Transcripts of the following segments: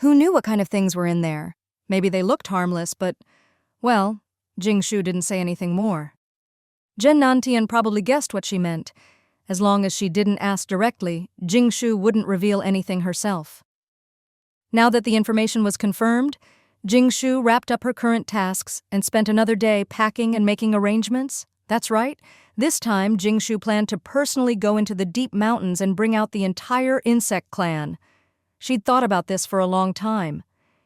Who knew what kind of things were in there? Maybe they looked harmless, but, well, Jingshu didn't say anything more. Jen Nantian probably guessed what she meant. As long as she didn't ask directly, Jingshu wouldn't reveal anything herself. Now that the information was confirmed, Jingshu wrapped up her current tasks and spent another day packing and making arrangements. That's right, this time Jingshu planned to personally go into the deep mountains and bring out the entire insect clan. She'd thought about this for a long time.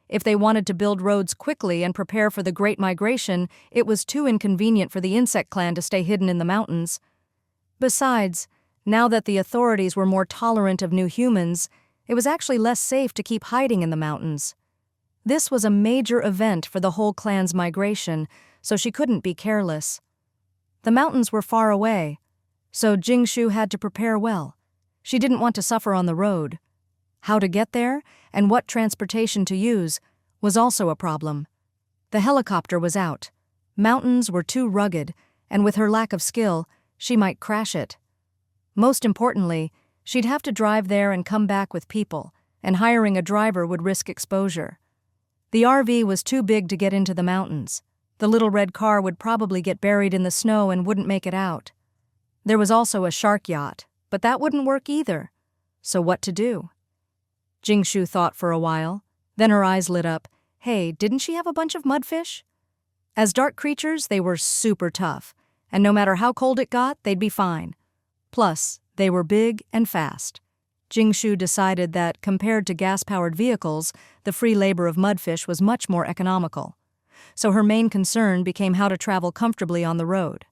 If they wanted to build roads quickly and prepare for the Great Migration, it was too inconvenient for the insect clan to stay hidden in the mountains. Besides, now that the authorities were more tolerant of new humans, it was actually less safe to keep hiding in the mountains. This was a major event for the whole clan's migration, so she couldn't be careless. The mountains were far away, so Jingshu had to prepare well. She didn't want to suffer on the road. How to get there and what transportation to use was also a problem. The helicopter was out. Mountains were too rugged, and with her lack of skill, she might crash it. Most importantly, she'd have to drive there and come back with people, and hiring a driver would risk exposure. The RV was too big to get into the mountains. The little red car would probably get buried in the snow and wouldn't make it out. There was also a shark yacht, but that wouldn't work either. So what to do? Jingshu thought for a while. Then her eyes lit up. Hey, didn't she have a bunch of mudfish? As dark creatures, they were super tough, and no matter how cold it got, they'd be fine. Plus, they were big and fast. Jingshu decided that, compared to gas-powered vehicles, the free labor of mudfish was much more economical. So her main concern became how to travel comfortably on the road.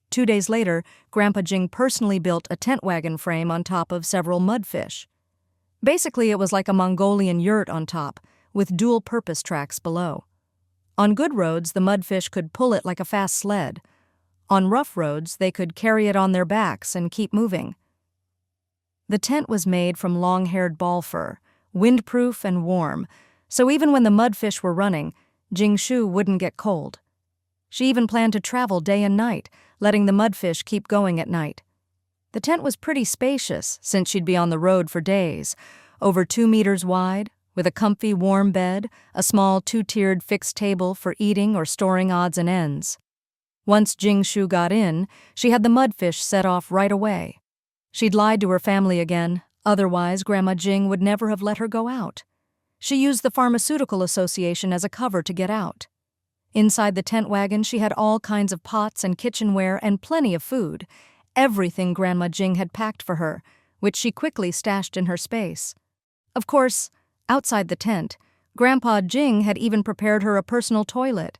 2 days later, Grandpa Jing personally built a tent wagon frame on top of several mudfish. Basically, it was like a Mongolian yurt on top, with dual-purpose tracks below. On good roads, the mudfish could pull it like a fast sled. On rough roads, they could carry it on their backs and keep moving. The tent was made from long-haired ball fur, windproof and warm, so even when the mudfish were running, Jingshu wouldn't get cold. She even planned to travel day and night, letting the mudfish keep going at night. The tent was pretty spacious, since she'd be on the road for days, over 2 meters wide, with a comfy warm bed, a small 2-tiered fixed table for eating or storing odds and ends. Once Jingshu got in, she had the mudfish set off right away. She'd lied to her family again, otherwise Grandma Jing would never have let her go out. She used the Pharmaceutical Association as a cover to get out. Inside the tent wagon, she had all kinds of pots and kitchenware and plenty of food, everything Grandma Jing had packed for her, which she quickly stashed in her space. Of course, outside the tent, Grandpa Jing had even prepared her a personal toilet.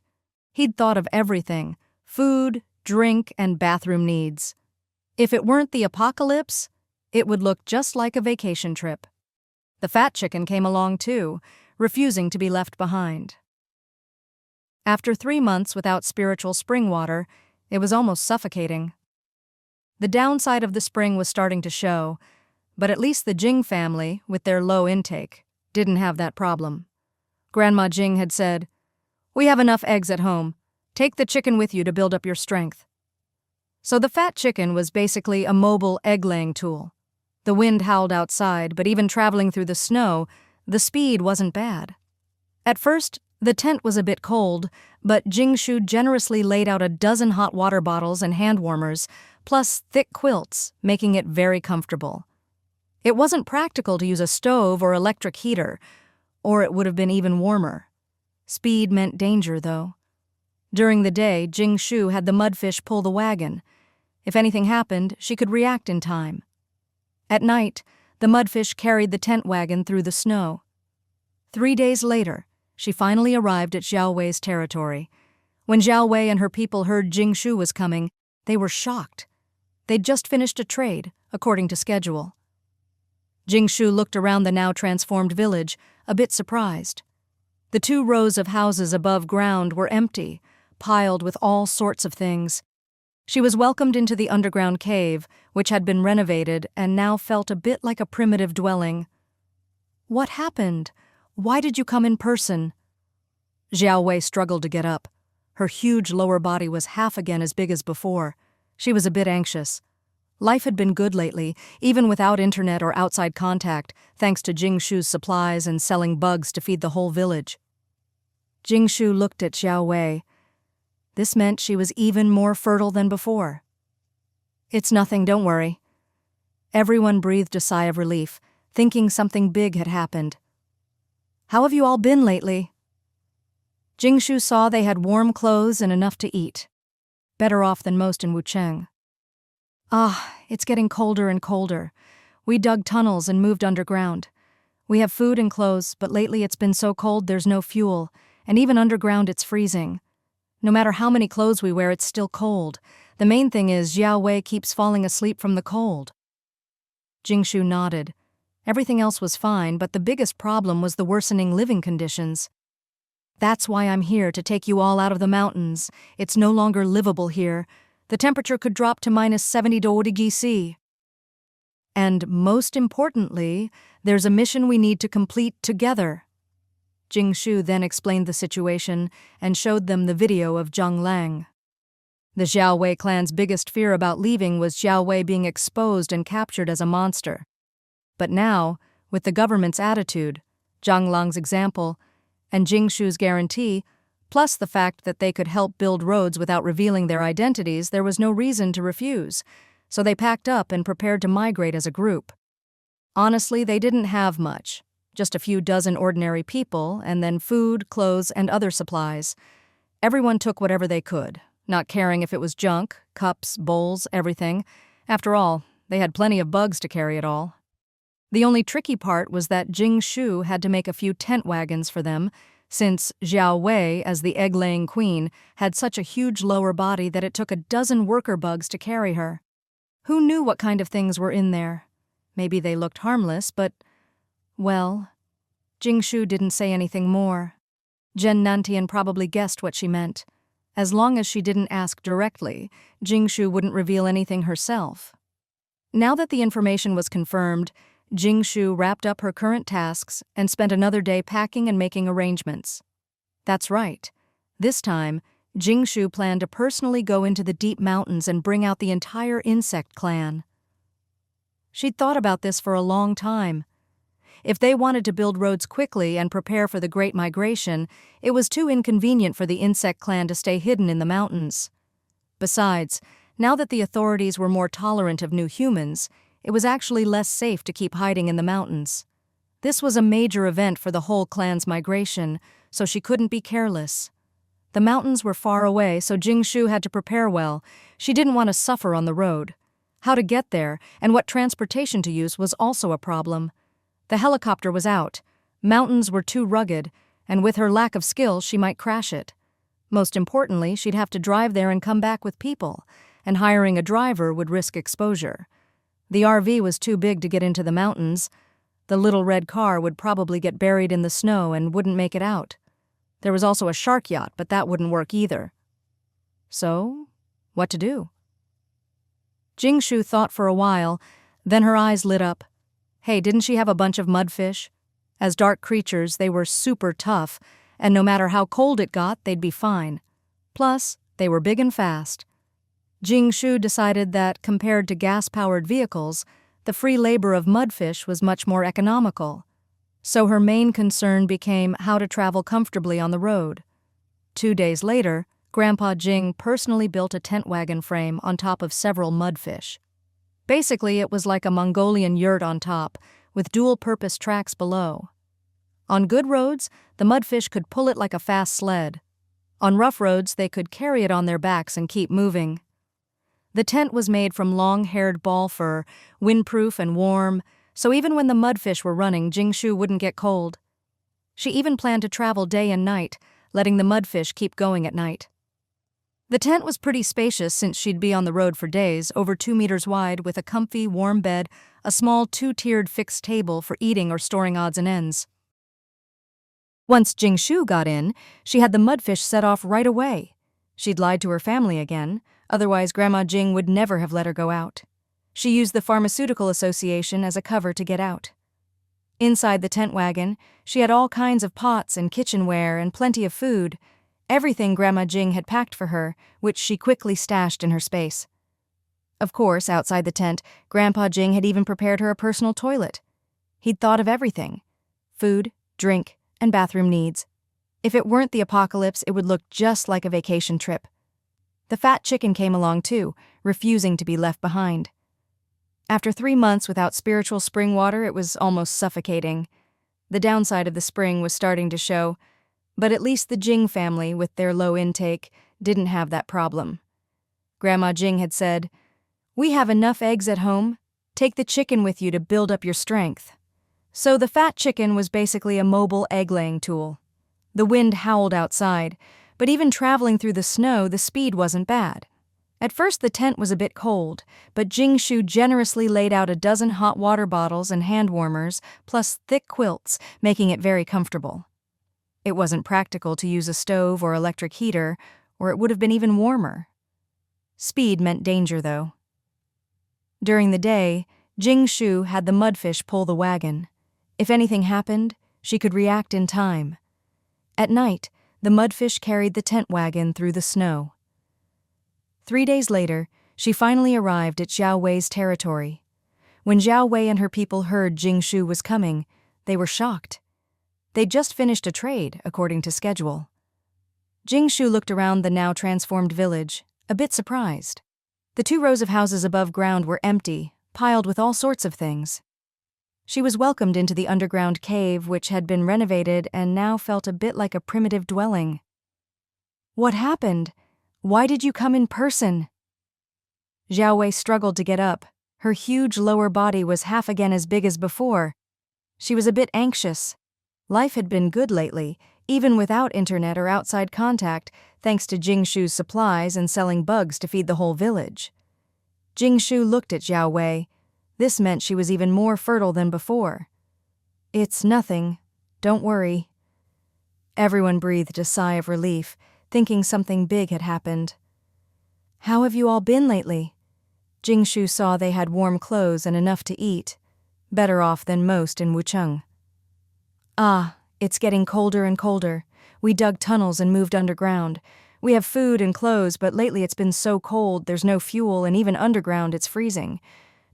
He'd thought of everything: food, drink, and bathroom needs. If it weren't the apocalypse, it would look just like a vacation trip. The fat chicken came along too, refusing to be left behind. After 3 months without spiritual spring water, it was almost suffocating. The downside of the spring was starting to show, but at least the Jing family, with their low intake, didn't have that problem. Grandma Jing had said, "We have enough eggs at home. Take the chicken with you to build up your strength." So the fat chicken was basically a mobile egg-laying tool. The wind howled outside, but even traveling through the snow, the speed wasn't bad. At first, the tent was a bit cold, but Jingshu generously laid out a dozen hot water bottles and hand warmers, plus thick quilts, making it very comfortable. It wasn't practical to use a stove or electric heater, or it would have been even warmer. Speed meant danger, though. During the day, Jingshu had the mudfish pull the wagon. If anything happened, she could react in time. At night, the mudfish carried the tent wagon through the snow. 3 days later, she finally arrived at Xiao Wei's territory. When Xiao Wei and her people heard Jingshu was coming, they were shocked. They'd just finished a trade, according to schedule. Jingshu looked around the now transformed village, a bit surprised. The 2 rows of houses above ground were empty, piled with all sorts of things. She was welcomed into the underground cave, which had been renovated and now felt a bit like a primitive dwelling. "What happened? Why did you come in person?" Xiao Wei struggled to get up. Her huge lower body was half again as big as before. She was a bit anxious. Life had been good lately, even without internet or outside contact, thanks to Jingshu's supplies and selling bugs to feed the whole village. Jingshu looked at Xiao Wei. This meant she was even more fertile than before. "It's nothing, don't worry." Everyone breathed a sigh of relief, thinking something big had happened. "How have you all been lately?" Jingshu saw they had warm clothes and enough to eat. Better off than most in Wucheng. It's getting colder and colder. We dug tunnels and moved underground. We have food and clothes, but lately it's been so cold there's no fuel, and even underground it's freezing. No matter how many clothes we wear, it's still cold. The main thing is Xiao Wei keeps falling asleep from the cold. Jingshu nodded. Everything else was fine, but the biggest problem was the worsening living conditions. "That's why I'm here, to take you all out of the mountains. It's no longer livable here. The temperature could drop to -70°C. And most importantly, there's a mission we need to complete together." Jingshu then explained the situation and showed them the video of Zhang Lang. The Xiao Wei clan's biggest fear about leaving was Xiao Wei being exposed and captured as a monster. But now, with the government's attitude, Zhang Lang's example, and Jingshu's guarantee, plus the fact that they could help build roads without revealing their identities, there was no reason to refuse, so they packed up and prepared to migrate as a group. Honestly, they didn't have much, just a few dozen ordinary people, and then food, clothes, and other supplies. Everyone took whatever they could, not caring if it was junk, cups, bowls, everything. After all, they had plenty of bugs to carry it all. The only tricky part was that Jingshu had to make a few tent wagons for them, since Xiao Wei, as the egg-laying queen, had such a huge lower body that it took a dozen worker bugs to carry her. Who knew what kind of things were in there? Maybe they looked harmless, but, well, Jingshu didn't say anything more. Zhen Nantian probably guessed what she meant. As long as she didn't ask directly, Jingshu wouldn't reveal anything herself. Now that the information was confirmed, Jingshu wrapped up her current tasks and spent another day packing and making arrangements. That's right. This time, Jingshu planned to personally go into the deep mountains and bring out the entire insect clan. She'd thought about this for a long time. If they wanted to build roads quickly and prepare for the Great Migration, it was too inconvenient for the insect clan to stay hidden in the mountains. Besides, now that the authorities were more tolerant of new humans, it was actually less safe to keep hiding in the mountains. This was a major event for the whole clan's migration, so she couldn't be careless. The mountains were far away, so Jingshu had to prepare well. She didn't want to suffer on the road. How to get there and what transportation to use was also a problem. The helicopter was out, mountains were too rugged, and with her lack of skill she might crash it. Most importantly, she'd have to drive there and come back with people, and hiring a driver would risk exposure. The RV was too big to get into the mountains. The little red car would probably get buried in the snow and wouldn't make it out. There was also a shark yacht, but that wouldn't work either. So, what to do? Jingshu thought for a while, then her eyes lit up. Hey, didn't she have a bunch of mudfish? As dark creatures, they were super tough, and no matter how cold it got, they'd be fine. Plus, they were big and fast. Jingshu decided that, compared to gas-powered vehicles, the free labor of mudfish was much more economical. So her main concern became how to travel comfortably on the road. 2 days later, Grandpa Jing personally built a tent wagon frame on top of several mudfish. Basically, it was like a Mongolian yurt on top, with dual-purpose tracks below. On good roads, the mudfish could pull it like a fast sled. On rough roads, they could carry it on their backs and keep moving. The tent was made from long-haired ball fur, windproof and warm, so even when the mudfish were running, Jingshu wouldn't get cold. She even planned to travel day and night, letting the mudfish keep going at night. The tent was pretty spacious since she'd be on the road for days, over 2 meters wide, with a comfy, warm bed, a small 2-tiered fixed table for eating or storing odds and ends. Once Jingshu got in, she had the mudfish set off right away. She'd lied to her family again, otherwise Grandma Jing would never have let her go out. She used the Pharmaceutical Association as a cover to get out. Inside the tent wagon, she had all kinds of pots and kitchenware and plenty of food, everything Grandma Jing had packed for her, which she quickly stashed in her space. Of course, outside the tent, Grandpa Jing had even prepared her a personal toilet. He'd thought of everything: food, drink, and bathroom needs. If it weren't the apocalypse, it would look just like a vacation trip. The fat chicken came along too, refusing to be left behind. After 3 months without spiritual spring water, it was almost suffocating. The downside of the spring was starting to show, but at least the Jing family, with their low intake, didn't have that problem. Grandma Jing had said, "We have enough eggs at home. Take the chicken with you to build up your strength." So the fat chicken was basically a mobile egg-laying tool. The wind howled outside, but even traveling through the snow, the speed wasn't bad. At first the tent was a bit cold, but Jingshu generously laid out a dozen hot water bottles and hand warmers, plus thick quilts, making it very comfortable. It wasn't practical to use a stove or electric heater, or it would have been even warmer. Speed meant danger, though. During the day, Jingshu had the mudfish pull the wagon. If anything happened, she could react in time. At night, the mudfish carried the tent wagon through the snow. 3 days later, she finally arrived at Xiao Wei's territory. When Xiao Wei and her people heard Jingshu was coming, they were shocked. They'd just finished a trade, according to schedule. Jingshu looked around the now transformed village, a bit surprised. The 2 rows of houses above ground were empty, piled with all sorts of things. She was welcomed into the underground cave, which had been renovated and now felt a bit like a primitive dwelling. "What happened? Why did you come in person?" Xiao Wei struggled to get up. Her huge lower body was half again as big as before. She was a bit anxious. Life had been good lately, even without internet or outside contact, thanks to Jingshu's supplies and selling bugs to feed the whole village. Jingshu looked at Xiao Wei. This meant she was even more fertile than before. "It's nothing. Don't worry." Everyone breathed a sigh of relief, thinking something big had happened. "How have you all been lately?" Jingshu saw they had warm clothes and enough to eat, better off than most in Wucheng. "Ah, it's getting colder and colder. We dug tunnels and moved underground. We have food and clothes, but lately it's been so cold, there's no fuel, and even underground it's freezing.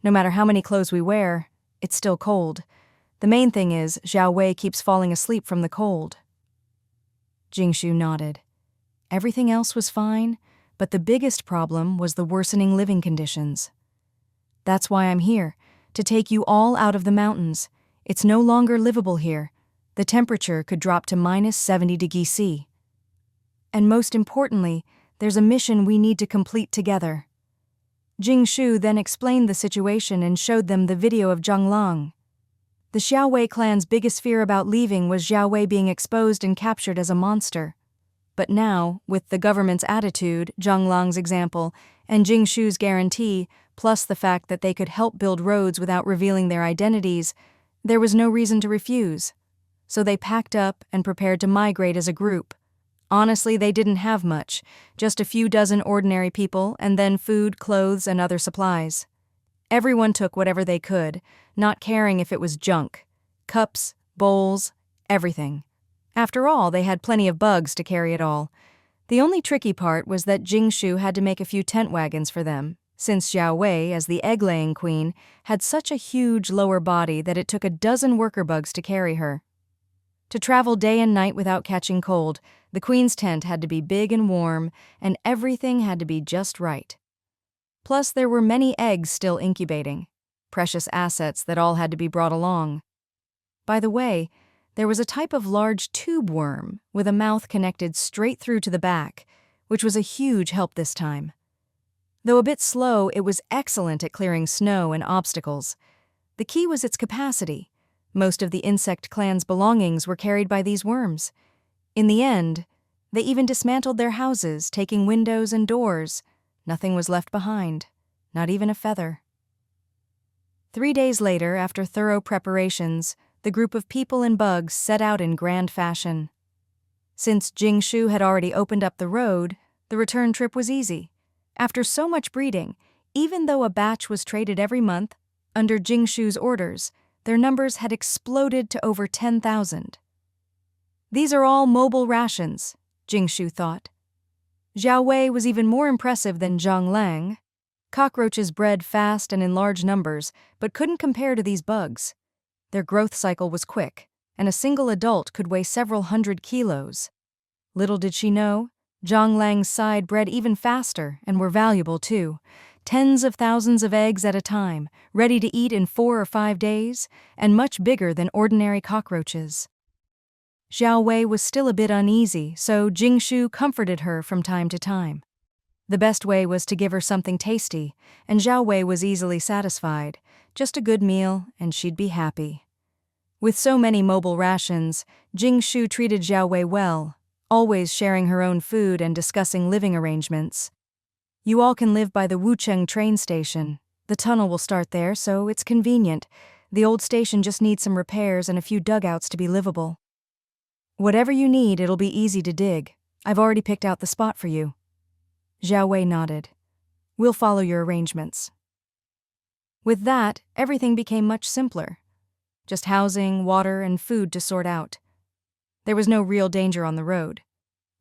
No matter how many clothes we wear, it's still cold. The main thing is, Xiao Wei keeps falling asleep from the cold." Jingshu nodded. Everything else was fine, but the biggest problem was the worsening living conditions. "That's why I'm here, to take you all out of the mountains. It's no longer livable here. The temperature could drop to -70°C. And most importantly, there's a mission we need to complete together." Jingshu then explained the situation and showed them the video of Zhonglang. The Xiao Wei clan's biggest fear about leaving was Xiao Wei being exposed and captured as a monster. But now, with the government's attitude, Zhonglang's example, and Jingshu's guarantee, plus the fact that they could help build roads without revealing their identities, there was no reason to refuse. So they packed up and prepared to migrate as a group. Honestly, they didn't have much, just a few dozen ordinary people, and then food, clothes, and other supplies. Everyone took whatever they could, not caring if it was junk. Cups, bowls, everything. After all, they had plenty of bugs to carry it all. The only tricky part was that Jingshu had to make a few tent wagons for them, since Xiao Wei, as the egg-laying queen, had such a huge lower body that it took a dozen worker bugs to carry her. To travel day and night without catching cold, the queen's tent had to be big and warm, and everything had to be just right. Plus, there were many eggs still incubating, precious assets that all had to be brought along. By the way, there was a type of large tube worm with a mouth connected straight through to the back, which was a huge help this time. Though a bit slow, it was excellent at clearing snow and obstacles. The key was its capacity. Most of the insect clan's belongings were carried by these worms. In the end, they even dismantled their houses, taking windows and doors. Nothing was left behind, not even a feather. 3 days later, after thorough preparations, the group of people and bugs set out in grand fashion. Since Jingshu had already opened up the road, the return trip was easy. After so much breeding, even though a batch was traded every month, under Jingshu's orders, their numbers had exploded to over 10,000. "These are all mobile rations," Jingshu thought. Xiao Wei was even more impressive than Zhonglang. Cockroaches bred fast and in large numbers, but couldn't compare to these bugs. Their growth cycle was quick, and a single adult could weigh several hundred kilos. Little did she know, Zhang Lang's side bred even faster and were valuable too. Tens of thousands of eggs at a time, ready to eat in 4 or 5 days, and much bigger than ordinary cockroaches. Xiao Wei was still a bit uneasy, so Jingshu comforted her from time to time. The best way was to give her something tasty, and Xiao Wei was easily satisfied. Just a good meal, and she'd be happy. With so many mobile rations, Jingshu treated Xiao Wei well, always sharing her own food and discussing living arrangements. You all can live by the Wucheng train station. The tunnel will start there, so it's convenient. The old station just needs some repairs and a few dugouts to be livable. Whatever you need, it'll be easy to dig. I've already picked out the spot for you. Xiao Wei nodded. We'll follow your arrangements. With that, everything became much simpler. Just housing, water, and food to sort out. There was no real danger on the road.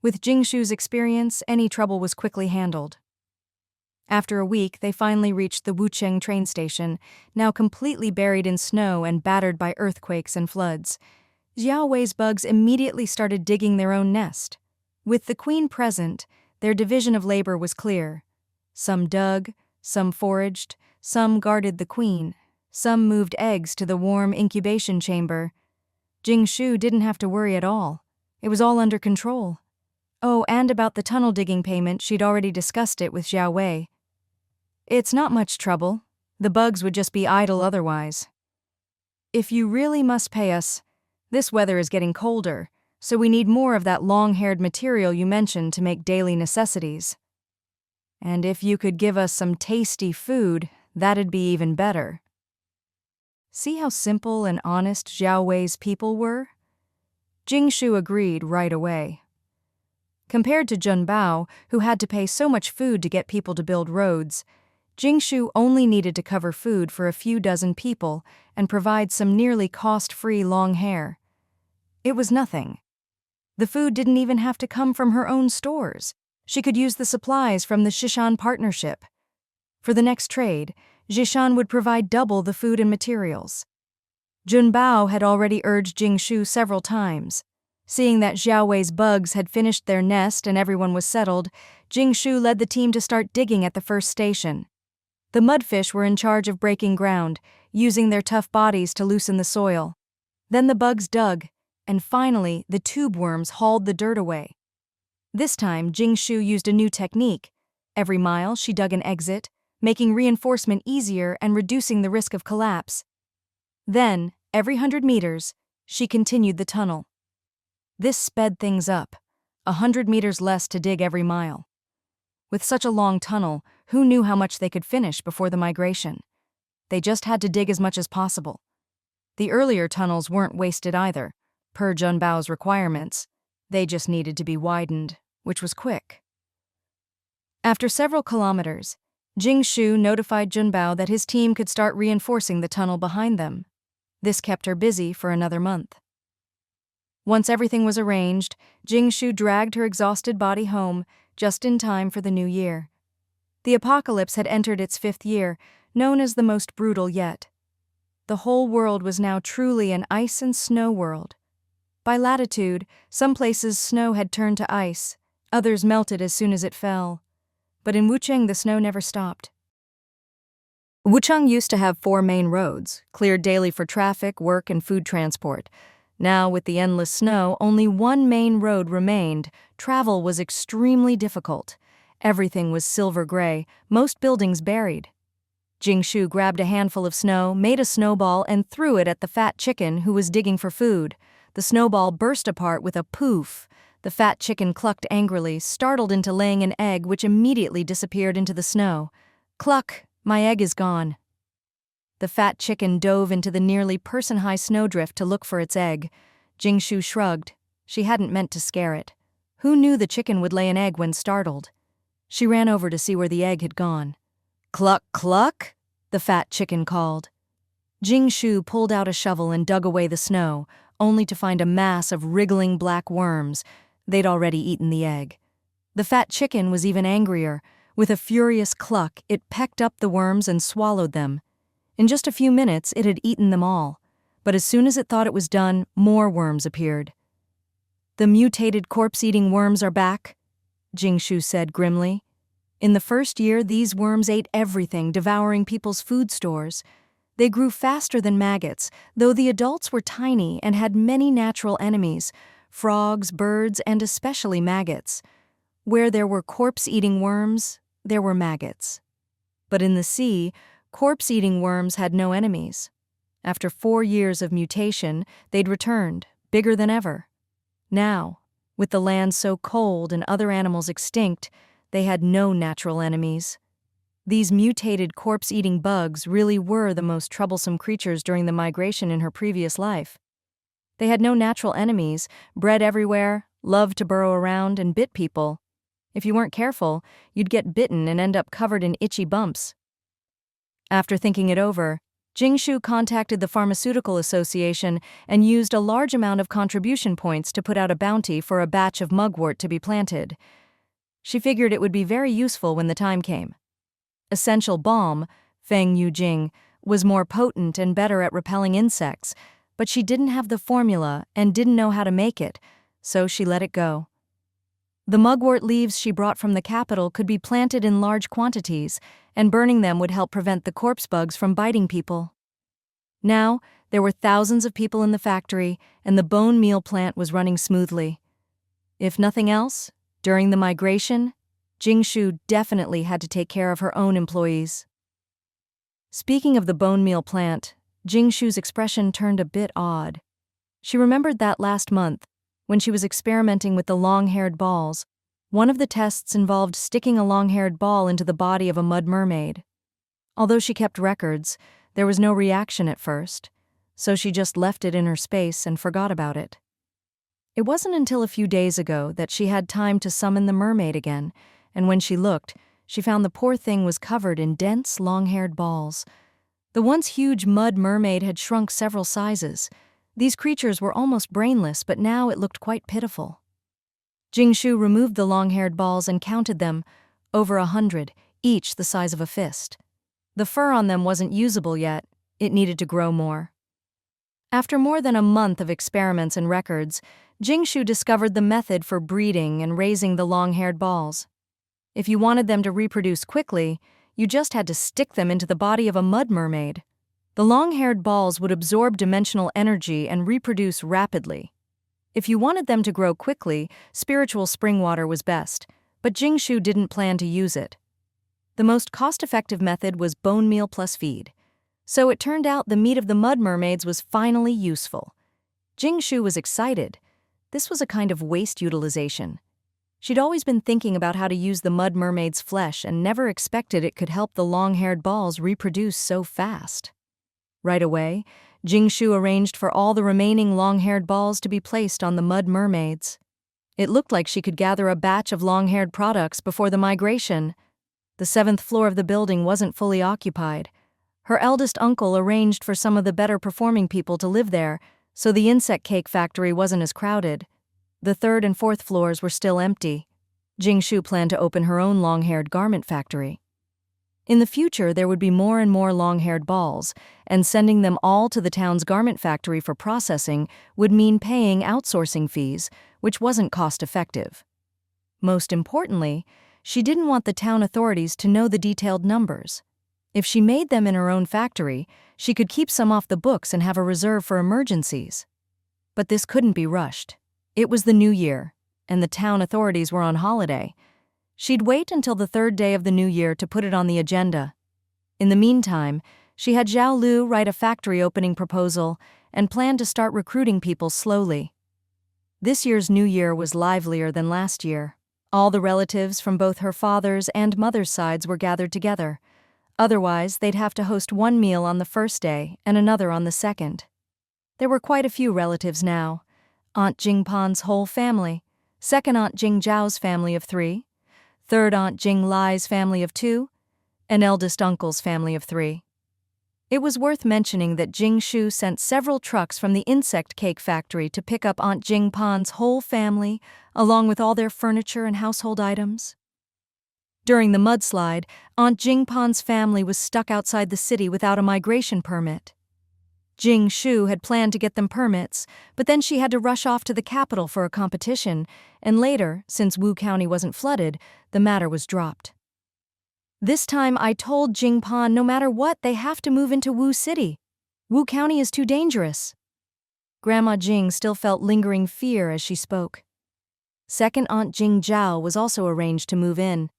With Jingshu's experience, any trouble was quickly handled. After a week, they finally reached the Wucheng train station, now completely buried in snow and battered by earthquakes and floods. Xiao Wei's bugs immediately started digging their own nest. With the queen present, their division of labor was clear. Some dug, some foraged, some guarded the queen, some moved eggs to the warm incubation chamber. Jingshu didn't have to worry at all. It was all under control. Oh, and about the tunnel digging payment, she'd already discussed it with Xiao Wei. It's not much trouble. The bugs would just be idle otherwise. If you really must pay us, this weather is getting colder, so we need more of that long-haired material you mentioned to make daily necessities. And if you could give us some tasty food, that'd be even better. See how simple and honest Xiao Wei's people were? Jingshu agreed right away. Compared to Junbao, who had to pay so much food to get people to build roads, Jingshu only needed to cover food for a few dozen people and provide some nearly cost-free long hair. It was nothing. The food didn't even have to come from her own stores. She could use the supplies from the Shishan partnership. For the next trade, Jishan would provide double the food and materials. Junbao had already urged Jingshu several times. Seeing that Xiao Wei's bugs had finished their nest and everyone was settled, Jingshu led the team to start digging at the first station. The mudfish were in charge of breaking ground, using their tough bodies to loosen the soil. Then the bugs dug, and finally the tube worms hauled the dirt away. This time, Jingshu used a new technique. Every mile, she dug an exit, making reinforcement easier and reducing the risk of collapse. Then, every 100 meters, she continued the tunnel. This sped things up, 100 meters less to dig every mile. With such a long tunnel, who knew how much they could finish before the migration? They just had to dig as much as possible. The earlier tunnels weren't wasted either, per Junbao's requirements. They just needed to be widened, which was quick. After several kilometers, Jingshu notified Junbao that his team could start reinforcing the tunnel behind them. This kept her busy for another month. Once everything was arranged, Jingshu dragged her exhausted body home, just in time for the new year. The apocalypse had entered its 5th year, known as the most brutal yet. The whole world was now truly an ice and snow world. By latitude, some places snow had turned to ice, others melted as soon as it fell. But in Wucheng, the snow never stopped. Wucheng used to have 4 main roads, cleared daily for traffic, work, and food transport. Now, with the endless snow, only one main road remained. Travel was extremely difficult. Everything was silver gray, most buildings buried. Jingshu grabbed a handful of snow, made a snowball, and threw it at the fat chicken who was digging for food. The snowball burst apart with a poof. The fat chicken clucked angrily, startled into laying an egg which immediately disappeared into the snow. Cluck, my egg is gone. The fat chicken dove into the nearly person-high snowdrift to look for its egg. Jingshu shrugged. She hadn't meant to scare it. Who knew the chicken would lay an egg when startled? She ran over to see where the egg had gone. Cluck, cluck, the fat chicken called. Jingshu pulled out a shovel and dug away the snow, only to find a mass of wriggling black worms. They'd already eaten the egg. The fat chicken was even angrier. With a furious cluck, it pecked up the worms and swallowed them. In just a few minutes, it had eaten them all. But as soon as it thought it was done, more worms appeared. "The mutated corpse-eating worms are back," Jingshu said grimly. In the first year, these worms ate everything, devouring people's food stores. They grew faster than maggots, though the adults were tiny and had many natural enemies: frogs, birds, and especially maggots. Where there were corpse-eating worms, there were maggots. But in the sea, corpse-eating worms had no enemies. After 4 years of mutation, they'd returned, bigger than ever. Now, with the land so cold and other animals extinct, they had no natural enemies. These mutated corpse-eating bugs really were the most troublesome creatures during the migration in her previous life. They had no natural enemies, bred everywhere, loved to burrow around, and bit people. If you weren't careful, you'd get bitten and end up covered in itchy bumps. After thinking it over, Jingshu contacted the Pharmaceutical Association and used a large amount of contribution points to put out a bounty for a batch of mugwort to be planted. She figured it would be very useful when the time came. Essential Balm, Feng Yujing, was more potent and better at repelling insects, but she didn't have the formula and didn't know how to make it, so she let it go. The mugwort leaves she brought from the capital could be planted in large quantities, and burning them would help prevent the corpse bugs from biting people. Now, there were thousands of people in the factory, and the bone meal plant was running smoothly. If nothing else, during the migration, Jingshu definitely had to take care of her own employees. Speaking of the bone meal plant, Jingshu's expression turned a bit odd. She remembered that last month, when she was experimenting with the long-haired balls, one of the tests involved sticking a long-haired ball into the body of a mud mermaid. Although she kept records, there was no reaction at first, so she just left it in her space and forgot about it. It wasn't until a few days ago that she had time to summon the mermaid again, and when she looked, she found the poor thing was covered in dense, long-haired balls. The once huge mud mermaid had shrunk several sizes. These creatures were almost brainless, but now it looked quite pitiful. Jingshu removed the long-haired balls and counted them, over 100, each the size of a fist. The fur on them wasn't usable yet, it needed to grow more. After more than a month of experiments and records, Jingshu discovered the method for breeding and raising the long-haired balls. If you wanted them to reproduce quickly, you just had to stick them into the body of a mud mermaid. The long-haired balls would absorb dimensional energy and reproduce rapidly. If you wanted them to grow quickly, spiritual spring water was best, but Jingshu didn't plan to use it. The most cost-effective method was bone meal plus feed. So it turned out the meat of the mud mermaids was finally useful. Jingshu was excited. This was a kind of waste utilization. She'd always been thinking about how to use the mud mermaid's flesh and never expected it could help the long-haired balls reproduce so fast. Right away, Jingshu arranged for all the remaining long-haired balls to be placed on the mud mermaids. It looked like she could gather a batch of long-haired products before the migration. The 7th floor of the building wasn't fully occupied. Her eldest uncle arranged for some of the better-performing people to live there, so the insect cake factory wasn't as crowded. The 3rd and 4th floors were still empty. Jingshu planned to open her own long-haired garment factory. In the future, there would be more and more long-haired balls, and sending them all to the town's garment factory for processing would mean paying outsourcing fees, which wasn't cost-effective. Most importantly, she didn't want the town authorities to know the detailed numbers. If she made them in her own factory, she could keep some off the books and have a reserve for emergencies. But this couldn't be rushed. It was the new year, and the town authorities were on holiday. She'd wait until the 3rd day of the new year to put it on the agenda. In the meantime, she had Zhao Lu write a factory opening proposal and planned to start recruiting people slowly. This year's new year was livelier than last year. All the relatives from both her father's and mother's sides were gathered together. Otherwise, they'd have to host one meal on the first day and another on the second. There were quite a few relatives now. Aunt Jingpan's whole family, second Aunt Jing Zhao's family of 3, third Aunt Jing Lai's family of 2, and eldest uncle's family of 3. It was worth mentioning that Jingshu sent several trucks from the insect cake factory to pick up Aunt Jingpan's whole family, along with all their furniture and household items. During the mudslide, Aunt Jingpan's family was stuck outside the city without a migration permit. Jing Shu had planned to get them permits, but then she had to rush off to the capital for a competition, and later, since Wu County wasn't flooded, the matter was dropped. This time I told Jingpan no matter what, they have to move into Wu City. Wu County is too dangerous. Grandma Jing still felt lingering fear as she spoke. Second Aunt Jing Zhao was also arranged to move in.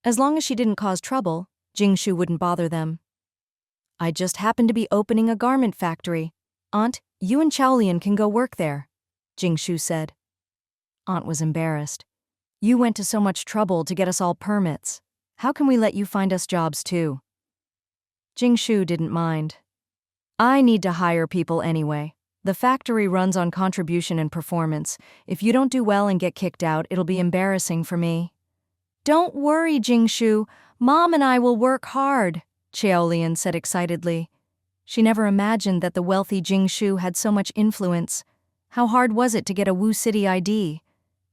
As long as she didn't cause trouble, Jing Shu wouldn't bother them. I just happened to be opening a garment factory. Aunt, you and Chaolian can go work there, Jing Shu said. Aunt was embarrassed. You went to so much trouble to get us all permits. How can we let you find us jobs too? Jing Shu didn't mind. I need to hire people anyway. The factory runs on contribution and performance. If you don't do well and get kicked out, it'll be embarrassing for me. Don't worry, Jing Shu. Mom and I will work hard, Chaolian said excitedly. She never imagined that the wealthy Jing Shu had so much influence. How hard was it to get a Wu City ID?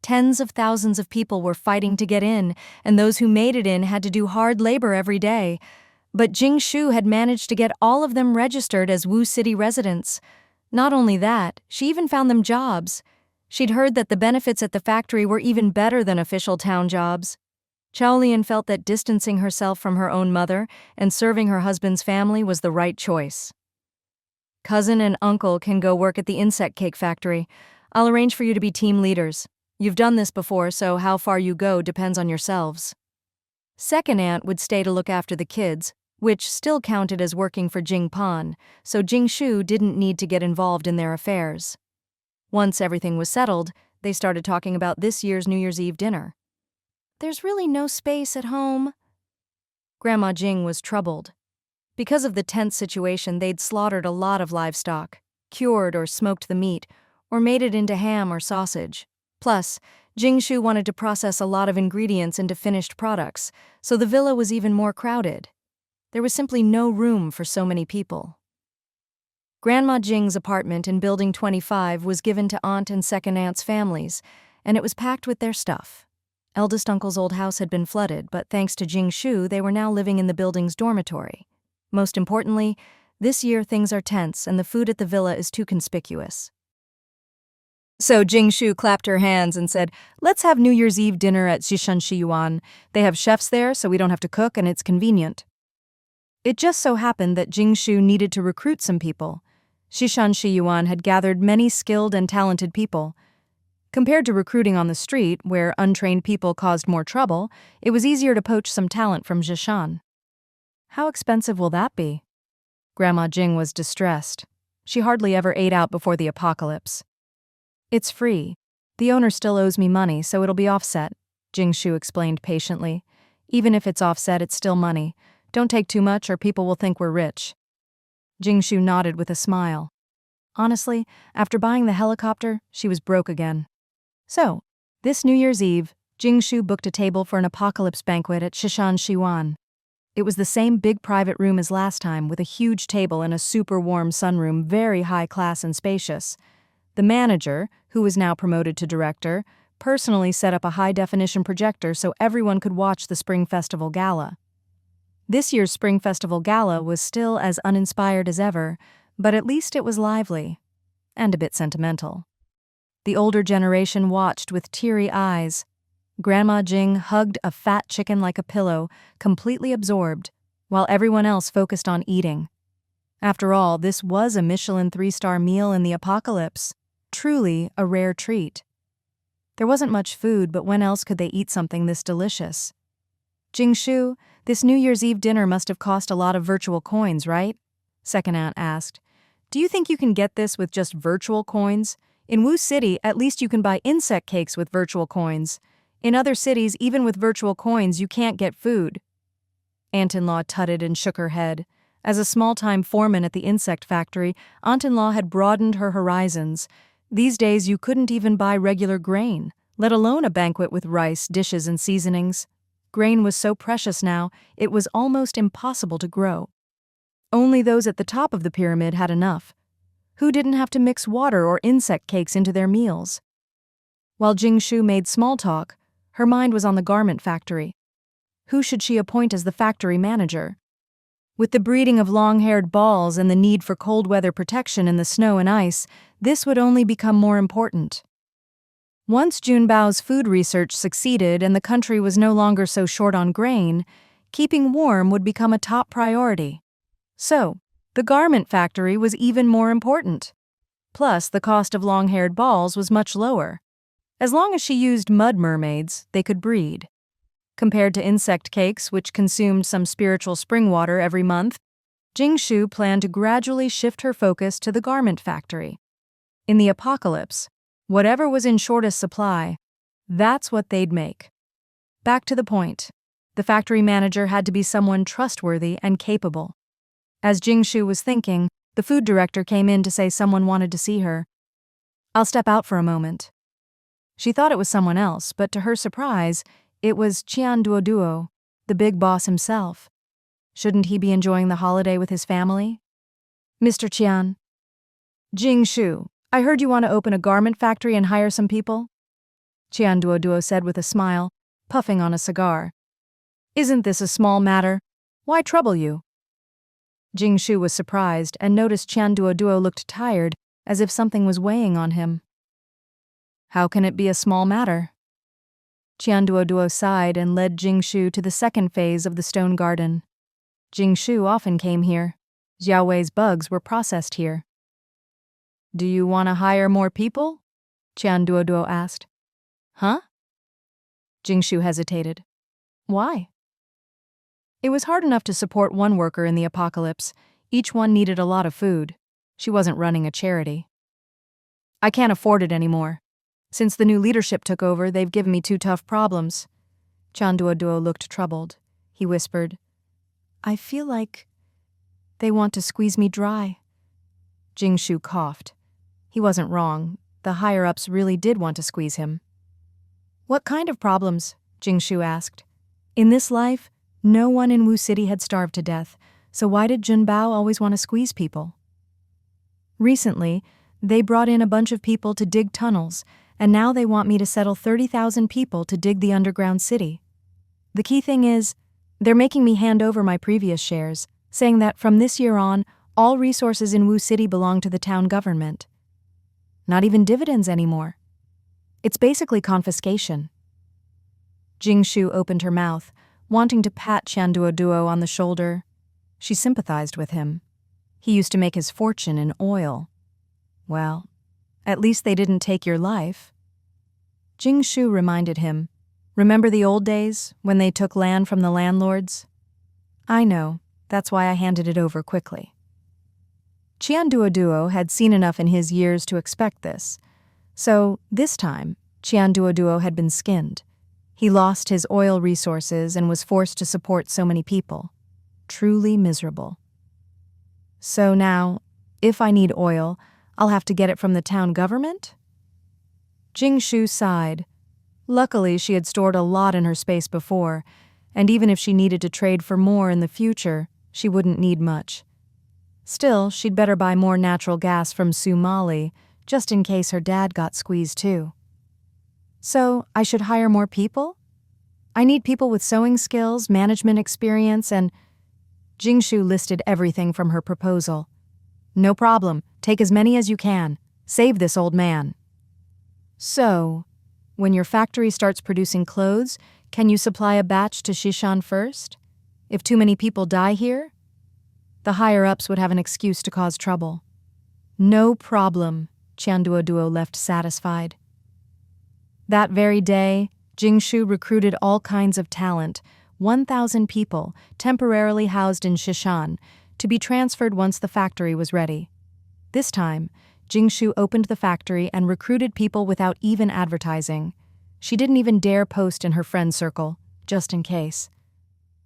Tens of thousands of people were fighting to get in, and those who made it in had to do hard labor every day. But Jing Shu had managed to get all of them registered as Wu City residents. Not only that, she even found them jobs. She'd heard that the benefits at the factory were even better than official town jobs. Chaolian felt that distancing herself from her own mother and serving her husband's family was the right choice. Cousin and uncle can go work at the insect cake factory. I'll arrange for you to be team leaders. You've done this before, so how far you go depends on yourselves. Second aunt would stay to look after the kids, which still counted as working for Jingpan, so Jing Shu didn't need to get involved in their affairs. Once everything was settled, they started talking about this year's New Year's Eve dinner. There's really no space at home. Grandma Jing was troubled. Because of the tense situation, they'd slaughtered a lot of livestock, cured or smoked the meat, or made it into ham or sausage. Plus, Jing Shu wanted to process a lot of ingredients into finished products, so the villa was even more crowded. There was simply no room for so many people. Grandma Jing's apartment in Building 25 was given to Aunt and Second Aunt's families, and it was packed with their stuff. Eldest uncle's old house had been flooded, but thanks to Jing Shu, they were now living in the building's dormitory. Most importantly, this year things are tense and the food at the villa is too conspicuous. So Jing Shu clapped her hands and said, "Let's have New Year's Eve dinner at Shishanshi Yuan. They have chefs there, so we don't have to cook and it's convenient." It just so happened that Jing Shu needed to recruit some people. Shishanshi Yuan had gathered many skilled and talented people. Compared to recruiting on the street, where untrained people caused more trouble, it was easier to poach some talent from Zhishan. How expensive will that be? Grandma Jing was distressed. She hardly ever ate out before the apocalypse. It's free. The owner still owes me money, so it'll be offset, Jing Shu explained patiently. Even if it's offset, it's still money. Don't take too much or people will think we're rich. Jing Shu nodded with a smile. Honestly, after buying the helicopter, she was broke again. So, this New Year's Eve, Jing Shu booked a table for an apocalypse banquet at Shishan Shiwan. It was the same big private room as last time, with a huge table and a super warm sunroom, very high class and spacious. The manager, who was now promoted to director, personally set up a high-definition projector so everyone could watch the Spring Festival Gala. This year's Spring Festival Gala was still as uninspired as ever, but at least it was lively and a bit sentimental. The older generation watched with teary eyes. Grandma Jing hugged a fat chicken like a pillow, completely absorbed, while everyone else focused on eating. After all, this was a Michelin 3-star meal in the apocalypse, truly a rare treat. There wasn't much food, but when else could they eat something this delicious? Jing Shu, this New Year's Eve dinner must have cost a lot of virtual coins, right? Second aunt asked. Do you think you can get this with just virtual coins? In Wu City, at least you can buy insect cakes with virtual coins. In other cities, even with virtual coins, you can't get food. Aunt-in-law tutted and shook her head. As a small-time foreman at the insect factory, Aunt-in-law had broadened her horizons. These days, you couldn't even buy regular grain, let alone a banquet with rice, dishes, and seasonings. Grain was so precious now, it was almost impossible to grow. Only those at the top of the pyramid had enough. Who didn't have to mix water or insect cakes into their meals? While Jing Shu made small talk, her mind was on the garment factory. Who should she appoint as the factory manager? With the breeding of long-haired balls and the need for cold weather protection in the snow and ice, this would only become more important. Once Junbao's food research succeeded and the country was no longer so short on grain, keeping warm would become a top priority. So, the garment factory was even more important. Plus, the cost of long-haired balls was much lower. As long as she used mud mermaids, they could breed. Compared to insect cakes, which consumed some spiritual spring water every month, Jingshu planned to gradually shift her focus to the garment factory. In the apocalypse, whatever was in shortest supply, that's what they'd make. Back to the point. The factory manager had to be someone trustworthy and capable. As Jingshu was thinking, the food director came in to say someone wanted to see her. "I'll step out for a moment." She thought it was someone else, but to her surprise, it was Qian Duoduo, the big boss himself. Shouldn't he be enjoying the holiday with his family? "Mr. Qian." "Jingshu, I heard you want to open a garment factory and hire some people," Qian Duoduo said with a smile, puffing on a cigar. "Isn't this a small matter? Why trouble you?" Jingshu was surprised and noticed Qian Duoduo looked tired, as if something was weighing on him. "How can it be a small matter?" Qian Duoduo sighed and led Jingshu to the second phase of the stone garden. Jingshu often came here. Xiaowei's bugs were processed here. "Do you want to hire more people?" Qian Duoduo asked. "Huh?" Jingshu hesitated. "Why?" It was hard enough to support one worker in the apocalypse. Each one needed a lot of food. She wasn't running a charity. "I can't afford it anymore. Since the new leadership took over, they've given me 2 tough problems." Qian Duoduo looked troubled. He whispered, "I feel like they want to squeeze me dry." Jingshu coughed. He wasn't wrong. The higher-ups really did want to squeeze him. "What kind of problems?" Jingshu asked. In this life, no one in Wu City had starved to death, so why did Junbao always want to squeeze people? "Recently, they brought in a bunch of people to dig tunnels, and now they want me to settle 30,000 people to dig the underground city. The key thing is, they're making me hand over my previous shares, saying that from this year on, all resources in Wu City belong to the town government. Not even dividends anymore. It's basically confiscation." Jingshu opened her mouth, wanting to pat Qian Duoduo on the shoulder. She sympathized with him. He used to make his fortune in oil. Well, at least they didn't take your life. Jingshu reminded him, "Remember the old days, when they took land from the landlords?" "I know, that's why I handed it over quickly." Qian Duoduo had seen enough in his years to expect this. So, this time, Qian Duoduo had been skinned. He lost his oil resources and was forced to support so many people. Truly miserable. "So now, if I need oil, I'll have to get it from the town government?" Jingshu sighed. Luckily, she had stored a lot in her space before, and even if she needed to trade for more in the future, she wouldn't need much. Still, she'd better buy more natural gas from Sumali, just in case her dad got squeezed too. "So, I should hire more people? I need people with sewing skills, management experience, and—" Jingshu listed everything from her proposal. "No problem. Take as many as you can. Save this old man." "So, when your factory starts producing clothes, can you supply a batch to Shishan first? If too many people die here?" The higher-ups would have an excuse to cause trouble. "No problem," Qian Duoduo left satisfied. That very day, Jingshu recruited all kinds of talent, 1,000 people, temporarily housed in Shishan, to be transferred once the factory was ready. This time, Jingshu opened the factory and recruited people without even advertising. She didn't even dare post in her friend circle, just in case.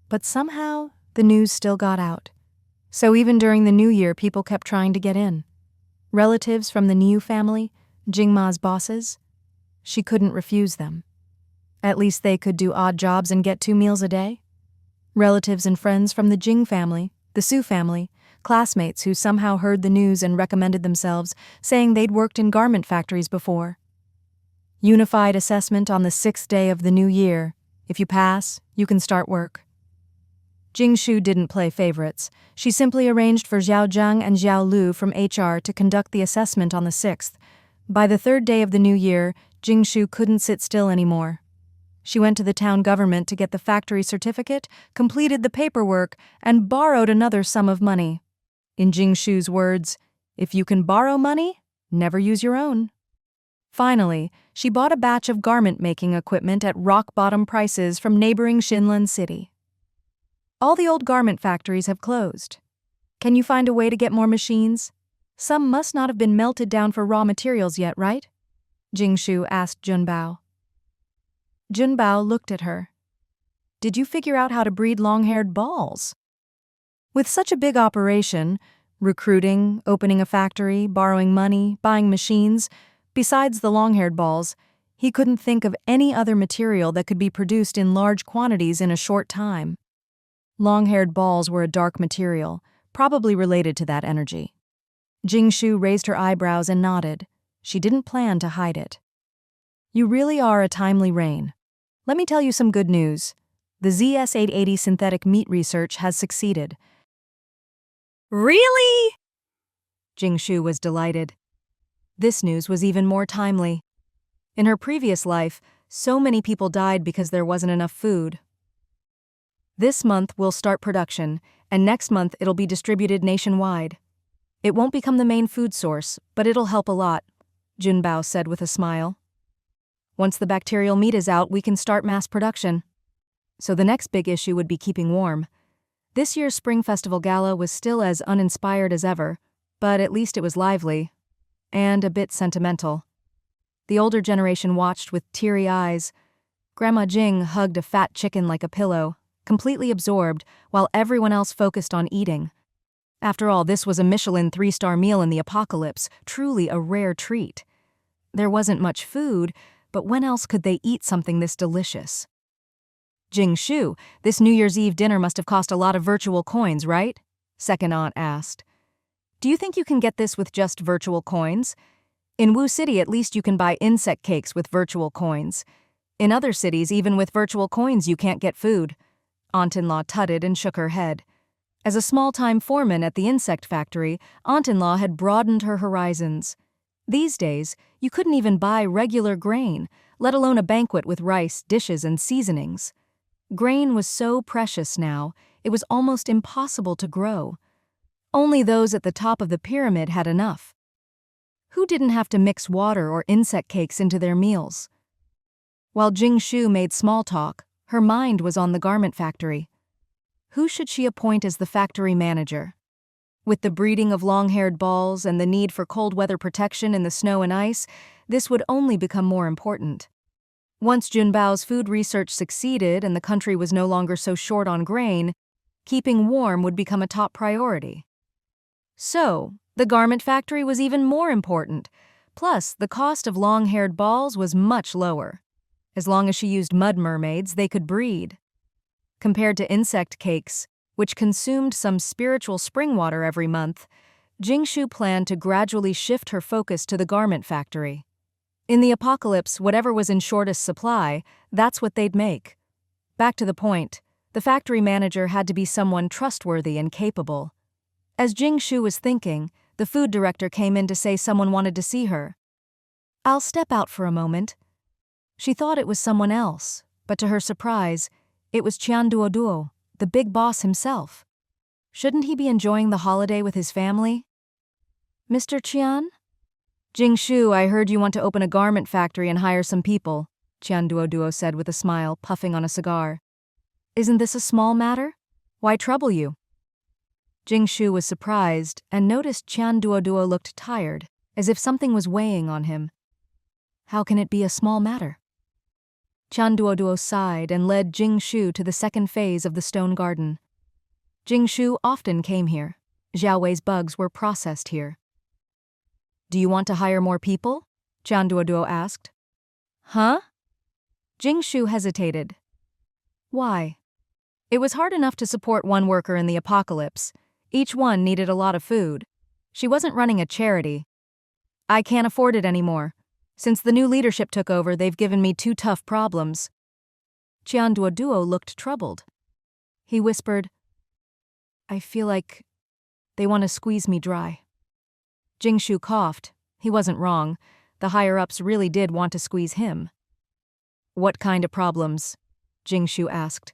But somehow, the news still got out. So even during the new year, people kept trying to get in. Relatives from the Niu family, Jingma's bosses, she couldn't refuse them. At least they could do odd jobs and get 2 meals a day. Relatives and friends from the Jing family, the Su family, classmates who somehow heard the news and recommended themselves, saying they'd worked in garment factories before. Unified assessment on the 6th day of the new year. If you pass, you can start work. Jingshu didn't play favorites. She simply arranged for Xiao Zhang and Xiao Lu from HR to conduct the assessment on the 6th. By the 3rd day of the new year, Jingshu couldn't sit still anymore. She went to the town government to get the factory certificate, completed the paperwork, and borrowed another sum of money. In Jingshu's words, "If you can borrow money, never use your own." Finally, she bought a batch of garment-making equipment at rock-bottom prices from neighboring Shinlan City. All the old garment factories have closed. Can you find a way to get more machines? Some must not have been melted down for raw materials yet, right? Jingshu asked Junbao. Junbao looked at her. Did you figure out how to breed long-haired balls? With such a big operation, recruiting, opening a factory, borrowing money, buying machines, besides the long-haired balls, he couldn't think of any other material that could be produced in large quantities in a short time. Long-haired balls were a dark material, probably related to that energy. Jingshu raised her eyebrows and nodded. She didn't plan to hide it. You really are a timely rain. Let me tell you some good news. The ZS-880 synthetic meat research has succeeded. Really? Jingshu was delighted. This news was even more timely. In her previous life, so many people died because there wasn't enough food. This month we'll start production, and next month it'll be distributed nationwide. It won't become the main food source, but it'll help a lot, Junbao said with a smile. Once the bacterial meat is out, we can start mass production. So the next big issue would be keeping warm. This year's Spring Festival Gala was still as uninspired as ever, but at least it was lively. And a bit sentimental. The older generation watched with teary eyes. Grandma Jing hugged a fat chicken like a pillow, completely absorbed, while everyone else focused on eating. After all, this was a Michelin 3-star meal in the apocalypse, truly a rare treat. There wasn't much food, but when else could they eat something this delicious? Jingshu, this New Year's Eve dinner must have cost a lot of virtual coins, right? Second aunt asked. Do you think you can get this with just virtual coins? In Wu City, at least you can buy insect cakes with virtual coins. In other cities, even with virtual coins, you can't get food. Aunt-in-law tutted and shook her head. As a small-time foreman at the insect factory, Aunt-in-law had broadened her horizons. These days, you couldn't even buy regular grain, let alone a banquet with rice, dishes, and seasonings. Grain was so precious now, it was almost impossible to grow. Only those at the top of the pyramid had enough. Who didn't have to mix water or insect cakes into their meals? While Jingshu made small talk, her mind was on the garment factory. Who should she appoint as the factory manager? With the breeding of long-haired balls and the need for cold weather protection in the snow and ice, this would only become more important. Once Junbao's food research succeeded and the country was no longer so short on grain, keeping warm would become a top priority. So, the garment factory was even more important. Plus, the cost of long-haired balls was much lower. As long as she used mud mermaids, they could breed. Compared to insect cakes, which consumed some spiritual spring water every month, Jingshu planned to gradually shift her focus to the garment factory. In the apocalypse, whatever was in shortest supply, that's what they'd make. Back to the point, the factory manager had to be someone trustworthy and capable. As Jingshu was thinking, the food director came in to say someone wanted to see her. I'll step out for a moment. She thought it was someone else, but to her surprise, it was Qian Duoduo, the big boss himself. Shouldn't he be enjoying the holiday with his family? Mr. Qian? Jingshu, I heard you want to open a garment factory and hire some people, Qian Duoduo said with a smile, puffing on a cigar. Isn't this a small matter? Why trouble you? Jingshu was surprised and noticed Qian Duoduo looked tired, as if something was weighing on him. How can it be a small matter? Qian Duoduo sighed and led Jingshu to the second phase of the stone garden. Jingshu often came here. Xiao Wei's bugs were processed here. Do you want to hire more people? Qian Duoduo asked. Huh? Jingshu hesitated. Why? It was hard enough to support one worker in the apocalypse. Each one needed a lot of food. She wasn't running a charity. I can't afford it anymore. Since the new leadership took over, they've given me 2 tough problems. Duo looked troubled. He whispered, "I feel like they want to squeeze me dry." Jingshu coughed. He wasn't wrong. The higher-ups really did want to squeeze him. "What kind of problems?" Jingshu asked.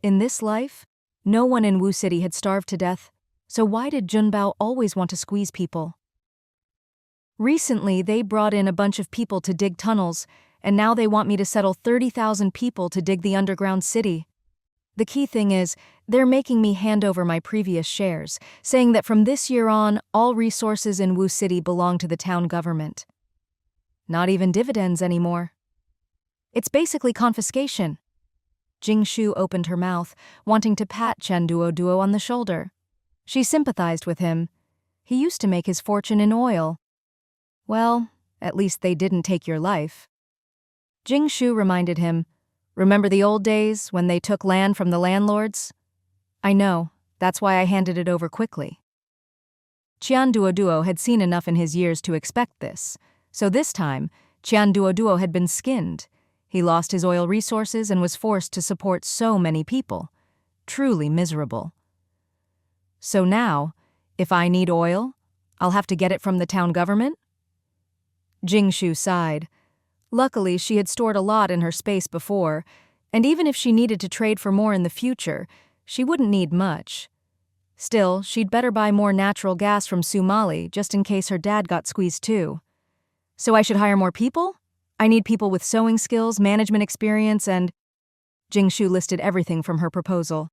In this life, no one in Wu City had starved to death, so why did Junbao always want to squeeze people? Recently, they brought in a bunch of people to dig tunnels, and now they want me to settle 30,000 people to dig the underground city. The key thing is, they're making me hand over my previous shares, saying that from this year on, all resources in Wu City belong to the town government. Not even dividends anymore. It's basically confiscation. Jingshu opened her mouth, wanting to pat Duo on the shoulder. She sympathized with him. He used to make his fortune in oil. Well, at least they didn't take your life. Jingshu reminded him, "Remember the old days when they took land from the landlords?" "I know, that's why I handed it over quickly." Duo had seen enough in his years to expect this, so this time, Duo had been skinned. He lost his oil resources and was forced to support so many people. Truly miserable. "So now, if I need oil, I'll have to get it from the town government?" Jingshu sighed. Luckily, she had stored a lot in her space before, and even if she needed to trade for more in the future, she wouldn't need much. Still, she'd better buy more natural gas from Sumali just in case her dad got squeezed too. "So I should hire more people? I need people with sewing skills, management experience, and—" Jingshu listed everything from her proposal.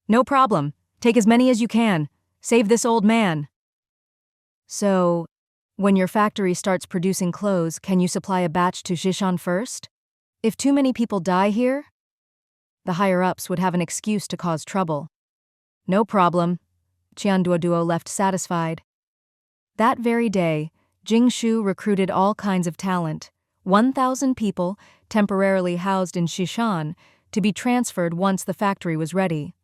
"No problem. Take as many as you can. Save this old man." "So, when your factory starts producing clothes, can you supply a batch to Zhishan first? If too many people die here, the higher-ups would have an excuse to cause trouble." "No problem." Duo left satisfied. That very day, Jingshu recruited all kinds of talent, 1,000 people temporarily housed in Zhishan, to be transferred once the factory was ready.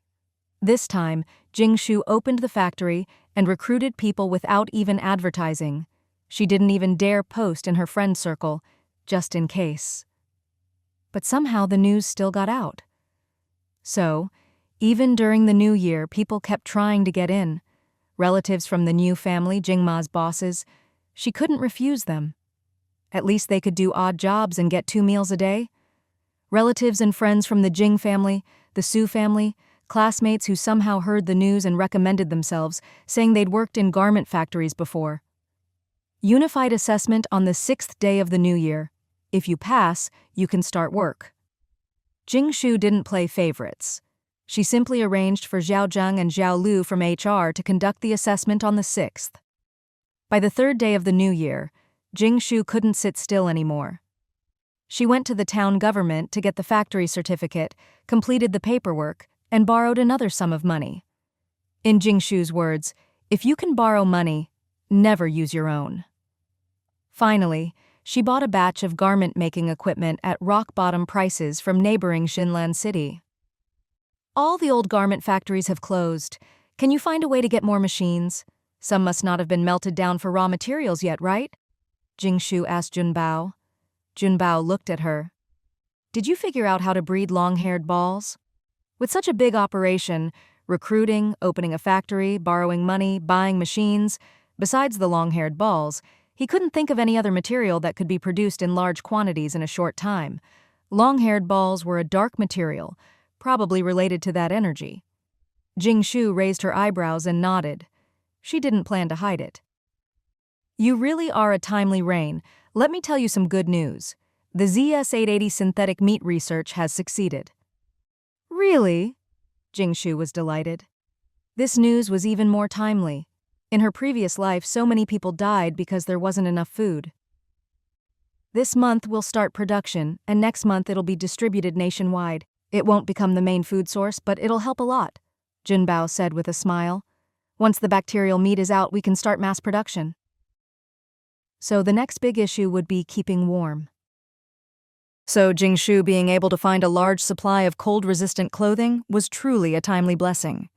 This time, Jingshu opened the factory and recruited people without even advertising. She didn't even dare post in her friend circle, just in case. But somehow the news still got out. So, even during the new year, people kept trying to get in. Relatives from the new family, Jingma's bosses, she couldn't refuse them. At least they could do odd jobs and get 2 meals a day. Relatives and friends from the Jing family, the Su family, classmates who somehow heard the news and recommended themselves, saying they'd worked in garment factories before. Unified assessment on the 6th day of the new year. If you pass, you can start work. Jingshu didn't play favorites. She simply arranged for Zhao Zheng and Zhao Lu from HR to conduct the assessment on the 6th. By the 3rd day of the new year, Jingshu couldn't sit still anymore. She went to the town government to get the factory certificate, completed the paperwork, and borrowed another sum of money. In Jingshu's words, "If you can borrow money, never use your own." Finally, she bought a batch of garment-making equipment at rock-bottom prices from neighboring Xinlan City. "All the old garment factories have closed. Can you find a way to get more machines? Some must not have been melted down for raw materials yet, right?" Jingshu asked Junbao. Junbao looked at her. "Did you figure out how to breed long-haired balls? With such a big operation, recruiting, opening a factory, borrowing money, buying machines, besides the long-haired balls, he couldn't think of any other material that could be produced in large quantities in a short time. Long-haired balls were a dark material, probably related to that energy." Jingshu raised her eyebrows and nodded. She didn't plan to hide it. "You really are a timely rain. Let me tell you some good news. The ZS-880 synthetic meat research has succeeded." "Really?" Jingshu was delighted. This news was even more timely. In her previous life, so many people died because there wasn't enough food. "This month we'll start production, and next month it'll be distributed nationwide. It won't become the main food source, but it'll help a lot," Junbao said with a smile. "Once the bacterial meat is out, we can start mass production." So the next big issue would be keeping warm. So Jingshu being able to find a large supply of cold-resistant clothing was truly a timely blessing.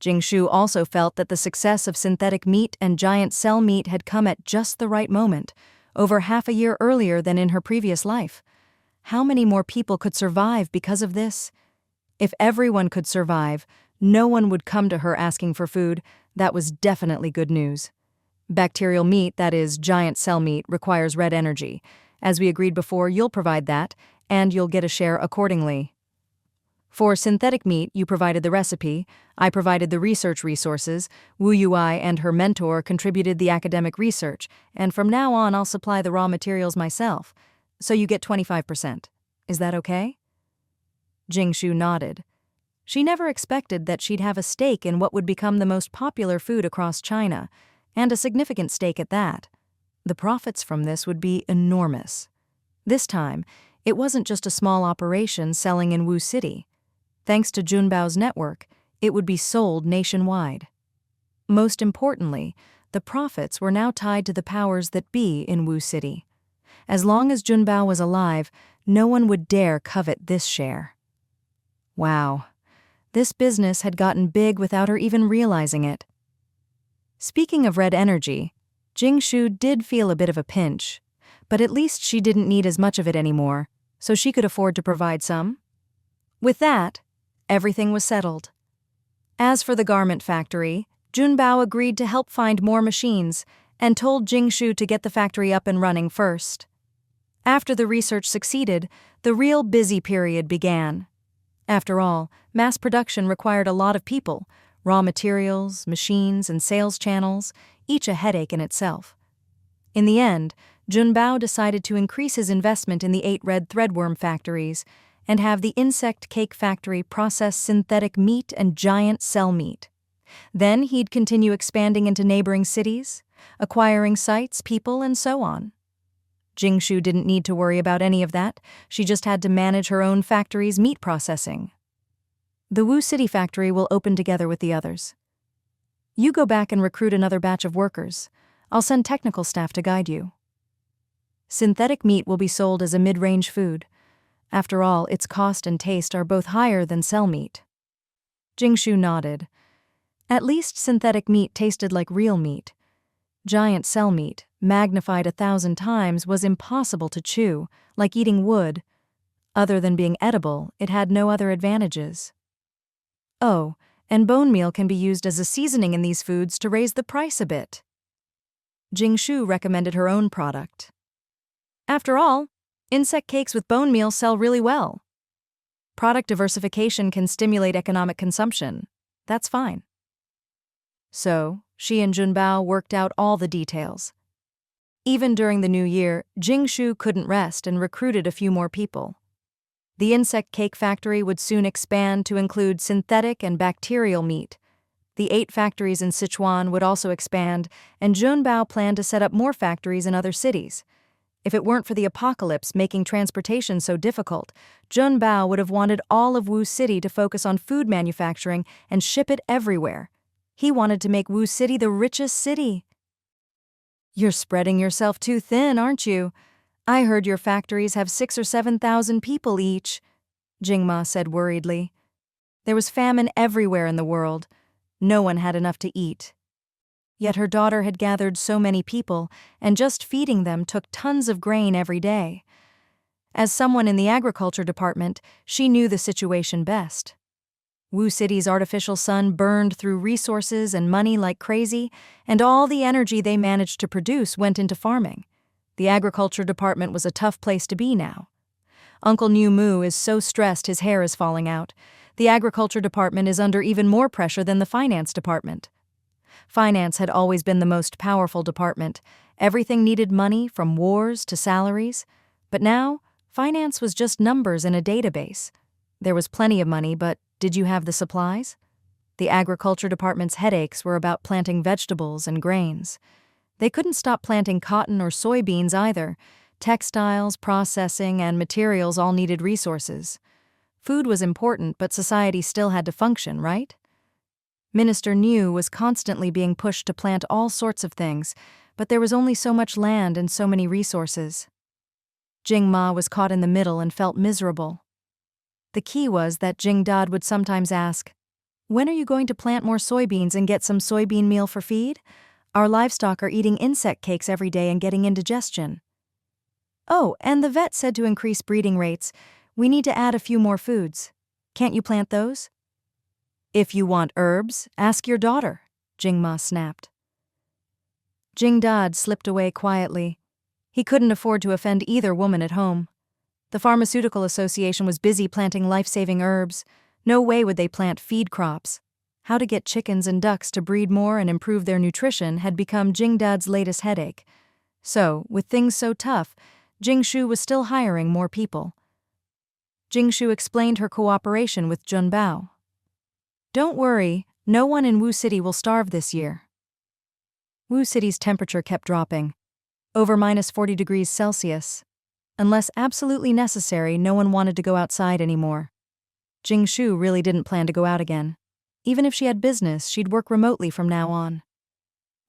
Jingshu also felt that the success of synthetic meat and giant cell meat had come at just the right moment, over half a year earlier than in her previous life. How many more people could survive because of this? If everyone could survive, no one would come to her asking for food. That was definitely good news. Bacterial meat, that is, giant cell meat, requires red energy. As we agreed before, you'll provide that, and you'll get a share accordingly. For synthetic meat, you provided the recipe, I provided the research resources, Wu Yui and her mentor contributed the academic research, and from now on I'll supply the raw materials myself. So you get 25%. Is that okay? Jingshu nodded. She never expected that she'd have a stake in what would become the most popular food across China, and a significant stake at that. The profits from this would be enormous. This time, it wasn't just a small operation selling in Wu City. Thanks to Junbao's network, it would be sold nationwide. Most importantly, the profits were now tied to the powers that be in Wu City. As long as Junbao was alive, no one would dare covet this share. Wow. This business had gotten big without her even realizing it. Speaking of red energy, Jingshu did feel a bit of a pinch, but at least she didn't need as much of it anymore, so she could afford to provide some. With that, everything was settled. As for the garment factory, Junbao agreed to help find more machines and told Jingshu to get the factory up and running first. After the research succeeded, the real busy period began. After all, mass production required a lot of people, raw materials, machines, and sales channels, each a headache in itself. In the end, Junbao decided to increase his investment in the 8 red threadworm factories and have the insect cake factory process synthetic meat and giant cell meat. Then he'd continue expanding into neighboring cities, acquiring sites, people, and so on. Jingshu didn't need to worry about any of that. She just had to manage her own factory's meat processing. The Wu City factory will open together with the others. You go back and recruit another batch of workers. I'll send technical staff to guide you. Synthetic meat will be sold as a mid-range food. After all, its cost and taste are both higher than cell meat. Jingshu nodded. At least synthetic meat tasted like real meat. Giant cell meat, magnified 1,000 times, was impossible to chew, like eating wood. Other than being edible, it had no other advantages. Oh, and bone meal can be used as a seasoning in these foods to raise the price a bit. Jingshu recommended her own product. After all, insect cakes with bone meal sell really well. Product diversification can stimulate economic consumption. That's fine. So, she and Junbao worked out all the details. Even during the new year, Jingshu couldn't rest and recruited a few more people. The insect cake factory would soon expand to include synthetic and bacterial meat. The 8 factories in Sichuan would also expand, and Junbao planned to set up more factories in other cities. If it weren't for the apocalypse making transportation so difficult, Junbao would have wanted all of Wu City to focus on food manufacturing and ship it everywhere. He wanted to make Wu City the richest city. You're spreading yourself too thin, aren't you? I heard your factories have 6,000 or 7,000 people each, Jingma said worriedly. There was famine everywhere in the world. No one had enough to eat. Yet her daughter had gathered so many people, and just feeding them took tons of grain every day. As someone in the agriculture department, she knew the situation best. Wu City's artificial sun burned through resources and money like crazy, and all the energy they managed to produce went into farming. The agriculture department was a tough place to be now. Uncle New Moo is so stressed his hair is falling out. The agriculture department is under even more pressure than the finance department. Finance had always been the most powerful department. Everything needed money, from wars to salaries. But now, finance was just numbers in a database. There was plenty of money, but did you have the supplies? The agriculture department's headaches were about planting vegetables and grains. They couldn't stop planting cotton or soybeans either. Textiles, processing, and materials all needed resources. Food was important, but society still had to function, right? Minister Niu was constantly being pushed to plant all sorts of things, but there was only so much land and so many resources. Jing Ma was caught in the middle and felt miserable. The key was that Jing Dad would sometimes ask, "When are you going to plant more soybeans and get some soybean meal for feed? Our livestock are eating insect cakes every day and getting indigestion." Oh, and the vet said to increase breeding rates. We need to add a few more foods. Can't you plant those? If you want herbs, ask your daughter, Jing Ma snapped. Jing Dad slipped away quietly. He couldn't afford to offend either woman at home. The Pharmaceutical Association was busy planting life-saving herbs. No way would they plant feed crops. How to get chickens and ducks to breed more and improve their nutrition had become Jing Dad's latest headache. So, with things so tough, Jing Shu was still hiring more people. Jing Shu explained her cooperation with Jun Bao. Don't worry, no one in Wu City will starve this year. Wu City's temperature kept dropping, over -40 degrees Celsius. Unless absolutely necessary, no one wanted to go outside anymore. Jing Shu really didn't plan to go out again. Even if she had business, she'd work remotely from now on.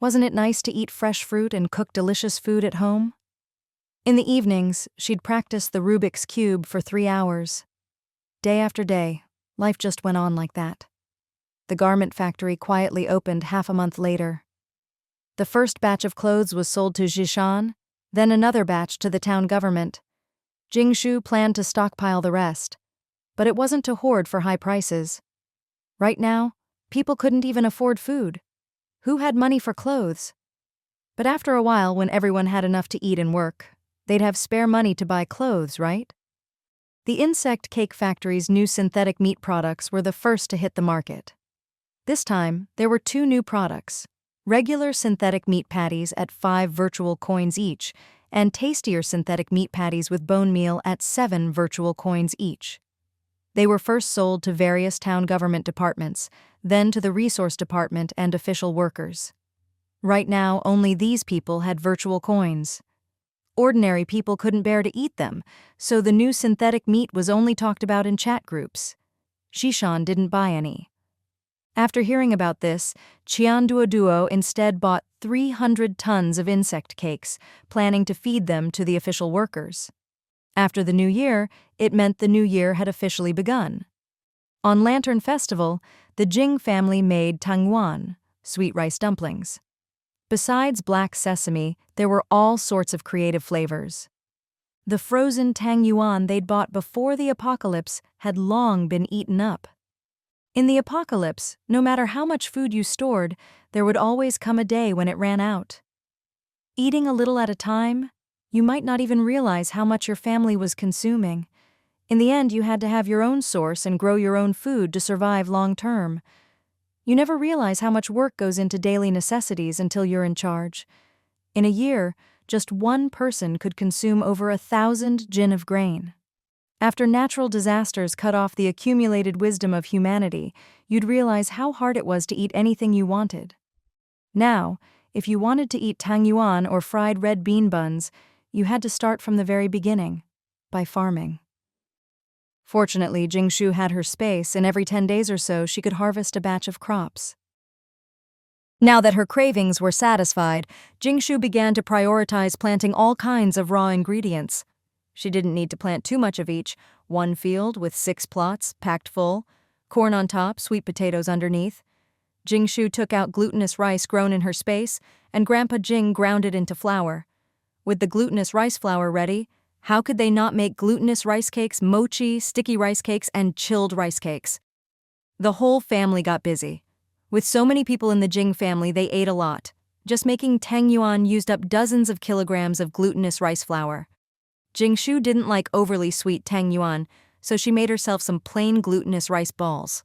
Wasn't it nice to eat fresh fruit and cook delicious food at home? In the evenings, she'd practice the Rubik's Cube for 3 hours. Day after day, life just went on like that. The garment factory quietly opened half a month later. The first batch of clothes was sold to Jishan, then another batch to the town government. Jing Shu planned to stockpile the rest, but it wasn't to hoard for high prices. Right now, people couldn't even afford food. Who had money for clothes? But after a while, when everyone had enough to eat and work, they'd have spare money to buy clothes, right? The insect cake factory's new synthetic meat products were the first to hit the market. This time, there were 2 new products: regular synthetic meat patties at 5 virtual coins each, and tastier synthetic meat patties with bone meal at 7 virtual coins each. They were first sold to various town government departments, then to the resource department and official workers. Right now, only these people had virtual coins. Ordinary people couldn't bear to eat them, so the new synthetic meat was only talked about in chat groups. Shishan didn't buy any. After hearing about this, Qian Duoduo instead bought 300 tons of insect cakes, planning to feed them to the official workers. After the new year, it meant the new year had officially begun. On Lantern Festival, the Jing family made tangyuan, sweet rice dumplings. Besides black sesame, there were all sorts of creative flavors. The frozen tangyuan they'd bought before the apocalypse had long been eaten up. In the apocalypse, no matter how much food you stored, there would always come a day when it ran out. Eating a little at a time, you might not even realize how much your family was consuming. In the end, you had to have your own source and grow your own food to survive long term. You never realize how much work goes into daily necessities until you're in charge. In a year, just one person could consume over 1,000 jin of grain. After natural disasters cut off the accumulated wisdom of humanity, you'd realize how hard it was to eat anything you wanted. Now, if you wanted to eat tangyuan or fried red bean buns, you had to start from the very beginning, by farming. Fortunately, Jing Shu had her space, and every 10 days or so she could harvest a batch of crops. Now that her cravings were satisfied, Jing Shu began to prioritize planting all kinds of raw ingredients. She didn't need to plant too much of each: 1 field with 6 plots, packed full, corn on top, sweet potatoes underneath. Jing Shu took out glutinous rice grown in her space, and Grandpa Jing ground it into flour. With the glutinous rice flour ready, how could they not make glutinous rice cakes, mochi, sticky rice cakes, and chilled rice cakes? The whole family got busy. With so many people in the Jing family, they ate a lot. Just making tangyuan used up dozens of kilograms of glutinous rice flour. Jing Shu didn't like overly sweet tangyuan, so she made herself some plain glutinous rice balls.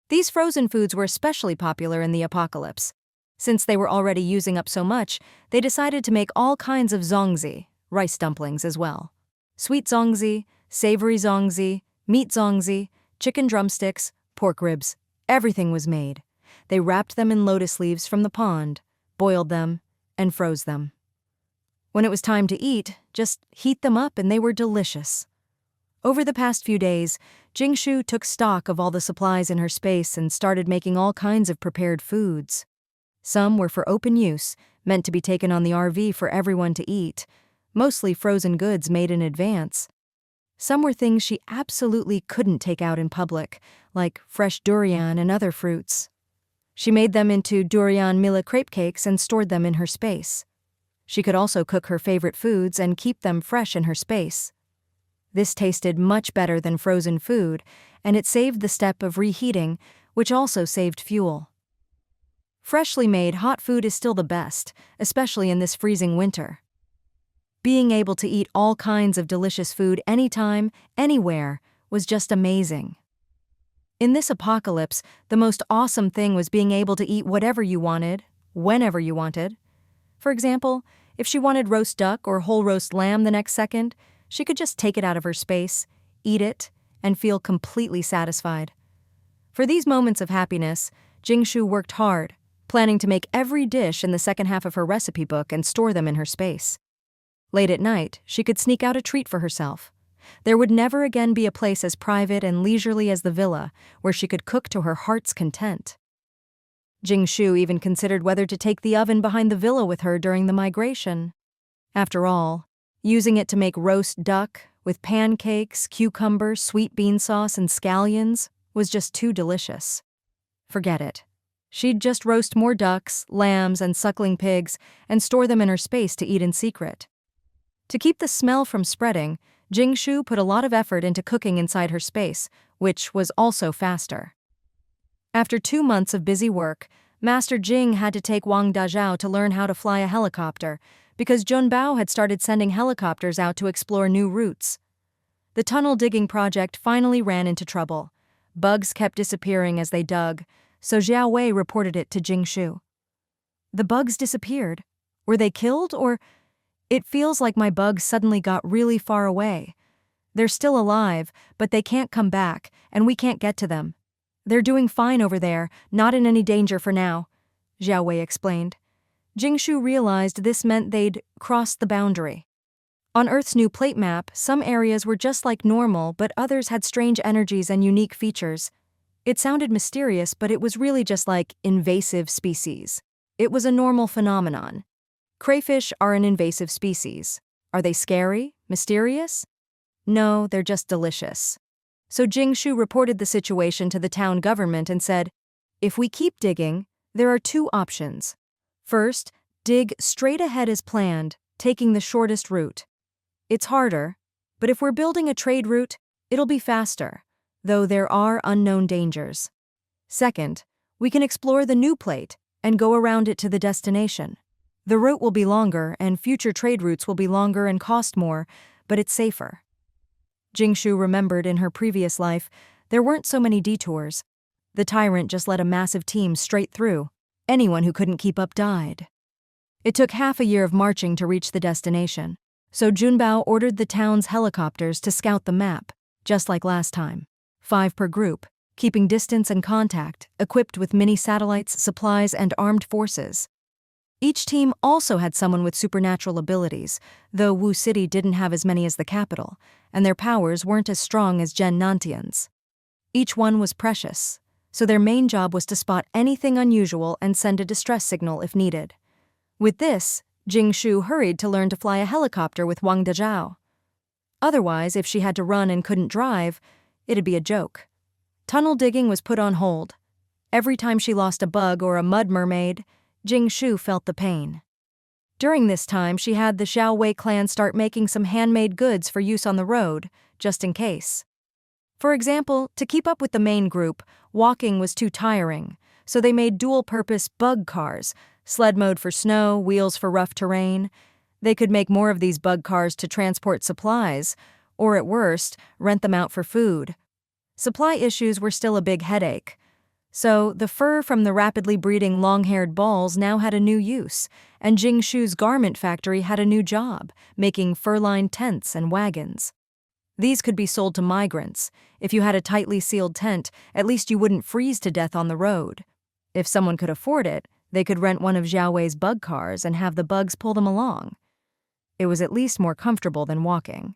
These frozen foods were especially popular in the apocalypse. Since they were already using up so much, they decided to make all kinds of zongzi, rice dumplings as well. Sweet zongzi, savory zongzi, meat zongzi, chicken drumsticks, pork ribs, everything was made. They wrapped them in lotus leaves from the pond, boiled them, and froze them. When it was time to eat, just heat them up and they were delicious. Over the past few days, Jing Shu took stock of all the supplies in her space and started making all kinds of prepared foods. Some were for open use, meant to be taken on the RV for everyone to eat, mostly frozen goods made in advance. Some were things she absolutely couldn't take out in public, like fresh durian and other fruits. She made them into durian mille crepe cakes and stored them in her space. She could also cook her favorite foods and keep them fresh in her space. This tasted much better than frozen food, and it saved the step of reheating, which also saved fuel. Freshly made hot food is still the best, especially in this freezing winter. Being able to eat all kinds of delicious food anytime, anywhere, was just amazing. In this apocalypse, the most awesome thing was being able to eat whatever you wanted, whenever you wanted. For example, if she wanted roast duck or whole roast lamb the next second, she could just take it out of her space, eat it, and feel completely satisfied. For these moments of happiness, Jingshu worked hard, planning to make every dish in the second half of her recipe book and store them in her space. Late at night, she could sneak out a treat for herself. There would never again be a place as private and leisurely as the villa, where she could cook to her heart's content. Jingshu even considered whether to take the oven behind the villa with her during the migration. After all, using it to make roast duck, with pancakes, cucumber, sweet bean sauce, and scallions, was just too delicious. Forget it. She'd just roast more ducks, lambs, and suckling pigs and store them in her space to eat in secret. To keep the smell from spreading, Jingshu put a lot of effort into cooking inside her space, which was also faster. After 2 months of busy work, Master Jing had to take Wang Dazhao to learn how to fly a helicopter, because Junbao had started sending helicopters out to explore new routes. The tunnel digging project finally ran into trouble. Bugs kept disappearing as they dug, so Xiao Wei reported it to Jingshu. The bugs disappeared. Were they killed, or... It feels like my bugs suddenly got really far away. They're still alive, but they can't come back, and we can't get to them. They're doing fine over there, not in any danger for now, Xiao Wei explained. Jingshu realized this meant they'd crossed the boundary. On Earth's new plate map, some areas were just like normal, but others had strange energies and unique features. It sounded mysterious, but it was really just like invasive species. It was a normal phenomenon. Crayfish are an invasive species. Are they scary? Mysterious? No, they're just delicious. So Jingshu reported the situation to the town government and said, if we keep digging, there are 2 options. First, dig straight ahead as planned, taking the shortest route. It's harder, but if we're building a trade route, it'll be faster, though there are unknown dangers. Second, we can explore the new plate and go around it to the destination. The route will be longer, and future trade routes will be longer and cost more, but it's safer. Jingshu remembered in her previous life, there weren't so many detours. The tyrant just led a massive team straight through. Anyone who couldn't keep up died. It took half a year of marching to reach the destination, so Junbao ordered the town's helicopters to scout the map, just like last time. 5 per group, keeping distance and contact, equipped with mini satellites, supplies, and armed forces. Each team also had someone with supernatural abilities, though Wu City didn't have as many as the capital, and their powers weren't as strong as Gen Nantian's. Each one was precious, so their main job was to spot anything unusual and send a distress signal if needed. With this, Jingshu hurried to learn to fly a helicopter with Wang Dazhao. Otherwise, if she had to run and couldn't drive, it'd be a joke. Tunnel digging was put on hold. Every time she lost a bug or a mud mermaid, Jingshu felt the pain. During this time, she had the Xiao Wei clan start making some handmade goods for use on the road, just in case. For example, to keep up with the main group, walking was too tiring, so they made dual-purpose bug cars, sled mode for snow, wheels for rough terrain. They could make more of these bug cars to transport supplies, or at worst, rent them out for food. Supply issues were still a big headache. So, the fur from the rapidly breeding long-haired balls now had a new use, and Jingshu's garment factory had a new job, making fur-lined tents and wagons. These could be sold to migrants. If you had a tightly sealed tent, at least you wouldn't freeze to death on the road. If someone could afford it, they could rent one of Xiao Wei's bug cars and have the bugs pull them along. It was at least more comfortable than walking.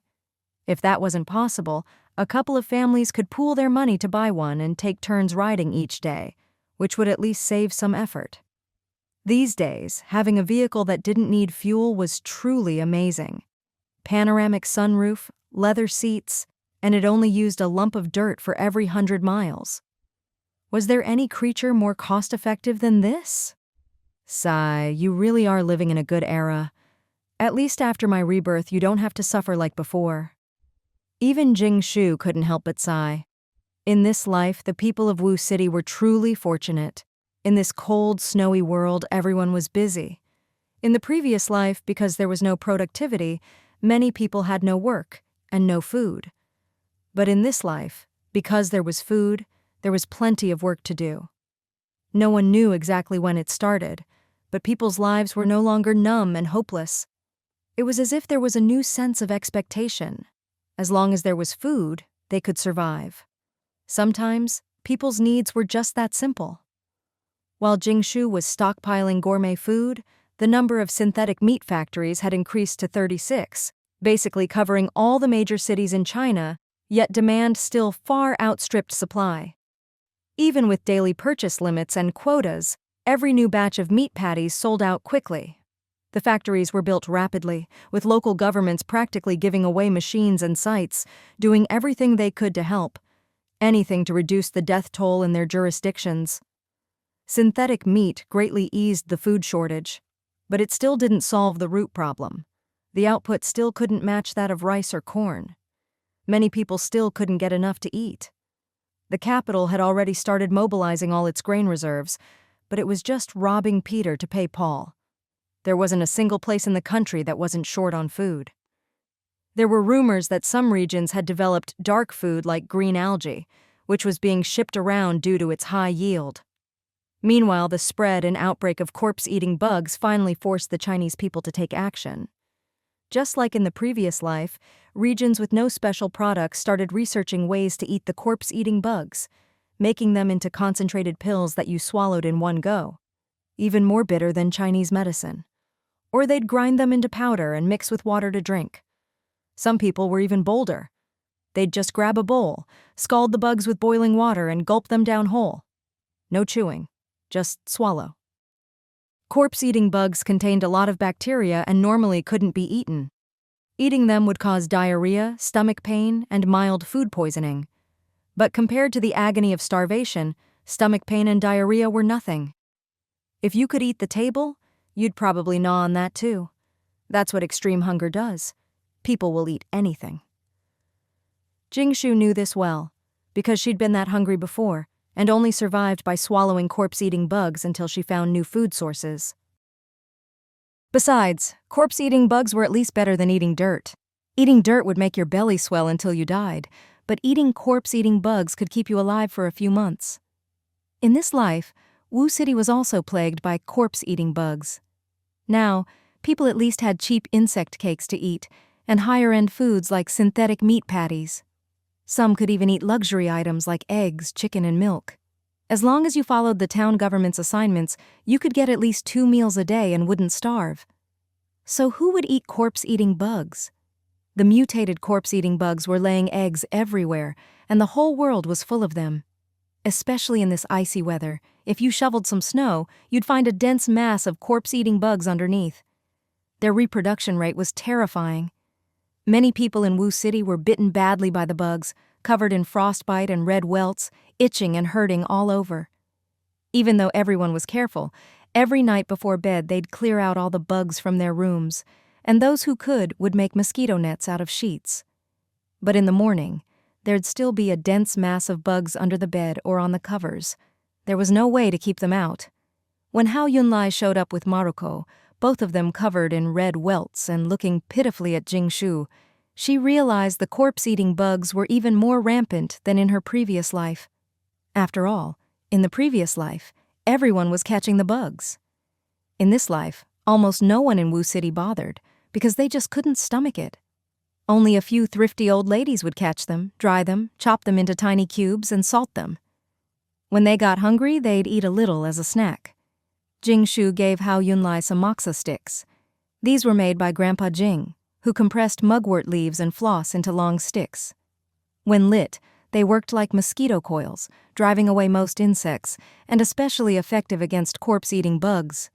If that wasn't possible, a couple of families could pool their money to buy one and take turns riding each day, which would at least save some effort. These days, having a vehicle that didn't need fuel was truly amazing. Panoramic sunroof, leather seats, and it only used a lump of dirt for every 100 miles. Was there any creature more cost-effective than this? Sigh, you really are living in a good era. At least after my rebirth, you don't have to suffer like before." Even Jing Shu couldn't help but sigh. In this life, the people of Wu City were truly fortunate. In this cold, snowy world, everyone was busy. In the previous life, because there was no productivity, many people had no work and no food. But in this life, because there was food, there was plenty of work to do. No one knew exactly when it started, but people's lives were no longer numb and hopeless. It was as if there was a new sense of expectation. As long as there was food, they could survive. Sometimes, people's needs were just that simple. While Jingshu was stockpiling gourmet food, the number of synthetic meat factories had increased to 36, basically covering all the major cities in China, yet demand still far outstripped supply. Even with daily purchase limits and quotas, every new batch of meat patties sold out quickly. The factories were built rapidly, with local governments practically giving away machines and sites, doing everything they could to help, anything to reduce the death toll in their jurisdictions. Synthetic meat greatly eased the food shortage, but it still didn't solve the root problem. The output still couldn't match that of rice or corn. Many people still couldn't get enough to eat. The capital had already started mobilizing all its grain reserves, but it was just robbing Peter to pay Paul. There wasn't a single place in the country that wasn't short on food. There were rumors that some regions had developed dark food like green algae, which was being shipped around due to its high yield. Meanwhile, the spread and outbreak of corpse-eating bugs finally forced the Chinese people to take action. Just like in the previous life, regions with no special products started researching ways to eat the corpse-eating bugs, making them into concentrated pills that you swallowed in one go, even more bitter than Chinese medicine. Or they'd grind them into powder and mix with water to drink. Some people were even bolder. They'd just grab a bowl, scald the bugs with boiling water, and gulp them down whole. No chewing, just swallow. Corpse-eating bugs contained a lot of bacteria and normally couldn't be eaten. Eating them would cause diarrhea, stomach pain, and mild food poisoning. But compared to the agony of starvation, stomach pain and diarrhea were nothing. If you could eat the table, you'd probably gnaw on that too. That's what extreme hunger does. People will eat anything. Jingshu knew this well, because she'd been that hungry before, and only survived by swallowing corpse-eating bugs until she found new food sources. Besides, corpse-eating bugs were at least better than eating dirt. Eating dirt would make your belly swell until you died, but eating corpse-eating bugs could keep you alive for a few months. In this life, Wu City was also plagued by corpse-eating bugs. Now, people at least had cheap insect cakes to eat, and higher-end foods like synthetic meat patties. Some could even eat luxury items like eggs, chicken, and milk. As long as you followed the town government's assignments, you could get at least 2 meals a day and wouldn't starve. So who would eat corpse-eating bugs? The mutated corpse-eating bugs were laying eggs everywhere, and the whole world was full of them. Especially in this icy weather, if you shoveled some snow, you'd find a dense mass of corpse-eating bugs underneath. Their reproduction rate was terrifying. Many people in Wu City were bitten badly by the bugs, covered in frostbite and red welts, itching and hurting all over. Even though everyone was careful, every night before bed they'd clear out all the bugs from their rooms, and those who could would make mosquito nets out of sheets. But in the morning, there'd still be a dense mass of bugs under the bed or on the covers. There was no way to keep them out. When Hao Yunlai showed up with Maruko, both of them covered in red welts and looking pitifully at Jingshu, she realized the corpse-eating bugs were even more rampant than in her previous life. After all, in the previous life, everyone was catching the bugs. In this life, almost no one in Wu City bothered, because they just couldn't stomach it. Only a few thrifty old ladies would catch them, dry them, chop them into tiny cubes, and salt them. When they got hungry, they'd eat a little as a snack. Jingshu gave Hao Yunlai some moxa sticks. These were made by Grandpa Jing, who compressed mugwort leaves and floss into long sticks. When lit, they worked like mosquito coils, driving away most insects, and especially effective against corpse-eating bugs.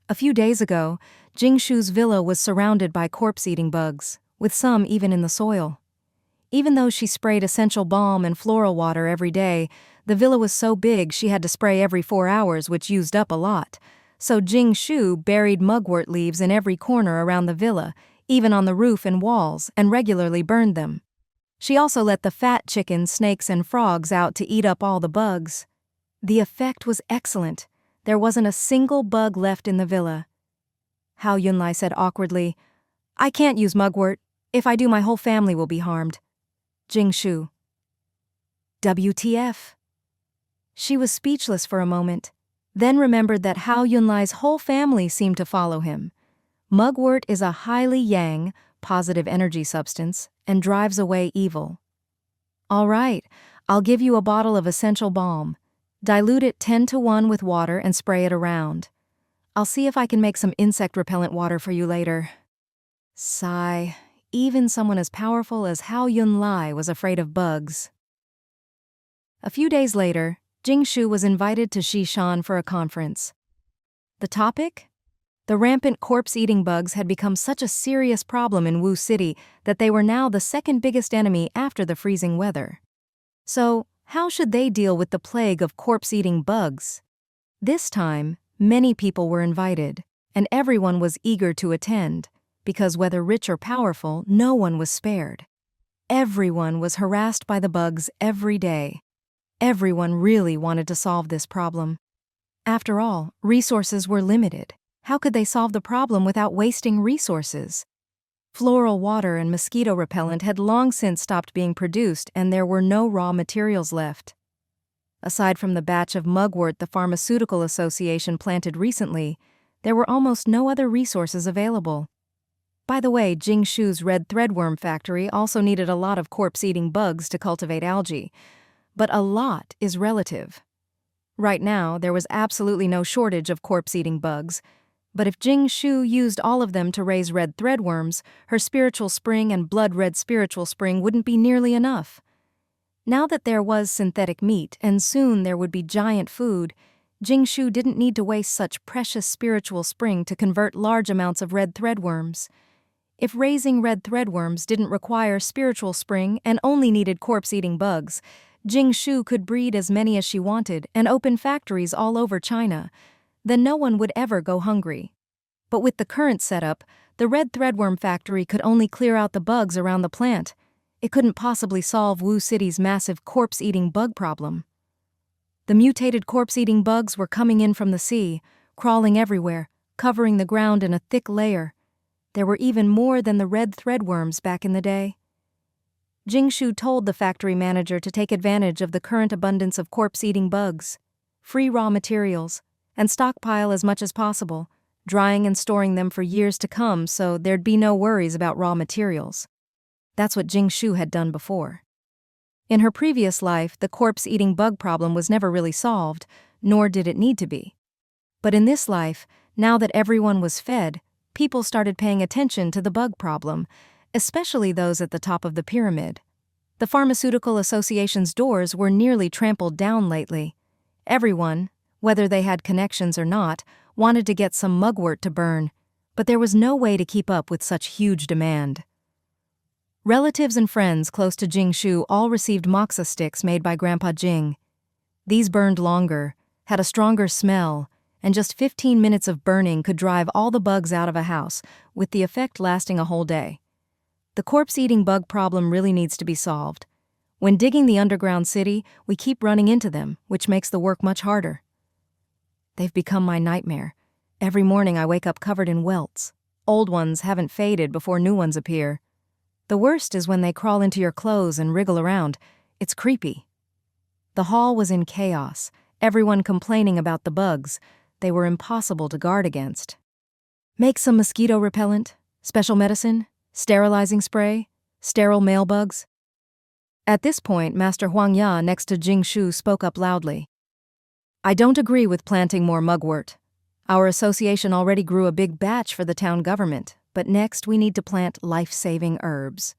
A few days ago, Jingshu's villa was surrounded by corpse-eating bugs, with some even in the soil. Even though she sprayed essential balm and floral water every day, the villa was so big she had to spray every 4 hours, which used up a lot, so Jing Shu buried mugwort leaves in every corner around the villa, even on the roof and walls, and regularly burned them. She also let the fat chickens, snakes, and frogs out to eat up all the bugs. The effect was excellent. There wasn't a single bug left in the villa. Hao Yunlai said awkwardly, "I can't use mugwort. If I do, my whole family will be harmed." Jing Shu. WTF? She was speechless for a moment, then remembered that Hao Yunlai's whole family seemed to follow him. Mugwort is a highly yang, positive energy substance, and drives away evil. "All right, I'll give you a bottle of essential balm. Dilute it 10-to-1 with water and spray it around. I'll see if I can make some insect repellent water for you later." Sigh. Even someone as powerful as Hao Yunlai was afraid of bugs. A few days later, Jing Shu was invited to Xishan for a conference. The topic? The rampant corpse-eating bugs had become such a serious problem in Wu City that they were now the second biggest enemy after the freezing weather. So, how should they deal with the plague of corpse-eating bugs? This time, many people were invited, and everyone was eager to attend, because whether rich or powerful, no one was spared. Everyone was harassed by the bugs every day. Everyone really wanted to solve this problem. After all, resources were limited. How could they solve the problem without wasting resources? Floral water and mosquito repellent had long since stopped being produced, and there were no raw materials left. Aside from the batch of mugwort the Pharmaceutical Association planted recently, there were almost no other resources available. By the way, Jing Shu's red threadworm factory also needed a lot of corpse-eating bugs to cultivate algae. But a lot is relative. Right now, there was absolutely no shortage of corpse-eating bugs, but if Jing Shu used all of them to raise red threadworms, her spiritual spring and blood-red spiritual spring wouldn't be nearly enough. Now that there was synthetic meat, and soon there would be giant food, Jing Shu didn't need to waste such precious spiritual spring to convert large amounts of red threadworms. If raising red threadworms didn't require spiritual spring and only needed corpse-eating bugs, Jing Shu could breed as many as she wanted and open factories all over China. Then no one would ever go hungry. But with the current setup, the red threadworm factory could only clear out the bugs around the plant. It couldn't possibly solve Wu City's massive corpse-eating bug problem. The mutated corpse-eating bugs were coming in from the sea, crawling everywhere, covering the ground in a thick layer. There were even more than the red threadworms back in the day. Jing Shu told the factory manager to take advantage of the current abundance of corpse-eating bugs, free raw materials, and stockpile as much as possible, drying and storing them for years to come so there'd be no worries about raw materials. That's what Jing Shu had done before. In her previous life, the corpse-eating bug problem was never really solved, nor did it need to be. But in this life, now that everyone was fed, people started paying attention to the bug problem, especially those at the top of the pyramid. The Pharmaceutical Association's doors were nearly trampled down lately. Everyone, whether they had connections or not, wanted to get some mugwort to burn, but there was no way to keep up with such huge demand. Relatives and friends close to Jing Shu all received moxa sticks made by Grandpa Jing. These burned longer, had a stronger smell, and just 15 minutes of burning could drive all the bugs out of a house, with the effect lasting a whole day. The corpse-eating bug problem really needs to be solved. When digging the underground city, we keep running into them, which makes the work much harder. They've become my nightmare. Every morning I wake up covered in welts. Old ones haven't faded before new ones appear. The worst is when they crawl into your clothes and wriggle around. It's creepy. The hall was in chaos, everyone complaining about the bugs. They were impossible to guard against. Make some mosquito repellent, special medicine, sterilizing spray, sterile male bugs. At this point, Master Huang Ya next to Jing Shu spoke up loudly. I don't agree with planting more mugwort. Our association already grew a big batch for the town government, but next we need to plant life-saving herbs.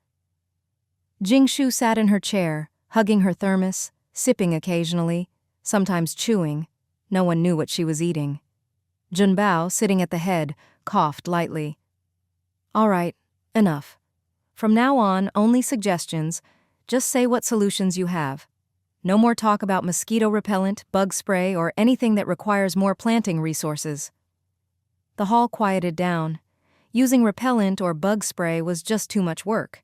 Jing Shu sat in her chair, hugging her thermos, sipping occasionally, sometimes chewing. No one knew what she was eating. Jun Bao, sitting at the head, coughed lightly. All right, enough. From now on, only suggestions. Just say what solutions you have. No more talk about mosquito repellent, bug spray, or anything that requires more planting resources. The hall quieted down. Using repellent or bug spray was just too much work.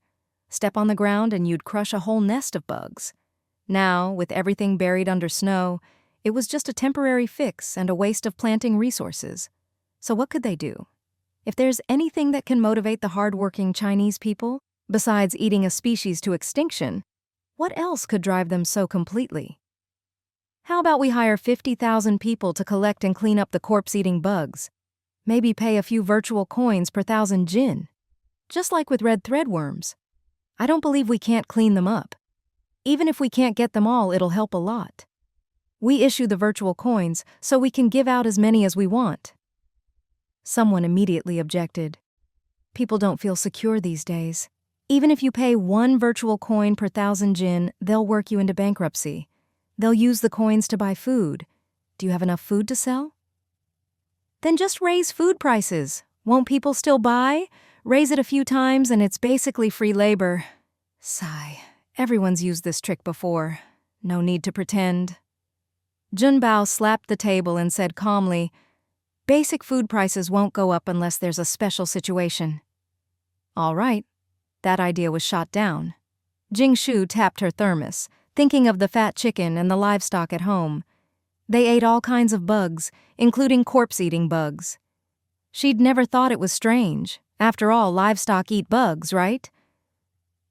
Step on the ground and you'd crush a whole nest of bugs. Now, with everything buried under snow, it was just a temporary fix and a waste of planting resources. So what could they do? If there's anything that can motivate the hard-working Chinese people, besides eating a species to extinction, what else could drive them so completely? How about we hire 50,000 people to collect and clean up the corpse-eating bugs? Maybe pay a few virtual coins per 1,000 jin. Just like with red threadworms. I don't believe we can't clean them up. Even if we can't get them all, it'll help a lot. We issue the virtual coins so we can give out as many as we want. Someone immediately objected. People don't feel secure these days. Even if you pay 1 virtual coin per 1,000 jin, they'll work you into bankruptcy. They'll use the coins to buy food. Do you have enough food to sell? Then just raise food prices. Won't people still buy? Raise it a few times and it's basically free labor. Sigh. Everyone's used this trick before. No need to pretend. Junbao slapped the table and said calmly, "Basic food prices won't go up unless there's a special situation." All right. That idea was shot down. Jingshu tapped her thermos, thinking of the fat chicken and the livestock at home. They ate all kinds of bugs, including corpse-eating bugs. She'd never thought it was strange. After all, livestock eat bugs, right?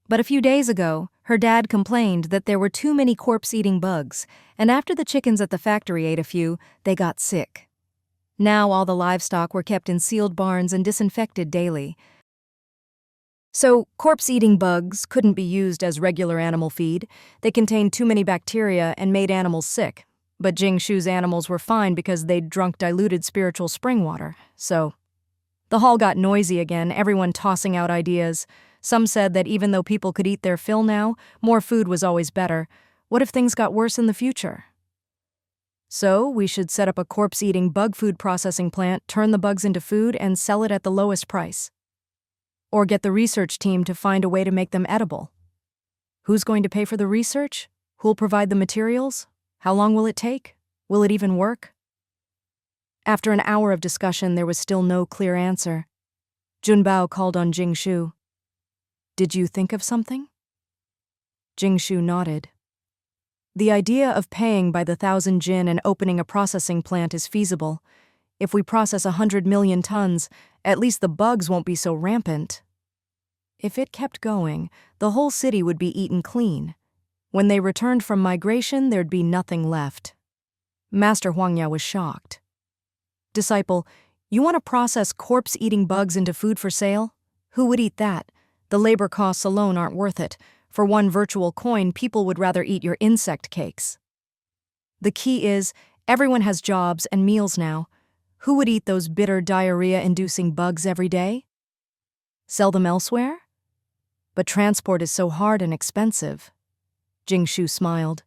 But a few days ago, her dad complained that there were too many corpse-eating bugs, and after the chickens at the factory ate a few, they got sick. Now all the livestock were kept in sealed barns and disinfected daily. So, corpse-eating bugs couldn't be used as regular animal feed. They contained too many bacteria and made animals sick. But Jingshu's animals were fine because they'd drunk diluted spiritual spring water, so... The hall got noisy again, everyone tossing out ideas. Some said that even though people could eat their fill now, more food was always better. What if things got worse in the future? So, we should set up a corpse-eating bug food processing plant, turn the bugs into food, and sell it at the lowest price. Or get the research team to find a way to make them edible. Who's going to pay for the research? Who'll provide the materials? How long will it take? Will it even work? After an hour of discussion, there was still no clear answer. Junbao called on Jingshu. "Did you think of something?" Jingshu nodded. "The idea of paying by the 1,000 jin and opening a processing plant is feasible. If we process 100 million tons, at least the bugs won't be so rampant. If it kept going, the whole city would be eaten clean. When they returned from migration, there'd be nothing left." Master Huangya was shocked. "Disciple, you want to process corpse-eating bugs into food for sale? Who would eat that? The labor costs alone aren't worth it. For 1 virtual coin, people would rather eat your insect cakes. The key is, everyone has jobs and meals now. Who would eat those bitter diarrhea-inducing bugs every day? Sell them elsewhere? But transport is so hard and expensive." Jingshu smiled.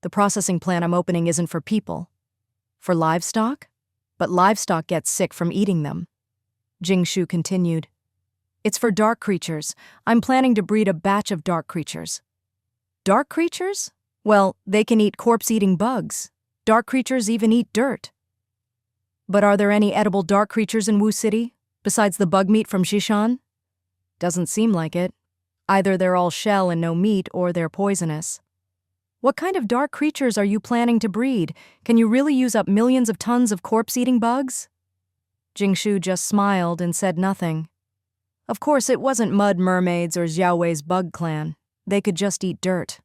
"The processing plant I'm opening isn't for people. For livestock? But livestock gets sick from eating them." Jingshu continued. "It's for dark creatures. I'm planning to breed a batch of dark creatures." Dark creatures? Well, they can eat corpse-eating bugs. Dark creatures even eat dirt. But are there any edible dark creatures in Wu City, besides the bug meat from Shishan? Doesn't seem like it. Either they're all shell and no meat, or they're poisonous. What kind of dark creatures are you planning to breed? Can you really use up millions of tons of corpse-eating bugs? Jingshu just smiled and said nothing. Of course, it wasn't mud mermaids or Xiaowei's bug clan. They could just eat dirt.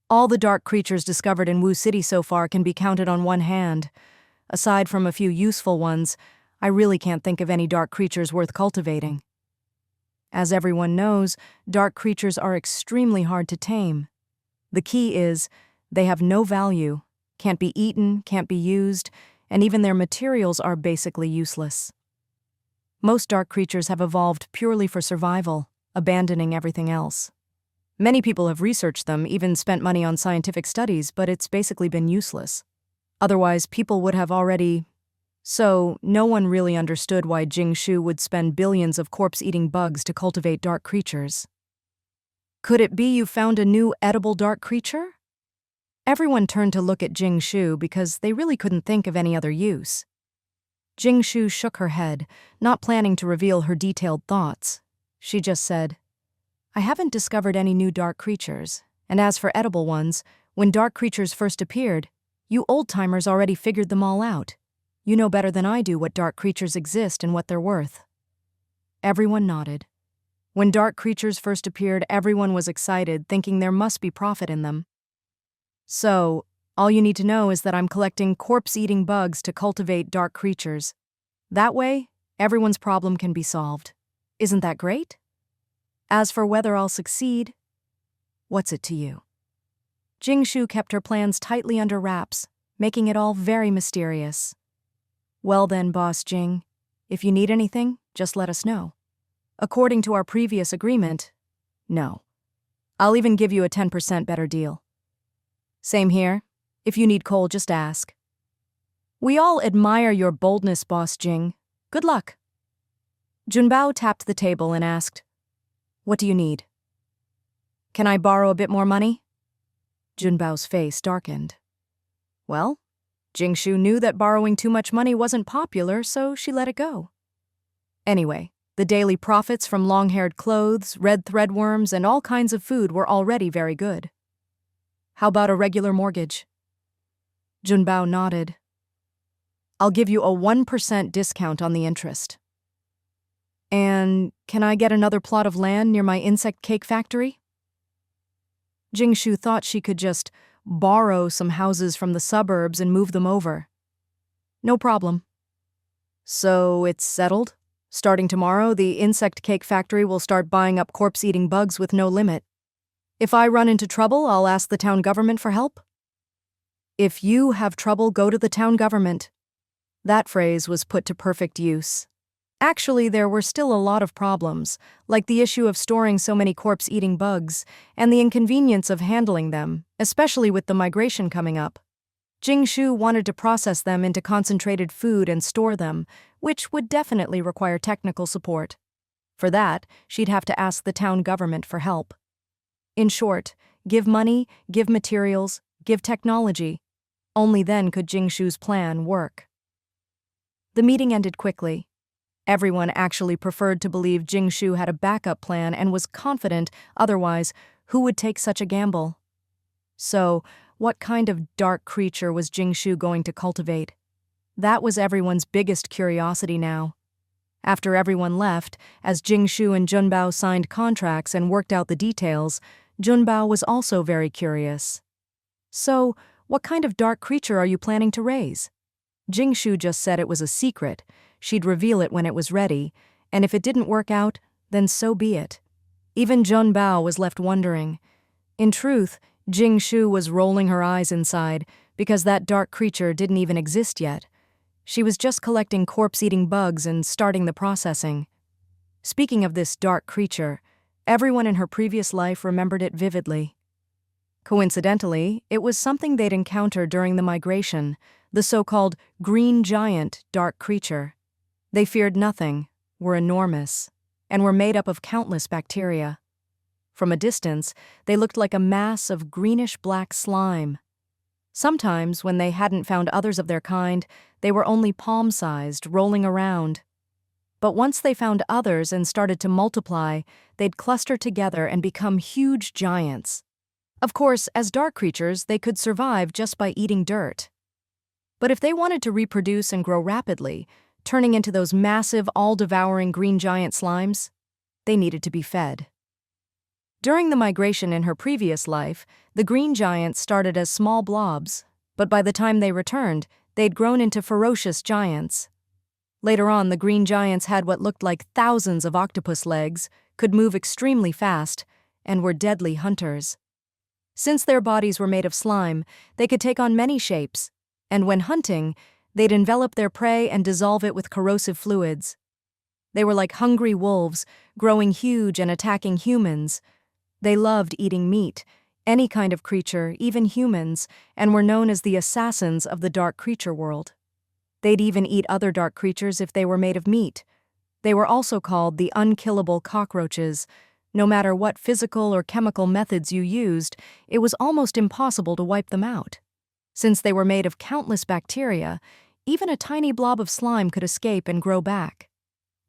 All the dark creatures discovered in Wu City so far can be counted on one hand. Aside from a few useful ones, I really can't think of any dark creatures worth cultivating. As everyone knows, dark creatures are extremely hard to tame. The key is, they have no value, can't be eaten, can't be used, and even their materials are basically useless. Most dark creatures have evolved purely for survival, abandoning everything else. Many people have researched them, even spent money on scientific studies, but it's basically been useless. Otherwise, people would have already... So, no one really understood why Jingshu would spend billions of corpse-eating bugs to cultivate dark creatures. Could it be you found a new edible dark creature? Everyone turned to look at Jingshu because they really couldn't think of any other use. Jingshu shook her head, not planning to reveal her detailed thoughts. She just said, I haven't discovered any new dark creatures, and as for edible ones, when dark creatures first appeared, you old-timers already figured them all out. You know better than I do what dark creatures exist and what they're worth. Everyone nodded. When dark creatures first appeared, everyone was excited, thinking there must be profit in them. So, all you need to know is that I'm collecting corpse-eating bugs to cultivate dark creatures. That way, everyone's problem can be solved. Isn't that great? As for whether I'll succeed, what's it to you? Jingshu kept her plans tightly under wraps, making it all very mysterious. Well then, Boss Jing, if you need anything, just let us know. According to our previous agreement, no. I'll even give you a 10% better deal. Same here. If you need coal, just ask. We all admire your boldness, Boss Jing. Good luck. Junbao tapped the table and asked, What do you need? Can I borrow a bit more money? Junbao's face darkened. Well, Jingshu knew that borrowing too much money wasn't popular, so she let it go. Anyway, the daily profits from long-haired clothes, red threadworms, and all kinds of food were already very good. How about a regular mortgage? Junbao nodded. I'll give you a 1% discount on the interest. And can I get another plot of land near my insect cake factory? Jingshu thought she could just borrow some houses from the suburbs and move them over. No problem. So it's settled? Starting tomorrow, the insect cake factory will start buying up corpse-eating bugs with no limit. If I run into trouble, I'll ask the town government for help. If you have trouble, go to the town government. That phrase was put to perfect use. Actually, there were still a lot of problems, like the issue of storing so many corpse-eating bugs, and the inconvenience of handling them, especially with the migration coming up. Jingshu wanted to process them into concentrated food and store them, which would definitely require technical support. For that, she'd have to ask the town government for help. In short, give money, give materials, give technology. Only then could Jingshu's plan work. The meeting ended quickly. Everyone actually preferred to believe Jingshu had a backup plan and was confident, otherwise, who would take such a gamble? So, what kind of dark creature was Jingshu going to cultivate? That was everyone's biggest curiosity now. After everyone left, as Jingshu and Junbao signed contracts and worked out the details, Junbao was also very curious. So, what kind of dark creature are you planning to raise? Jingshu just said it was a secret. She'd reveal it when it was ready, and if it didn't work out, then so be it. Even Junbao was left wondering. In truth, Jingshu was rolling her eyes inside because that dark creature didn't even exist yet. She was just collecting corpse-eating bugs and starting the processing. Speaking of this dark creature, everyone in her previous life remembered it vividly. Coincidentally, it was something they'd encountered during the migration, the so-called green giant dark creature. They feared nothing, were enormous, and were made up of countless bacteria. From a distance, they looked like a mass of greenish-black slime. Sometimes, when they hadn't found others of their kind, they were only palm-sized, rolling around. But once they found others and started to multiply, they'd cluster together and become huge giants. Of course, as dark creatures, they could survive just by eating dirt. But if they wanted to reproduce and grow rapidly, turning into those massive, all-devouring green giant slimes, they needed to be fed. During the migration in her previous life, the green giants started as small blobs, but by the time they returned, they'd grown into ferocious giants. Later on, the green giants had what looked like thousands of octopus legs, could move extremely fast, and were deadly hunters. Since their bodies were made of slime, they could take on many shapes, and when hunting, they'd envelop their prey and dissolve it with corrosive fluids. They were like hungry wolves, growing huge and attacking humans. They loved eating meat, any kind of creature, even humans, and were known as the assassins of the dark creature world. They'd even eat other dark creatures if they were made of meat. They were also called the unkillable cockroaches. No matter what physical or chemical methods you used, it was almost impossible to wipe them out. Since they were made of countless bacteria, even a tiny blob of slime could escape and grow back.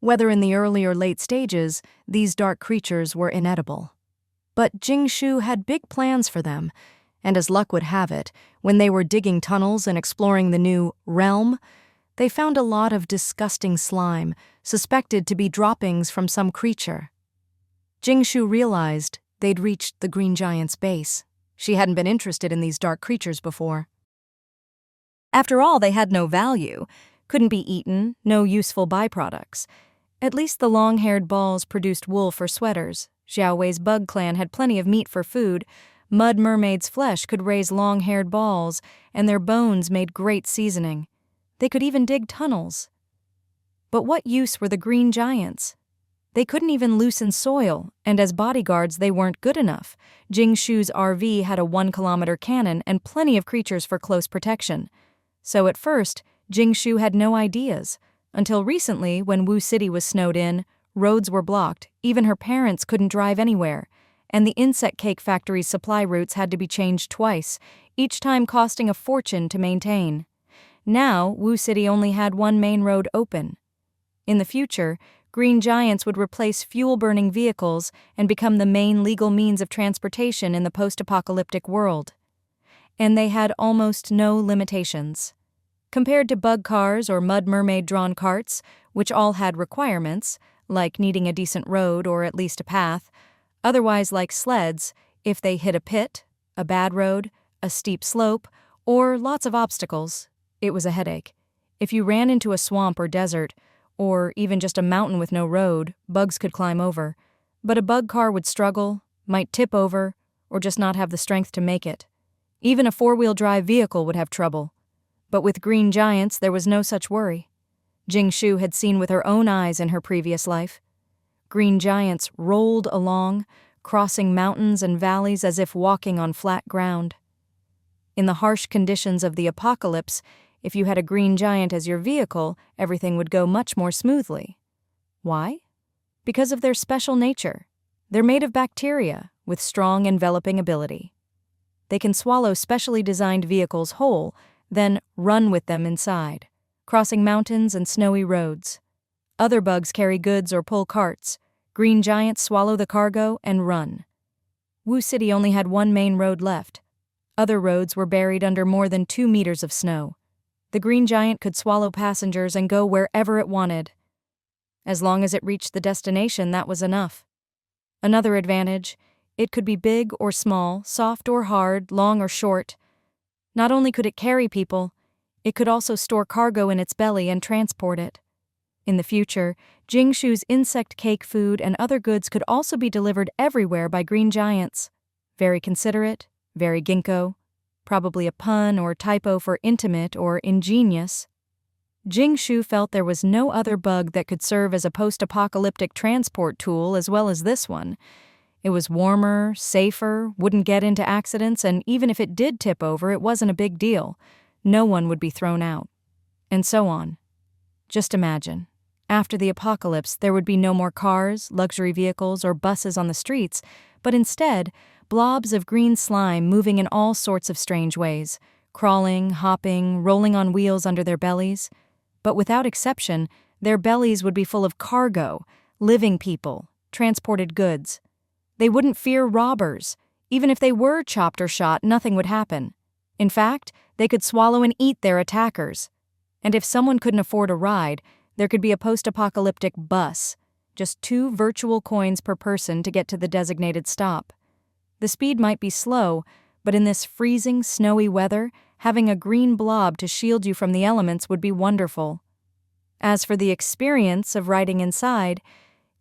Whether in the early or late stages, these dark creatures were inedible. But Jingshu had big plans for them, and as luck would have it, when they were digging tunnels and exploring the new realm, they found a lot of disgusting slime, suspected to be droppings from some creature. Jingshu realized they'd reached the green giant's base. She hadn't been interested in these dark creatures before. After all, they had no value, couldn't be eaten, no useful byproducts. At least the long-haired balls produced wool for sweaters. Xiaowei's bug clan had plenty of meat for food. Mud mermaids' flesh could raise long-haired balls, and their bones made great seasoning. They could even dig tunnels. But what use were the green giants? They couldn't even loosen soil, and as bodyguards they weren't good enough. Jingshu's RV had a 1-kilometer cannon and plenty of creatures for close protection. So at first, Jingshu had no ideas. Until recently, when Wu City was snowed in, roads were blocked, even her parents couldn't drive anywhere, and the insect cake factory's supply routes had to be changed twice, each time costing a fortune to maintain. Now, Wu City only had one main road open. In the future, green giants would replace fuel-burning vehicles and become the main legal means of transportation in the post-apocalyptic world. And they had almost no limitations. Compared to bug cars or mud mermaid-drawn carts, which all had requirements, like needing a decent road or at least a path, otherwise like sleds, if they hit a pit, a bad road, a steep slope, or lots of obstacles, it was a headache. If you ran into a swamp or desert, or even just a mountain with no road, bugs could climb over. But a bug car would struggle, might tip over, or just not have the strength to make it. Even a 4-wheel drive vehicle would have trouble. But with green giants, there was no such worry. Jingshu had seen with her own eyes in her previous life. Green giants rolled along, crossing mountains and valleys as if walking on flat ground. In the harsh conditions of the apocalypse, if you had a green giant as your vehicle, everything would go much more smoothly. Why? Because of their special nature. They're made of bacteria with strong enveloping ability. They can swallow specially designed vehicles whole, then run with them inside, crossing mountains and snowy roads. Other bugs carry goods or pull carts. Green giants swallow the cargo and run. Wu City only had one main road left. Other roads were buried under more than 2 meters of snow. The green giant could swallow passengers and go wherever it wanted. As long as it reached the destination, that was enough. Another advantage, it could be big or small, soft or hard, long or short. Not only could it carry people, it could also store cargo in its belly and transport it. In the future, Jingshu's insect cake food and other goods could also be delivered everywhere by green giants. Very considerate, very ginkgo, probably a pun or typo for intimate or ingenious. Jingshu felt there was no other bug that could serve as a post-apocalyptic transport tool as well as this one. It was warmer, safer, wouldn't get into accidents, and even if it did tip over, it wasn't a big deal. No one would be thrown out. And so on. Just imagine. After the apocalypse, there would be no more cars, luxury vehicles, or buses on the streets, but instead, blobs of green slime moving in all sorts of strange ways, crawling, hopping, rolling on wheels under their bellies. But without exception, their bellies would be full of cargo, living people, transported goods. They wouldn't fear robbers. Even if they were chopped or shot, nothing would happen. In fact, they could swallow and eat their attackers. And if someone couldn't afford a ride, there could be a post-apocalyptic bus, just 2 virtual coins per person to get to the designated stop. The speed might be slow, but in this freezing, snowy weather, having a green blob to shield you from the elements would be wonderful. As for the experience of riding inside,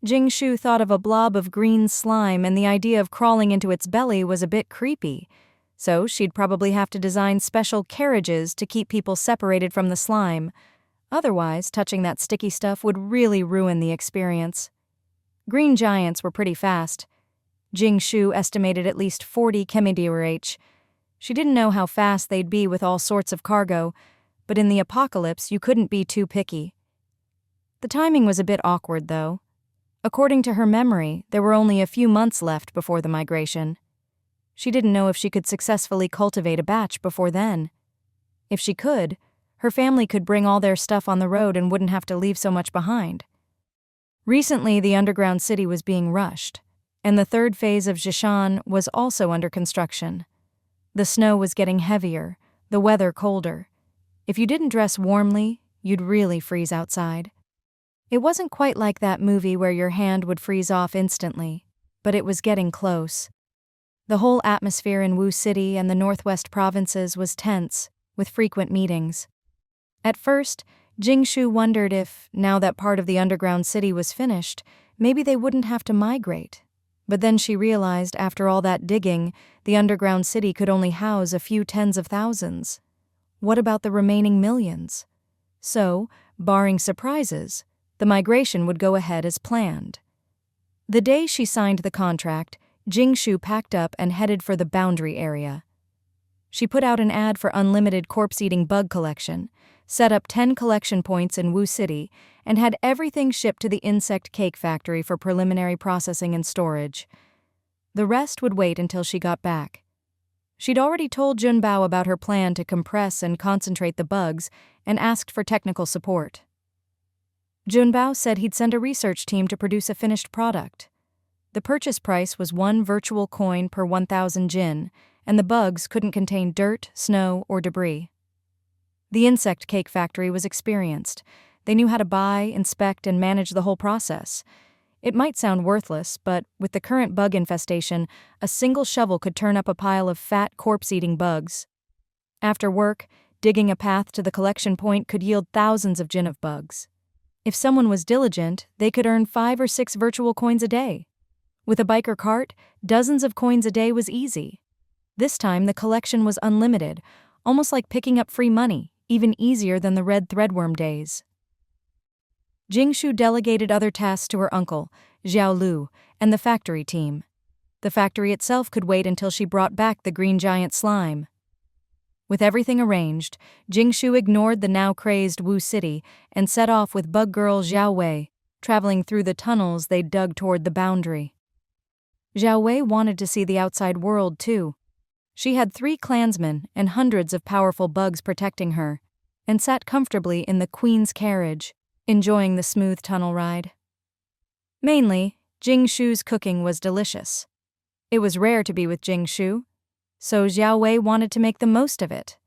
Jingshu thought of a blob of green slime, and the idea of crawling into its belly was a bit creepy. So she'd probably have to design special carriages to keep people separated from the slime. Otherwise, touching that sticky stuff would really ruin the experience. Green giants were pretty fast. Jingshu estimated at least 40 km/h. She didn't know how fast they'd be with all sorts of cargo, but in the apocalypse you couldn't be too picky. The timing was a bit awkward, though. According to her memory, there were only a few months left before the migration. She didn't know if she could successfully cultivate a batch before then. If she could, Her family could bring all their stuff on the road and wouldn't have to leave so much behind. Recently, the underground city was being rushed, and the third phase of Jishan was also under construction. The snow was getting heavier, the weather colder. If you didn't dress warmly, you'd really freeze outside. It wasn't quite like that movie where your hand would freeze off instantly, but it was getting close. The whole atmosphere in Wu City and the northwest provinces was tense, with frequent meetings. At first, Jingshu wondered if, now that part of the underground city was finished, maybe they wouldn't have to migrate. But then she realized, after all that digging, the underground city could only house a few tens of thousands. What about the remaining millions? So, barring surprises, the migration would go ahead as planned. The day she signed the contract, Jingshu packed up and headed for the boundary area. She put out an ad for unlimited corpse-eating bug collection, set up 10 collection points in Wu City, and had everything shipped to the insect cake factory for preliminary processing and storage. The rest would wait until she got back. She'd already told Junbao about her plan to compress and concentrate the bugs and asked for technical support. Junbao said he'd send a research team to produce a finished product. The purchase price was 1 virtual coin per 1,000 jin, and the bugs couldn't contain dirt, snow, or debris. The insect cake factory was experienced. They knew how to buy, inspect, and manage the whole process. It might sound worthless, but with the current bug infestation, a single shovel could turn up a pile of fat, corpse-eating bugs. After work, digging a path to the collection point could yield thousands of jin of bugs. If someone was diligent, they could earn 5 or 6 virtual coins a day. With a biker cart, dozens of coins a day was easy. This time, the collection was unlimited, almost like picking up free money, even easier than the red threadworm days. Jingshu delegated other tasks to her uncle, Xiao Lu, and the factory team. The factory itself could wait until she brought back the green giant slime. With everything arranged, Jingshu ignored the now-crazed Wu City and set off with bug girl Xiao Wei, traveling through the tunnels they'd dug toward the boundary. Xiao Wei wanted to see the outside world, too. She had 3 clansmen and hundreds of powerful bugs protecting her, and sat comfortably in the Queen's carriage, enjoying the smooth tunnel ride. Mainly, Jingshu's cooking was delicious. It was rare to be with Jingshu, so Xiao Wei wanted to make the most of it.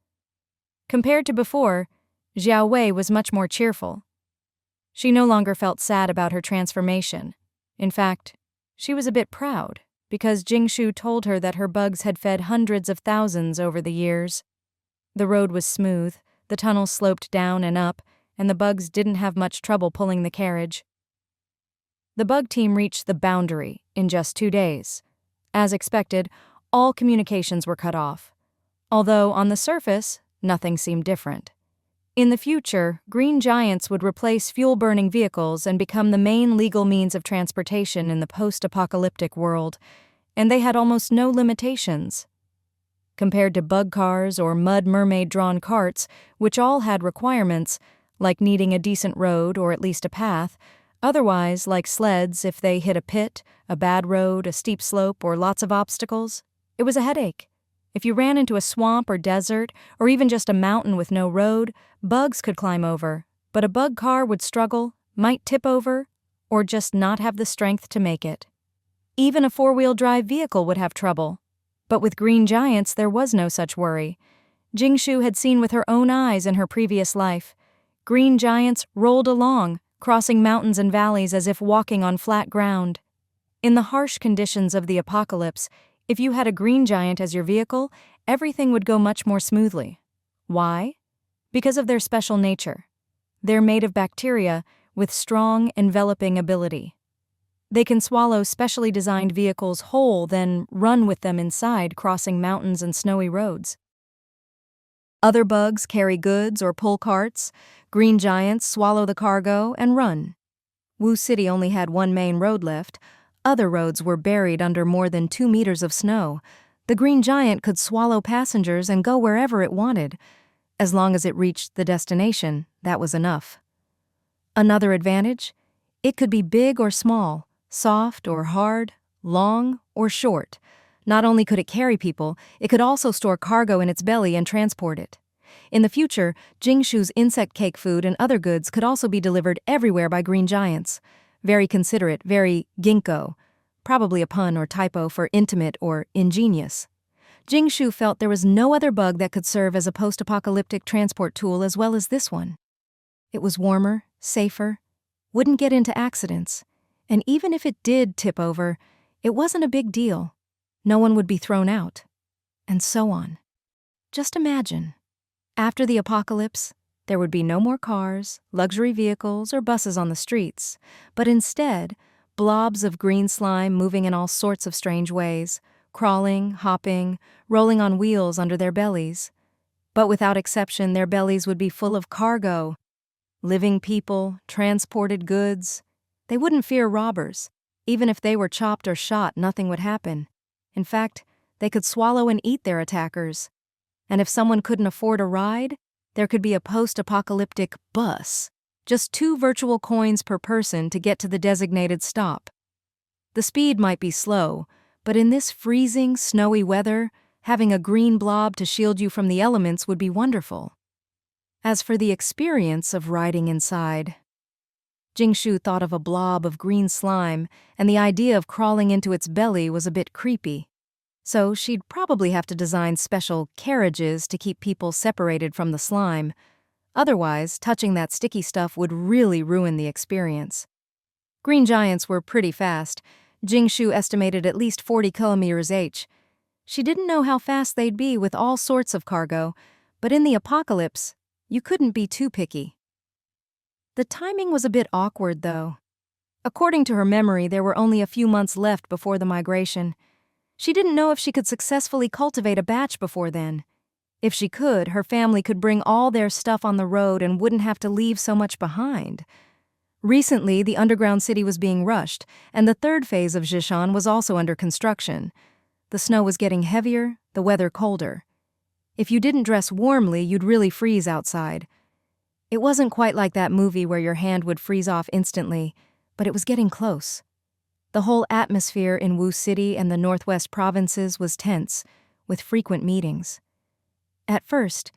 Compared to before, Xiao Wei was much more cheerful. She no longer felt sad about her transformation. In fact, she was a bit proud, because Jingshu told her that her bugs had fed hundreds of thousands over the years. The road was smooth, the tunnel sloped down and up, and the bugs didn't have much trouble pulling the carriage. The bug team reached the boundary in just 2 days. As expected, all communications were cut off. Although, on the surface, nothing seemed different. In the future, green giants would replace fuel-burning vehicles and become the main legal means of transportation in the post-apocalyptic world, and they had almost no limitations. Compared to bug cars or mud mermaid-drawn carts, which all had requirements, like needing a decent road or at least a path, otherwise, like sleds, if they hit a pit, a bad road, a steep slope, or lots of obstacles, it was a headache. If you ran into a swamp or desert, or even just a mountain with no road, bugs could climb over, but a bug car would struggle, might tip over, or just not have the strength to make it. Even a 4-wheel drive vehicle would have trouble. But with green giants, there was no such worry. Jingshu had seen with her own eyes in her previous life. Green giants rolled along, crossing mountains and valleys as if walking on flat ground. In the harsh conditions of the apocalypse, if you had a green giant as your vehicle, everything would go much more smoothly. Why? Because of their special nature. They're made of bacteria with strong enveloping ability. They can swallow specially designed vehicles whole, then run with them inside, crossing mountains and snowy roads. Other bugs carry goods or pull carts. Green giants swallow the cargo and run. Wu City only had one main road left. Other roads were buried under more than 2 meters of snow. The green giant could swallow passengers and go wherever it wanted. As long as it reached the destination, that was enough. Another advantage? It could be big or small, soft or hard, long or short. Not only could it carry people, it could also store cargo in its belly and transport it. In the future, Jingshu's insect cake food and other goods could also be delivered everywhere by green giants. Very considerate, very ginkgo. Probably a pun or typo for intimate or ingenious. Jingshu felt there was no other bug that could serve as a post-apocalyptic transport tool as well as this one. It was warmer, safer, wouldn't get into accidents, and even if it did tip over, it wasn't a big deal. No one would be thrown out. And so on. Just imagine. After the apocalypse, there would be no more cars, luxury vehicles, or buses on the streets, but instead, blobs of green slime moving in all sorts of strange ways, crawling, hopping, rolling on wheels under their bellies. But without exception, their bellies would be full of cargo. Living people, transported goods. They wouldn't fear robbers. Even if they were chopped or shot, nothing would happen. In fact, they could swallow and eat their attackers. And if someone couldn't afford a ride, there could be a post-apocalyptic bus. Just 2 virtual coins per person to get to the designated stop. The speed might be slow, but in this freezing, snowy weather, having a green blob to shield you from the elements would be wonderful. As for the experience of riding inside, Jingshu thought of a blob of green slime, and the idea of crawling into its belly was a bit creepy. So she'd probably have to design special carriages to keep people separated from the slime. Otherwise, touching that sticky stuff would really ruin the experience. Green giants were pretty fast. Jingshu estimated at least 40 kilometers each. She didn't know how fast they'd be with all sorts of cargo, but in the apocalypse, you couldn't be too picky. The timing was a bit awkward, though. According to her memory, there were only a few months left before the migration. She didn't know if she could successfully cultivate a batch before then. If she could, her family could bring all their stuff on the road and wouldn't have to leave so much behind. Recently, the underground city was being rushed, and the 3rd phase of Zhishan was also under construction. The snow was getting heavier, the weather colder. If you didn't dress warmly, you'd really freeze outside. It wasn't quite like that movie where your hand would freeze off instantly, but it was getting close. The whole atmosphere in Wu City and the northwest provinces was tense, with frequent meetings. At first,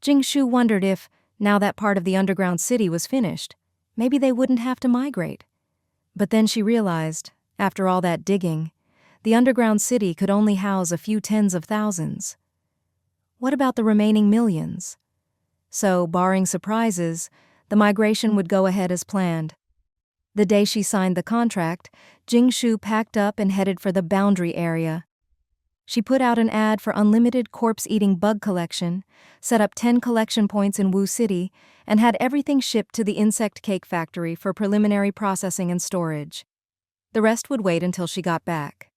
Jingshu wondered if, now that part of the underground city was finished, maybe they wouldn't have to migrate. But then she realized, after all that digging, the underground city could only house a few tens of thousands. What about the remaining millions? So, barring surprises, the migration would go ahead as planned. The day she signed the contract, Jingshu packed up and headed for the boundary area. She put out an ad for unlimited corpse-eating bug collection, set up 10 collection points in Wu City, and had everything shipped to the insect cake factory for preliminary processing and storage. The rest would wait until she got back.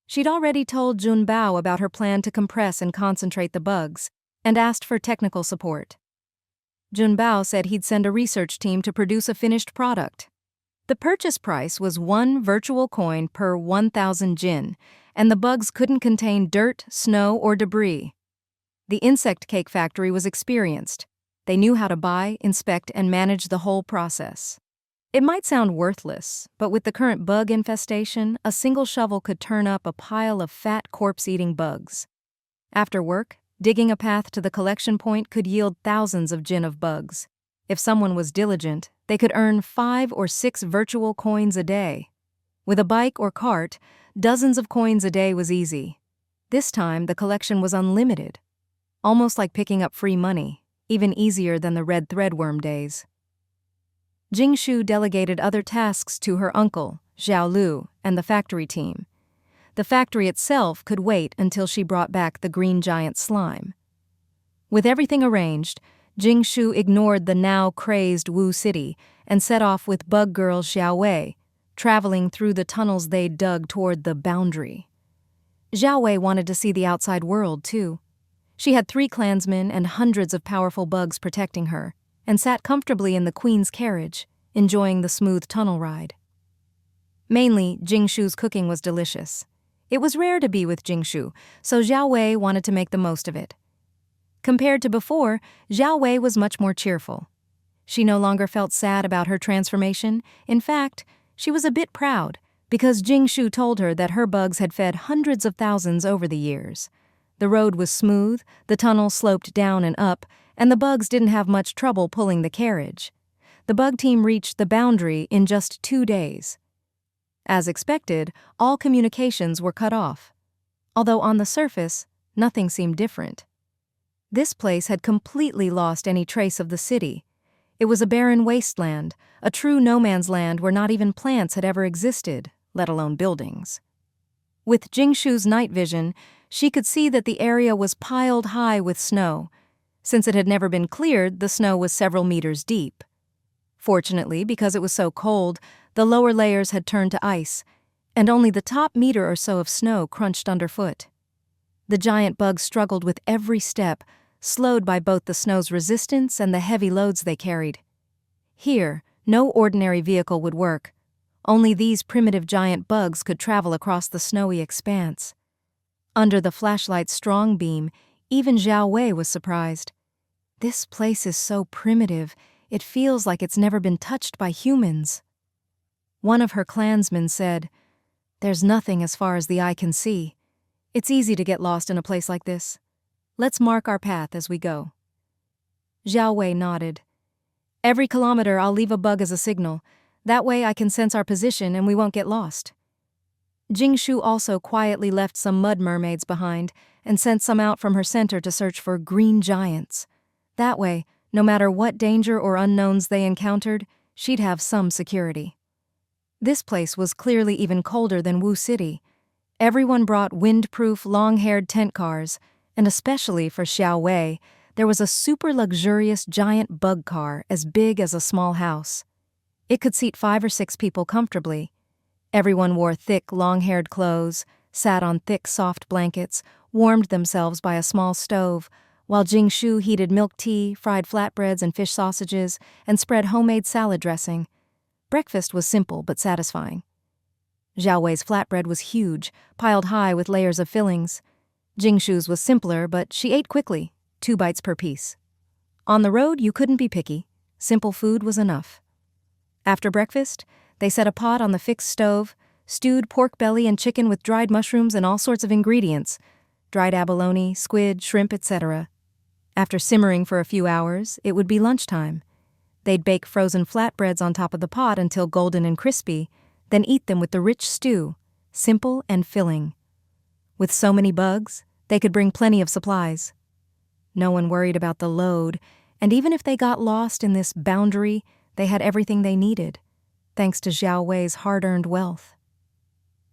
She'd already told Jun Bao about her plan to compress and concentrate the bugs, and asked for technical support. Jun Bao said he'd send a research team to produce a finished product. The purchase price was 1 virtual coin per 1,000 jin, and the bugs couldn't contain dirt, snow, or debris. The insect cake factory was experienced. They knew how to buy, inspect, and manage the whole process. It might sound worthless, but with the current bug infestation, a single shovel could turn up a pile of fat corpse-eating bugs. After work, digging a path to the collection point could yield thousands of jin of bugs. If someone was diligent, they could earn 5 or 6 virtual coins a day. With a bike or cart, dozens of coins a day was easy. This time, the collection was unlimited. Almost like picking up free money, even easier than the red threadworm days. Jingshu delegated other tasks to her uncle, Zhao Lu, and the factory team. The factory itself could wait until she brought back the green giant slime. With everything arranged, Jingshu ignored the now crazed Wu City and set off with bug girl Xiao Wei, traveling through the tunnels they'd dug toward the boundary. Xiao Wei wanted to see the outside world, too. She had 3 clansmen and hundreds of powerful bugs protecting her, and sat comfortably in the queen's carriage, enjoying the smooth tunnel ride. Mainly, Jingshu's cooking was delicious. It was rare to be with Jingshu, so Xiao Wei wanted to make the most of it. Compared to before, Xiao Wei was much more cheerful. She no longer felt sad about her transformation. In fact, she was a bit proud, because Jingshu told her that her bugs had fed hundreds of thousands over the years. The road was smooth, the tunnel sloped down and up, and the bugs didn't have much trouble pulling the carriage. The bug team reached the boundary in just 2 days. As expected, all communications were cut off. Although on the surface, nothing seemed different. This place had completely lost any trace of the city. It was a barren wasteland, a true no-man's land where not even plants had ever existed, let alone buildings. With Jingshu's night vision, she could see that the area was piled high with snow. Since it had never been cleared, the snow was several meters deep. Fortunately, because it was so cold, the lower layers had turned to ice, and only the top meter or so of snow crunched underfoot. The giant bugs struggled with every step, slowed by both the snow's resistance and the heavy loads they carried. Here, no ordinary vehicle would work. Only these primitive giant bugs could travel across the snowy expanse. Under the flashlight's strong beam, even Xiao Wei was surprised. This place is so primitive, it feels like it's never been touched by humans. One of her clansmen said, "There's nothing as far as the eye can see. It's easy to get lost in a place like this. Let's mark our path as we go." Xiao Wei nodded. "Every kilometer I'll leave a bug as a signal. That way I can sense our position and we won't get lost." Jingshu also quietly left some mud mermaids behind and sent some out from her center to search for green giants. That way, no matter what danger or unknowns they encountered, she'd have some security. This place was clearly even colder than Wu City. Everyone brought wind-proof, long-haired tent cars, and especially for Xiao Wei, there was a super luxurious giant bug car as big as a small house. It could seat 5 or 6 people comfortably. Everyone wore thick, long-haired clothes, sat on thick, soft blankets, warmed themselves by a small stove, while Jingshu heated milk tea, fried flatbreads and fish sausages, and spread homemade salad dressing. Breakfast was simple but satisfying. Xiao Wei's flatbread was huge, piled high with layers of fillings. Jingshu's was simpler, but she ate quickly, 2 bites per piece. On the road, you couldn't be picky. Simple food was enough. After breakfast, they set a pot on the fixed stove, stewed pork belly and chicken with dried mushrooms and all sorts of ingredients, dried abalone, squid, shrimp, etc. After simmering for a few hours, it would be lunchtime. They'd bake frozen flatbreads on top of the pot until golden and crispy, then eat them with the rich stew, simple and filling. With so many bugs, they could bring plenty of supplies. No one worried about the load, and even if they got lost in this boundary, they had everything they needed, thanks to Xiao Wei's hard-earned wealth.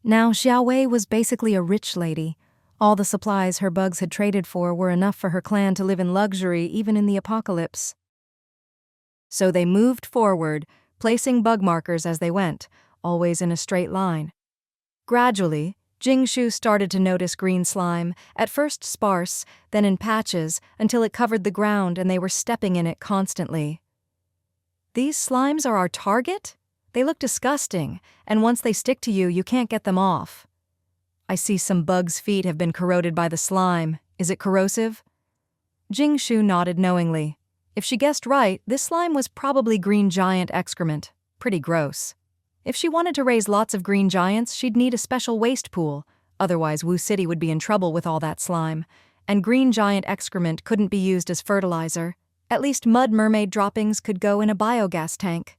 Now, Xiao Wei was basically a rich lady. All the supplies her bugs had traded for were enough for her clan to live in luxury even in the apocalypse. So they moved forward, placing bug markers as they went, always in a straight line. Gradually, Jingshu started to notice green slime, at first sparse, then in patches, until it covered the ground and they were stepping in it constantly. "These slimes are our target? They look disgusting, and once they stick to you, you can't get them off. I see some bugs' feet have been corroded by the slime. Is it corrosive?" Jingshu nodded knowingly. If she guessed right, this slime was probably green giant excrement. Pretty gross. If she wanted to raise lots of green giants, she'd need a special waste pool. Otherwise, Wu City would be in trouble with all that slime. And green giant excrement couldn't be used as fertilizer. At least mud mermaid droppings could go in a biogas tank.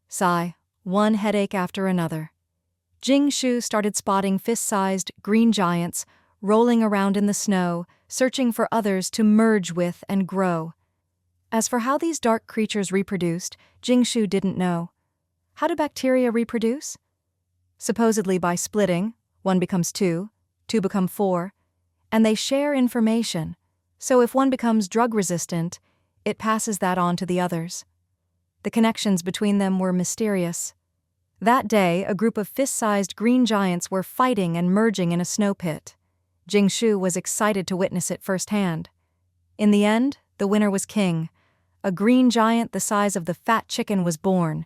Sigh, one headache after another. Jingshu started spotting fist-sized green giants rolling around in the snow, searching for others to merge with and grow. As for how these dark creatures reproduced, Jingshu didn't know. How do bacteria reproduce? Supposedly by splitting, 1 becomes 2, 2 become 4, and they share information. So if one becomes drug-resistant, it passes that on to the others. The connections between them were mysterious. That day, a group of fist-sized green giants were fighting and merging in a snow pit. Jingshu was excited to witness it firsthand. In the end, the winner was king. A green giant the size of the fat chicken was born.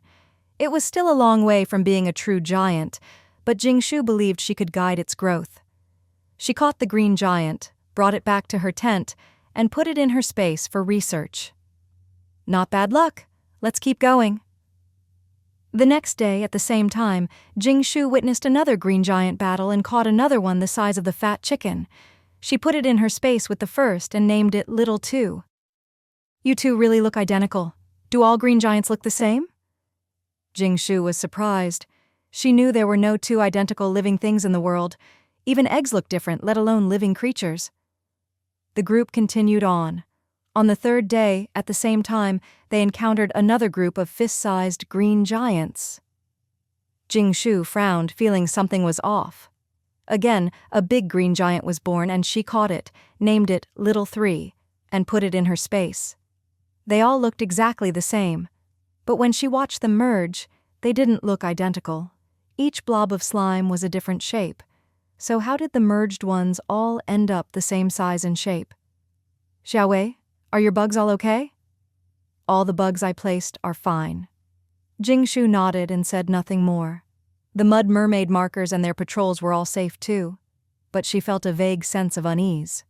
It was still a long way from being a true giant, but Jingshu believed she could guide its growth. She caught the green giant, brought it back to her tent, and put it in her space for research. Not bad luck. Let's keep going. The next day, at the same time, Jingshu witnessed another green giant battle and caught another one the size of the fat chicken. She put it in her space with the first and named it Little 2. You two really look identical. Do all green giants look the same? Jingshu was surprised. She knew there were no two identical living things in the world. Even eggs look different, let alone living creatures. The group continued on. On the third day, at the same time, they encountered another group of fist-sized green giants. Jingshu frowned, feeling something was off. Again, a big green giant was born and she caught it, named it Little 3, and put it in her space. They all looked exactly the same, but when she watched them merge, they didn't look identical. Each blob of slime was a different shape. So how did the merged ones all end up the same size and shape? Xiaowei, are your bugs all okay? All the bugs I placed are fine. Jingshu nodded and said nothing more. The mud mermaid markers and their patrols were all safe too, but she felt a vague sense of unease.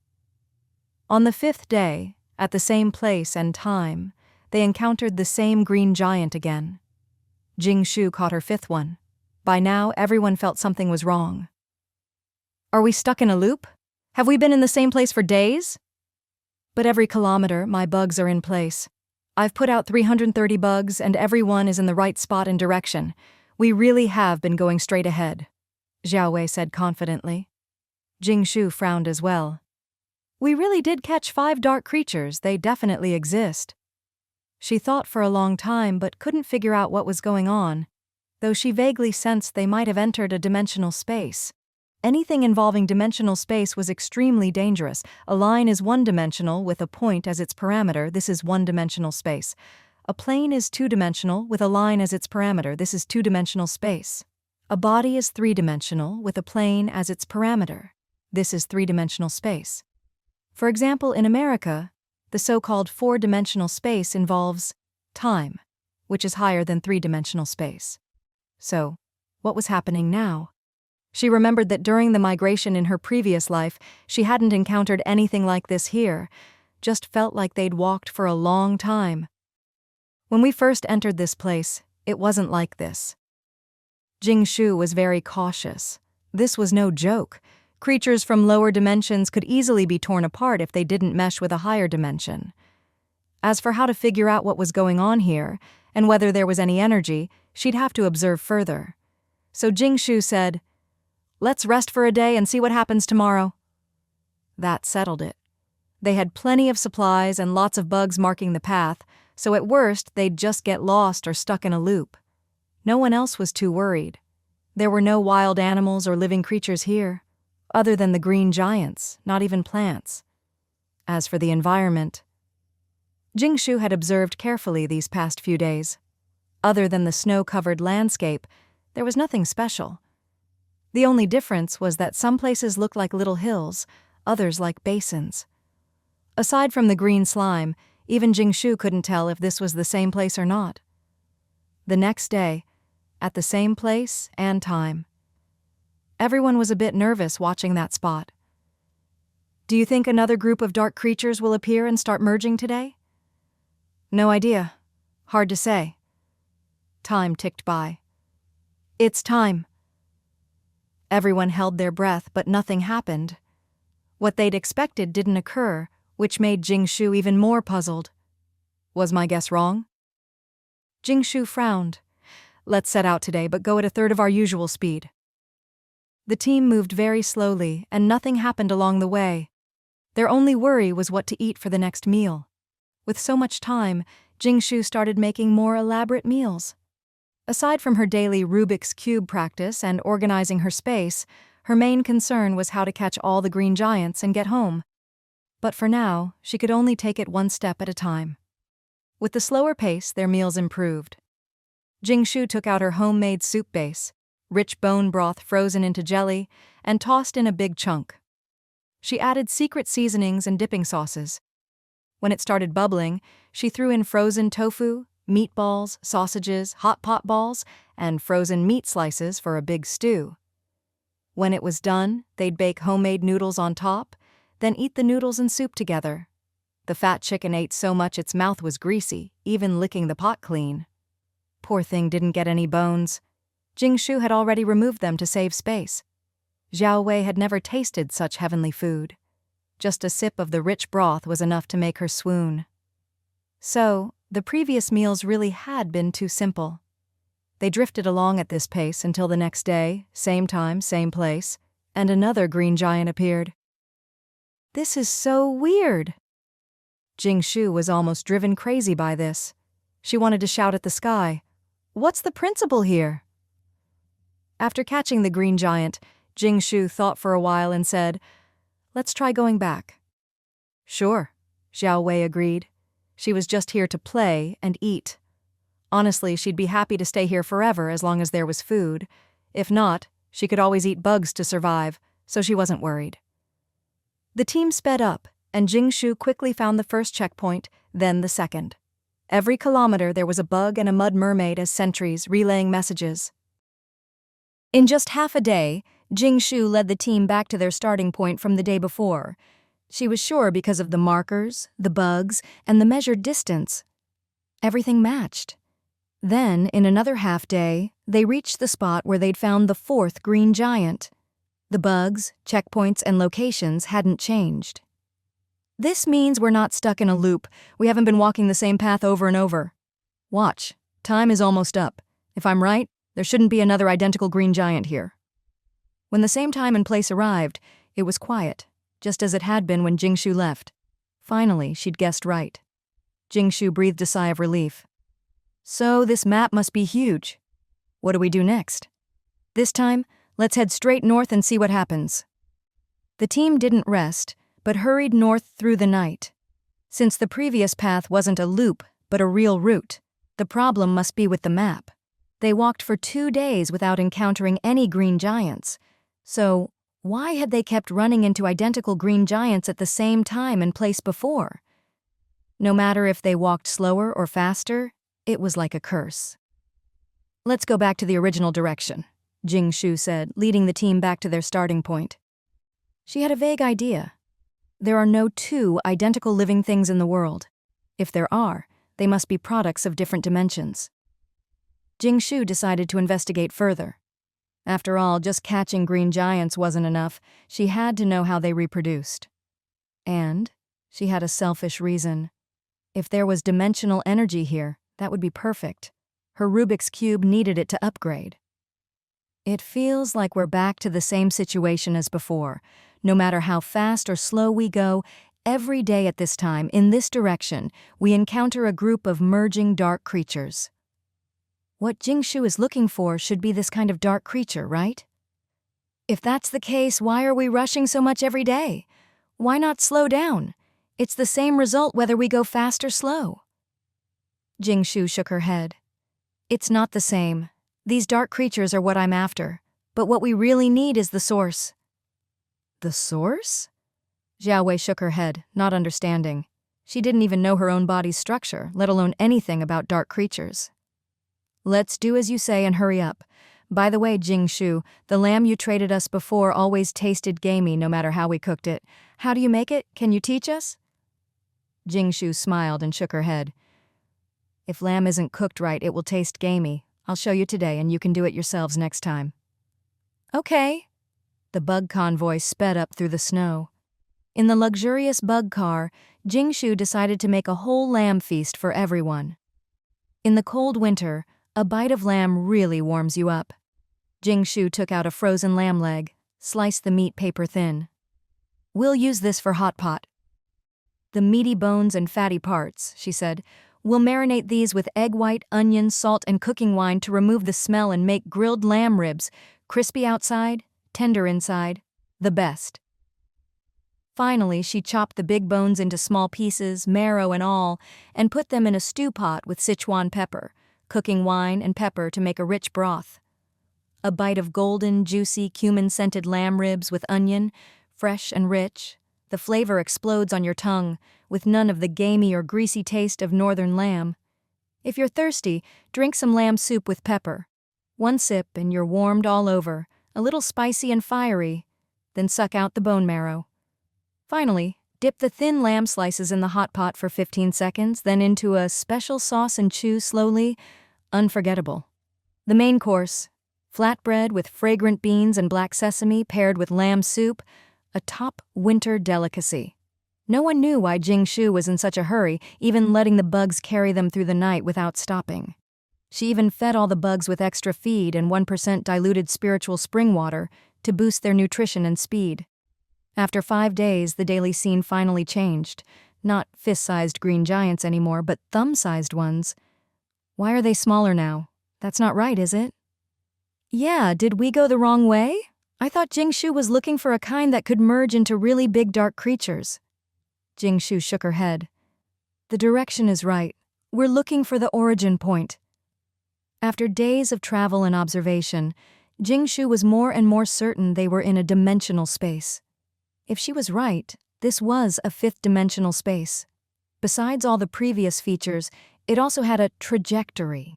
On the fifth day, at the same place and time, they encountered the same green giant again. Jingshu caught her fifth one. By now, everyone felt something was wrong. Are we stuck in a loop? Have we been in the same place for days? But every kilometer, my bugs are in place. I've put out 330 bugs and every one is in the right spot and direction. We really have been going straight ahead, Xiaowei said confidently. Jingshu frowned as well. We really did catch 5 dark creatures, they definitely exist. She thought for a long time but couldn't figure out what was going on, though she vaguely sensed they might have entered a dimensional space. Anything involving dimensional space was extremely dangerous. A line is one-dimensional with a point as its parameter. This is one-dimensional space. A plane is two-dimensional with a line as its parameter. This is two-dimensional space. A body is three-dimensional with a plane as its parameter. This is three-dimensional space. For example, in America, the so-called four-dimensional space involves time, which is higher than three-dimensional space. So, what was happening now? She remembered that during the migration in her previous life, she hadn't encountered anything like this here, just felt like they'd walked for a long time. When we first entered this place, it wasn't like this. Jingshu was very cautious. This was no joke. Creatures from lower dimensions could easily be torn apart if they didn't mesh with a higher dimension. As for how to figure out what was going on here, and whether there was any energy, she'd have to observe further. So Jingshu said, "Let's rest for a day and see what happens tomorrow." That settled it. They had plenty of supplies and lots of bugs marking the path, so at worst they'd just get lost or stuck in a loop. No one else was too worried. There were no wild animals or living creatures here, other than the green giants, not even plants. As for the environment, Jingshu had observed carefully these past few days. Other than the snow-covered landscape, there was nothing special. The only difference was that some places looked like little hills, others like basins. Aside from the green slime, even Jingshu couldn't tell if this was the same place or not. The next day, at the same place and time, everyone was a bit nervous watching that spot. Do you think another group of dark creatures will appear and start merging today? No idea. Hard to say. Time ticked by. It's time. Everyone held their breath, but nothing happened. What they'd expected didn't occur, which made Jingshu even more puzzled. Was my guess wrong? Jingshu frowned. Let's set out today, but go at a third of our usual speed. The team moved very slowly, and nothing happened along the way. Their only worry was what to eat for the next meal. With so much time, Jingshu started making more elaborate meals. Aside from her daily Rubik's Cube practice and organizing her space, her main concern was how to catch all the green giants and get home. But for now, she could only take it one step at a time. With the slower pace, their meals improved. Jingshu took out her homemade soup base, rich bone broth frozen into jelly, and tossed in a big chunk. She added secret seasonings and dipping sauces. When it started bubbling, she threw in frozen tofu, meatballs, sausages, hot pot balls, and frozen meat slices for a big stew. When it was done, they'd bake homemade noodles on top, then eat the noodles and soup together. The fat chicken ate so much its mouth was greasy, even licking the pot clean. Poor thing didn't get any bones. Jingshu had already removed them to save space. Xiaowei had never tasted such heavenly food. Just a sip of the rich broth was enough to make her swoon. So, the previous meals really had been too simple. They drifted along at this pace until the next day, same time, same place, and another green giant appeared. This is so weird. Jingshu was almost driven crazy by this. She wanted to shout at the sky, "What's the principle here?" After catching the green giant, Jingshu thought for a while and said, "Let's try going back." "Sure," Xiao Wei agreed. She was just here to play and eat. Honestly, she'd be happy to stay here forever as long as there was food. If not, she could always eat bugs to survive, so she wasn't worried. The team sped up, and Jingshu quickly found the first checkpoint, then the second. Every kilometer there was a bug and a mud mermaid as sentries relaying messages. In just half a day, Jingshu led the team back to their starting point from the day before. She was sure because of the markers, the bugs, and the measured distance. Everything matched. Then, in another half-day, they reached the spot where they'd found the fourth green giant. The bugs, checkpoints, and locations hadn't changed. This means we're not stuck in a loop. We haven't been walking the same path over and over. Watch. Time is almost up. If I'm right, there shouldn't be another identical green giant here. When the same time and place arrived, it was quiet, just as it had been when Jingshu left. Finally, she'd guessed right. Jingshu breathed a sigh of relief. So this map must be huge. What do we do next? This time, let's head straight north and see what happens. The team didn't rest, but hurried north through the night. Since the previous path wasn't a loop, but a real route, the problem must be with the map. They walked for 2 days without encountering any green giants. So, why had they kept running into identical green giants at the same time and place before? No matter if they walked slower or faster, it was like a curse. "Let's go back to the original direction," Jingshu said, leading the team back to their starting point. She had a vague idea. There are no 2 identical living things in the world. If there are, they must be products of different dimensions. Jingshu decided to investigate further. After all, just catching green giants wasn't enough. She had to know how they reproduced. And she had a selfish reason. If there was dimensional energy here, that would be perfect. Her Rubik's Cube needed it to upgrade. It feels like we're back to the same situation as before. No matter how fast or slow we go, every day at this time, in this direction, we encounter a group of merging dark creatures. What Jingshu is looking for should be this kind of dark creature, right? If that's the case, why are we rushing so much every day? Why not slow down? It's the same result whether we go fast or slow. Jingshu shook her head. It's not the same. These dark creatures are what I'm after, but what we really need is the source. The source? Xiao Wei shook her head, not understanding. She didn't even know her own body's structure, let alone anything about dark creatures. Let's do as you say and hurry up. By the way, Jingshu, the lamb you traded us before always tasted gamey no matter how we cooked it. How do you make it? Can you teach us? Jingshu smiled and shook her head. If lamb isn't cooked right, it will taste gamey. I'll show you today and you can do it yourselves next time. Okay. The bug convoy sped up through the snow. In the luxurious bug car, Jingshu decided to make a whole lamb feast for everyone. In the cold winter, a bite of lamb really warms you up. Jingshu took out a frozen lamb leg, sliced the meat paper thin. We'll use this for hot pot. The meaty bones and fatty parts, she said. We'll marinate these with egg white, onion, salt, and cooking wine to remove the smell and make grilled lamb ribs, crispy outside, tender inside, the best. Finally, she chopped the big bones into small pieces, marrow and all, and put them in a stew pot with Sichuan pepper, cooking wine and pepper to make a rich broth. A bite of golden, juicy, cumin-scented lamb ribs with onion, fresh and rich. The flavor explodes on your tongue, with none of the gamey or greasy taste of northern lamb. If you're thirsty, drink some lamb soup with pepper. 1 sip and you're warmed all over, a little spicy and fiery. Then suck out the bone marrow. Finally, dip the thin lamb slices in the hot pot for 15 seconds, then into a special sauce and chew slowly. Unforgettable. The main course, flatbread with fragrant beans and black sesame paired with lamb soup. a top winter delicacy. No one knew why Jingshu was in such a hurry, even letting the bugs carry them through the night without stopping. She even fed all the bugs with extra feed and 1% diluted spiritual spring water to boost their nutrition and speed. After 5 days, the daily scene finally changed. Not fist-sized green giants anymore, but thumb-sized ones. Why are they smaller now? That's not right, is it? Yeah, did we go the wrong way? I thought Jingshu was looking for a kind that could merge into really big dark creatures. Jingshu shook her head. The direction is right. We're looking for the origin point. After days of travel and observation, Jingshu was more and more certain they were in a dimensional space. If she was right, this was a 5th-dimensional space. Besides all the previous features, it also had a trajectory.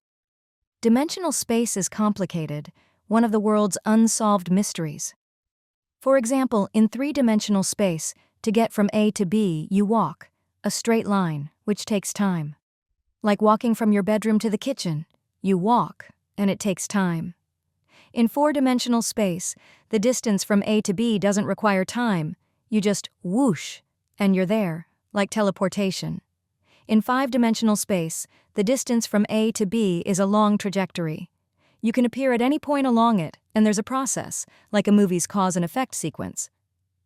Dimensional space is complicated, one of the world's unsolved mysteries. For example, in 3-dimensional space, to get from A to B, you walk, a straight line, which takes time. Like walking from your bedroom to the kitchen, you walk, and it takes time. In 4-dimensional space, the distance from A to B doesn't require time. You just whoosh, and you're there, like teleportation. In 5-dimensional space, the distance from A to B is a long trajectory. You can appear at any point along it, and there's a process, like a movie's cause and effect sequence.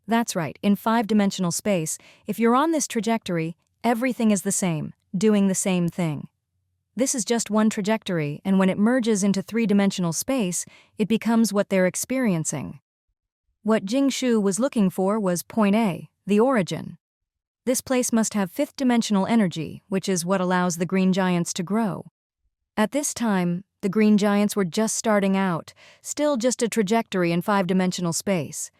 That's right, in 5-dimensional space, if you're on this trajectory, everything is the same, doing the same thing. This is just one trajectory, and when it merges into 3-dimensional space, it becomes what they're experiencing. What Jingshu was looking for was point A, the origin. This place must have 5th-dimensional energy, which is what allows the green giants to grow. At this time, the green giants were just starting out, still just a trajectory in 5-dimensional space.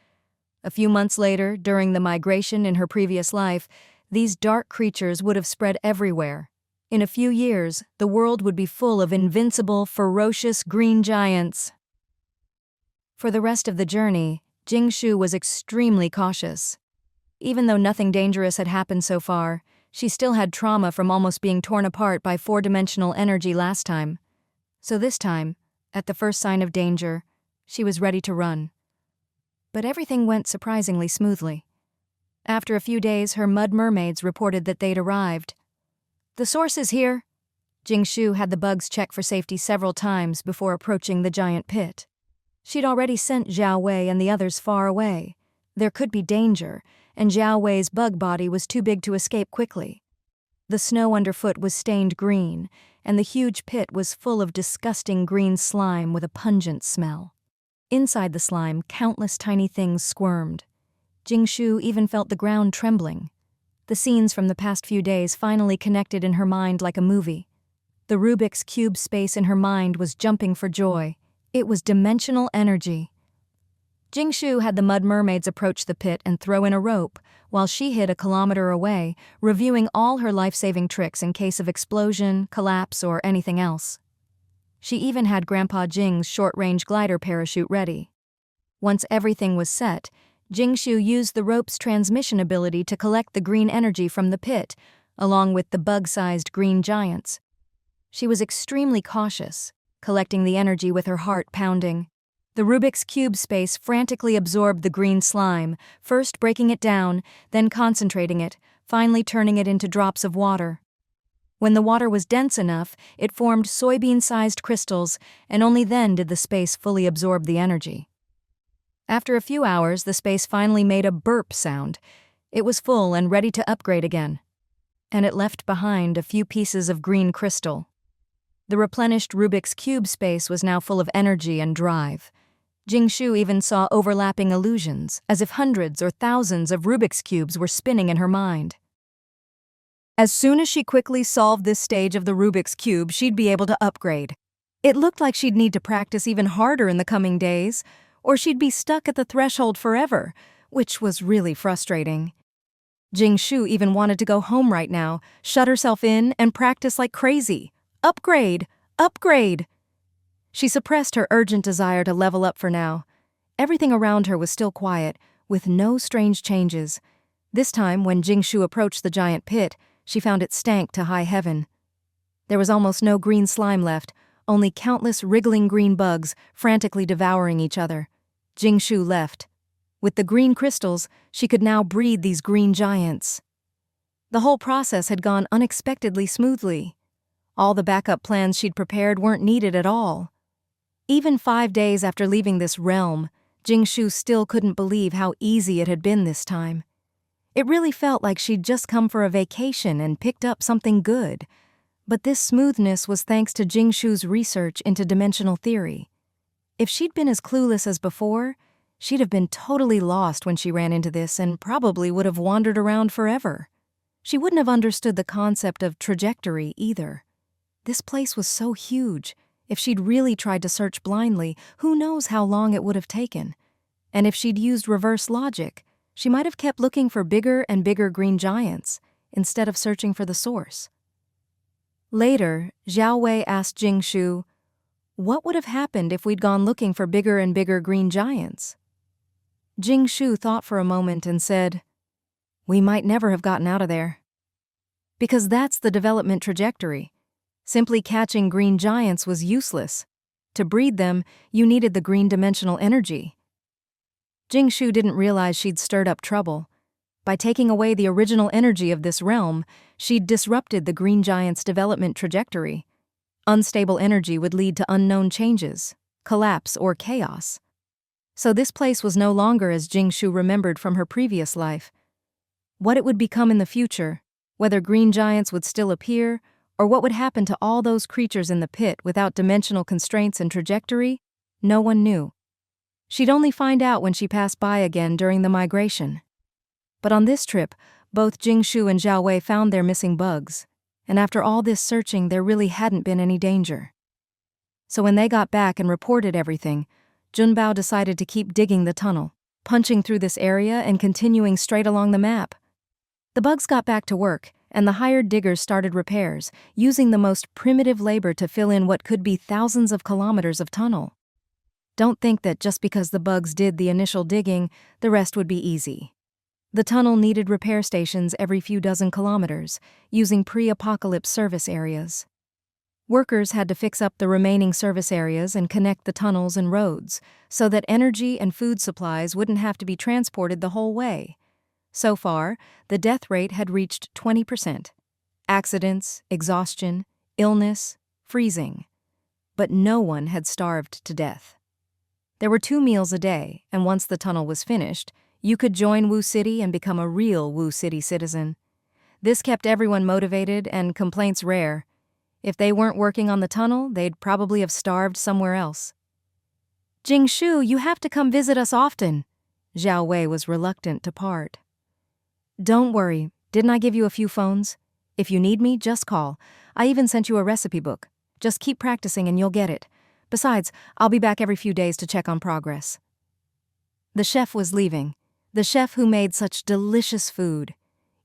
A few months later, during the migration in her previous life, these dark creatures would have spread everywhere. In a few years, the world would be full of invincible, ferocious green giants. For the rest of the journey, Jingshu was extremely cautious. Even though nothing dangerous had happened so far, she still had trauma from almost being torn apart by 4-dimensional energy last time. So this time, at the first sign of danger, she was ready to run. But everything went surprisingly smoothly. After a few days, her mud mermaids reported that they'd arrived. The source is here. Jingshu had the bugs check for safety several times before approaching the giant pit. She'd already sent Zhao Wei and the others far away. There could be danger, and Zhao Wei's bug body was too big to escape quickly. The snow underfoot was stained green, and the huge pit was full of disgusting green slime with a pungent smell. Inside the slime, countless tiny things squirmed. Jingshu even felt the ground trembling. The scenes from the past few days finally connected in her mind like a movie. The Rubik's cube space in her mind was jumping for joy. It was dimensional energy. Jingshu had the mud mermaids approach the pit and throw in a rope, while she hid a kilometer away, reviewing all her life-saving tricks in case of explosion, collapse, or anything else. She even had Grandpa Jing's short-range glider parachute ready. Once everything was set, Jingshu used the rope's transmission ability to collect the green energy from the pit, along with the bug-sized green giants. She was extremely cautious, collecting the energy with her heart pounding. The Rubik's cube space frantically absorbed the green slime, first breaking it down, then concentrating it, finally turning it into drops of water. When the water was dense enough, it formed soybean-sized crystals, and only then did the space fully absorb the energy. After a few hours, the space finally made a burp sound. It was full and ready to upgrade again. And it left behind a few pieces of green crystal. The replenished Rubik's cube space was now full of energy and drive. Jingshu even saw overlapping illusions, as if hundreds or thousands of Rubik's cubes were spinning in her mind. As soon as she quickly solved this stage of the Rubik's cube, she'd be able to upgrade. It looked like she'd need to practice even harder in the coming days, or she'd be stuck at the threshold forever, which was really frustrating. Jingshu even wanted to go home right now, shut herself in, and practice like crazy. Upgrade! Upgrade! She suppressed her urgent desire to level up for now. Everything around her was still quiet, with no strange changes. This time, when Jingshu approached the giant pit, she found it stank to high heaven. There was almost no green slime left, only countless wriggling green bugs frantically devouring each other. Jingshu left. With the green crystals, she could now breed these green giants. The whole process had gone unexpectedly smoothly. All the backup plans she'd prepared weren't needed at all. Even 5 days after leaving this realm, Jingshu still couldn't believe how easy it had been this time. It really felt like she'd just come for a vacation and picked up something good. But this smoothness was thanks to Jingshu's research into dimensional theory. If she'd been as clueless as before, she'd have been totally lost when she ran into this and probably would have wandered around forever. She wouldn't have understood the concept of trajectory either. This place was so huge. If she'd really tried to search blindly, who knows how long it would have taken. And if she'd used reverse logic, she might have kept looking for bigger and bigger green giants instead of searching for the source. Later, Zhao Wei asked Jingshu, "What would have happened if we'd gone looking for bigger and bigger green giants?" Jingshu thought for a moment and said, "We might never have gotten out of there." Because that's the development trajectory. Simply catching green giants was useless. To breed them, you needed the green dimensional energy. Jingshu didn't realize she'd stirred up trouble. By taking away the original energy of this realm, she'd disrupted the green giant's development trajectory. Unstable energy would lead to unknown changes, collapse, or chaos. So this place was no longer as Jingshu remembered from her previous life. What it would become in the future, whether green giants would still appear, or what would happen to all those creatures in the pit without dimensional constraints and trajectory, no one knew. She'd only find out when she passed by again during the migration. But on this trip, both Jingshu and Zhao Wei found their missing bugs, and after all this searching there really hadn't been any danger. So when they got back and reported everything, Junbao decided to keep digging the tunnel, punching through this area and continuing straight along the map. The bugs got back to work, and the hired diggers started repairs, using the most primitive labor to fill in what could be thousands of kilometers of tunnel. Don't think that just because the bugs did the initial digging, the rest would be easy. The tunnel needed repair stations every few dozen kilometers, using pre-apocalypse service areas. Workers had to fix up the remaining service areas and connect the tunnels and roads, so that energy and food supplies wouldn't have to be transported the whole way. So far, the death rate had reached 20%. Accidents, exhaustion, illness, freezing. But no one had starved to death. There were 2 meals a day, and once the tunnel was finished, you could join Wu City and become a real Wu City citizen. This kept everyone motivated and complaints rare. If they weren't working on the tunnel, they'd probably have starved somewhere else. "Jingshu, you have to come visit us often." Zhao Wei was reluctant to part. "Don't worry, didn't I give you a few phones? If you need me, just call. I even sent you a recipe book. Just keep practicing and you'll get it. Besides, I'll be back every few days to check on progress." The chef was leaving. The chef who made such delicious food.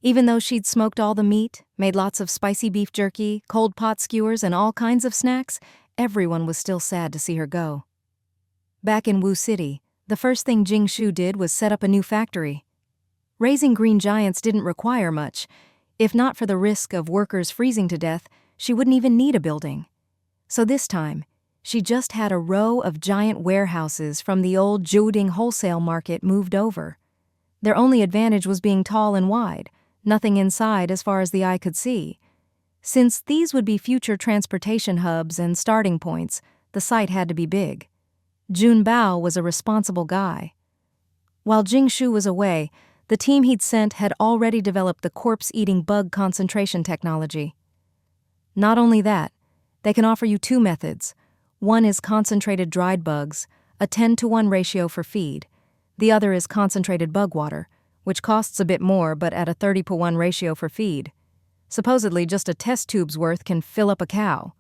Even though she'd smoked all the meat, made lots of spicy beef jerky, cold pot skewers, and all kinds of snacks, everyone was still sad to see her go. Back in Wu City, the first thing Jingshu did was set up a new factory. Raising green giants didn't require much. If not for the risk of workers freezing to death, she wouldn't even need a building. So this time, she just had a row of giant warehouses from the old Jiuding wholesale market moved over. Their only advantage was being tall and wide, nothing inside as far as the eye could see. Since these would be future transportation hubs and starting points, the site had to be big. Junbao was a responsible guy. While Jingshu was away, the team he'd sent had already developed the corpse-eating bug concentration technology. Not only that, they can offer you 2 methods. One is concentrated dried bugs, a 10-to-1 ratio for feed. The other is concentrated bug water, which costs a bit more but at a 30-to-1 ratio for feed. Supposedly just a test tube's worth can fill up a cow,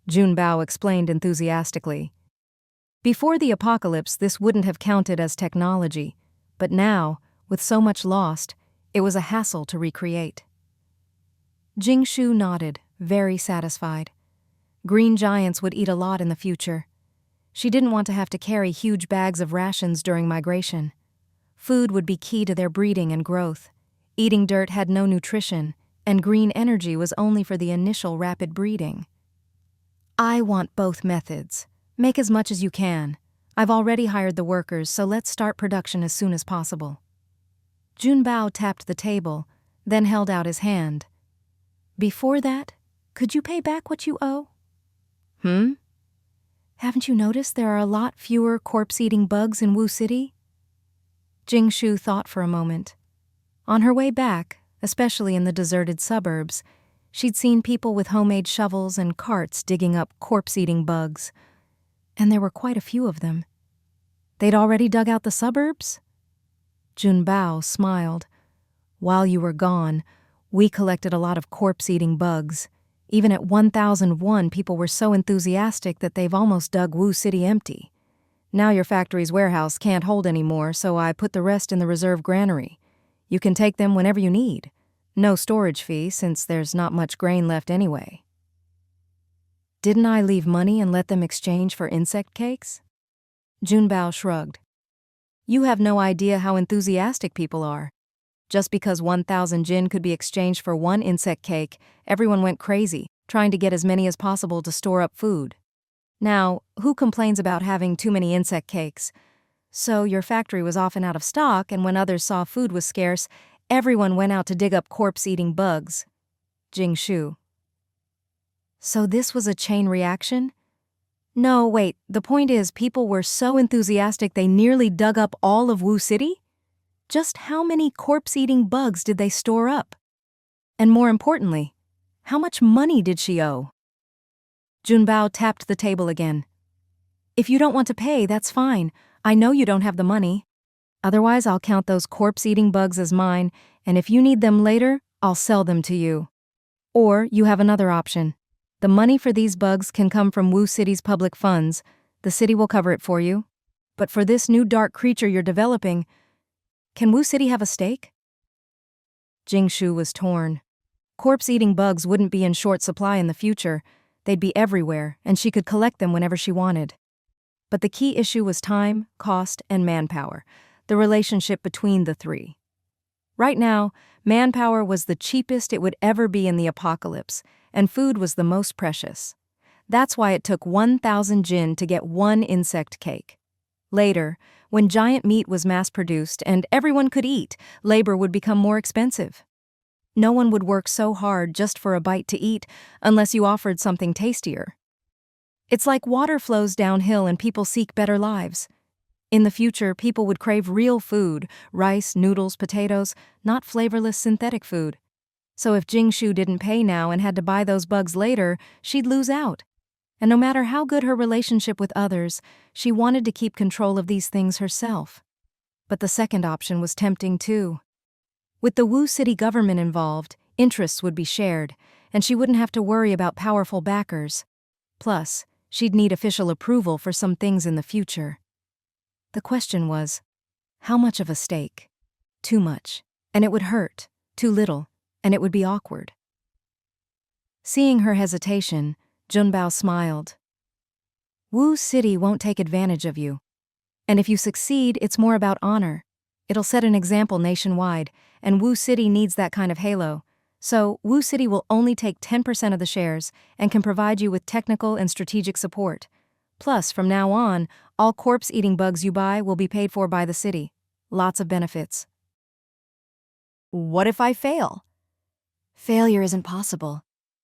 Junbao explained enthusiastically. Before the apocalypse, this wouldn't have counted as technology, but now, with so much lost, it was a hassle to recreate. Jingshu nodded, very satisfied. Green giants would eat a lot in the future. She didn't want to have to carry huge bags of rations during migration. Food would be key to their breeding and growth. Eating dirt had no nutrition, and green energy was only for the initial rapid breeding. "I want both methods. Make as much as you can. I've already hired the workers, so let's start production as soon as possible. Junbao tapped the table, then held out his hand. Before that, could you pay back what you owe? Haven't you noticed there are a lot fewer corpse-eating bugs in Wu City? Jingshu thought for a moment. On her way back, especially in the deserted suburbs, she'd seen people with homemade shovels and carts digging up corpse-eating bugs. And there were quite a few of them. They'd already dug out the suburbs? Junbao smiled. While you were gone, we collected a lot of corpse-eating bugs. Even at 1001, people were so enthusiastic that they've almost dug Wu City empty. Now your factory's warehouse can't hold any more, so I put the rest in the reserve granary. You can take them whenever you need. No storage fee, since there's not much grain left anyway. Didn't I leave money and let them exchange for insect cakes? Junbao shrugged. You have no idea how enthusiastic people are. Just because 1,000 jin could be exchanged for one insect cake, everyone went crazy, trying to get as many as possible to store up food. Now, who complains about having too many insect cakes? So your factory was often out of stock, and when others saw food was scarce, everyone went out to dig up corpse-eating bugs. Jingshu. So this was a chain reaction? No, wait, the point is people were so enthusiastic they nearly dug up all of Wu City? Just how many corpse-eating bugs did they store up? And more importantly, how much money did she owe? Junbao tapped the table again. If you don't want to pay, that's fine. I know you don't have the money. Otherwise, I'll count those corpse-eating bugs as mine, and if you need them later, I'll sell them to you. Or you have another option. The money for these bugs can come from Wu City's public funds. The city will cover it for you. But for this new dark creature you're developing, can Wu City have a stake? Jingshu was torn. Corpse-eating bugs wouldn't be in short supply in the future. They'd be everywhere, and she could collect them whenever she wanted. But the key issue was time, cost, and manpower, the relationship between the three. Right now, manpower was the cheapest it would ever be in the apocalypse, and food was the most precious. That's why it took 1,000 jin to get one insect cake. Later, when giant meat was mass-produced and everyone could eat, labor would become more expensive. No one would work so hard just for a bite to eat unless you offered something tastier. It's like water flows downhill and people seek better lives. In the future, people would crave real food, rice, noodles, potatoes, not flavorless synthetic food. So if Jingshu didn't pay now and had to buy those bugs later, she'd lose out. And no matter how good her relationship with others, she wanted to keep control of these things herself. But the second option was tempting too. With the Wu City government involved, interests would be shared, and she wouldn't have to worry about powerful backers. Plus, she'd need official approval for some things in the future. The question was, how much of a stake? Too much, and it would hurt. Too little, and it would be awkward. Seeing her hesitation, Junbao smiled. Wu City won't take advantage of you. And if you succeed, it's more about honor. It'll set an example nationwide, and Wu City needs that kind of halo. So, Wu City will only take 10% of the shares and can provide you with technical and strategic support. Plus, from now on, all corpse-eating bugs you buy will be paid for by the city. Lots of benefits. What if I fail? Failure isn't possible.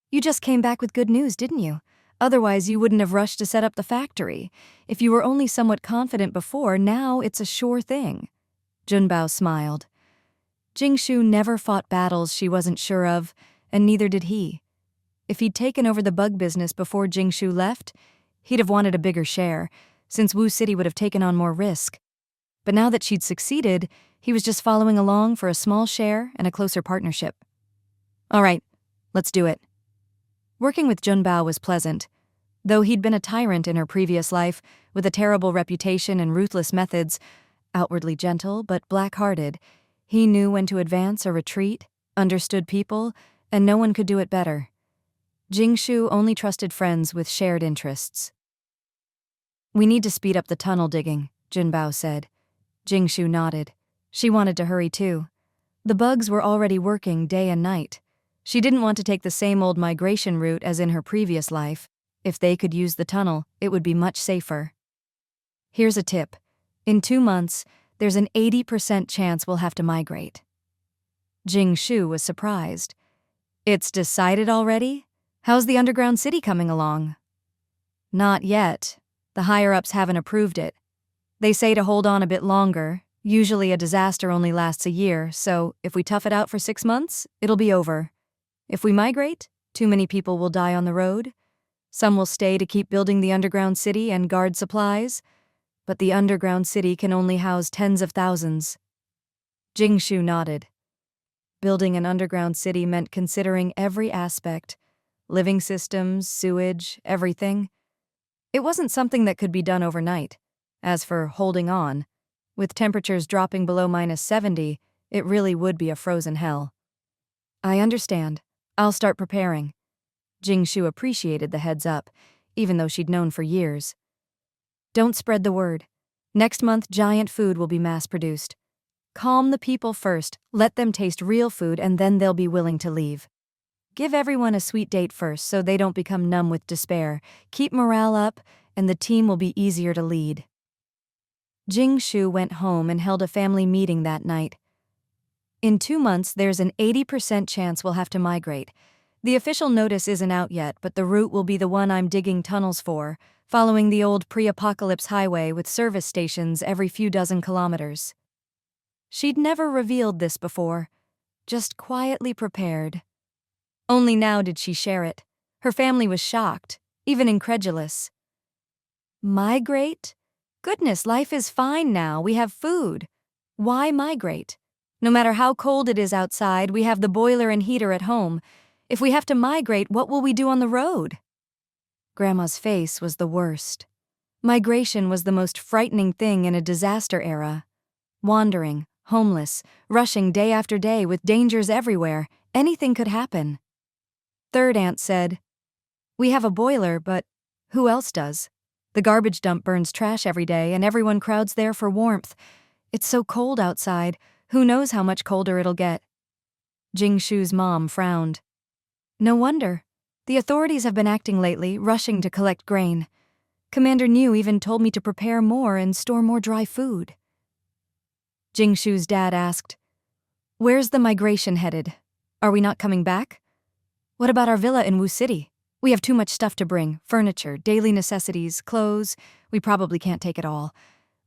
You just came back with good news, didn't you? Otherwise, you wouldn't have rushed to set up the factory. If you were only somewhat confident before, now it's a sure thing. Junbao smiled. Jingshu never fought battles she wasn't sure of, and neither did he. If he'd taken over the bug business before Jingshu left, he'd have wanted a bigger share, since Wu City would have taken on more risk. But now that she'd succeeded, he was just following along for a small share and a closer partnership. All right, let's do it. Working with Junbao was pleasant. Though he'd been a tyrant in her previous life, with a terrible reputation and ruthless methods, outwardly gentle but black-hearted, he knew when to advance or retreat, understood people, and no one could do it better. Jingshu only trusted friends with shared interests. We need to speed up the tunnel digging, Junbao said. Jingshu nodded. She wanted to hurry too. The bugs were already working day and night. She didn't want to take the same old migration route as in her previous life. If they could use the tunnel, it would be much safer. Here's a tip. In 2 months, there's an 80% chance we'll have to migrate. Jing Shu was surprised. It's decided already? How's the underground city coming along? Not yet. The higher-ups haven't approved it. They say to hold on a bit longer. Usually a disaster only lasts a year, so if we tough it out for 6 months, it'll be over. If we migrate, too many people will die on the road. Some will stay to keep building the underground city and guard supplies, but the underground city can only house tens of thousands. Jing Shu nodded. Building an underground city meant considering every aspect, living systems, sewage, everything. It wasn't something that could be done overnight. As for holding on, with temperatures dropping below -70, it really would be a frozen hell. I understand. I'll start preparing. Jing Shu appreciated the heads up, even though she'd known for years. Don't spread the word. Next month, giant food will be mass-produced. Calm the people first, let them taste real food, and then they'll be willing to leave. Give everyone a sweet date first so they don't become numb with despair. Keep morale up, and the team will be easier to lead. Jing Shu went home and held a family meeting that night. In 2 months, there's an 80% chance we'll have to migrate. The official notice isn't out yet, but the route will be the one I'm digging tunnels for, following the old pre-apocalypse highway with service stations every few dozen kilometers. She'd never revealed this before, just quietly prepared. Only now did she share it. Her family was shocked, even incredulous. Migrate? Goodness, life is fine now. We have food. Why migrate? No matter how cold it is outside, we have the boiler and heater at home. If we have to migrate, what will we do on the road? Grandma's face was the worst. Migration was the most frightening thing in a disaster era. Wandering, homeless, rushing day after day with dangers everywhere, anything could happen. Third aunt said, "We have a boiler, but who else does? The garbage dump burns trash every day and everyone crowds there for warmth. It's so cold outside, who knows how much colder it'll get?" Jing Shu's mom frowned. No wonder. The authorities have been acting lately, rushing to collect grain. Commander Niu even told me to prepare more and store more dry food. Jing Shu's dad asked, "Where's the migration headed? Are we not coming back? What about our villa in Wu City? We have too much stuff to bring, furniture, daily necessities, clothes. We probably can't take it all.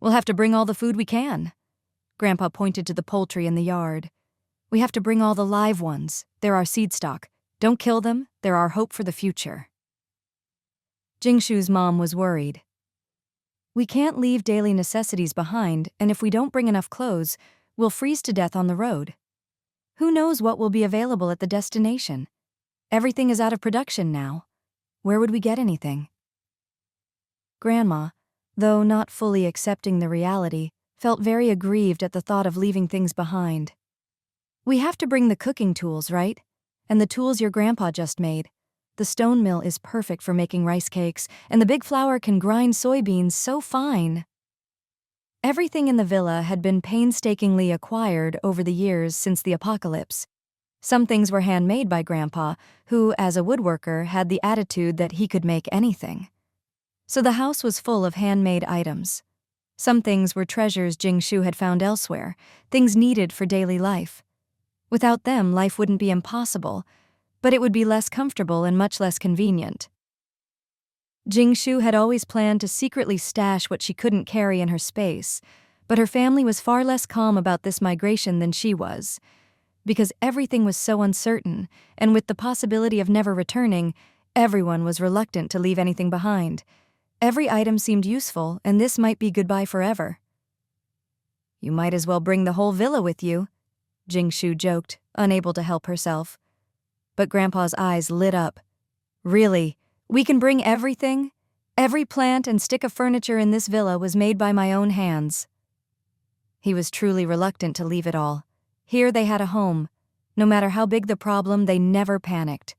We'll have to bring all the food we can." Grandpa pointed to the poultry in the yard. "We have to bring all the live ones. They're our seed stock. Don't kill them, they're our hope for the future." Jing Shu's mom was worried. "We can't leave daily necessities behind, and if we don't bring enough clothes, we'll freeze to death on the road. Who knows what will be available at the destination? Everything is out of production now. Where would we get anything?" Grandma, though not fully accepting the reality, felt very aggrieved at the thought of leaving things behind. "We have to bring the cooking tools, right? And the tools your grandpa just made. The stone mill is perfect for making rice cakes, and the big flour can grind soybeans so fine." Everything in the villa had been painstakingly acquired over the years since the apocalypse. Some things were handmade by Grandpa, who, as a woodworker, had the attitude that he could make anything. So the house was full of handmade items. Some things were treasures Jing Shu had found elsewhere, things needed for daily life. Without them, life wouldn't be impossible, but it would be less comfortable and much less convenient. Jing Shu had always planned to secretly stash what she couldn't carry in her space, but her family was far less calm about this migration than she was. Because everything was so uncertain, and with the possibility of never returning, everyone was reluctant to leave anything behind. Every item seemed useful, and this might be goodbye forever. "You might as well bring the whole villa with you," Jing Shu joked, unable to help herself. But Grandpa's eyes lit up. "Really? We can bring everything? Every plant and stick of furniture in this villa was made by my own hands." He was truly reluctant to leave it all. Here they had a home. No matter how big the problem, they never panicked.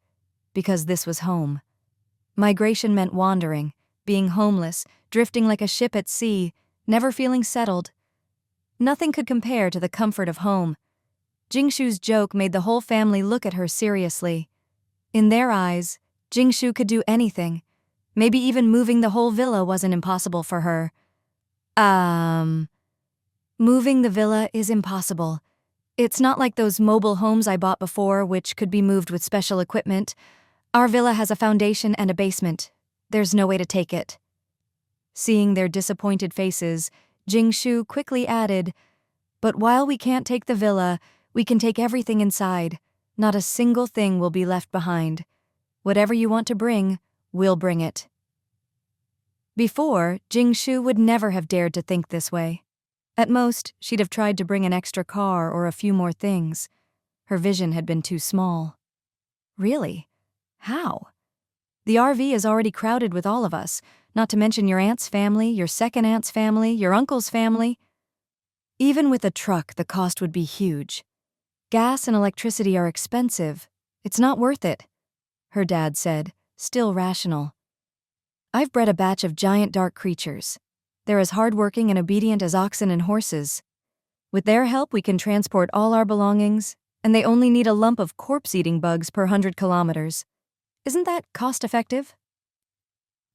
Because this was home. Migration meant wandering, being homeless, drifting like a ship at sea, never feeling settled. Nothing could compare to the comfort of home. Jing Shu's joke made the whole family look at her seriously. In their eyes, Jing Shu could do anything. Maybe even moving the whole villa wasn't impossible for her. Moving the villa is impossible. It's not like those mobile homes I bought before, which could be moved with special equipment. Our villa has a foundation and a basement. There's no way to take it. Seeing their disappointed faces, Jingshu quickly added, "But while we can't take the villa, we can take everything inside. Not a single thing will be left behind. Whatever you want to bring, we'll bring it." Before, Jingshu would never have dared to think this way. At most, she'd have tried to bring an extra car or a few more things. Her vision had been too small. Really? How? The RV is already crowded with all of us, not to mention your aunt's family, your second aunt's family, your uncle's family. Even with a truck, the cost would be huge. Gas and electricity are expensive. It's not worth it, her dad said, still rational. I've bred a batch of giant dark creatures. They're as hardworking and obedient as oxen and horses. With their help, we can transport all our belongings, and they only need a lump of corpse-eating bugs per 100 kilometers. Isn't that cost-effective?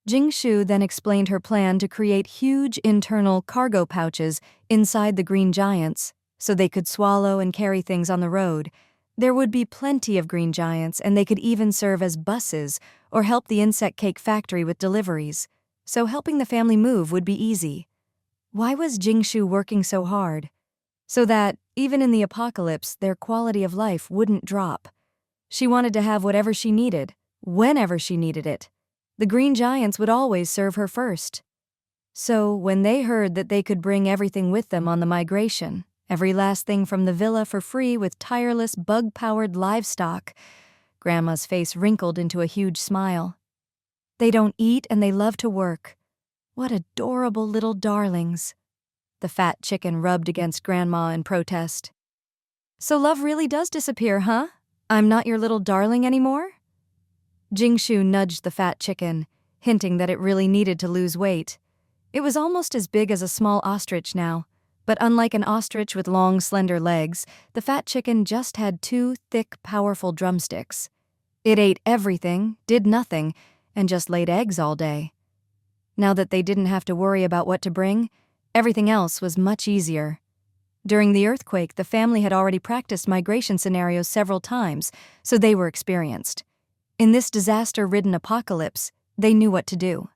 Jingshu then explained her plan to create huge internal cargo pouches inside the green giants, so they could swallow and carry things on the road. There would be plenty of green giants, and they could even serve as buses or help the insect cake factory with deliveries, so helping the family move would be easy. Why was Jingshu working so hard? So that, even in the apocalypse, their quality of life wouldn't drop. She wanted to have whatever she needed, whenever she needed it. The green giants would always serve her first. So, when they heard that they could bring everything with them on the migration, every last thing from the villa for free with tireless, bug-powered livestock, Grandma's face wrinkled into a huge smile. They don't eat and they love to work. What adorable little darlings. The fat chicken rubbed against Grandma in protest. So love really does disappear, huh? I'm not your little darling anymore? Jingshu nudged the fat chicken, hinting that it really needed to lose weight. It was almost as big as a small ostrich now, but unlike an ostrich with long, slender legs, the fat chicken just had 2 thick, powerful drumsticks. It ate everything, did nothing, and just laid eggs all day. Now that they didn't have to worry about what to bring, everything else was much easier. During the earthquake, the family had already practiced migration scenarios several times, so they were experienced. In this disaster-ridden apocalypse, they knew what to do.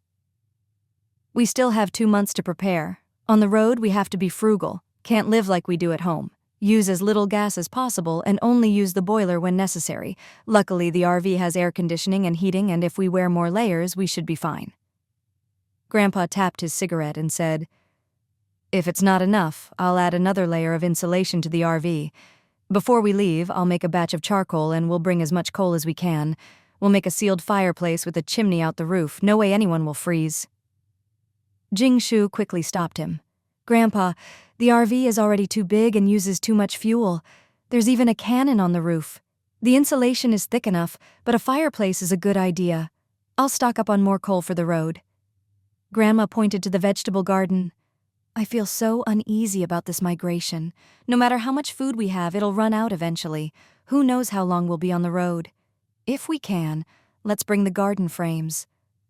We still have 2 months to prepare. On the road, we have to be frugal, can't live like we do at home. Use as little gas as possible and only use the boiler when necessary. Luckily, the RV has air conditioning and heating, and if we wear more layers, we should be fine. Grandpa tapped his cigarette and said, "If it's not enough, I'll add another layer of insulation to the RV. Before we leave, I'll make a batch of charcoal and we'll bring as much coal as we can. We'll make a sealed fireplace with a chimney out the roof. No way anyone will freeze." Jingshu quickly stopped him. "Grandpa, the RV is already too big and uses too much fuel. There's even a cannon on the roof. The insulation is thick enough, but a fireplace is a good idea. I'll stock up on more coal for the road." Grandma pointed to the vegetable garden. "I feel so uneasy about this migration. No matter how much food we have, it'll run out eventually. Who knows how long we'll be on the road? If we can, let's bring the garden frames.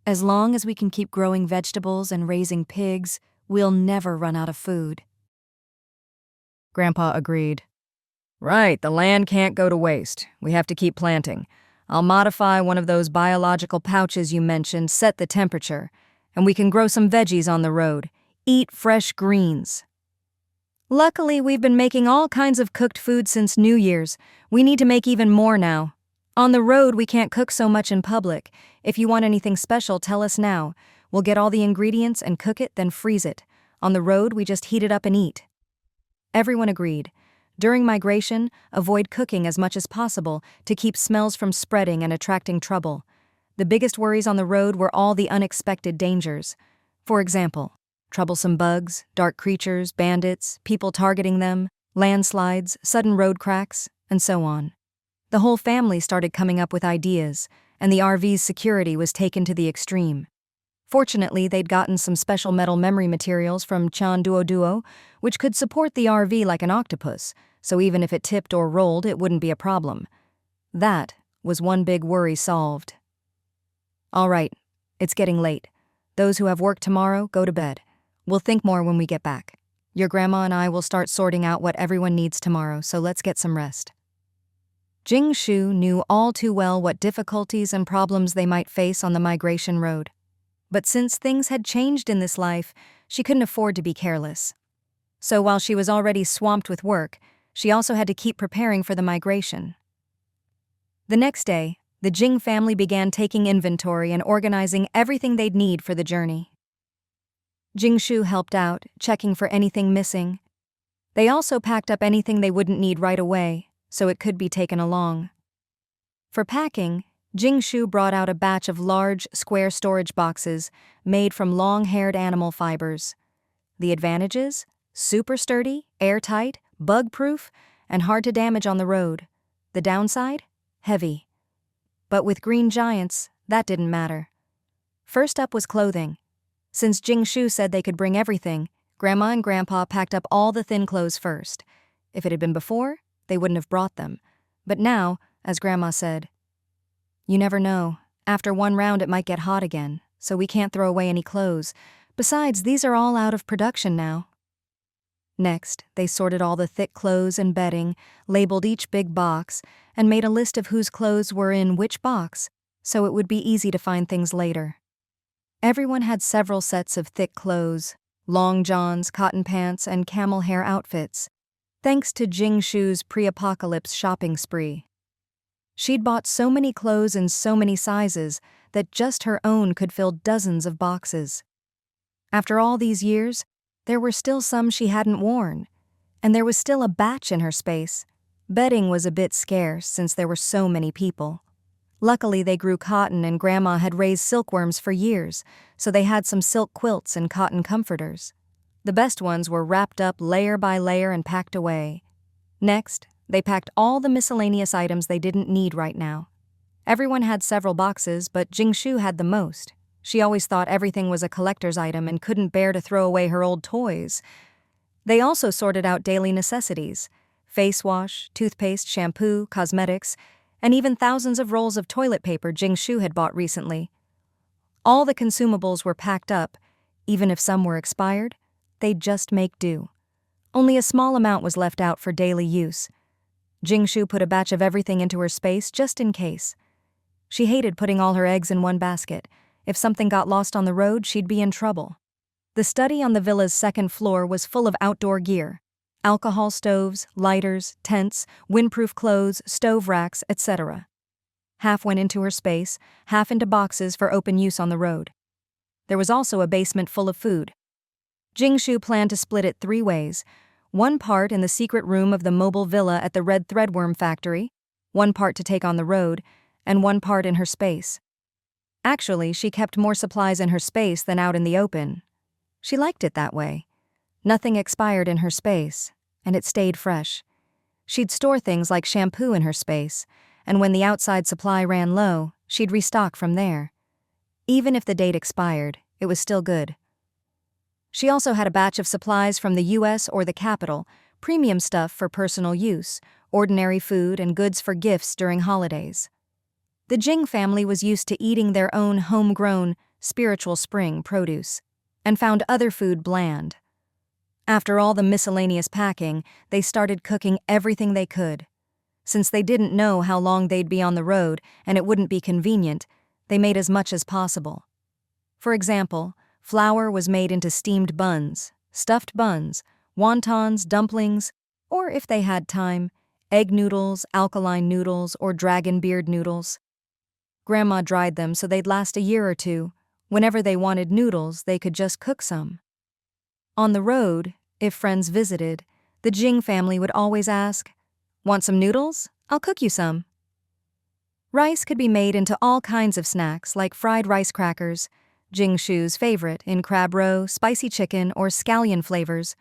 As long as we can keep growing vegetables and raising pigs, we'll never run out of food." Grandpa agreed. "Right, the land can't go to waste. We have to keep planting. I'll modify one of those biological pouches you mentioned, set the temperature, and we can grow some veggies on the road. Eat fresh greens." "Luckily, we've been making all kinds of cooked food since New Year's. We need to make even more now. On the road, we can't cook so much in public. If you want anything special, tell us now. We'll get all the ingredients and cook it, then freeze it. On the road, we just heat it up and eat." Everyone agreed. During migration, avoid cooking as much as possible to keep smells from spreading and attracting trouble. The biggest worries on the road were all the unexpected dangers. For example, troublesome bugs, dark creatures, bandits, people targeting them, landslides, sudden road cracks, and so on. The whole family started coming up with ideas, and the RV's security was taken to the extreme. Fortunately, they'd gotten some special metal memory materials from Chanduoduo, which could support the RV like an octopus, so even if it tipped or rolled, it wouldn't be a problem. That was one big worry solved. "All right, it's getting late. Those who have work tomorrow, go to bed. We'll think more when we get back. Your grandma and I will start sorting out what everyone needs tomorrow, so let's get some rest. Jing Shu knew all too well what difficulties and problems they might face on the migration road. But since things had changed in this life, she couldn't afford to be careless. So while she was already swamped with work, she also had to keep preparing for the migration. The next day, the Jing family began taking inventory and organizing everything they'd need for the journey. Jing Shu helped out, checking for anything missing. They also packed up anything they wouldn't need right away, so it could be taken along. For packing, Jing Shu brought out a batch of large, square storage boxes made from long-haired animal fibers. The advantages? Super sturdy, airtight, bug-proof, and hard to damage on the road. The downside? Heavy. But with green giants, that didn't matter. First up was clothing. Since Jing Shu said they could bring everything, Grandma and Grandpa packed up all the thin clothes first. If it had been before, they wouldn't have brought them. But now, as Grandma said, "You never know. After one round it might get hot again, so we can't throw away any clothes. Besides, these are all out of production now." Next, they sorted all the thick clothes and bedding, labeled each big box, and made a list of whose clothes were in which box, so it would be easy to find things later. Everyone had several sets of thick clothes, long johns, cotton pants, and camel hair outfits, thanks to Jing Shu's pre-apocalypse shopping spree. She'd bought so many clothes in so many sizes that just her own could fill dozens of boxes. After all these years, there were still some she hadn't worn, and there was still a batch in her space. Bedding was a bit scarce since there were so many people. Luckily, they grew cotton and Grandma had raised silkworms for years, so they had some silk quilts and cotton comforters. The best ones were wrapped up layer by layer and packed away. Next, they packed all the miscellaneous items they didn't need right now. Everyone had several boxes, but Jing Shu had the most. She always thought everything was a collector's item and couldn't bear to throw away her old toys. They also sorted out daily necessities: face wash, toothpaste, shampoo, cosmetics, and even thousands of rolls of toilet paper Jing Shu had bought recently. All the consumables were packed up. Even if some were expired, they'd just make do. Only a small amount was left out for daily use. Jing Shu put a batch of everything into her space just in case. She hated putting all her eggs in one basket. If something got lost on the road, she'd be in trouble. The study on the villa's second floor was full of outdoor gear: alcohol stoves, lighters, tents, windproof clothes, stove racks, etc. Half went into her space, half into boxes for open use on the road. There was also a basement full of food. Jing Shu planned to split it 3 ways: one part in the secret room of the mobile villa at the Red Threadworm factory, one part to take on the road, and one part in her space. Actually, she kept more supplies in her space than out in the open. She liked it that way. Nothing expired in her space, and it stayed fresh. She'd store things like shampoo in her space, and when the outside supply ran low, she'd restock from there. Even if the date expired, it was still good. She also had a batch of supplies from the US or the capital, premium stuff for personal use, ordinary food, and goods for gifts during holidays. The Jing family was used to eating their own homegrown, spiritual spring produce, and found other food bland. After all the miscellaneous packing, they started cooking everything they could. Since they didn't know how long they'd be on the road and it wouldn't be convenient, they made as much as possible. For example, flour was made into steamed buns, stuffed buns, wontons, dumplings, or if they had time, egg noodles, alkaline noodles, or dragon beard noodles. Grandma dried them so they'd last a year or two. Whenever they wanted noodles, they could just cook some. On the road, if friends visited, the Jing family would always ask, "Want some noodles? I'll cook you some." Rice could be made into all kinds of snacks like fried rice crackers, Jing Shu's favorite, in crab roe, spicy chicken, or scallion flavors,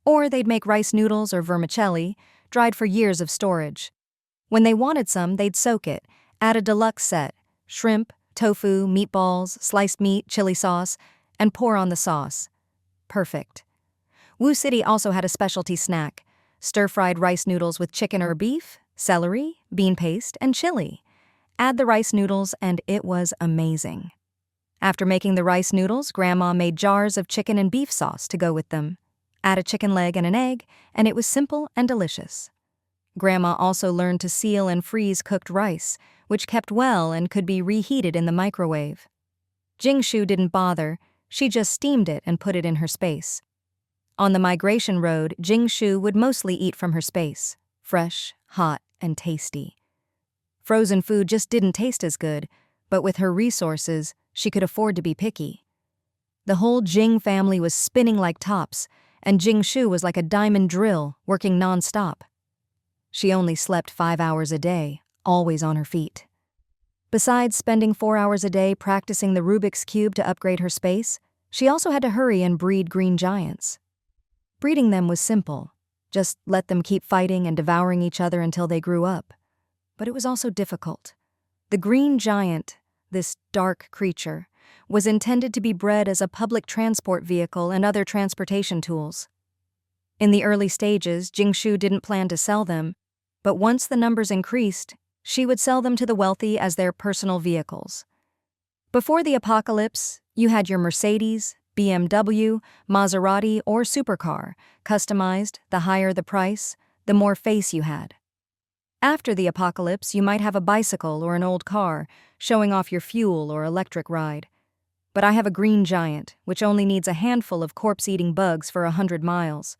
or they'd make rice noodles or vermicelli, dried for years of storage. When they wanted some, they'd soak it, add a deluxe set: shrimp, tofu, meatballs, sliced meat, chili sauce, and pour on the sauce. Perfect. Wu City also had a specialty snack: stir-fried rice noodles with chicken or beef, celery, bean paste, and chili. Add the rice noodles and it was amazing. After making the rice noodles, Grandma made jars of chicken and beef sauce to go with them. Add a chicken leg and an egg, and it was simple and delicious. Grandma also learned to seal and freeze cooked rice, which kept well and could be reheated in the microwave. Jingshu didn't bother, she just steamed it and put it in her space. On the migration road, Jingshu would mostly eat from her space, fresh, hot, and tasty. Frozen food just didn't taste as good, but with her resources, she could afford to be picky. The whole Jing family was spinning like tops, and Jingshu was like a diamond drill, working non-stop. She only slept 5 hours a day, always on her feet. Besides spending 4 hours a day practicing the Rubik's Cube to upgrade her space, she also had to hurry and breed green giants. Breeding them was simple. Just let them keep fighting and devouring each other until they grew up. But it was also difficult. The green giant, this dark creature, was intended to be bred as a public transport vehicle and other transportation tools. In the early stages, Jingshu didn't plan to sell them, but once the numbers increased, she would sell them to the wealthy as their personal vehicles. Before the apocalypse, you had your Mercedes, BMW, Maserati, or supercar, customized. The higher the price, the more face you had. After the apocalypse, you might have a bicycle or an old car, showing off your fuel or electric ride. But I have a green giant, which only needs a handful of corpse-eating bugs for 100 miles.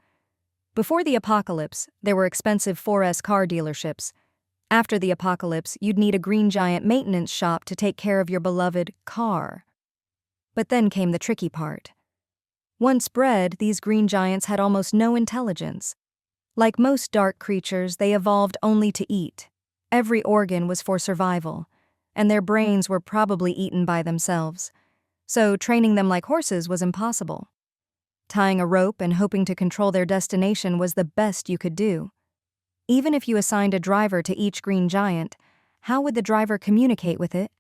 Before the apocalypse, there were expensive 4S car dealerships. After the apocalypse, you'd need a green giant maintenance shop to take care of your beloved car. But then came the tricky part. Once bred, these green giants had almost no intelligence. Like most dark creatures, they evolved only to eat. Every organ was for survival, and their brains were probably eaten by themselves. So training them like horses was impossible. Tying a rope and hoping to control their destination was the best you could do. Even if you assigned a driver to each green giant, how would the driver communicate with it?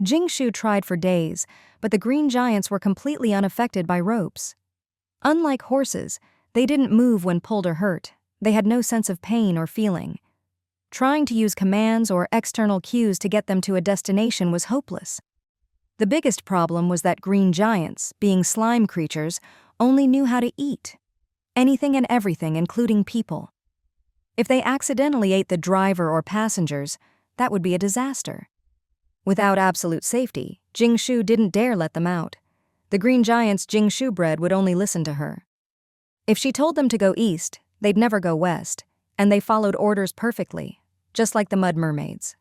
Jingshu tried for days, but the green giants were completely unaffected by ropes. Unlike horses, they didn't move when pulled or hurt. They had no sense of pain or feeling. Trying to use commands or external cues to get them to a destination was hopeless. The biggest problem was that green giants, being slime creatures, only knew how to eat. Anything and everything, including people. If they accidentally ate the driver or passengers, that would be a disaster. Without absolute safety, Jingshu didn't dare let them out. The green giants Jingshu bred would only listen to her. If she told them to go east, they'd never go west, and they followed orders perfectly, just like the mud mermaids.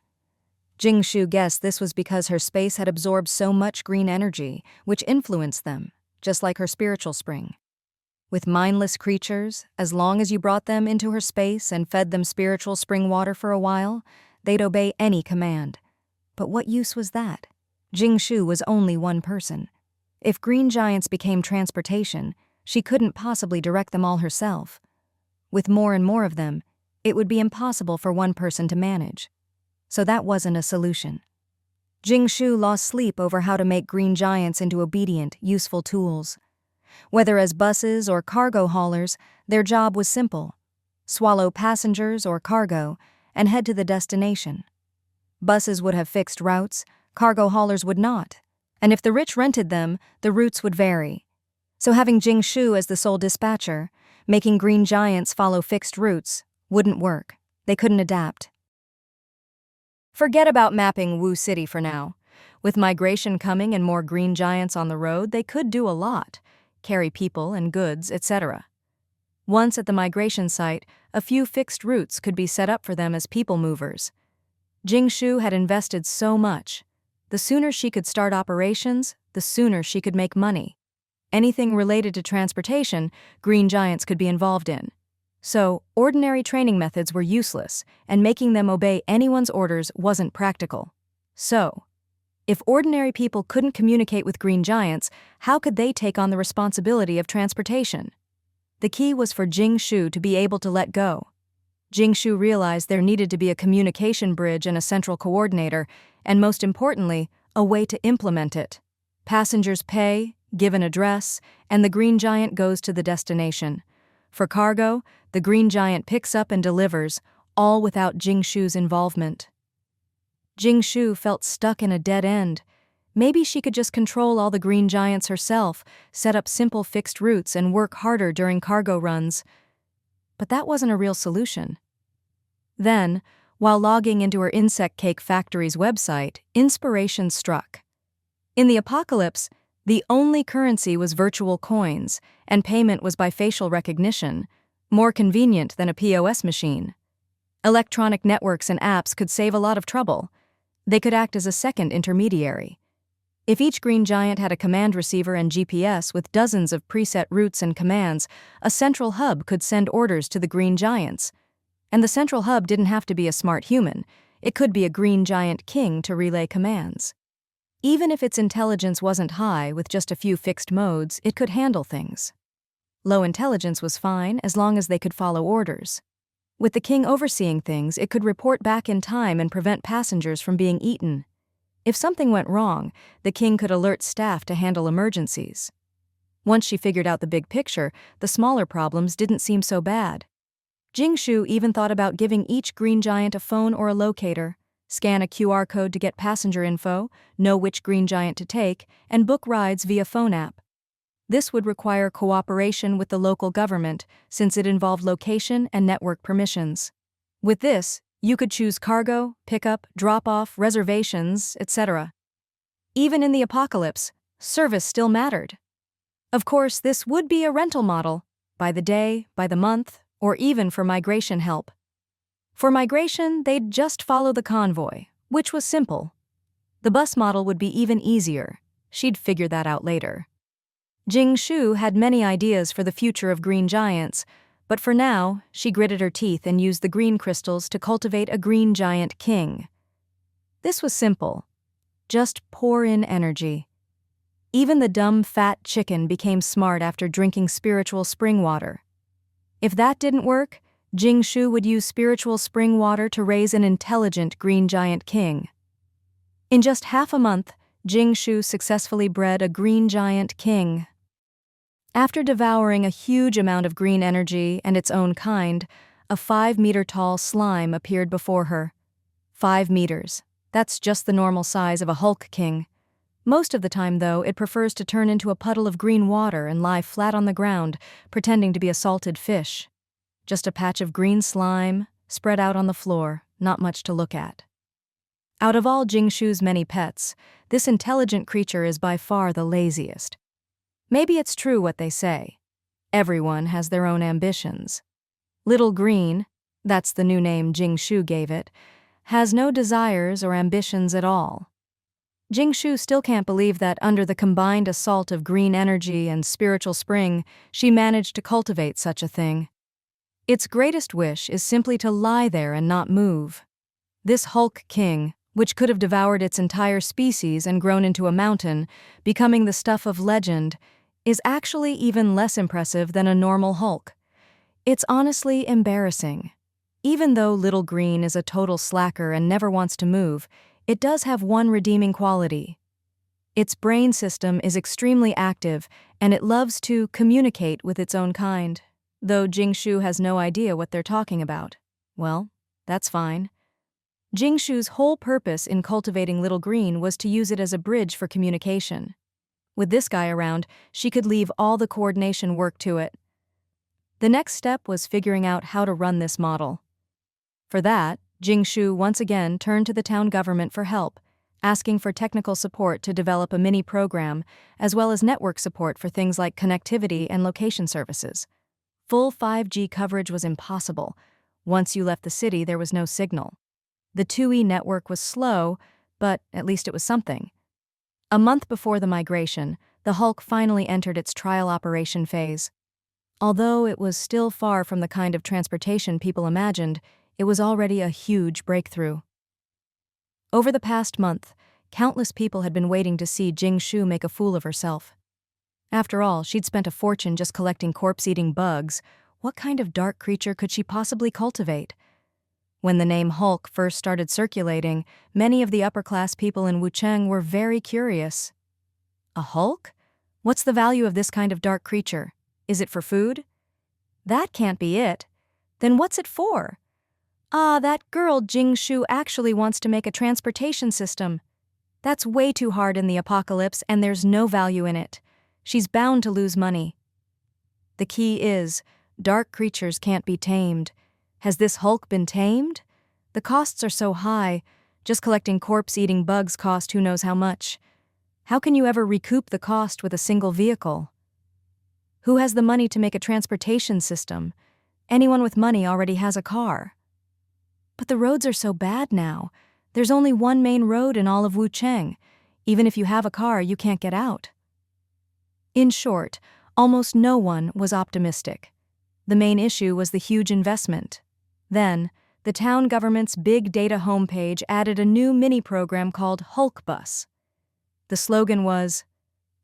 Jingshu guessed this was because her space had absorbed so much green energy, which influenced them, just like her spiritual spring. With mindless creatures, as long as you brought them into her space and fed them spiritual spring water for a while, they'd obey any command. But what use was that? Jingshu was only one person. If green giants became transportation, she couldn't possibly direct them all herself. With more and more of them, it would be impossible for one person to manage. So that wasn't a solution. Jingshu lost sleep over how to make green giants into obedient, useful tools. Whether as buses or cargo haulers, their job was simple: swallow passengers or cargo and head to the destination. Buses would have fixed routes, cargo haulers would not, and if the rich rented them, the routes would vary. So having Jingshu as the sole dispatcher, making green giants follow fixed routes, wouldn't work. They couldn't adapt. Forget about mapping Wu City for now. With migration coming and more green giants on the road, they could do a lot, carry people and goods, etc. Once at the migration site, a few fixed routes could be set up for them as people movers. Jingshu had invested so much. The sooner she could start operations, the sooner she could make money. Anything related to transportation, green giants could be involved in. So, ordinary training methods were useless, and making them obey anyone's orders wasn't practical. So, if ordinary people couldn't communicate with green giants, how could they take on the responsibility of transportation? The key was for Jingshu to be able to let go. Jingshu realized there needed to be a communication bridge and a central coordinator, and most importantly, a way to implement it. Passengers pay, give an address, and the green giant goes to the destination. For cargo, the green giant picks up and delivers, all without Jingshu's involvement. Jingshu felt stuck in a dead end. Maybe she could just control all the green giants herself, set up simple fixed routes, and work harder during cargo runs. But that wasn't a real solution. Then, while logging into her insect cake factory's website, inspiration struck. In the apocalypse, the only currency was virtual coins, and payment was by facial recognition, more convenient than a POS machine. Electronic networks and apps could save a lot of trouble. They could act as a second intermediary. If each green giant had a command receiver and GPS with dozens of preset routes and commands, a central hub could send orders to the green giants. And the central hub didn't have to be a smart human. It could be a green giant king to relay commands. Even if its intelligence wasn't high, with just a few fixed modes, it could handle things. Low intelligence was fine as long as they could follow orders. With the king overseeing things, it could report back in time and prevent passengers from being eaten. If something went wrong, the king could alert staff to handle emergencies. Once she figured out the big picture, the smaller problems didn't seem so bad. Jingshu even thought about giving each green giant a phone or a locator, scan a QR code to get passenger info, know which green giant to take, and book rides via phone app. This would require cooperation with the local government, since it involved location and network permissions. With this, you could choose cargo, pickup, drop-off, reservations, etc. Even in the apocalypse, service still mattered. Of course, this would be a rental model, by the day, by the month, or even for migration help. For migration, they'd just follow the convoy, which was simple. The bus model would be even easier. She'd figure that out later. Jingshu had many ideas for the future of green giants, but for now, she gritted her teeth and used the green crystals to cultivate a green giant king. This was simple. Just pour in energy. Even the dumb, fat chicken became smart after drinking spiritual spring water. If that didn't work, Jingshu would use spiritual spring water to raise an intelligent green giant king. In just half a month, Jingshu successfully bred a green giant king. After devouring a huge amount of green energy and its own kind, a 5-meter-tall slime appeared before her. 5 meters. That's just the normal size of a Hulk king. Most of the time, though, it prefers to turn into a puddle of green water and lie flat on the ground, pretending to be a salted fish. Just a patch of green slime, spread out on the floor, not much to look at. Out of all Jingshu's many pets, this intelligent creature is by far the laziest. Maybe it's true what they say. Everyone has their own ambitions. Little Green, that's the new name Jingshu gave it, has no desires or ambitions at all. Jingshu still can't believe that under the combined assault of green energy and spiritual spring, she managed to cultivate such a thing. Its greatest wish is simply to lie there and not move. This Hulk king, which could have devoured its entire species and grown into a mountain, becoming the stuff of legend, is actually even less impressive than a normal Hulk. It's honestly embarrassing. Even though Little Green is a total slacker and never wants to move, it does have one redeeming quality. Its brain system is extremely active, and it loves to communicate with its own kind. Though Jingshu has no idea what they're talking about. Well, that's fine. Jingshu's whole purpose in cultivating Little Green was to use it as a bridge for communication. With this guy around, she could leave all the coordination work to it. The next step was figuring out how to run this model. For that, Jingshu once again turned to the town government for help, asking for technical support to develop a mini program, as well as network support for things like connectivity and location services. Full 5G coverage was impossible. Once you left the city, there was no signal. The 2E network was slow, but at least it was something. A month before the migration, the Hulk finally entered its trial operation phase. Although it was still far from the kind of transportation people imagined, it was already a huge breakthrough. Over the past month, countless people had been waiting to see Jingshu make a fool of herself. After all, she'd spent a fortune just collecting corpse-eating bugs. What kind of dark creature could she possibly cultivate? When the name Hulk first started circulating, many of the upper-class people in Wucheng were very curious. A Hulk? What's the value of this kind of dark creature? Is it for food? That can't be it. Then what's it for? Ah, that girl Jingshu actually wants to make a transportation system. That's way too hard in the apocalypse, and there's no value in it. She's bound to lose money. The key is, dark creatures can't be tamed. Has this Hulk been tamed? The costs are so high. Just collecting corpse-eating bugs cost who knows how much. How can you ever recoup the cost with a single vehicle? Who has the money to make a transportation system? Anyone with money already has a car. But the roads are so bad now. There's only one main road in all of Wucheng. Even if you have a car, you can't get out. In short, almost no one was optimistic. The main issue was the huge investment. Then, the town government's big data homepage added a new mini-program called Hulk Bus. The slogan was,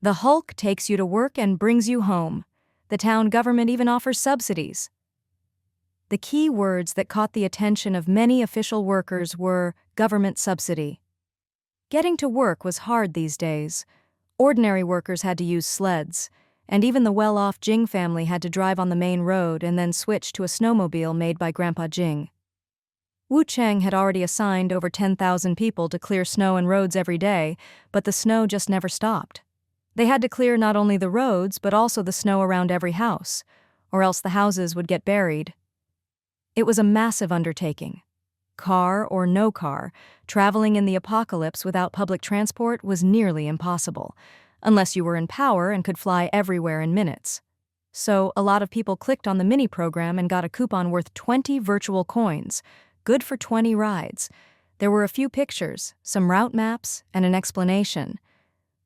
"The Hulk takes you to work and brings you home. The town government even offers subsidies." The key words that caught the attention of many official workers were government subsidy. Getting to work was hard these days. Ordinary workers had to use sleds, and even the well-off Jing family had to drive on the main road and then switch to a snowmobile made by Grandpa Jing. Wucheng had already assigned over 10,000 people to clear snow and roads every day, but the snow just never stopped. They had to clear not only the roads, but also the snow around every house, or else the houses would get buried. It was a massive undertaking. Car or no car, traveling in the apocalypse without public transport was nearly impossible, unless you were in power and could fly everywhere in minutes. So a lot of people clicked on the mini-program and got a coupon worth 20 virtual coins, good for 20 rides. There were a few pictures, some route maps, and an explanation.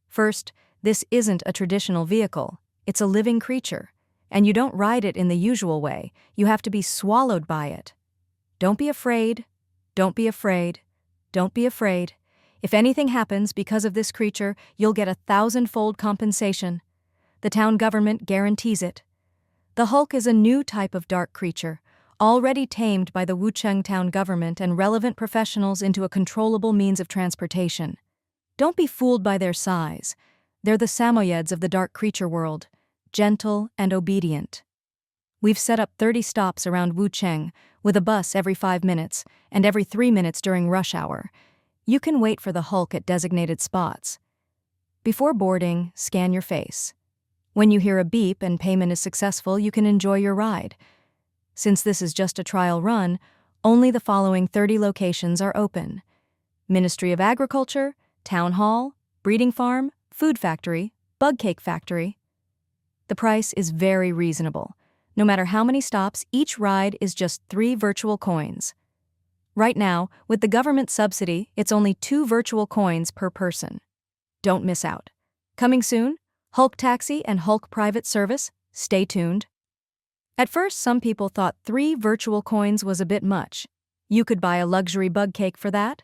First, this isn't a traditional vehicle. It's a living creature. And you don't ride it in the usual way. You have to be swallowed by it. Don't be afraid. Don't be afraid. Don't be afraid. If anything happens because of this creature, you'll get 1,000-fold compensation. The town government guarantees it. The Hulk is a new type of dark creature, already tamed by the Wucheng town government and relevant professionals into a controllable means of transportation. Don't be fooled by their size. They're the Samoyeds of the dark creature world. Gentle and obedient. We've set up 30 stops around Wucheng, with a bus every 5 minutes and every 3 minutes during rush hour. You can wait for the Hulk at designated spots. Before boarding, scan your face. When you hear a beep and payment is successful, you can enjoy your ride. Since this is just a trial run, only the following 30 locations are open: Ministry of Agriculture, Town Hall, Breeding Farm, Food Factory, Bug Cake Factory. The price is very reasonable. No matter how many stops, each ride is just 3 virtual coins. Right now, with the government subsidy, it's only 2 virtual coins per person. Don't miss out. Coming soon, Hulk Taxi and Hulk Private Service. Stay tuned. At first, some people thought 3 virtual coins was a bit much. You could buy a luxury bug cake for that.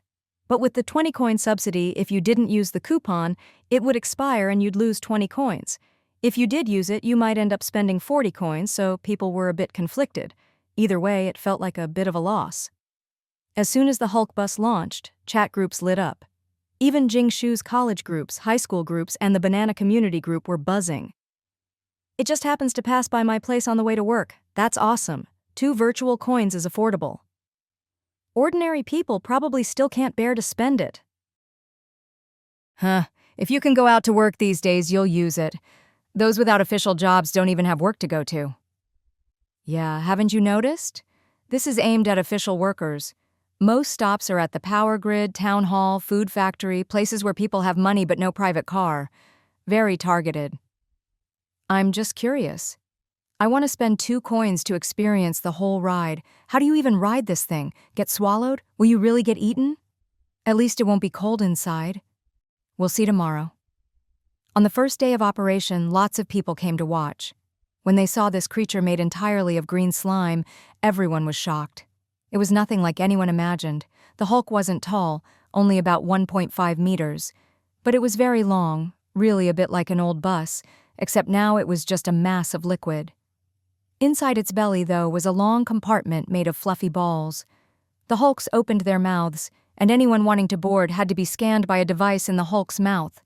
But with the 20-coin subsidy, if you didn't use the coupon, it would expire and you'd lose 20 coins. If you did use it, you might end up spending 40 coins, so people were a bit conflicted. Either way, it felt like a bit of a loss. As soon as the Hulk bus launched, chat groups lit up. Even Jingshu's college groups, high school groups, and the Banana Community group were buzzing. It just happens to pass by my place on the way to work. That's awesome. 2 virtual coins is affordable. Ordinary people probably still can't bear to spend it. If you can go out to work these days, you'll use it. Those without official jobs don't even have work to go to. Yeah, haven't you noticed? This is aimed at official workers. Most stops are at the power grid, town hall, food factory, places where people have money but no private car. Very targeted. I'm just curious. I want to spend 2 coins to experience the whole ride. How do you even ride this thing? Get swallowed? Will you really get eaten? At least it won't be cold inside. We'll see tomorrow. On the first day of operation, lots of people came to watch. When they saw this creature made entirely of green slime, everyone was shocked. It was nothing like anyone imagined. The Hulk wasn't tall, only about 1.5 meters. But it was very long, really a bit like an old bus, except now it was just a mass of liquid. Inside its belly, though, was a long compartment made of fluffy balls. The Hulks opened their mouths, and anyone wanting to board had to be scanned by a device in the Hulk's mouth.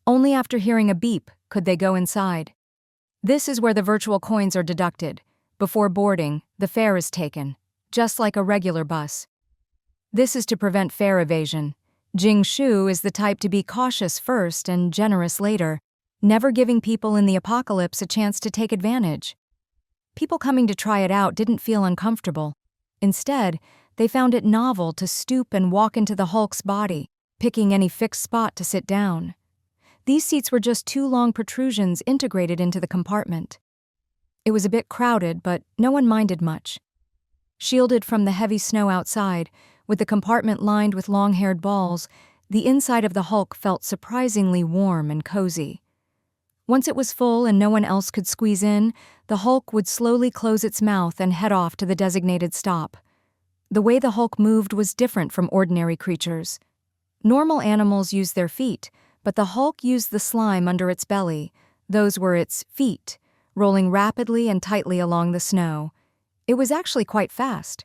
Only after hearing a beep could they go inside. This is where the virtual coins are deducted. Before boarding, the fare is taken, just like a regular bus. This is to prevent fare evasion. Jing Shu is the type to be cautious first and generous later, never giving people in the apocalypse a chance to take advantage. People coming to try it out didn't feel uncomfortable. Instead, they found it novel to stoop and walk into the Hulk's body, picking any fixed spot to sit down. These seats were just two long protrusions integrated into the compartment. It was a bit crowded, but no one minded much. Shielded from the heavy snow outside, with the compartment lined with long-haired balls, the inside of the Hulk felt surprisingly warm and cozy. Once it was full and no one else could squeeze in, the Hulk would slowly close its mouth and head off to the designated stop. The way the Hulk moved was different from ordinary creatures. Normal animals use their feet, but the Hulk used the slime under its belly. Those were its feet, rolling rapidly and tightly along the snow. It was actually quite fast.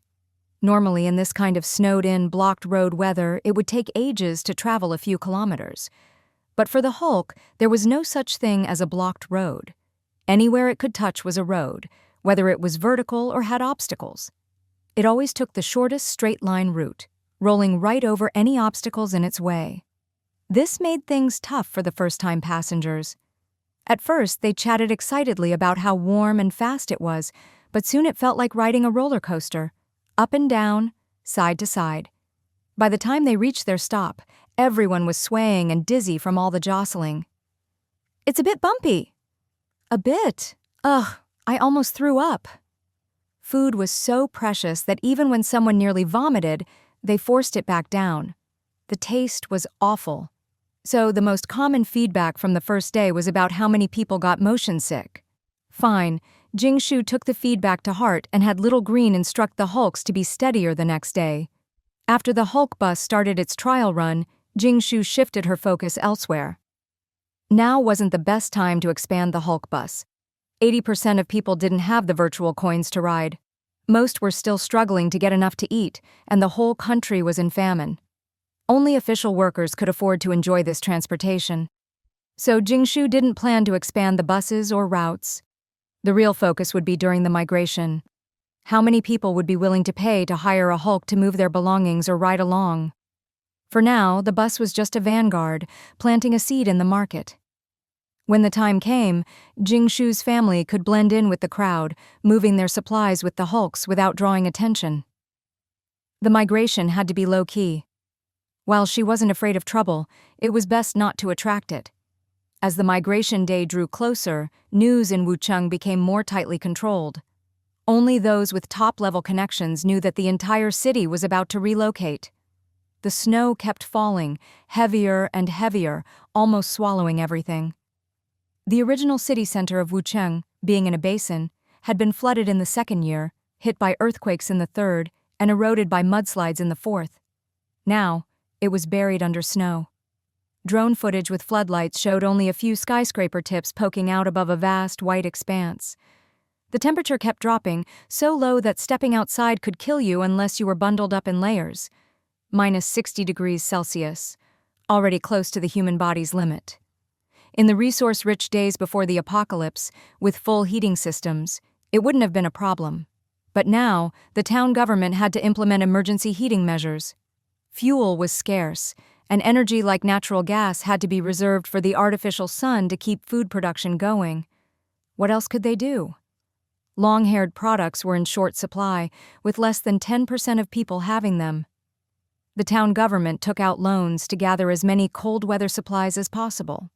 Normally, in this kind of snowed-in, blocked road weather, it would take ages to travel a few kilometers. But for the Hulk, there was no such thing as a blocked road. Anywhere it could touch was a road, whether it was vertical or had obstacles. It always took the shortest straight-line route, rolling right over any obstacles in its way. This made things tough for the first-time passengers. At first, they chatted excitedly about how warm and fast it was, but soon it felt like riding a roller coaster, up and down, side to side. By the time they reached their stop, everyone was swaying and dizzy from all the jostling. "It's a bit bumpy." "A bit. Ugh, I almost threw up." Food was so precious that even when someone nearly vomited, they forced it back down. The taste was awful. So the most common feedback from the first day was about how many people got motion sick. Fine, Jing Shu took the feedback to heart and had Little Green instruct the Hulks to be steadier the next day. After the Hulk bus started its trial run, Jing Shu shifted her focus elsewhere. Now wasn't the best time to expand the Hulk bus. 80% of people didn't have the virtual coins to ride. Most were still struggling to get enough to eat, and the whole country was in famine. Only official workers could afford to enjoy this transportation. So Jing Shu didn't plan to expand the buses or routes. The real focus would be during the migration. How many people would be willing to pay to hire a Hulk to move their belongings or ride along? For now, the bus was just a vanguard, planting a seed in the market. When the time came, Jing Shu's family could blend in with the crowd, moving their supplies with the Hulks without drawing attention. The migration had to be low-key. While she wasn't afraid of trouble, it was best not to attract it. As the migration day drew closer, news in Wucheng became more tightly controlled. Only those with top-level connections knew that the entire city was about to relocate. The snow kept falling, heavier and heavier, almost swallowing everything. The original city center of Wucheng, being in a basin, had been flooded in the second year, hit by earthquakes in the third, and eroded by mudslides in the fourth. Now, it was buried under snow. Drone footage with floodlights showed only a few skyscraper tips poking out above a vast, white expanse. The temperature kept dropping, so low that stepping outside could kill you unless you were bundled up in layers. Minus 60 degrees Celsius, already close to the human body's limit. In the resource-rich days before the apocalypse, with full heating systems, it wouldn't have been a problem. But now, the town government had to implement emergency heating measures. Fuel was scarce, and energy like natural gas had to be reserved for the artificial sun to keep food production going. What else could they do? Long-haired products were in short supply, with less than 10% of people having them. The town government took out loans to gather as many cold-weather supplies as possible.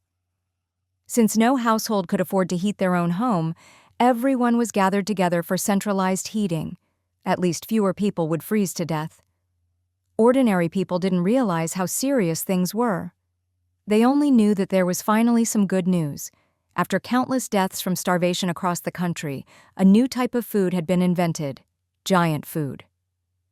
Since no household could afford to heat their own home, everyone was gathered together for centralized heating. At least fewer people would freeze to death. Ordinary people didn't realize how serious things were. They only knew that there was finally some good news. After countless deaths from starvation across the country, a new type of food had been invented: giant food.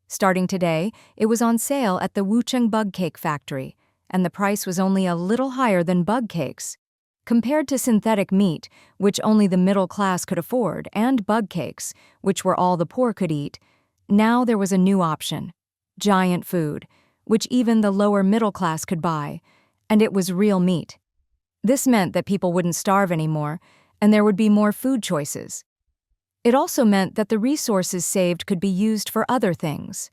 Starting today, it was on sale at the Wucheng Bug Cake Factory, and the price was only a little higher than bug cakes. Compared to synthetic meat, which only the middle class could afford, and bug cakes, which were all the poor could eat, now there was a new option: giant food, which even the lower middle class could buy, and it was real meat. This meant that people wouldn't starve anymore, and there would be more food choices. It also meant that the resources saved could be used for other things.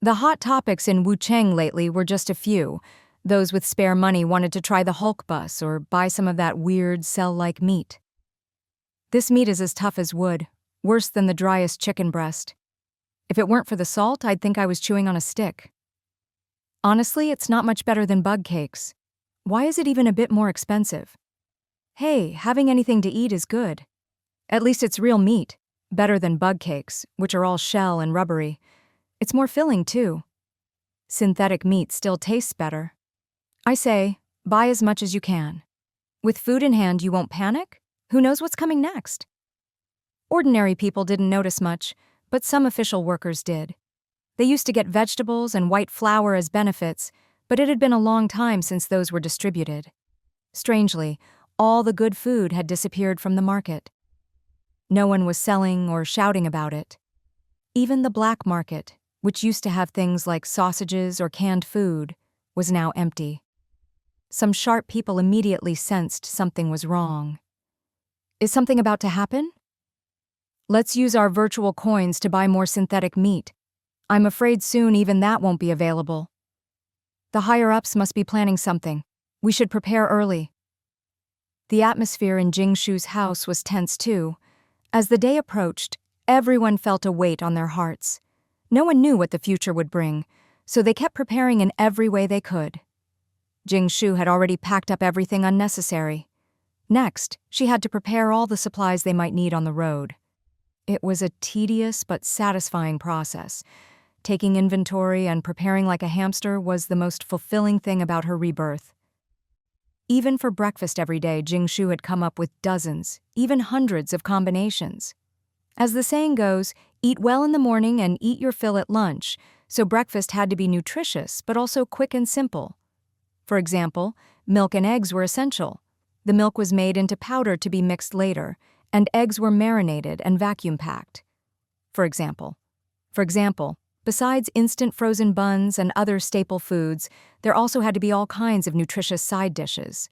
The hot topics in Wucheng lately were just a few. Those with spare money wanted to try the Hulk bus or buy some of that weird cell-like meat. This meat is as tough as wood, worse than the driest chicken breast. If it weren't for the salt, I'd think I was chewing on a stick. Honestly, it's not much better than bug cakes. Why is it even a bit more expensive? Hey, having anything to eat is good. At least it's real meat, better than bug cakes, which are all shell and rubbery. It's more filling, too. Synthetic meat still tastes better. I say, buy as much as you can. With food in hand, you won't panic? Who knows what's coming next? Ordinary people didn't notice much, but some official workers did. They used to get vegetables and white flour as benefits, but it had been a long time since those were distributed. Strangely, all the good food had disappeared from the market. No one was selling or shouting about it. Even the black market, which used to have things like sausages or canned food, was now empty. Some sharp people immediately sensed something was wrong. Is something about to happen? Let's use our virtual coins to buy more synthetic meat. I'm afraid soon even that won't be available. The higher-ups must be planning something. We should prepare early. The atmosphere in Jingshu's house was tense too. As the day approached, everyone felt a weight on their hearts. No one knew what the future would bring, so they kept preparing in every way they could. Jingshu had already packed up everything unnecessary. Next, she had to prepare all the supplies they might need on the road. It was a tedious but satisfying process. Taking inventory and preparing like a hamster was the most fulfilling thing about her rebirth. Even for breakfast every day, Jingshu had come up with dozens, even hundreds of combinations. As the saying goes, eat well in the morning and eat your fill at lunch, so breakfast had to be nutritious but also quick and simple. For example, milk and eggs were essential. The milk was made into powder to be mixed later, and eggs were marinated and vacuum-packed. For example, besides instant frozen buns and other staple foods, there also had to be all kinds of nutritious side dishes.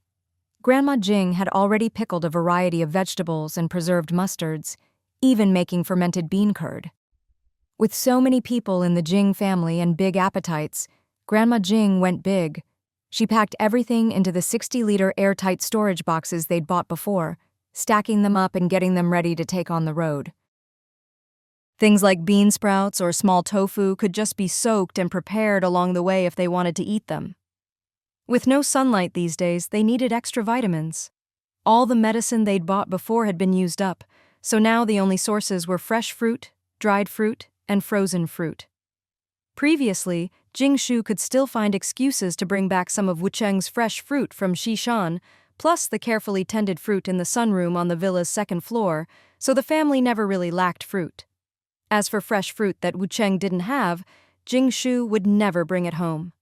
Grandma Jing had already pickled a variety of vegetables and preserved mustards, even making fermented bean curd. With so many people in the Jing family and big appetites, Grandma Jing went big. She packed everything into the 60-liter airtight storage boxes they'd bought before, stacking them up and getting them ready to take on the road. Things like bean sprouts or small tofu could just be soaked and prepared along the way if they wanted to eat them. With no sunlight these days, they needed extra vitamins. All the medicine they'd bought before had been used up, so now the only sources were fresh fruit, dried fruit, and frozen fruit. Previously, Jingshu could still find excuses to bring back some of Wucheng's fresh fruit from Xishan, plus the carefully tended fruit in the sunroom on the villa's second floor, so the family never really lacked fruit. As for fresh fruit that Wucheng didn't have, Jingshu would never bring it home.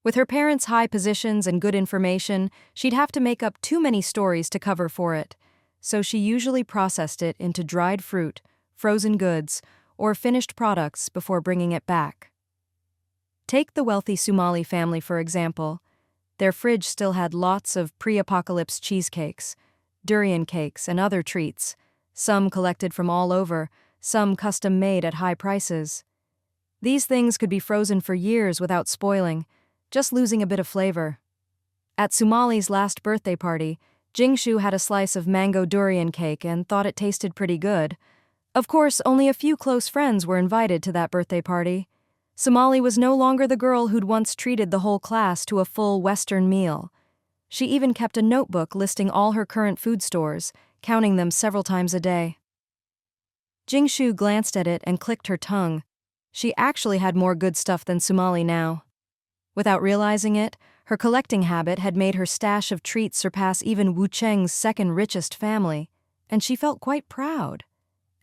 With her parents' high positions and good information, she'd have to make up too many stories to cover for it, so she usually processed it into dried fruit, frozen goods, or finished products before bringing it back. Take the wealthy Somali family, for example. Their fridge still had lots of pre-apocalypse cheesecakes, durian cakes, and other treats, some collected from all over, some custom-made at high prices. These things could be frozen for years without spoiling, just losing a bit of flavor. At Somali's last birthday party, Jingshu had a slice of mango durian cake and thought it tasted pretty good. Of course, only a few close friends were invited to that birthday party. Somali was no longer the girl who'd once treated the whole class to a full Western meal. She even kept a notebook listing all her current food stores, counting them several times a day. Jingshu glanced at it and clicked her tongue. She actually had more good stuff than Somali now. Without realizing it, her collecting habit had made her stash of treats surpass even Wucheng's second richest family, and she felt quite proud.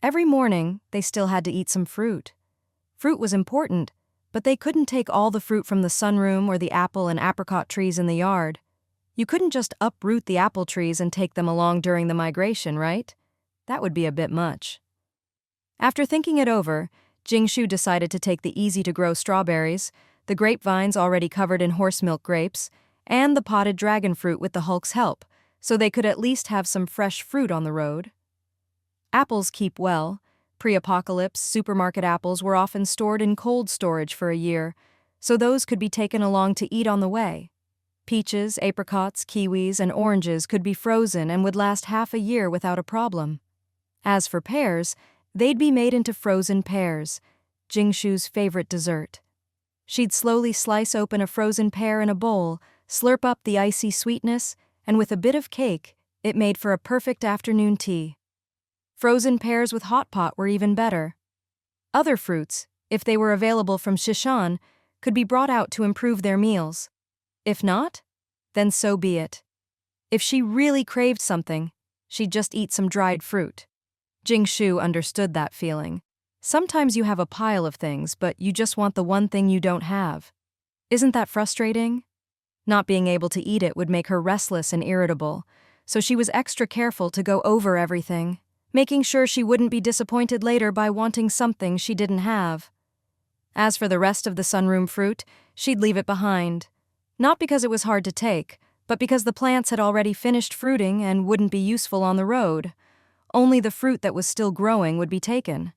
Every morning, they still had to eat some fruit. Fruit was important, but they couldn't take all the fruit from the sunroom or the apple and apricot trees in the yard. You couldn't just uproot the apple trees and take them along during the migration, right? That would be a bit much. After thinking it over, Jingshu decided to take the easy-to-grow strawberries, the grapevines already covered in horse milk grapes, and the potted dragon fruit with the Hulk's help, so they could at least have some fresh fruit on the road. Apples keep well, Pre-apocalypse, supermarket apples were often stored in cold storage for a year, so those could be taken along to eat on the way. Peaches, apricots, kiwis, and oranges could be frozen and would last half a year without a problem. As for pears, they'd be made into frozen pears, Jingshu's favorite dessert. She'd slowly slice open a frozen pear in a bowl, slurp up the icy sweetness, and with a bit of cake, it made for a perfect afternoon tea. Frozen pears with hot pot were even better. Other fruits, if they were available from Shishan, could be brought out to improve their meals. If not, then so be it. If she really craved something, she'd just eat some dried fruit. Jingshu understood that feeling. Sometimes you have a pile of things, but you just want the one thing you don't have. Isn't that frustrating? Not being able to eat it would make her restless and irritable, so she was extra careful to go over everything, making sure she wouldn't be disappointed later by wanting something she didn't have. As for the rest of the sunroom fruit, she'd leave it behind. Not because it was hard to take, but because the plants had already finished fruiting and wouldn't be useful on the road. Only the fruit that was still growing would be taken.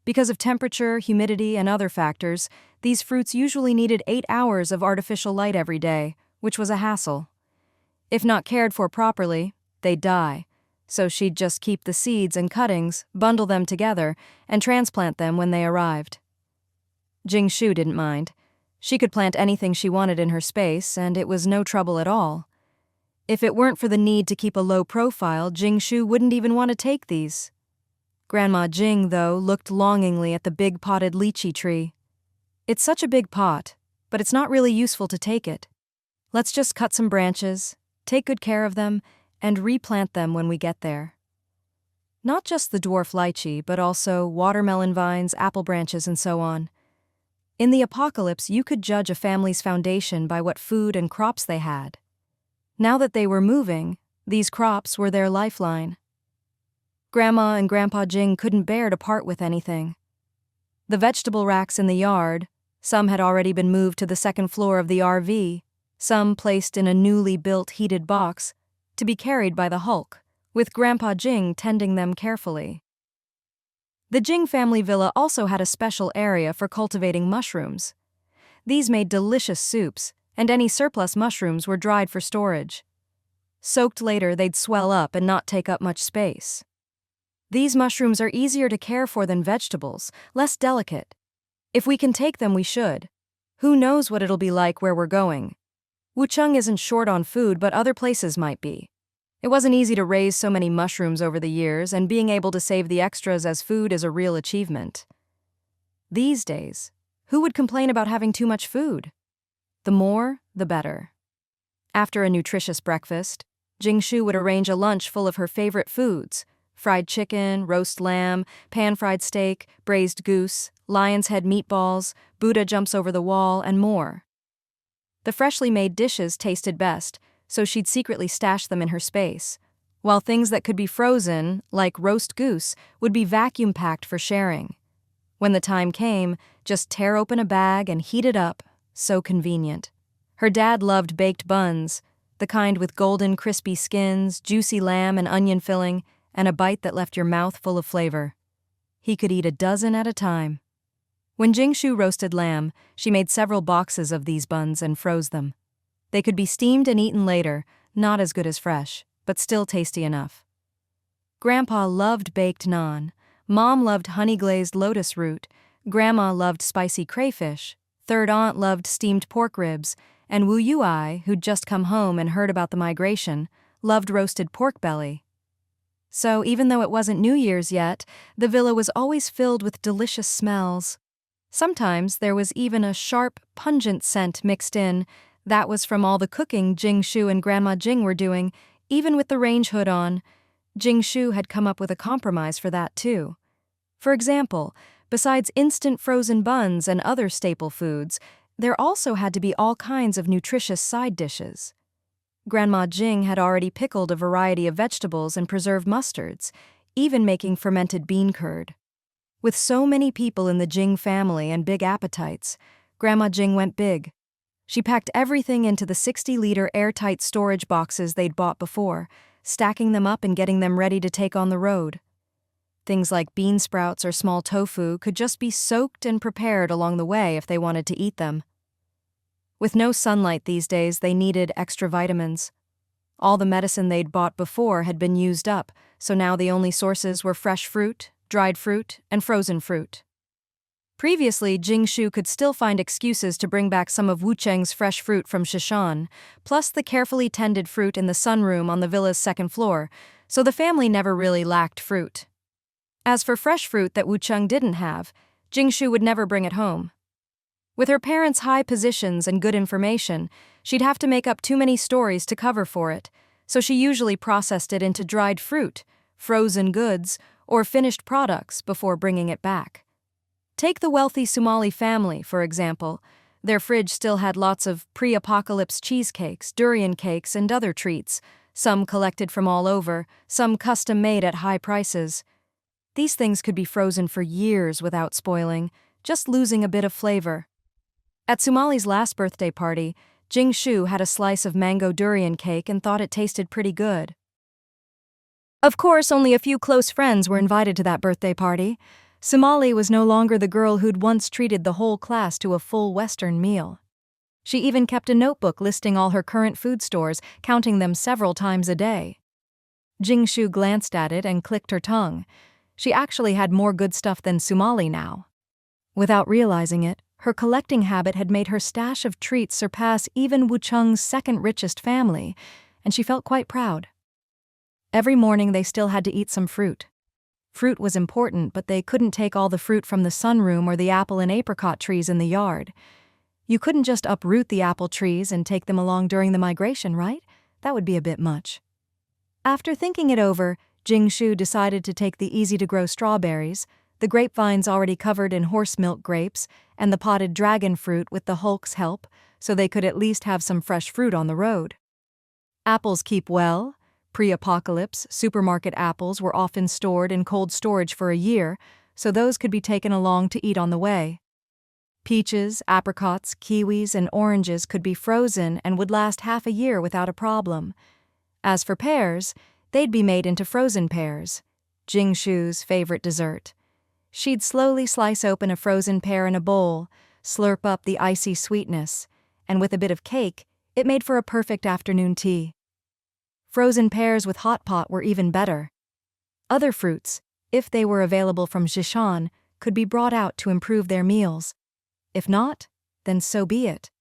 Because of temperature, humidity, and other factors, these fruits usually needed 8 hours of artificial light every day, which was a hassle. If not cared for properly, they'd die, so she'd just keep the seeds and cuttings, bundle them together, and transplant them when they arrived. Jingshu didn't mind. She could plant anything she wanted in her space, and it was no trouble at all. If it weren't for the need to keep a low profile, Jingshu wouldn't even want to take these. Grandma Jing, though, looked longingly at the big potted lychee tree. It's such a big pot, but it's not really useful to take it. Let's just cut some branches, take good care of them, and replant them when we get there. Not just the dwarf lychee, but also watermelon vines, apple branches, and so on. In the apocalypse, you could judge a family's foundation by what food and crops they had. Now that they were moving, these crops were their lifeline. Grandma and Grandpa Jing couldn't bear to part with anything. The vegetable racks in the yard, some had already been moved to the second floor of the RV, some placed in a newly built heated box, to be carried by the Hulk, with Grandpa Jing tending them carefully. The Jing family villa also had a special area for cultivating mushrooms. These made delicious soups, and any surplus mushrooms were dried for storage. Soaked later, they'd swell up and not take up much space. These mushrooms are easier to care for than vegetables, less delicate. If we can take them, we should. Who knows what it'll be like where we're going? Wucheng isn't short on food, but other places might be. It wasn't easy to raise so many mushrooms over the years, and being able to save the extras as food is a real achievement. These days, who would complain about having too much food? The more, the better. After a nutritious breakfast, Jingshu would arrange a lunch full of her favorite foods: fried chicken, roast lamb, pan-fried steak, braised goose, lion's head meatballs, Buddha jumps over the wall, and more. The freshly made dishes tasted best, so she'd secretly stash them in her space, while things that could be frozen, like roast goose, would be vacuum-packed for sharing. When the time came, just tear open a bag and heat it up. So convenient. Her dad loved baked buns, the kind with golden crispy skins, juicy lamb and onion filling, and a bite that left your mouth full of flavor. He could eat a dozen at a time. When Jingshu roasted lamb, she made several boxes of these buns and froze them. They could be steamed and eaten later, not as good as fresh, but still tasty enough. Grandpa loved baked naan, Mom loved honey-glazed lotus root, Grandma loved spicy crayfish, Third aunt loved steamed pork ribs, and Wu Yui, who'd just come home and heard about the migration, loved roasted pork belly. So even though it wasn't New Year's yet, the villa was always filled with delicious smells. Sometimes there was even a sharp, pungent scent mixed in. That was from all the cooking Jingshu and Grandma Jing were doing, even with the range hood on. Jingshu had come up with a compromise for that too. For example, besides instant frozen buns and other staple foods, there also had to be all kinds of nutritious side dishes. Grandma Jing had already pickled a variety of vegetables and preserved mustards, even making fermented bean curd. With so many people in the Jing family and big appetites, Grandma Jing went big. She packed everything into the 60-liter airtight storage boxes they'd bought before, stacking them up and getting them ready to take on the road. Things like bean sprouts or small tofu could just be soaked and prepared along the way if they wanted to eat them. With no sunlight these days, they needed extra vitamins. All the medicine they'd bought before had been used up, so now the only sources were fresh fruit, dried fruit, and frozen fruit. Previously, Jingshu could still find excuses to bring back some of Wucheng's fresh fruit from Shishan, plus the carefully tended fruit in the sunroom on the villa's second floor, so the family never really lacked fruit. As for fresh fruit that Wucheng didn't have, Jingshu would never bring it home. With her parents' high positions and good information, she'd have to make up too many stories to cover for it, so she usually processed it into dried fruit, frozen goods, or finished products before bringing it back. Take the wealthy Somali family, for example. Their fridge still had lots of pre-apocalypse cheesecakes, durian cakes, and other treats, some collected from all over, some custom-made at high prices. These things could be frozen for years without spoiling, just losing a bit of flavor. At Sumali's last birthday party, Jingshu had a slice of mango durian cake and thought it tasted pretty good. Of course, only a few close friends were invited to that birthday party. Somali was no longer the girl who'd once treated the whole class to a full Western meal. She even kept a notebook listing all her current food stores, counting them several times a day. Jingshu glanced at it and clicked her tongue. She actually had more good stuff than Somali now. Without realizing it, her collecting habit had made her stash of treats surpass even Wucheng's second richest family, and she felt quite proud. Every morning they still had to eat some fruit. Fruit was important, but they couldn't take all the fruit from the sunroom or the apple and apricot trees in the yard. You couldn't just uproot the apple trees and take them along during the migration, right? That would be a bit much. After thinking it over, Jingshu decided to take the easy-to-grow strawberries, the grapevines already covered in horse milk grapes, and the potted dragon fruit with the Hulk's help, so they could at least have some fresh fruit on the road. Apples keep well. Pre-apocalypse, supermarket apples were often stored in cold storage for a year, so those could be taken along to eat on the way. Peaches, apricots, kiwis, and oranges could be frozen and would last half a year without a problem. As for pears, they'd be made into frozen pears, Jingshu's favorite dessert. She'd slowly slice open a frozen pear in a bowl, slurp up the icy sweetness, and with a bit of cake, it made for a perfect afternoon tea. Frozen pears with hot pot were even better. Other fruits, if they were available from Shishan, could be brought out to improve their meals. If not, then so be it.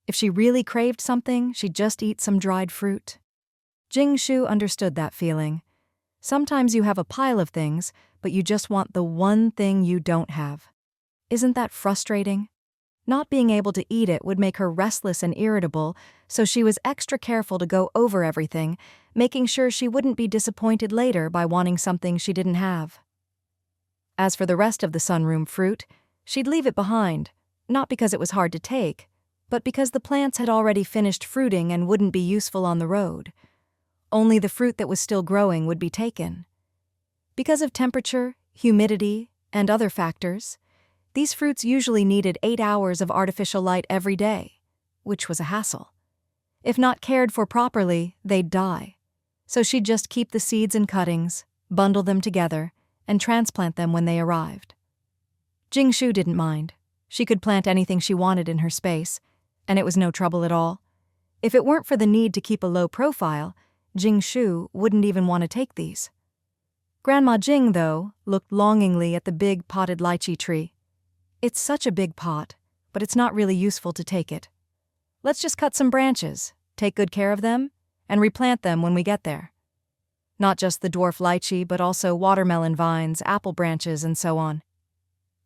If she really craved something, she'd just eat some dried fruit. Jingshu understood that feeling. Sometimes you have a pile of things, but you just want the one thing you don't have. Isn't that frustrating? Not being able to eat it would make her restless and irritable, so she was extra careful to go over everything, making sure she wouldn't be disappointed later by wanting something she didn't have. As for the rest of the sunroom fruit, she'd leave it behind, not because it was hard to take, but because the plants had already finished fruiting and wouldn't be useful on the road. Only the fruit that was still growing would be taken. Because of temperature, humidity, and other factors, these fruits usually needed 8 hours of artificial light every day, which was a hassle. If not cared for properly, they'd die. So she'd just keep the seeds and cuttings, bundle them together, and transplant them when they arrived. Jingshu didn't mind. She could plant anything she wanted in her space, and it was no trouble at all. If it weren't for the need to keep a low profile, Jingshu wouldn't even want to take these. Grandma Jing, though, looked longingly at the big potted lychee tree. It's such a big pot, but it's not really useful to take it. Let's just cut some branches, take good care of them, and replant them when we get there. Not just the dwarf lychee, but also watermelon vines, apple branches, and so on.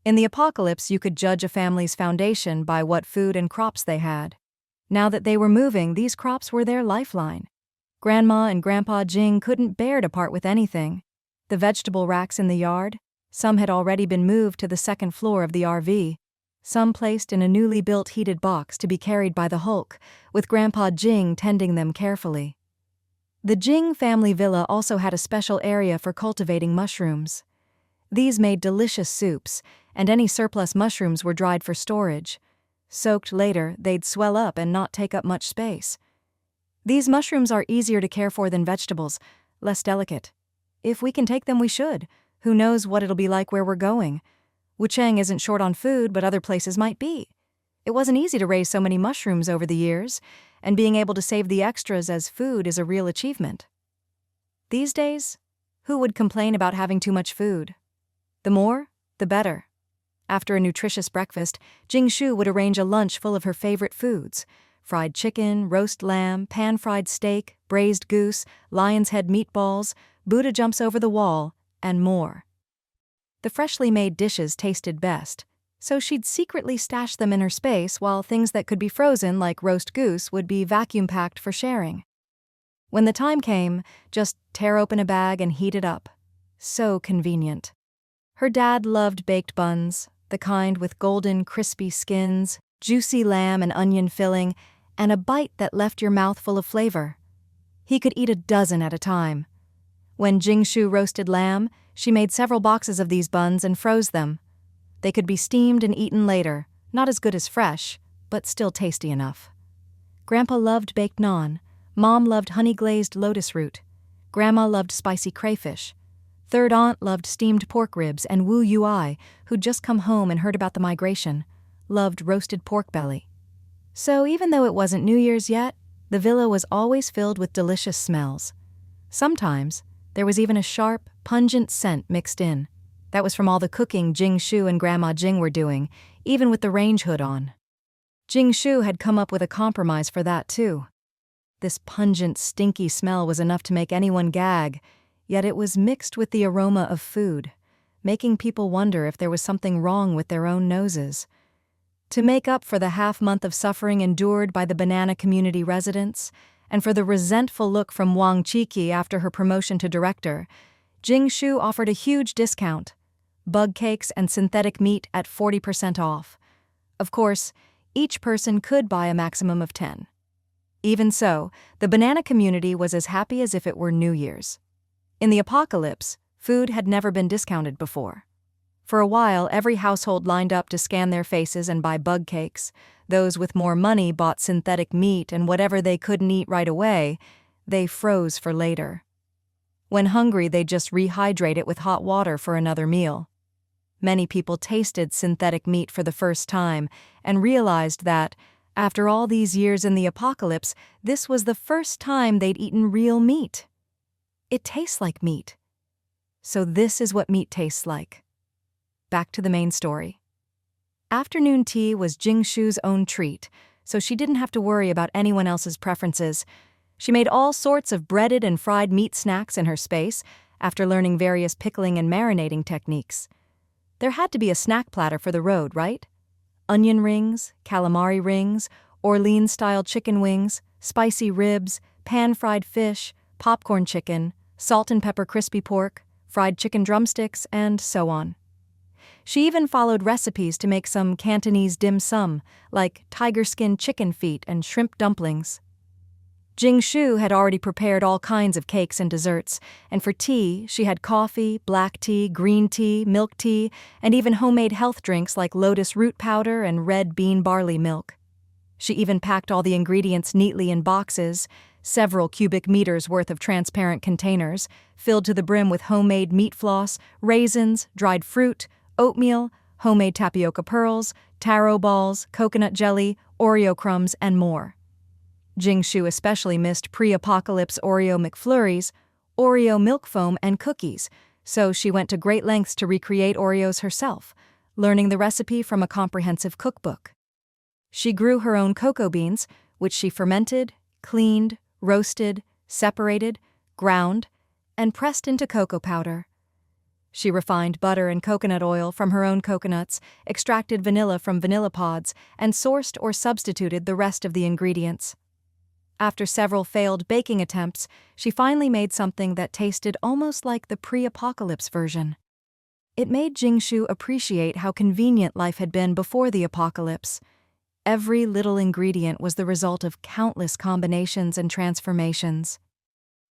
In the apocalypse, you could judge a family's foundation by what food and crops they had. Now that they were moving, these crops were their lifeline. Grandma and Grandpa Jing couldn't bear to part with anything. The vegetable racks in the yard, some had already been moved to the second floor of the RV, some placed in a newly built heated box to be carried by the Hulk, with Grandpa Jing tending them carefully. The Jing family villa also had a special area for cultivating mushrooms. These made delicious soups, and any surplus mushrooms were dried for storage. Soaked later, they'd swell up and not take up much space. These mushrooms are easier to care for than vegetables, less delicate. If we can take them, we should, Who knows what it'll be like where we're going? Wuchang isn't short on food, but other places might be. It wasn't easy to raise so many mushrooms over the years, and being able to save the extras as food is a real achievement. These days, who would complain about having too much food? The more, the better. After a nutritious breakfast, Jingshu would arrange a lunch full of her favorite foods: fried chicken, roast lamb, pan-fried steak, braised goose, lion's head meatballs, Buddha jumps over the wall, and more. The freshly made dishes tasted best, so she'd secretly stash them in her space while things that could be frozen, like roast goose, would be vacuum-packed for sharing. When the time came, just tear open a bag and heat it up. So convenient. Her dad loved baked buns, the kind with golden, crispy skins, juicy lamb and onion filling, and a bite that left your mouth full of flavor. He could eat a dozen at a time. When Jingshu roasted lamb, she made several boxes of these buns and froze them. They could be steamed and eaten later, not as good as fresh, but still tasty enough. Grandpa loved baked naan. Mom loved honey-glazed lotus root. Grandma loved spicy crayfish. Third aunt loved steamed pork ribs, and Wu Yui, who'd just come home and heard about the migration, loved roasted pork belly. So even though it wasn't New Year's yet, the villa was always filled with delicious smells. Sometimes, there was even a sharp, pungent scent mixed in. That was from all the cooking Jingshu and Grandma Jing were doing, even with the range hood on. Jingshu had come up with a compromise for that too. This pungent, stinky smell was enough to make anyone gag, yet it was mixed with the aroma of food, making people wonder if there was something wrong with their own noses. To make up for the half-month of suffering endured by the banana community residents, and for the resentful look from Wang Qiki after her promotion to director, Jingshu offered a huge discount: bug cakes and synthetic meat at 40% off. Of course, each person could buy a maximum of 10. Even so, the banana community was as happy as if it were New Year's. In the apocalypse, food had never been discounted before. For a while, every household lined up to scan their faces and buy bug cakes. Those with more money bought synthetic meat, and whatever they couldn't eat right away, they froze for later. When hungry, they'd just rehydrate it with hot water for another meal. Many people tasted synthetic meat for the first time and realized that, after all these years in the apocalypse, this was the first time they'd eaten real meat. It tastes like meat. So this is what meat tastes like. Back to the main story. Afternoon tea was Jingshu's own treat, so she didn't have to worry about anyone else's preferences. She made all sorts of breaded and fried meat snacks in her space after learning various pickling and marinating techniques. There had to be a snack platter for the road, right? Onion rings, calamari rings, Orleans-style chicken wings, spicy ribs, pan-fried fish, popcorn chicken, salt and pepper crispy pork, fried chicken drumsticks, and so on. She even followed recipes to make some Cantonese dim sum, like tiger skin chicken feet and shrimp dumplings. Jingshu had already prepared all kinds of cakes and desserts, and for tea, she had coffee, black tea, green tea, milk tea, and even homemade health drinks like lotus root powder and red bean barley milk. She even packed all the ingredients neatly in boxes, several cubic meters worth of transparent containers, filled to the brim with homemade meat floss, raisins, dried fruit, oatmeal, homemade tapioca pearls, taro balls, coconut jelly, Oreo crumbs, and more. Jingshu especially missed pre-apocalypse Oreo McFlurries, Oreo milk foam, and cookies, so she went to great lengths to recreate Oreos herself, learning the recipe from a comprehensive cookbook. She grew her own cocoa beans, which she fermented, cleaned, roasted, separated, ground, and pressed into cocoa powder. She refined butter and coconut oil from her own coconuts, extracted vanilla from vanilla pods, and sourced or substituted the rest of the ingredients. After several failed baking attempts, she finally made something that tasted almost like the pre-apocalypse version. It made Jingshu appreciate how convenient life had been before the apocalypse. Every little ingredient was the result of countless combinations and transformations.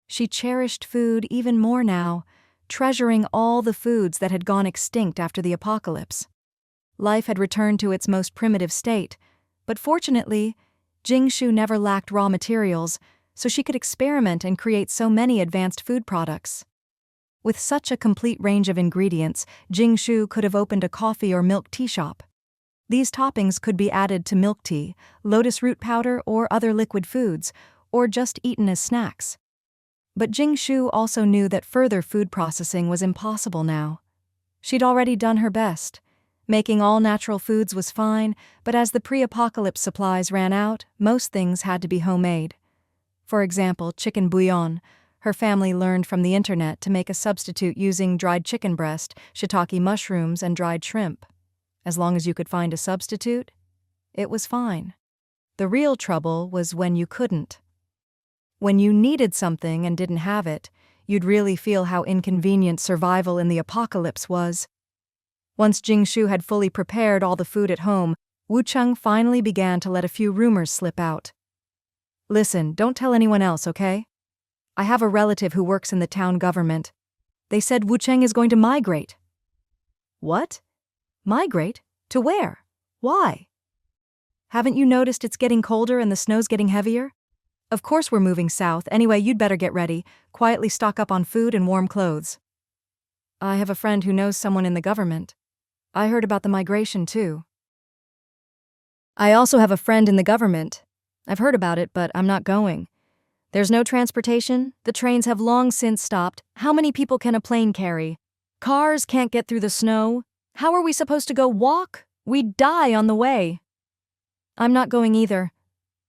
She cherished food even more now, treasuring all the foods that had gone extinct after the apocalypse. Life had returned to its most primitive state, but fortunately, Jingshu never lacked raw materials, so she could experiment and create so many advanced food products. With such a complete range of ingredients, Jing Shu could have opened a coffee or milk tea shop. These toppings could be added to milk tea, lotus root powder, or other liquid foods, or just eaten as snacks. But Jing Shu also knew that further food processing was impossible now. She'd already done her best. Making all natural foods was fine, but as the pre-apocalypse supplies ran out, most things had to be homemade. For example, chicken bouillon. Her family learned from the internet to make a substitute using dried chicken breast, shiitake mushrooms, and dried shrimp. As long as you could find a substitute, it was fine. The real trouble was when you couldn't. When you needed something and didn't have it, you'd really feel how inconvenient survival in the apocalypse was. Once Jing Shu had fully prepared all the food at home, Wu Cheng finally began to let a few rumors slip out. Listen, don't tell anyone else, okay? I have a relative who works in the town government. They said Wu Cheng is going to migrate. What? Migrate? To where? Why? Haven't you noticed it's getting colder and the snow's getting heavier? Of course we're moving south. Anyway, you'd better get ready. Quietly stock up on food and warm clothes. I have a friend who knows someone in the government. I heard about the migration too. I also have a friend in the government. I've heard about it, but I'm not going. There's no transportation. The trains have long since stopped. How many people can a plane carry? Cars can't get through the snow. How are we supposed to go walk? We'd die on the way. I'm not going either.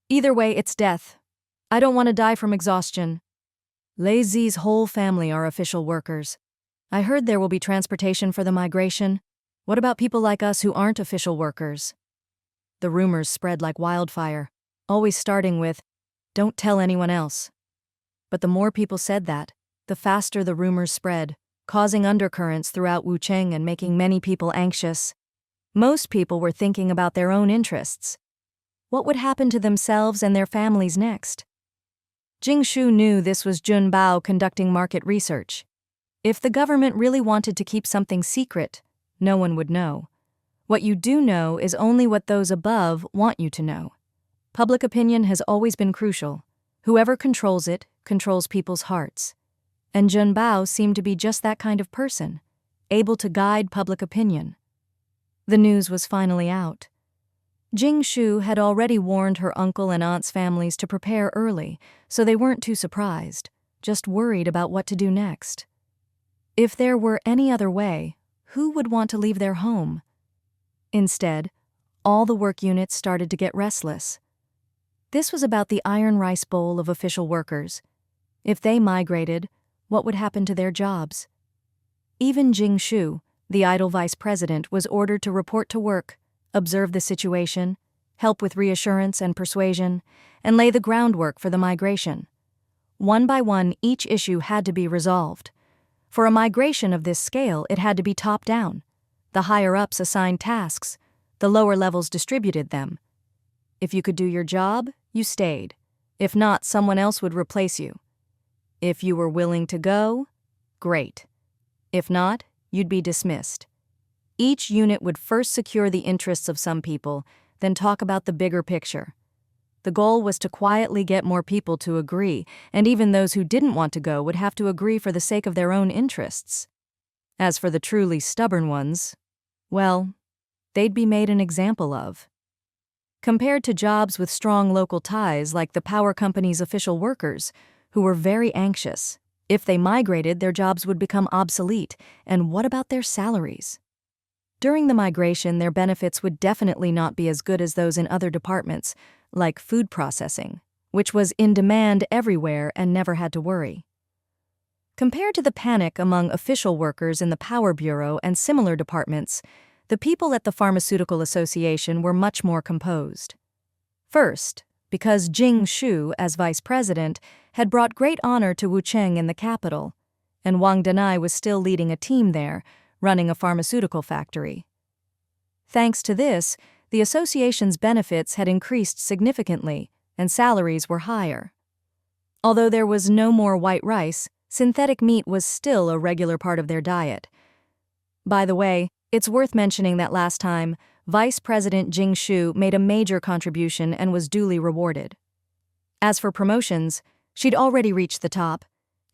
Either way, it's death. I don't want to die from exhaustion. Lei Zi's whole family are official workers. I heard there will be transportation for the migration. What about people like us who aren't official workers? The rumors spread like wildfire, always starting with, "Don't tell anyone else." But the more people said that, the faster the rumors spread, causing undercurrents throughout Wucheng and making many people anxious. Most people were thinking about their own interests. What would happen to themselves and their families next? Jing Shu knew this was Jun Bao conducting market research. If the government really wanted to keep something secret, no one would know. What you do know is only what those above want you to know. Public opinion has always been crucial. Whoever controls it controls people's hearts. And Jun Bao seemed to be just that kind of person, able to guide public opinion. The news was finally out. Jing Shu had already warned her uncle and aunt's families to prepare early, so they weren't too surprised, just worried about what to do next. If there were any other way, who would want to leave their home? Instead, all the work units started to get restless. This was about the iron rice bowl of official workers. If they migrated, what would happen to their jobs? Even Jing Shu, the idle vice president, was ordered to report to work, observe the situation, help with reassurance and persuasion, and lay the groundwork for the migration. One by one, each issue had to be resolved. For a migration of this scale, it had to be top-down. The higher-ups assigned tasks, the lower levels distributed them. If you could do your job, you stayed. If not, someone else would replace you. If you were willing to go, great. If not, you'd be dismissed. Each unit would first secure the interests of some people, then talk about the bigger picture. The goal was to quietly get more people to agree, and even those who didn't want to go would have to agree for the sake of their own interests. As for the truly stubborn ones, well, they'd be made an example of. Compared to jobs with strong local ties like the power company's official workers, who were very anxious, if they migrated, their jobs would become obsolete, and what about their salaries? During the migration, their benefits would definitely not be as good as those in other departments, like food processing, which was in demand everywhere and never had to worry. Compared to the panic among official workers in the Power Bureau and similar departments, the people at the Pharmaceutical Association were much more composed. First, because Jing Shu, as vice president, had brought great honor to Wucheng in the capital, and Wang Danai was still leading a team there, running a pharmaceutical factory. Thanks to this, the association's benefits had increased significantly, and salaries were higher. Although there was no more white rice, synthetic meat was still a regular part of their diet. By the way, it's worth mentioning that last time, Vice President Jing Shu made a major contribution and was duly rewarded. As for promotions, she'd already reached the top.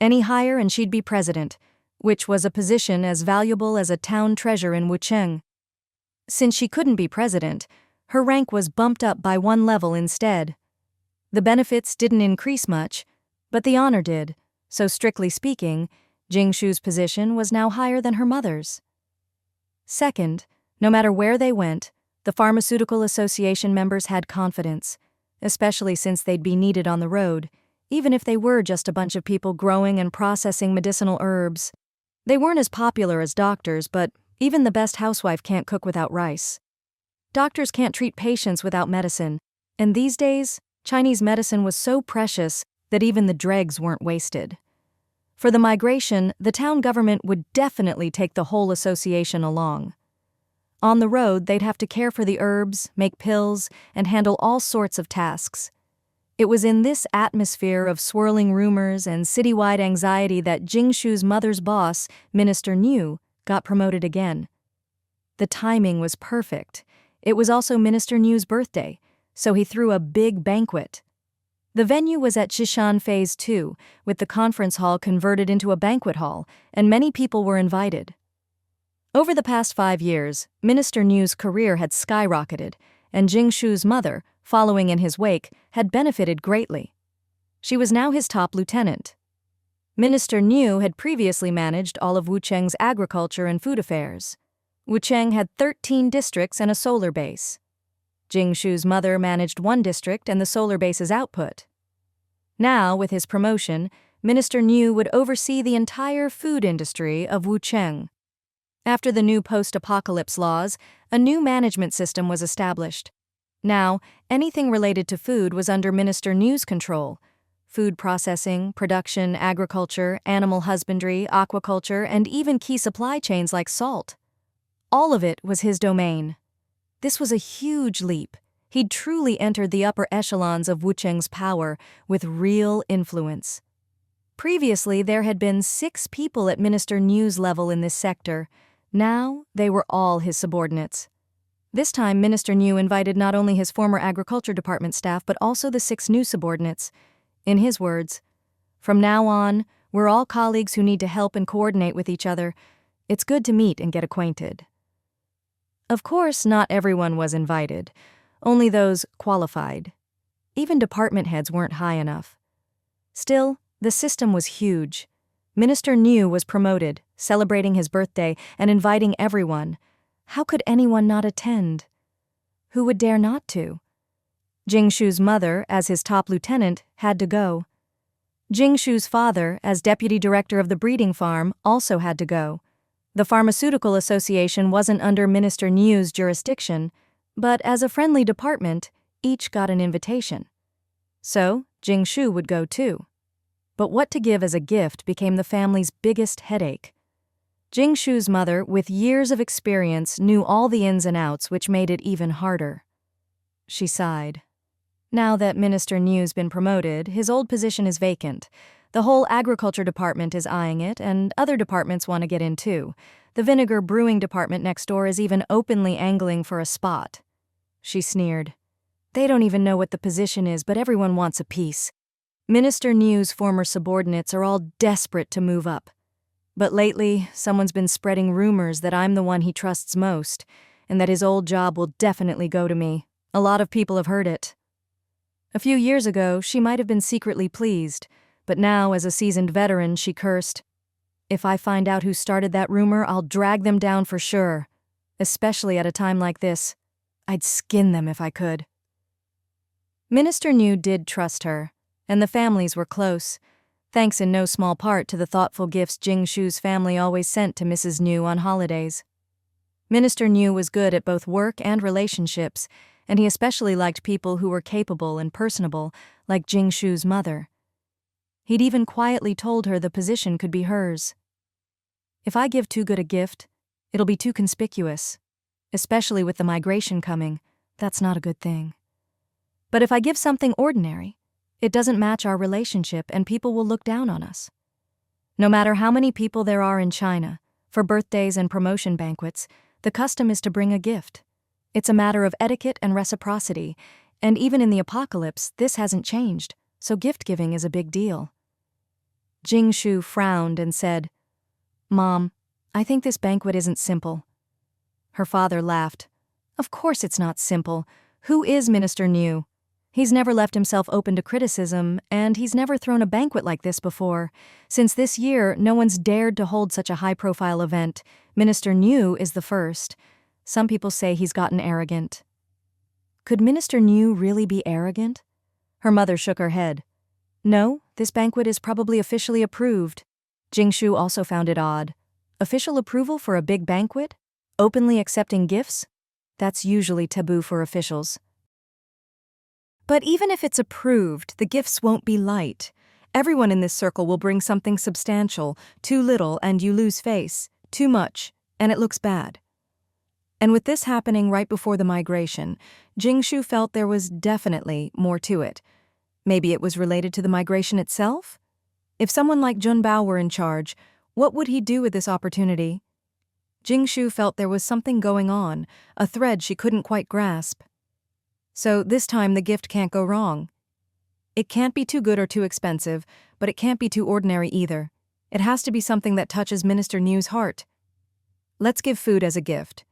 Any higher and she'd be president. which was a position as valuable as a town treasure in Wucheng. Since she couldn't be president, her rank was bumped up by one level instead. The benefits didn't increase much, but the honor did, so strictly speaking, Jingshu's position was now higher than her mother's. Second, no matter where they went, the Pharmaceutical Association members had confidence, especially since they'd be needed on the road, even if they were just a bunch of people growing and processing medicinal herbs. They weren't as popular as doctors, but even the best housewife can't cook without rice. Doctors can't treat patients without medicine, and these days, Chinese medicine was so precious that even the dregs weren't wasted. For the migration, the town government would definitely take the whole association along. On the road, they'd have to care for the herbs, make pills, and handle all sorts of tasks. It was in this atmosphere of swirling rumors and citywide anxiety that Jingshu's mother's boss, Minister Niu, got promoted again. The timing was perfect. It was also Minister Niu's birthday, so he threw a big banquet. The venue was at Shishan Phase 2, with the conference hall converted into a banquet hall, and many people were invited. Over the past 5 years, Minister Niu's career had skyrocketed, and Jingshu's mother, following in his wake, had benefited greatly. She was now his top lieutenant. Minister Niu had previously managed all of Wucheng's agriculture and food affairs. Wucheng had 13 districts and a solar base. Jingshu's mother managed one district and the solar base's output. Now, with his promotion, Minister Niu would oversee the entire food industry of Wucheng. After the new post-apocalypse laws, a new management system was established. Now, anything related to food was under Minister Niu's control. Food processing, production, agriculture, animal husbandry, aquaculture, and even key supply chains like salt. All of it was his domain. This was a huge leap. He'd truly entered the upper echelons of Wucheng's power with real influence. Previously, there had been 6 people at Minister Niu's level in this sector. Now, they were all his subordinates. This time, Minister Niu invited not only his former Agriculture Department staff, but also the 6 new subordinates. In his words, "From now on, we're all colleagues who need to help and coordinate with each other. It's good to meet and get acquainted." Of course, not everyone was invited, only those qualified. Even department heads weren't high enough. Still, the system was huge. Minister Niu was promoted, celebrating his birthday and inviting everyone. How could anyone not attend? Who would dare not to? Jingshu's mother, as his top lieutenant, had to go. Jingshu's father, as deputy director of the breeding farm, also had to go. The Pharmaceutical Association wasn't under Minister Niu's jurisdiction, but as a friendly department, each got an invitation. So, Jingshu would go too. But what to give as a gift became the family's biggest headache. Jingshu's mother, with years of experience, knew all the ins and outs, which made it even harder. She sighed. Now that Minister Niu's been promoted, his old position is vacant. The whole agriculture department is eyeing it, and other departments want to get in too. The vinegar brewing department next door is even openly angling for a spot. She sneered. They don't even know what the position is, but everyone wants a piece. Minister Niu's former subordinates are all desperate to move up. But lately, someone's been spreading rumors that I'm the one he trusts most, and that his old job will definitely go to me. A lot of people have heard it. A few years ago, she might have been secretly pleased, but now, as a seasoned veteran, she cursed. If I find out who started that rumor, I'll drag them down for sure. Especially at a time like this. I'd skin them if I could. Minister Niu did trust her, and the families were close, thanks in no small part to the thoughtful gifts Jingshu's family always sent to Mrs. Niu on holidays. Minister Niu was good at both work and relationships, and he especially liked people who were capable and personable, like Jingshu's mother. He'd even quietly told her the position could be hers. If I give too good a gift, it'll be too conspicuous. Especially with the migration coming, that's not a good thing. But if I give something ordinary, it doesn't match our relationship and people will look down on us. No matter how many people there are in China, for birthdays and promotion banquets, the custom is to bring a gift. It's a matter of etiquette and reciprocity, and even in the apocalypse, this hasn't changed, so gift-giving is a big deal. Jingshu frowned and said, Mom, I think this banquet isn't simple. Her father laughed. Of course it's not simple. Who is Minister New? He's never left himself open to criticism, and he's never thrown a banquet like this before. Since this year, no one's dared to hold such a high-profile event. Minister New is the first. Some people say he's gotten arrogant. Could Minister New really be arrogant? Her mother shook her head. No, this banquet is probably officially approved. Jingshu also found it odd. Official approval for a big banquet? Openly accepting gifts? That's usually taboo for officials. But even if it's approved, the gifts won't be light. Everyone in this circle will bring something substantial. Too little and you lose face. Too much, and it looks bad. And with this happening right before the migration, Jingshu felt there was definitely more to it. Maybe it was related to the migration itself? If someone like Junbao were in charge, what would he do with this opportunity? Jingshu felt there was something going on, a thread she couldn't quite grasp. So this time the gift can't go wrong. It can't be too good or too expensive, but it can't be too ordinary either. It has to be something that touches Minister New's heart. Let's give food as a gift.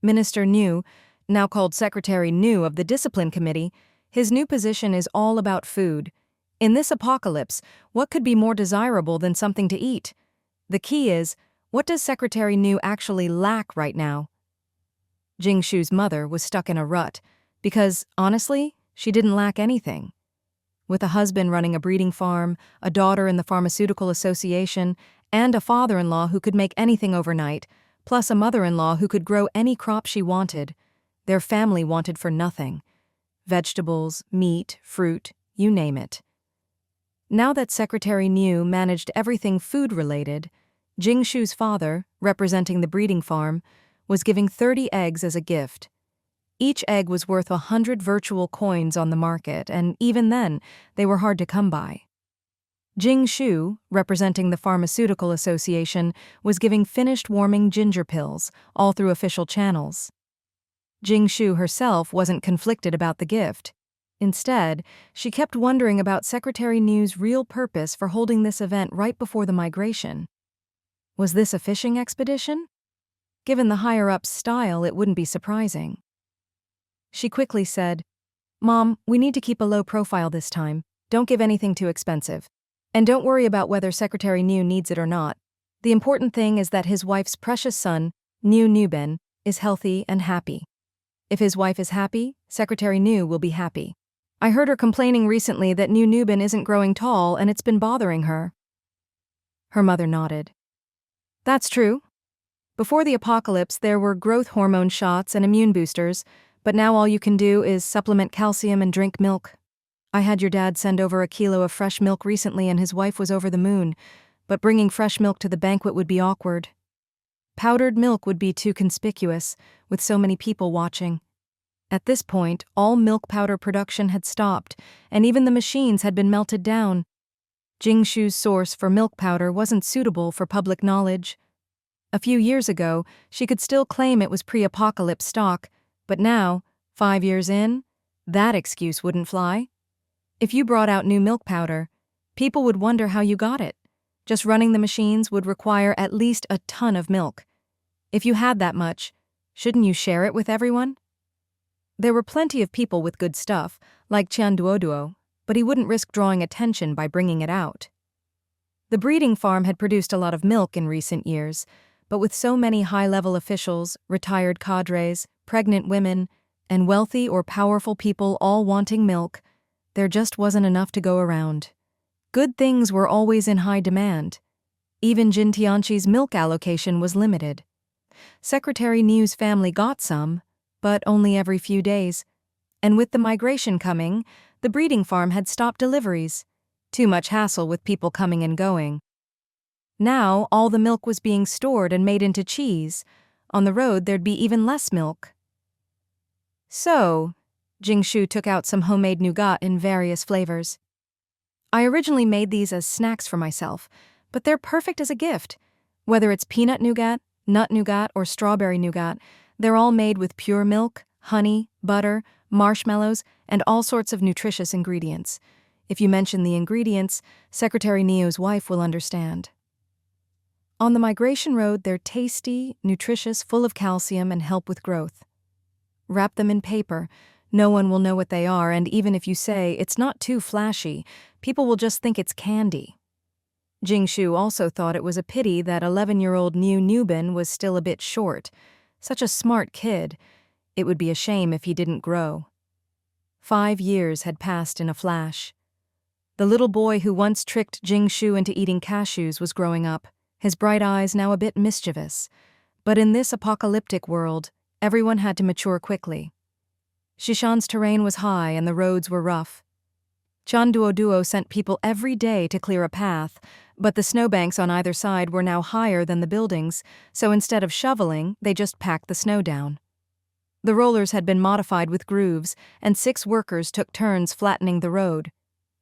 Minister New, now called Secretary New of the Discipline Committee, his new position is all about food. In this apocalypse, what could be more desirable than something to eat? The key is, what does Secretary New actually lack right now? Jingshu's mother was stuck in a rut, because, honestly, she didn't lack anything. With a husband running a breeding farm, a daughter in the Pharmaceutical Association, and a father-in-law who could make anything overnight, plus a mother-in-law who could grow any crop she wanted, their family wanted for nothing. Vegetables, meat, fruit, you name it. Now that Secretary New managed everything food-related, Jingshu's father, representing the breeding farm, was giving 30 eggs as a gift. Each egg was worth 100 virtual coins on the market, and even then, they were hard to come by. Jingshu, representing the Pharmaceutical Association, was giving finished warming ginger pills, all through official channels. Jingshu herself wasn't conflicted about the gift. Instead, she kept wondering about Secretary New's real purpose for holding this event right before the migration. Was this a fishing expedition? Given the higher-up's style, it wouldn't be surprising. She quickly said, Mom, we need to keep a low profile this time. Don't give anything too expensive. And don't worry about whether Secretary New needs it or not. The important thing is that his wife's precious son, New Nuben, is healthy and happy. If his wife is happy, Secretary New will be happy. I heard her complaining recently that New Nuben isn't growing tall and it's been bothering her. Her mother nodded. That's true. Before the apocalypse, there were growth hormone shots and immune boosters, but now all you can do is supplement calcium and drink milk. I had your dad send over a kilo of fresh milk recently and his wife was over the moon, but bringing fresh milk to the banquet would be awkward. Powdered milk would be too conspicuous, with so many people watching. At this point, all milk powder production had stopped, and even the machines had been melted down. Jingshu's source for milk powder wasn't suitable for public knowledge. A few years ago, she could still claim it was pre-apocalypse stock, but now, 5 years in, that excuse wouldn't fly. If you brought out new milk powder, people would wonder how you got it. Just running the machines would require at least a ton of milk. If you had that much, shouldn't you share it with everyone? There were plenty of people with good stuff, like Qian Duoduo, but he wouldn't risk drawing attention by bringing it out. The breeding farm had produced a lot of milk in recent years, but with so many high-level officials, retired cadres, pregnant women, and wealthy or powerful people all wanting milk, there just wasn't enough to go around. Good things were always in high demand. Even Jin Tianqi's milk allocation was limited. Secretary New's family got some, but only every few days. And with the migration coming, the breeding farm had stopped deliveries. Too much hassle with people coming and going. Now, all the milk was being stored and made into cheese. On the road, there'd be even less milk. So, Jingshu took out some homemade nougat in various flavors. I originally made these as snacks for myself, but they're perfect as a gift. Whether it's peanut nougat, nut nougat, or strawberry nougat, they're all made with pure milk, honey, butter, marshmallows, and all sorts of nutritious ingredients. If you mention the ingredients, Secretary Neo's wife will understand. On the migration road, they're tasty, nutritious, full of calcium, and help with growth. Wrap them in paper. No one will know what they are, and even if you say it's not too flashy, people will just think it's candy. Jingshu also thought it was a pity that 11-year-old New Nubin was still a bit short. Such a smart kid. It would be a shame if he didn't grow. 5 years had passed in a flash. The little boy who once tricked Jingshu into eating cashews was growing up, his bright eyes now a bit mischievous. But in this apocalyptic world, everyone had to mature quickly. Shishan's terrain was high and the roads were rough. Chanduoduo sent people every day to clear a path, but the snowbanks on either side were now higher than the buildings, so instead of shoveling, they just packed the snow down. The rollers had been modified with grooves, and 6 workers took turns flattening the road.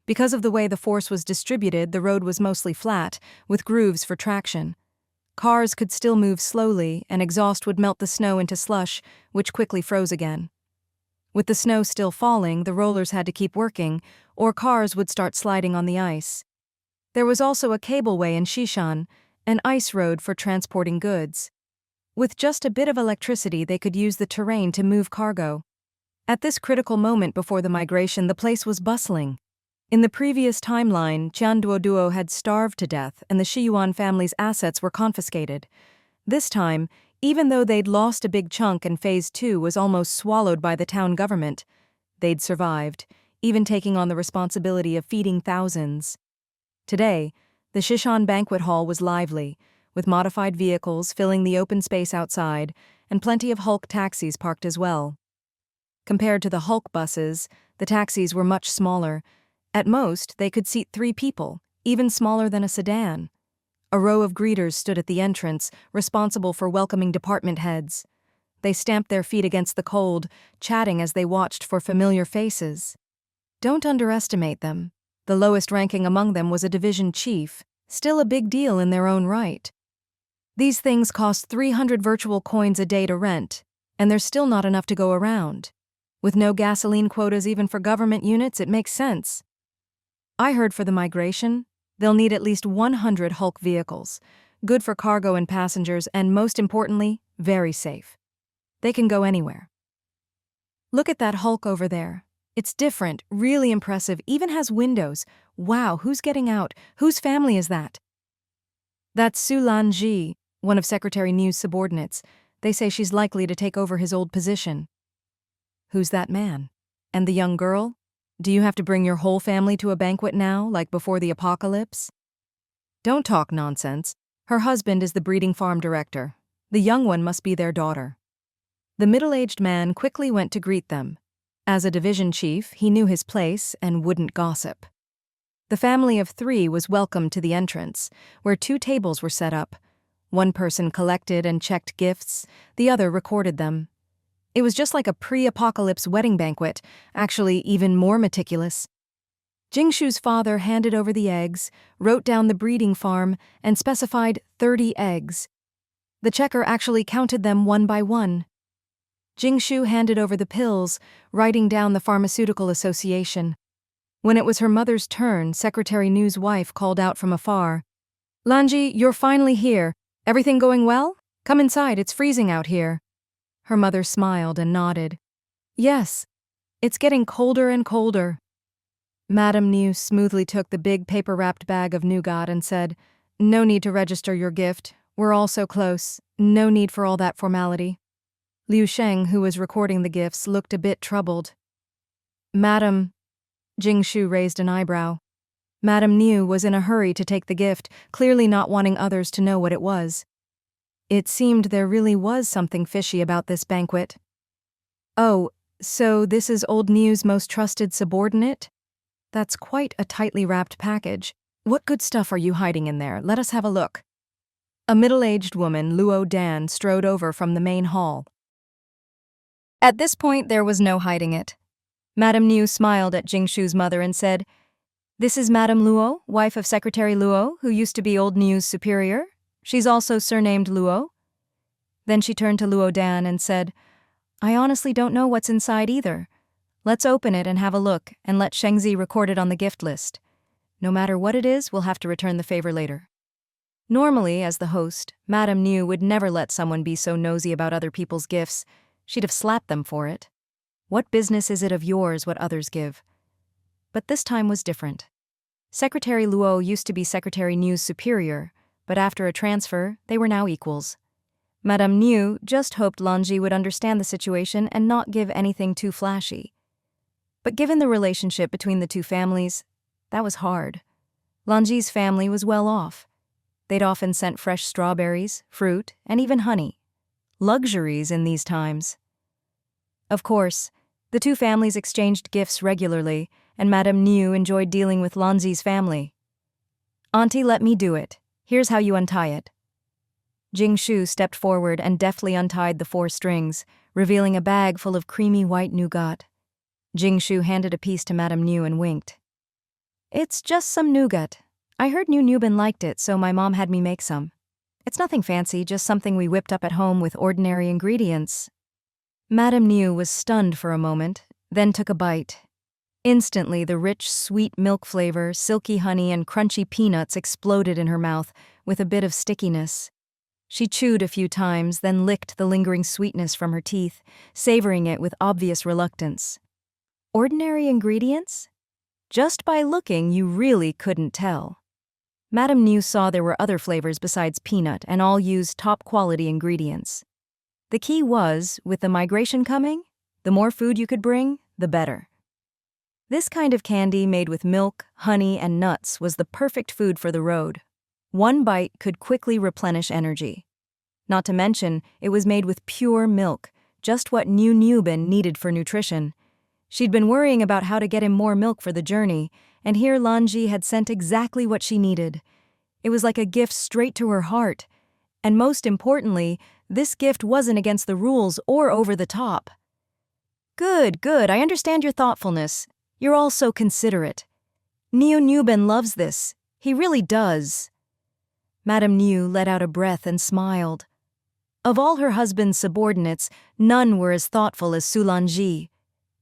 Because of the way the force was distributed, the road was mostly flat, with grooves for traction. Cars could still move slowly, and exhaust would melt the snow into slush, which quickly froze again. With the snow still falling, the rollers had to keep working, or cars would start sliding on the ice. There was also a cableway in Shishan, an ice road for transporting goods. With just a bit of electricity, they could use the terrain to move cargo. At this critical moment before the migration, the place was bustling. In the previous timeline, Chanduoduo had starved to death, and the Shiyuan family's assets were confiscated. This time, even though they'd lost a big chunk and Phase 2 was almost swallowed by the town government, they'd survived, even taking on the responsibility of feeding thousands. Today, the Shishan banquet hall was lively, with modified vehicles filling the open space outside, and plenty of Hulk taxis parked as well. Compared to the Hulk buses, the taxis were much smaller. At most, they could seat 3 people, even smaller than a sedan. A row of greeters stood at the entrance, responsible for welcoming department heads. They stamped their feet against the cold, chatting as they watched for familiar faces. Don't underestimate them. The lowest ranking among them was a division chief, still a big deal in their own right. These things cost 300 virtual coins a day to rent, and there's still not enough to go around. With no gasoline quotas even for government units, it makes sense. I heard for the migration, they'll need at least 100 Hulk vehicles, good for cargo and passengers, and most importantly, very safe. They can go anywhere. Look at that Hulk over there. It's different, really impressive, even has windows. Wow, who's getting out? Whose family is that? That's Su Lanji, one of Secretary Niu's subordinates. They say she's likely to take over his old position. Who's that man? And the young girl? Do you have to bring your whole family to a banquet now, like before the apocalypse? Don't talk nonsense. Her husband is the breeding farm director. The young one must be their daughter. The middle-aged man quickly went to greet them. As a division chief, he knew his place and wouldn't gossip. The family of 3 was welcomed to the entrance, where 2 tables were set up. One person collected and checked gifts, the other recorded them. It was just like a pre-apocalypse wedding banquet, actually even more meticulous. Jingshu's father handed over the eggs, wrote down the breeding farm, and specified 30 eggs. The checker actually counted them one by one. Jingshu handed over the pills, writing down the Pharmaceutical Association. When it was her mother's turn, Secretary Niu's wife called out from afar. "Lanji, you're finally here. Everything going well? Come inside, it's freezing out here." Her mother smiled and nodded. "Yes, it's getting colder and colder." Madame Niu smoothly took the big paper-wrapped bag of nougat and said, "No need to register your gift. We're all so close. No need for all that formality." Liu Sheng, who was recording the gifts, looked a bit troubled. "Madam," Jingshu raised an eyebrow. Madame Niu was in a hurry to take the gift, clearly not wanting others to know what it was. It seemed there really was something fishy about this banquet. "Oh, so this is old Niu's most trusted subordinate? That's quite a tightly wrapped package. What good stuff are you hiding in there? Let us have a look." A middle-aged woman, Luo Dan, strode over from the main hall. At this point, there was no hiding it. Madame Niu smiled at Jingshu's mother and said, "This is Madame Luo, wife of Secretary Luo, who used to be old Niu's superior. She's also surnamed Luo." Then she turned to Luo Dan and said, "I honestly don't know what's inside either. Let's open it and have a look, and let Shengzi record it on the gift list. No matter what it is, we'll have to return the favor later." Normally, as the host, Madame New would never let someone be so nosy about other people's gifts. She'd have slapped them for it. What business is it of yours what others give? But this time was different. Secretary Luo used to be Secretary Niu's superior, but after a transfer, they were now equals. Madame Niu just hoped Lanji would understand the situation and not give anything too flashy. But given the relationship between the two families, that was hard. Lanji's family was well off. They'd often sent fresh strawberries, fruit, and even honey. Luxuries in these times. Of course, the two families exchanged gifts regularly, and Madame Niu enjoyed dealing with Lanji's family. "Auntie, let me do it. Here's how you untie it." Jingshu stepped forward and deftly untied the 4 strings, revealing a bag full of creamy white nougat. Jingshu handed a piece to Madame Niu and winked. "It's just some nougat. I heard New Nubin liked it, so my mom had me make some. It's nothing fancy, just something we whipped up at home with ordinary ingredients." Madame Niu was stunned for a moment, then took a bite. Instantly, the rich, sweet milk flavor, silky honey, and crunchy peanuts exploded in her mouth with a bit of stickiness. She chewed a few times, then licked the lingering sweetness from her teeth, savoring it with obvious reluctance. Ordinary ingredients? Just by looking, you really couldn't tell. Madame Niu saw there were other flavors besides peanut, and all used top-quality ingredients. The key was, with the migration coming, the more food you could bring, the better. This kind of candy made with milk, honey, and nuts was the perfect food for the road. One bite could quickly replenish energy. Not to mention, it was made with pure milk, just what New Nubin needed for nutrition. She'd been worrying about how to get him more milk for the journey, and here Lanji had sent exactly what she needed. It was like a gift straight to her heart. And most importantly, this gift wasn't against the rules or over the top. "Good, good, I understand your thoughtfulness. You're all so considerate. Niu Nubin loves this. He really does." Madame Niu let out a breath and smiled. Of all her husband's subordinates, none were as thoughtful as Su Lanji.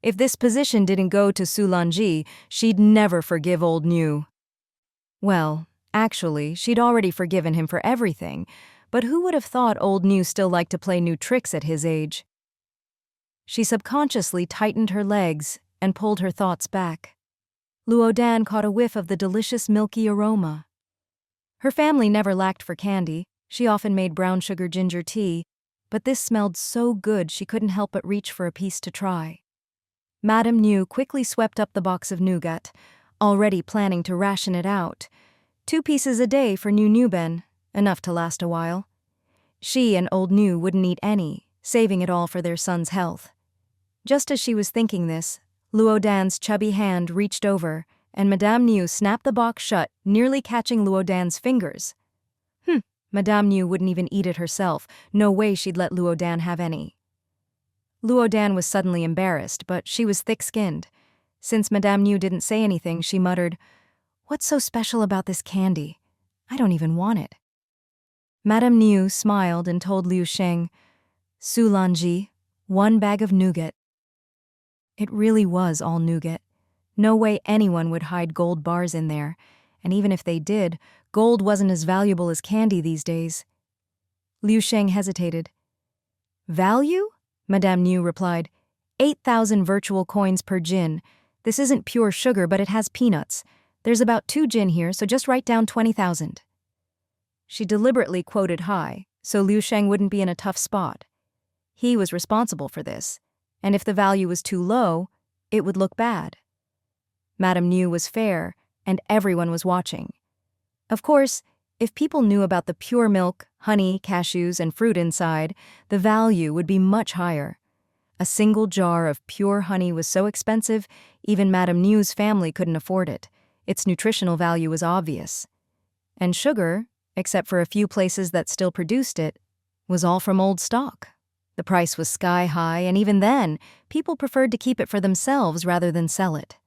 If this position didn't go to Su Lanji, she'd never forgive old Niu. Well, actually, she'd already forgiven him for everything, but who would have thought old Niu still liked to play new tricks at his age? She subconsciously tightened her legs and pulled her thoughts back. Luo Dan caught a whiff of the delicious milky aroma. Her family never lacked for candy. She often made brown sugar ginger tea, but this smelled so good she couldn't help but reach for a piece to try. Madame Niu quickly swept up the box of nougat, already planning to ration it out. 2 pieces a day for New Nubin, enough to last a while. She and old Niu wouldn't eat any, saving it all for their son's health. Just as she was thinking this, Luo Dan's chubby hand reached over, and Madame Niu snapped the box shut, nearly catching Luo Dan's fingers. Madame Niu wouldn't even eat it herself. No way she'd let Luo Dan have any. Luo Dan was suddenly embarrassed, but she was thick-skinned. Since Madame Niu didn't say anything, she muttered, "What's so special about this candy? I don't even want it." Madame Niu smiled and told Liu Sheng, "Su Lanji, 1 bag of nougat." It really was all nougat. No way anyone would hide gold bars in there, and even if they did, gold wasn't as valuable as candy these days. Liu Sheng hesitated. "Value?" Madame Niu replied. 8,000 virtual coins per jin. This isn't pure sugar, but it has peanuts. There's about 2 jin here, so just write down 20,000. She deliberately quoted high, so Liu Sheng wouldn't be in a tough spot. He was responsible for this, and if the value was too low, it would look bad. Madame Niu was fair, and everyone was watching. Of course, if people knew about the pure milk, honey, cashews, and fruit inside, the value would be much higher. A single jar of pure honey was so expensive, even Madame Niu's family couldn't afford it. Its nutritional value was obvious. And sugar, except for a few places that still produced it, was all from old stock. The price was sky high, and even then, people preferred to keep it for themselves rather than sell it.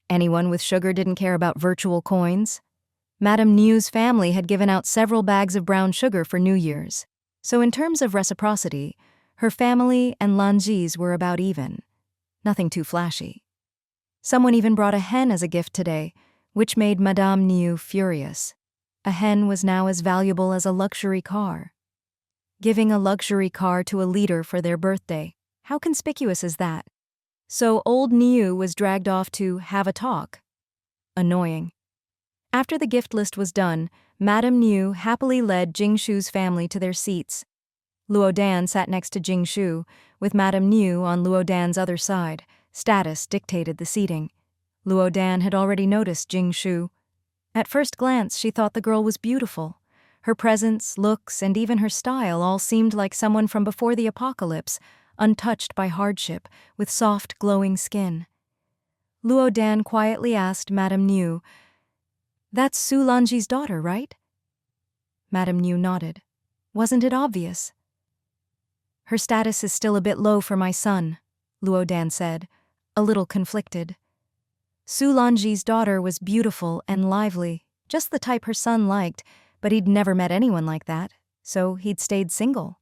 Anyone with sugar didn't care about virtual coins. Madame Niu's family had given out several bags of brown sugar for New Year's, so in terms of reciprocity, her family and Lanji's were about even. Nothing too flashy. Someone even brought a hen as a gift today, which made Madame Niu furious. A hen was now as valuable as a luxury car. Giving a luxury car to a leader for their birthday. How conspicuous is that? So old Niu was dragged off to have a talk. Annoying. After the gift list was done, Madame Niu happily led Jingshu's family to their seats. Luo Dan sat next to Jingshu, with Madame Niu on Luo Dan's other side. Status dictated the seating. Luo Dan had already noticed Jingshu. At first glance, she thought the girl was beautiful. Her presence, looks, and even her style all seemed like someone from before the apocalypse, untouched by hardship, with soft, glowing skin. Luo Dan quietly asked Madame Niu, "That's Su Lanji's daughter, right?" Madame Niu nodded. "Wasn't it obvious?" "Her status is still a bit low for my son," Luo Dan said, a little conflicted. Su Lanji's daughter was beautiful and lively, just the type her son liked, but he'd never met anyone like that, so he'd stayed single.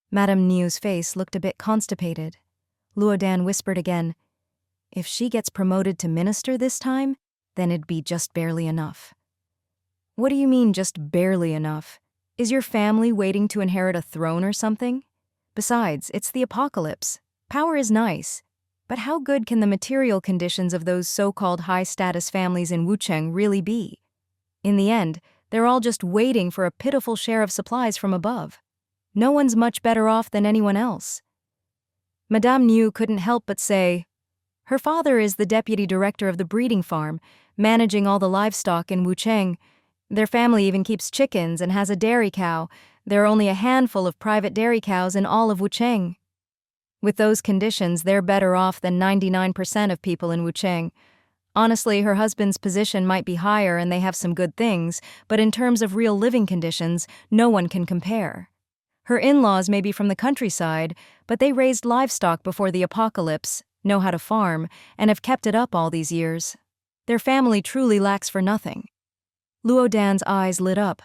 Madame Niu's face looked a bit constipated. Luo Dan whispered again, "If she gets promoted to minister this time, then it'd be just barely enough." "What do you mean, just barely enough? Is your family waiting to inherit a throne or something? Besides, it's the apocalypse. Power is nice. But how good can the material conditions of those so-called high-status families in Wucheng really be? In the end, they're all just waiting for a pitiful share of supplies from above. No one's much better off than anyone else." Madame Niu couldn't help but say, "Her father is the deputy director of the breeding farm, managing all the livestock in Wucheng. Their family even keeps chickens and has a dairy cow. There are only a handful of private dairy cows in all of Wucheng. With those conditions, they're better off than 99% of people in Wucheng. Honestly, her husband's position might be higher and they have some good things, but in terms of real living conditions, no one can compare. Her in-laws may be from the countryside, but they raised livestock before the apocalypse, know how to farm, and have kept it up all these years. Their family truly lacks for nothing." Luo Dan's eyes lit up.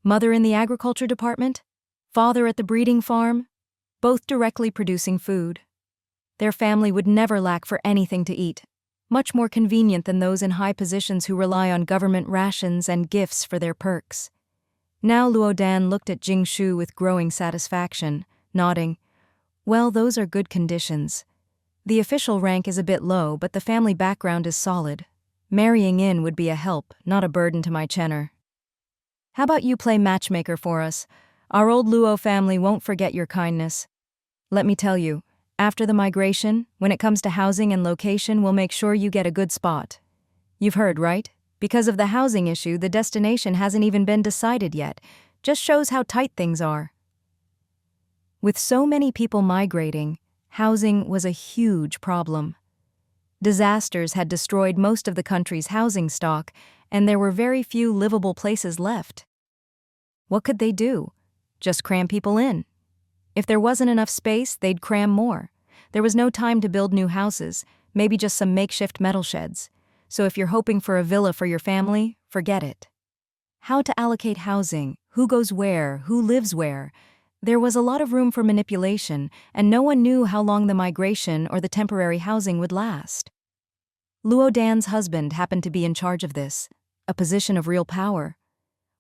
Mother in the agriculture department? Father at the breeding farm? Both directly producing food. Their family would never lack for anything to eat. Much more convenient than those in high positions who rely on government rations and gifts for their perks. Now Luo Dan looked at Jingshu with growing satisfaction, nodding. "Well, those are good conditions. The official rank is a bit low, but the family background is solid. Marrying in would be a help, not a burden to my Chenner. How about you play matchmaker for us? Our old Luo family won't forget your kindness. Let me tell you, after the migration, when it comes to housing and location, we'll make sure you get a good spot. You've heard, right? Because of the housing issue, the destination hasn't even been decided yet. Just shows how tight things are." With so many people migrating, housing was a huge problem. Disasters had destroyed most of the country's housing stock, and there were very few livable places left. What could they do? Just cram people in. If there wasn't enough space, they'd cram more. There was no time to build new houses, maybe just some makeshift metal sheds. So if you're hoping for a villa for your family, forget it. How to allocate housing, who goes where, who lives where. There was a lot of room for manipulation, and no one knew how long the migration or the temporary housing would last. Luo Dan's husband happened to be in charge of this, a position of real power.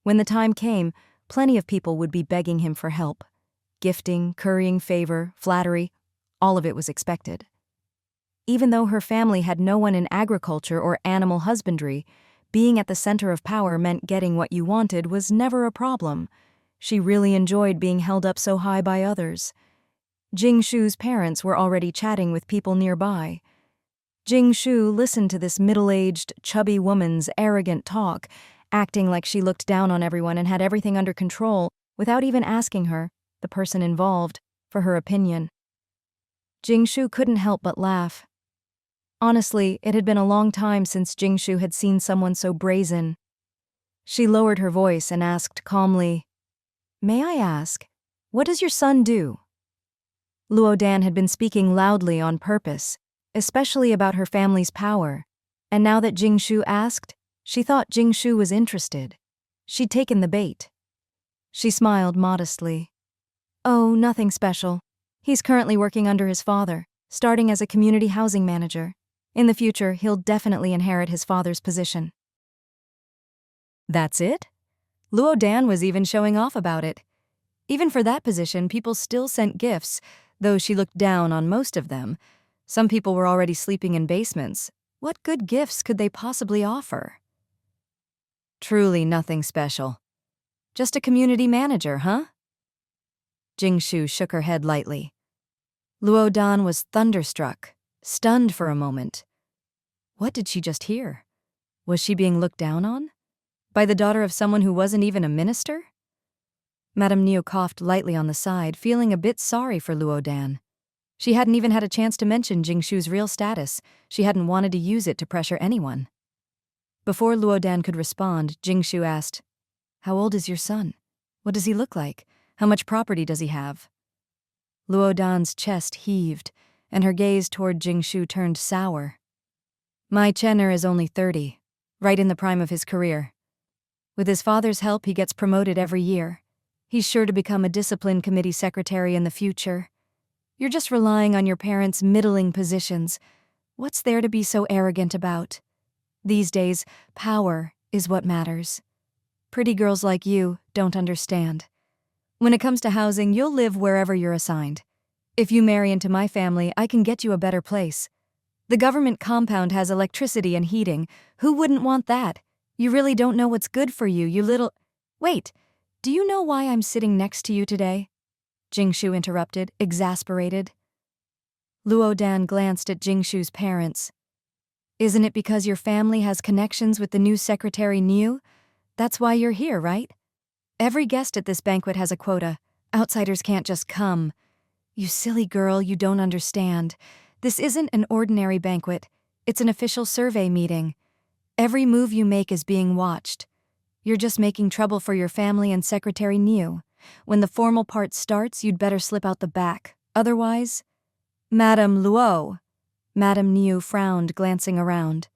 When the time came, plenty of people would be begging him for help. Gifting, currying favor, flattery, all of it was expected. Even though her family had no one in agriculture or animal husbandry, being at the center of power meant getting what you wanted was never a problem. She really enjoyed being held up so high by others. Jingshu's parents were already chatting with people nearby. Jingshu listened to this middle-aged, chubby woman's arrogant talk, acting like she looked down on everyone and had everything under control, without even asking her, the person involved, for her opinion. Jingshu couldn't help but laugh. Honestly, it had been a long time since Jingshu had seen someone so brazen. She lowered her voice and asked calmly, "May I ask, what does your son do?" Luo Dan had been speaking loudly on purpose, especially about her family's power, and now that Jingshu asked, she thought Jingshu was interested. She'd taken the bait. She smiled modestly. "Oh, nothing special. He's currently working under his father, starting as a community housing manager. In the future, he'll definitely inherit his father's position." "That's it? Luo Dan was even showing off about it. Even for that position, people still sent gifts, though she looked down on most of them. Some people were already sleeping in basements. What good gifts could they possibly offer? Truly nothing special. Just a community manager, huh? Jingshu shook her head lightly. Luo Dan was thunderstruck, stunned for a moment. What did she just hear? Was she being looked down on? By the daughter of someone who wasn't even a minister? Madame Niu coughed lightly on the side, feeling a bit sorry for Luo Dan. She hadn't even had a chance to mention Jingshu's real status. She hadn't wanted to use it to pressure anyone. Before Luo Dan could respond, Jingshu asked, "How old is your son? What does he look like? How much property does he have?" Luo Dan's chest heaved, and her gaze toward Jingshu turned sour. "My Chenner is only 30, right in the prime of his career. With his father's help, he gets promoted every year. He's sure to become a discipline committee secretary in the future. You're just relying on your parents' middling positions. What's there to be so arrogant about? These days, power is what matters. Pretty girls like you don't understand. When it comes to housing, you'll live wherever you're assigned. If you marry into my family, I can get you a better place. The government compound has electricity and heating. Who wouldn't want that? You really don't know what's good for you, you little—" "Wait, do you know why I'm sitting next to you today?" Jingshu interrupted, exasperated. Luo Dan glanced at Jingshu's parents. "Isn't it because your family has connections with the new Secretary Niu? That's why you're here, right? Every guest at this banquet has a quota. Outsiders can't just come. You silly girl, you don't understand. This isn't an ordinary banquet. It's an official survey meeting. Every move you make is being watched. You're just making trouble for your family and Secretary Niu. When the formal part starts, you'd better slip out the back. Otherwise—" "Madame Luo." Madame Niu frowned, glancing around.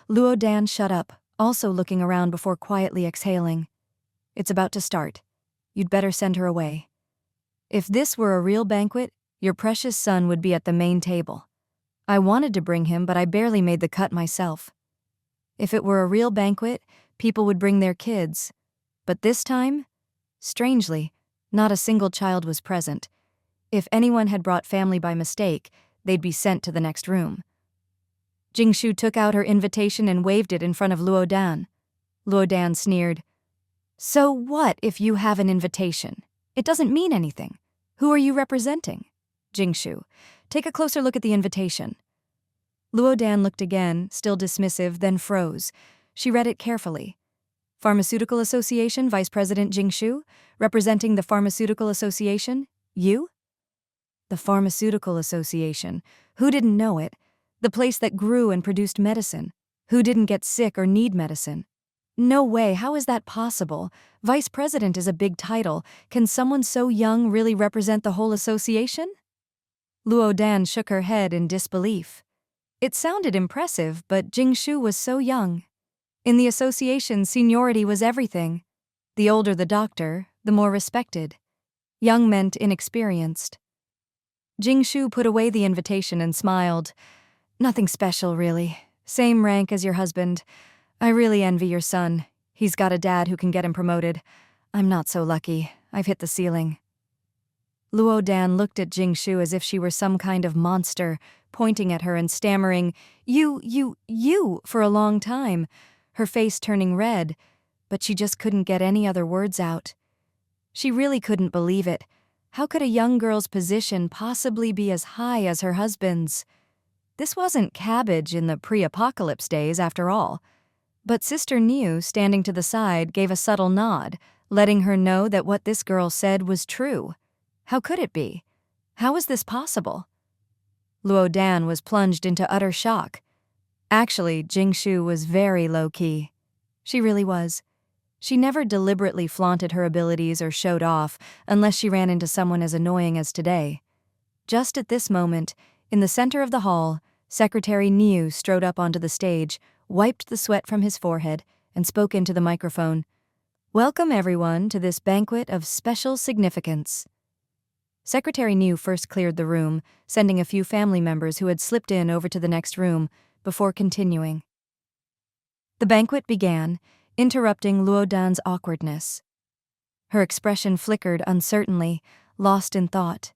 Luo Dan shut up, also looking around before quietly exhaling. "It's about to start. You'd better send her away. If this were a real banquet, your precious son would be at the main table. I wanted to bring him, but I barely made the cut myself. If it were a real banquet, people would bring their kids. But this time, strangely, not a single child was present. If anyone had brought family by mistake, they'd be sent to the next room." Jingshu took out her invitation and waved it in front of Luo Dan. Luo Dan sneered. "So what if you have an invitation? It doesn't mean anything. Who are you representing?" "Jingshu, take a closer look at the invitation." Luo Dan looked again, still dismissive, then froze. She read it carefully. "Pharmaceutical Association Vice President Jingshu, representing the Pharmaceutical Association, you?" The Pharmaceutical Association. Who didn't know it? The place that grew and produced medicine. Who didn't get sick or need medicine? No way, how is that possible? Vice President is a big title. Can someone so young really represent the whole association? Luo Dan shook her head in disbelief. It sounded impressive, but Jingshu was so young. In the association, seniority was everything. The older the doctor, the more respected. Young meant inexperienced. Jingshu put away the invitation and smiled. "Nothing special, really. Same rank as your husband. I really envy your son. He's got a dad who can get him promoted. I'm not so lucky. I've hit the ceiling." Luo Dan looked at Jingshu as if she were some kind of monster, pointing at her and stammering, you, for a long time, her face turning red, but she just couldn't get any other words out. She really couldn't believe it. How could a young girl's position possibly be as high as her husband's? This wasn't cabbage in the pre-apocalypse days, after all. But Sister Niu, standing to the side, gave a subtle nod, letting her know that what this girl said was true. How could it be? How was this possible? Luo Dan was plunged into utter shock. Actually, Jingshu was very low-key. She really was. She never deliberately flaunted her abilities or showed off unless she ran into someone as annoying as today. Just at this moment, in the center of the hall, Secretary Niu strode up onto the stage, wiped the sweat from his forehead, and spoke into the microphone. "Welcome, everyone, to this banquet of special significance." Secretary Niu first cleared the room, sending a few family members who had slipped in over to the next room, before continuing. The banquet began. interrupting Luodan's awkwardness. Her expression flickered uncertainly, lost in thought.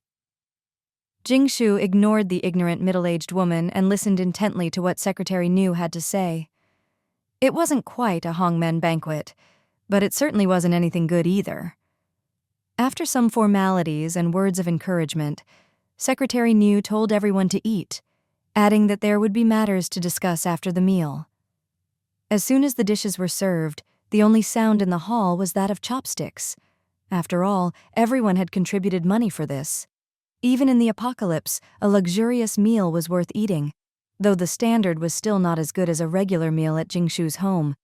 Jingshu ignored the ignorant middle-aged woman and listened intently to what Secretary Niu had to say. It wasn't quite a Hongmen banquet, but it certainly wasn't anything good either. After some formalities and words of encouragement, Secretary Niu told everyone to eat, adding that there would be matters to discuss after the meal. As soon as the dishes were served, the only sound in the hall was that of chopsticks. After all, everyone had contributed money for this. Even in the apocalypse, a luxurious meal was worth eating, though the standard was still not as good as a regular meal at Jingshu's home.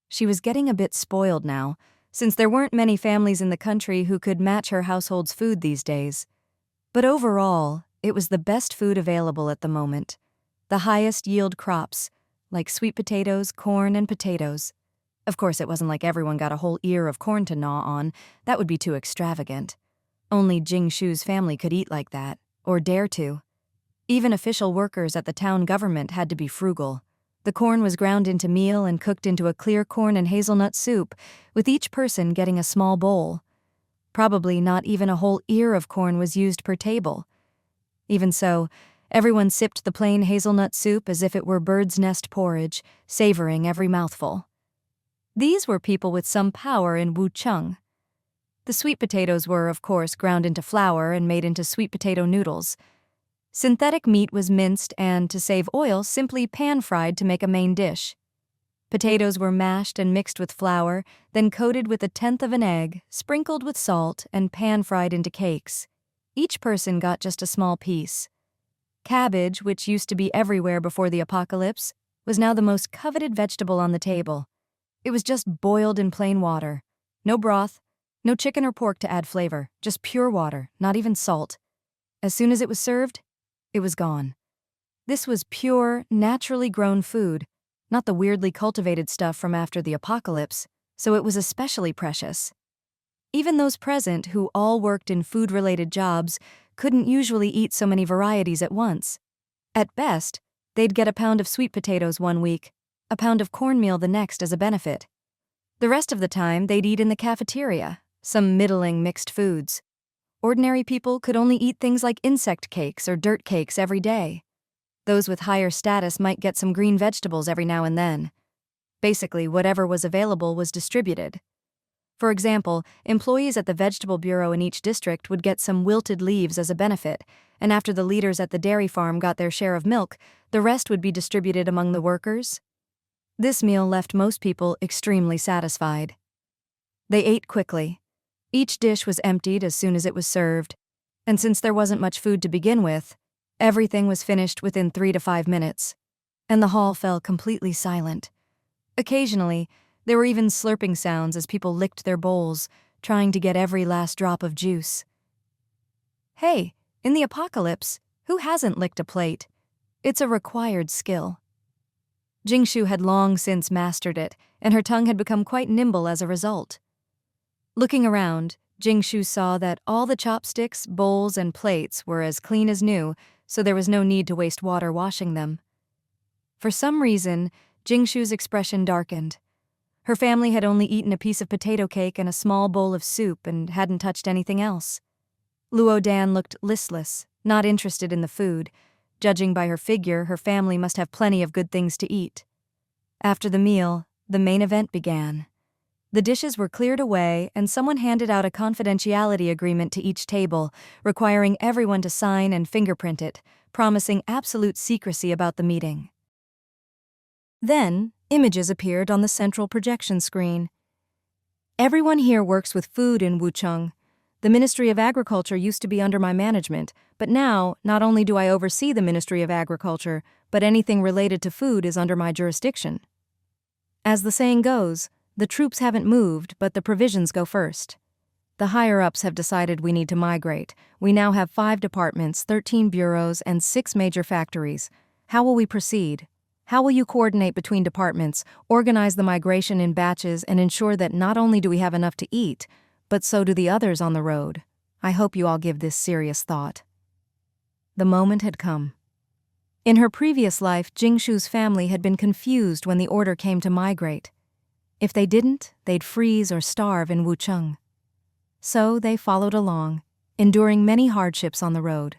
She was getting a bit spoiled now, since there weren't many families in the country who could match her household's food these days. But overall, it was the best food available at the moment. The highest yield crops, like sweet potatoes, corn, and potatoes. Of course, it wasn't like everyone got a whole ear of corn to gnaw on. That would be too extravagant. Only Jingshu's family could eat like that, or dare to. Even official workers at the town government had to be frugal. The corn was ground into meal and cooked into a clear corn and hazelnut soup, with each person getting a small bowl. Probably not even a whole ear of corn was used per table. Even so, everyone sipped the plain hazelnut soup as if it were bird's nest porridge, savoring every mouthful. These were people with some power in Wucheng. The sweet potatoes were, of course, ground into flour and made into sweet potato noodles. Synthetic meat was minced and, to save oil, simply pan-fried to make a main dish. Potatoes were mashed and mixed with flour, then coated with 1/10 of an egg, sprinkled with salt, and pan-fried into cakes. Each person got just a small piece. Cabbage, which used to be everywhere before the apocalypse, was now the most coveted vegetable on the table. It was just boiled in plain water. No broth, no chicken or pork to add flavor, just pure water, not even salt. As soon as it was served, it was gone. This was pure, naturally grown food, not the weirdly cultivated stuff from after the apocalypse, so it was especially precious. Even those present, who all worked in food-related jobs, couldn't usually eat so many varieties at once. At best, they'd get a pound of sweet potatoes one week, a pound of cornmeal the next as a benefit. The rest of the time, they'd eat in the cafeteria, some middling mixed foods. Ordinary people could only eat things like insect cakes or dirt cakes every day. Those with higher status might get some green vegetables every now and then. Basically, whatever was available was distributed. For example, employees at the vegetable bureau in each district would get some wilted leaves as a benefit, and after the leaders at the dairy farm got their share of milk, the rest would be distributed among the workers. This meal left most people extremely satisfied. They ate quickly. Each dish was emptied as soon as it was served, and since there wasn't much food to begin with, everything was finished within 3 to 5 minutes, and the hall fell completely silent. Occasionally, there were even slurping sounds as people licked their bowls, trying to get every last drop of juice. Hey, in the apocalypse, who hasn't licked a plate? It's a required skill. Jingshu had long since mastered it, and her tongue had become quite nimble as a result. Looking around, Jingshu saw that all the chopsticks, bowls, and plates were as clean as new, so there was no need to waste water washing them. For some reason, Jingshu's expression darkened. Her family had only eaten a piece of potato cake and a small bowl of soup and hadn't touched anything else. Luodan looked listless, not interested in the food. Judging by her figure, her family must have plenty of good things to eat. After the meal, the main event began. The dishes were cleared away, and someone handed out a confidentiality agreement to each table, requiring everyone to sign and fingerprint it, promising absolute secrecy about the meeting. Then, images appeared on the central projection screen. Everyone here works with food in Wucheng. The Ministry of Agriculture used to be under my management, but now, not only do I oversee the Ministry of Agriculture, but anything related to food is under my jurisdiction. As the saying goes, the troops haven't moved, but the provisions go first. The higher-ups have decided we need to migrate. We now have 5 departments, 13 bureaus, and 6 major factories. How will we proceed? How will you coordinate between departments, organize the migration in batches, and ensure that not only do we have enough to eat, but so do the others on the road? I hope you all give this serious thought. The moment had come. In her previous life, Jingshu's family had been confused when the order came to migrate. If they didn't, they'd freeze or starve in Wucheng. So they followed along, enduring many hardships on the road.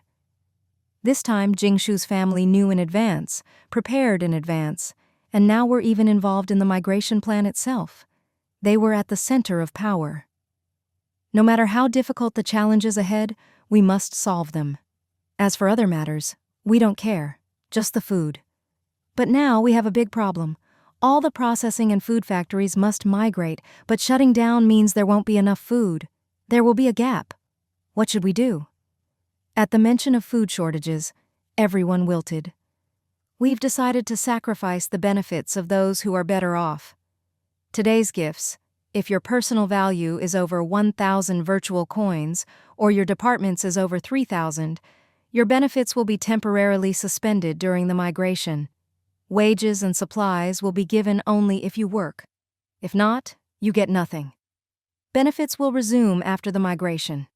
This time, Jingshu's family knew in advance, prepared in advance, and now were even involved in the migration plan itself. They were at the center of power. No matter how difficult the challenges ahead, we must solve them. As for other matters, we don't care, just the food. But now we have a big problem. All the processing and food factories must migrate, but shutting down means there won't be enough food. There will be a gap. What should we do? At the mention of food shortages, everyone wilted. We've decided to sacrifice the benefits of those who are better off. Today's gifts, if your personal value is over 1,000 virtual coins or your department's is over 3,000, your benefits will be temporarily suspended during the migration. Wages and supplies will be given only if you work. If not, you get nothing. Benefits will resume after the migration.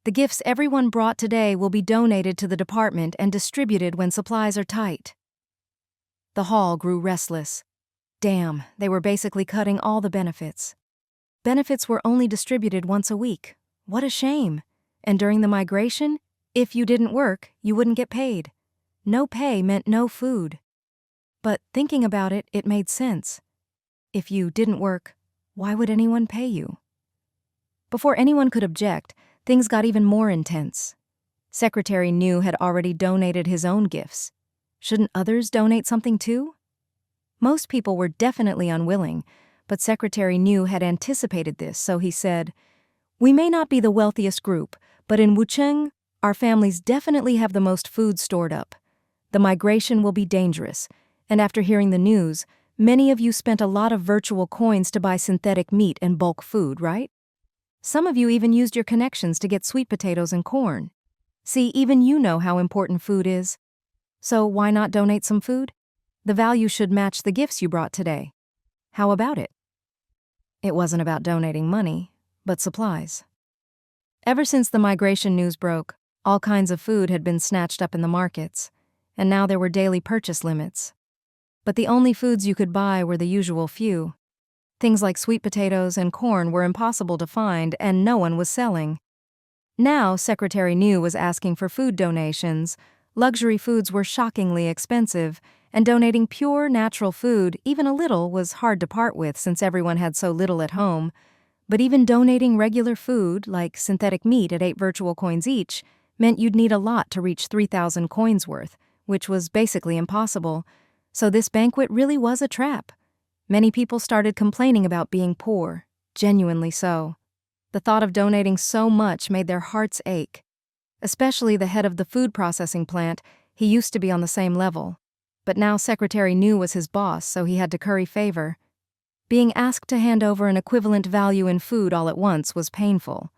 The gifts everyone brought today will be donated to the department and distributed when supplies are tight. The hall grew restless. Damn, they were basically cutting all the benefits. Benefits were only distributed once a week. What a shame. And during the migration, if you didn't work, you wouldn't get paid. No pay meant no food. But thinking about it, it made sense. If you didn't work, why would anyone pay you? Before anyone could object, things got even more intense. Secretary New had already donated his own gifts. Shouldn't others donate something too? Most people were definitely unwilling, but Secretary New had anticipated this, so he said, "We may not be the wealthiest group, but in Wucheng, our families definitely have the most food stored up. The migration will be dangerous, and after hearing the news, many of you spent a lot of virtual coins to buy synthetic meat and bulk food, right? Some of you even used your connections to get sweet potatoes and corn. See, even you know how important food is. So why not donate some food? The value should match the gifts you brought today. How about it?" It wasn't about donating money, but supplies. Ever since the migration news broke, all kinds of food had been snatched up in the markets, and now there were daily purchase limits. But the only foods you could buy were the usual few. Things like sweet potatoes and corn were impossible to find, and no one was selling. Now, Secretary New was asking for food donations. Luxury foods were shockingly expensive, and donating pure, natural food, even a little, was hard to part with since everyone had so little at home. But even donating regular food, like synthetic meat at 8 virtual coins each, meant you'd need a lot to reach 3,000 coins worth, which was basically impossible. So this banquet really was a trap. Many people started complaining about being poor, genuinely so. The thought of donating so much made their hearts ache. Especially the head of the food processing plant, he used to be on the same level. But now Secretary New was his boss, so he had to curry favor. Being asked to hand over an equivalent value in food all at once was painful.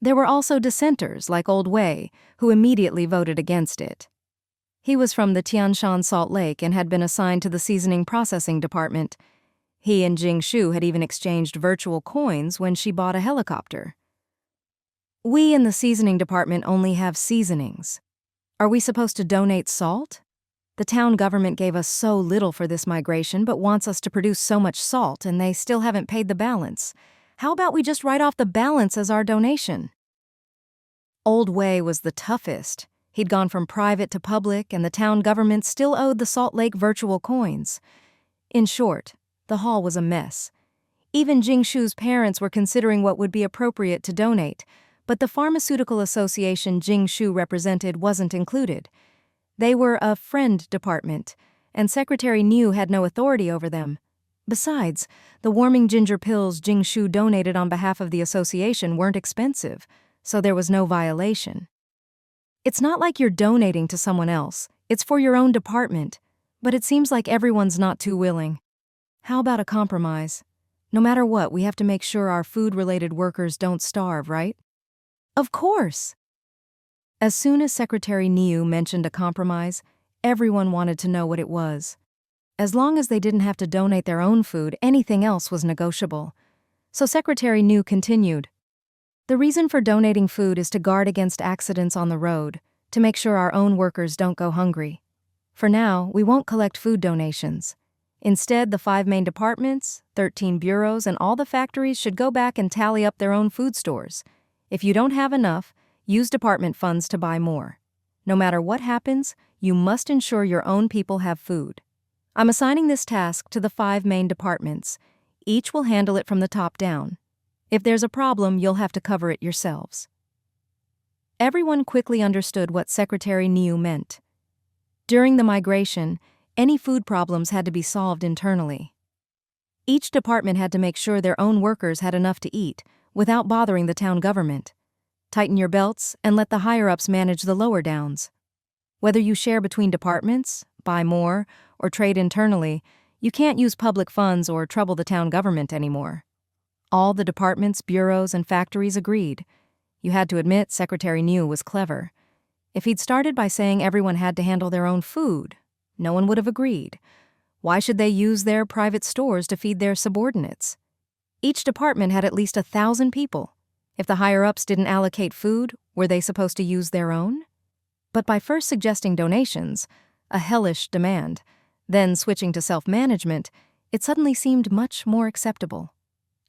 There were also dissenters, like Old Wei, who immediately voted against it. He was from the Tianshan Salt Lake and had been assigned to the seasoning processing department. He and Jingshu had even exchanged virtual coins when she bought a helicopter. "We in the seasoning department only have seasonings. Are we supposed to donate salt? The town government gave us so little for this migration but wants us to produce so much salt, and they still haven't paid the balance. How about we just write off the balance as our donation?" Old Wei was the toughest. He'd gone from private to public, and the town government still owed the Salt Lake virtual coins. In short, the hall was a mess. Even Jingshu's parents were considering what would be appropriate to donate, but the pharmaceutical association Jingshu represented wasn't included. They were a friend department, and Secretary New had no authority over them. Besides, the warming ginger pills Jingshu donated on behalf of the association weren't expensive, so there was no violation. It's not like you're donating to someone else, it's for your own department, but it seems like everyone's not too willing. How about a compromise? No matter what, we have to make sure our food-related workers don't starve, right? Of course! As soon as Secretary Niu mentioned a compromise, everyone wanted to know what it was. As long as they didn't have to donate their own food, anything else was negotiable. So Secretary Niu continued. "The reason for donating food is to guard against accidents on the road, to make sure our own workers don't go hungry. For now, we won't collect food donations. Instead, the 5 main departments, 13 bureaus, and all the factories should go back and tally up their own food stores. If you don't have enough, use department funds to buy more. No matter what happens, you must ensure your own people have food. I'm assigning this task to the 5 main departments. Each will handle it from the top down. If there's a problem, you'll have to cover it yourselves. Everyone quickly understood what Secretary Niu meant. During the migration, any food problems had to be solved internally. Each department had to make sure their own workers had enough to eat, without bothering the town government. Tighten your belts and let the higher-ups manage the lower downs. Whether you share between departments, buy more, or trade internally, you can't use public funds or trouble the town government anymore. All the departments, bureaus, and factories agreed. You had to admit Secretary Niu was clever. If he'd started by saying everyone had to handle their own food, no one would have agreed. Why should they use their private stores to feed their subordinates? Each department had at least 1,000 people. If the higher-ups didn't allocate food, were they supposed to use their own? But by first suggesting donations, a hellish demand, then switching to self-management, it suddenly seemed much more acceptable.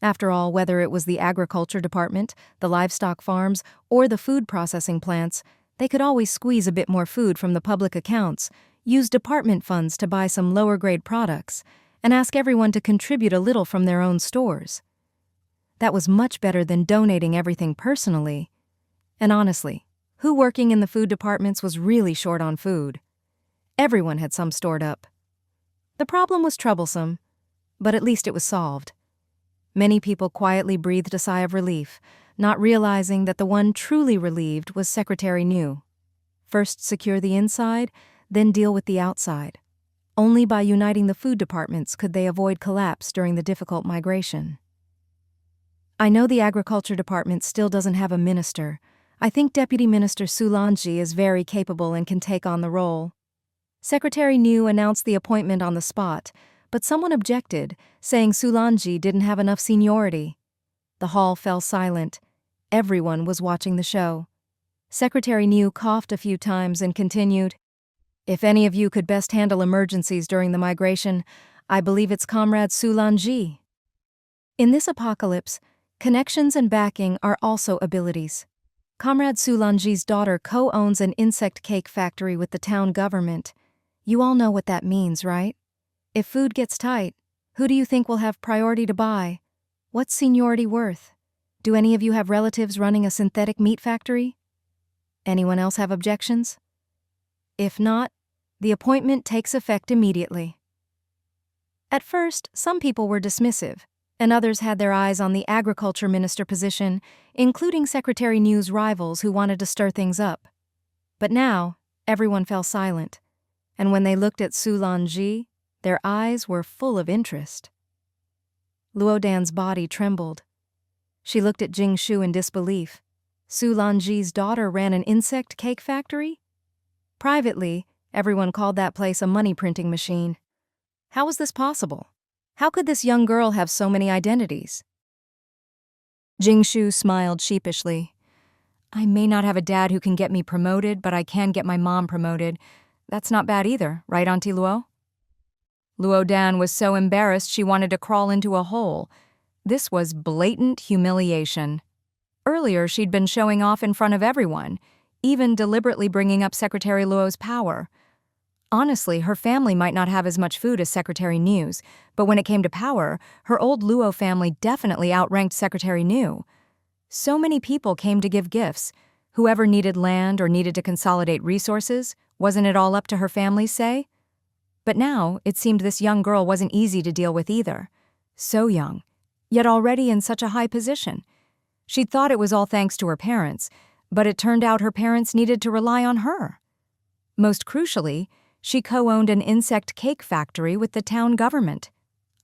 After all, whether it was the agriculture department, the livestock farms, or the food processing plants, they could always squeeze a bit more food from the public accounts, use department funds to buy some lower-grade products, and ask everyone to contribute a little from their own stores. That was much better than donating everything personally. And honestly, who working in the food departments was really short on food? Everyone had some stored up. The problem was troublesome, but at least it was solved. Many people quietly breathed a sigh of relief, not realizing that the one truly relieved was Secretary Niu. First secure the inside, then deal with the outside. Only by uniting the food departments could they avoid collapse during the difficult migration. I know the agriculture department still doesn't have a minister. I think Deputy Minister Sulanji is very capable and can take on the role. Secretary Niu announced the appointment on the spot, but someone objected, saying Sulanji didn't have enough seniority. The hall fell silent. Everyone was watching the show. Secretary Niu coughed a few times and continued, "If any of you could best handle emergencies during the migration, I believe it's Comrade Sulanji." In this apocalypse, connections and backing are also abilities. Comrade Sulanji's daughter co-owns an insect cake factory with the town government. You all know what that means, right? If food gets tight, who do you think will have priority to buy? What's seniority worth? Do any of you have relatives running a synthetic meat factory? Anyone else have objections? If not, the appointment takes effect immediately. At first, some people were dismissive, and others had their eyes on the agriculture minister position, including Secretary Niu's rivals who wanted to stir things up. But now, everyone fell silent, and when they looked at Sulanji, their eyes were full of interest. Luodan's body trembled. She looked at Jingshu in disbelief. Sulanji's daughter ran an insect cake factory? Privately, everyone called that place a money-printing machine. How was this possible? How could this young girl have so many identities? Jingshu smiled sheepishly. I may not have a dad who can get me promoted, but I can get my mom promoted. That's not bad either, right, Auntie Luo? Luodan was so embarrassed she wanted to crawl into a hole. This was blatant humiliation. Earlier, she'd been showing off in front of everyone, even deliberately bringing up Secretary Luo's power. Honestly, her family might not have as much food as Secretary Niu's, but when it came to power, her old Luo family definitely outranked Secretary Niu. So many people came to give gifts. Whoever needed land or needed to consolidate resources, wasn't it all up to her family's say? But now, it seemed this young girl wasn't easy to deal with either. So young, yet already in such a high position. She'd thought it was all thanks to her parents, but it turned out her parents needed to rely on her. Most crucially, she co-owned an insect cake factory with the town government.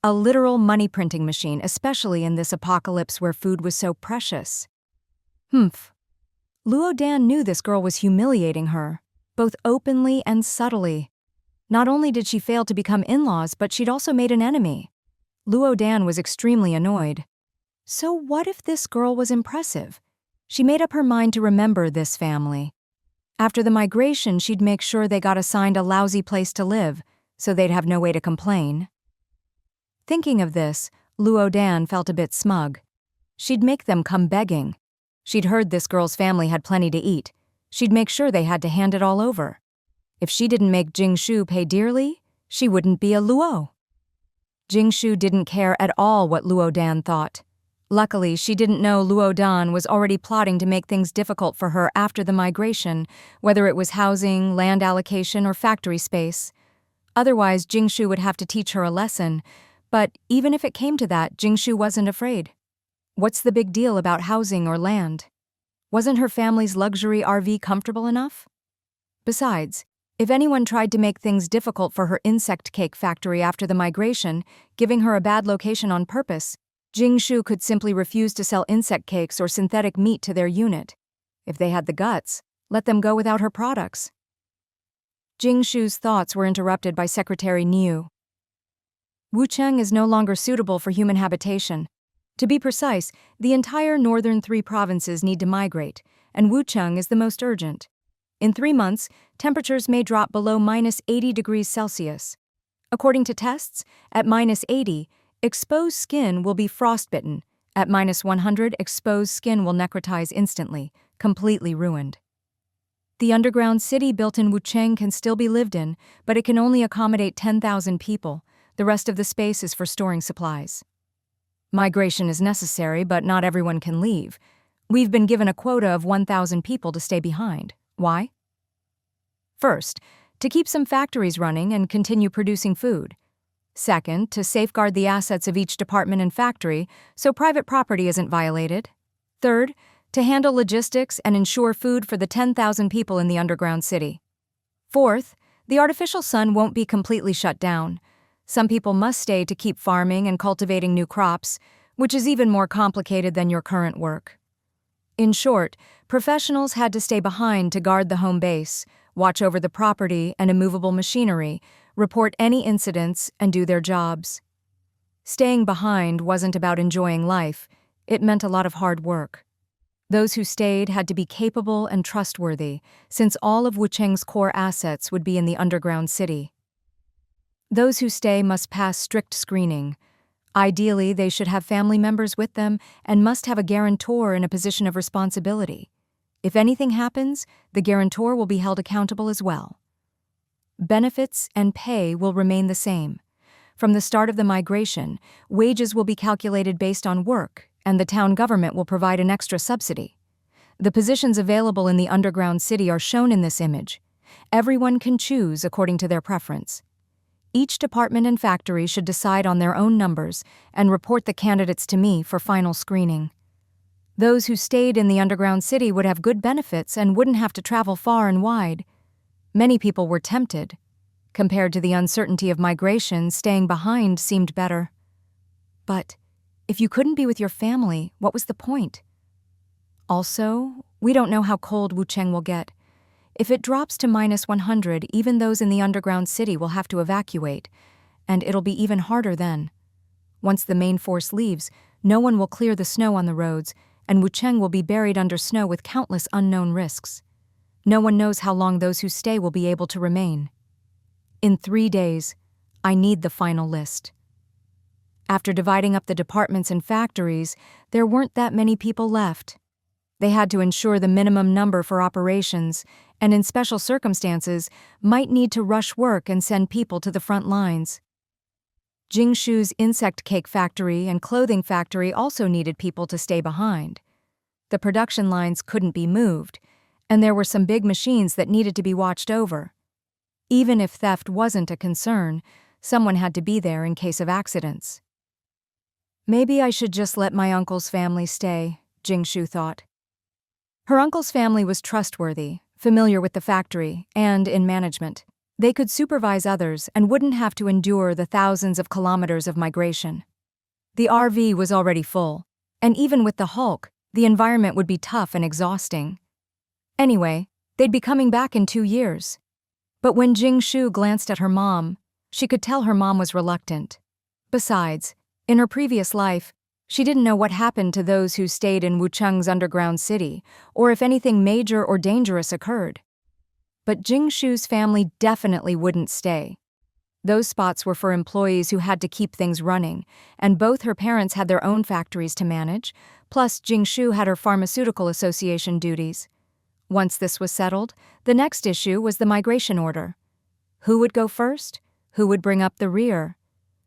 A literal money-printing machine, especially in this apocalypse where food was so precious. Luodan knew this girl was humiliating her, both openly and subtly. Not only did she fail to become in-laws, but she'd also made an enemy. Luodan was extremely annoyed. So what if this girl was impressive? She made up her mind to remember this family. After the migration, she'd make sure they got assigned a lousy place to live, so they'd have no way to complain. Thinking of this, Luo Dan felt a bit smug. She'd make them come begging. She'd heard this girl's family had plenty to eat. She'd make sure they had to hand it all over. If she didn't make Jingshu pay dearly, she wouldn't be a Luo. Jingshu didn't care at all what Luo Dan thought. Luckily, she didn't know Luo Dan was already plotting to make things difficult for her after the migration, whether it was housing, land allocation, or factory space. Otherwise, Jingshu would have to teach her a lesson, but even if it came to that, Jingshu wasn't afraid. What's the big deal about housing or land? Wasn't her family's luxury RV comfortable enough? Besides, if anyone tried to make things difficult for her insect cake factory after the migration, giving her a bad location on purpose, Jingshu could simply refuse to sell insect cakes or synthetic meat to their unit. If they had the guts, let them go without her products. Jingshu's thoughts were interrupted by Secretary Niu. Wucheng is no longer suitable for human habitation. To be precise, the entire northern 3 provinces need to migrate, and Wucheng is the most urgent. In 3 months, temperatures may drop below -80 degrees Celsius. According to tests, at -80, exposed skin will be frostbitten. At -100, exposed skin will necrotize instantly, completely ruined. The underground city built in Wucheng can still be lived in, but it can only accommodate 10,000 people. The rest of the space is for storing supplies. Migration is necessary, but not everyone can leave. We've been given a quota of 1,000 people to stay behind. Why? First, to keep some factories running and continue producing food. Second, to safeguard the assets of each department and factory so private property isn't violated. Third, to handle logistics and ensure food for the 10,000 people in the underground city. Fourth, the artificial sun won't be completely shut down. Some people must stay to keep farming and cultivating new crops, which is even more complicated than your current work. In short, professionals had to stay behind to guard the home base, watch over the property and immovable machinery, report any incidents, and do their jobs. Staying behind wasn't about enjoying life, it meant a lot of hard work. Those who stayed had to be capable and trustworthy, since all of Wucheng's core assets would be in the underground city. Those who stay must pass strict screening. Ideally, they should have family members with them and must have a guarantor in a position of responsibility. If anything happens, the guarantor will be held accountable as well. Benefits and pay will remain the same. From the start of the migration, wages will be calculated based on work, and the town government will provide an extra subsidy. The positions available in the underground city are shown in this image. Everyone can choose according to their preference. Each department and factory should decide on their own numbers and report the candidates to me for final screening. Those who stayed in the underground city would have good benefits and wouldn't have to travel far and wide. Many people were tempted. Compared to the uncertainty of migration, staying behind seemed better. But if you couldn't be with your family, what was the point? Also, we don't know how cold Wucheng will get. If it drops to -100, even those in the underground city will have to evacuate, and it'll be even harder then. Once the main force leaves, no one will clear the snow on the roads, and Wucheng will be buried under snow with countless unknown risks. No one knows how long those who stay will be able to remain. In 3 days, I need the final list. After dividing up the departments and factories, there weren't that many people left. They had to ensure the minimum number for operations, and in special circumstances, might need to rush work and send people to the front lines. Jingshu's insect cake factory and clothing factory also needed people to stay behind. The production lines couldn't be moved, and there were some big machines that needed to be watched over. Even if theft wasn't a concern, someone had to be there in case of accidents. Maybe I should just let my uncle's family stay, Jingshu thought. Her uncle's family was trustworthy, familiar with the factory, and in management. They could supervise others and wouldn't have to endure the thousands of kilometers of migration. The RV was already full, and even with the Hulk, the environment would be tough and exhausting. Anyway, they'd be coming back in 2 years. But when Jingshu glanced at her mom, she could tell her mom was reluctant. Besides, in her previous life, she didn't know what happened to those who stayed in Wucheng's underground city, or if anything major or dangerous occurred. But Jingshu's family definitely wouldn't stay. Those spots were for employees who had to keep things running, and both her parents had their own factories to manage, plus Jingshu had her pharmaceutical association duties. Once this was settled, the next issue was the migration order. Who would go first? Who would bring up the rear?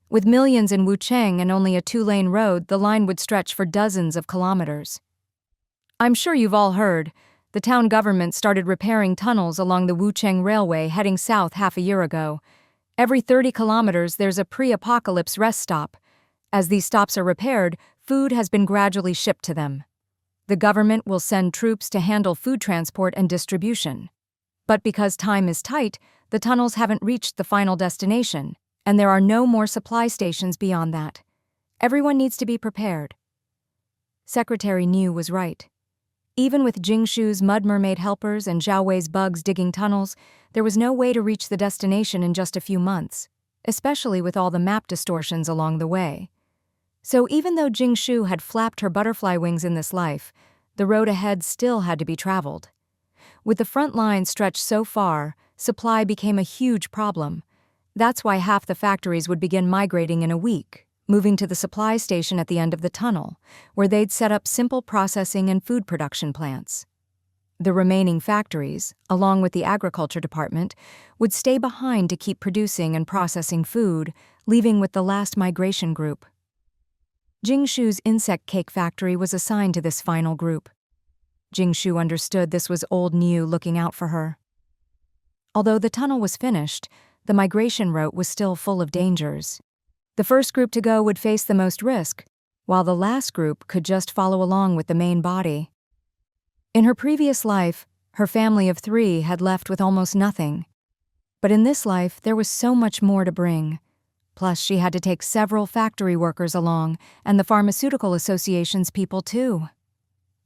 With millions in Wucheng and only a 2-lane road, the line would stretch for dozens of kilometers. I'm sure you've all heard, the town government started repairing tunnels along the Wucheng Railway heading south half a year ago. Every 30 kilometers there's a pre-apocalypse rest stop. As these stops are repaired, food has been gradually shipped to them. The government will send troops to handle food transport and distribution. But because time is tight, the tunnels haven't reached the final destination, and there are no more supply stations beyond that. Everyone needs to be prepared. Secretary Niu was right. Even with Jingshu's mud mermaid helpers and Zhao Wei's bugs digging tunnels, there was no way to reach the destination in just a few months, especially with all the map distortions along the way. So even though Jingshu had flapped her butterfly wings in this life, the road ahead still had to be traveled. With the front line stretched so far, supply became a huge problem. That's why half the factories would begin migrating in a week, moving to the supply station at the end of the tunnel, where they'd set up simple processing and food production plants. The remaining factories, along with the agriculture department, would stay behind to keep producing and processing food, leaving with the last migration group. Jingshu's insect cake factory was assigned to this final group. Jingshu understood this was old Niu looking out for her. Although the tunnel was finished, the migration route was still full of dangers. The first group to go would face the most risk, while the last group could just follow along with the main body. In her previous life, her family of 3 had left with almost nothing. But in this life, there was so much more to bring. Plus, she had to take several factory workers along, and the pharmaceutical association's people too.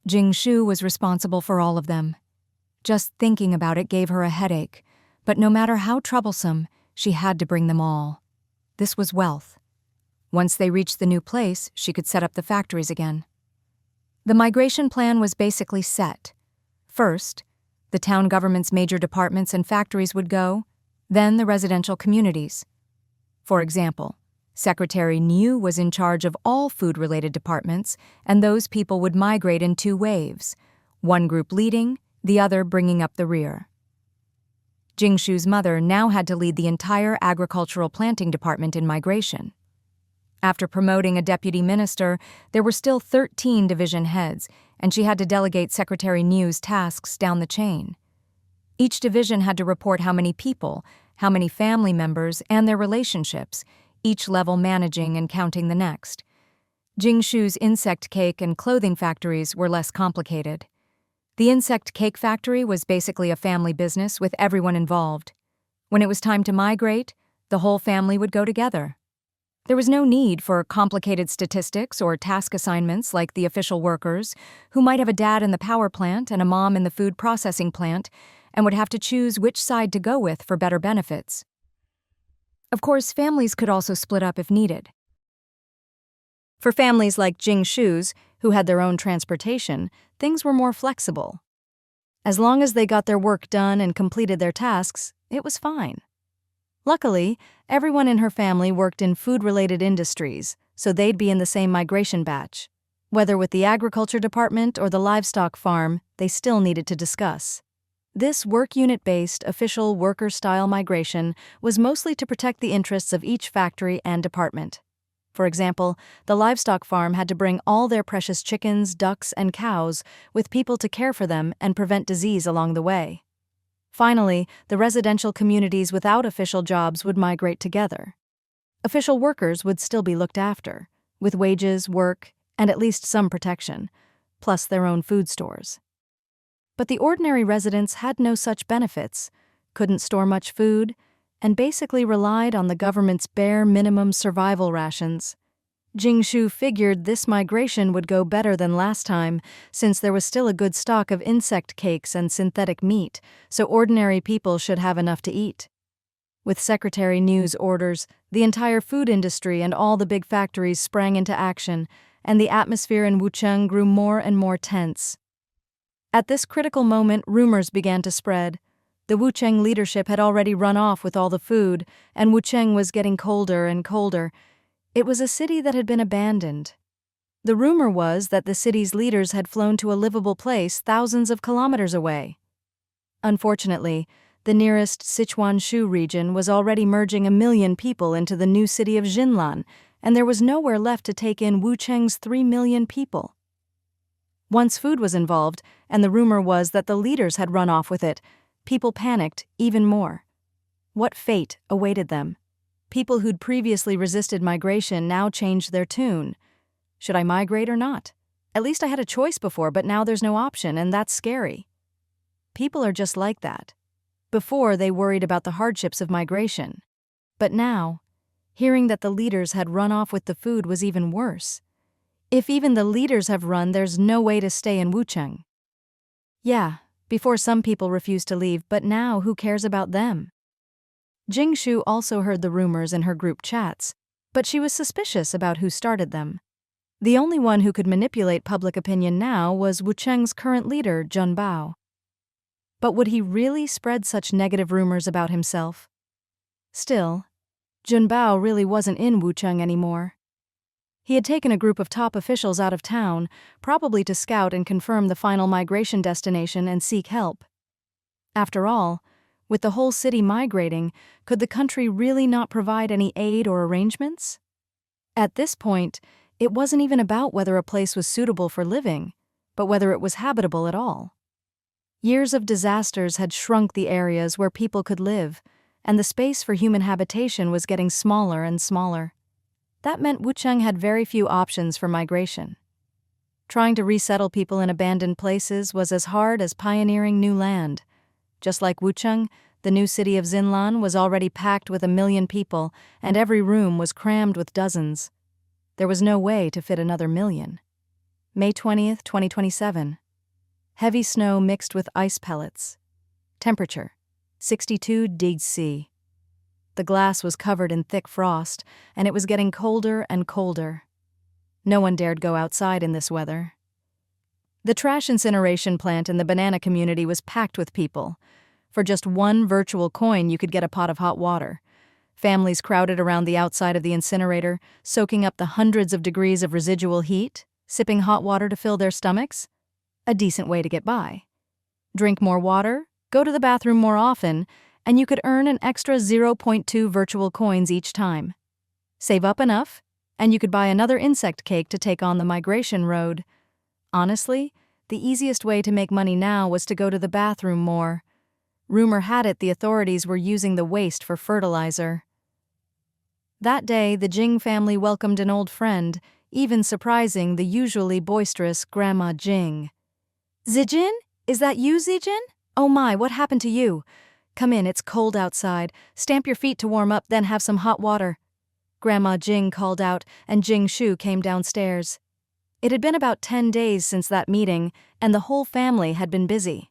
Jingshu was responsible for all of them. Just thinking about it gave her a headache, but no matter how troublesome, she had to bring them all. This was wealth. Once they reached the new place, she could set up the factories again. The migration plan was basically set. First, the town government's major departments and factories would go, then the residential communities. For example, Secretary Niu was in charge of all food-related departments, and those people would migrate in 2 waves, one group leading, the other bringing up the rear. Jingshu's mother now had to lead the entire agricultural planting department in migration. After promoting a deputy minister, there were still 13 division heads, and she had to delegate Secretary Niu's tasks down the chain. Each division had to report how many people, how many family members, and their relationships, each level managing and counting the next. Jingshu's insect cake and clothing factories were less complicated. The insect cake factory was basically a family business with everyone involved. When it was time to migrate, the whole family would go together. There was no need for complicated statistics or task assignments like the official workers, who might have a dad in the power plant and a mom in the food processing plant, and would have to choose which side to go with for better benefits. Of course, families could also split up if needed. For families like Jingshu's, who had their own transportation, things were more flexible. As long as they got their work done and completed their tasks, it was fine. Luckily, everyone in her family worked in food-related industries, so they'd be in the same migration batch. Whether with the agriculture department or the livestock farm, they still needed to discuss. This work unit-based, official worker-style migration was mostly to protect the interests of each factory and department. For example, the livestock farm had to bring all their precious chickens, ducks, and cows with people to care for them and prevent disease along the way. Finally, the residential communities without official jobs would migrate together. Official workers would still be looked after, with wages, work, and at least some protection, plus their own food stores. But the ordinary residents had no such benefits, couldn't store much food, and basically relied on the government's bare minimum survival rations. Jingshu figured this migration would go better than last time, since there was still a good stock of insect cakes and synthetic meat, so ordinary people should have enough to eat. With Secretary Niu's orders, the entire food industry and all the big factories sprang into action, and the atmosphere in Wucheng grew more and more tense. At this critical moment, rumors began to spread. The Wucheng leadership had already run off with all the food, and Wucheng was getting colder and colder. It was a city that had been abandoned. The rumor was that the city's leaders had flown to a livable place thousands of kilometers away. Unfortunately, the nearest Sichuanshu region was already merging 1 million people into the new city of Jinlan, and there was nowhere left to take in Wucheng's 3 million people. Once food was involved, and the rumor was that the leaders had run off with it, people panicked even more. What fate awaited them? People who'd previously resisted migration now changed their tune. Should I migrate or not? At least I had a choice before, but now there's no option, and that's scary. People are just like that. Before, they worried about the hardships of migration. But now, hearing that the leaders had run off with the food was even worse. If even the leaders have run, there's no way to stay in Wucheng. Yeah, before some people refused to leave, but now who cares about them? Jingshu also heard the rumors in her group chats, but she was suspicious about who started them. The only one who could manipulate public opinion now was Wucheng's current leader, Jun Bao. But would he really spread such negative rumors about himself? Still, Jun Bao really wasn't in Wucheng anymore. He had taken a group of top officials out of town, probably to scout and confirm the final migration destination and seek help. After all, with the whole city migrating, could the country really not provide any aid or arrangements? At this point, it wasn't even about whether a place was suitable for living, but whether it was habitable at all. Years of disasters had shrunk the areas where people could live, and the space for human habitation was getting smaller and smaller. That meant Wucheng had very few options for migration. Trying to resettle people in abandoned places was as hard as pioneering new land. Just like Wucheng, the new city of Jinlan was already packed with 1 million people, and every room was crammed with dozens. There was no way to fit another 1 million. May 20th, 2027. Heavy snow mixed with ice pellets. Temperature, 62 degrees C. The glass was covered in thick frost, and it was getting colder and colder. No one dared go outside in this weather. The trash incineration plant in the banana community was packed with people. For just 1 virtual coin, you could get a pot of hot water. Families crowded around the outside of the incinerator, soaking up the hundreds of degrees of residual heat, sipping hot water to fill their stomachs. A decent way to get by. Drink more water, go to the bathroom more often, and you could earn an extra 0.2 virtual coins each time. Save up enough, and you could buy another insect cake to take on the migration road. Honestly, the easiest way to make money now was to go to the bathroom more. Rumor had it the authorities were using the waste for fertilizer. That day, the Jing family welcomed an old friend, even surprising the usually boisterous Grandma Jing. "Zijin? Is that you, Zijin? Oh my, what happened to you? Come in, it's cold outside. Stamp your feet to warm up, then have some hot water." Grandma Jing called out, and Jing Shu came downstairs. It had been about 10 days since that meeting, and the whole family had been busy.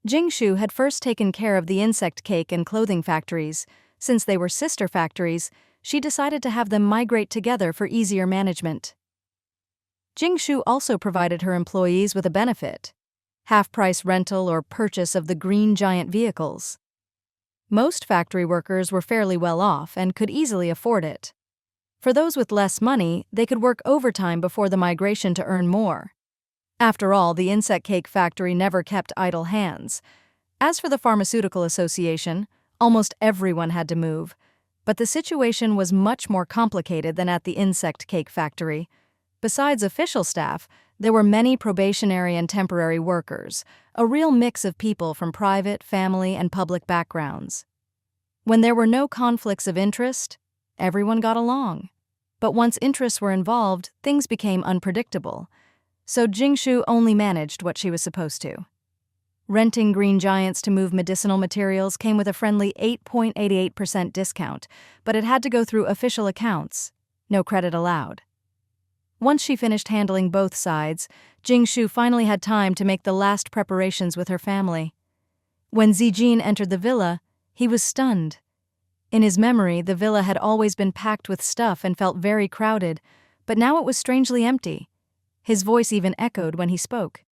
Jing Shu had first taken care of the insect cake and clothing factories. Since they were sister factories, she decided to have them migrate together for easier management. Jing Shu also provided her employees with a benefit: half-price rental or purchase of the green giant vehicles. Most factory workers were fairly well off and could easily afford it. For those with less money, they could work overtime before the migration to earn more. After all, the insect cake factory never kept idle hands. As for the Pharmaceutical Association, almost everyone had to move, but the situation was much more complicated than at the insect cake factory. Besides official staff, there were many probationary and temporary workers, a real mix of people from private, family, and public backgrounds. When there were no conflicts of interest, everyone got along. But once interests were involved, things became unpredictable. So Jingshu only managed what she was supposed to. Renting Green Giants to move medicinal materials came with a friendly 8.88% discount, but it had to go through official accounts. No credit allowed. Once she finished handling both sides, Jingshu finally had time to make the last preparations with her family. When Zijin entered the villa, he was stunned. In his memory, the villa had always been packed with stuff and felt very crowded, but now it was strangely empty. His voice even echoed when he spoke.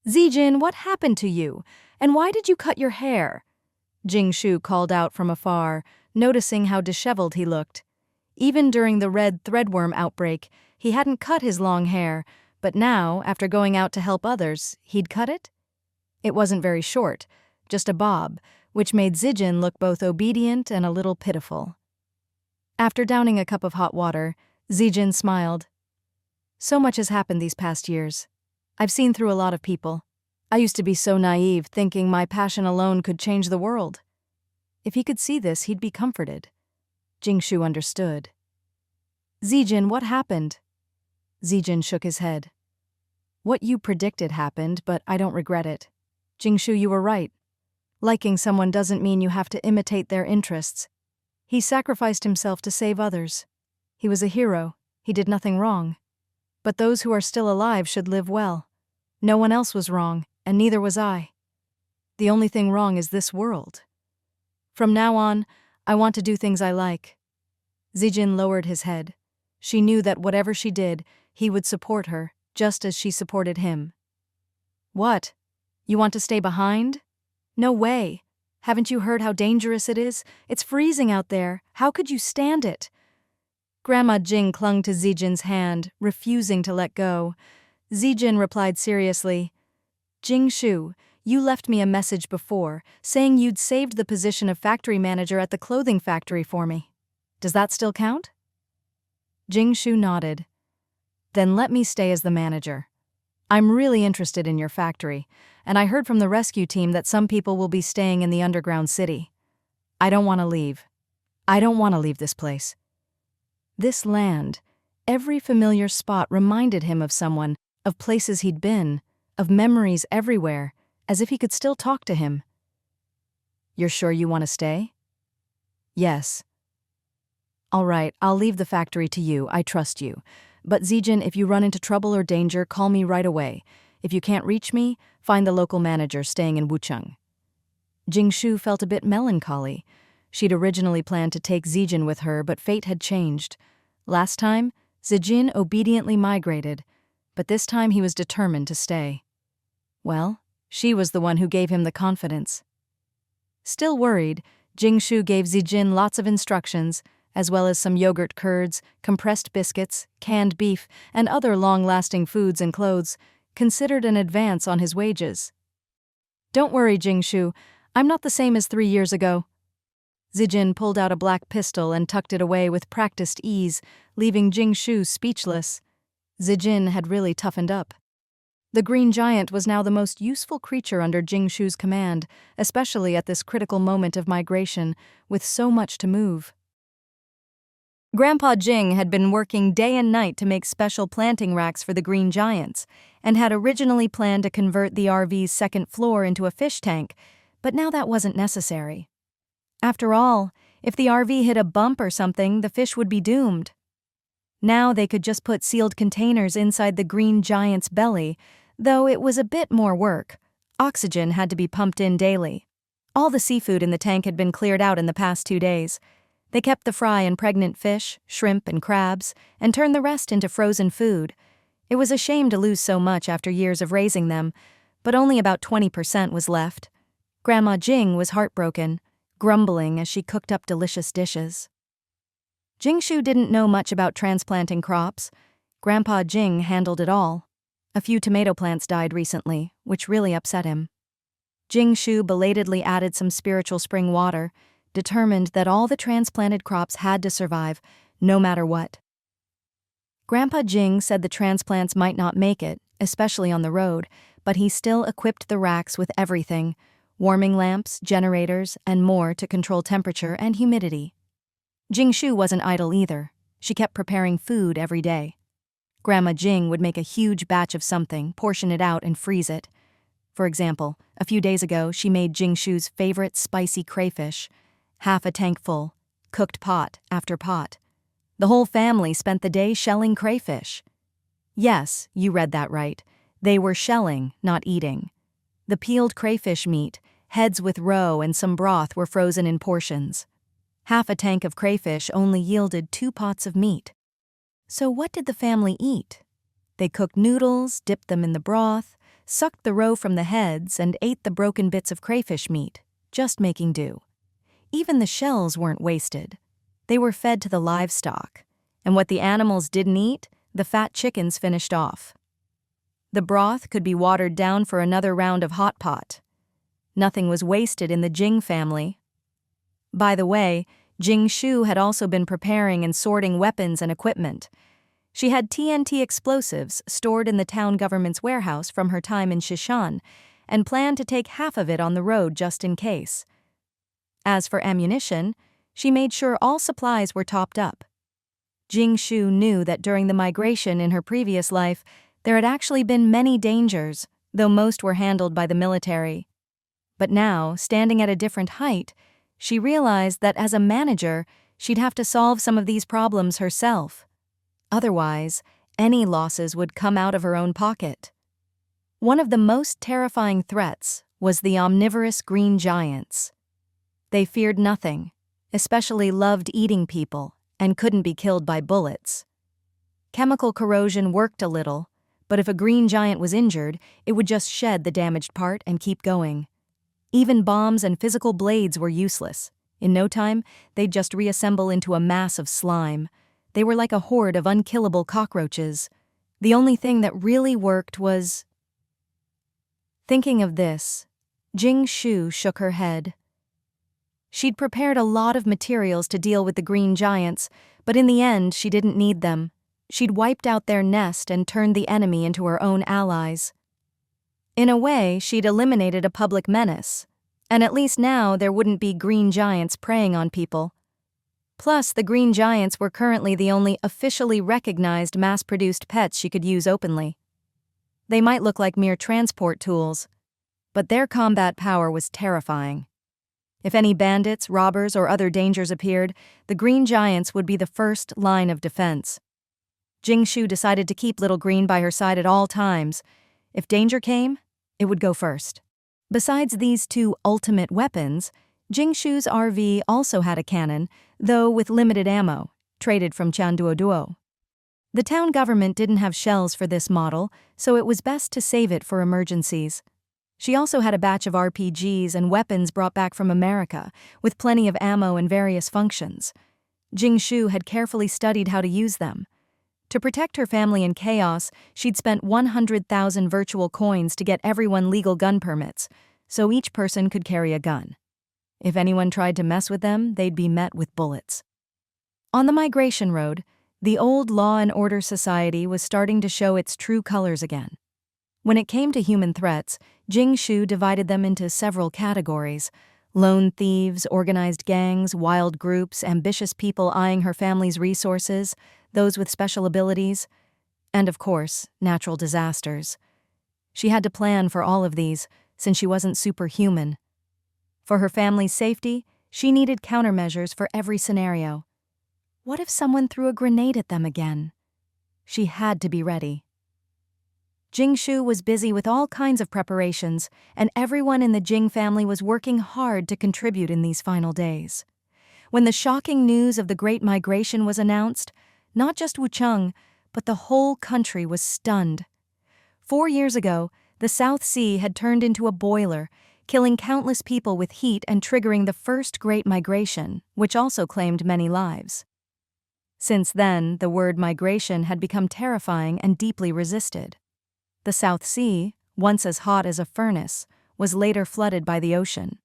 Zijin, what happened to you? And why did you cut your hair? Jingshu called out from afar, noticing how disheveled he looked. Even during the red threadworm outbreak, he hadn't cut his long hair, but now, after going out to help others, he'd cut it? It wasn't very short, just a bob, which made Zijin look both obedient and a little pitiful. After downing a cup of hot water, Zijin smiled. So much has happened these past years. I've seen through a lot of people. I used to be so naive, thinking my passion alone could change the world. If he could see this, he'd be comforted. Jingshu understood. Zijin, what happened? Zijin shook his head. What you predicted happened, but I don't regret it. Jingshu, you were right. Liking someone doesn't mean you have to imitate their interests. He sacrificed himself to save others. He was a hero. He did nothing wrong. But those who are still alive should live well. No one else was wrong, and neither was I. The only thing wrong is this world. From now on, I want to do things I like. Zijin lowered his head. She knew that whatever she did, he would support her, just as she supported him. What? You want to stay behind? No way. Haven't you heard how dangerous it is? It's freezing out there. How could you stand it? Grandma Jing clung to Zijin's hand, refusing to let go. Zijin replied seriously, Jingshu, you left me a message before, saying you'd saved the position of factory manager at the clothing factory for me. Does that still count? Jingshu nodded. Then let me stay as the manager. I'm really interested in your factory, and I heard from the rescue team that some people will be staying in the underground city. I don't want to leave. I don't want to leave this place. This land, every familiar spot reminded him of someone, of places he'd been, of memories everywhere, as if he could still talk to him. You're sure you want to stay? Yes. All right, I'll leave the factory to you, I trust you. But Zijin, if you run into trouble or danger, call me right away. If you can't reach me, find the local manager staying in Wucheng. Jingshu felt a bit melancholy. She'd originally planned to take Zijin with her, but fate had changed. Last time, Zijin obediently migrated, but this time he was determined to stay. Well, she was the one who gave him the confidence. Still worried, Jingshu gave Zijin lots of instructions, as well as some yogurt curds, compressed biscuits, canned beef, and other long-lasting foods and clothes, considered an advance on his wages. Don't worry, Jingshu, I'm not the same as 3 years ago. Zijin pulled out a black pistol and tucked it away with practiced ease, leaving Jingshu speechless. Zijin had really toughened up. The green giant was now the most useful creature under Jingshu's command, especially at this critical moment of migration, with so much to move. Grandpa Jing had been working day and night to make special planting racks for the green giants, and had originally planned to convert the RV's second floor into a fish tank, but now that wasn't necessary. After all, if the RV hit a bump or something, the fish would be doomed. Now they could just put sealed containers inside the green giant's belly, though it was a bit more work. Oxygen had to be pumped in daily. All the seafood in the tank had been cleared out in the past 2 days. They kept the fry and pregnant fish, shrimp and crabs, and turned the rest into frozen food. It was a shame to lose so much after years of raising them, but only about 20% was left. Grandma Jing was heartbroken, grumbling as she cooked up delicious dishes. Jingshu didn't know much about transplanting crops. Grandpa Jing handled it all. A few tomato plants died recently, which really upset him. Jingshu belatedly added some spiritual spring water, determined that all the transplanted crops had to survive, no matter what. Grandpa Jing said the transplants might not make it, especially on the road, but he still equipped the racks with everything: warming lamps, generators, and more to control temperature and humidity. Jingshu wasn't idle either. She kept preparing food every day. Grandma Jing would make a huge batch of something, portion it out, and freeze it. For example, a few days ago, she made Jingshu's favorite spicy crayfish, half a tank full, cooked pot after pot. The whole family spent the day shelling crayfish. Yes, you read that right. They were shelling, not eating. The peeled crayfish meat, heads with roe and some broth were frozen in portions. Half a tank of crayfish only yielded 2 pots of meat. So what did the family eat? They cooked noodles, dipped them in the broth, sucked the roe from the heads, and ate the broken bits of crayfish meat, just making do. Even the shells weren't wasted. They were fed to the livestock, and what the animals didn't eat, the fat chickens finished off. The broth could be watered down for another round of hot pot. Nothing was wasted in the Jing family. By the way, Jing Shu had also been preparing and sorting weapons and equipment. She had TNT explosives stored in the town government's warehouse from her time in Shishan, and planned to take half of it on the road just in case. As for ammunition, she made sure all supplies were topped up. Jing Shu knew that during the migration in her previous life, there had actually been many dangers, though most were handled by the military. But now, standing at a different height, she realized that as a manager, she'd have to solve some of these problems herself. Otherwise, any losses would come out of her own pocket. One of the most terrifying threats was the omnivorous green giants. They feared nothing, especially loved eating people, and couldn't be killed by bullets. Chemical corrosion worked a little, but if a green giant was injured, it would just shed the damaged part and keep going. Even bombs and physical blades were useless. In no time, they'd just reassemble into a mass of slime. They were like a horde of unkillable cockroaches. The only thing that really worked was... Thinking of this, Jing Shu shook her head. She'd prepared a lot of materials to deal with the green giants, but in the end she didn't need them. She'd wiped out their nest and turned the enemy into her own allies. In a way, she'd eliminated a public menace, and at least now there wouldn't be green giants preying on people. Plus, the green giants were currently the only officially recognized mass-produced pets she could use openly. They might look like mere transport tools, but their combat power was terrifying. If any bandits, robbers, or other dangers appeared, the green giants would be the first line of defense. Jing Shu decided to keep Little Green by her side at all times. If danger came, it would go first. Besides these two ultimate weapons, Jing Shu's RV also had a cannon, though with limited ammo, traded from Chanduoduo. The town government didn't have shells for this model, so it was best to save it for emergencies. She also had a batch of RPGs and weapons brought back from America, with plenty of ammo and various functions. Jing Shu had carefully studied how to use them. To protect her family in chaos, she'd spent 100,000 virtual coins to get everyone legal gun permits, so each person could carry a gun. If anyone tried to mess with them, they'd be met with bullets. On the migration road, the old law and order society was starting to show its true colors again. When it came to human threats, Jing Shu divided them into several categories: lone thieves, organized gangs, wild groups, ambitious people eyeing her family's resources, those with special abilities, and of course, natural disasters. She had to plan for all of these, since she wasn't superhuman. For her family's safety, she needed countermeasures for every scenario. What if someone threw a grenade at them again? She had to be ready. Jing Shu was busy with all kinds of preparations, and everyone in the Jing family was working hard to contribute in these final days. When the shocking news of the Great Migration was announced, not just Wucheng, but the whole country was stunned. 4 years ago, the South Sea had turned into a boiler, killing countless people with heat and triggering the first Great Migration, which also claimed many lives. Since then, the word migration had become terrifying and deeply resisted. The South Sea, once as hot as a furnace, was later flooded by the ocean.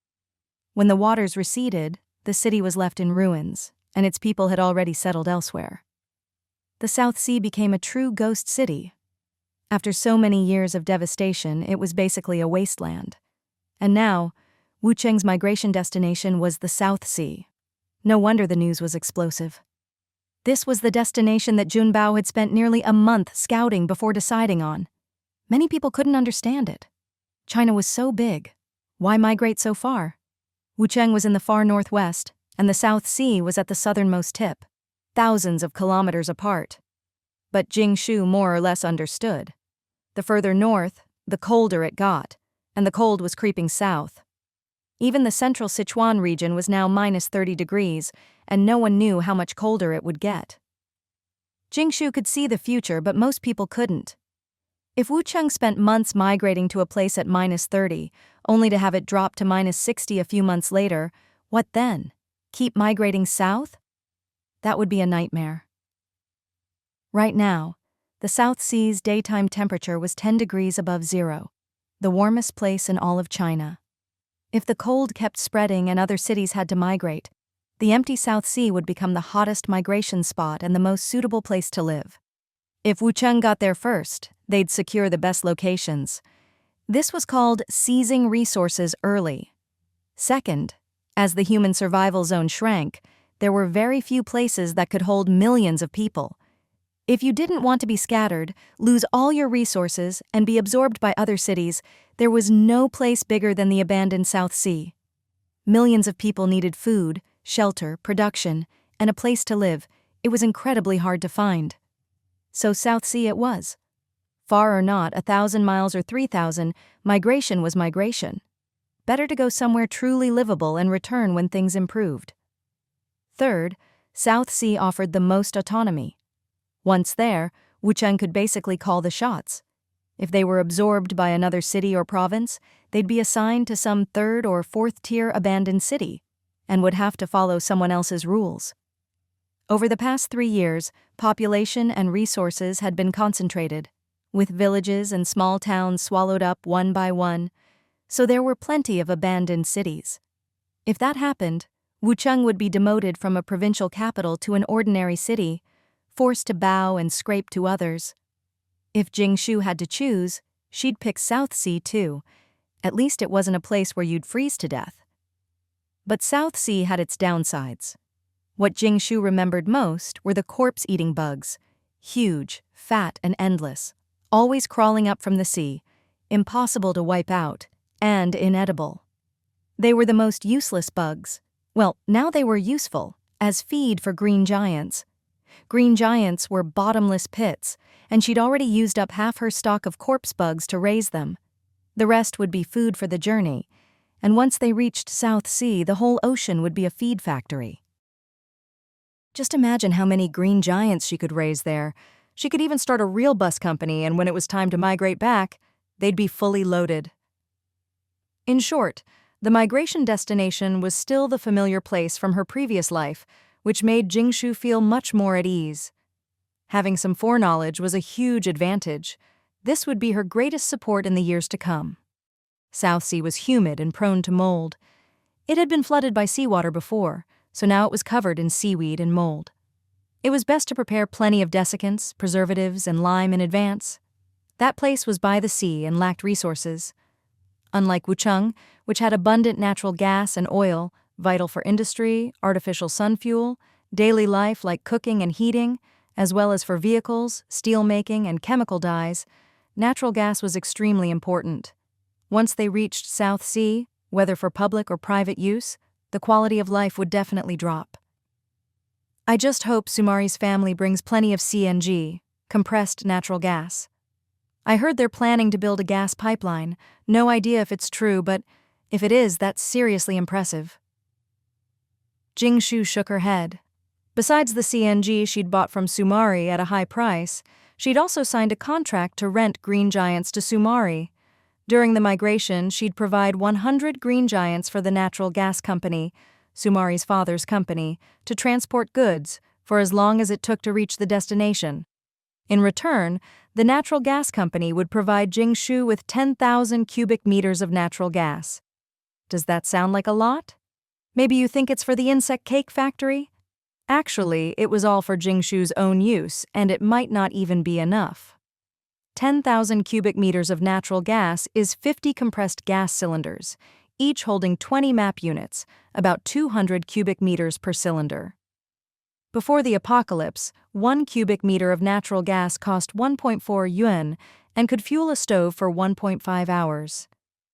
When the waters receded, the city was left in ruins, and its people had already settled elsewhere. The South Sea became a true ghost city. After so many years of devastation, it was basically a wasteland. And now, Wucheng's migration destination was the South Sea. No wonder the news was explosive. This was the destination that Junbao had spent nearly a month scouting before deciding on. Many people couldn't understand it. China was so big. Why migrate so far? Wucheng was in the far northwest, and the South Sea was at the southernmost tip, thousands of kilometers apart. But Jing Shu more or less understood. The further north, the colder it got, and the cold was creeping south. Even the central Sichuan region was now minus 30 degrees, and no one knew how much colder it would get. Jing Shu could see the future, but most people couldn't. If Wucheng spent months migrating to a place at -30, only to have it drop to -60 a few months later, what then? Keep migrating south? That would be a nightmare. Right now, the South Sea's daytime temperature was 10 degrees above zero, the warmest place in all of China. If the cold kept spreading and other cities had to migrate, the empty South Sea would become the hottest migration spot and the most suitable place to live. If Wucheng got there first, they'd secure the best locations. This was called seizing resources early. Second, as the human survival zone shrank, there were very few places that could hold millions of people. If you didn't want to be scattered, lose all your resources, and be absorbed by other cities, there was no place bigger than the abandoned South Sea. Millions of people needed food, shelter, production, and a place to live. It was incredibly hard to find. So South Sea it was. Far or not, 1,000 miles or 3,000, migration was migration. Better to go somewhere truly livable and return when things improved. Third, South Sea offered the most autonomy. Once there, Wucheng could basically call the shots. If they were absorbed by another city or province, they'd be assigned to some third or fourth-tier abandoned city, and would have to follow someone else's rules. Over the past 3 years, population and resources had been concentrated, with villages and small towns swallowed up one by one, so there were plenty of abandoned cities. If that happened, Wucheng would be demoted from a provincial capital to an ordinary city, forced to bow and scrape to others. If Jingshu had to choose, she'd pick South Sea too. At least it wasn't a place where you'd freeze to death. But South Sea had its downsides. What Jingshu remembered most were the corpse-eating bugs, huge, fat, and endless, always crawling up from the sea, impossible to wipe out, and inedible. They were the most useless bugs. Well, now they were useful, as feed for green giants. Green giants were bottomless pits, and she'd already used up half her stock of corpse bugs to raise them. The rest would be food for the journey, and once they reached South Sea, the whole ocean would be a feed factory. Just imagine how many green giants she could raise there. She could even start a real bus company, and when it was time to migrate back, they'd be fully loaded. In short, the migration destination was still the familiar place from her previous life, which made Jingshu feel much more at ease. Having some foreknowledge was a huge advantage. This would be her greatest support in the years to come. South Sea was humid and prone to mold. It had been flooded by seawater before, so now it was covered in seaweed and mold. It was best to prepare plenty of desiccants, preservatives, and lime in advance. That place was by the sea and lacked resources. Unlike Wucheng, which had abundant natural gas and oil, vital for industry, artificial sun fuel, daily life like cooking and heating, as well as for vehicles, steel making, and chemical dyes, natural gas was extremely important. Once they reached South Sea, whether for public or private use, the quality of life would definitely drop. I just hope Sumari's family brings plenty of CNG, compressed natural gas. I heard they're planning to build a gas pipeline. No idea if it's true, but if it is, that's seriously impressive. Jingshu shook her head. Besides the CNG she'd bought from Sumari at a high price, she'd also signed a contract to rent green giants to Sumari. During the migration, she'd provide 100 green giants for the natural gas company, Sumari's father's company, to transport goods for as long as it took to reach the destination. In return, the natural gas company would provide Jingshu with 10,000 cubic meters of natural gas. Does that sound like a lot? Maybe you think it's for the insect cake factory? Actually, it was all for Jingshu's own use, and it might not even be enough. 10,000 cubic meters of natural gas is 50 compressed gas cylinders, each holding 20 map units, about 200 cubic meters per cylinder. Before the apocalypse, 1 cubic meter of natural gas cost 1.4 yuan and could fuel a stove for 1.5 hours.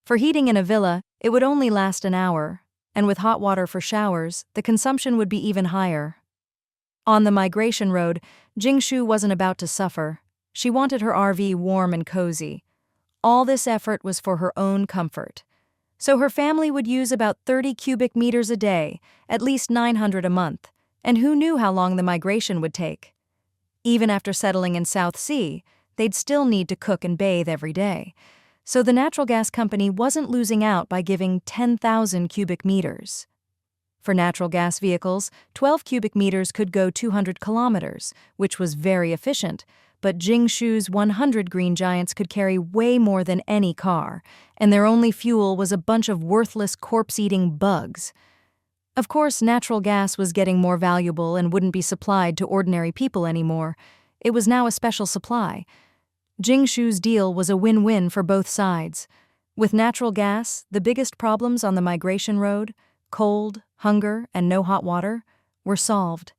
For heating in a villa, it would only last an hour, and with hot water for showers, the consumption would be even higher. On the migration road, Jingshu wasn't about to suffer. She wanted her RV warm and cozy. All this effort was for her own comfort. So her family would use about 30 cubic meters a day, at least 900 a month, and who knew how long the migration would take. Even after settling in South Sea, they'd still need to cook and bathe every day. So the natural gas company wasn't losing out by giving 10,000 cubic meters. For natural gas vehicles, 12 cubic meters could go 200 kilometers, which was very efficient, but Jingshu's 100 Green Giants could carry way more than any car, and their only fuel was a bunch of worthless corpse-eating bugs. Of course, natural gas was getting more valuable and wouldn't be supplied to ordinary people anymore. It was now a special supply. Jingshu's deal was a win-win for both sides. With natural gas, the biggest problems on the migration road, cold, hunger, and no hot water, were solved.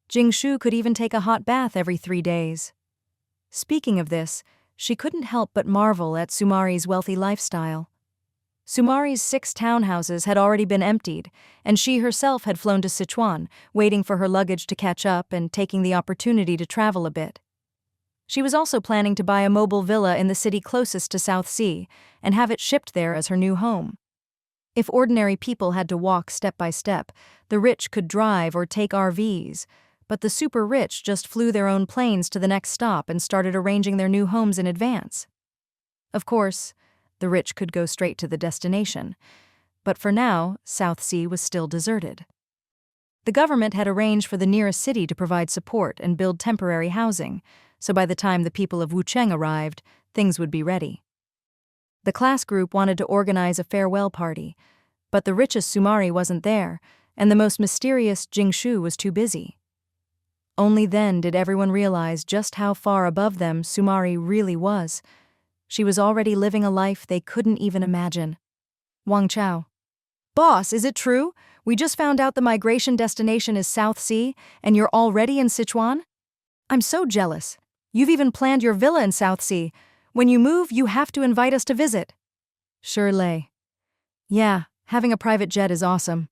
Jingshu could even take a hot bath every 3 days. Speaking of this, she couldn't help but marvel at Sumari's wealthy lifestyle. Sumari's 6 townhouses had already been emptied, and she herself had flown to Sichuan, waiting for her luggage to catch up and taking the opportunity to travel a bit. She was also planning to buy a mobile villa in the city closest to South Sea and have it shipped there as her new home. If ordinary people had to walk step by step, the rich could drive or take RVs, but the super rich just flew their own planes to the next stop and started arranging their new homes in advance. Of course, the rich could go straight to the destination, but for now, South Sea was still deserted. The government had arranged for the nearest city to provide support and build temporary housing, so by the time the people of Wucheng arrived, things would be ready. The class group wanted to organize a farewell party, but the richest Sumari wasn't there, and the most mysterious Jingshu was too busy. Only then did everyone realize just how far above them Sumari really was. She was already living a life they couldn't even imagine. Wang Chao. Boss, is it true? We just found out the migration destination is South Sea, and you're already in Sichuan? I'm so jealous. You've even planned your villa in South Sea. When you move, you have to invite us to visit. Sure Lei. Yeah, having a private jet is awesome.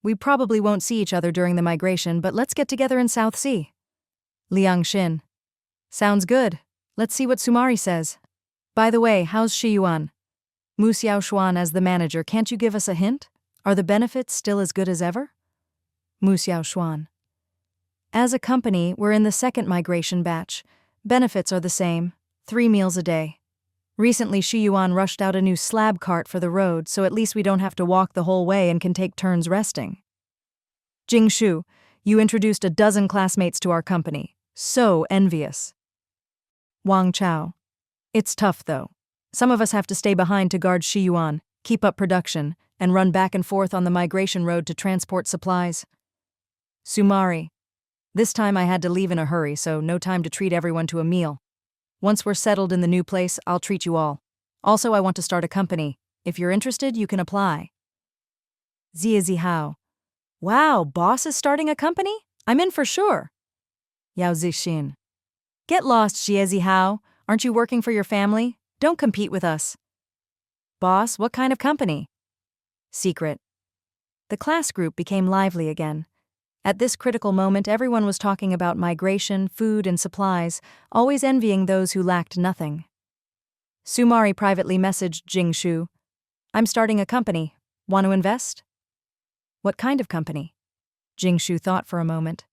We probably won't see each other during the migration, but let's get together in South Sea. Liang Xin. Sounds good. Let's see what Sumari says. By the way, how's Shiyuan? Mu Xiaoshuan as the manager, can't you give us a hint? Are the benefits still as good as ever? Mu Xiaoshuan. As a company, we're in the second migration batch. Benefits are the same. 3 meals a day. Recently, Shiyuan rushed out a new slab cart for the road, so at least we don't have to walk the whole way and can take turns resting. Jingshu, you introduced a dozen classmates to our company. So envious. Wang Chao. It's tough, though. Some of us have to stay behind to guard Shiyuan, keep up production, and run back and forth on the migration road to transport supplies. Sumari. This time I had to leave in a hurry, so no time to treat everyone to a meal. Once we're settled in the new place, I'll treat you all. Also, I want to start a company. If you're interested, you can apply. Zia Zihao. Wow, boss is starting a company? I'm in for sure. Yao Zixin. Get lost, Xie Zihao. Aren't you working for your family? Don't compete with us. Boss, what kind of company? Secret. The class group became lively again. At this critical moment, everyone was talking about migration, food, and supplies, always envying those who lacked nothing. Sumari privately messaged Jingshu, I'm starting a company. Want to invest? What kind of company? Jingshu thought for a moment.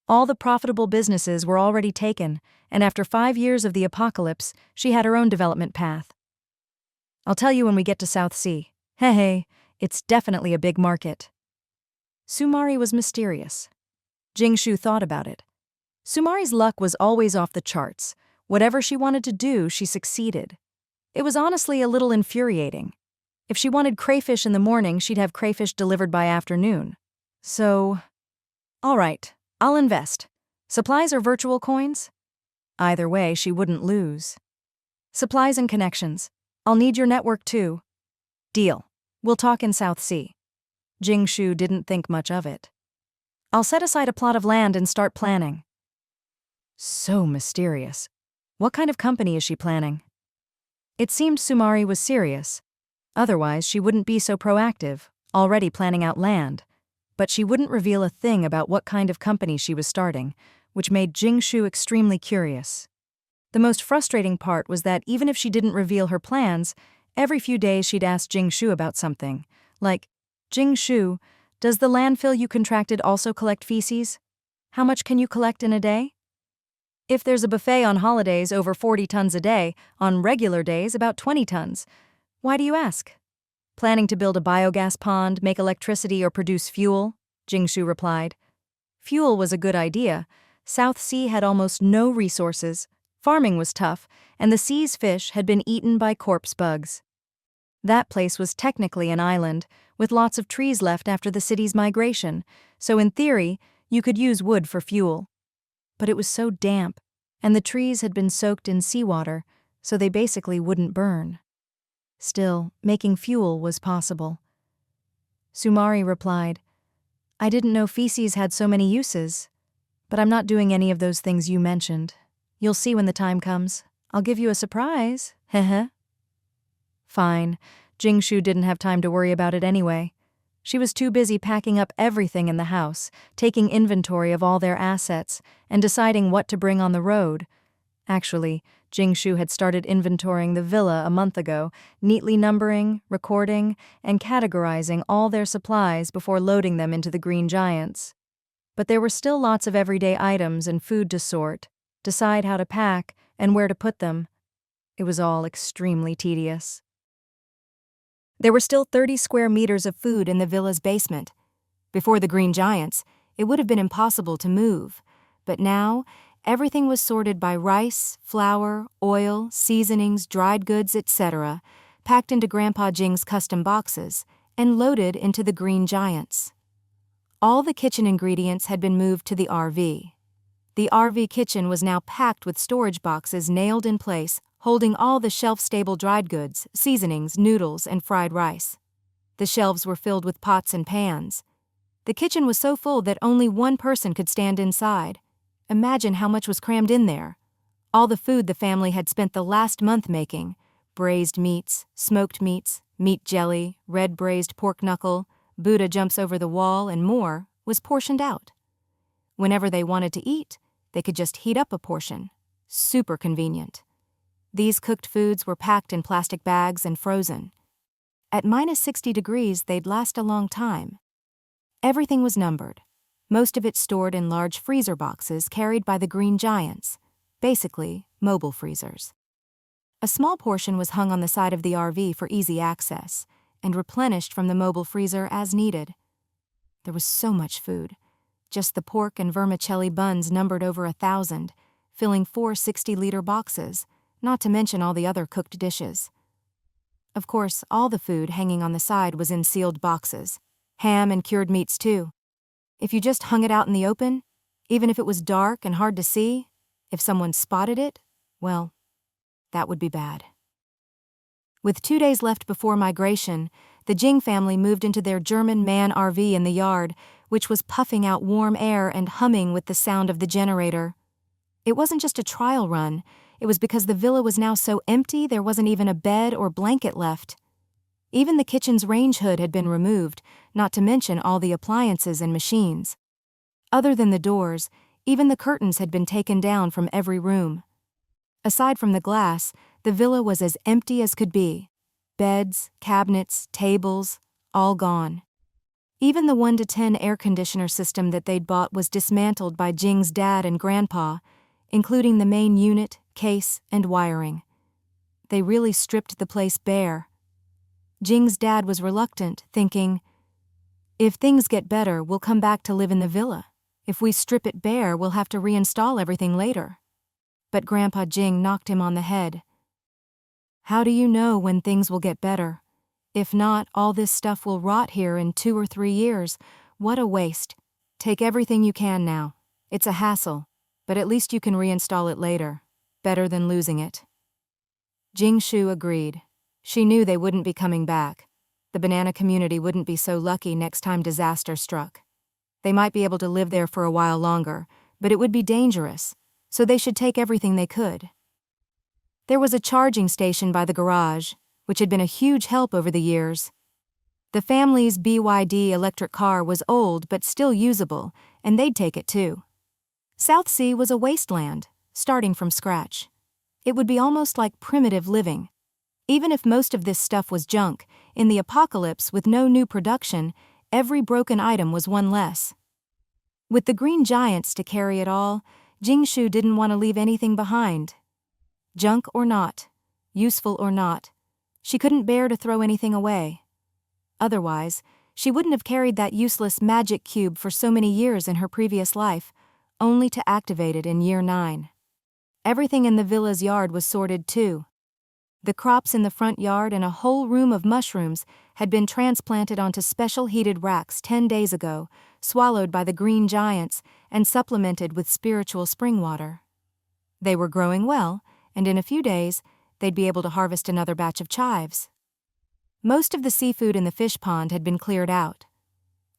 All the profitable businesses were already taken, and after 5 years of the apocalypse, she had her own development path. I'll tell you when we get to South Sea. Hey, it's definitely a big market. Sumari was mysterious. Jingshu thought about it. Sumari's luck was always off the charts. Whatever she wanted to do, she succeeded. It was honestly a little infuriating. If she wanted crayfish in the morning, she'd have crayfish delivered by afternoon. So, all right, I'll invest. Supplies or virtual coins? Either way, she wouldn't lose. Supplies and connections. I'll need your network too. Deal. We'll talk in South Sea. Jingshu didn't think much of it. I'll set aside a plot of land and start planning. So mysterious. What kind of company is she planning? It seemed Sumari was serious. Otherwise, she wouldn't be so proactive, already planning out land. But she wouldn't reveal a thing about what kind of company she was starting, which made Jingshu extremely curious. The most frustrating part was that even if she didn't reveal her plans, every few days she'd ask Jingshu about something, like, Jingshu, does the landfill you contracted also collect feces? How much can you collect in a day? If there's a buffet on holidays, over 40 tons a day, on regular days, about 20 tons. Why do you ask? Planning to build a biogas pond, make electricity, or produce fuel? Jingshu replied. Fuel was a good idea. South Sea had almost no resources, farming was tough, and the sea's fish had been eaten by corpse bugs. That place was technically an island, with lots of trees left after the city's migration, so in theory, you could use wood for fuel. But it was so damp, and the trees had been soaked in seawater, so they basically wouldn't burn. Still, making fuel was possible. Sumari replied, I didn't know feces had so many uses, but I'm not doing any of those things you mentioned. You'll see when the time comes. I'll give you a surprise. Heh. Fine. Jingshu didn't have time to worry about it anyway. She was too busy packing up everything in the house, taking inventory of all their assets, and deciding what to bring on the road. Actually, Jingshu had started inventorying the villa a month ago, neatly numbering, recording, and categorizing all their supplies before loading them into the Green Giants. But there were still lots of everyday items and food to sort, decide how to pack, and where to put them. It was all extremely tedious. There were still 30 square meters of food in the villa's basement. Before the Green Giants, it would have been impossible to move, but now everything was sorted by rice, flour, oil, seasonings, dried goods, etc., packed into Grandpa Jing's custom boxes and loaded into the Green Giants. All the kitchen ingredients had been moved to the RV. The RV kitchen was now packed with storage boxes nailed in place, holding all the shelf-stable dried goods, seasonings, noodles, and fried rice. The shelves were filled with pots and pans. The kitchen was so full that only one person could stand inside. Imagine how much was crammed in there. All the food the family had spent the last month making, braised meats, smoked meats, meat jelly, red braised pork knuckle, Buddha jumps over the wall, and more, was portioned out. Whenever they wanted to eat, they could just heat up a portion. Super convenient. These cooked foods were packed in plastic bags and frozen. At -60 degrees, they'd last a long time. Everything was numbered, most of it stored in large freezer boxes carried by the Green Giants, basically mobile freezers. A small portion was hung on the side of the RV for easy access, and replenished from the mobile freezer as needed. There was so much food. Just the pork and vermicelli buns numbered over 1,000, filling 4 60-liter boxes, not to mention all the other cooked dishes. Of course, all the food hanging on the side was in sealed boxes. Ham and cured meats, too. If you just hung it out in the open, even if it was dark and hard to see, if someone spotted it, well, that would be bad. With 2 days left before migration, the Jing family moved into their German man RV in the yard, which was puffing out warm air and humming with the sound of the generator. It wasn't just a trial run. It was because the villa was now so empty there wasn't even a bed or blanket left. Even the kitchen's range hood had been removed, not to mention all the appliances and machines. Other than the doors, even the curtains had been taken down from every room. Aside from the glass, the villa was as empty as could be. Beds, cabinets, tables, all gone. Even the 1 to 10 air conditioner system that they'd bought was dismantled by Jing's dad and grandpa, including the main unit, case, and wiring. They really stripped the place bare. Jing's dad was reluctant, thinking, if things get better, we'll come back to live in the villa. If we strip it bare, we'll have to reinstall everything later. But Grandpa Jing knocked him on the head. How do you know when things will get better? If not, all this stuff will rot here in 2 or 3 years. What a waste. Take everything you can now. It's a hassle, but at least you can reinstall it later. Better than losing it. Jingshu agreed. She knew they wouldn't be coming back. The banana community wouldn't be so lucky next time disaster struck. They might be able to live there for a while longer, but it would be dangerous, so they should take everything they could. There was a charging station by the garage, which had been a huge help over the years. The family's BYD electric car was old but still usable, and they'd take it too. South Sea was a wasteland, starting from scratch. It would be almost like primitive living. Even if most of this stuff was junk, in the apocalypse with no new production, every broken item was one less. With the Green Giants to carry it all, Jingshu didn't want to leave anything behind. Junk or not, useful or not, she couldn't bear to throw anything away. Otherwise, she wouldn't have carried that useless magic cube for so many years in her previous life, only to activate it in year 9. Everything in the villa's yard was sorted too. The crops in the front yard and a whole room of mushrooms had been transplanted onto special heated racks 10 days ago, swallowed by the green giants and supplemented with spiritual spring water. They were growing well, and in a few days, they'd be able to harvest another batch of chives. Most of the seafood in the fish pond had been cleared out.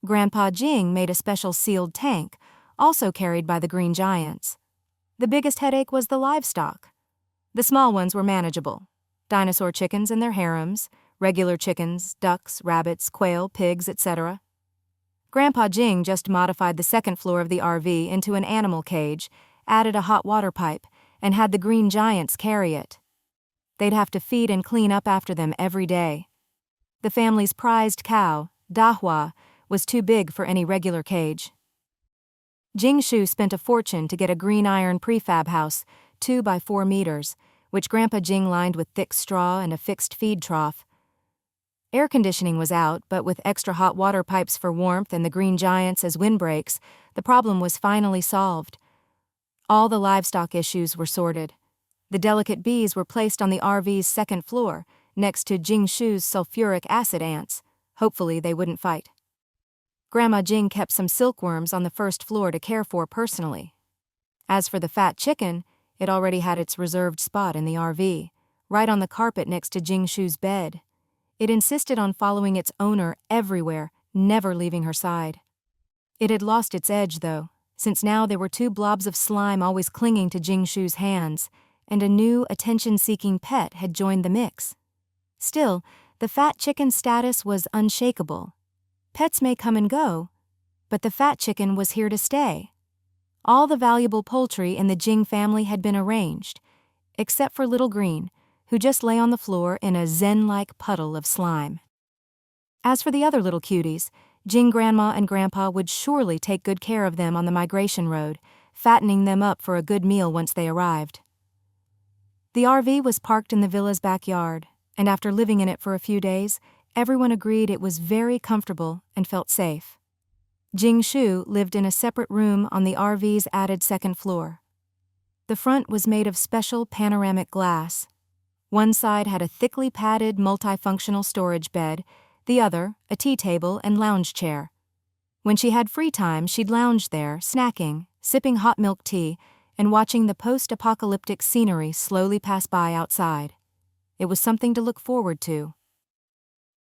Grandpa Jing made a special sealed tank, also carried by the green giants. The biggest headache was the livestock. The small ones were manageable. Dinosaur chickens and their harems, regular chickens, ducks, rabbits, quail, pigs, etc. Grandpa Jing just modified the second floor of the RV into an animal cage, added a hot water pipe, and had the green giants carry it. They'd have to feed and clean up after them every day. The family's prized cow, Dahua, was too big for any regular cage. Jingshu spent a fortune to get a green iron prefab house, 2 by 4 meters, which Grandpa Jing lined with thick straw and a fixed feed trough. Air conditioning was out, but with extra hot water pipes for warmth and the green giants as windbreaks, the problem was finally solved. All the livestock issues were sorted. The delicate bees were placed on the RV's second floor, next to Jingshu's sulfuric acid ants. Hopefully they wouldn't fight. Grandma Jing kept some silkworms on the first floor to care for personally. As for the fat chicken, it already had its reserved spot in the RV, right on the carpet next to Jingshu's bed. It insisted on following its owner everywhere, never leaving her side. It had lost its edge, though, since now there were 2 blobs of slime always clinging to Jingshu's hands, and a new attention-seeking pet had joined the mix. Still, the fat chicken's status was unshakable. Pets may come and go, but the fat chicken was here to stay. All the valuable poultry in the Jing family had been arranged, except for Little Green, who just lay on the floor in a zen-like puddle of slime. As for the other little cuties, Jing Grandma and Grandpa would surely take good care of them on the migration road, fattening them up for a good meal once they arrived. The RV was parked in the villa's backyard, and after living in it for a few days, everyone agreed it was very comfortable and felt safe. Jingshu lived in a separate room on the RV's added second floor. The front was made of special panoramic glass. One side had a thickly padded multifunctional storage bed, the other a tea table and lounge chair. When she had free time, she'd lounge there, snacking, sipping hot milk tea, and watching the post-apocalyptic scenery slowly pass by outside. It was something to look forward to.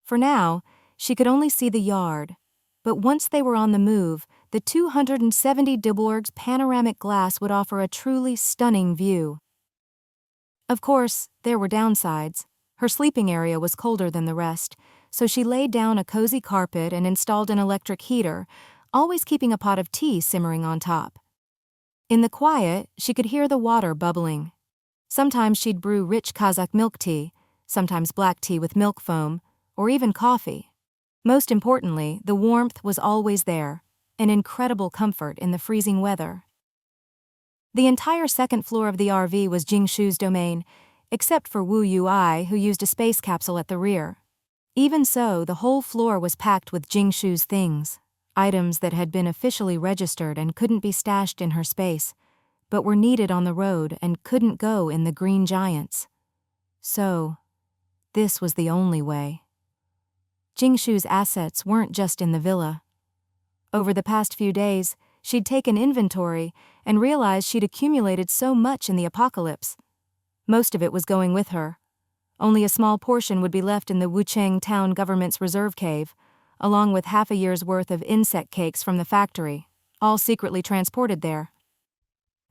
For now, she could only see the yard, but once they were on the move, the 270 Duborg's panoramic glass would offer a truly stunning view. Of course, there were downsides. Her sleeping area was colder than the rest, so she laid down a cozy carpet and installed an electric heater, always keeping a pot of tea simmering on top. In the quiet, she could hear the water bubbling. Sometimes she'd brew rich Kazakh milk tea, sometimes black tea with milk foam, or even coffee. Most importantly, the warmth was always there, an incredible comfort in the freezing weather. The entire second floor of the RV was Jingshu's domain, except for Wu Yui, who used a space capsule at the rear. Even so, the whole floor was packed with Jingshu's things, items that had been officially registered and couldn't be stashed in her space, but were needed on the road and couldn't go in the green giants. So, this was the only way. Jingshu's assets weren't just in the villa. Over the past few days, she'd taken inventory and realized she'd accumulated so much in the apocalypse. Most of it was going with her. Only a small portion would be left in the Wucheng town government's reserve cave, along with half a year's worth of insect cakes from the factory, all secretly transported there.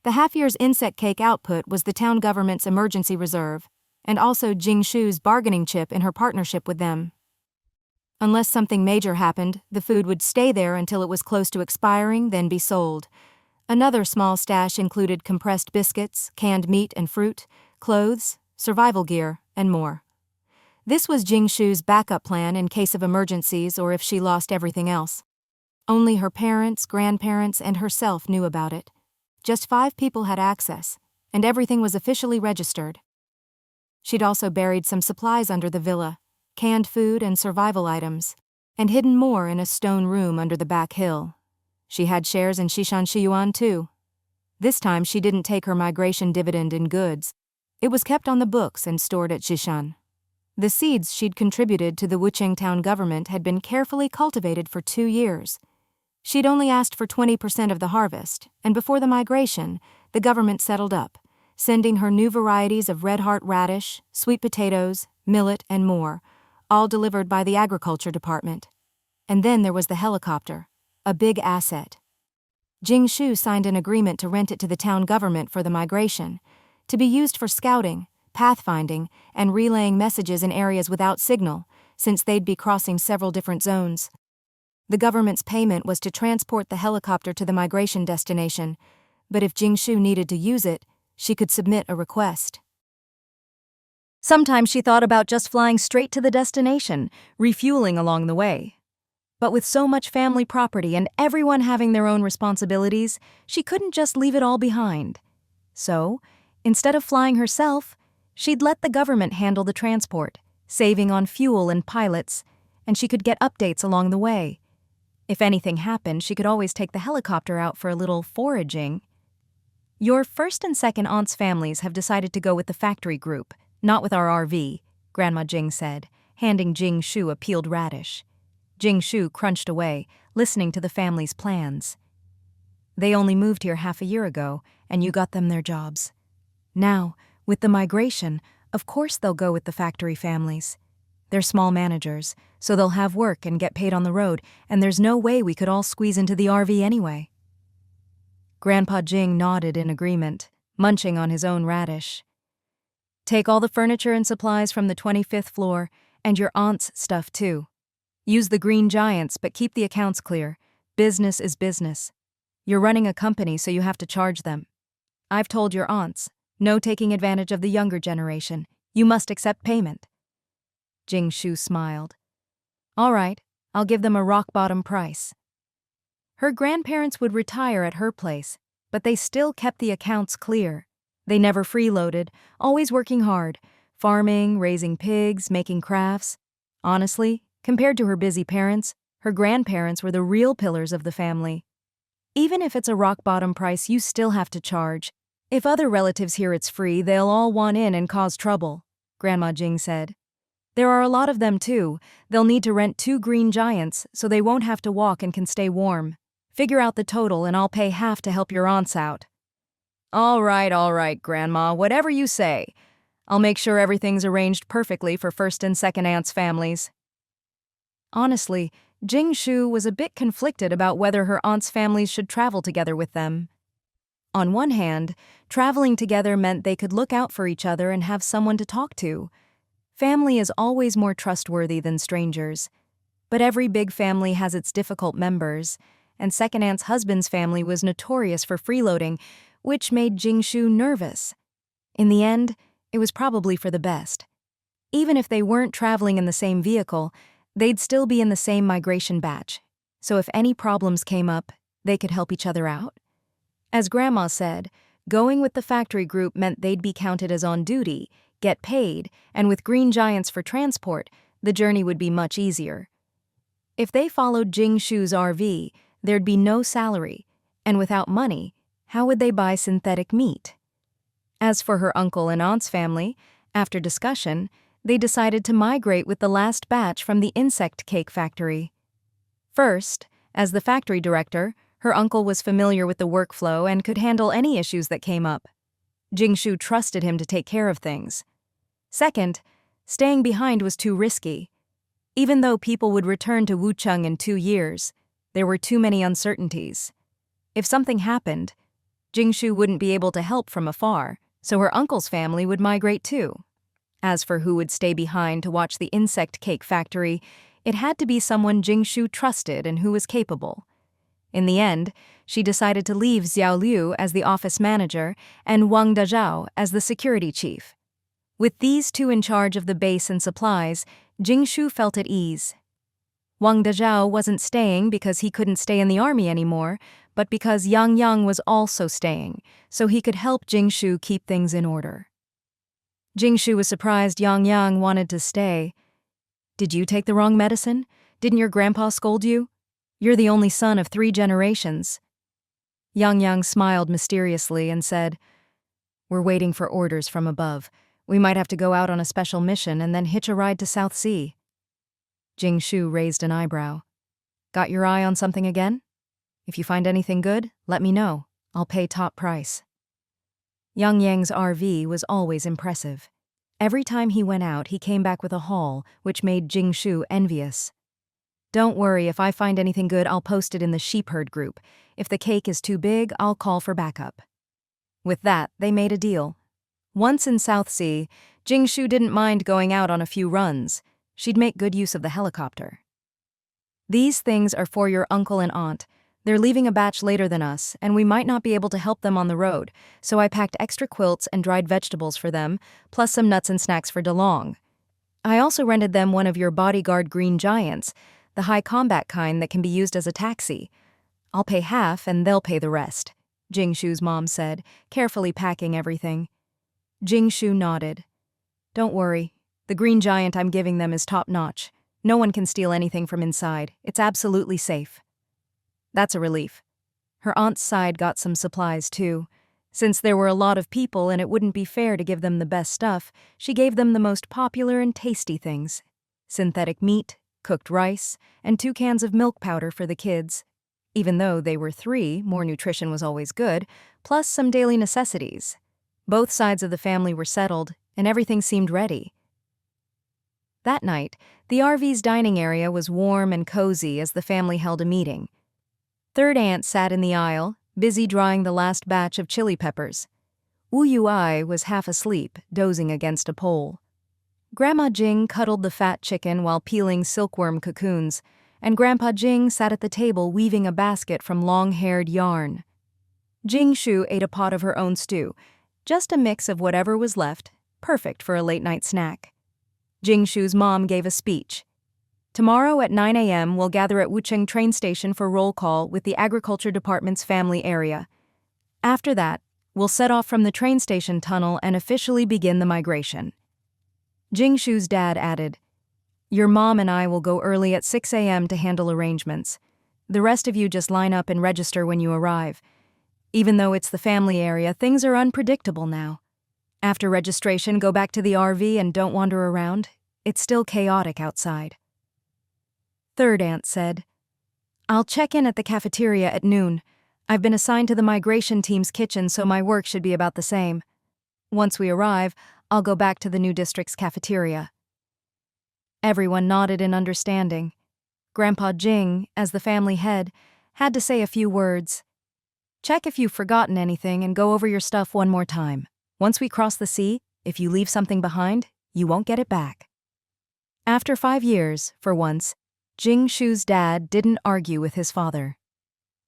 The half-year's insect cake output was the town government's emergency reserve, and also Jingshu's bargaining chip in her partnership with them. Unless something major happened, the food would stay there until it was close to expiring, then be sold. Another small stash included compressed biscuits, canned meat and fruit, clothes, survival gear, and more. This was Jingshu's backup plan in case of emergencies or if she lost everything else. Only her parents, grandparents, and herself knew about it. Just 5 people had access, and everything was officially registered. She'd also buried some supplies under the villa, canned food and survival items, and hidden more in a stone room under the back hill. She had shares in Shishan Shiyuan too. This time she didn't take her migration dividend in goods. It was kept on the books and stored at Shishan. The seeds she'd contributed to the Wucheng town government had been carefully cultivated for 2 years. She'd only asked for 20% of the harvest, and before the migration, the government settled up, sending her new varieties of red heart radish, sweet potatoes, millet, and more, all delivered by the agriculture department. And then there was the helicopter, a big asset. Jing Shu signed an agreement to rent it to the town government for the migration, to be used for scouting, pathfinding, and relaying messages in areas without signal, since they'd be crossing several different zones. The government's payment was to transport the helicopter to the migration destination, but if Jing Shu needed to use it, she could submit a request. Sometimes she thought about just flying straight to the destination, refueling along the way. But with so much family property and everyone having their own responsibilities, she couldn't just leave it all behind. So, instead of flying herself, she'd let the government handle the transport, saving on fuel and pilots, and she could get updates along the way. If anything happened, she could always take the helicopter out for a little foraging. Your first and second aunt's families have decided to go with the factory group, not with our RV, Grandma Jing said, handing Jing Shu a peeled radish. Jing Shu crunched away, listening to the family's plans. They only moved here half a year ago, and you got them their jobs. Now, with the migration, of course they'll go with the factory families. They're small managers, so they'll have work and get paid on the road, and there's no way we could all squeeze into the RV anyway. Grandpa Jing nodded in agreement, munching on his own radish. Take all the furniture and supplies from the 25th floor, and your aunt's stuff too. Use the green giants, but keep the accounts clear. Business is business. You're running a company, so you have to charge them. I've told your aunts, no taking advantage of the younger generation. You must accept payment. Jing Shu smiled. All right, I'll give them a rock-bottom price. Her grandparents would retire at her place, but they still kept the accounts clear. They never freeloaded, always working hard, farming, raising pigs, making crafts. Honestly, compared to her busy parents, her grandparents were the real pillars of the family. Even if it's a rock-bottom price, you still have to charge. If other relatives hear it's free, they'll all want in and cause trouble, Grandma Jing said. There are a lot of them too. They'll need to rent 2 green giants so they won't have to walk and can stay warm. Figure out the total and I'll pay half to help your aunts out. All right, Grandma, whatever you say. I'll make sure everything's arranged perfectly for first and second aunt's families. Honestly, Jing Shu was a bit conflicted about whether her aunt's families should travel together with them. On one hand, traveling together meant they could look out for each other and have someone to talk to. Family is always more trustworthy than strangers. But every big family has its difficult members, and second aunt's husband's family was notorious for freeloading, which made Jing Shu nervous. In the end, it was probably for the best. Even if they weren't traveling in the same vehicle, they'd still be in the same migration batch, so if any problems came up, they could help each other out. As Grandma said, going with the factory group meant they'd be counted as on duty, get paid, and with green giants for transport, the journey would be much easier. If they followed Jing Shu's RV, there'd be no salary, and without money, how would they buy synthetic meat? As for her uncle and aunt's family, after discussion, they decided to migrate with the last batch from the insect cake factory. First, as the factory director, her uncle was familiar with the workflow and could handle any issues that came up. Jing Shu trusted him to take care of things. Second, staying behind was too risky. Even though people would return to Wucheng in 2 years, there were too many uncertainties. If something happened, Jing Shu wouldn't be able to help from afar, so her uncle's family would migrate too. As for who would stay behind to watch the insect cake factory, it had to be someone Jing Shu trusted and who was capable. In the end, she decided to leave Xiao Liu as the office manager and Wang Dazhao as the security chief. With these two in charge of the base and supplies, Jing Shu felt at ease. Wang Dezhao wasn't staying because he couldn't stay in the army anymore, but because Yang Yang was also staying, so he could help Jingshu keep things in order. Jingshu was surprised Yang Yang wanted to stay. Did you take the wrong medicine? Didn't your grandpa scold you? You're the only son of 3 generations. Yang Yang smiled mysteriously and said, We're waiting for orders from above. We might have to go out on a special mission and then hitch a ride to South Sea. Jingshu raised an eyebrow. Got your eye on something again? If you find anything good, let me know. I'll pay top price. Yang Yang's RV was always impressive. Every time he went out, he came back with a haul, which made Jingshu envious. Don't worry, if I find anything good, I'll post it in the sheep herd group. If the cake is too big, I'll call for backup. With that, they made a deal. Once in South Sea, Jingshu didn't mind going out on a few runs. She'd make good use of the helicopter. These things are for your uncle and aunt. They're leaving a batch later than us, and we might not be able to help them on the road, so I packed extra quilts and dried vegetables for them, plus some nuts and snacks for DeLong. I also rented them one of your bodyguard green giants, the high combat kind that can be used as a taxi. I'll pay half and they'll pay the rest, Jingshu's mom said, carefully packing everything. Jingshu nodded. Don't worry. The green giant I'm giving them is top-notch. No one can steal anything from inside. It's absolutely safe. That's a relief. Her aunt's side got some supplies, too. Since there were a lot of people and it wouldn't be fair to give them the best stuff, she gave them the most popular and tasty things. Synthetic meat, cooked rice, and 2 cans of milk powder for the kids. Even though they were 3, more nutrition was always good, plus some daily necessities. Both sides of the family were settled, and everything seemed ready. That night, the RV's dining area was warm and cozy as the family held a meeting. Third aunt sat in the aisle, busy drying the last batch of chili peppers. Wu Yui was half asleep, dozing against a pole. Grandma Jing cuddled the fat chicken while peeling silkworm cocoons, and Grandpa Jing sat at the table weaving a basket from long-haired yarn. Jingshu ate a pot of her own stew, just a mix of whatever was left, perfect for a late-night snack. Jingshu's mom gave a speech. Tomorrow at 9 a.m. we'll gather at Wucheng train station for roll call with the Agriculture Department's family area. After that, we'll set off from the train station tunnel and officially begin the migration. Jingshu's dad added, Your mom and I will go early at 6 a.m. to handle arrangements. The rest of you just line up and register when you arrive. Even though it's the family area, things are unpredictable now. After registration, go back to the RV and don't wander around. It's still chaotic outside. Third aunt said, I'll check in at the cafeteria at noon. I've been assigned to the migration team's kitchen, so my work should be about the same. Once we arrive, I'll go back to the new district's cafeteria. Everyone nodded in understanding. Grandpa Jing, as the family head, had to say a few words. Check if you've forgotten anything and go over your stuff one more time. Once we cross the sea, if you leave something behind, you won't get it back. After 5 years, for once, Jingshu's dad didn't argue with his father.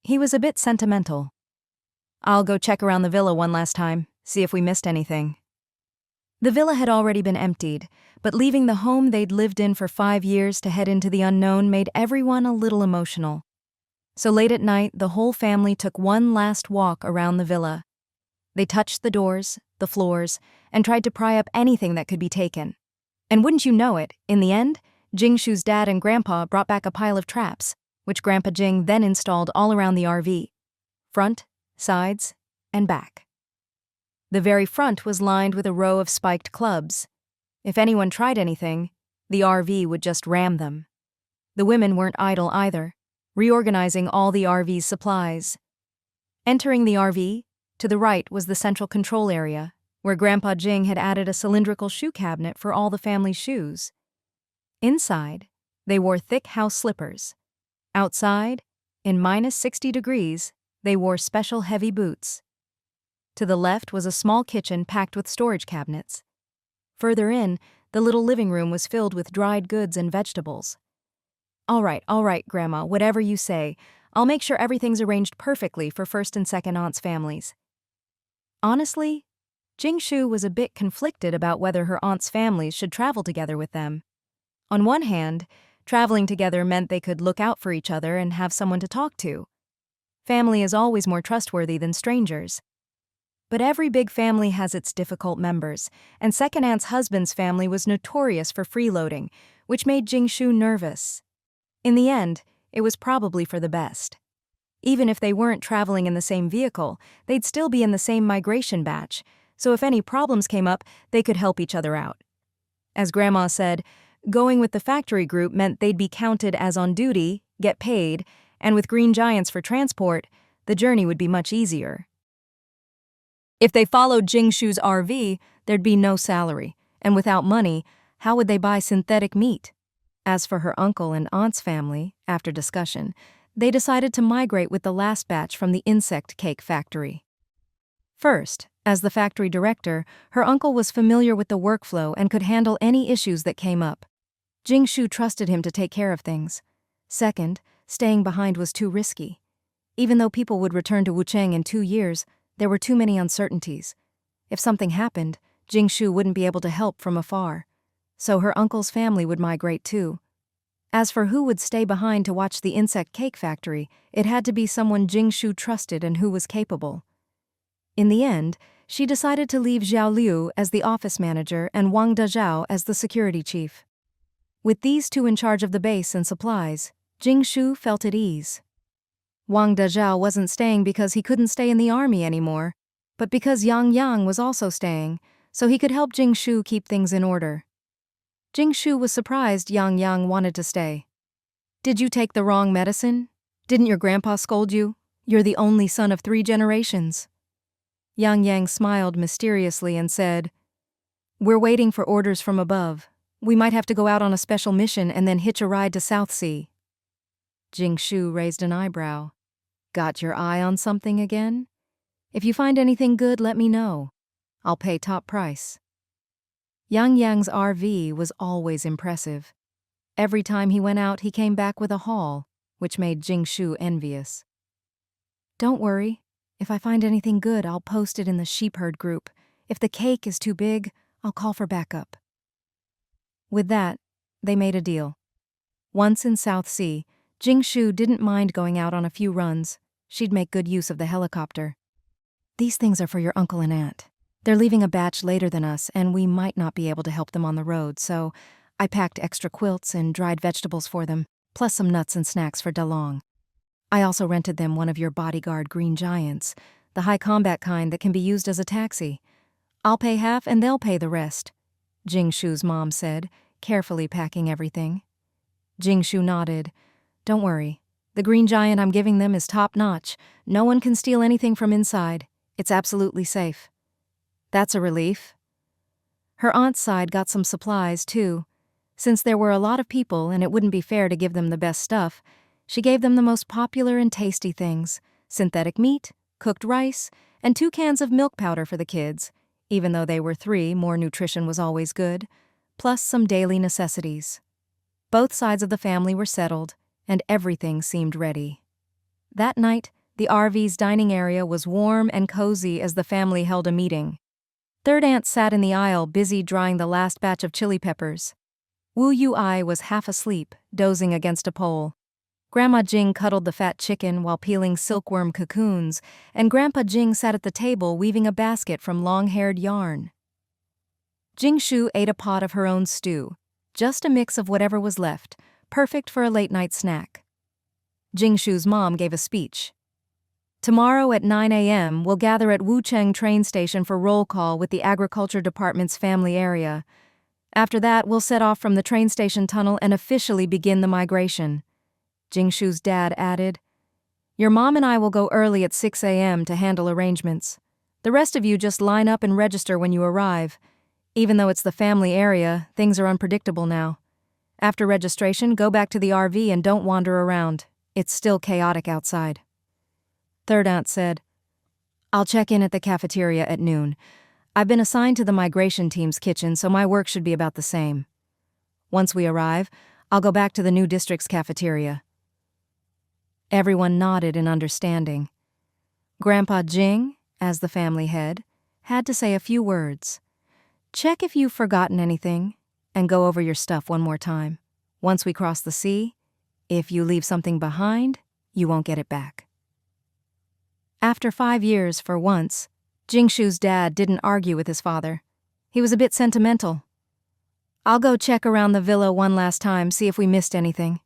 He was a bit sentimental. I'll go check around the villa one last time, see if we missed anything. The villa had already been emptied, but leaving the home they'd lived in for 5 years to head into the unknown made everyone a little emotional. So late at night, the whole family took one last walk around the villa. They touched the doors, the floors, and tried to pry up anything that could be taken. And wouldn't you know it, in the end, Jingshu's dad and Grandpa brought back a pile of traps, which Grandpa Jing then installed all around the RV. Front, sides, and back. The very front was lined with a row of spiked clubs. If anyone tried anything, the RV would just ram them. The women weren't idle either, reorganizing all the RV's supplies. Entering the RV, to the right was the central control area, where Grandpa Jing had added a cylindrical shoe cabinet for all the family's shoes. Inside, they wore thick house slippers. Outside, in -60 degrees, they wore special heavy boots. To the left was a small kitchen packed with storage cabinets. Further in, the little living room was filled with dried goods and vegetables. All right, Grandma, whatever you say. I'll make sure everything's arranged perfectly for first and second aunts' families. Honestly, Jingshu was a bit conflicted about whether her aunts' families should travel together with them. On one hand, Traveling together meant they could look out for each other and have someone to talk to. Family is always more trustworthy than strangers. But every big family has its difficult members, and Second Aunt's husband's family was notorious for freeloading, which made Jingshu nervous. In the end, it was probably for the best. Even if they weren't traveling in the same vehicle, they'd still be in the same migration batch, so if any problems came up, they could help each other out. As Grandma said, going with the factory group meant they'd be counted as on duty, get paid, and with green giants for transport, the journey would be much easier. If they followed Jingshu's RV, there'd be no salary, and without money, how would they buy synthetic meat? As for her uncle and aunt's family, after discussion, they decided to migrate with the last batch from the insect cake factory. First, as the factory director, her uncle was familiar with the workflow and could handle any issues that came up. Jingshu trusted him to take care of things. Second, staying behind was too risky. Even though people would return to Wucheng in 2 years, there were too many uncertainties. If something happened, Jingshu wouldn't be able to help from afar. So her uncle's family would migrate too. As for who would stay behind to watch the insect cake factory, it had to be someone Jingshu trusted and who was capable. In the end, she decided to leave Zhao Liu as the office manager and Wang Dezhao as the security chief. With these two in charge of the base and supplies, Jingshu felt at ease. Wang Dezhao wasn't staying because he couldn't stay in the army anymore, but because Yang Yang was also staying, so he could help Jingshu keep things in order. Jingshu was surprised Yang Yang wanted to stay. "Did you take the wrong medicine? Didn't your grandpa scold you? You're the only son of 3 generations." Yang Yang smiled mysteriously and said, "We're waiting for orders from above. We might have to go out on a special mission and then hitch a ride to South Sea." Jingshu raised an eyebrow. "Got your eye on something again? If you find anything good, let me know. I'll pay top price." Yang Yang's RV was always impressive. Every time he went out, he came back with a haul, which made Jingshu envious. "Don't worry. If I find anything good, I'll post it in the sheep herd group. If the cake is too big, I'll call for backup." With that, they made a deal. Once in South Sea, Jingshu didn't mind going out on a few runs. She'd make good use of the helicopter. "These things are for your uncle and aunt. They're leaving a batch later than us, and we might not be able to help them on the road, so I packed extra quilts and dried vegetables for them, plus some nuts and snacks for Dalong. I also rented them one of your bodyguard green giants, the high combat kind that can be used as a taxi. I'll pay half and they'll pay the rest," Jingshu's mom said, carefully packing everything. Jingshu nodded. "Don't worry. The green giant I'm giving them is top-notch. No one can steal anything from inside. It's absolutely safe." "That's a relief." Her aunt's side got some supplies, too. Since there were a lot of people and it wouldn't be fair to give them the best stuff, she gave them the most popular and tasty things: synthetic meat, cooked rice, and 2 cans of milk powder for the kids. Even though they were 3, more nutrition was always good, plus some daily necessities. Both sides of the family were settled, and everything seemed ready. That night, the RV's dining area was warm and cozy as the family held a meeting. Third Aunt sat in the aisle busy drying the last batch of chili peppers. Wu Yu-ai was half asleep, dozing against a pole. Grandma Jing cuddled the fat chicken while peeling silkworm cocoons, and Grandpa Jing sat at the table weaving a basket from long-haired yarn. Jingshu ate a pot of her own stew, just a mix of whatever was left, perfect for a late-night snack. Jingshu's mom gave a speech. "Tomorrow at 9 a.m., we'll gather at Wucheng train station for roll call with the Agriculture Department's family area. After that, we'll set off from the train station tunnel and officially begin the migration." Jingshu's dad added, "Your mom and I will go early at 6 a.m. to handle arrangements. The rest of you just line up and register when you arrive. Even though it's the family area, things are unpredictable now. After registration, go back to the RV and don't wander around. It's still chaotic outside." Third Aunt said, "I'll check in at the cafeteria at noon. I've been assigned to the migration team's kitchen, so my work should be about the same. Once we arrive, I'll go back to the new district's cafeteria." Everyone nodded in understanding. Grandpa Jing, as the family head, had to say a few words. "Check if you've forgotten anything, and go over your stuff one more time. Once we cross the sea, if you leave something behind, you won't get it back. After 5 years, for once, Jingshu's dad didn't argue with his father. He was a bit sentimental. "I'll go check around the villa one last time, see if we missed anything."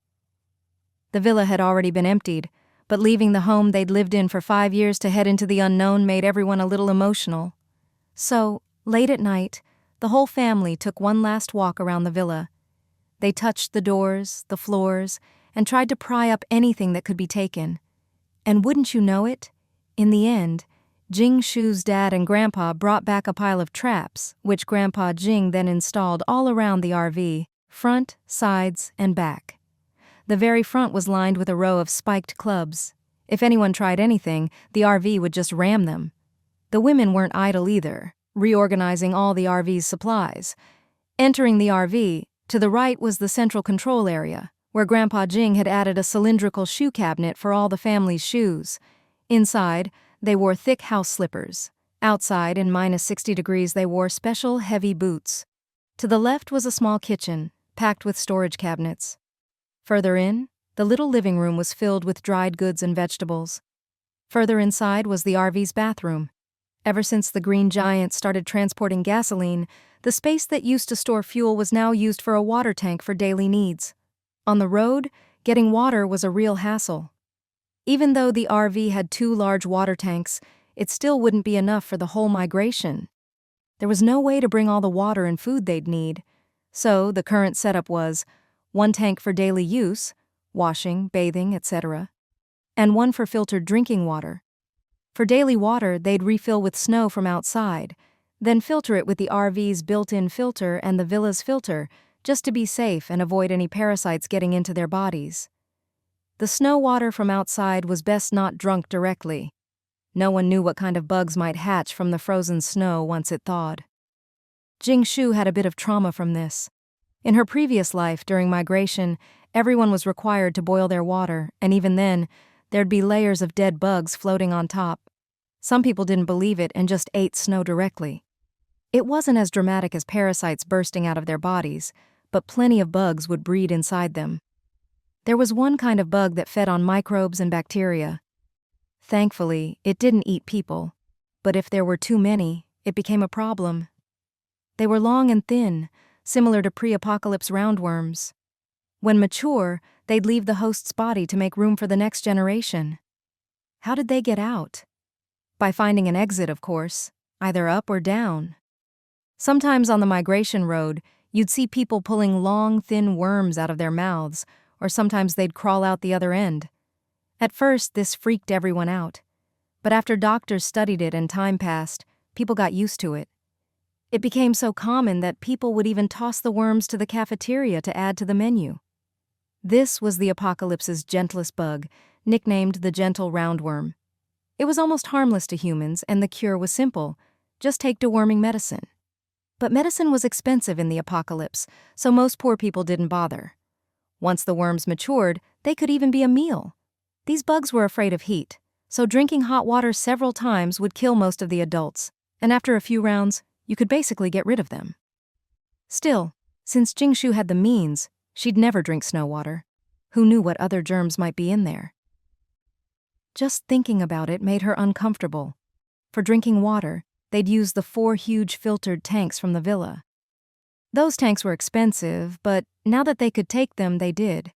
The villa had already been emptied, but leaving the home they'd lived in for 5 years to head into the unknown made everyone a little emotional. So, late at night, the whole family took one last walk around the villa. They touched the doors, the floors, and tried to pry up anything that could be taken. And wouldn't you know it, in the end, Jingshu's dad and Grandpa brought back a pile of traps, which Grandpa Jing then installed all around the RV, front, sides, and back. The very front was lined with a row of spiked clubs. If anyone tried anything, the RV would just ram them. The women weren't idle either, reorganizing all the RV's supplies. Entering the RV, to the right was the central control area, where Grandpa Jing had added a cylindrical shoe cabinet for all the family's shoes. Inside, they wore thick house slippers. Outside, in -60 degrees, they wore special, heavy boots. To the left was a small kitchen, packed with storage cabinets. Further in, the little living room was filled with dried goods and vegetables. Further inside was the RV's bathroom. Ever since the Green Giant started transporting gasoline, the space that used to store fuel was now used for a water tank for daily needs. On the road, getting water was a real hassle. Even though the RV had 2 large water tanks, it still wouldn't be enough for the whole migration. There was no way to bring all the water and food they'd need. So the current setup was 1 tank for daily use, washing, bathing, etc., and 1 for filtered drinking water. For daily water, they'd refill with snow from outside, then filter it with the RV's built-in filter and the villa's filter, just to be safe and avoid any parasites getting into their bodies. The snow water from outside was best not drunk directly. No one knew what kind of bugs might hatch from the frozen snow once it thawed. Jingshu had a bit of trauma from this. In her previous life, during migration, everyone was required to boil their water, and even then, there'd be layers of dead bugs floating on top. Some people didn't believe it and just ate snow directly. It wasn't as dramatic as parasites bursting out of their bodies, but plenty of bugs would breed inside them. There was one kind of bug that fed on microbes and bacteria. Thankfully, it didn't eat people, but if there were too many, it became a problem. They were long and thin, similar to pre-apocalypse roundworms. When mature, they'd leave the host's body to make room for the next generation. How did they get out? By finding an exit, of course, either up or down. Sometimes on the migration road, you'd see people pulling long, thin worms out of their mouths, or sometimes they'd crawl out the other end. At first, this freaked everyone out. But after doctors studied it and time passed, people got used to it. It became so common that people would even toss the worms to the cafeteria to add to the menu. This was the apocalypse's gentlest bug, nicknamed the gentle roundworm. It was almost harmless to humans, and the cure was simple: just take deworming medicine. But medicine was expensive in the apocalypse, so most poor people didn't bother. Once the worms matured, they could even be a meal. These bugs were afraid of heat, so drinking hot water several times would kill most of the adults, and after a few rounds, you could basically get rid of them. Still, since Jingshu had the means, she'd never drink snow water. Who knew what other germs might be in there? Just thinking about it made her uncomfortable. For drinking water, they'd use the 4 huge filtered tanks from the villa. Those tanks were expensive, but now that they could take them, they did.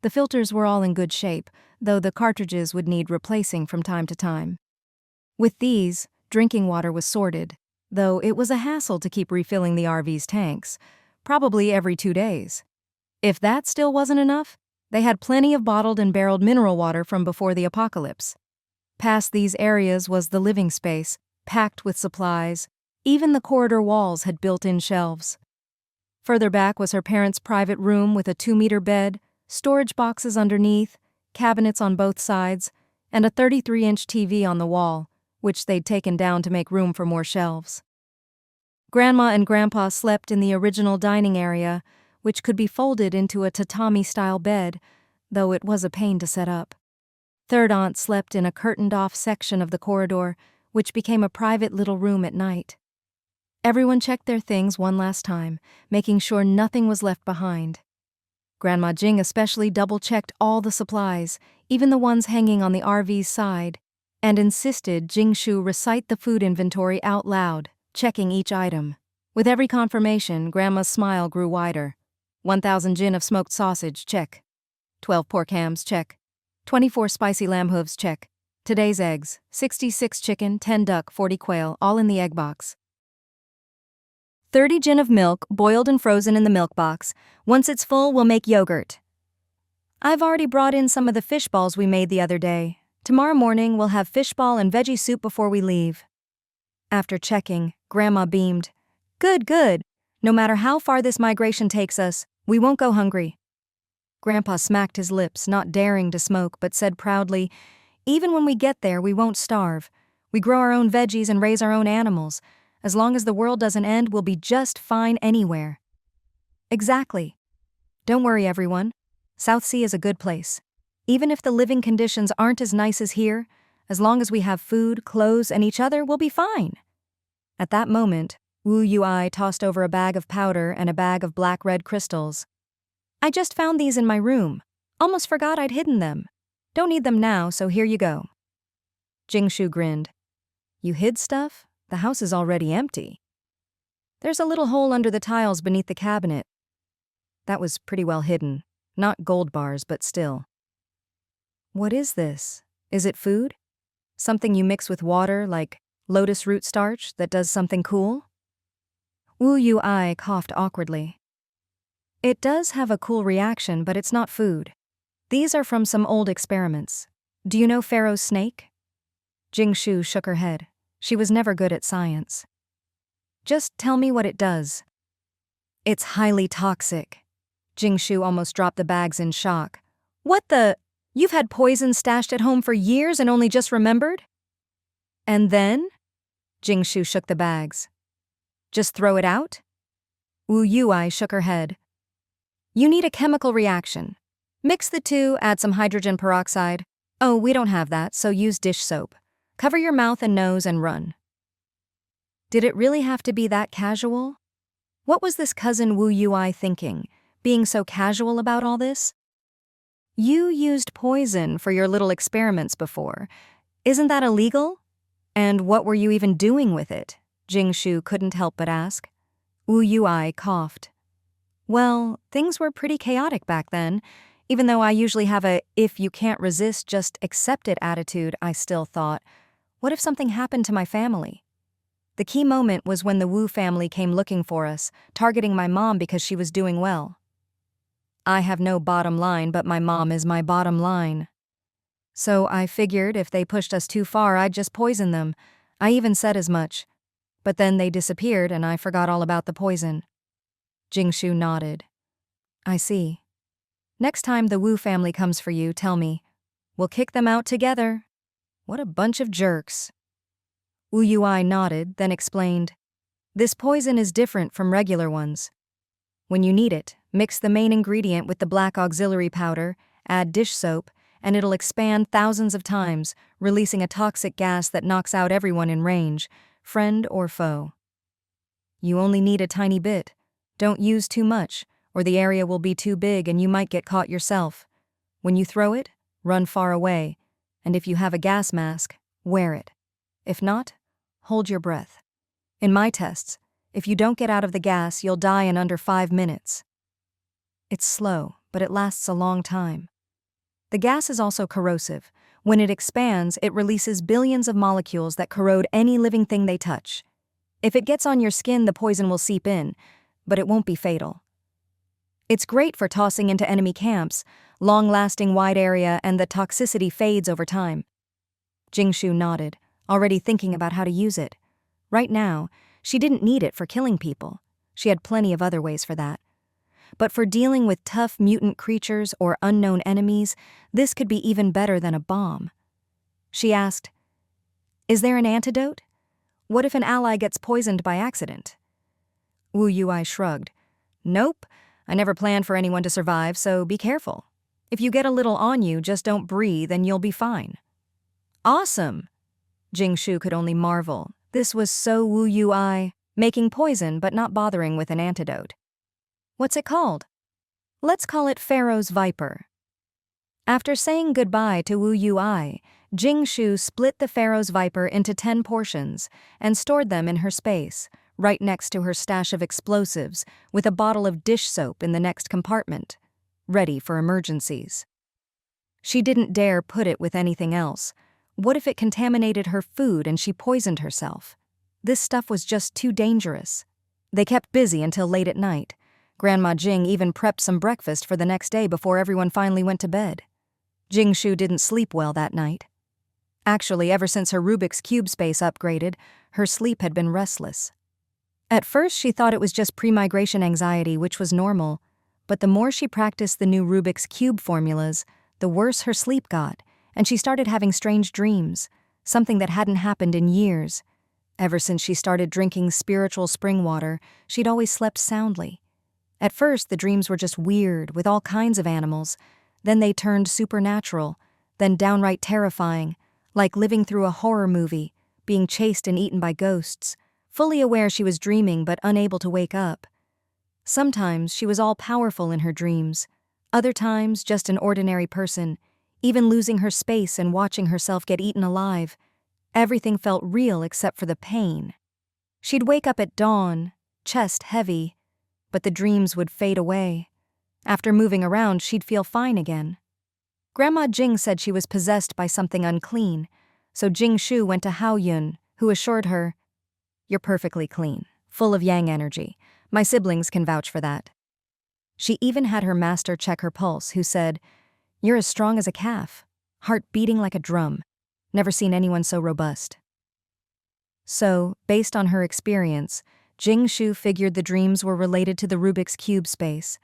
The filters were all in good shape, though the cartridges would need replacing from time to time. With these, drinking water was sorted, though it was a hassle to keep refilling the RV's tanks, probably every 2 days. If that still wasn't enough, they had plenty of bottled and barreled mineral water from before the apocalypse. Past these areas was the living space, packed with supplies. Even the corridor walls had built-in shelves. Further back was her parents' private room with a 2-meter bed, storage boxes underneath, cabinets on both sides, and a 33-inch TV on the wall, which they'd taken down to make room for more shelves. Grandma and Grandpa slept in the original dining area, which could be folded into a tatami-style bed, though it was a pain to set up. Third Aunt slept in a curtained-off section of the corridor, which became a private little room at night. Everyone checked their things one last time, making sure nothing was left behind. Grandma Jing especially double-checked all the supplies, even the ones hanging on the RV's side, and insisted Jingshu recite the food inventory out loud, checking each item. With every confirmation, Grandma's smile grew wider. 1,000 gin of smoked sausage, check. 12 pork hams, check. 24 spicy lamb hooves, check. Today's eggs, 66 chicken, 10 duck, 40 quail, all in the egg box. 30 gin of milk, boiled and frozen in the milk box. Once it's full, we'll make yogurt. I've already brought in some of the fish balls we made the other day. Tomorrow morning, we'll have fish ball and veggie soup before we leave. After checking, Grandma beamed. Good, good. No matter how far this migration takes us, we won't go hungry. Grandpa smacked his lips, not daring to smoke, but said proudly, even when we get there, we won't starve. We grow our own veggies and raise our own animals. As long as the world doesn't end, we'll be just fine anywhere. Exactly. Don't worry, everyone. South Sea is a good place. Even if the living conditions aren't as nice as here, as long as we have food, clothes, and each other, we'll be fine. At that moment, Wu Yui tossed over a bag of powder and a bag of black-red crystals. I just found these in my room. Almost forgot I'd hidden them. Don't need them now, so here you go. Jingshu grinned. You hid stuff? The house is already empty. There's a little hole under the tiles beneath the cabinet. That was pretty well hidden. Not gold bars, but still. What is this? Is it food? Something you mix with water, like lotus root starch, that does something cool? Wu Yui coughed awkwardly. It does have a cool reaction, but it's not food. These are from some old experiments. Do you know Pharaoh's snake? Jingshu shook her head. She was never good at science. Just tell me what it does. It's highly toxic. Jingshu almost dropped the bags in shock. What the? You've had poison stashed at home for years and only just remembered? And then? Jingshu shook the bags. Just throw it out? Wu Yui shook her head. You need a chemical reaction. Mix the two, add some hydrogen peroxide. Oh, we don't have that, so use dish soap. Cover your mouth and nose and run. Did it really have to be that casual? What was this cousin Wu Yui thinking, being so casual about all this? You used poison for your little experiments before. Isn't that illegal? And what were you even doing with it? Jingshu couldn't help but ask. Wu Yui coughed. Well, things were pretty chaotic back then. Even though I usually have a if you can't resist, just accept it attitude, I still thought, what if something happened to my family? The key moment was when the Wu family came looking for us, targeting my mom because she was doing well. I have no bottom line, but my mom is my bottom line. So I figured if they pushed us too far, I'd just poison them. I even said as much. But then they disappeared and I forgot all about the poison. Jingshu nodded. I see. Next time the Wu family comes for you, tell me. We'll kick them out together. What a bunch of jerks. Wu Yui nodded, then explained. This poison is different from regular ones. When you need it, mix the main ingredient with the black auxiliary powder, add dish soap, and it'll expand thousands of times, releasing a toxic gas that knocks out everyone in range, friend or foe. You only need a tiny bit. Don't use too much, or the area will be too big and you might get caught yourself. When you throw it, run far away, and if you have a gas mask, wear it. If not, hold your breath. In my tests, if you don't get out of the gas, you'll die in under 5 minutes. It's slow, but it lasts a long time. The gas is also corrosive. When it expands, it releases billions of molecules that corrode any living thing they touch. If it gets on your skin, the poison will seep in, but it won't be fatal. It's great for tossing into enemy camps, long-lasting wide area, and the toxicity fades over time. Jingshu nodded, already thinking about how to use it. Right now, she didn't need it for killing people. She had plenty of other ways for that. But for dealing with tough mutant creatures or unknown enemies, this could be even better than a bomb. She asked, Is there an antidote? What if an ally gets poisoned by accident? Wu Yui shrugged. Nope, I never planned for anyone to survive, so be careful. If you get a little on you, just don't breathe and you'll be fine. Awesome! Jingshu could only marvel. This was so Wu Yui, making poison but not bothering with an antidote. What's it called? Let's call it Pharaoh's Viper. After saying goodbye to Wu Yui, Jing Shu split the Pharaoh's Viper into 10 portions and stored them in her space, right next to her stash of explosives, with a bottle of dish soap in the next compartment, ready for emergencies. She didn't dare put it with anything else. What if it contaminated her food and she poisoned herself? This stuff was just too dangerous. They kept busy until late at night. Grandma Jing even prepped some breakfast for the next day before everyone finally went to bed. Jing Shu didn't sleep well that night. Actually, ever since her Rubik's Cube space upgraded, her sleep had been restless. At first, she thought it was just pre-migration anxiety, which was normal, but the more she practiced the new Rubik's Cube formulas, the worse her sleep got, and she started having strange dreams, something that hadn't happened in years. Ever since she started drinking spiritual spring water, she'd always slept soundly. At first, the dreams were just weird, with all kinds of animals. Then they turned supernatural, then downright terrifying, like living through a horror movie, being chased and eaten by ghosts, fully aware she was dreaming but unable to wake up. Sometimes she was all-powerful in her dreams, other times just an ordinary person, even losing her space and watching herself get eaten alive. Everything felt real except for the pain. She'd wake up at dawn, chest heavy, but the dreams would fade away. After moving around, she'd feel fine again. Grandma Jing said she was possessed by something unclean, so Jing Shu went to Hao Yun, who assured her, "You're perfectly clean, full of yang energy. My siblings can vouch for that." She even had her master check her pulse, who said, "You're as strong as a calf, heart beating like a drum. Never seen anyone so robust." So, based on her experience, Jing Shu figured the dreams were related to the Rubik's Cube space.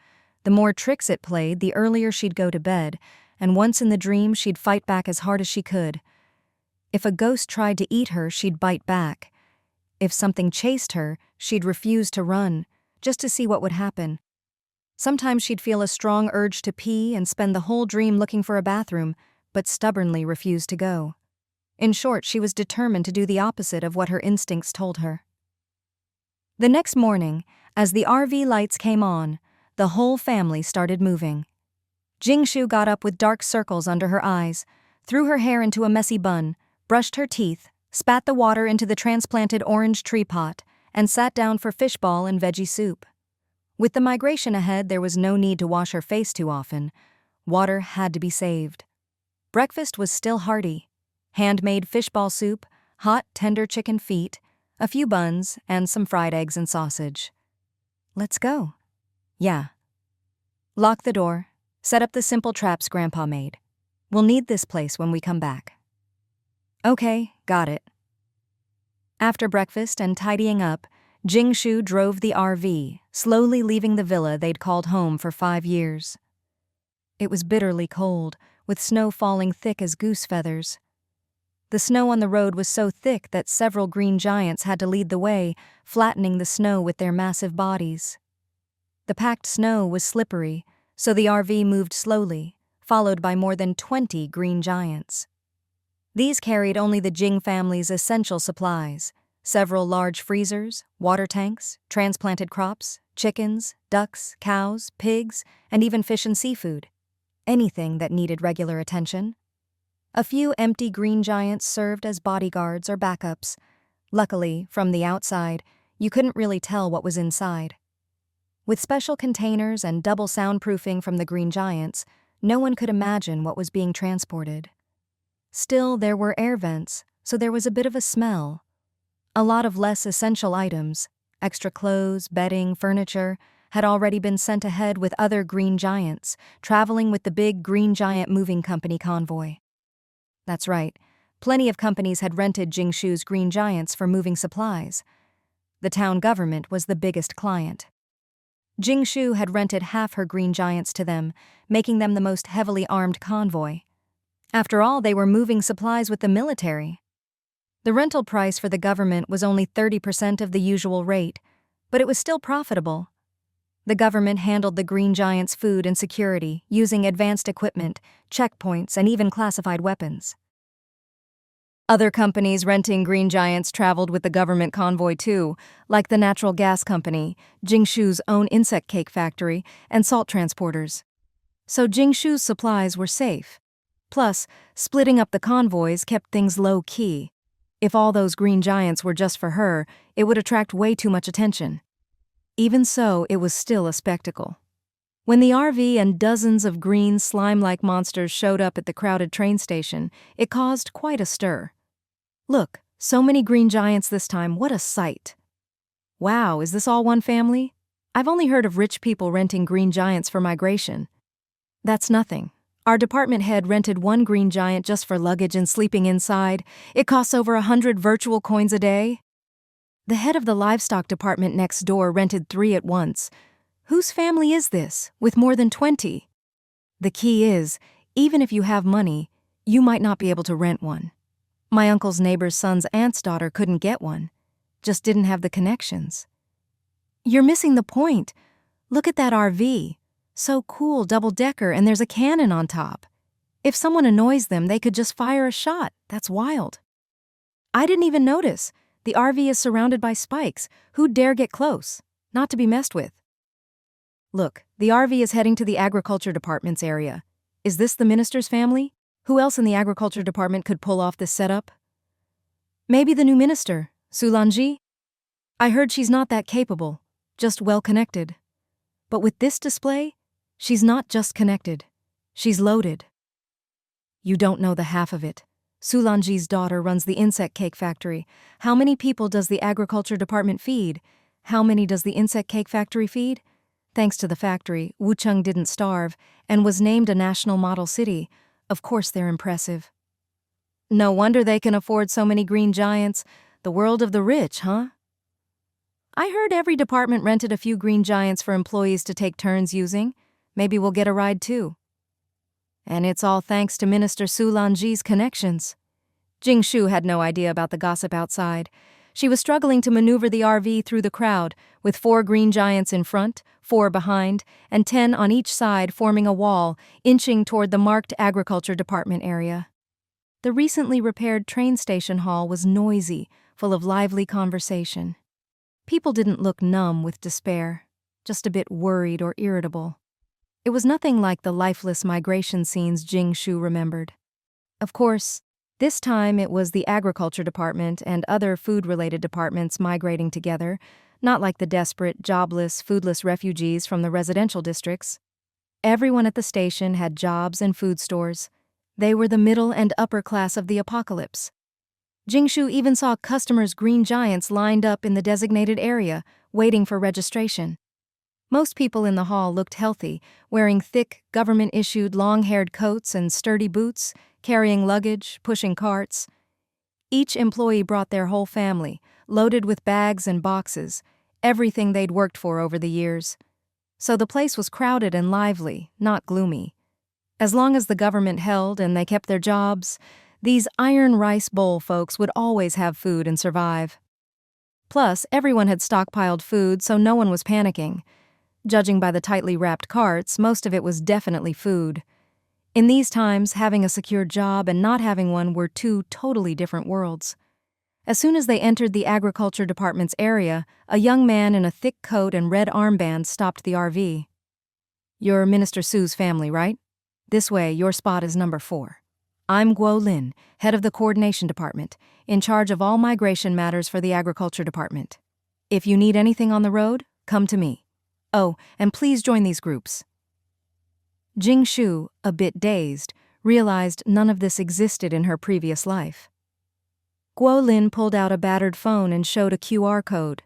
The more tricks it played, the earlier she'd go to bed, and once in the dream, she'd fight back as hard as she could. If a ghost tried to eat her, she'd bite back. If something chased her, she'd refuse to run, just to see what would happen. Sometimes she'd feel a strong urge to pee and spend the whole dream looking for a bathroom, but stubbornly refuse to go. In short, she was determined to do the opposite of what her instincts told her. The next morning, as the RV lights came on, the whole family started moving. Jing Shu got up with dark circles under her eyes, threw her hair into a messy bun, brushed her teeth, spat the water into the transplanted orange tree pot, and sat down for fishball and veggie soup. With the migration ahead, there was no need to wash her face too often. Water had to be saved. Breakfast was still hearty. Handmade fishball soup, hot, tender chicken feet, a few buns, and some fried eggs and sausage. "Let's go." "Yeah." "Lock the door. Set up the simple traps Grandpa made. We'll need this place when we come back." "Okay, got it." After breakfast and tidying up, Jing Shu drove the RV, slowly leaving the villa they'd called home for 5 years. It was bitterly cold, with snow falling thick as goose feathers. The snow on the road was so thick that several green giants had to lead the way, flattening the snow with their massive bodies. The packed snow was slippery, so the RV moved slowly, followed by more than 20 green giants. These carried only the Jing family's essential supplies: several large freezers, water tanks, transplanted crops, chickens, ducks, cows, pigs, and even fish and seafood. Anything that needed regular attention. A few empty green giants served as bodyguards or backups. Luckily, from the outside, you couldn't really tell what was inside. With special containers and double soundproofing from the green giants, no one could imagine what was being transported. Still, there were air vents, so there was a bit of a smell. A lot of less essential items, extra clothes, bedding, furniture, had already been sent ahead with other green giants, traveling with the big Green Giant Moving Company convoy. That's right, plenty of companies had rented Jing Shu's green giants for moving supplies. The town government was the biggest client. Jing Shu had rented half her green giants to them, making them the most heavily armed convoy. After all, they were moving supplies with the military. The rental price for the government was only 30% of the usual rate, but it was still profitable. The government handled the green giants' food and security, using advanced equipment, checkpoints, and even classified weapons. Other companies renting Green Giants traveled with the government convoy too, like the natural gas company, Jingshu's own insect cake factory, and salt transporters. So Jingshu's supplies were safe. Plus, splitting up the convoys kept things low-key. If all those Green Giants were just for her, it would attract way too much attention. Even so, it was still a spectacle. When the RV and dozens of green, slime-like monsters showed up at the crowded train station, it caused quite a stir. Look, so many Green Giants this time, what a sight. Wow, is this all one family? I've only heard of rich people renting Green Giants for migration. That's nothing. Our department head rented one Green Giant just for luggage and sleeping inside. It costs over 100 virtual coins a day. The head of the livestock department next door rented 3 at once. Whose family is this, with more than 20? The key is, even if you have money, you might not be able to rent one. My uncle's neighbor's son's aunt's daughter couldn't get one, just didn't have the connections. You're missing the point. Look at that RV. So cool, double-decker, and there's a cannon on top. If someone annoys them, they could just fire a shot. That's wild. I didn't even notice. The RV is surrounded by spikes. Who'd dare get close? Not to be messed with. Look, the RV is heading to the agriculture department's area. Is this the minister's family? Who else in the agriculture department could pull off this setup? Maybe the new minister, Sulanji? I heard she's not that capable, just well-connected. But with this display, she's not just connected. She's loaded. You don't know the half of it. Sulanji's daughter runs the insect cake factory. How many people does the agriculture department feed? How many does the insect cake factory feed? Thanks to the factory, Wucheng didn't starve and was named a national model city. Of course they're impressive. No wonder they can afford so many Green Giants. The world of the rich, huh? I heard every department rented a few Green Giants for employees to take turns using. Maybe we'll get a ride too. And it's all thanks to Minister Sulanji's connections. Jingshu had no idea about the gossip outside. She was struggling to maneuver the RV through the crowd, with 4 Green Giants in front, 4 behind, and 10 on each side forming a wall, inching toward the marked agriculture department area. The recently repaired train station hall was noisy, full of lively conversation. People didn't look numb with despair, just a bit worried or irritable. It was nothing like the lifeless migration scenes Jingshu remembered. Of course, this time it was the agriculture department and other food-related departments migrating together, not like the desperate, jobless, foodless refugees from the residential districts. Everyone at the station had jobs and food stores. They were the middle and upper class of the apocalypse. Jingshu even saw customers' Green Giants lined up in the designated area, waiting for registration. Most people in the hall looked healthy, wearing thick, government-issued long-haired coats and sturdy boots, carrying luggage, pushing carts. Each employee brought their whole family, loaded with bags and boxes, everything they'd worked for over the years. So the place was crowded and lively, not gloomy. As long as the government held and they kept their jobs, these iron rice bowl folks would always have food and survive. Plus, everyone had stockpiled food, so no one was panicking. Judging by the tightly wrapped carts, most of it was definitely food. In these times, having a secure job and not having one were 2 totally different worlds. As soon as they entered the agriculture department's area, a young man in a thick coat and red armband stopped the RV. "You're Minister Su's family, right? This way, your spot is number 4. I'm Guo Lin, head of the coordination department, in charge of all migration matters for the agriculture department. If you need anything on the road, come to me. Oh, and please join these groups." Jingshu, a bit dazed, realized none of this existed in her previous life. Guo Lin pulled out a battered phone and showed a QR code.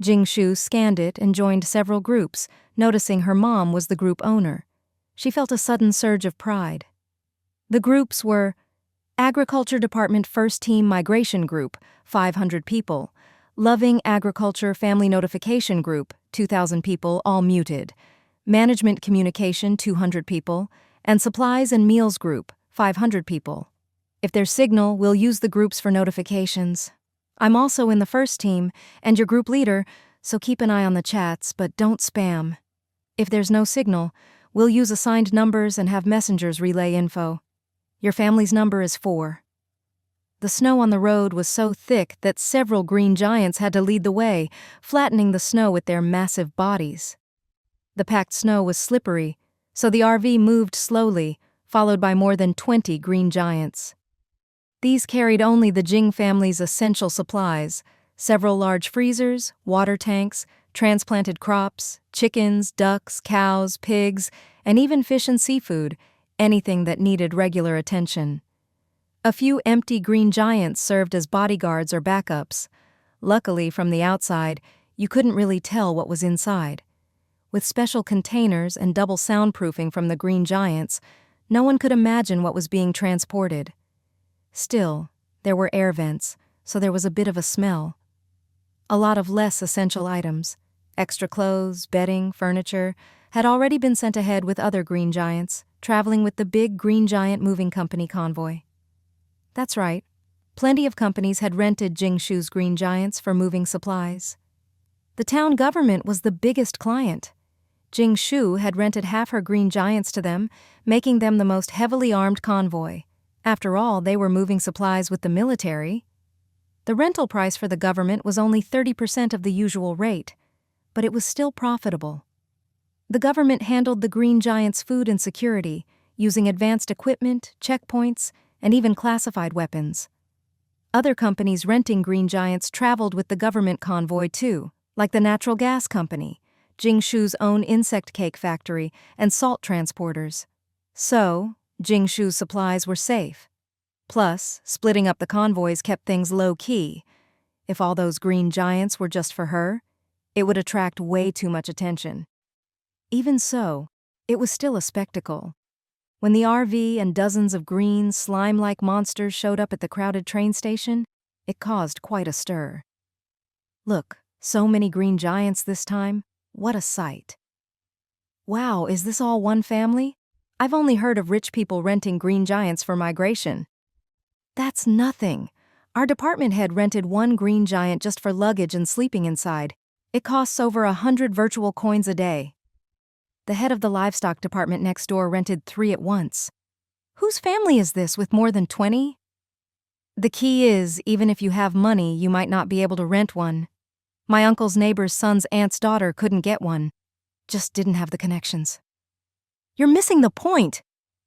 Jingshu scanned it and joined several groups, noticing her mom was the group owner. She felt a sudden surge of pride. The groups were Agriculture Department First Team Migration Group, 500 people, Loving Agriculture Family Notification Group, 2,000 people, all muted, Management Communication, 200 people, and Supplies and Meals Group, 500 people. If there's signal, we'll use the groups for notifications. I'm also in the first team, and your group leader, so keep an eye on the chats, but don't spam. If there's no signal, we'll use assigned numbers and have messengers relay info. Your family's number is 4. The snow on the road was so thick that several green giants had to lead the way, flattening the snow with their massive bodies. The packed snow was slippery, so the RV moved slowly, followed by more than 20 green giants. These carried only the Jing family's essential supplies: several large freezers, water tanks, transplanted crops, chickens, ducks, cows, pigs, and even fish and seafood, anything that needed regular attention. A few empty green giants served as bodyguards or backups. Luckily, from the outside, you couldn't really tell what was inside. With special containers and double soundproofing from the green giants, no one could imagine what was being transported. Still, there were air vents, so there was a bit of a smell. A lot of less essential items, extra clothes, bedding, furniture, had already been sent ahead with other green giants, traveling with the big Green Giant Moving Company convoy. That's right, plenty of companies had rented Jingshu's green giants for moving supplies. The town government was the biggest client. Jingshu had rented half her green giants to them, making them the most heavily armed convoy. After all, they were moving supplies with the military. The rental price for the government was only 30% of the usual rate, but it was still profitable. The government handled the green giants' food and security, using advanced equipment, checkpoints, and even classified weapons. Other companies renting green giants traveled with the government convoy too, like the natural gas company, Jingshu's own insect cake factory, and salt transporters. So, Jingshu's supplies were safe. Plus, splitting up the convoys kept things low-key. If all those green giants were just for her, it would attract way too much attention. Even so, it was still a spectacle. When the RV and dozens of green, slime-like monsters showed up at the crowded train station, it caused quite a stir. Look, so many green giants this time. What a sight. Wow, is this all one family? I've only heard of rich people renting green giants for migration. That's nothing. Our department head rented one green giant just for luggage and sleeping inside. It costs over 100 virtual coins a day. The head of the livestock department next door rented 3 at once. Whose family is this with more than 20? The key is, even if you have money, you might not be able to rent one. My uncle's neighbor's son's aunt's daughter couldn't get one. Just didn't have the connections. You're missing the point.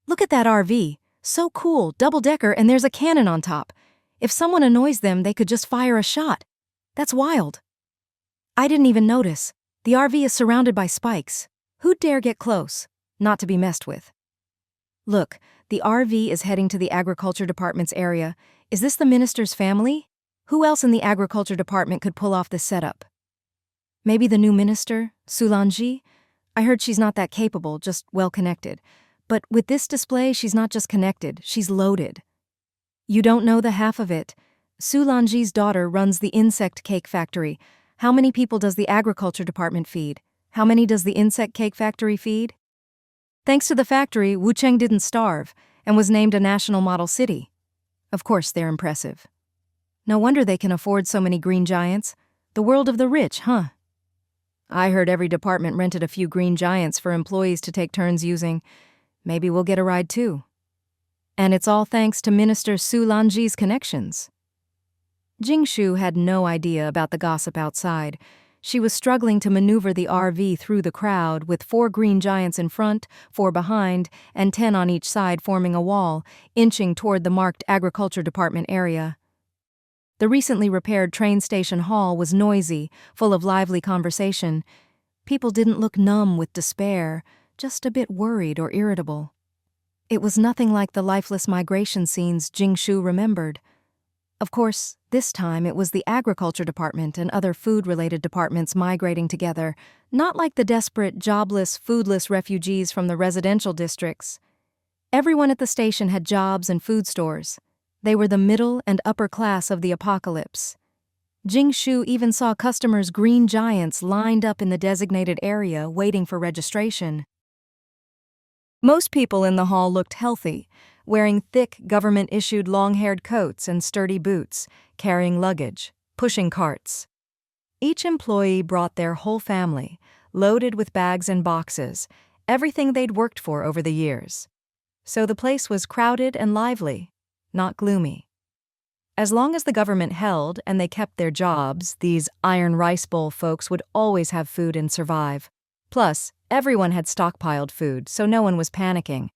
Look at that RV. So cool, double-decker, and there's a cannon on top. If someone annoys them, they could just fire a shot. That's wild. I didn't even notice. The RV is surrounded by spikes. Who'd dare get close? Not to be messed with. Look, the RV is heading to the agriculture department's area. Is this the minister's family? Who else in the agriculture department could pull off this setup? Maybe the new minister, Sulanji? I heard she's not that capable, just well-connected. But with this display, she's not just connected, she's loaded. You don't know the half of it. Sulanji's daughter runs the insect cake factory. How many people does the agriculture department feed? How many does the insect cake factory feed? Thanks to the factory, Wucheng didn't starve and was named a national model city. Of course, they're impressive. No wonder they can afford so many green giants. The world of the rich, huh? I heard every department rented a few green giants for employees to take turns using. Maybe we'll get a ride too. And it's all thanks to Minister Su Lanji's connections. Jingshu had no idea about the gossip outside. She was struggling to maneuver the RV through the crowd with 4 green giants in front, 4 behind, and 10 on each side forming a wall, inching toward the marked agriculture department area. The recently repaired train station hall was noisy, full of lively conversation. People didn't look numb with despair, just a bit worried or irritable. It was nothing like the lifeless migration scenes Jingshu remembered. Of course, this time it was the agriculture department and other food-related departments migrating together, not like the desperate, jobless, foodless refugees from the residential districts. Everyone at the station had jobs and food stores. They were the middle and upper class of the apocalypse. Jingshu even saw customers' green giants lined up in the designated area waiting for registration. Most people in the hall looked healthy, wearing thick, government-issued long-haired coats and sturdy boots, carrying luggage, pushing carts. Each employee brought their whole family, loaded with bags and boxes, everything they'd worked for over the years. So the place was crowded and lively, not gloomy. As long as the government held and they kept their jobs, these iron rice bowl folks would always have food and survive. Plus, everyone had stockpiled food, so no one was panicking.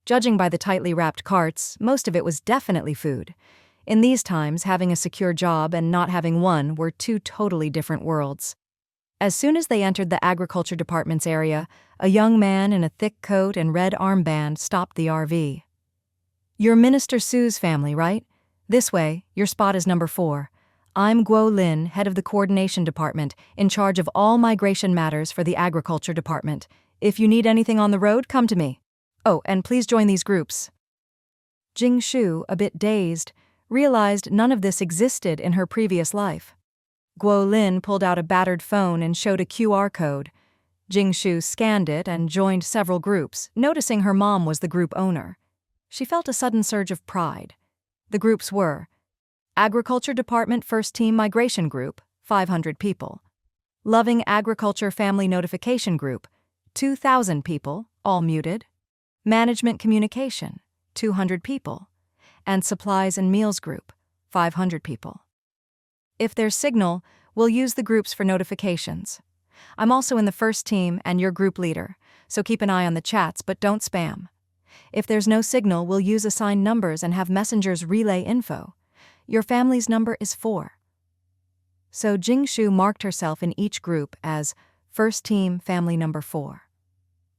Judging by the tightly wrapped carts, most of it was definitely food. In these times, having a secure job and not having one were two totally different worlds. As soon as they entered the agriculture department's area, a young man in a thick coat and red armband stopped the RV. "You're Minister Sue's family, right? This way, your spot is number 4. I'm Guo Lin, head of the coordination department, in charge of all migration matters for the agriculture department. If you need anything on the road, come to me. Oh, and please join these groups." Jing Shu, a bit dazed, realized none of this existed in her previous life. Guo Lin pulled out a battered phone and showed a QR code. Jing Shu scanned it and joined several groups, noticing her mom was the group owner. She felt a sudden surge of pride. The groups were Agriculture Department First Team Migration Group, 500 people. Loving Agriculture Family Notification Group, 2,000 people, all muted. Management Communication, 200 people. And Supplies and Meals Group, 500 people. If there's signal, we'll use the groups for notifications. I'm also in the first team and your group leader, so keep an eye on the chats but don't spam. If there's no signal, we'll use assigned numbers and have messengers relay info. Your family's number is 4. So Jing Shu marked herself in each group as First Team Family Number 4.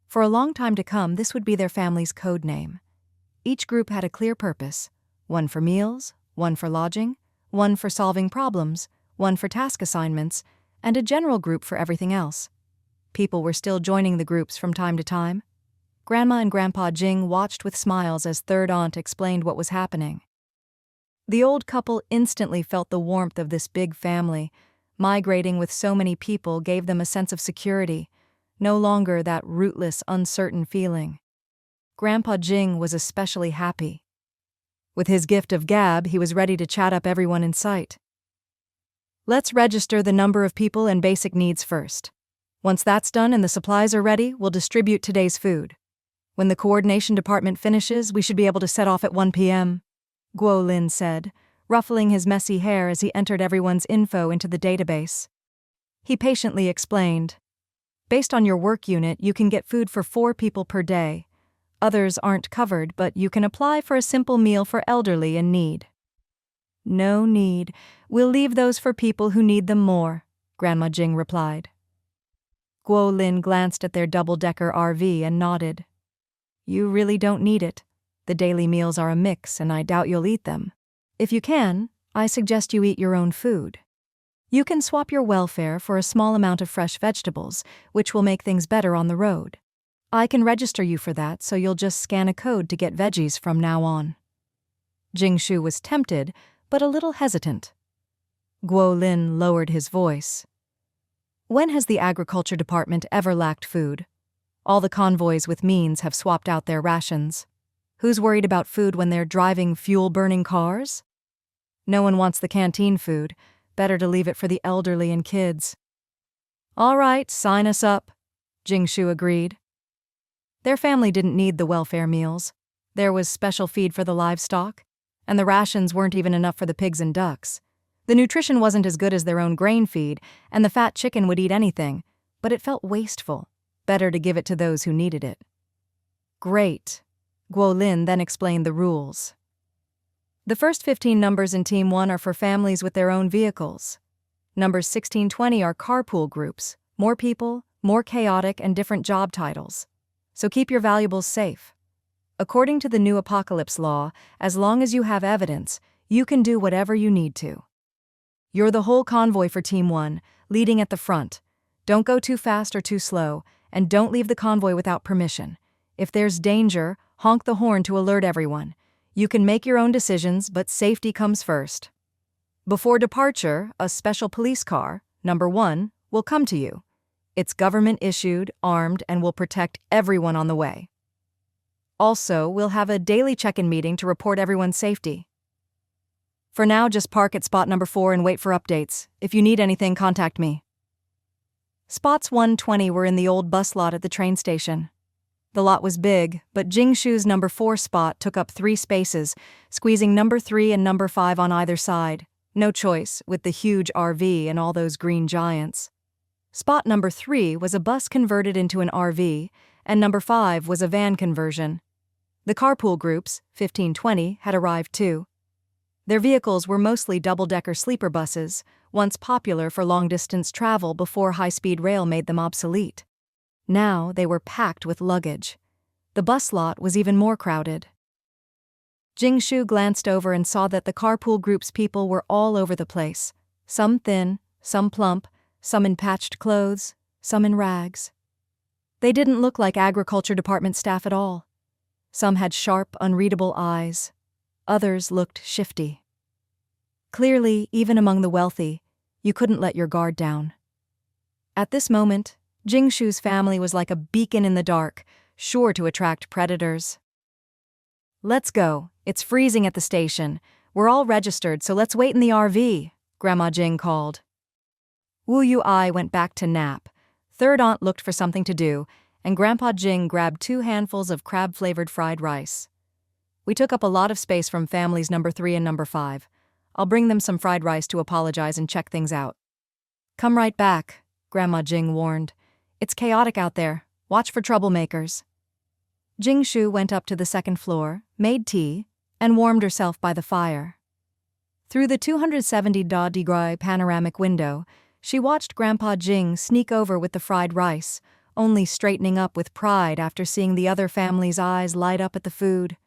For a long time to come, this would be their family's code name. Each group had a clear purpose: one for meals, one for lodging, one for solving problems, one for task assignments, and a general group for everything else. People were still joining the groups from time to time. Grandma and Grandpa Jing watched with smiles as third aunt explained what was happening. The old couple instantly felt the warmth of this big family. Migrating with so many people gave them a sense of security, no longer that rootless, uncertain feeling. Grandpa Jing was especially happy. With his gift of gab, he was ready to chat up everyone in sight. "Let's register the number of people and basic needs first. Once that's done and the supplies are ready, we'll distribute today's food. When the coordination department finishes, we should be able to set off at 1 p.m., Guo Lin said, ruffling his messy hair as he entered everyone's info into the database. He patiently explained, "Based on your work unit, you can get food for 4 people per day. Others aren't covered, but you can apply for a simple meal for elderly in need." "No need. We'll leave those for people who need them more," Grandma Jing replied. Guo Lin glanced at their double-decker RV and nodded. "You really don't need it. The daily meals are a mix, and I doubt you'll eat them. If you can, I suggest you eat your own food. You can swap your welfare for a small amount of fresh vegetables, which will make things better on the road. I can register you for that, so you'll just scan a code to get veggies from now on." Jing Shu was tempted, but a little hesitant. Guo Lin lowered his voice. "When has the agriculture department ever lacked food? All the convoys with means have swapped out their rations. Who's worried about food when they're driving fuel-burning cars? No one wants the canteen food. Better to leave it for the elderly and kids." "All right, sign us up," Jing Shu agreed. Their family didn't need the welfare meals. There was special feed for the livestock, and the rations weren't even enough for the pigs and ducks. The nutrition wasn't as good as their own grain feed, and the fat chicken would eat anything, but it felt wasteful. Better to give it to those who needed it. "Great." Guo Lin then explained the rules. The first 15 numbers in Team 1 are for families with their own vehicles. Numbers 16-20 are carpool groups, more people, more chaotic, and different job titles. So keep your valuables safe. According to the new apocalypse law, as long as you have evidence, you can do whatever you need to. You're the whole convoy for Team 1, leading at the front. Don't go too fast or too slow, and don't leave the convoy without permission. If there's danger, honk the horn to alert everyone. You can make your own decisions, but safety comes first. Before departure, a special police car, number 1, will come to you. It's government-issued, armed, and will protect everyone on the way. Also, we'll have a daily check-in meeting to report everyone's safety. For now, just park at spot number 4 and wait for updates. If you need anything, contact me. Spots 120 were in the old bus lot at the train station. The lot was big, but Jingshu's number 4 spot took up 3 spaces, squeezing number 3 and number 5 on either side. No choice, with the huge RV and all those green giants. Spot number 3 was a bus converted into an RV, and number 5 was a van conversion. The carpool groups, 15-20, had arrived too. Their vehicles were mostly double-decker sleeper buses, once popular for long-distance travel before high-speed rail made them obsolete. Now they were packed with luggage. The bus lot was even more crowded. Jingshu glanced over and saw that the carpool group's people were all over the place, some thin, some plump, some in patched clothes, some in rags. They didn't look like agriculture department staff at all. Some had sharp, unreadable eyes. Others looked shifty. Clearly, even among the wealthy, you couldn't let your guard down. At this moment, Jingshu's family was like a beacon in the dark, sure to attract predators. "Let's go. It's freezing at the station. We're all registered, so let's wait in the RV," Grandma Jing called. Wu Yu-ai went back to nap. Third aunt looked for something to do, and Grandpa Jing grabbed 2 handfuls of crab-flavored fried rice. "We took up a lot of space from families number 3 and number 5. I'll bring them some fried rice to apologize and check things out." "Come right back," Grandma Jing warned. "It's chaotic out there. Watch for troublemakers." Jingshu went up to the 2nd floor, made tea, and warmed herself by the fire. Through the 270-degree panoramic window, she watched Grandpa Jing sneak over with the fried rice, only straightening up with pride after seeing the other family's eyes light up at the food.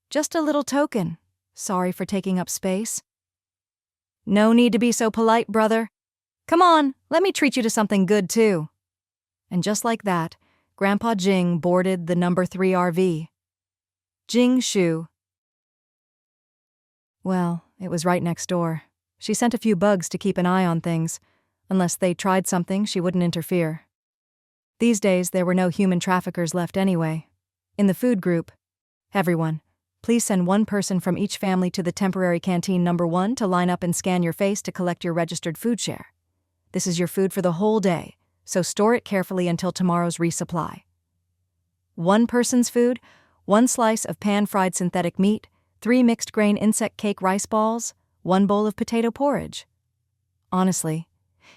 "Just a little token. Sorry for taking up space." "No need to be so polite, brother. Come on, let me treat you to something good, too." And just like that, Grandpa Jing boarded the number 3 RV. Jingshu. Well, it was right next door. She sent a few bugs to keep an eye on things. Unless they tried something, she wouldn't interfere. These days, there were no human traffickers left anyway. In the food group, "Everyone, please send 1 person from each family to the temporary canteen number 1 to line up and scan your face to collect your registered food share. This is your food for the whole day, so store it carefully until tomorrow's resupply. 1 person's food, 1 slice of pan-fried synthetic meat, 3 mixed-grain insect cake rice balls, 1 bowl of potato porridge." Honestly,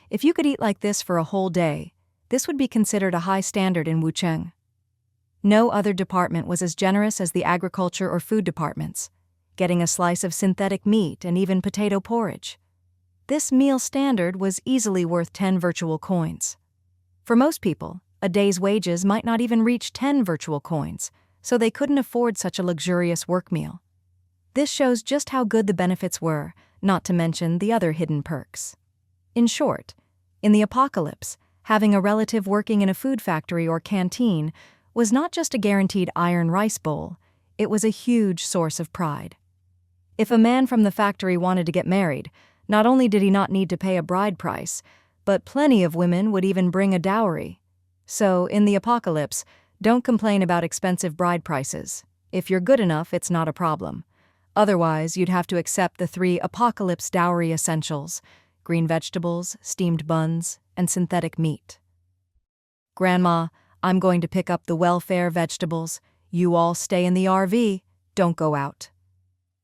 if you could eat like this for a whole day, this would be considered a high standard in Wucheng. No other department was as generous as the agriculture or food departments, getting a slice of synthetic meat and even potato porridge. This meal standard was easily worth 10 virtual coins. For most people, a day's wages might not even reach 10 virtual coins, so they couldn't afford such a luxurious work meal. This shows just how good the benefits were, not to mention the other hidden perks. In short, in the apocalypse, having a relative working in a food factory or canteen was not just a guaranteed iron rice bowl, it was a huge source of pride. If a man from the factory wanted to get married, not only did he not need to pay a bride price, but plenty of women would even bring a dowry. So, in the apocalypse, don't complain about expensive bride prices. If you're good enough, it's not a problem. Otherwise, you'd have to accept the 3 apocalypse dowry essentials: green vegetables, steamed buns, and synthetic meat. "Grandma, I'm going to pick up the welfare vegetables. You all stay in the RV. Don't go out."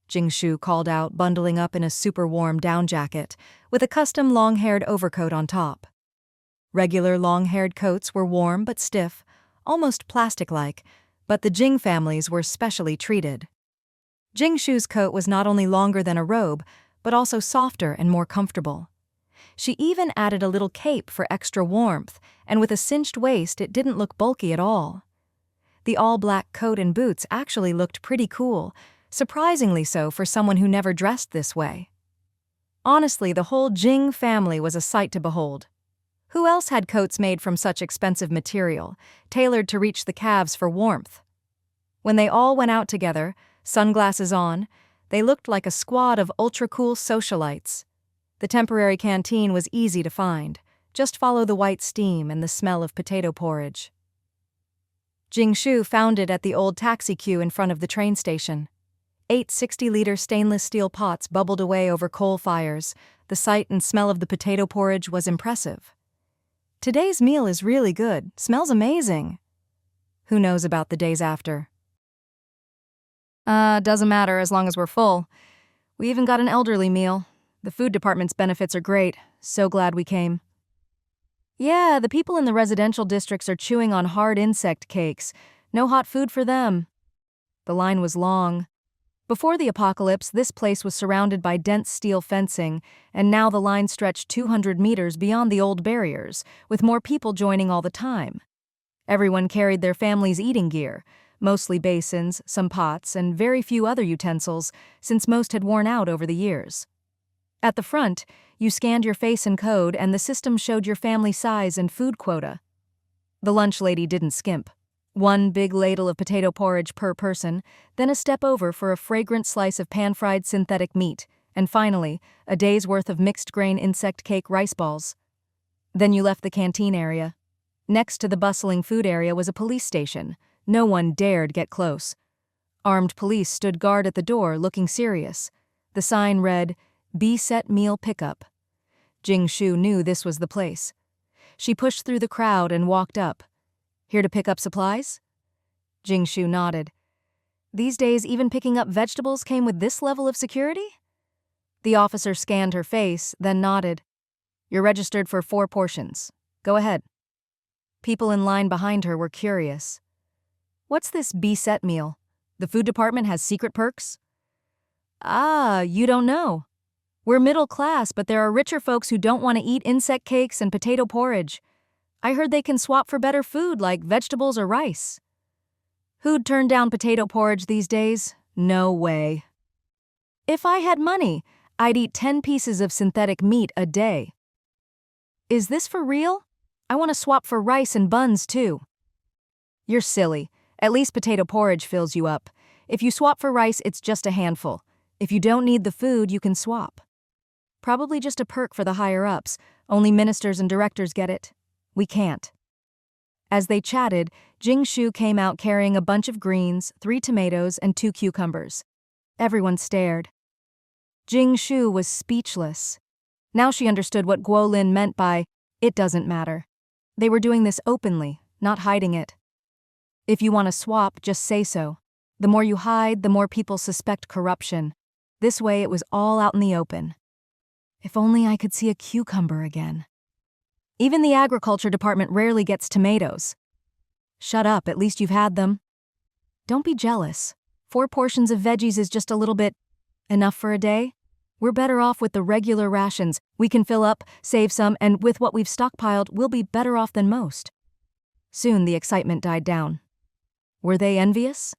Jingshu called out, bundling up in a super warm down jacket, with a custom long-haired overcoat on top. Regular long-haired coats were warm but stiff, almost plastic-like, but the Jing families were specially treated. Jingshu's coat was not only longer than a robe, but also softer and more comfortable. She even added a little cape for extra warmth, and with a cinched waist it didn't look bulky at all. The all-black coat and boots actually looked pretty cool, surprisingly so for someone who never dressed this way. Honestly, the whole Jing family was a sight to behold. Who else had coats made from such expensive material, tailored to reach the calves for warmth? When they all went out together, sunglasses on, they looked like a squad of ultra-cool socialites. The temporary canteen was easy to find. Just follow the white steam and the smell of potato porridge. Jingshu found it at the old taxi queue in front of the train station. 8 60-liter stainless steel pots bubbled away over coal fires. The sight and smell of the potato porridge was impressive. "Today's meal is really good. Smells amazing." Who knows about the days after? Doesn't matter as long as we're full. We even got an elderly meal. The food department's benefits are great. So glad we came. Yeah, the people in the residential districts are chewing on hard insect cakes. No hot food for them. The line was long. Before the apocalypse, this place was surrounded by dense steel fencing, and now the line stretched 200 meters beyond the old barriers, with more people joining all the time. Everyone carried their family's eating gear, mostly basins, some pots, and very few other utensils, since most had worn out over the years. At the front, you scanned your face and code, and the system showed your family size and food quota. The lunch lady didn't skimp. 1 big ladle of potato porridge per person, then a step over for a fragrant slice of pan-fried synthetic meat, and finally, a day's worth of mixed-grain insect cake rice balls. Then you left the canteen area. Next to the bustling food area was a police station. No one dared get close. Armed police stood guard at the door, looking serious. The sign read, "B-Set Meal Pickup." Jing Shu knew this was the place. She pushed through the crowd and walked up. Here to pick up supplies? Jing Shu nodded. These days, even picking up vegetables came with this level of security? The officer scanned her face, then nodded. You're registered for 4 portions. Go ahead. People in line behind her were curious. What's this B-Set meal? The food department has secret perks? Ah, you don't know. We're middle class, but there are richer folks who don't want to eat insect cakes and potato porridge. I heard they can swap for better food like vegetables or rice. Who'd turn down potato porridge these days? No way. If I had money, I'd eat 10 pieces of synthetic meat a day. Is this for real? I want to swap for rice and buns too. You're silly. At least potato porridge fills you up. If you swap for rice, it's just a handful. If you don't need the food, you can swap. Probably just a perk for the higher-ups. Only ministers and directors get it. We can't. As they chatted, Jing Shu came out carrying a bunch of greens, 3 tomatoes, and 2 cucumbers. Everyone stared. Jing Shu was speechless. Now she understood what Guo Lin meant by, "It doesn't matter." They were doing this openly, not hiding it. If you want to swap, just say so. The more you hide, the more people suspect corruption. This way it was all out in the open. If only I could see a cucumber again. Even the agriculture department rarely gets tomatoes. Shut up, at least you've had them. Don't be jealous. 4 portions of veggies is just a little bit enough for a day. We're better off with the regular rations. We can fill up, save some, and with what we've stockpiled, we'll be better off than most. Soon the excitement died down. Were they envious?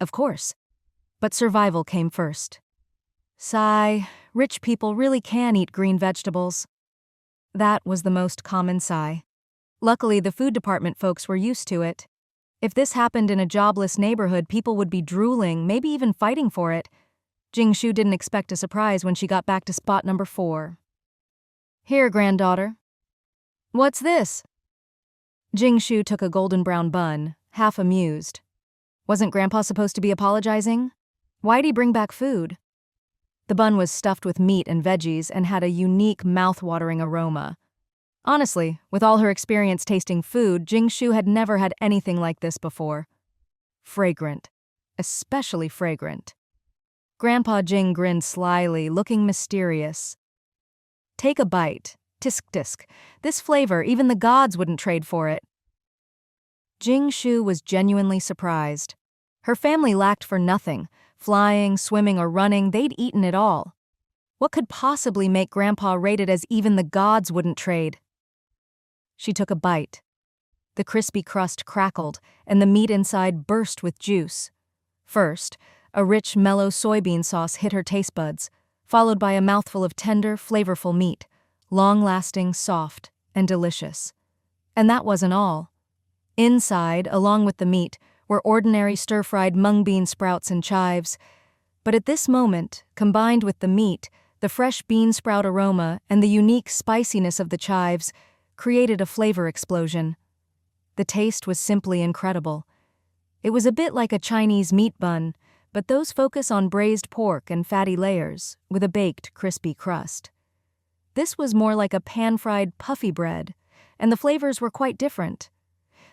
Of course. But survival came first. Sigh, rich people really can eat green vegetables. That was the most common sigh. Luckily, the food department folks were used to it. If this happened in a jobless neighborhood, people would be drooling, maybe even fighting for it. Jing Shu didn't expect a surprise when she got back to spot number 4. Here, granddaughter. What's this? Jing Shu took a golden brown bun, half amused. Wasn't Grandpa supposed to be apologizing? Why'd he bring back food? The bun was stuffed with meat and veggies and had a unique mouth-watering aroma. Honestly, with all her experience tasting food, Jing Shu had never had anything like this before. Fragrant. Especially fragrant. Grandpa Jing grinned slyly, looking mysterious. Take a bite. Tisk tisk. This flavor, even the gods wouldn't trade for it. Jing Shu was genuinely surprised. Her family lacked for nothing. Flying, swimming, or running, they'd eaten it all. What could possibly make Grandpa rate it as even the gods wouldn't trade? She took a bite. The crispy crust crackled, and the meat inside burst with juice. First, a rich, mellow soybean sauce hit her taste buds, followed by a mouthful of tender, flavorful meat, long-lasting, soft, and delicious. And that wasn't all. Inside, along with the meat, were ordinary stir-fried mung bean sprouts and chives. But at this moment, combined with the meat, the fresh bean sprout aroma, and the unique spiciness of the chives, created a flavor explosion. The taste was simply incredible. It was a bit like a Chinese meat bun, but those focus on braised pork and fatty layers, with a baked, crispy crust. This was more like a pan-fried puffy bread, and the flavors were quite different.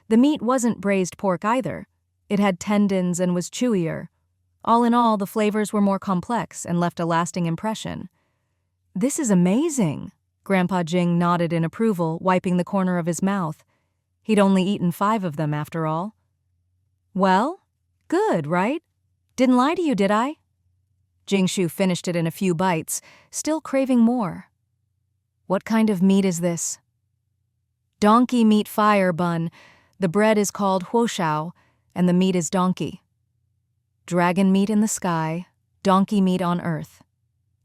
The meat wasn't braised pork either. It had tendons and was chewier. All in all, the flavors were more complex and left a lasting impression. "This is amazing," Grandpa Jing nodded in approval, wiping the corner of his mouth. He'd only eaten 5 of them, after all. "Well, good, right? Didn't lie to you, did I?" Jingshu finished it in a few bites, still craving more. "What kind of meat is this?" "Donkey meat fire bun. The bread is called huoshao, and the meat is donkey." "Dragon meat in the sky, donkey meat on earth."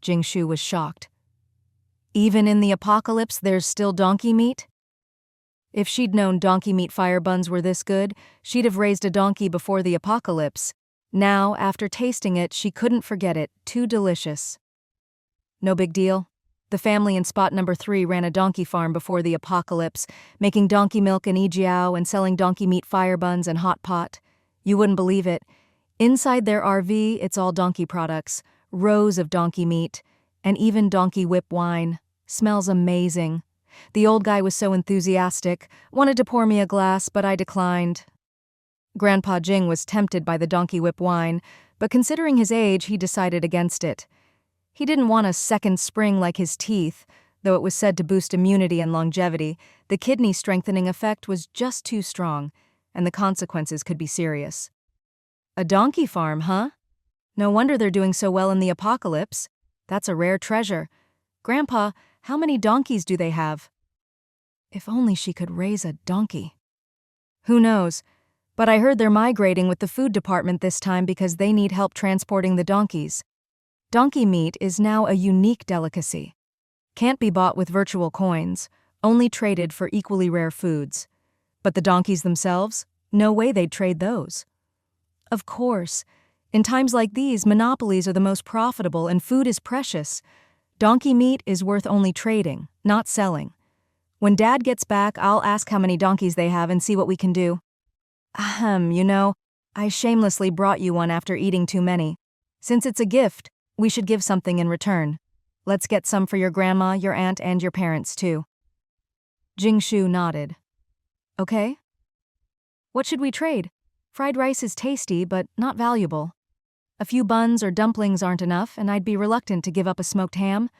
Jingshu was shocked. "Even in the apocalypse, there's still donkey meat?" If she'd known donkey meat fire buns were this good, she'd have raised a donkey before the apocalypse. Now, after tasting it, she couldn't forget it. Too delicious. No big deal. The family in spot number 3 ran a donkey farm before the apocalypse, making donkey milk and ijiao and selling donkey meat fire buns and hot pot. You wouldn't believe it. Inside their RV, it's all donkey products, rows of donkey meat, and even donkey whip wine. Smells amazing. The old guy was so enthusiastic, wanted to pour me a glass, but I declined. Grandpa Jing was tempted by the donkey whip wine, but considering his age, he decided against it. He didn't want a second spring like his teeth, though it was said to boost immunity and longevity. The kidney-strengthening effect was just too strong, and the consequences could be serious. A donkey farm, huh? No wonder they're doing so well in the apocalypse. That's a rare treasure. Grandpa, how many donkeys do they have? If only she could raise a donkey. Who knows? But I heard they're migrating with the food department this time because they need help transporting the donkeys. Donkey meat is now a unique delicacy. Can't be bought with virtual coins, only traded for equally rare foods. But the donkeys themselves? No way they'd trade those. Of course. In times like these, monopolies are the most profitable and food is precious. Donkey meat is worth only trading, not selling. When Dad gets back, I'll ask how many donkeys they have and see what we can do. I shamelessly brought you one after eating too many. Since it's a gift, we should give something in return. Let's get some for your grandma, your aunt, and your parents, too. Jingshu nodded. Okay. What should we trade? Fried rice is tasty, but not valuable. A few buns or dumplings aren't enough, and I'd be reluctant to give up a smoked ham.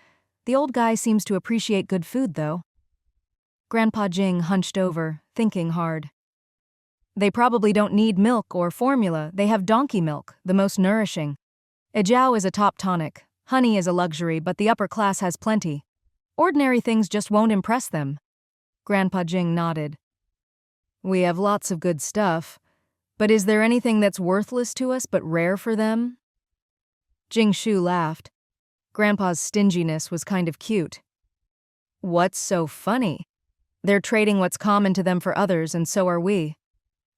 The old guy seems to appreciate good food, though. Grandpa Jing hunched over, thinking hard. They probably don't need milk or formula. They have donkey milk, the most nourishing. Ijiao is a top tonic. Honey is a luxury, but the upper class has plenty. Ordinary things just won't impress them. Grandpa Jing nodded. We have lots of good stuff, but is there anything that's worthless to us but rare for them? Jingshu laughed. Grandpa's stinginess was kind of cute. What's so funny? They're trading what's common to them for others, and so are we.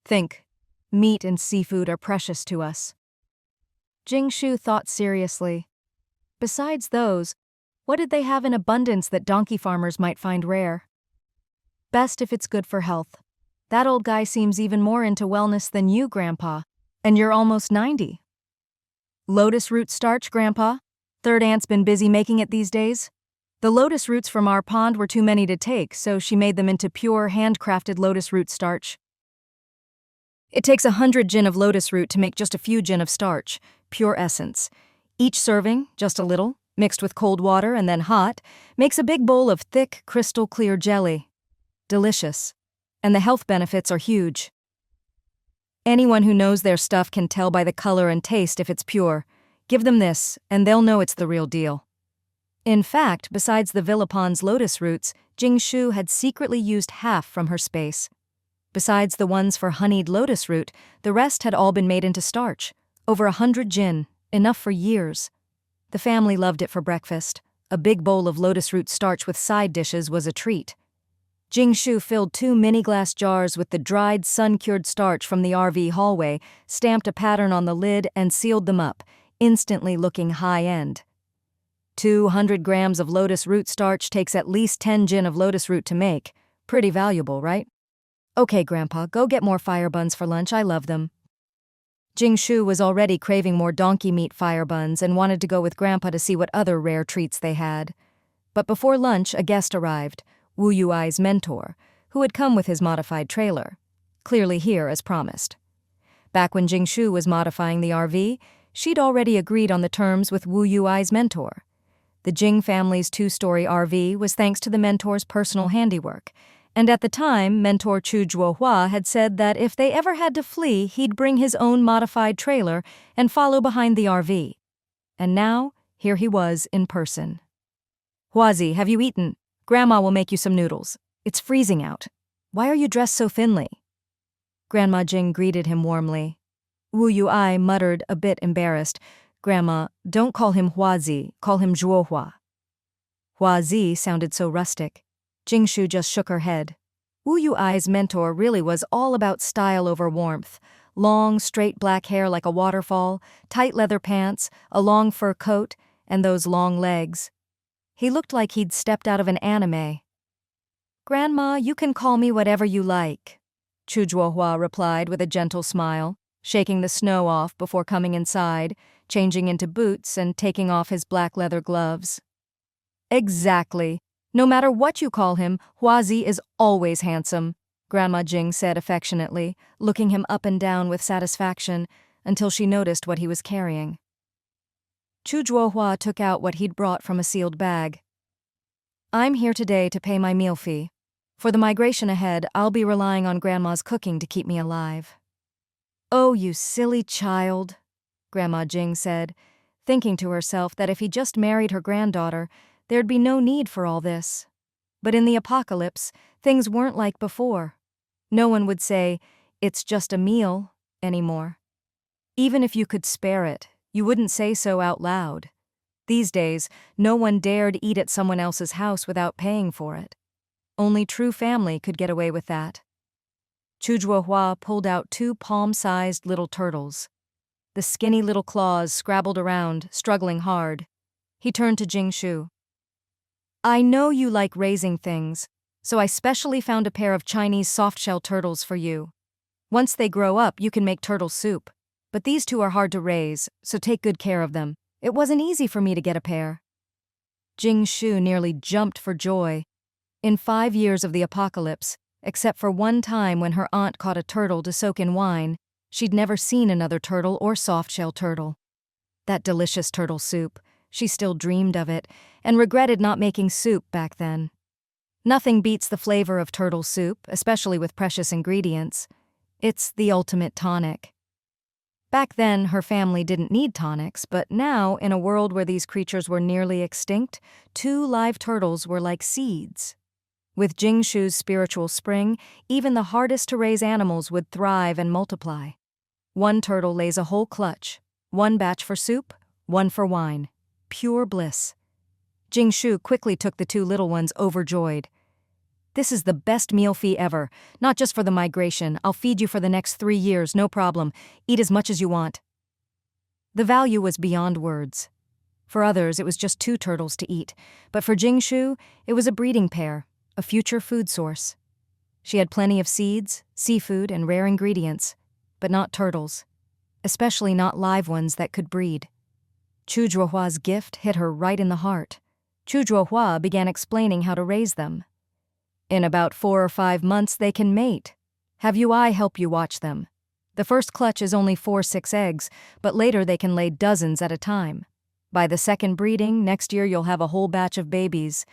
Think, meat and seafood are precious to us. Jingshu thought seriously. Besides those, what did they have in abundance that donkey farmers might find rare? Best if it's good for health. That old guy seems even more into wellness than you, Grandpa, and you're almost 90. Lotus root starch, Grandpa? Third aunt's been busy making it these days. The lotus roots from our pond were too many to take, so she made them into pure, handcrafted lotus root starch. It takes 100 jin of lotus root to make just a few jin of starch, pure essence. Each serving, just a little, mixed with cold water and then hot, makes a big bowl of thick, crystal-clear jelly. Delicious. And the health benefits are huge. Anyone who knows their stuff can tell by the color and taste if it's pure. Give them this, and they'll know it's the real deal. In fact, besides the Villapon's lotus roots, Jingshu had secretly used half from her space. Besides the ones for honeyed lotus root, the rest had all been made into starch. Over 100 jin, enough for years. The family loved it for breakfast. A big bowl of lotus root starch with side dishes was a treat. Jingshu filled 2 mini-glass jars with the dried, sun-cured starch from the RV hallway, stamped a pattern on the lid, and sealed them up, instantly looking high-end. 200 grams of lotus root starch takes at least 10 jin of lotus root to make. Pretty valuable, right? Okay, Grandpa, go get more fire buns for lunch. I love them. Jingshu was already craving more donkey meat fire buns and wanted to go with Grandpa to see what other rare treats they had. But before lunch, a guest arrived, Wu Yuai's mentor, who had come with his modified trailer. clearly here as promised. Back when Jingshu was modifying the RV, she'd already agreed on the terms with Wu Yuai's mentor. The Jing family's 2-story RV was thanks to the mentor's personal handiwork, and at the time, mentor Chu Zhuohua had said that if they ever had to flee, he'd bring his own modified trailer and follow behind the RV. And now, here he was in person. "Huazi, have you eaten? Grandma will make you some noodles. It's freezing out. Why are you dressed so thinly?" Grandma Jing greeted him warmly. Wu Yuai muttered, a bit embarrassed, "Grandma, don't call him Huazi, call him Zhuohua." Huazi sounded so rustic. Jingshu just shook her head. Wu Yuai's mentor really was all about style over warmth. Long, straight black hair like a waterfall, tight leather pants, a long fur coat, and those long legs. He looked like he'd stepped out of an anime. "Grandma, you can call me whatever you like," Chu Zhuohua replied with a gentle smile, shaking the snow off before coming inside, changing into boots and taking off his black leather gloves. "Exactly. No matter what you call him, Huazi is always handsome," Grandma Jing said affectionately, looking him up and down with satisfaction until she noticed what he was carrying. Chu Zhuohua took out what he'd brought from a sealed bag. "I'm here today to pay my meal fee. For the migration ahead, I'll be relying on Grandma's cooking to keep me alive." "Oh, you silly child," Grandma Jing said, thinking to herself that if he just married her granddaughter, there'd be no need for all this. But in the apocalypse, things weren't like before. No one would say, "It's just a meal," anymore. Even if you could spare it, you wouldn't say so out loud. These days, no one dared eat at someone else's house without paying for it. Only true family could get away with that. Chu Zhuohua pulled out 2 palm-sized little turtles. The skinny little claws scrabbled around, struggling hard. He turned to Jingshu. "I know you like raising things, so I specially found a pair of Chinese soft-shell turtles for you. Once they grow up, you can make turtle soup. But these 2 are hard to raise, so take good care of them. It wasn't easy for me to get a pair." Jingshu nearly jumped for joy. In 5 years of the apocalypse, except for one time when her aunt caught a turtle to soak in wine, she'd never seen another turtle or soft-shell turtle. That delicious turtle soup, she still dreamed of it, and regretted not making soup back then. Nothing beats the flavor of turtle soup, especially with precious ingredients. It's the ultimate tonic. Back then, her family didn't need tonics, but now, in a world where these creatures were nearly extinct, 2 live turtles were like seeds. With Jingshu's spiritual spring, even the hardest-to-raise animals would thrive and multiply. 1 turtle lays a whole clutch, 1 batch for soup, 1 for wine. Pure bliss. Jingshu quickly took the 2 little ones, overjoyed. "This is the best meal fee ever. Not just for the migration. I'll feed you for the next 3 years, no problem. Eat as much as you want." The value was beyond words. For others, it was just 2 turtles to eat, but for Jingshu, it was a breeding pair, a future food source. She had plenty of seeds, seafood, and rare ingredients, but not turtles, especially not live ones that could breed. Chu Zhuohua's gift hit her right in the heart. Chu Zhuohua began explaining how to raise them. "In about 4 or 5 months they can mate. Have Yuai help you watch them. The first clutch is only 4-6 eggs, but later they can lay dozens at a time. By the second breeding, next year you'll have a whole batch of babies.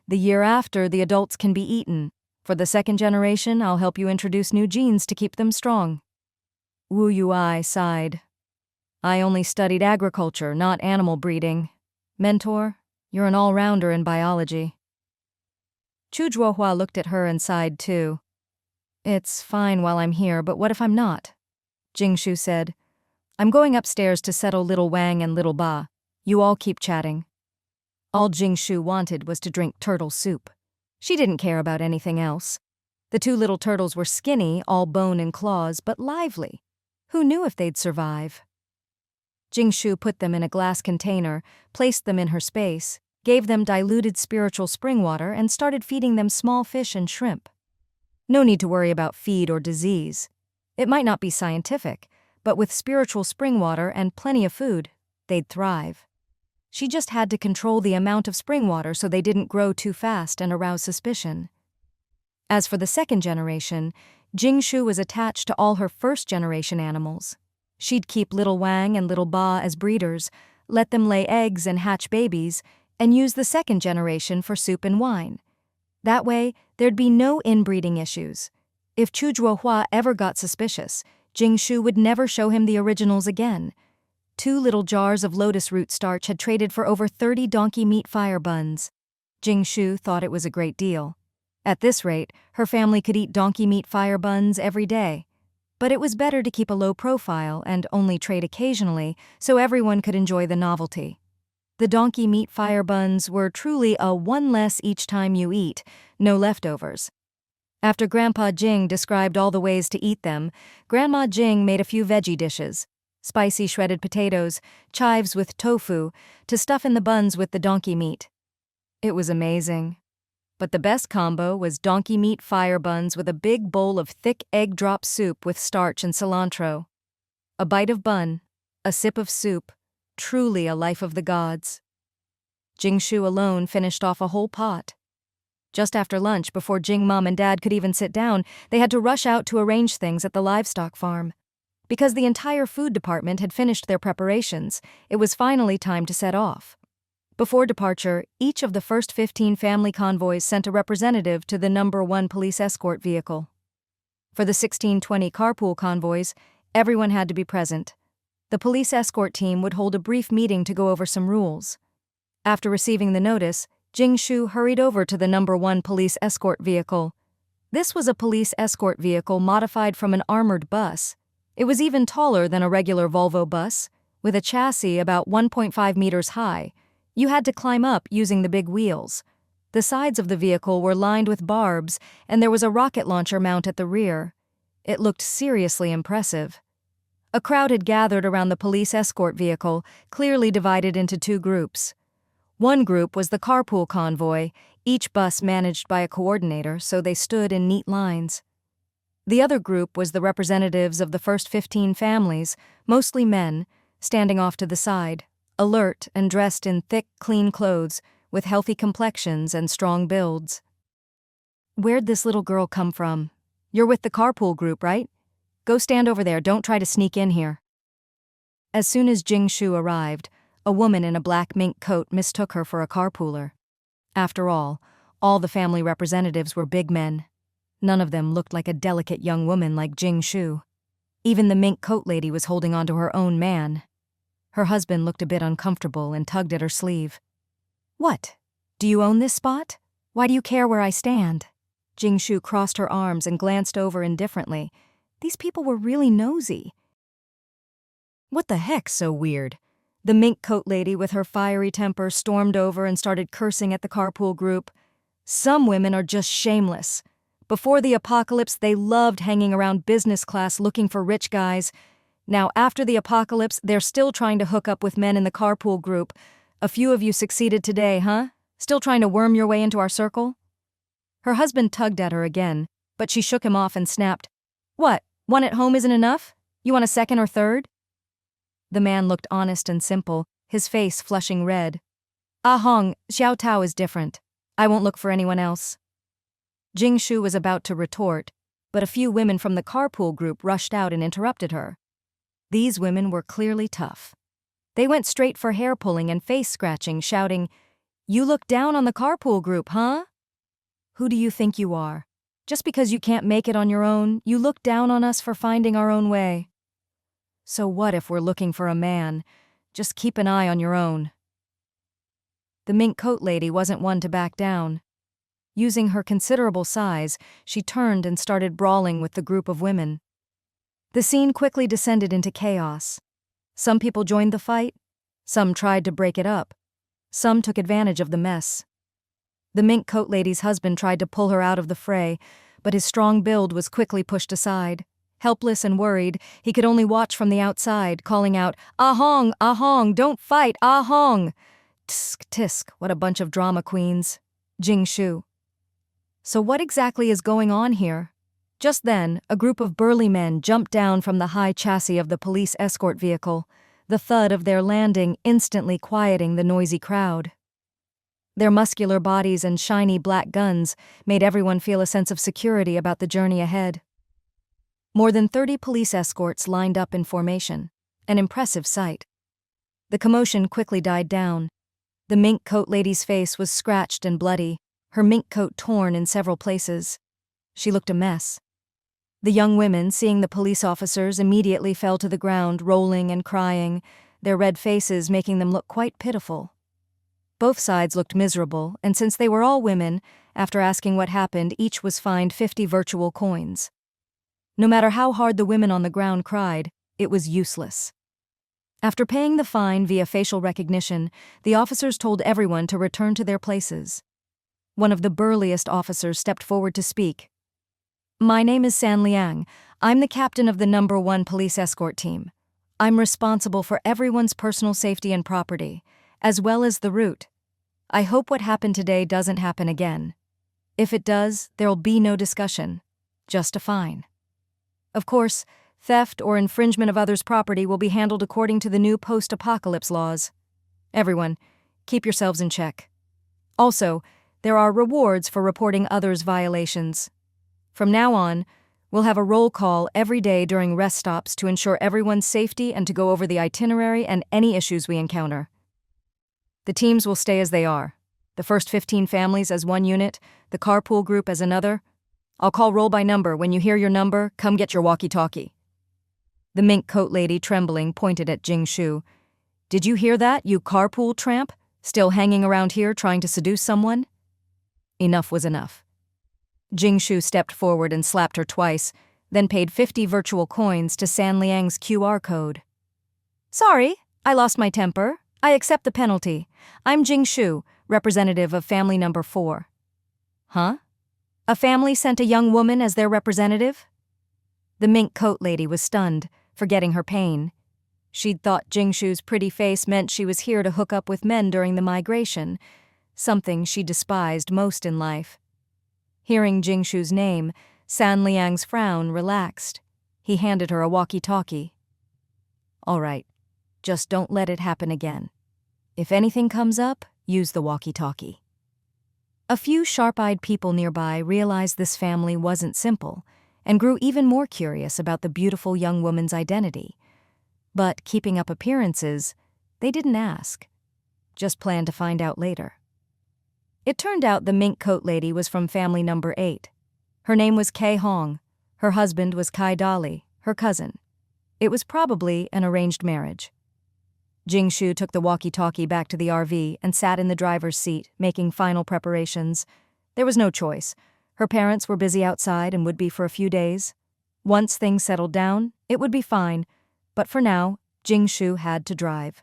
The year after, the adults can be eaten. For the second generation, I'll help you introduce new genes to keep them strong." Wu Yuai sighed. "I only studied agriculture, not animal breeding. Mentor, you're an all-rounder in biology." Chu Zhuohua looked at her and sighed too. "It's fine while I'm here, but what if I'm not?" Jingshu said. "I'm going upstairs to settle little Wang and little Ba. You all keep chatting." All Jingshu wanted was to drink turtle soup. She didn't care about anything else. The 2 little turtles were skinny, all bone and claws, but lively. Who knew if they'd survive? Jingshu put them in a glass container, placed them in her space, gave them diluted spiritual spring water, and started feeding them small fish and shrimp. No need to worry about feed or disease. It might not be scientific, but with spiritual spring water and plenty of food, they'd thrive. She just had to control the amount of spring water so they didn't grow too fast and arouse suspicion. As for the second generation, Jingshu was attached to all her first-generation animals. She'd keep little Wang and little Ba as breeders, let them lay eggs and hatch babies, and use the second generation for soup and wine. That way, there'd be no inbreeding issues. If Chu Zhuohua ever got suspicious, Jingshu would never show him the originals again. 2 little jars of lotus root starch had traded for over 30 donkey meat fire buns. Jingshu thought it was a great deal. At this rate, her family could eat donkey meat fire buns every day. But it was better to keep a low profile and only trade occasionally so everyone could enjoy the novelty. The donkey meat fire buns were truly a one less each time you eat, no leftovers. After Grandpa Jing described all the ways to eat them, Grandma Jing made a few veggie dishes: spicy shredded potatoes, chives with tofu, to stuff in the buns with the donkey meat. It was amazing. But the best combo was donkey meat fire buns with a big bowl of thick egg drop soup with starch and cilantro. A bite of bun, a sip of soup, truly a life of the gods. Jingshu alone finished off a whole pot. Just after lunch, before Jing Mom and Dad could even sit down, they had to rush out to arrange things at the livestock farm. Because the entire food department had finished their preparations, it was finally time to set off. Before departure, each of the first 15 family convoys sent a representative to the number 1 police escort vehicle. For the 1620 carpool convoys, everyone had to be present. The police escort team would hold a brief meeting to go over some rules. After receiving the notice, Jingshu hurried over to the number 1 police escort vehicle. This was a police escort vehicle modified from an armored bus. It was even taller than a regular Volvo bus, with a chassis about 1.5 meters high. You had to climb up using the big wheels. The sides of the vehicle were lined with barbs, and there was a rocket launcher mount at the rear. It looked seriously impressive. A crowd had gathered around the police escort vehicle, clearly divided into 2 groups. One group was the carpool convoy, each bus managed by a coordinator, so they stood in neat lines. The other group was the representatives of the first 15 families, mostly men, standing off to the side, alert and dressed in thick, clean clothes, with healthy complexions and strong builds. "Where'd this little girl come from? You're with the carpool group, right? Go stand over there, don't try to sneak in here." As soon as Jingshu arrived, a woman in a black mink coat mistook her for a carpooler. After all the family representatives were big men. None of them looked like a delicate young woman like Jingshu. Even the mink coat lady was holding on to her own man. Her husband looked a bit uncomfortable and tugged at her sleeve. "What? Do you own this spot? Why do you care where I stand?" Jingshu crossed her arms and glanced over indifferently. These people were really nosy. What the heck's so weird? The mink coat lady with her fiery temper stormed over and started cursing at the carpool group. Some women are just shameless. Before the apocalypse, they loved hanging around business class looking for rich guys. Now, after the apocalypse, they're still trying to hook up with men in the carpool group. A few of you succeeded today, huh? Still trying to worm your way into our circle? Her husband tugged at her again, but she shook him off and snapped, "What, one at home isn't enough? You want a second or third?" The man looked honest and simple, his face flushing red. "Ah Hong, Xiao Tao is different. I won't look for anyone else." Jingshu was about to retort, but a few women from the carpool group rushed out and interrupted her. These women were clearly tough. They went straight for hair pulling and face scratching, shouting, "You look down on the carpool group, huh? Who do you think you are? Just because you can't make it on your own, you look down on us for finding our own way. So what if we're looking for a man? Just keep an eye on your own." The mink coat lady wasn't one to back down. Using her considerable size, she turned and started brawling with the group of women. The scene quickly descended into chaos. Some people joined the fight. Some tried to break it up. Some took advantage of the mess. The mink coat lady's husband tried to pull her out of the fray, but his strong build was quickly pushed aside. Helpless and worried, he could only watch from the outside, calling out, "Ah Hong, don't fight, Ah Hong!" Tisk, tisk, what a bunch of drama queens. Jingshu. So what exactly is going on here? Just then, a group of burly men jumped down from the high chassis of the police escort vehicle, the thud of their landing instantly quieting the noisy crowd. Their muscular bodies and shiny black guns made everyone feel a sense of security about the journey ahead. More than 30 police escorts lined up in formation, an impressive sight. The commotion quickly died down. The mink coat lady's face was scratched and bloody, her mink coat torn in several places. She looked a mess. The young women, seeing the police officers, immediately fell to the ground, rolling and crying, their red faces making them look quite pitiful. Both sides looked miserable, and since they were all women, after asking what happened, each was fined 50 virtual coins. No matter how hard the women on the ground cried, it was useless. After paying the fine via facial recognition, the officers told everyone to return to their places. One of the burliest officers stepped forward to speak. "My name is San Liang. I'm the captain of the No. 1 police escort team. I'm responsible for everyone's personal safety and property, as well as the route. I hope what happened today doesn't happen again. If it does, there'll be no discussion, just a fine. Of course, theft or infringement of others' property will be handled according to the new post-apocalypse laws. Everyone, keep yourselves in check. Also, there are rewards for reporting others' violations. From now on, we'll have a roll call every day during rest stops to ensure everyone's safety and to go over the itinerary and any issues we encounter. The teams will stay as they are. The first 15 families as one unit, the carpool group as another. I'll call roll by number. When you hear your number, come get your walkie-talkie." The mink coat lady, trembling, pointed at Jingshu. "Did you hear that, you carpool tramp? Still hanging around here trying to seduce someone?" Enough was enough. Jingshu stepped forward and slapped her twice, then paid 50 virtual coins to San Liang's QR code. "Sorry, I lost my temper. I accept the penalty. I'm Jingshu, representative of family number 4. "Huh? A family sent a young woman as their representative?" The mink coat lady was stunned, forgetting her pain. She'd thought Jingshu's pretty face meant she was here to hook up with men during the migration, something she despised most in life. Hearing Jingshu's name, San Liang's frown relaxed. He handed her a walkie-talkie. "All right, just don't let it happen again. If anything comes up, use the walkie-talkie." A few sharp-eyed people nearby realized this family wasn't simple and grew even more curious about the beautiful young woman's identity. But keeping up appearances, they didn't ask, just planned to find out later. It turned out the mink coat lady was from family number 8. Her name was Kei Hong. Her husband was Kai Dali, her cousin. It was probably an arranged marriage. Jingshu took the walkie-talkie back to the RV and sat in the driver's seat, making final preparations. There was no choice. Her parents were busy outside and would be for a few days. Once things settled down, it would be fine, but for now, Jingshu had to drive.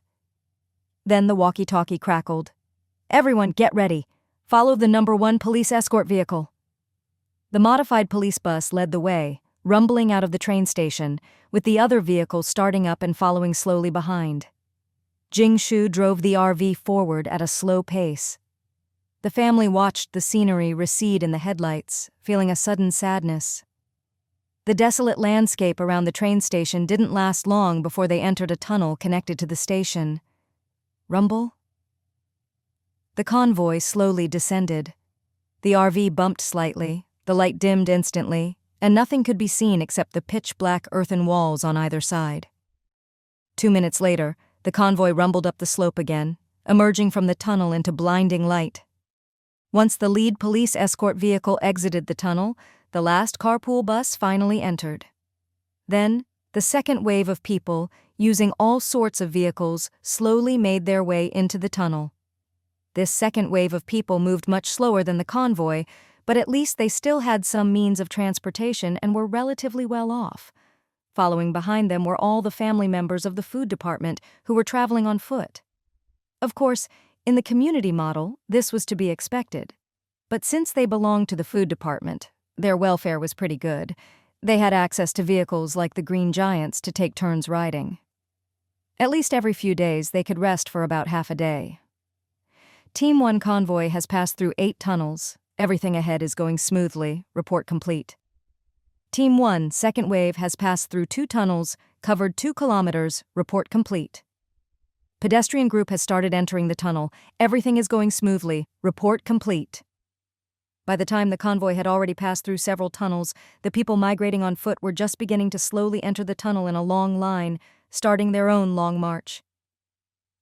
Then the walkie-talkie crackled. "Everyone, get ready. Follow the No. 1 police escort vehicle." The modified police bus led the way, rumbling out of the train station, with the other vehicles starting up and following slowly behind. Jingshu drove the RV forward at a slow pace. The family watched the scenery recede in the headlights, feeling a sudden sadness. The desolate landscape around the train station didn't last long before they entered a tunnel connected to the station. Rumble? The convoy slowly descended. The RV bumped slightly, the light dimmed instantly, and nothing could be seen except the pitch-black earthen walls on either side. 2 minutes later, the convoy rumbled up the slope again, emerging from the tunnel into blinding light. Once the lead police escort vehicle exited the tunnel, the last carpool bus finally entered. Then, the second wave of people, using all sorts of vehicles, slowly made their way into the tunnel. This second wave of people moved much slower than the convoy, but at least they still had some means of transportation and were relatively well off. Following behind them were all the family members of the food department who were traveling on foot. Of course, in the community model, this was to be expected. But since they belonged to the food department, their welfare was pretty good. They had access to vehicles like the Green Giants to take turns riding. At least every few days, they could rest for about half a day. Team 1 convoy has passed through 8 tunnels. Everything ahead is going smoothly. Report complete. Team 1, second wave, has passed through 2 tunnels, covered 2 kilometers. Report complete. Pedestrian group has started entering the tunnel. Everything is going smoothly. Report complete. By the time the convoy had already passed through several tunnels, the people migrating on foot were just beginning to slowly enter the tunnel in a long line, starting their own long march.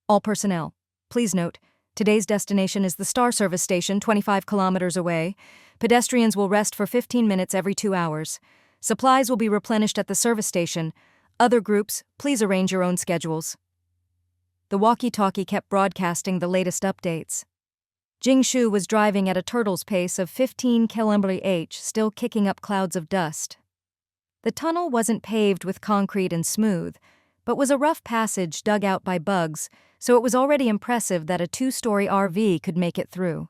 All personnel, please note, today's destination is the Star Service Station 25 kilometers away. Pedestrians will rest for 15 minutes every 2 hours. Supplies will be replenished at the service station. Other groups, please arrange your own schedules. The walkie-talkie kept broadcasting the latest updates. Jingshu was driving at a turtle's pace of 15 km/h, still kicking up clouds of dust. The tunnel wasn't paved with concrete and smooth, but was a rough passage dug out by bugs, so it was already impressive that a 2-story RV could make it through.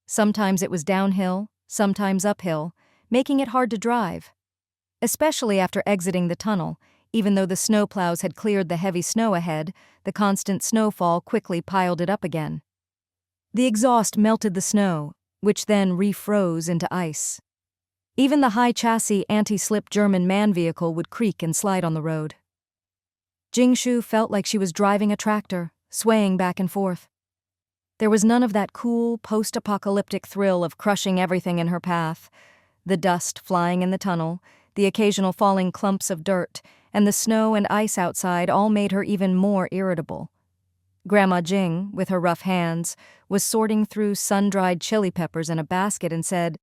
Sometimes it was downhill, sometimes uphill, making it hard to drive. Especially after exiting the tunnel, even though the snowplows had cleared the heavy snow ahead, the constant snowfall quickly piled it up again. The exhaust melted the snow, which then refroze into ice. Even the high-chassis anti-slip German man vehicle would creak and slide on the road. Jingshu felt like she was driving a tractor, swaying back and forth. There was none of that cool, post-apocalyptic thrill of crushing everything in her path. The dust flying in the tunnel, the occasional falling clumps of dirt, and the snow and ice outside all made her even more irritable. Grandma Jing, with her rough hands, was sorting through sun-dried chili peppers in a basket and said,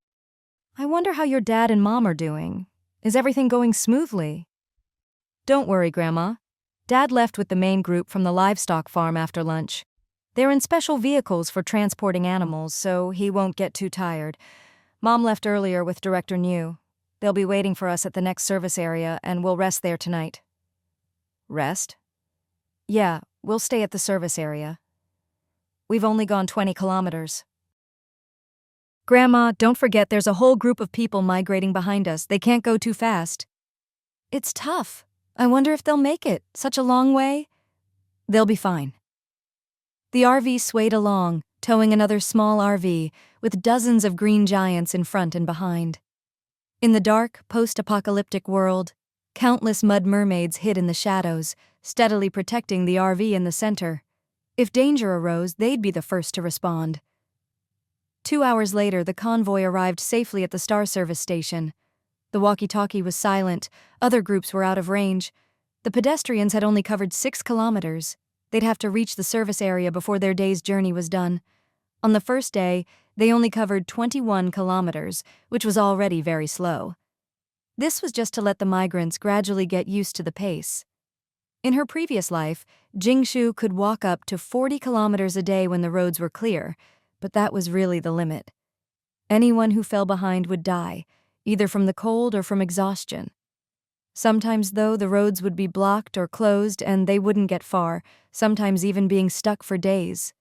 "I wonder how your dad and mom are doing. Is everything going smoothly?" "Don't worry, Grandma. Dad left with the main group from the livestock farm after lunch. They're in special vehicles for transporting animals, so he won't get too tired. Mom left earlier with Director New. They'll be waiting for us at the next service area, and we'll rest there tonight." "Rest?" "Yeah, we'll stay at the service area. We've only gone 20 kilometers. Grandma, don't forget there's a whole group of people migrating behind us. They can't go too fast." "It's tough. I wonder if they'll make it. Such a long way." "They'll be fine." The RV swayed along, towing another small RV, with dozens of green giants in front and behind. In the dark, post-apocalyptic world, countless mud mermaids hid in the shadows, steadily protecting the RV in the center. If danger arose, they'd be the first to respond. 2 hours later, the convoy arrived safely at the Star Service Station. The walkie-talkie was silent, other groups were out of range. The pedestrians had only covered 6 kilometers. They'd have to reach the service area before their day's journey was done. On the first day, they only covered 21 kilometers, which was already very slow. This was just to let the migrants gradually get used to the pace. In her previous life, Jingshu could walk up to 40 kilometers a day when the roads were clear, but that was really the limit. Anyone who fell behind would die, either from the cold or from exhaustion. Sometimes, though, the roads would be blocked or closed and they wouldn't get far, sometimes even being stuck for days.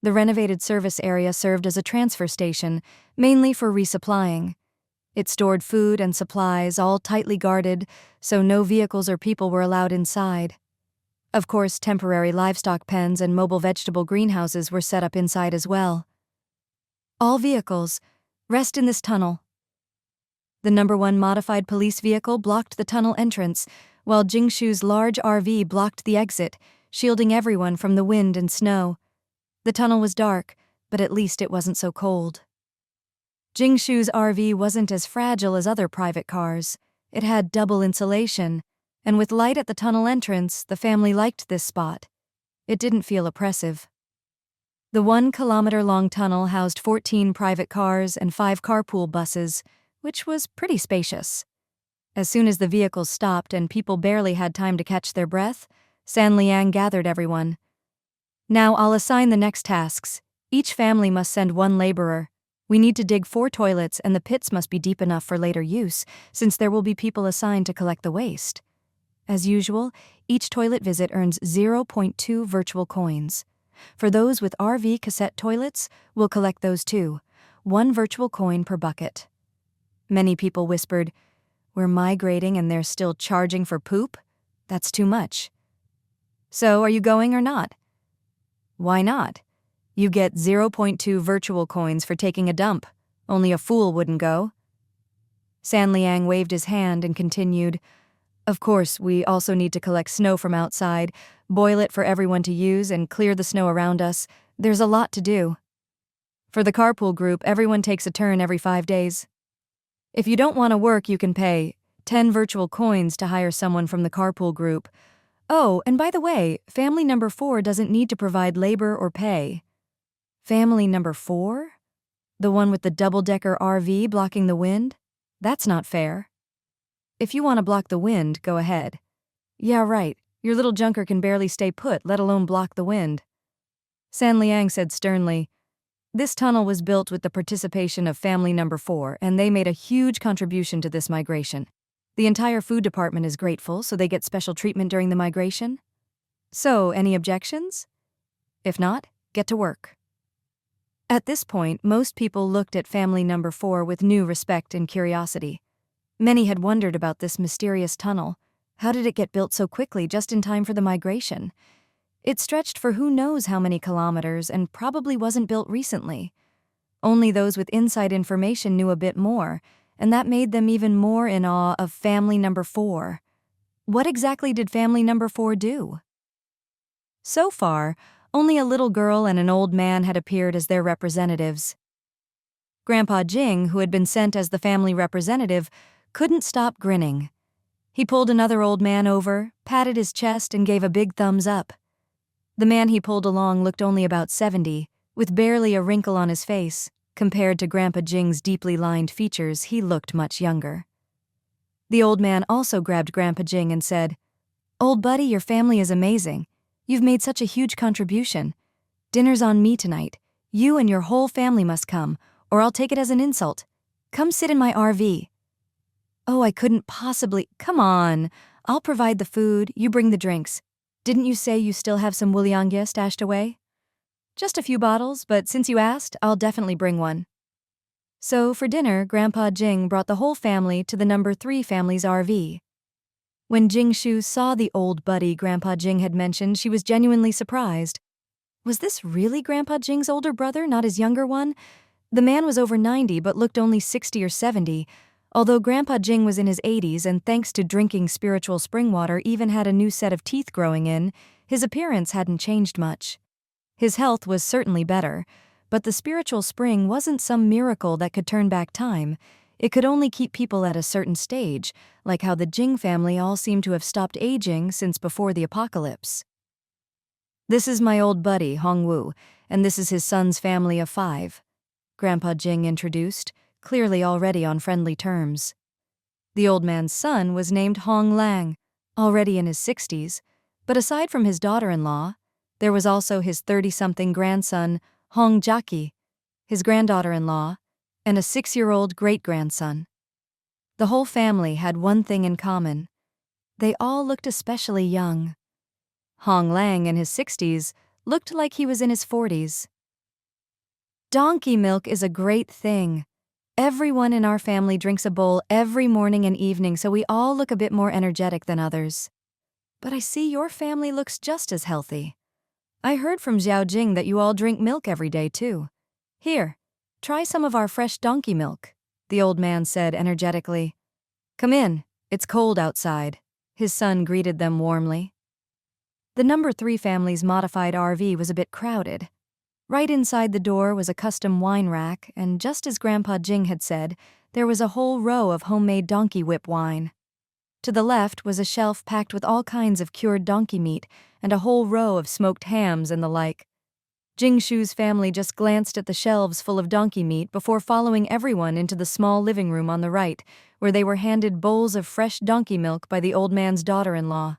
The renovated service area served as a transfer station, mainly for resupplying. It stored food and supplies, all tightly guarded, so no vehicles or people were allowed inside. Of course, temporary livestock pens and mobile vegetable greenhouses were set up inside as well. "All vehicles, rest in this tunnel." The number 1 modified police vehicle blocked the tunnel entrance, while Jingshu's large RV blocked the exit, shielding everyone from the wind and snow. The tunnel was dark, but at least it wasn't so cold. Jingshu's RV wasn't as fragile as other private cars. It had double insulation, and with light at the tunnel entrance, the family liked this spot. It didn't feel oppressive. The 1-kilometer-long tunnel housed 14 private cars and 5 carpool buses, which was pretty spacious. As soon as the vehicles stopped and people barely had time to catch their breath, San Liang gathered everyone. "Now I'll assign the next tasks. Each family must send 1 laborer. We need to dig 4 toilets and the pits must be deep enough for later use, since there will be people assigned to collect the waste. As usual, each toilet visit earns 0.2 virtual coins. For those with RV cassette toilets, we'll collect those too, 1 virtual coin per bucket." Many people whispered, "We're migrating and they're still charging for poop? That's too much." "So, are you going or not?" "Why not? You get 0.2 virtual coins for taking a dump. Only a fool wouldn't go." San Liang waved his hand and continued, "Of course, we also need to collect snow from outside, boil it for everyone to use, and clear the snow around us. There's a lot to do." For the carpool group, everyone takes a turn every 5 days. If you don't want to work, you can pay 10 virtual coins to hire someone from the carpool group. Oh, and by the way, family number 4 doesn't need to provide labor or pay. Family number 4? The one with the double-decker RV blocking the wind? That's not fair. If you want to block the wind, go ahead. Yeah, right. Your little junker can barely stay put, let alone block the wind. San Liang said sternly, "This tunnel was built with the participation of family number 4, and they made a huge contribution to this migration. The entire food department is grateful, so they get special treatment during the migration. So, any objections? If not, get to work." At this point, most people looked at family number 4 with new respect and curiosity. Many had wondered about this mysterious tunnel. How did it get built so quickly, just in time for the migration? It stretched for who knows how many kilometers and probably wasn't built recently. Only those with inside information knew a bit more, and that made them even more in awe of family number 4. What exactly did family number 4 do? So far, only a little girl and an old man had appeared as their representatives. Grandpa Jing, who had been sent as the family representative, couldn't stop grinning. He pulled another old man over, patted his chest, and gave a big thumbs up. The man he pulled along looked only about 70, with barely a wrinkle on his face. Compared to Grandpa Jing's deeply lined features, he looked much younger. The old man also grabbed Grandpa Jing and said, "Old buddy, your family is amazing. You've made such a huge contribution. Dinner's on me tonight. You and your whole family must come, or I'll take it as an insult. Come sit in my RV." "Oh, I couldn't possibly—" "Come on. I'll provide the food, you bring the drinks. Didn't you say you still have some Wuliangye stashed away?" "Just a few bottles, but since you asked, I'll definitely bring one." So, for dinner, Grandpa Jing brought the whole family to the number 3 family's RV. When Jing Shu saw the old buddy Grandpa Jing had mentioned, she was genuinely surprised. Was this really Grandpa Jing's older brother, not his younger one? The man was over 90 but looked only 60 or 70, although Grandpa Jing was in his 80s and thanks to drinking spiritual spring water even had a new set of teeth growing in, his appearance hadn't changed much. His health was certainly better, but the spiritual spring wasn't some miracle that could turn back time. It could only keep people at a certain stage, like how the Jing family all seemed to have stopped aging since before the apocalypse. "This is my old buddy, Hongwu, and this is his son's family of 5, Grandpa Jing introduced, clearly already on friendly terms. The old man's son was named Hong Lang, already in his 60s, but aside from his daughter-in-law, there was also his 30-something grandson, Hong Jaki, his granddaughter-in-law, and a 6-year-old great-grandson. The whole family had one thing in common. They all looked especially young. Hong Lang, in his 60s, looked like he was in his 40s. "Donkey milk is a great thing. Everyone in our family drinks a bowl every morning and evening, so we all look a bit more energetic than others. But I see your family looks just as healthy. I heard from Xiao Jing that you all drink milk every day, too. Here, try some of our fresh donkey milk," the old man said energetically. "Come in, it's cold outside," his son greeted them warmly. The number 3 family's modified RV was a bit crowded. Right inside the door was a custom wine rack, and just as Grandpa Jing had said, there was a whole row of homemade donkey whip wine. To the left was a shelf packed with all kinds of cured donkey meat and a whole row of smoked hams and the like. Jing Shu's family just glanced at the shelves full of donkey meat before following everyone into the small living room on the right, where they were handed bowls of fresh donkey milk by the old man's daughter-in-law.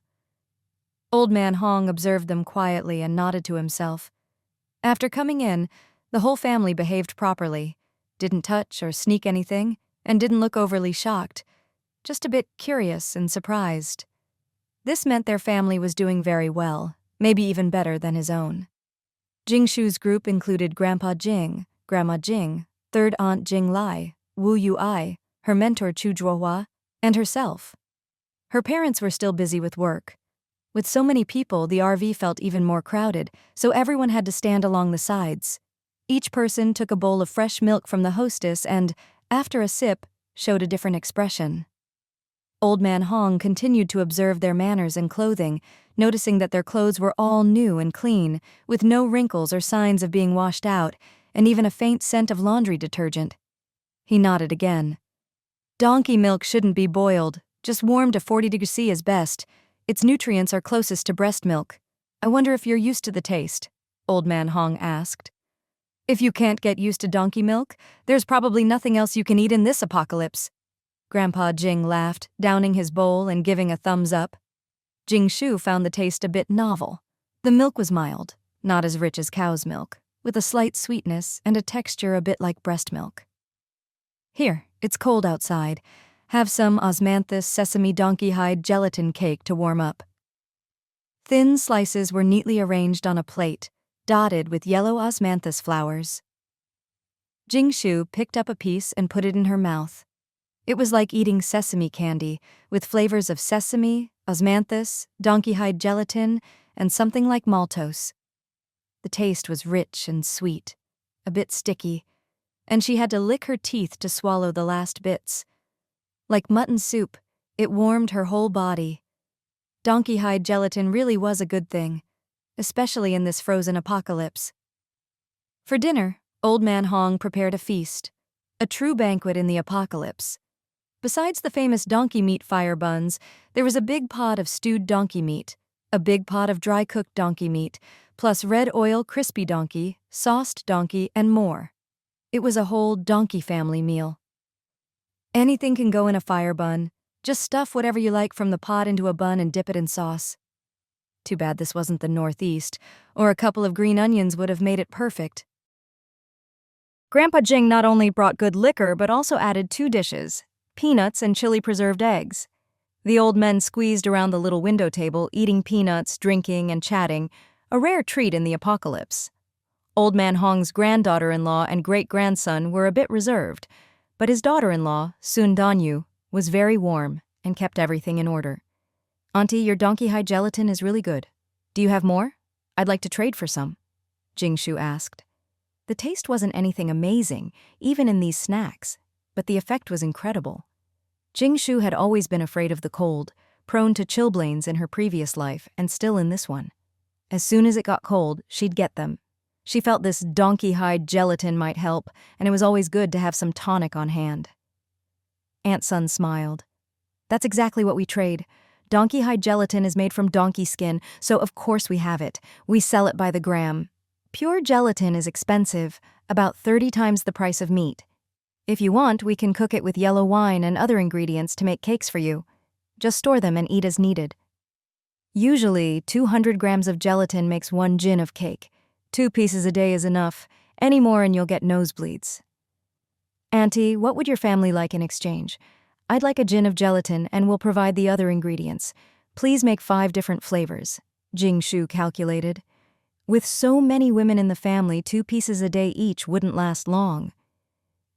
Old man Hong observed them quietly and nodded to himself. After coming in, the whole family behaved properly, didn't touch or sneak anything, and didn't look overly shocked, just a bit curious and surprised. This meant their family was doing very well, maybe even better than his own. Jing Shu's group included Grandpa Jing, Grandma Jing, third aunt Jing Lai, Wu Yu Ai, her mentor Chu Zhuohua, and herself. Her parents were still busy with work. With so many people, the RV felt even more crowded, so everyone had to stand along the sides. Each person took a bowl of fresh milk from the hostess and, after a sip, showed a different expression. Old man Hong continued to observe their manners and clothing, noticing that their clothes were all new and clean, with no wrinkles or signs of being washed out, and even a faint scent of laundry detergent. He nodded again. Donkey milk shouldn't be boiled, just warmed to 40 degrees C is best. Its nutrients are closest to breast milk. I wonder if you're used to the taste, Old Man Hong asked. If you can't get used to donkey milk, there's probably nothing else you can eat in this apocalypse. Grandpa Jing laughed, downing his bowl and giving a thumbs up. Jing Shu found the taste a bit novel. The milk was mild, not as rich as cow's milk, with a slight sweetness and a texture a bit like breast milk. Here, it's cold outside. Have some osmanthus sesame donkey hide gelatin cake to warm up. Thin slices were neatly arranged on a plate, dotted with yellow osmanthus flowers. Jing Shu picked up a piece and put it in her mouth. It was like eating sesame candy, with flavors of sesame, osmanthus, donkey hide gelatin, and something like maltose. The taste was rich and sweet, a bit sticky, and she had to lick her teeth to swallow the last bits. Like mutton soup, it warmed her whole body. Donkey hide gelatin really was a good thing, especially in this frozen apocalypse. For dinner, Old Man Hong prepared a feast, a true banquet in the apocalypse. Besides the famous donkey meat fire buns, there was a big pot of stewed donkey meat, a big pot of dry-cooked donkey meat, plus red oil crispy donkey, sauced donkey, and more. It was a whole donkey family meal. Anything can go in a fire bun. Just stuff whatever you like from the pot into a bun and dip it in sauce. Too bad this wasn't the Northeast, or a couple of green onions would have made it perfect. Grandpa Jing not only brought good liquor but also added 2 dishes, peanuts and chili preserved eggs. The old men squeezed around the little window table, eating peanuts, drinking, and chatting, a rare treat in the apocalypse. Old Man Hong's granddaughter-in-law and great-grandson were a bit reserved, but his daughter-in-law, Sun Danyu, was very warm and kept everything in order. Auntie, your donkey hide gelatin is really good. Do you have more? I'd like to trade for some, Jing Shu asked. The taste wasn't anything amazing, even in these snacks, but the effect was incredible. Jing Shu had always been afraid of the cold, prone to chilblains in her previous life and still in this one. As soon as it got cold, she'd get them. She felt this donkey hide gelatin might help, and it was always good to have some tonic on hand. Aunt Sun smiled. That's exactly what we trade. Donkey hide gelatin is made from donkey skin, so of course we have it. We sell it by the gram. Pure gelatin is expensive, about 30 times the price of meat. If you want, we can cook it with yellow wine and other ingredients to make cakes for you. Just store them and eat as needed. Usually, 200 grams of gelatin makes 1 jin of cake. 2 pieces a day is enough. Any more and you'll get nosebleeds. Auntie, what would your family like in exchange? I'd like a jin of gelatin and we'll provide the other ingredients. Please make 5 different flavors, Jing Shu calculated. With so many women in the family, 2 pieces a day each wouldn't last long.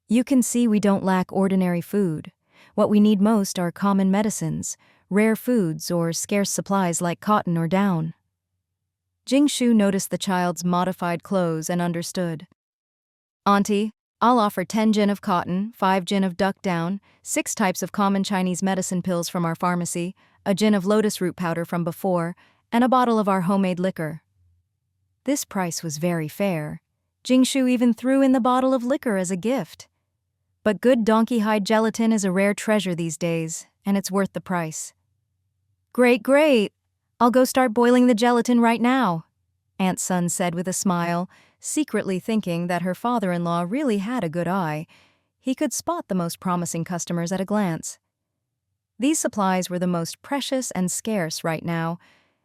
You can see we don't lack ordinary food. What we need most are common medicines, rare foods, or scarce supplies like cotton or down. Jing Shu noticed the child's modified clothes and understood. Auntie, I'll offer 10 jin of cotton, 5 jin of duck down, 6 types of common Chinese medicine pills from our pharmacy, a jin of lotus root powder from before, and a bottle of our homemade liquor. This price was very fair. Jing Shu even threw in the bottle of liquor as a gift. But good donkey hide gelatin is a rare treasure these days, and it's worth the price. Great, great! I'll go start boiling the gelatin right now, Aunt Sun said with a smile, secretly thinking that her father-in-law really had a good eye. He could spot the most promising customers at a glance. These supplies were the most precious and scarce right now,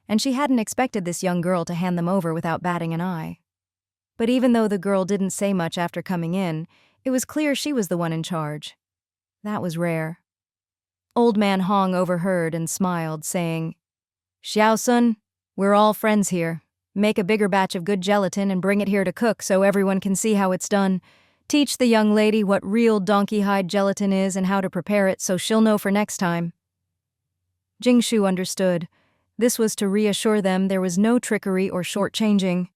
and she hadn't expected this young girl to hand them over without batting an eye. But even though the girl didn't say much after coming in, it was clear she was the one in charge. That was rare. Old Man Hong overheard and smiled, saying, Xiao Sun, we're all friends here. Make a bigger batch of good gelatin and bring it here to cook so everyone can see how it's done. Teach the young lady what real donkey hide gelatin is and how to prepare it so she'll know for next time. Jing Shu understood. This was to reassure them there was no trickery or shortchanging.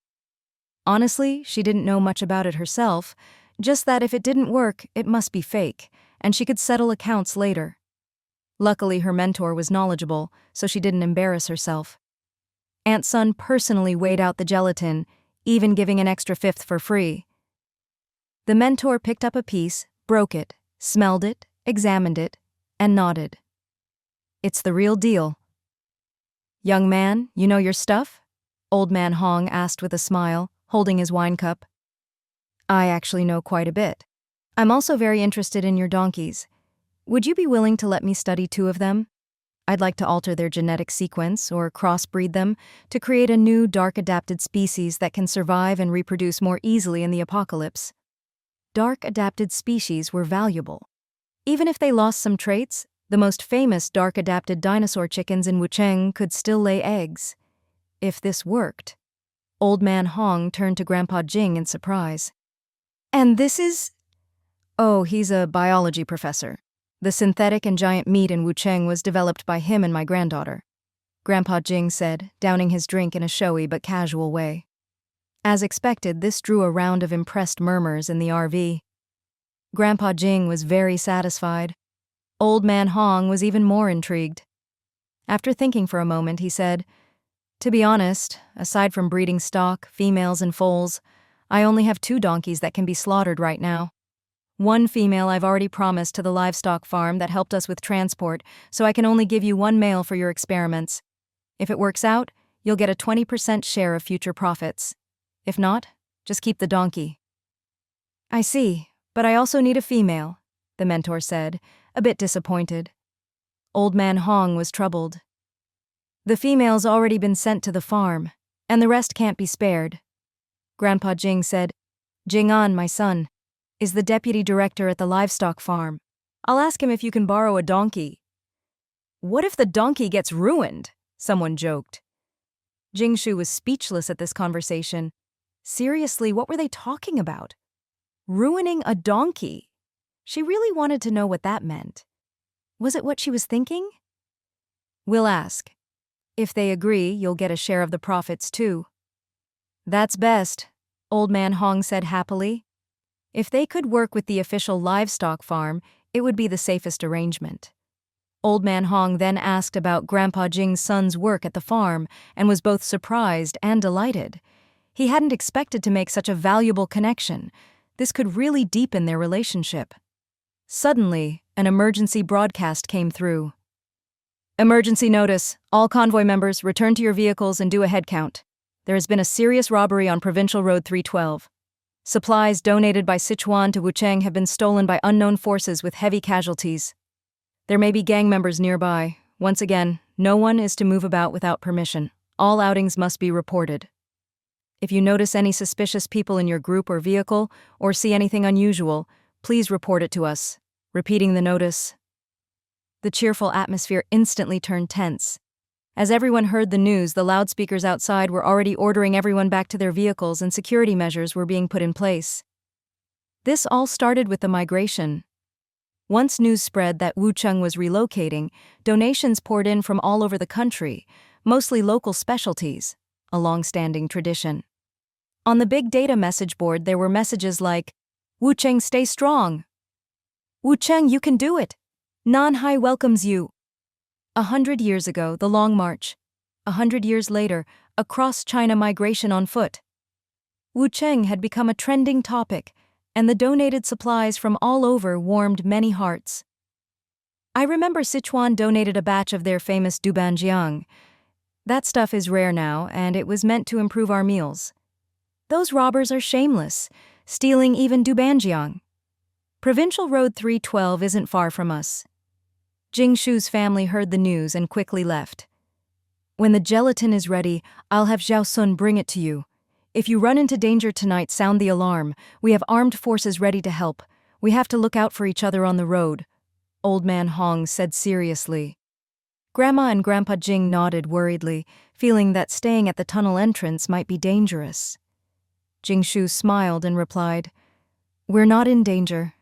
Honestly, she didn't know much about it herself, just that if it didn't work, it must be fake, and she could settle accounts later. Luckily, her mentor was knowledgeable, so she didn't embarrass herself. Aunt Sun personally weighed out the gelatin, even giving an extra 1/5 for free. The mentor picked up a piece, broke it, smelled it, examined it, and nodded. It's the real deal. Young man, you know your stuff? Old Man Hong asked with a smile, holding his wine cup. I actually know quite a bit. I'm also very interested in your donkeys. Would you be willing to let me study 2 of them? I'd like to alter their genetic sequence or crossbreed them to create a new dark-adapted species that can survive and reproduce more easily in the apocalypse. Dark-adapted species were valuable. Even if they lost some traits, the most famous dark-adapted dinosaur chickens in Wucheng could still lay eggs. If this worked. Old Man Hong turned to Grandpa Jing in surprise. And this is? Oh, he's a biology professor. The synthetic and giant meat in Wucheng was developed by him and my granddaughter, Grandpa Jing said, downing his drink in a showy but casual way. As expected, this drew a round of impressed murmurs in the RV. Grandpa Jing was very satisfied. Old Man Hong was even more intrigued. After thinking for a moment, he said, to be honest, aside from breeding stock, females and foals, I only have 2 donkeys that can be slaughtered right now. One female I've already promised to the livestock farm that helped us with transport, so I can only give you 1 male for your experiments. If it works out, you'll get a 20% share of future profits. If not, just keep the donkey. I see, but I also need a female, the mentor said, a bit disappointed. Old Man Hong was troubled. The female's already been sent to the farm, and the rest can't be spared. Grandpa Jing said, Jing-an, my son, is the deputy director at the livestock farm. I'll ask him if you can borrow a donkey. What if the donkey gets ruined? Someone joked. Jingshu was speechless at this conversation. Seriously, what were they talking about? Ruining a donkey? She really wanted to know what that meant. Was it what she was thinking? We'll ask. If they agree, you'll get a share of the profits too. That's best, Old Man Hong said happily. If they could work with the official livestock farm, it would be the safest arrangement. Old Man Hong then asked about Grandpa Jing's son's work at the farm and was both surprised and delighted. He hadn't expected to make such a valuable connection. This could really deepen their relationship. Suddenly, an emergency broadcast came through. Emergency notice. All convoy members, return to your vehicles and do a head count. There has been a serious robbery on Provincial Road 312. Supplies donated by Sichuan to Wucheng have been stolen by unknown forces with heavy casualties. There may be gang members nearby. Once again, no one is to move about without permission. All outings must be reported. If you notice any suspicious people in your group or vehicle, or see anything unusual, please report it to us. Repeating the notice. The cheerful atmosphere instantly turned tense. As everyone heard the news, the loudspeakers outside were already ordering everyone back to their vehicles and security measures were being put in place. This all started with the migration. Once news spread that Wucheng was relocating, donations poured in from all over the country, mostly local specialties, a long-standing tradition. On the big data message board there were messages like, Wucheng, stay strong. Wucheng, you can do it. Nanhai welcomes you. 100 years ago, the Long March. 100 years later, a cross-China migration on foot. Wucheng had become a trending topic, and the donated supplies from all over warmed many hearts. I remember Sichuan donated a batch of their famous dubanjiang. That stuff is rare now, and it was meant to improve our meals. Those robbers are shameless, stealing even dubanjiang. Provincial Road 312 isn't far from us. Jingshu's family heard the news and quickly left. When the gelatin is ready, I'll have Zhao Sun bring it to you. If you run into danger tonight, sound the alarm. We have armed forces ready to help. We have to look out for each other on the road, Old Man Hong said seriously. Grandma and Grandpa Jing nodded worriedly, feeling that staying at the tunnel entrance might be dangerous. Jingshu smiled and replied, We're not in danger.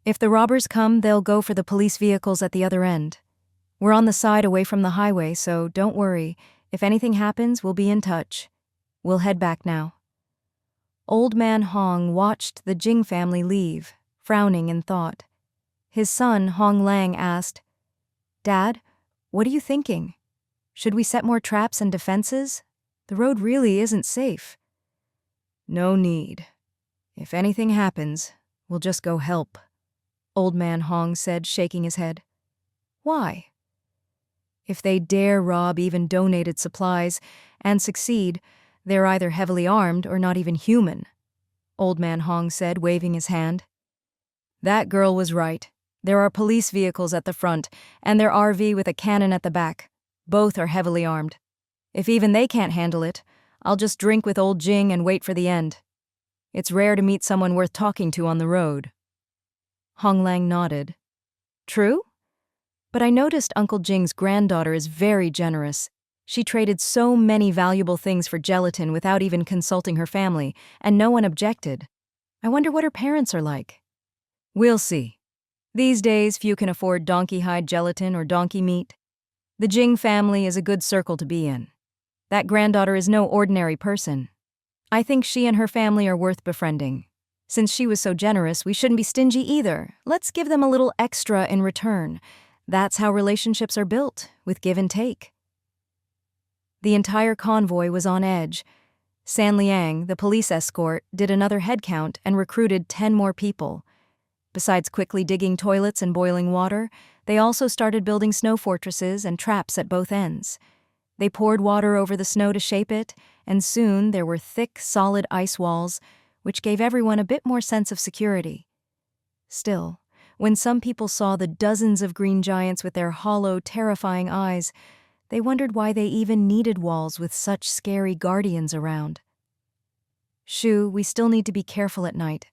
If the robbers come, they'll go for the police vehicles at the other end. We're on the side away from the highway, so don't worry. If anything happens, we'll be in touch. We'll head back now. Old Man Hong watched the Jing family leave, frowning in thought. His son, Hong Lang, asked, Dad, what are you thinking? Should we set more traps and defenses? The road really isn't safe. No need. If anything happens, We'll just go help, Old Man Hong said, shaking his head. Why? If they dare rob even donated supplies and succeed, they're either heavily armed or not even human, Old Man Hong said, waving his hand. That girl was right. There are police vehicles at the front, and their RV with a cannon at the back. Both are heavily armed. If even they can't handle it, I'll just drink with old Jing and wait for the end. It's rare to meet someone worth talking to on the road. Hong Lang nodded. True? But I noticed Uncle Jing's granddaughter is very generous. She traded so many valuable things for gelatin without even consulting her family, and no one objected. I wonder what her parents are like. We'll see. These days, few can afford donkey hide gelatin or donkey meat. The Jing family is a good circle to be in. That granddaughter is no ordinary person. I think she and her family are worth befriending. Since she was so generous, we shouldn't be stingy either. Let's give them a little extra in return. That's how relationships are built, with give and take. The entire convoy was on edge. San Liang, the police escort, did another head count and recruited 10 more people. Besides quickly digging toilets and boiling water, they also started building snow fortresses and traps at both ends. They poured water over the snow to shape it, and soon there were thick, solid ice walls, which gave everyone a bit more sense of security. Still, when some people saw the dozens of green giants with their hollow, terrifying eyes, they wondered why they even needed walls with such scary guardians around. Shu, we still need to be careful at night.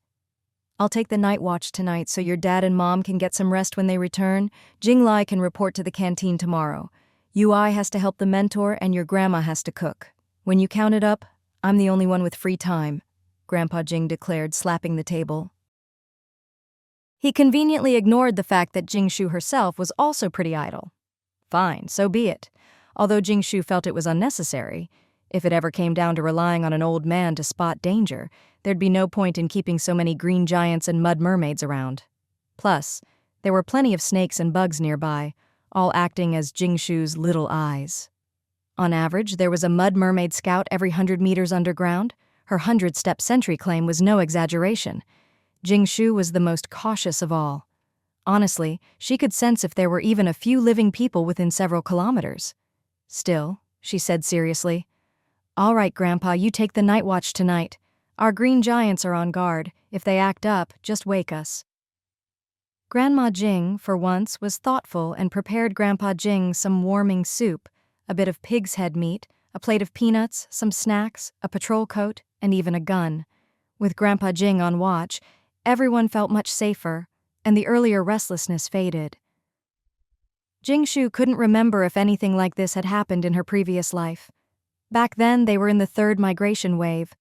I'll take the night watch tonight so your dad and mom can get some rest when they return. Jinglai can report to the canteen tomorrow. Ui has to help the mentor and your grandma has to cook. When you count it up, I'm the only one with free time, Grandpa Jing declared, slapping the table. He conveniently ignored the fact that Jingshu herself was also pretty idle. Fine, so be it. Although Jingshu felt it was unnecessary, if it ever came down to relying on an old man to spot danger, there'd be no point in keeping so many green giants and mud mermaids around. Plus, there were plenty of snakes and bugs nearby, all acting as Jingshu's little eyes. On average, there was a mud mermaid scout every 100 meters underground. Her 100-step sentry claim was no exaggeration. Jingshu was the most cautious of all. Honestly, she could sense if there were even a few living people within several kilometers. Still, she said seriously, "All right, Grandpa, you take the night watch tonight. Our green giants are on guard. If they act up, just wake us." Grandma Jing, for once, was thoughtful and prepared Grandpa Jing some warming soup, a bit of pig's head meat, a plate of peanuts, some snacks, a patrol coat, and even a gun. With Grandpa Jing on watch, everyone felt much safer, and the earlier restlessness faded. Jingshu couldn't remember if anything like this had happened in her previous life. Back then, they were in the 3rd migration wave.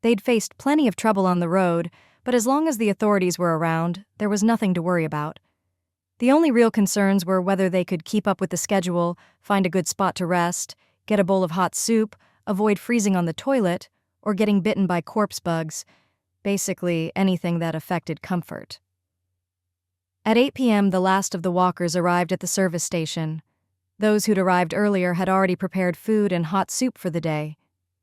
They'd faced plenty of trouble on the road, but as long as the authorities were around, there was nothing to worry about. The only real concerns were whether they could keep up with the schedule, find a good spot to rest, get a bowl of hot soup, avoid freezing on the toilet, or getting bitten by corpse bugs, basically anything that affected comfort. At 8 p.m., the last of the walkers arrived at the service station. Those who'd arrived earlier had already prepared food and hot soup for the day.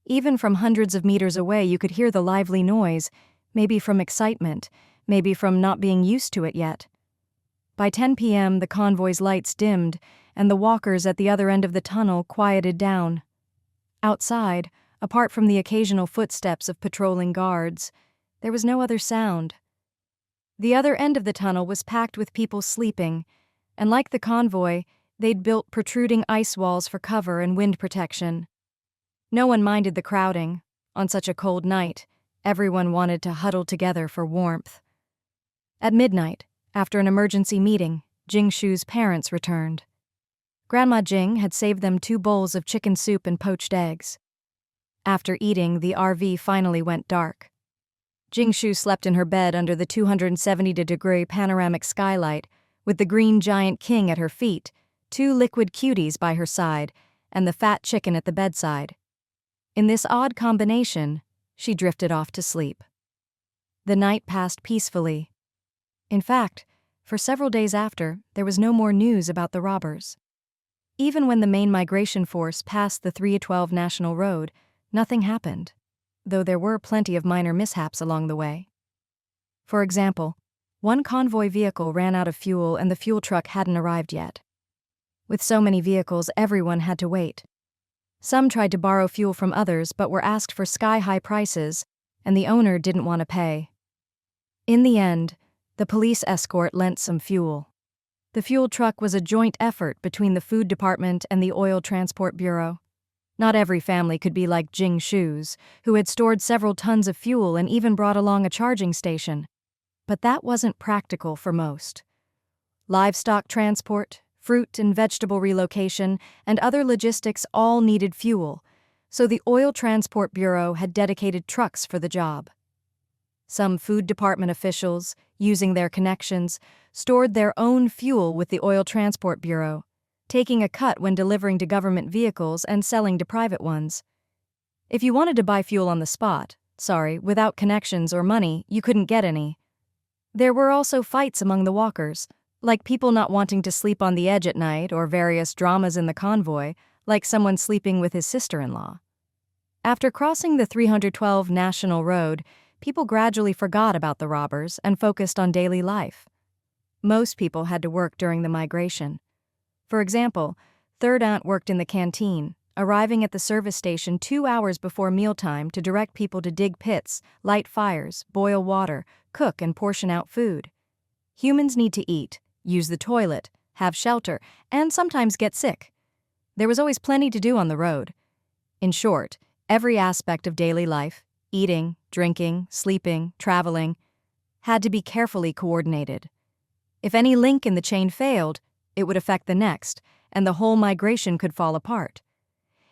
Even from hundreds of meters away, you could hear the lively noise, maybe from excitement, maybe from not being used to it yet. By 10 p.m., the convoy's lights dimmed, and the walkers at the other end of the tunnel quieted down. Outside, apart from the occasional footsteps of patrolling guards, there was no other sound. The other end of the tunnel was packed with people sleeping, and like the convoy, they'd built protruding ice walls for cover and wind protection. No one minded the crowding. On such a cold night, everyone wanted to huddle together for warmth. At midnight, after an emergency meeting, Jingshu's parents returned. Grandma Jing had saved them 2 bowls of chicken soup and poached eggs. After eating, the RV finally went dark. Jingshu slept in her bed under the 270-degree panoramic skylight, with the green giant king at her feet, 2 liquid cuties by her side, and the fat chicken at the bedside. In this odd combination, she drifted off to sleep. The night passed peacefully. In fact, for several days after, there was no more news about the robbers. Even when the main migration force passed the 312 National Road, nothing happened, though there were plenty of minor mishaps along the way. For example, one convoy vehicle ran out of fuel and the fuel truck hadn't arrived yet. With so many vehicles, everyone had to wait. Some tried to borrow fuel from others but were asked for sky-high prices, and the owner didn't want to pay. In the end, the police escort lent some fuel. The fuel truck was a joint effort between the Food Department and the Oil Transport Bureau. Not every family could be like Jing Shu's, who had stored several tons of fuel and even brought along a charging station. But that wasn't practical for most. Livestock transport, fruit and vegetable relocation, and other logistics all needed fuel, so the Oil Transport Bureau had dedicated trucks for the job. Some Food Department officials, using their connections, stored their own fuel with the Oil Transport Bureau, taking a cut when delivering to government vehicles and selling to private ones. If you wanted to buy fuel on the spot, without connections or money, you couldn't get any. There were also fights among the walkers, like people not wanting to sleep on the edge at night or various dramas in the convoy, like someone sleeping with his sister-in-law. After crossing the 312 National Road, people gradually forgot about the robbers and focused on daily life. Most people had to work during the migration. For example, Third Aunt worked in the canteen, arriving at the service station 2 hours before mealtime to direct people to dig pits, light fires, boil water, cook and portion out food. Humans need to eat, use the toilet, have shelter, and sometimes get sick. There was always plenty to do on the road. In short, every aspect of daily life, eating, drinking, sleeping, traveling, had to be carefully coordinated. If any link in the chain failed, it would affect the next, and the whole migration could fall apart.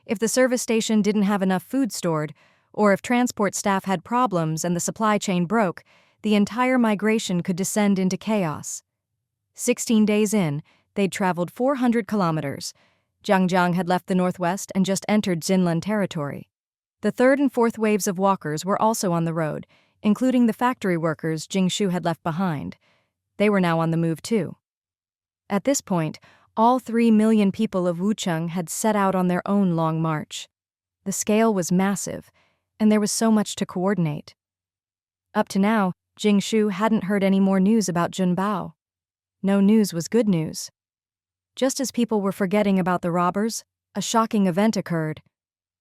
If the service station didn't have enough food stored, or if transport staff had problems and the supply chain broke, the entire migration could descend into chaos. 16 days in, they'd traveled 400 kilometers. Zhangjiang had left the northwest and just entered Xinlan territory. The third and fourth waves of walkers were also on the road, including the factory workers Jing Shu had left behind. They were now on the move too. At this point, all 3 million people of Wucheng had set out on their own long march. The scale was massive, and there was so much to coordinate. Up to now, Jing Shu hadn't heard any more news about Junbao. No news was good news. Just as people were forgetting about the robbers, a shocking event occurred.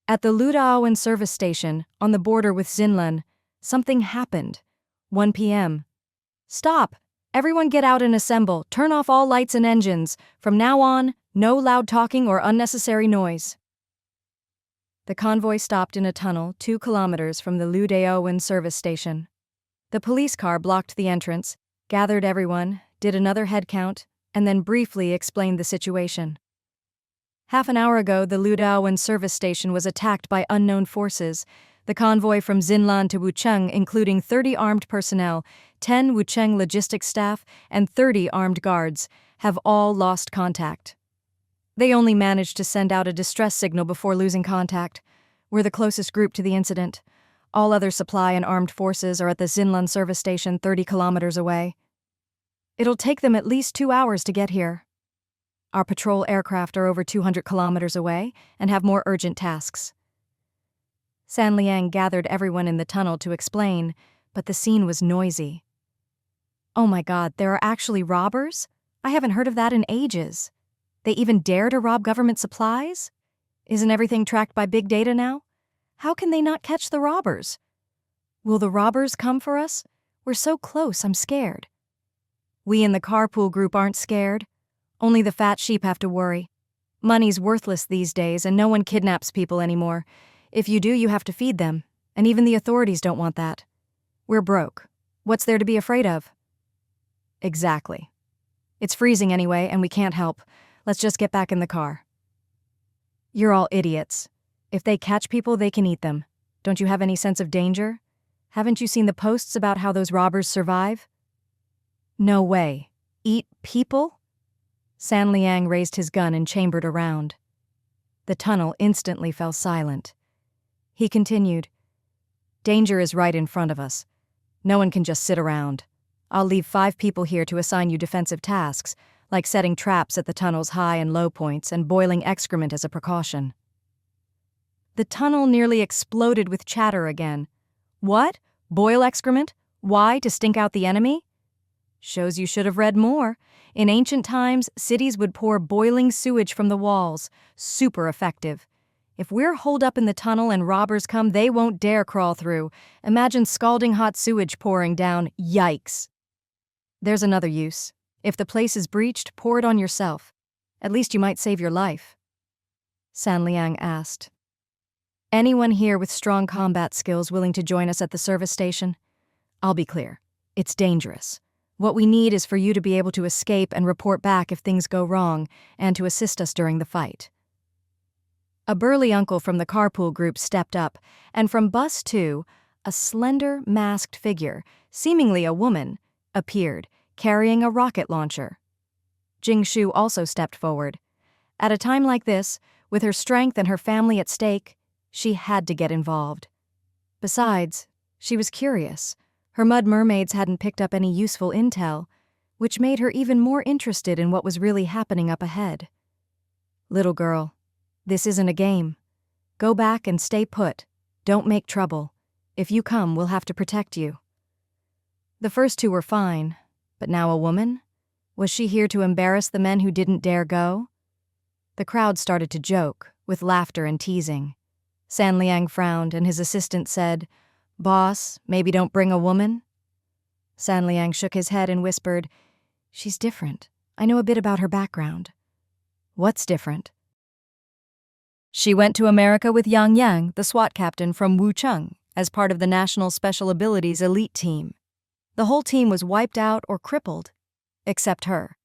At the Ludaowen service station, on the border with Xinlan, something happened. 1 p.m. "Stop! Everyone get out and assemble. Turn off all lights and engines. From now on, no loud talking or unnecessary noise." The convoy stopped in a tunnel 2 kilometers from the Ludaowen service station. The police car blocked the entrance, gathered everyone, did another head count, and then briefly explained the situation. Half an hour ago, the Ludaowen service station was attacked by unknown forces. The convoy from Xinlan to Wucheng, including 30 armed personnel, 10 Wucheng logistics staff, and 30 armed guards, have all lost contact. They only managed to send out a distress signal before losing contact. We're the closest group to the incident. All other supply and armed forces are at the Xinlan service station 30 kilometers away. It'll take them at least 2 hours to get here. Our patrol aircraft are over 200 kilometers away and have more urgent tasks. San Liang gathered everyone in the tunnel to explain, but the scene was noisy. Oh my God, there are actually robbers? I haven't heard of that in ages. They even dare to rob government supplies? Isn't everything tracked by big data now? How can they not catch the robbers? Will the robbers come for us? We're so close, I'm scared. We in the carpool group aren't scared. Only the fat sheep have to worry. Money's worthless these days and no one kidnaps people anymore. If you do, you have to feed them, and even the authorities don't want that. We're broke. What's there to be afraid of? Exactly. It's freezing anyway, and we can't help. Let's just get back in the car. You're all idiots. If they catch people, they can eat them. Don't you have any sense of danger? Haven't you seen the posts about how those robbers survive? No way. Eat people? San Liang raised his gun and chambered around. The tunnel instantly fell silent. He continued, "Danger is right in front of us. No one can just sit around. I'll leave 5 people here to assign you defensive tasks, like setting traps at the tunnel's high and low points and boiling excrement as a precaution." The tunnel nearly exploded with chatter again. What? Boil excrement? Why? To stink out the enemy? Shows you should have read more. In ancient times, cities would pour boiling sewage from the walls. Super effective. If we're holed up in the tunnel and robbers come, they won't dare crawl through. Imagine scalding hot sewage pouring down. Yikes. There's another use. If the place is breached, pour it on yourself. At least you might save your life. San Liang asked. Anyone here with strong combat skills willing to join us at the service station? I'll be clear. It's dangerous. What we need is for you to be able to escape and report back if things go wrong, and to assist us during the fight. A burly uncle from the carpool group stepped up, and from bus 2, a slender, masked figure, seemingly a woman, appeared, carrying a rocket launcher. Jingshu also stepped forward. At a time like this, with her strength and her family at stake, she had to get involved. Besides, she was curious. Her mud mermaids hadn't picked up any useful intel, which made her even more interested in what was really happening up ahead. Little girl, this isn't a game. Go back and stay put. Don't make trouble. If you come, we'll have to protect you. The first two were fine, but now a woman? Was she here to embarrass the men who didn't dare go? The crowd started to joke, with laughter and teasing. San Liang frowned, and his assistant said, "Boss, maybe don't bring a woman?" San Liang shook his head and whispered, "She's different. I know a bit about her background." "What's different?" "She went to America with Yang Yang, the SWAT captain from Wucheng, as part of the National Special Abilities elite team. The whole team was wiped out or crippled, except her.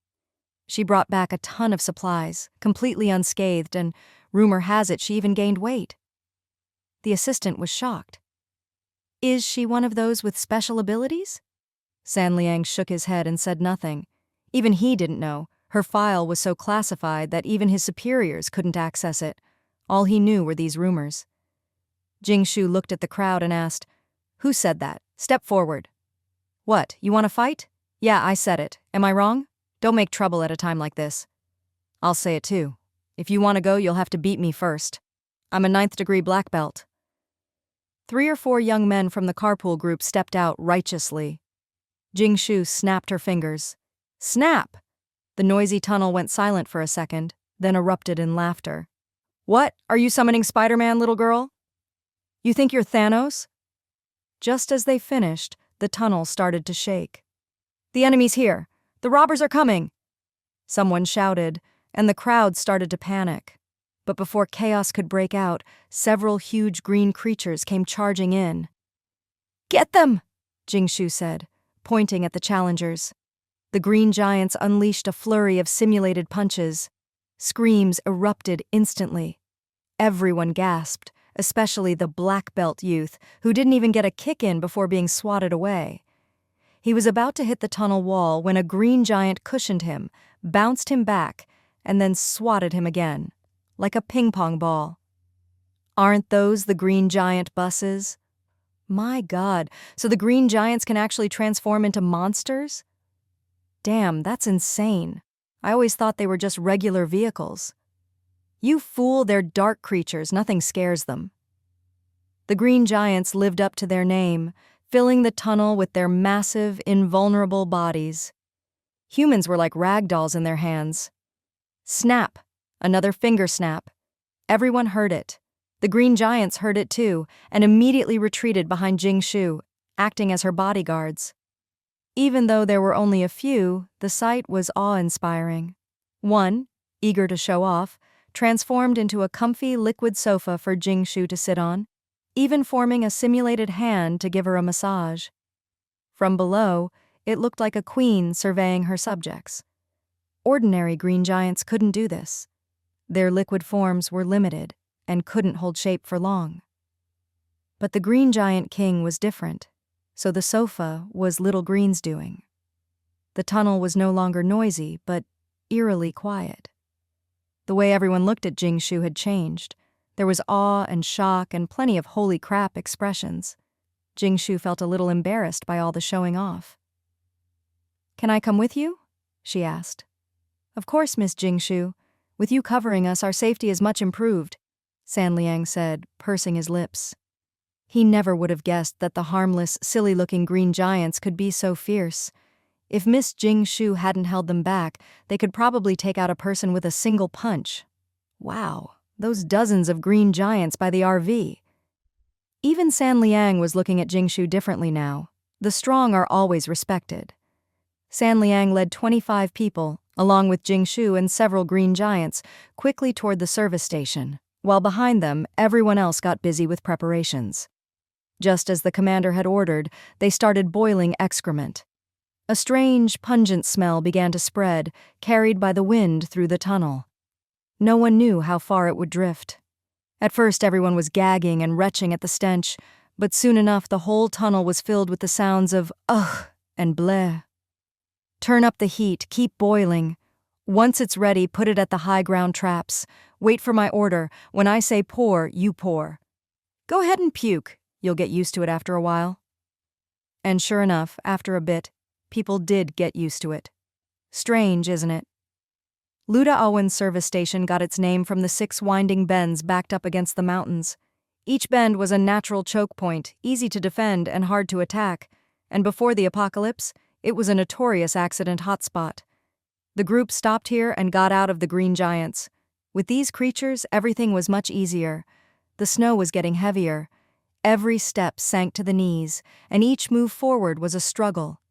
She brought back a ton of supplies, completely unscathed, and rumor has it she even gained weight." The assistant was shocked. "Is she one of those with special abilities?" San Liang shook his head and said nothing. Even he didn't know. Her file was so classified that even his superiors couldn't access it. All he knew were these rumors. Jingshu looked at the crowd and asked, "Who said that? Step forward." "What, you want to fight?" "Yeah, I said it. Am I wrong? Don't make trouble at a time like this." "I'll say it too. If you want to go, you'll have to beat me first. I'm a 9th-degree black belt." 3 or 4 young men from the carpool group stepped out righteously. Jingshu snapped her fingers. Snap! The noisy tunnel went silent for a second, then erupted in laughter. "What? Are you summoning Spider-Man, little girl? You think you're Thanos?" Just as they finished, the tunnel started to shake. "The enemy's here! The robbers are coming!" Someone shouted, and the crowd started to panic. But before chaos could break out, several huge green creatures came charging in. "Get them!" Jingshu said, pointing at the challengers. The green giants unleashed a flurry of simulated punches. Screams erupted instantly. Everyone gasped, especially the black belt youth, who didn't even get a kick in before being swatted away. He was about to hit the tunnel wall when a green giant cushioned him, bounced him back, and then swatted him again, like a ping-pong ball. Aren't those the green giant buses? My God, so the green giants can actually transform into monsters? Damn, that's insane. I always thought they were just regular vehicles. You fool, they're dark creatures, nothing scares them. The green giants lived up to their name, filling the tunnel with their massive, invulnerable bodies. Humans were like rag dolls in their hands. Snap! Another finger snap. Everyone heard it. The green giants heard it too, and immediately retreated behind Jingshu, acting as her bodyguards. Even though there were only a few, the sight was awe-inspiring. One, eager to show off, transformed into a comfy liquid sofa for Jingshu to sit on, even forming a simulated hand to give her a massage. From below, it looked like a queen surveying her subjects. Ordinary green giants couldn't do this. Their liquid forms were limited and couldn't hold shape for long. But the green giant king was different, so the sofa was little green's doing. The tunnel was no longer noisy, but eerily quiet. The way everyone looked at Jingshu had changed. There was awe and shock and plenty of holy crap expressions. Jingshu felt a little embarrassed by all the showing off. "Can I come with you?" she asked. "Of course, Miss Jingshu. With you covering us, our safety is much improved," San Liang said, pursing his lips. He never would have guessed that the harmless, silly-looking green giants could be so fierce. If Miss Jingshu hadn't held them back, they could probably take out a person with a single punch. Wow, those dozens of green giants by the RV. Even San Liang was looking at Jingshu differently now. The strong are always respected. San Liang led 25 people, along with Jingshu and several green giants, quickly toward the service station, while behind them, everyone else got busy with preparations. Just as the commander had ordered, they started boiling excrement. A strange, pungent smell began to spread, carried by the wind through the tunnel. No one knew how far it would drift. At first, everyone was gagging and retching at the stench, but soon enough the whole tunnel was filled with the sounds of ugh and bleh. Turn up the heat, keep boiling. Once it's ready, put it at the high ground traps. Wait for my order. When I say pour, you pour. Go ahead and puke. You'll get used to it after a while. And sure enough, after a bit, people did get used to it. Strange, isn't it? Luda Awen's service station got its name from the 6 winding bends backed up against the mountains. Each bend was a natural choke point, easy to defend and hard to attack, and before the apocalypse, it was a notorious accident hotspot. The group stopped here and got out of the green giants. With these creatures, everything was much easier. The snow was getting heavier. Every step sank to the knees, and each move forward was a struggle.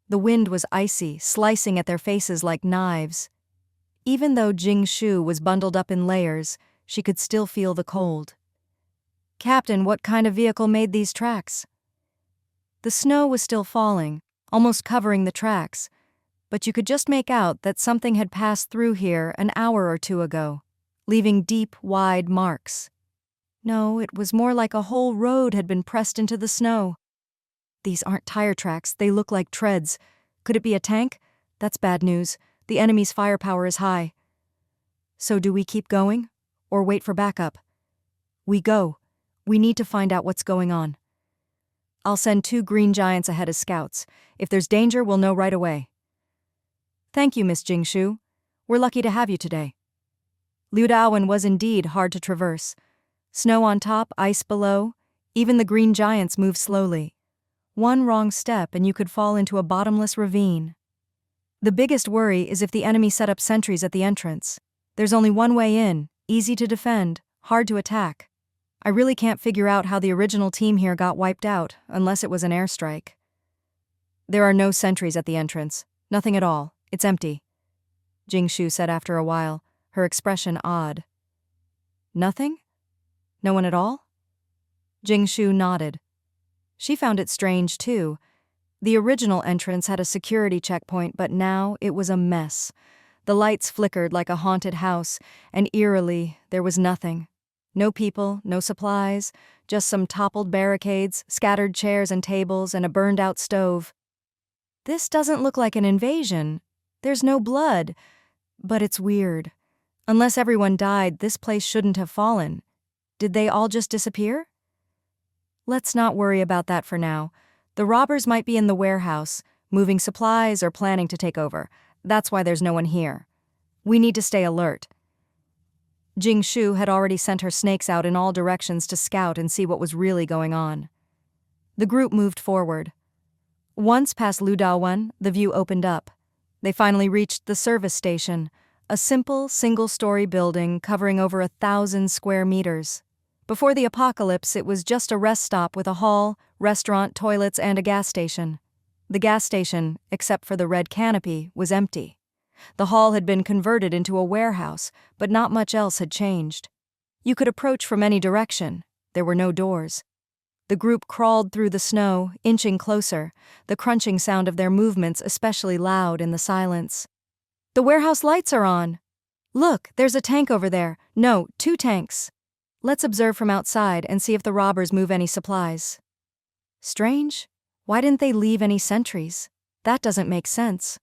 The wind was icy, slicing at their faces like knives. Even though Jingshu was bundled up in layers, she could still feel the cold. "Captain, what kind of vehicle made these tracks?" The snow was still falling, almost covering the tracks, but you could just make out that something had passed through here an hour or two ago, leaving deep, wide marks. No, it was more like a whole road had been pressed into the snow. These aren't tire tracks, they look like treads. Could it be a tank? That's bad news. The enemy's firepower is high. So do we keep going, or wait for backup? We go. We need to find out what's going on. I'll send 2 green giants ahead as scouts. If there's danger, we'll know right away. Thank you, Miss Jingshu. We're lucky to have you today. Liudaowen was indeed hard to traverse. Snow on top, ice below. Even the green giants moved slowly. One wrong step and you could fall into a bottomless ravine. The biggest worry is if the enemy set up sentries at the entrance. There's only one way in, easy to defend, hard to attack. I really can't figure out how the original team here got wiped out, unless it was an airstrike. There are no sentries at the entrance. Nothing at all. It's empty. Jingshu said after a while, her expression odd. Nothing? No one at all? Jingshu nodded. She found it strange, too. The original entrance had a security checkpoint, but now it was a mess. The lights flickered like a haunted house, and eerily, there was nothing. No people, no supplies, just some toppled barricades, scattered chairs and tables, and a burned-out stove. This doesn't look like an invasion. There's no blood. But it's weird. Unless everyone died, this place shouldn't have fallen. Did they all just disappear? Let's not worry about that for now. The robbers might be in the warehouse, moving supplies or planning to take over. That's why there's no one here. We need to stay alert. Jingshu had already sent her snakes out in all directions to scout and see what was really going on. The group moved forward. Once past Ludaowen, the view opened up. They finally reached the service station, a simple, single-story building covering over 1,000 square meters. Before the apocalypse, it was just a rest stop with a hall, restaurant, toilets, and a gas station. The gas station, except for the red canopy, was empty. The hall had been converted into a warehouse, but not much else had changed. You could approach from any direction. There were no doors. The group crawled through the snow, inching closer, the crunching sound of their movements especially loud in the silence. The warehouse lights are on. Look, there's a tank over there. No, 2 tanks. Let's observe from outside and see if the robbers move any supplies. Strange. Why didn't they leave any sentries? That doesn't make sense.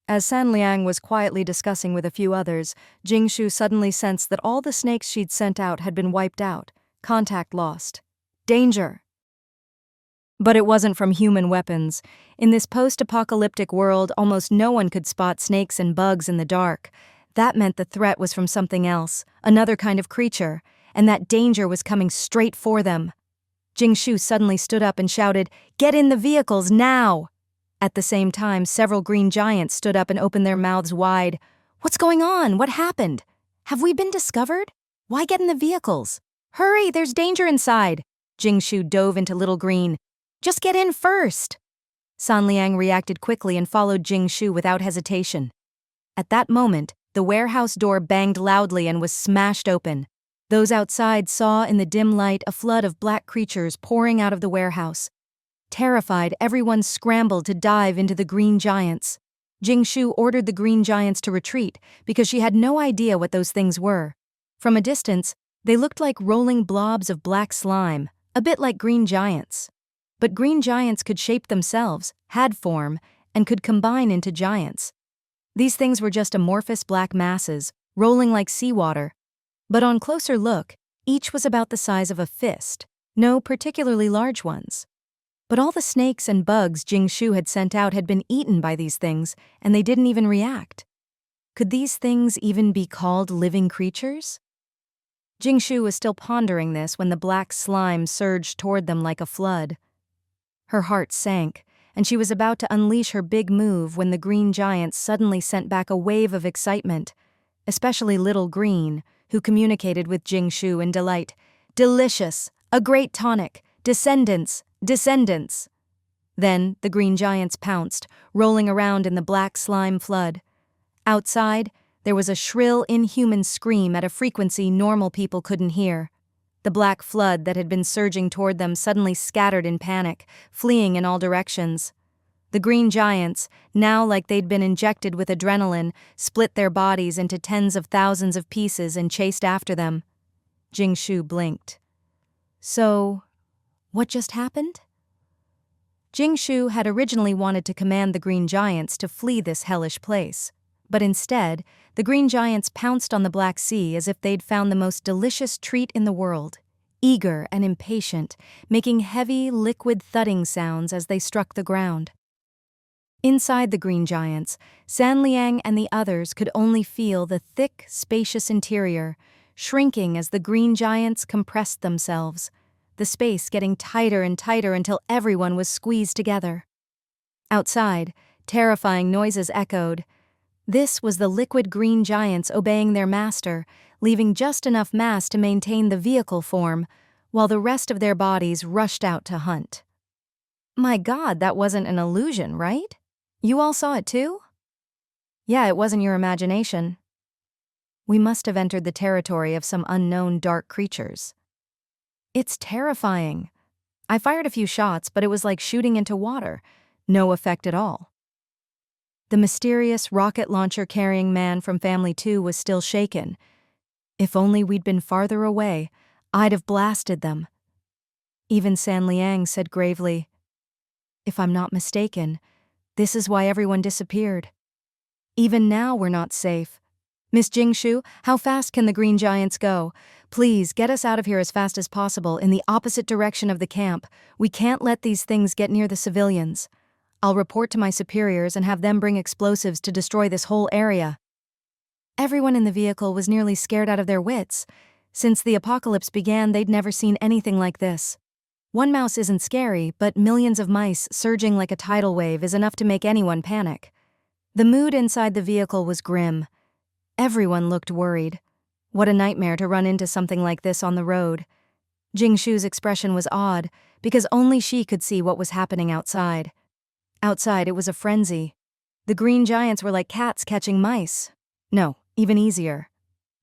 As San Liang was quietly discussing with a few others, Jingshu suddenly sensed that all the snakes she'd sent out had been wiped out, contact lost. Danger! But it wasn't from human weapons. In this post-apocalyptic world, almost no one could spot snakes and bugs in the dark. That meant the threat was from something else, another kind of creature, and that danger was coming straight for them. Jingshu suddenly stood up and shouted, "Get in the vehicles, now!" At the same time, several green giants stood up and opened their mouths wide. "What's going on? What happened? Have we been discovered? Why get in the vehicles? Hurry, there's danger inside!" Jingshu dove into Little Green. "Just get in first!" Sanliang reacted quickly and followed Jingshu without hesitation. At that moment, the warehouse door banged loudly and was smashed open. Those outside saw in the dim light a flood of black creatures pouring out of the warehouse. Terrified, everyone scrambled to dive into the green giants. Jingshu ordered the green giants to retreat because she had no idea what those things were. From a distance, they looked like rolling blobs of black slime, a bit like green giants. But green giants could shape themselves, had form, and could combine into giants. These things were just amorphous black masses, rolling like seawater. But on closer look, each was about the size of a fist, no particularly large ones. But all the snakes and bugs Jingshu had sent out had been eaten by these things, and they didn't even react. Could these things even be called living creatures? Jingshu was still pondering this when the black slime surged toward them like a flood. Her heart sank, and she was about to unleash her big move when the green giants suddenly sent back a wave of excitement, especially Little Green, who communicated with Jingshu in delight. "Delicious! A great tonic! Descendants! Descendants!" Then the green giants pounced, rolling around in the black slime flood. Outside, there was a shrill, inhuman scream at a frequency normal people couldn't hear. The black flood that had been surging toward them suddenly scattered in panic, fleeing in all directions. The green giants, now like they'd been injected with adrenaline, split their bodies into tens of thousands of pieces and chased after them. Jingshu blinked. So, what just happened? Jingshu had originally wanted to command the green giants to flee this hellish place, but instead, the green giants pounced on the Black Sea as if they'd found the most delicious treat in the world, eager and impatient, making heavy, liquid thudding sounds as they struck the ground. Inside the green giants, Sanliang and the others could only feel the thick, spacious interior, shrinking as the green giants compressed themselves, the space getting tighter and tighter until everyone was squeezed together. Outside, terrifying noises echoed. This was the liquid green giants obeying their master, leaving just enough mass to maintain the vehicle form, while the rest of their bodies rushed out to hunt. My God, that wasn't an illusion, right? You all saw it too? Yeah, it wasn't your imagination. We must have entered the territory of some unknown dark creatures. It's terrifying. I fired a few shots, but it was like shooting into water. No effect at all. The mysterious rocket launcher-carrying man from Family 2 was still shaken. If only we'd been farther away, I'd have blasted them. Even Sanliang said gravely, "If I'm not mistaken, this is why everyone disappeared. Even now we're not safe. Miss Jingshu, how fast can the green giants go? Please, get us out of here as fast as possible in the opposite direction of the camp. We can't let these things get near the civilians. I'll report to my superiors and have them bring explosives to destroy this whole area." Everyone in the vehicle was nearly scared out of their wits. Since the apocalypse began, they'd never seen anything like this. One mouse isn't scary, but millions of mice surging like a tidal wave is enough to make anyone panic. The mood inside the vehicle was grim. Everyone looked worried. What a nightmare to run into something like this on the road. Jingshu's expression was odd, because only she could see what was happening outside. Outside, it was a frenzy. The green giants were like cats catching mice. No, even easier.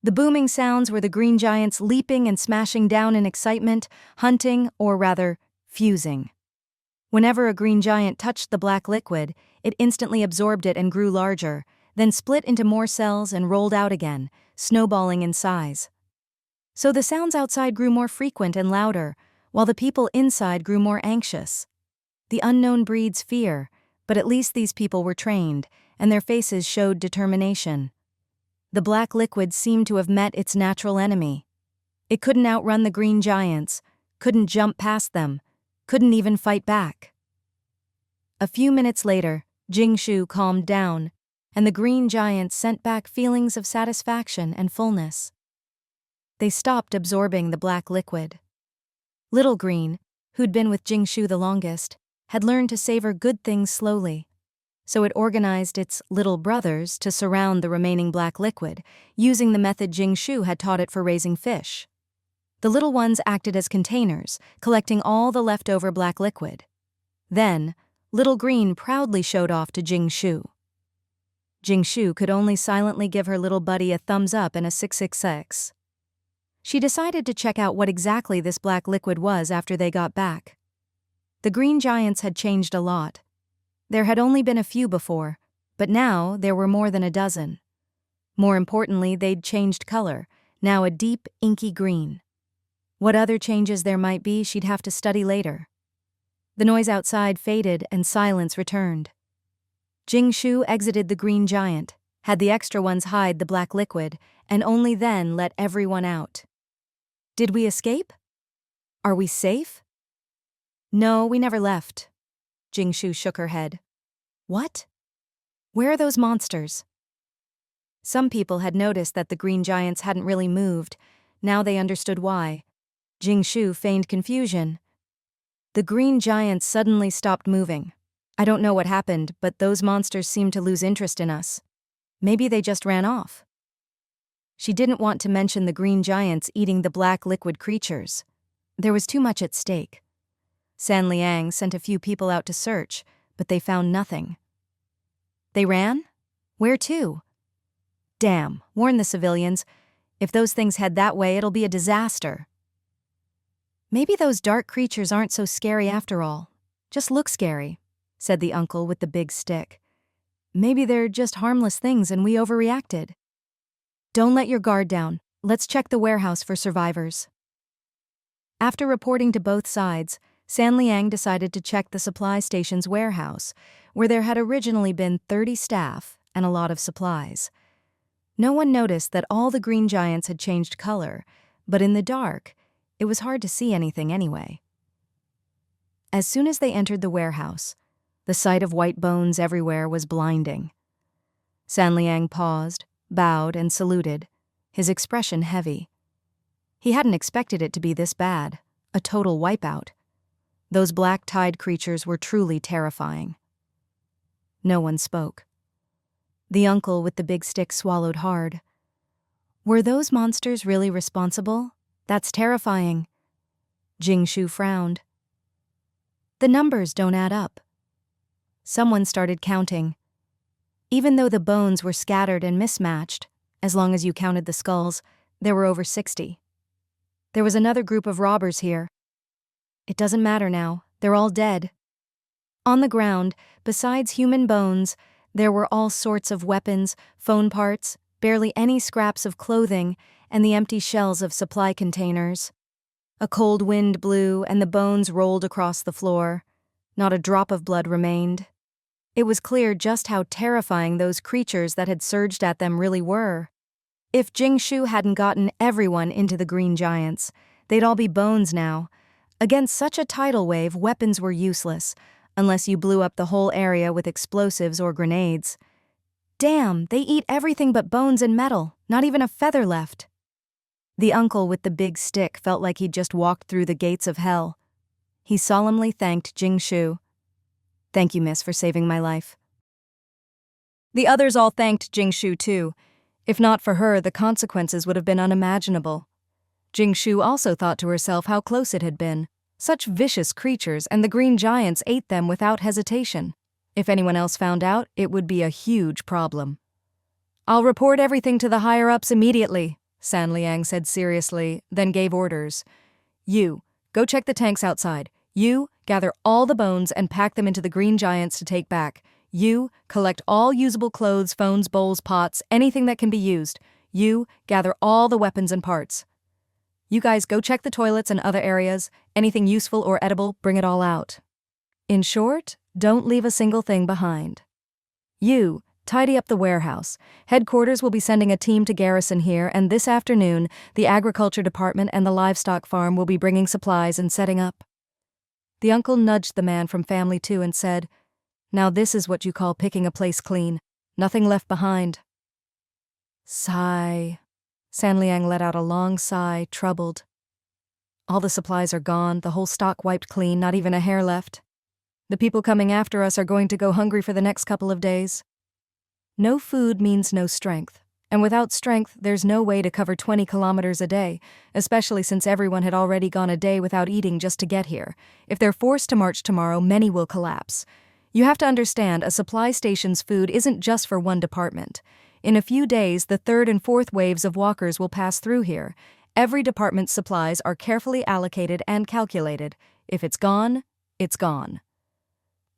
The booming sounds were the green giants leaping and smashing down in excitement, hunting, or rather, fusing. Whenever a green giant touched the black liquid, it instantly absorbed it and grew larger, then split into more cells and rolled out again, snowballing in size. So the sounds outside grew more frequent and louder, while the people inside grew more anxious. The unknown breeds fear, but at least these people were trained, and their faces showed determination. The black liquid seemed to have met its natural enemy. It couldn't outrun the green giants, couldn't jump past them, couldn't even fight back. A few minutes later, Jingshu calmed down, and the green giants sent back feelings of satisfaction and fullness. They stopped absorbing the black liquid. Little Green, who'd been with Jingshu the longest, had learned to savor good things slowly. So it organized its little brothers to surround the remaining black liquid, using the method Jingshu had taught it for raising fish. The little ones acted as containers, collecting all the leftover black liquid. Then, Little Green proudly showed off to Jingshu. Jingshu could only silently give her little buddy a thumbs up and a 666. She decided to check out what exactly this black liquid was after they got back. The green giants had changed a lot. There had only been a few before, but now there were more than a dozen. More importantly, they'd changed color, now a deep, inky green. What other changes there might be, she'd have to study later. The noise outside faded and silence returned. Jingshu exited the green giant, had the extra ones hide the black liquid, and only then let everyone out. Did we escape? Are we safe? No, we never left. Jingshu shook her head. What? Where are those monsters? Some people had noticed that the green giants hadn't really moved. Now they understood why. Jingshu feigned confusion. The green giants suddenly stopped moving. I don't know what happened, but those monsters seemed to lose interest in us. Maybe they just ran off. She didn't want to mention the green giants eating the black liquid creatures. There was too much at stake. San Liang sent a few people out to search, but they found nothing. They ran? Where to? Damn, warn the civilians. If those things head that way, it'll be a disaster. Maybe those dark creatures aren't so scary after all. Just look scary, said the uncle with the big stick. Maybe they're just harmless things and we overreacted. Don't let your guard down. Let's check the warehouse for survivors. After reporting to both sides, San Liang decided to check the supply station's warehouse, where there had originally been 30 staff and a lot of supplies. No one noticed that all the green giants had changed color, but in the dark, it was hard to see anything anyway. As soon as they entered the warehouse, the sight of white bones everywhere was blinding. San Liang paused, bowed, and saluted, his expression heavy. He hadn't expected it to be this bad, a total wipeout. Those black-tide creatures were truly terrifying. No one spoke. The uncle with the big stick swallowed hard. Were those monsters really responsible? That's terrifying. Jingshu frowned. The numbers don't add up. Someone started counting. Even though the bones were scattered and mismatched, as long as you counted the skulls, there were over 60. There was another group of robbers here. It doesn't matter now, they're all dead. On the ground, besides human bones, there were all sorts of weapons, phone parts, barely any scraps of clothing, and the empty shells of supply containers. A cold wind blew and the bones rolled across the floor. Not a drop of blood remained. It was clear just how terrifying those creatures that had surged at them really were. If Jingshu hadn't gotten everyone into the green giants, they'd all be bones now. Against such a tidal wave, weapons were useless, unless you blew up the whole area with explosives or grenades. Damn, they eat everything but bones and metal, not even a feather left. The uncle with the big stick felt like he'd just walked through the gates of hell. He solemnly thanked Jingshu. Thank you, miss, for saving my life. The others all thanked Jingshu too. If not for her, the consequences would have been unimaginable. Jingshu also thought to herself how close it had been. Such vicious creatures, and the green giants ate them without hesitation. If anyone else found out, it would be a huge problem. I'll report everything to the higher-ups immediately, San Liang said seriously, then gave orders. You, go check the tanks outside. You, gather all the bones and pack them into the green giants to take back. You, collect all usable clothes, phones, bowls, pots, anything that can be used. You, gather all the weapons and parts. You guys go check the toilets and other areas. Anything useful or edible, bring it all out. In short, don't leave a single thing behind. You, tidy up the warehouse. Headquarters will be sending a team to garrison here, and this afternoon, the agriculture department and the livestock farm will be bringing supplies and setting up. The uncle nudged the man from Family 2 and said, Now this is what you call picking a place clean. Nothing left behind. Sigh. San Liang let out a long sigh, troubled. All the supplies are gone, the whole stock wiped clean, not even a hair left. The people coming after us are going to go hungry for the next couple of days. No food means no strength, and without strength, there's no way to cover 20 kilometers a day, especially since everyone had already gone a day without eating just to get here. If they're forced to march tomorrow, many will collapse. You have to understand, a supply station's food isn't just for one department. In a few days, the third and fourth waves of walkers will pass through here. Every department's supplies are carefully allocated and calculated. If it's gone, it's gone.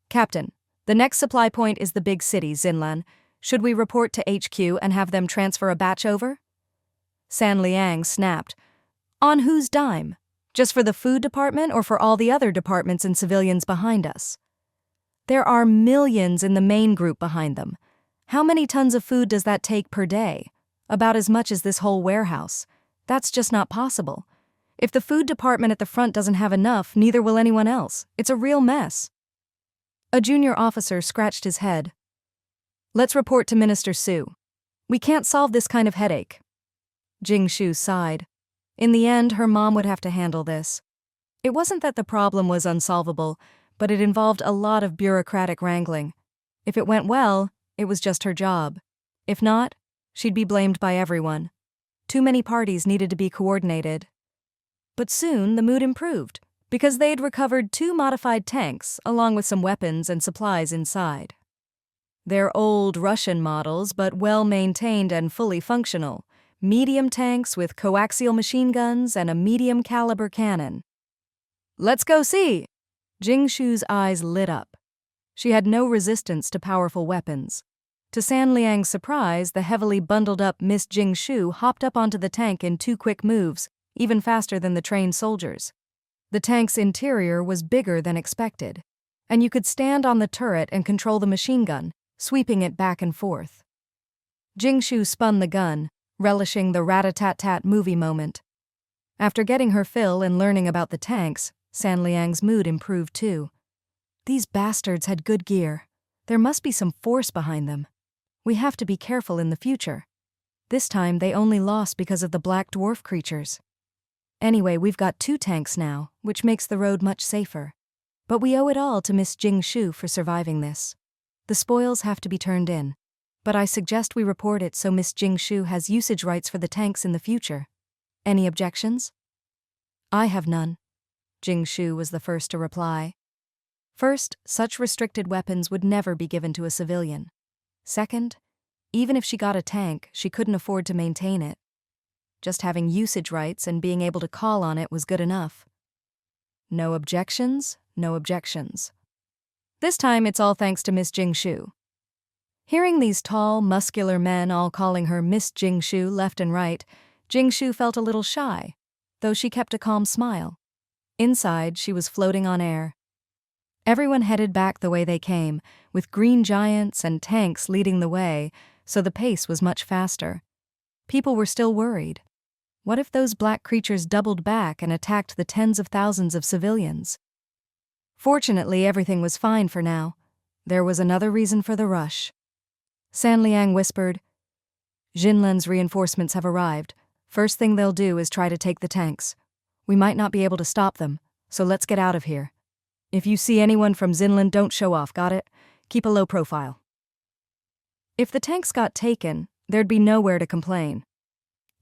Captain, the next supply point is the big city, Xinlan. Should we report to HQ and have them transfer a batch over? San Liang snapped. On whose dime? Just for the food department or for all the other departments and civilians behind us? There are millions in the main group behind them. How many tons of food does that take per day? About as much as this whole warehouse. That's just not possible. If the food department at the front doesn't have enough, neither will anyone else. It's a real mess. A junior officer scratched his head. Let's report to Minister Su. We can't solve this kind of headache. Jing Shu sighed. In the end, her mom would have to handle this. It wasn't that the problem was unsolvable, but it involved a lot of bureaucratic wrangling. If it went well, it was just her job. If not, she'd be blamed by everyone. Too many parties needed to be coordinated. But soon the mood improved, because they'd recovered 2 modified tanks along with some weapons and supplies inside. They're old Russian models, but well-maintained and fully functional. Medium tanks with coaxial machine guns and a medium-caliber cannon. Let's go see! Jing Shu's eyes lit up. She had no resistance to powerful weapons. To San Liang's surprise, the heavily bundled-up Miss Jing Shu hopped up onto the tank in 2 quick moves, even faster than the trained soldiers. The tank's interior was bigger than expected, and you could stand on the turret and control the machine gun, sweeping it back and forth. Jing Shu spun the gun, relishing the rat-a-tat-tat movie moment. After getting her fill and learning about the tanks, San Liang's mood improved too. These bastards had good gear. There must be some force behind them. We have to be careful in the future. This time they only lost because of the black dwarf creatures. Anyway, we've got 2 tanks now, which makes the road much safer. But we owe it all to Miss Jing Shu for surviving this. The spoils have to be turned in, but I suggest we report it so Miss Jing Shu has usage rights for the tanks in the future. Any objections? I have none. Jing Shu was the first to reply. First, such restricted weapons would never be given to a civilian. Second, even if she got a tank, she couldn't afford to maintain it. Just having usage rights and being able to call on it was good enough. No objections, no objections. This time it's all thanks to Miss Jing Shu. Hearing these tall, muscular men all calling her Miss Jing Shu left and right, Jing Shu felt a little shy, though she kept a calm smile. Inside, she was floating on air. Everyone headed back the way they came, with green giants and tanks leading the way, so the pace was much faster. People were still worried. What if those black creatures doubled back and attacked the tens of thousands of civilians? Fortunately, everything was fine for now. There was another reason for the rush. San Liang whispered, Xinlan's reinforcements have arrived. First thing they'll do is try to take the tanks. We might not be able to stop them, so let's get out of here. If you see anyone from Xinlan, don't show off, got it? Keep a low profile. If the tanks got taken, there'd be nowhere to complain.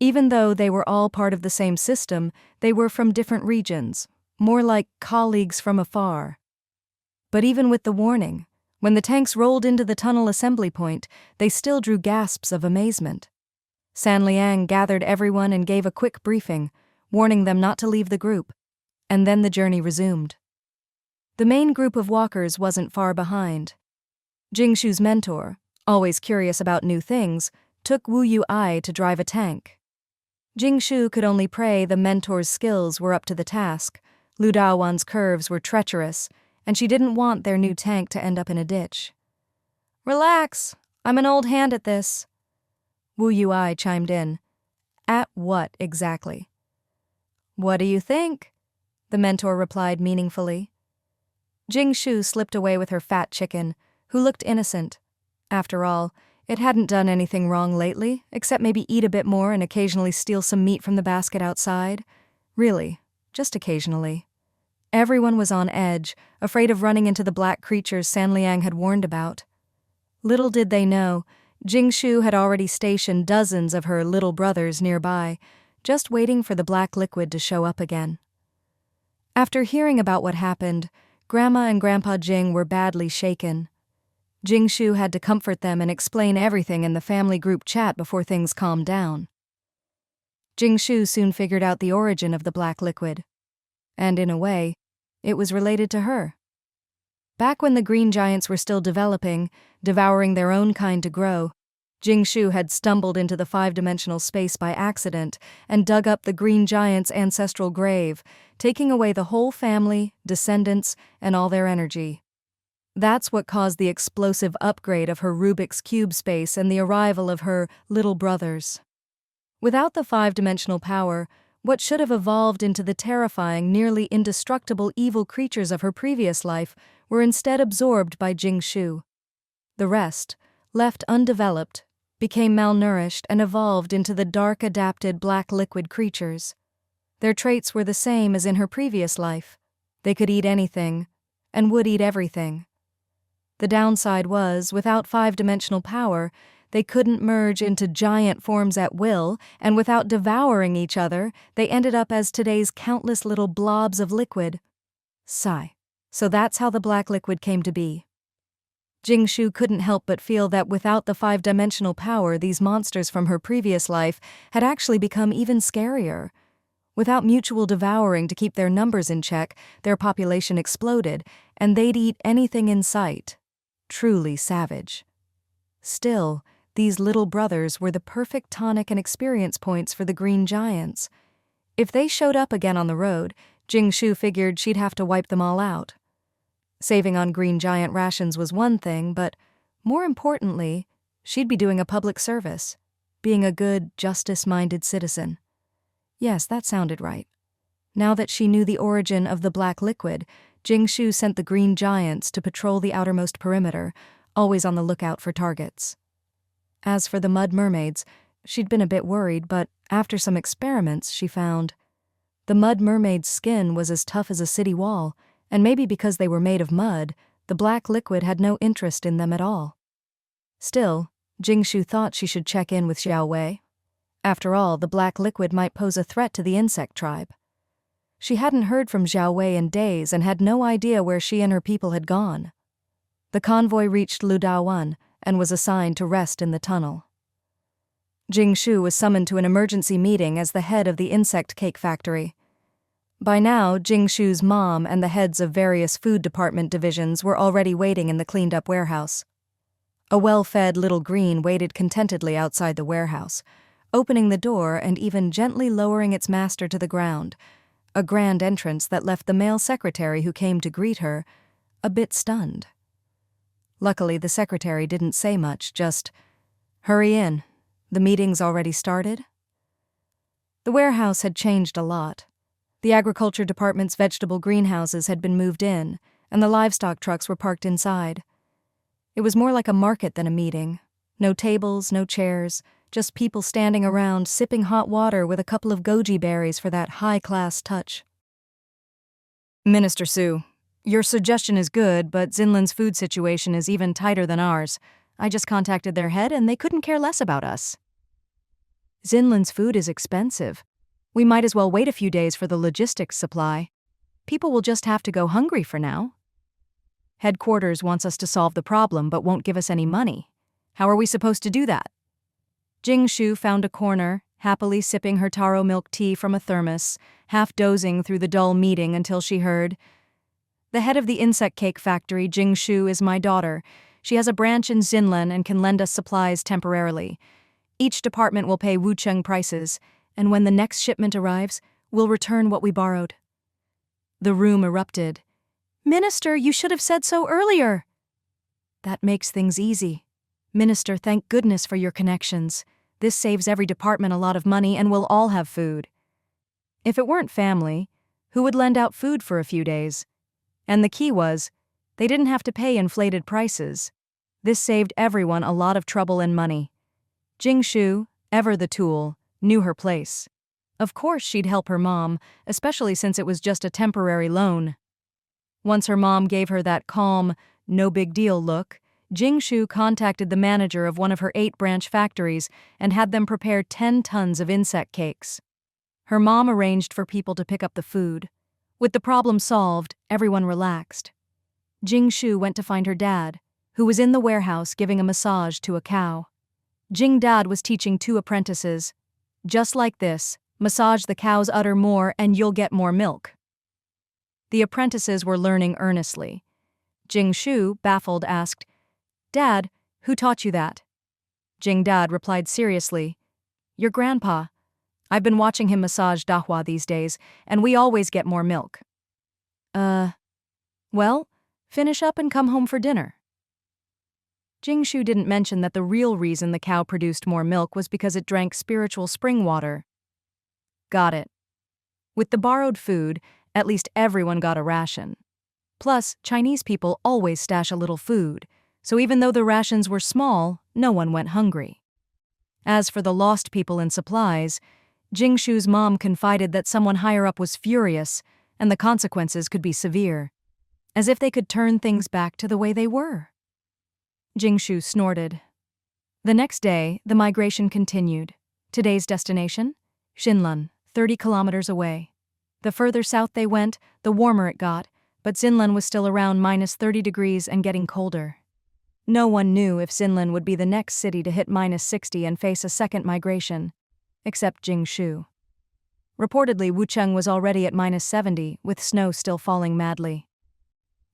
Even though they were all part of the same system, they were from different regions, more like colleagues from afar. But even with the warning, when the tanks rolled into the tunnel assembly point, they still drew gasps of amazement. San Liang gathered everyone and gave a quick briefing, warning them not to leave the group, and then the journey resumed. The main group of walkers wasn't far behind. Jing Shu's mentor, always curious about new things, took Wu Yu Ai to drive a tank. Jing Shu could only pray the mentor's skills were up to the task. Lu Daowan's curves were treacherous, and she didn't want their new tank to end up in a ditch. Relax, I'm an old hand at this. Wu Yu Ai chimed in. At what exactly? What do you think? The mentor replied meaningfully. Jing Shu slipped away with her fat chicken, who looked innocent. After all, it hadn't done anything wrong lately, except maybe eat a bit more and occasionally steal some meat from the basket outside. Really, just occasionally. Everyone was on edge, afraid of running into the black creatures Sanliang had warned about. Little did they know, Jingshu had already stationed dozens of her little brothers nearby, just waiting for the black liquid to show up again. After hearing about what happened, Grandma and Grandpa Jing were badly shaken. Jingshu had to comfort them and explain everything in the family group chat before things calmed down. Jingshu soon figured out the origin of the black liquid. And in a way, it was related to her. Back when the green giants were still developing, devouring their own kind to grow, Jingshu had stumbled into the five-dimensional space by accident and dug up the green giant's ancestral grave, taking away the whole family, descendants, and all their energy. That's what caused the explosive upgrade of her Rubik's Cube space and the arrival of her little brothers. Without the five-dimensional power, what should have evolved into the terrifying, nearly indestructible evil creatures of her previous life were instead absorbed by Jingshu. The rest, left undeveloped, became malnourished and evolved into the dark-adapted black liquid creatures. Their traits were the same as in her previous life. They could eat anything, and would eat everything. The downside was, without five-dimensional power, they couldn't merge into giant forms at will, and without devouring each other, they ended up as today's countless little blobs of liquid. Sigh. So that's how the black liquid came to be. Jingshu couldn't help but feel that without the five-dimensional power, these monsters from her previous life had actually become even scarier. Without mutual devouring to keep their numbers in check, their population exploded, and they'd eat anything in sight. Truly savage. Still, these little brothers were the perfect tonic and experience points for the green giants. If they showed up again on the road, Jingshu figured she'd have to wipe them all out. Saving on green giant rations was one thing, but more importantly, she'd be doing a public service, being a good, justice-minded citizen. Yes, that sounded right. Now that she knew the origin of the black liquid, Jingshu sent the green giants to patrol the outermost perimeter, always on the lookout for targets. As for the mud mermaids, she'd been a bit worried, but after some experiments, she found the mud mermaid's skin was as tough as a city wall, and maybe because they were made of mud, the black liquid had no interest in them at all. Still, Jingshu thought she should check in with Xiao Wei. After all, the black liquid might pose a threat to the insect tribe. She hadn't heard from Xiao Wei in days and had no idea where she and her people had gone. The convoy reached Ludawan and was assigned to rest in the tunnel. Jingshu was summoned to an emergency meeting as the head of the insect cake factory. By now, Jingshu's mom and the heads of various food department divisions were already waiting in the cleaned-up warehouse. A well-fed little green waited contentedly outside the warehouse, opening the door and even gently lowering its master to the ground, a grand entrance that left the male secretary who came to greet her a bit stunned. Luckily, the secretary didn't say much, just, "Hurry in. The meeting's already started?" The warehouse had changed a lot. The agriculture department's vegetable greenhouses had been moved in, and the livestock trucks were parked inside. It was more like a market than a meeting. No tables, no chairs, just people standing around sipping hot water with a couple of goji berries for that high-class touch. "Minister Su, your suggestion is good, but Zinlin's food situation is even tighter than ours. I just contacted their head and they couldn't care less about us." "Zinlin's food is expensive. We might as well wait a few days for the logistics supply. People will just have to go hungry for now. Headquarters wants us to solve the problem but won't give us any money. How are we supposed to do that?" Jingshu found a corner, happily sipping her taro milk tea from a thermos, half dozing through the dull meeting until she heard, "The head of the insect cake factory, Jingshu, is my daughter. She has a branch in Zinlin and can lend us supplies temporarily. Each department will pay Wucheng prices, and when the next shipment arrives, we'll return what we borrowed." The room erupted. "Minister, you should have said so earlier." "That makes things easy. Minister, thank goodness for your connections. This saves every department a lot of money and we'll all have food." If it weren't family, who would lend out food for a few days? And the key was, they didn't have to pay inflated prices. This saved everyone a lot of trouble and money. Jingshu, ever the tool, knew her place. Of course she'd help her mom, especially since it was just a temporary loan. Once her mom gave her that calm, no-big-deal look, Jingshu contacted the manager of one of her 8-branch factories and had them prepare 10 tons of insect cakes. Her mom arranged for people to pick up the food. With the problem solved, everyone relaxed. Jingshu went to find her dad, who was in the warehouse giving a massage to a cow. Jing Dad was teaching 2 apprentices. Just like this, massage the cow's udder more and you'll get more milk. The apprentices were learning earnestly. Jingshu, baffled, asked, "Dad, who taught you that?" Jing Dad replied seriously, "Your grandpa. I've been watching him massage Dahua these days, and we always get more milk." Well, finish up and come home for dinner." Jingshu didn't mention that the real reason the cow produced more milk was because it drank spiritual spring water. Got it. With the borrowed food, at least everyone got a ration. Plus, Chinese people always stash a little food, so even though the rations were small, no one went hungry. As for the lost people in supplies, Jingshu's mom confided that someone higher up was furious, and the consequences could be severe. As if they could turn things back to the way they were. Jingshu snorted. The next day, the migration continued. Today's destination? Xinlan, 30 kilometers away. The further south they went, the warmer it got, but Xinlan was still around -30 degrees and getting colder. No one knew if Xinlan would be the next city to hit -60 and face a second migration, except Jingshu. Reportedly, Wucheng was already at -70, with snow still falling madly.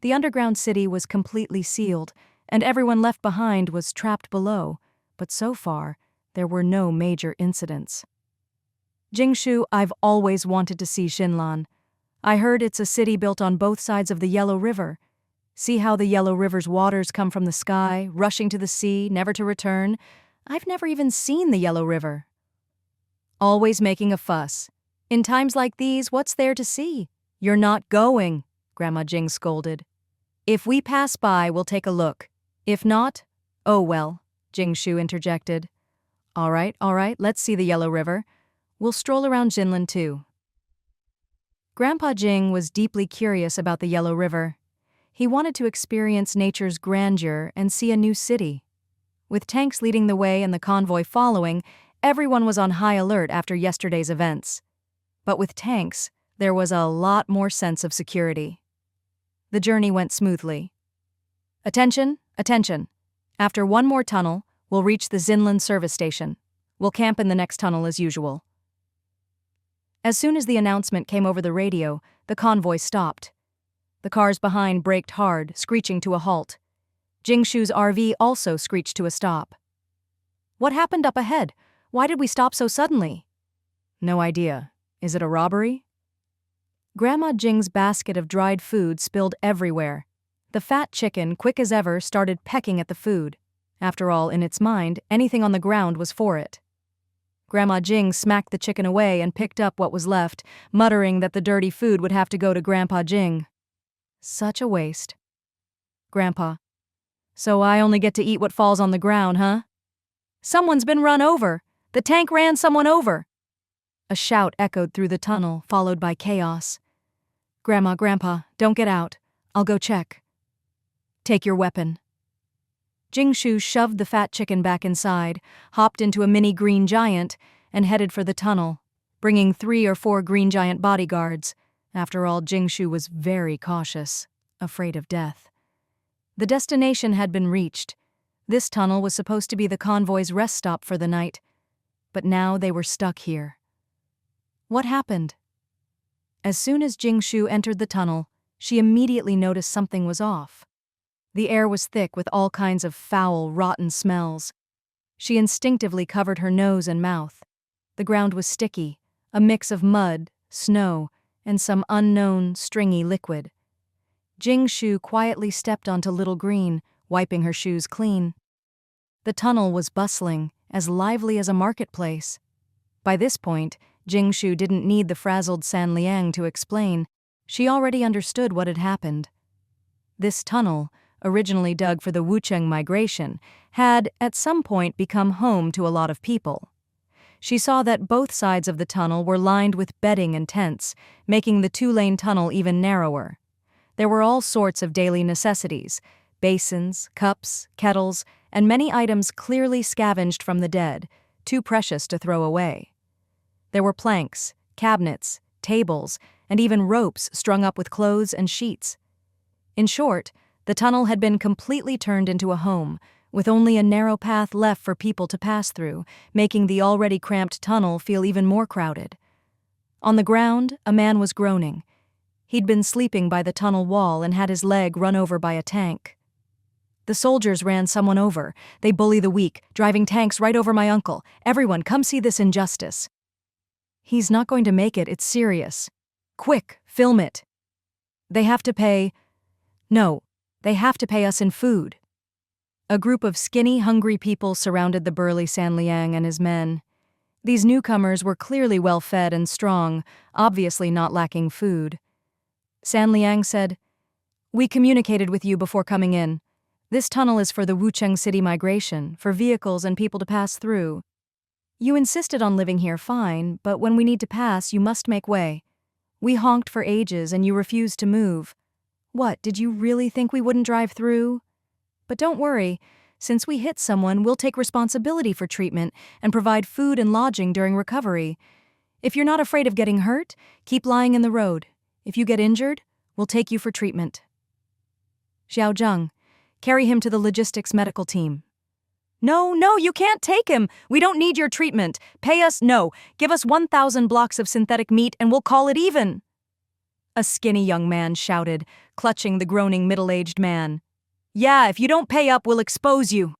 The underground city was completely sealed, and everyone left behind was trapped below, but so far, there were no major incidents. "Jingshu, I've always wanted to see Xinlan. I heard it's a city built on both sides of the Yellow River. See how the Yellow River's waters come from the sky, rushing to the sea, never to return? I've never even seen the Yellow River." "Always making a fuss. In times like these, what's there to see? You're not going," Grandma Jing scolded. "If we pass by, we'll take a look. If not, oh well," Jingshu interjected. All right, let's see the Yellow River. We'll stroll around Xinlan too." Grandpa Jing was deeply curious about the Yellow River. He wanted to experience nature's grandeur and see a new city. With tanks leading the way and the convoy following, everyone was on high alert after yesterday's events. But with tanks, there was a lot more sense of security. The journey went smoothly. Attention. After one more tunnel, we'll reach the Xinlan service station. We'll camp in the next tunnel as usual." As soon as the announcement came over the radio, the convoy stopped. The cars behind braked hard, screeching to a halt. Jingshu's RV also screeched to a stop. "What happened up ahead? Why did we stop so suddenly?" "No idea. Is it a robbery?" Grandma Jing's basket of dried food spilled everywhere. The fat chicken, quick as ever, started pecking at the food. After all, in its mind, anything on the ground was for it. Grandma Jing smacked the chicken away and picked up what was left, muttering that the dirty food would have to go to Grandpa Jing. Such a waste. Grandpa: "So I only get to eat what falls on the ground, huh?" "Someone's been run over! The tank ran someone over!" A shout echoed through the tunnel, followed by chaos. Grandpa, don't get out. I'll go check." "Take your weapon." Jingshu shoved the fat chicken back inside, hopped into a mini green giant, and headed for the tunnel, bringing 3 or 4 green giant bodyguards. After all, Jingshu was very cautious, afraid of death. The destination had been reached. This tunnel was supposed to be the convoy's rest stop for the night, but now they were stuck here. What happened? As soon as Jingshu entered the tunnel, she immediately noticed something was off. The air was thick with all kinds of foul, rotten smells. She instinctively covered her nose and mouth. The ground was sticky, a mix of mud, snow, and some unknown, stringy liquid. Jingshu quietly stepped onto Little Green, wiping her shoes clean. The tunnel was bustling, as lively as a marketplace. By this point, Jingshu didn't need the frazzled San Liang to explain. She already understood what had happened. This tunnel, originally dug for the Wucheng migration, had, at some point, become home to a lot of people. she saw that both sides of the tunnel were lined with bedding and tents, making the two-lane tunnel even narrower. There were all sorts of daily necessities: basins, cups, kettles, and many items clearly scavenged from the dead, too precious to throw away. There were planks, cabinets, tables, and even ropes strung up with clothes and sheets. In short, the tunnel had been completely turned into a home, with only a narrow path left for people to pass through, making the already cramped tunnel feel even more crowded. On the ground, a man was groaning. He'd been sleeping by the tunnel wall and had his leg run over by a tank. The soldiers ran someone over. They bully the weak, driving tanks right over my uncle. Everyone, come see this injustice. He's not going to make it, it's serious. Quick, film it. They have to pay us in food. A group of skinny, hungry people surrounded the burly San Liang and his men. These newcomers were clearly well-fed and strong, obviously not lacking food. San Liang said, "We communicated with you before coming in. This tunnel is for the Wucheng City migration, for vehicles and people to pass through. You insisted on living here fine, but when we need to pass, you must make way. We honked for ages and you refused to move. What, did you really think we wouldn't drive through? But don't worry, since we hit someone, we'll take responsibility for treatment and provide food and lodging during recovery. If you're not afraid of getting hurt, keep lying in the road. If you get injured, we'll take you for treatment." Xiao Zheng, carry him to the logistics medical team. No, you can't take him. We don't need your treatment. Pay us, give us 1,000 blocks of synthetic meat and we'll call it even. A skinny young man shouted, clutching the groaning middle-aged man. Yeah, if you don't pay up, we'll expose you.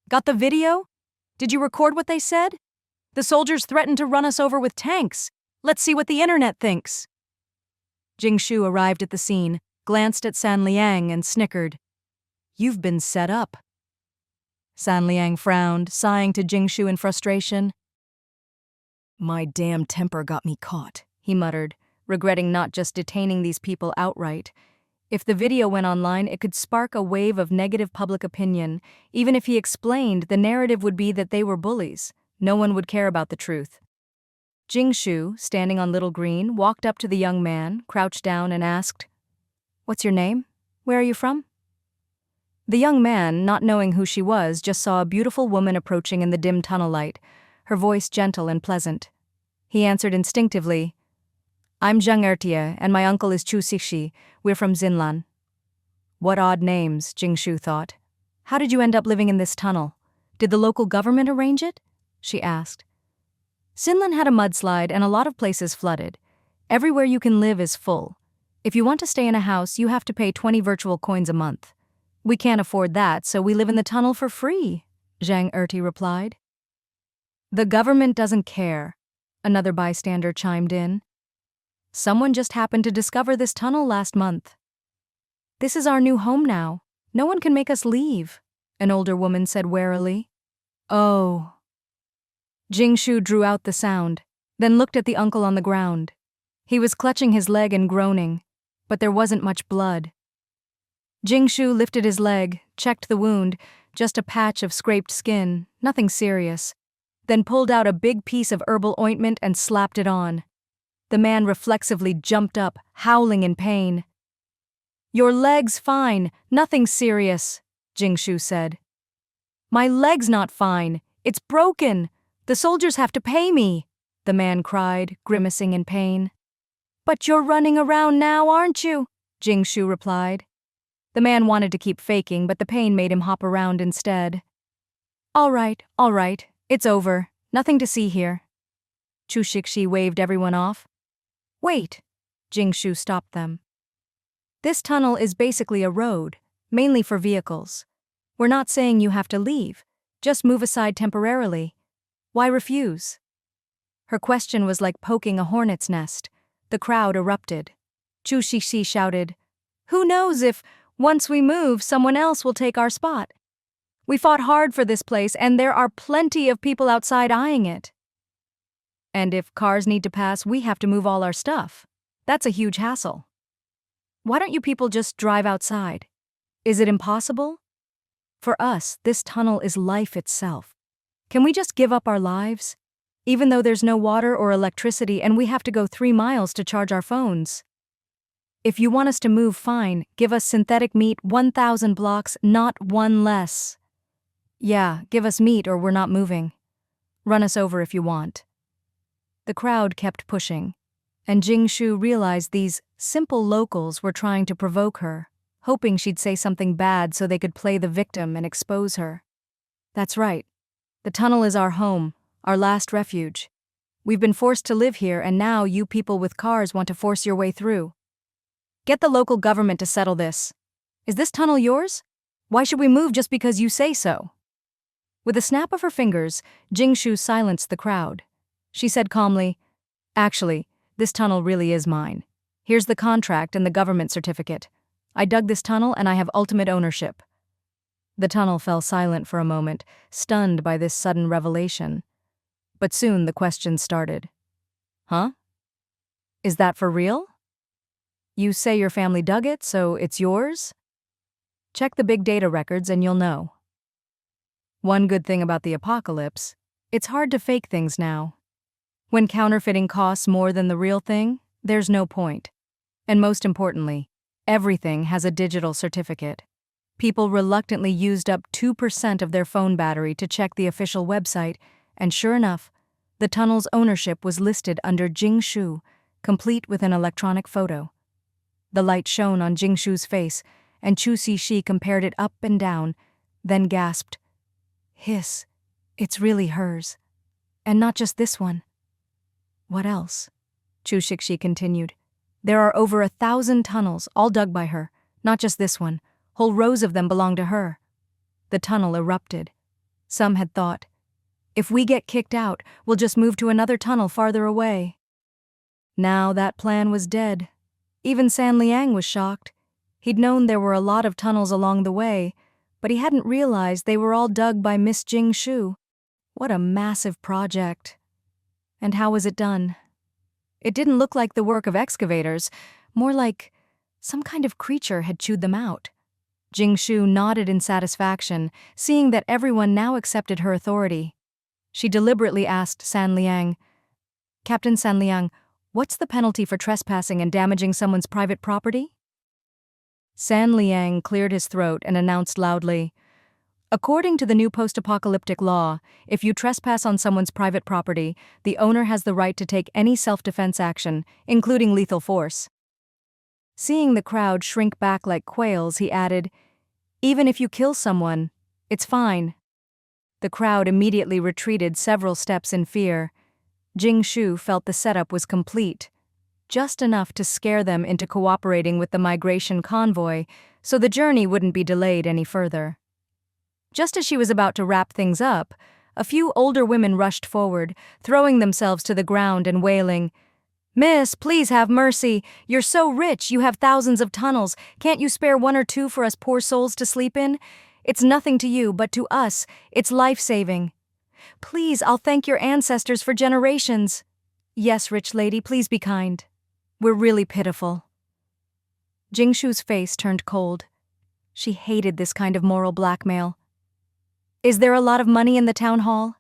Got the video? Did you record what they said? The soldiers threatened to run us over with tanks. Let's see what the internet thinks. Jingshu arrived at the scene, glanced at San Liang and snickered. You've been set up. San Liang frowned, sighing to Jingshu in frustration. My damn temper got me caught, he muttered, regretting not just detaining these people outright. If the video went online, it could spark a wave of negative public opinion. Even if he explained, the narrative would be that they were bullies. No one would care about the truth. Jingshu, standing on Little Green, walked up to the young man, crouched down and asked, "What's your name? Where are you from?" The young man, not knowing who she was, just saw a beautiful woman approaching in the dim tunnel light, her voice gentle and pleasant. He answered instinctively, "I'm Zheng Ertia, and my uncle is Chu Xixi. We're from Xinlan." What odd names, Jingshu thought. How did you end up living in this tunnel? Did the local government arrange it? She asked. Xinlan had a mudslide and a lot of places flooded. Everywhere you can live is full. If you want to stay in a house, you have to pay 20 virtual coins a month. We can't afford that, so we live in the tunnel for free, Zhang Erti replied. The government doesn't care, another bystander chimed in. Someone just happened to discover this tunnel last month. This is our new home now. No one can make us leave, an older woman said warily. Oh. Jingshu drew out the sound, then looked at the uncle on the ground. He was clutching his leg and groaning, but there wasn't much blood. Jingshu lifted his leg, checked the wound, just a patch of scraped skin, nothing serious, then pulled out a big piece of herbal ointment and slapped it on. The man reflexively jumped up, howling in pain. Your leg's fine, nothing serious, Jingshu said. My leg's not fine, it's broken. The soldiers have to pay me, the man cried, grimacing in pain. But you're running around now, aren't you? Jingshu replied. The man wanted to keep faking, but the pain made him hop around instead. All right, it's over. Nothing to see here. Chu Xixi waved everyone off. Wait, Jingshu stopped them. This tunnel is basically a road, mainly for vehicles. We're not saying you have to leave, just move aside temporarily. Why refuse? Her question was like poking a hornet's nest. The crowd erupted. Chu Xixi shouted, Who knows if, once we move, someone else will take our spot? We fought hard for this place, and there are plenty of people outside eyeing it. And if cars need to pass, we have to move all our stuff. That's a huge hassle. Why don't you people just drive outside? Is it impossible? For us, this tunnel is life itself. Can we just give up our lives? even though there's no water or electricity and we have to go 3 miles to charge our phones. If you want us to move, fine, give us synthetic meat 1,000 blocks, not one less. Yeah, give us meat or we're not moving. Run us over if you want. The crowd kept pushing, and Jingshu realized these simple locals were trying to provoke her, hoping she'd say something bad so they could play the victim and expose her. That's right. The tunnel is our home, our last refuge. We've been forced to live here, and now you people with cars want to force your way through. Get the local government to settle this. Is this tunnel yours? Why should we move just because you say so? With a snap of her fingers, Jingshu silenced the crowd. She said calmly, "Actually, this tunnel really is mine. Here's the contract and the government certificate. I dug this tunnel and I have ultimate ownership." The tunnel fell silent for a moment, stunned by this sudden revelation. But soon the questions started. Huh? Is that for real? You say your family dug it, so it's yours? Check the big data records and you'll know. One good thing about the apocalypse, it's hard to fake things now. When counterfeiting costs more than the real thing, there's no point. And most importantly, everything has a digital certificate. People reluctantly used up 2% of their phone battery to check the official website, and sure enough, the tunnel's ownership was listed under Jingshu, complete with an electronic photo. The light shone on Jingshu's face, and Chu Cixi compared it up and down, then gasped, "Hiss, it's really hers. And not just this one." "What else?" Chu Cixi continued. "There are over 1,000 tunnels, all dug by her, not just this one. Whole rows of them belong to her." The tunnel erupted. Some had thought, if we get kicked out, we'll just move to another tunnel farther away. Now that plan was dead. Even San Liang was shocked. He'd known there were a lot of tunnels along the way, but he hadn't realized they were all dug by Miss Jingshu. What a massive project. And how was it done? It didn't look like the work of excavators, more like some kind of creature had chewed them out. Jingshu nodded in satisfaction, seeing that everyone now accepted her authority. She deliberately asked San Liang, "Captain San Liang, what's the penalty for trespassing and damaging someone's private property?" San Liang cleared his throat and announced loudly, "According to the new post-apocalyptic law, if you trespass on someone's private property, the owner has the right to take any self-defense action, including lethal force." Seeing the crowd shrink back like quails, he added, "Even if you kill someone, it's fine." The crowd immediately retreated several steps in fear. Jingshu felt the setup was complete, just enough to scare them into cooperating with the migration convoy so the journey wouldn't be delayed any further. Just as she was about to wrap things up, a few older women rushed forward, throwing themselves to the ground and wailing, "Miss, please have mercy. You're so rich, you have thousands of tunnels. Can't you spare 1 or 2 for us poor souls to sleep in? It's nothing to you, but to us, it's life-saving. Please, I'll thank your ancestors for generations." "Yes, rich lady, please be kind. We're really pitiful." Jingshu's face turned cold. She hated this kind of moral blackmail. "Is there a lot of money in the town hall?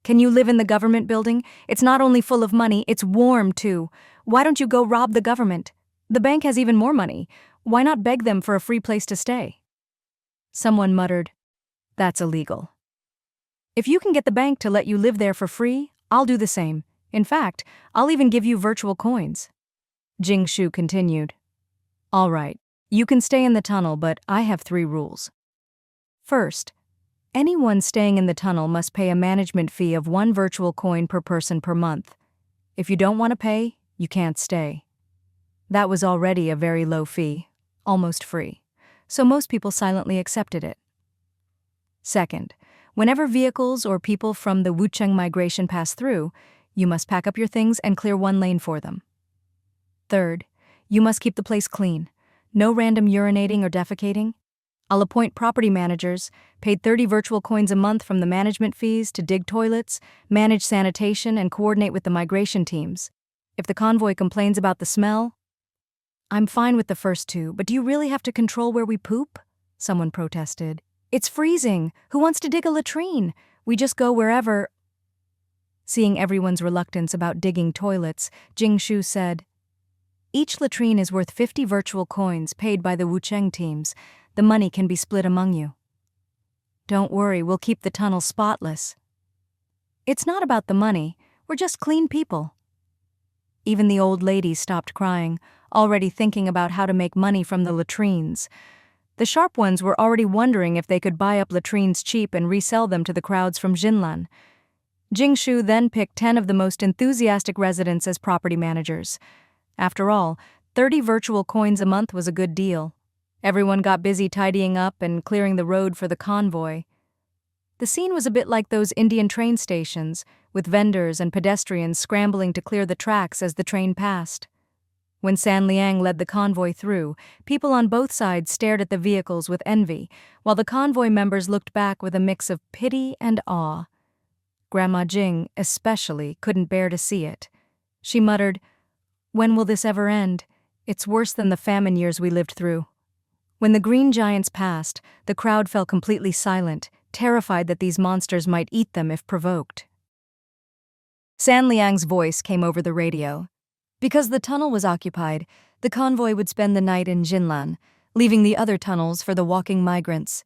Can you live in the government building? It's not only full of money, it's warm too. Why don't you go rob the government? The bank has even more money. Why not beg them for a free place to stay?" Someone muttered, "That's illegal." "If you can get the bank to let you live there for free, I'll do the same. In fact, I'll even give you virtual coins." Jingshu continued, "All right, you can stay in the tunnel, but I have 3 rules. First, anyone staying in the tunnel must pay a management fee of 1 virtual coin per person per month. If you don't want to pay, you can't stay." That was already a very low fee, almost free, so most people silently accepted it. Second, whenever vehicles or people from the Wucheng migration pass through, you must pack up your things and clear 1 lane for them. Third, you must keep the place clean. No random urinating or defecating. I'll appoint property managers, paid 30 virtual coins a month from the management fees to dig toilets, manage sanitation, and coordinate with the migration teams. If the convoy complains about the smell, "I'm fine with the first 2, but do you really have to control where we poop?" Someone protested. "It's freezing. Who wants to dig a latrine? We just go wherever." Seeing everyone's reluctance about digging toilets, Jingshu said, "Each latrine is worth 50 virtual coins paid by the Wucheng teams. The money can be split among you." "Don't worry, we'll keep the tunnel spotless." "It's not about the money, we're just clean people." Even the old lady stopped crying, already thinking about how to make money from the latrines. The sharp ones were already wondering if they could buy up latrines cheap and resell them to the crowds from Jinlan. Jingshu then picked 10 of the most enthusiastic residents as property managers. After all, 30 virtual coins a month was a good deal. Everyone got busy tidying up and clearing the road for the convoy. The scene was a bit like those Indian train stations, with vendors and pedestrians scrambling to clear the tracks as the train passed. When San Liang led the convoy through, people on both sides stared at the vehicles with envy, while the convoy members looked back with a mix of pity and awe. Grandma Jing, especially, couldn't bear to see it. She muttered, "When will this ever end? It's worse than the famine years we lived through." When the green giants passed, the crowd fell completely silent, terrified that these monsters might eat them if provoked. San Liang's voice came over the radio. Because the tunnel was occupied, the convoy would spend the night in Jinlan, leaving the other tunnels for the walking migrants.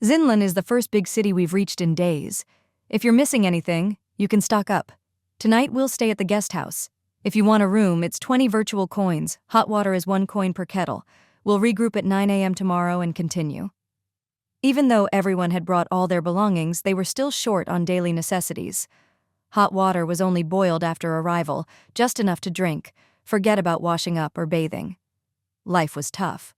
"Jinlan is the first big city we've reached in days. If you're missing anything, you can stock up. Tonight we'll stay at the guest house. If you want a room, it's 20 virtual coins. Hot water is 1 coin per kettle. We'll regroup at 9 a.m. tomorrow and continue." Even though everyone had brought all their belongings, they were still short on daily necessities. Hot water was only boiled after arrival, just enough to drink, forget about washing up or bathing. Life was tough.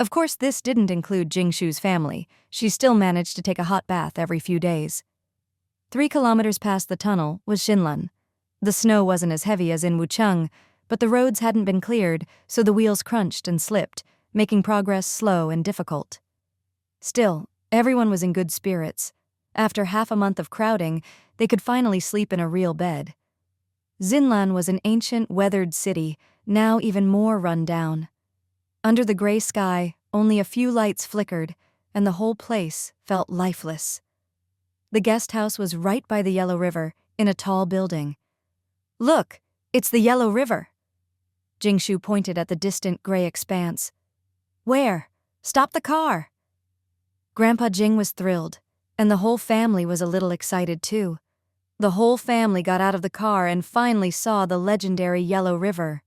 Of course, this didn't include Jingshu's family. She still managed to take a hot bath every few days. 3 kilometers past the tunnel was Xinlan. The snow wasn't as heavy as in Wucheng, but the roads hadn't been cleared, so the wheels crunched and slipped, making progress slow and difficult. Still, everyone was in good spirits. After half a month of crowding, they could finally sleep in a real bed. Xinlan was an ancient, weathered city, now even more run down. Under the gray sky, only a few lights flickered, and the whole place felt lifeless. The guest house was right by the Yellow River, in a tall building. "Look, it's the Yellow River." Jingshu pointed at the distant gray expanse. "Where? Stop the car." Grandpa Jing was thrilled, and the whole family was a little excited too. The whole family got out of the car and finally saw the legendary Yellow River.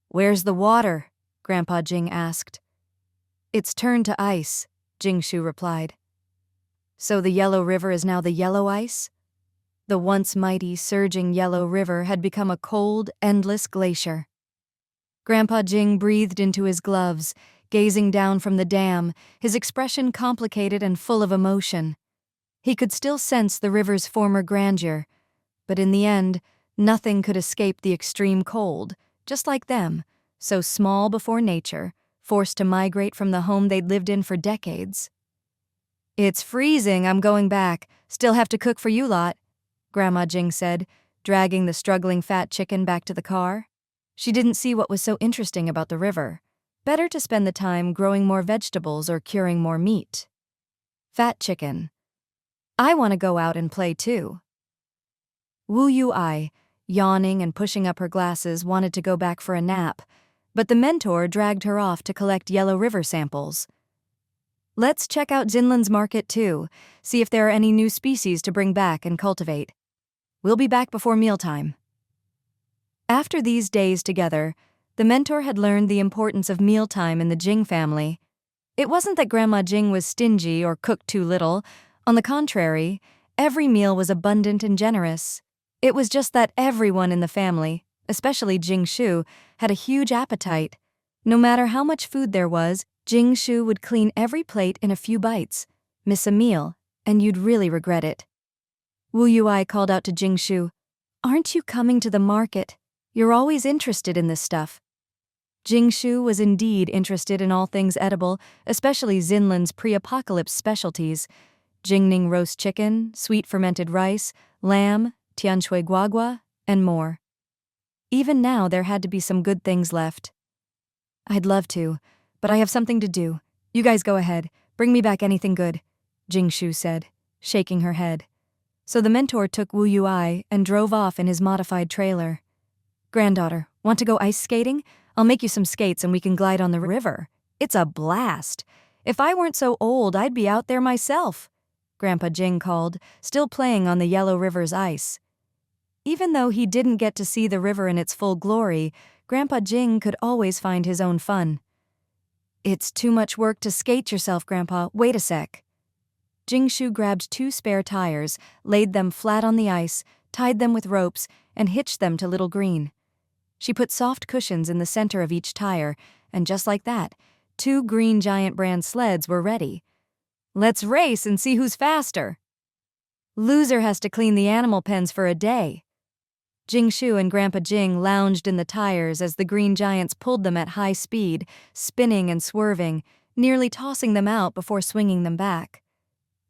"Where's the water?" Grandpa Jing asked. "It's turned to ice," Jingshu replied. So the Yellow River is now the yellow ice? The once mighty, surging Yellow River had become a cold, endless glacier. Grandpa Jing breathed into his gloves, gazing down from the dam, his expression complicated and full of emotion. He could still sense the river's former grandeur, but in the end, nothing could escape the extreme cold, just like them, so small before nature, forced to migrate from the home they'd lived in for decades. "It's freezing, I'm going back. Still have to cook for you lot," Grandma Jing said, dragging the struggling fat chicken back to the car. She didn't see what was so interesting about the river. Better to spend the time growing more vegetables or curing more meat. Fat chicken. "I want to go out and play too." Wu Yu-ai, yawning and pushing up her glasses, wanted to go back for a nap, but the mentor dragged her off to collect Yellow River samples. "Let's check out Xinlan's market too, see if there are any new species to bring back and cultivate. We'll be back before mealtime." After these days together, the mentor had learned the importance of mealtime in the Jing family. It wasn't that Grandma Jing was stingy or cooked too little. On the contrary, every meal was abundant and generous. It was just that everyone in the family, especially Jingshu, had a huge appetite. No matter how much food there was, Jingshu would clean every plate in a few bites. Miss a meal, and you'd really regret it. Wu Yuai called out to Jingshu, "Aren't you coming to the market? You're always interested in this stuff." Jingshu was indeed interested in all things edible, especially Xinlan's pre-apocalypse specialties: Jingning roast chicken, sweet fermented rice, lamb, tianshui guagua, and more. Even now there had to be some good things left. "I'd love to, but I have something to do. You guys go ahead. Bring me back anything good," Jingshu said, shaking her head. So the mentor took Wu Yui and drove off in his modified trailer. Granddaughter, want to go ice skating? I'll make you some skates and we can glide on the river. It's a blast. If I weren't so old, I'd be out there myself, Grandpa Jing called, still playing on the Yellow River's ice. Even though he didn't get to see the river in its full glory, Grandpa Jing could always find his own fun. It's too much work to skate yourself, Grandpa. Wait a sec. Jingshu grabbed 2 spare tires, laid them flat on the ice, tied them with ropes, and hitched them to Little Green. She put soft cushions in the center of each tire, and just like that, 2 green Giant brand sleds were ready. Let's race and see who's faster. Loser has to clean the animal pens for a day. Jingshu and Grandpa Jing lounged in the tires as the green giants pulled them at high speed, spinning and swerving, nearly tossing them out before swinging them back.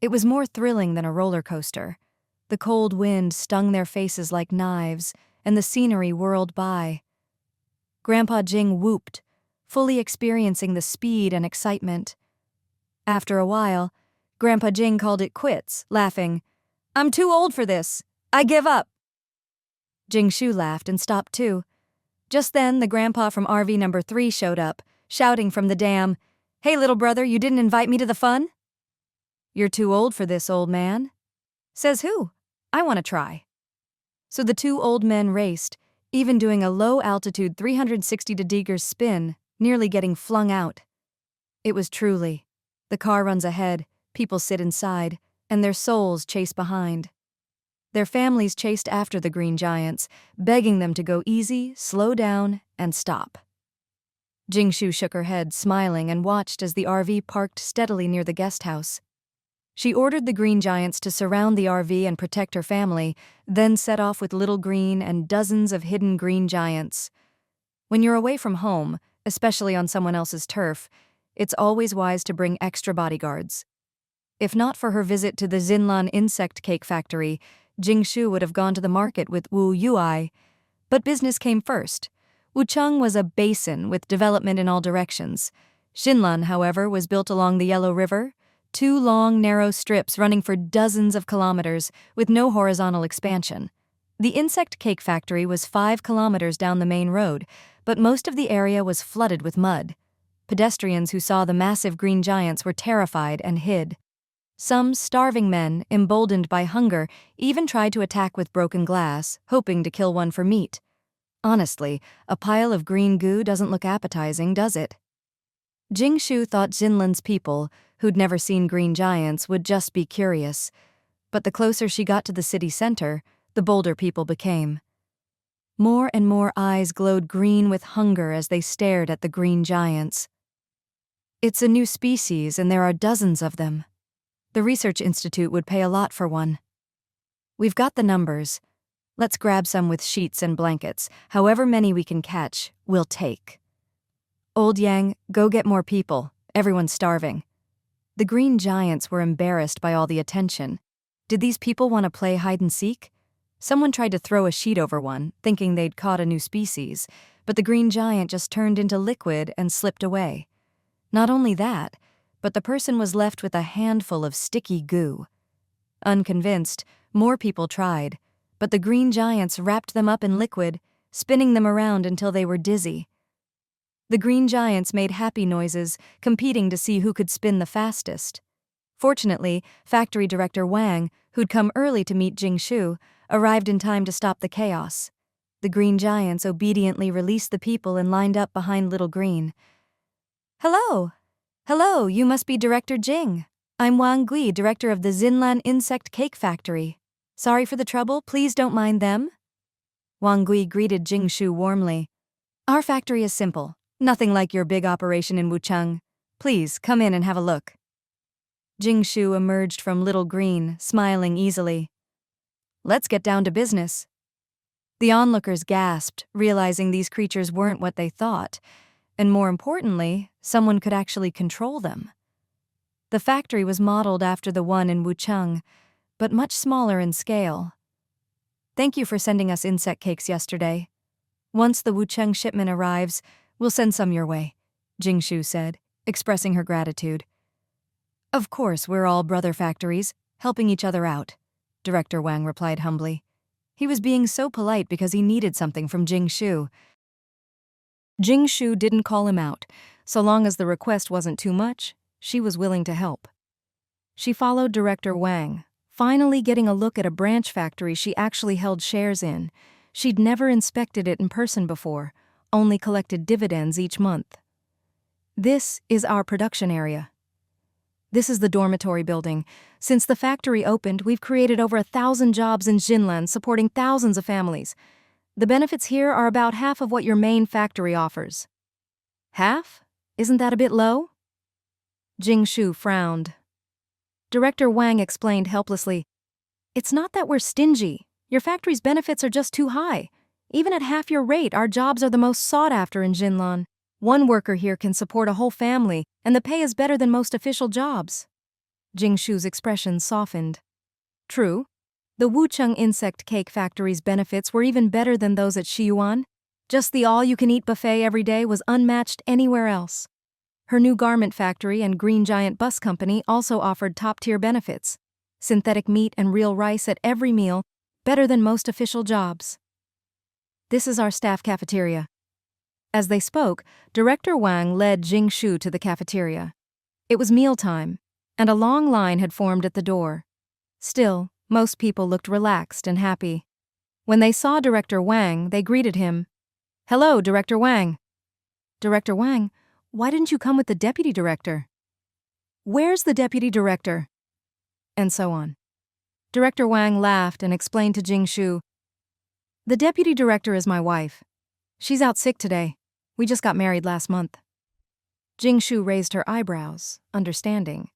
It was more thrilling than a roller coaster. The cold wind stung their faces like knives, and the scenery whirled by. Grandpa Jing whooped, fully experiencing the speed and excitement. After a while, Grandpa Jing called it quits, laughing, "I'm too old for this. I give up." Jingshu laughed and stopped too. Just then, the grandpa from RV number 3 showed up, shouting from the dam, "Hey, little brother, you didn't invite me to the fun?" "You're too old for this, old man." "Says who? I want to try." So the 2 old men raced, even doing a low-altitude 360-degree spin, nearly getting flung out. It was truly, the car runs ahead, people sit inside, and their souls chase behind. Their families chased after the green giants, begging them to go easy, slow down, and stop. Jingshu shook her head, smiling, and watched as the RV parked steadily near the guest house. She ordered the green giants to surround the RV and protect her family, then set off with Little Green and dozens of hidden green giants. When you're away from home, especially on someone else's turf, it's always wise to bring extra bodyguards. If not for her visit to the Xinlan insect cake factory, Jingshu would have gone to the market with Wu Yui, but business came first. Wucheng was a basin with development in all directions. Xinlan, however, was built along the Yellow River, 2 long, narrow strips running for dozens of kilometers with no horizontal expansion. The insect cake factory was 5 kilometers down the main road, but most of the area was flooded with mud. Pedestrians who saw the massive green giants were terrified and hid. Some starving men, emboldened by hunger, even tried to attack with broken glass, hoping to kill one for meat. Honestly, a pile of green goo doesn't look appetizing, does it? Jingshu thought Xinlan's people, who'd never seen green giants, would just be curious. But the closer she got to the city center, the bolder people became. More and more eyes glowed green with hunger as they stared at the green giants. It's a new species and there are dozens of them. The Research Institute would pay a lot for one. We've got the numbers. Let's grab some with sheets and blankets. However many we can catch, we'll take. Old Yang, go get more people. Everyone's starving. The green giants were embarrassed by all the attention. Did these people want to play hide and seek? Someone tried to throw a sheet over one, thinking they'd caught a new species, but the green giant just turned into liquid and slipped away. Not only that, but the person was left with a handful of sticky goo. Unconvinced, more people tried, but the green giants wrapped them up in liquid, spinning them around until they were dizzy. The green giants made happy noises, competing to see who could spin the fastest. Fortunately, factory director Wang, who'd come early to meet Jingshu, arrived in time to stop the chaos. The green giants obediently released the people and lined up behind Little Green. "Hello! Hello, you must be Director Jing. I'm Wang Gui, director of the Xinlan Insect Cake Factory. Sorry for the trouble, please don't mind them." Wang Gui greeted Jingshu warmly. "Our factory is simple, nothing like your big operation in Wucheng. Please, come in and have a look." Jingshu emerged from Little Green, smiling easily. "Let's get down to business." The onlookers gasped, realizing these creatures weren't what they thought, and more importantly, someone could actually control them. The factory was modeled after the one in Wucheng, but much smaller in scale. "Thank you for sending us insect cakes yesterday. Once the Wucheng shipment arrives, we'll send some your way," Jingshu said, expressing her gratitude. "Of course, we're all brother factories, helping each other out," Director Wang replied humbly. He was being so polite because he needed something from Jing Shu. Jing Shu didn't call him out. So long as the request wasn't too much, she was willing to help. She followed Director Wang, finally getting a look at a branch factory she actually held shares in. She'd never inspected it in person before, only collected dividends each month. This is our production area. This is the dormitory building. Since the factory opened, we've created over 1,000 jobs in Jinlan, supporting thousands of families. The benefits here are about half of what your main factory offers. Half? Isn't that a bit low? Jing Shu frowned. Director Wang explained helplessly, "It's not that we're stingy. Your factory's benefits are just too high. Even at half your rate, our jobs are the most sought after in Jinlan. One worker here can support a whole family, and the pay is better than most official jobs." Jing Shu's expression softened. True, the Wucheng insect cake factory's benefits were even better than those at Shiyuan. Just the all-you-can-eat buffet every day was unmatched anywhere else. Her new garment factory and Green Giant bus company also offered top-tier benefits. Synthetic meat and real rice at every meal, better than most official jobs. This is our staff cafeteria. As they spoke, Director Wang led Jing Shu to the cafeteria. It was mealtime, and a long line had formed at the door. Still, most people looked relaxed and happy. When they saw Director Wang, they greeted him. "Hello, Director Wang." "Director Wang, why didn't you come with the deputy director?" "Where's the deputy director?" And so on. Director Wang laughed and explained to Jing Shu, "The deputy director is my wife. She's out sick today. We just got married last month." Jing Shu raised her eyebrows, understanding.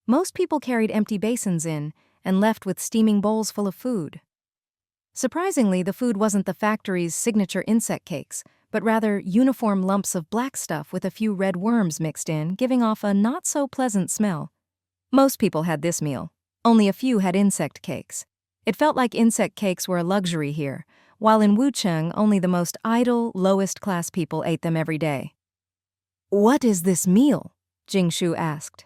Most people carried empty basins in and left with steaming bowls full of food. Surprisingly, the food wasn't the factory's signature insect cakes, but rather uniform lumps of black stuff with a few red worms mixed in, giving off a not-so-pleasant smell. Most people had this meal. Only a few had insect cakes. It felt like insect cakes were a luxury here, while in Wucheng only the most idle, lowest-class people ate them every day. "What is this meal?" Jing Shu asked.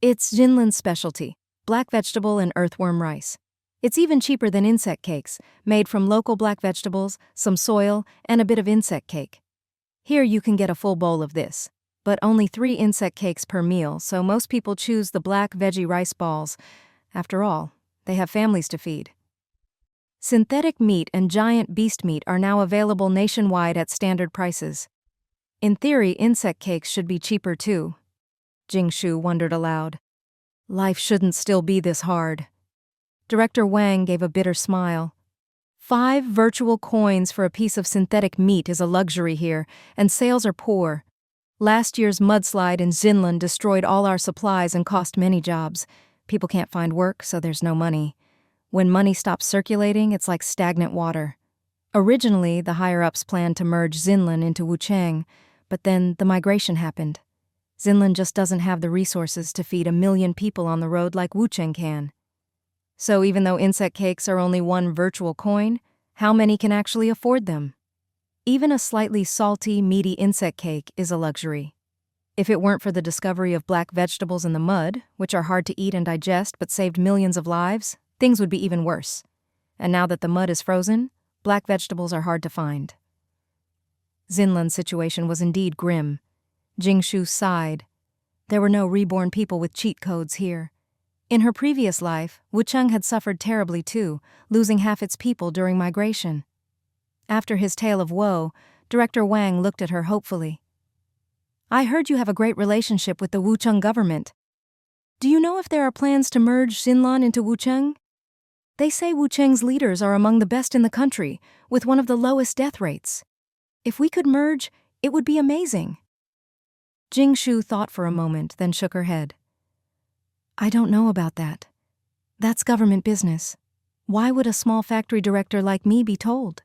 "It's Jinlan's specialty, black vegetable and earthworm rice. It's even cheaper than insect cakes, made from local black vegetables, some soil, and a bit of insect cake. Here you can get a full bowl of this, but only 3 insect cakes per meal, so most people choose the black veggie rice balls. After all, they have families to feed." Synthetic meat and giant beast meat are now available nationwide at standard prices. In theory, insect cakes should be cheaper too. Jing Shu wondered aloud. Life shouldn't still be this hard. Director Wang gave a bitter smile. 5 virtual coins for a piece of synthetic meat is a luxury here, and sales are poor. Last year's mudslide in Jinlan destroyed all our supplies and cost many jobs. People can't find work, so there's no money. When money stops circulating, it's like stagnant water. Originally, the higher-ups planned to merge Jinlan into Wucheng, but then the migration happened. Jinlan just doesn't have the resources to feed 1 million people on the road like Wucheng can. So even though insect cakes are only 1 virtual coin, how many can actually afford them? Even a slightly salty, meaty insect cake is a luxury. If it weren't for the discovery of black vegetables in the mud, which are hard to eat and digest but saved millions of lives, things would be even worse. And now that the mud is frozen, black vegetables are hard to find. Jinlan's situation was indeed grim. Jing Shu sighed. There were no reborn people with cheat codes here. In her previous life, Wucheng had suffered terribly too, losing half its people during migration. After his tale of woe, Director Wang looked at her hopefully. "I heard you have a great relationship with the Wucheng government. Do you know if there are plans to merge Jinlan into Wucheng? They say Wucheng's leaders are among the best in the country, with one of the lowest death rates. If we could merge, it would be amazing." Jing Shu thought for a moment, then shook her head. "I don't know about that. That's government business. Why would a small factory director like me be told?"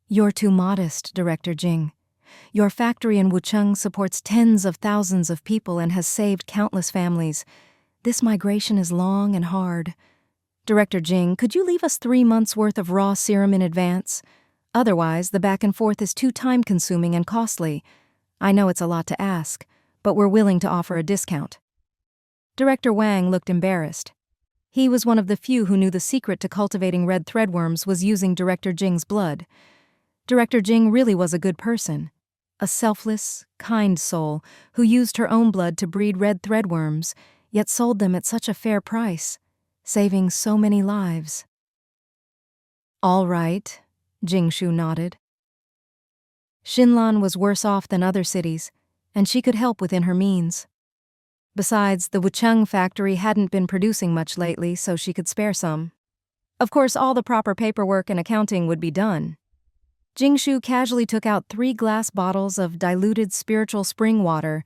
"You're too modest, Director Jing. Your factory in Wucheng supports tens of thousands of people and has saved countless families. This migration is long and hard. Director Jing, could you leave us 3 months' worth of raw serum in advance? Otherwise, the back and forth is too time-consuming and costly. I know it's a lot to ask, but we're willing to offer a discount." Director Wang looked embarrassed. He was one of the few who knew the secret to cultivating red threadworms was using Director Jing's blood. Director Jing really was a good person. A selfless, kind soul who used her own blood to breed red threadworms, yet sold them at such a fair price, saving so many lives. All right, Jingshu nodded. Shinlan was worse off than other cities, and she could help within her means. Besides, the Wucheng factory hadn't been producing much lately, so she could spare some. Of course, all the proper paperwork and accounting would be done. Jingshu casually took out 3 glass bottles of diluted spiritual spring water,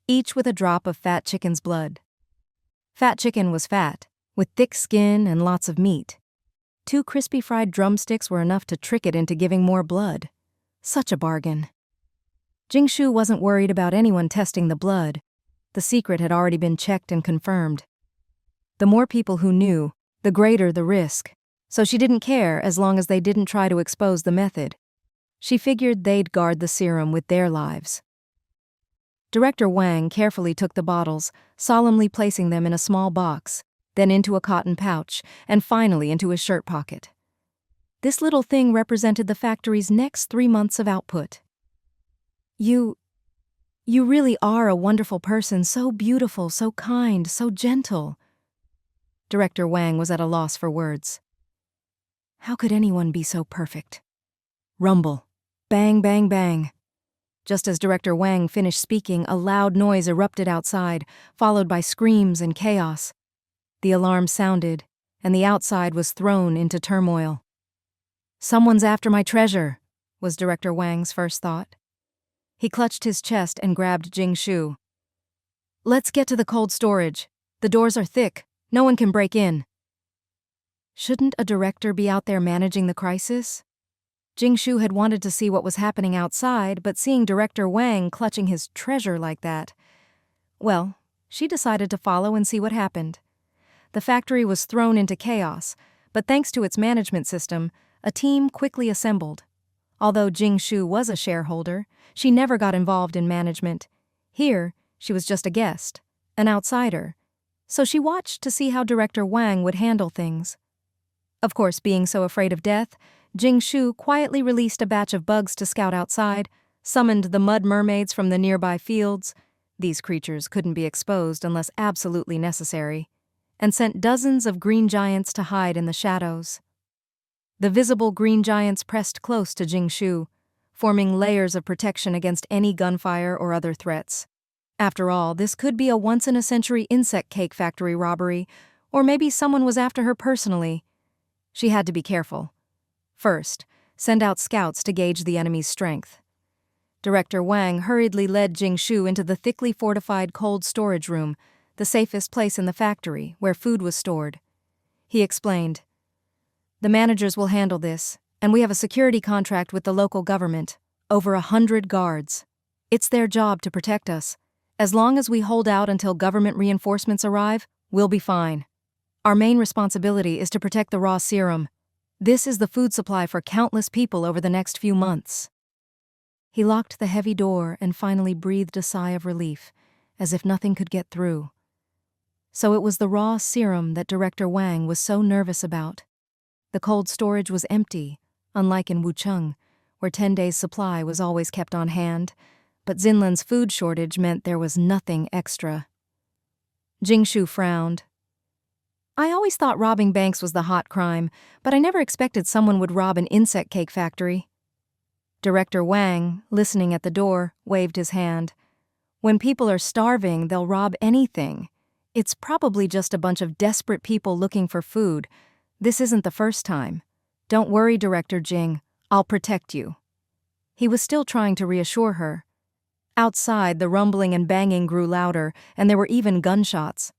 each with a drop of fat chicken's blood. Fat chicken was fat, with thick skin and lots of meat. 2 crispy fried drumsticks were enough to trick it into giving more blood. Such a bargain. Jingshu wasn't worried about anyone testing the blood. The secret had already been checked and confirmed. The more people who knew, the greater the risk, so she didn't care as long as they didn't try to expose the method. She figured they'd guard the serum with their lives. Director Wang carefully took the bottles, solemnly placing them in a small box, then into a cotton pouch, and finally into his shirt pocket. This little thing represented the factory's next 3 months of output. You really are a wonderful person, so beautiful, so kind, so gentle. Director Wang was at a loss for words. How could anyone be so perfect? Rumble. Bang, bang, bang. Just as Director Wang finished speaking, a loud noise erupted outside, followed by screams and chaos. The alarm sounded, and the outside was thrown into turmoil. Someone's after my treasure, was Director Wang's first thought. He clutched his chest and grabbed Jingshu. Let's get to the cold storage. The doors are thick. No one can break in. Shouldn't a director be out there managing the crisis? Jingshu had wanted to see what was happening outside, but seeing Director Wang clutching his treasure like that, well, she decided to follow and see what happened. The factory was thrown into chaos, but thanks to its management system, a team quickly assembled. Although Jingshu was a shareholder, she never got involved in management. Here, she was just a guest, an outsider. So she watched to see how Director Wang would handle things. Of course, being so afraid of death, Jingshu quietly released a batch of bugs to scout outside, summoned the mud mermaids from the nearby fields — these creatures couldn't be exposed unless absolutely necessary — and sent dozens of green giants to hide in the shadows. The visible green giants pressed close to Jingshu, forming layers of protection against any gunfire or other threats. After all, this could be a once-in-a-century insect cake factory robbery, or maybe someone was after her personally. She had to be careful. First, send out scouts to gauge the enemy's strength. Director Wang hurriedly led Jingshu into the thickly fortified cold storage room, the safest place in the factory, where food was stored. He explained, "The managers will handle this, and we have a security contract with the local government, over 100 guards. It's their job to protect us. As long as we hold out until government reinforcements arrive, we'll be fine. Our main responsibility is to protect the raw serum. This is the food supply for countless people over the next few months." He locked the heavy door and finally breathed a sigh of relief, as if nothing could get through. So it was the raw serum that Director Wang was so nervous about. The cold storage was empty, unlike in Wucheng, where 10 days' supply was always kept on hand, but Zinlan's food shortage meant there was nothing extra. Jingshu frowned. "I always thought robbing banks was the hot crime, but I never expected someone would rob an insect cake factory." Director Wang, listening at the door, waved his hand. "When people are starving, they'll rob anything. It's probably just a bunch of desperate people looking for food. This isn't the first time. Don't worry, Director Jing. I'll protect you." He was still trying to reassure her. Outside, the rumbling and banging grew louder, and there were even gunshots.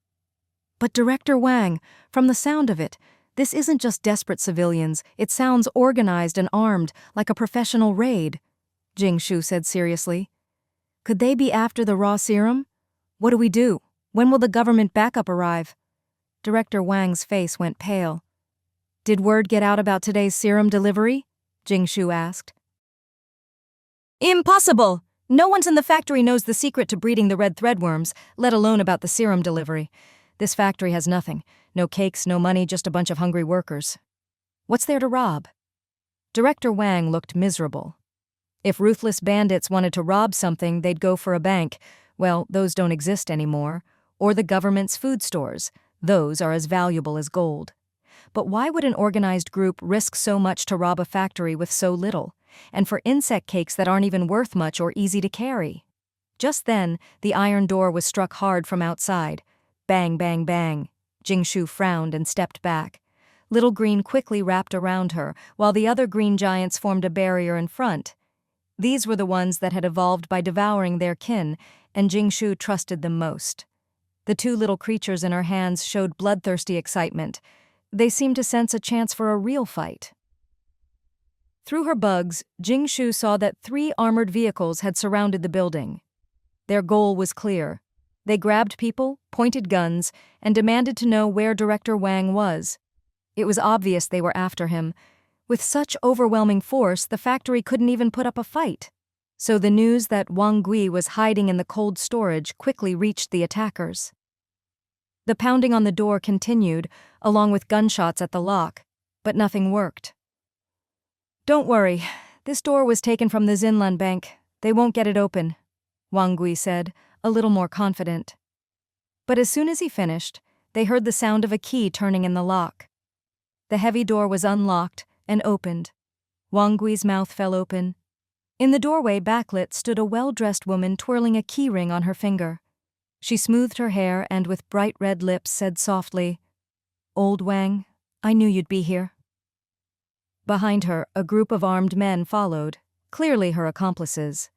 "But Director Wang, from the sound of it, this isn't just desperate civilians. It sounds organized and armed, like a professional raid," Jingshu said seriously. "Could they be after the raw serum? What do we do? When will the government backup arrive?" Director Wang's face went pale. "Did word get out about today's serum delivery?" Jingshu asked. "Impossible! No one in the factory knows the secret to breeding the red threadworms, let alone about the serum delivery. This factory has nothing. No cakes, no money, just a bunch of hungry workers. What's there to rob? Director Wang looked miserable. If ruthless bandits wanted to rob something, they'd go for a bank. Well, those don't exist anymore. Or the government's food stores. Those are as valuable as gold. But why would an organized group risk so much to rob a factory with so little? And for insect cakes that aren't even worth much or easy to carry? Just then, the iron door was struck hard from outside. Bang, bang, bang. Jingshu frowned and stepped back. Little Green quickly wrapped around her, while the other green giants formed a barrier in front. These were the ones that had evolved by devouring their kin, and Jingshu trusted them most. The two little creatures in her hands showed bloodthirsty excitement. They seemed to sense a chance for a real fight. Through her bugs, Jingshu saw that 3 armored vehicles had surrounded the building. Their goal was clear. They grabbed people, pointed guns, and demanded to know where Director Wang was. It was obvious they were after him. With such overwhelming force, the factory couldn't even put up a fight. So the news that Wang Gui was hiding in the cold storage quickly reached the attackers. The pounding on the door continued, along with gunshots at the lock, but nothing worked. "Don't worry, this door was taken from the Xinlan Bank. They won't get it open," Wang Gui said, a little more confident. But as soon as he finished, they heard the sound of a key turning in the lock. The heavy door was unlocked and opened. Wang Gui's mouth fell open. In the doorway backlit stood a well-dressed woman twirling a key ring on her finger. She smoothed her hair and with bright red lips said softly, "Old Wang, I knew you'd be here." Behind her, a group of armed men followed, clearly her accomplices.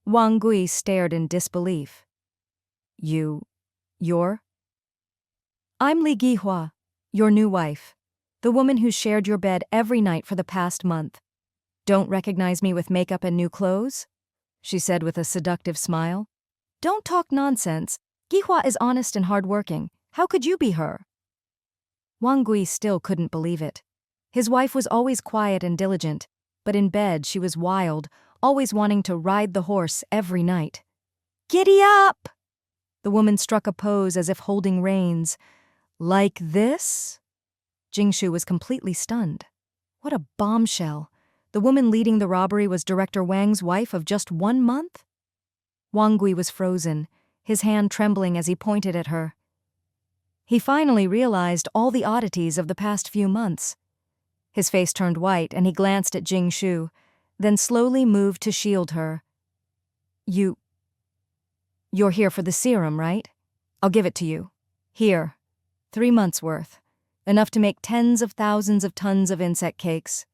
Wang Gui stared in disbelief. You're? "I'm Li Gihua, your new wife, the woman who shared your bed every night for the past month. Don't recognize me with makeup and new clothes?" she said with a seductive smile. "Don't talk nonsense. Gihua is honest and hardworking. How could you be her?" Wang Gui still couldn't believe it. His wife was always quiet and diligent, but in bed she was wild, always wanting to ride the horse every night. "Giddy up!" The woman struck a pose as if holding reins. "Like this?" Jingshu was completely stunned. What a bombshell. The woman leading the robbery was Director Wang's wife of just 1 month? Wang Gui was frozen, his hand trembling as he pointed at her. He finally realized all the oddities of the past few months. His face turned white and he glanced at Jingshu, then slowly moved to shield her. You're here for the serum, right? I'll give it to you. Here, 3 months' worth. Enough to make tens of thousands of tons of insect cakes.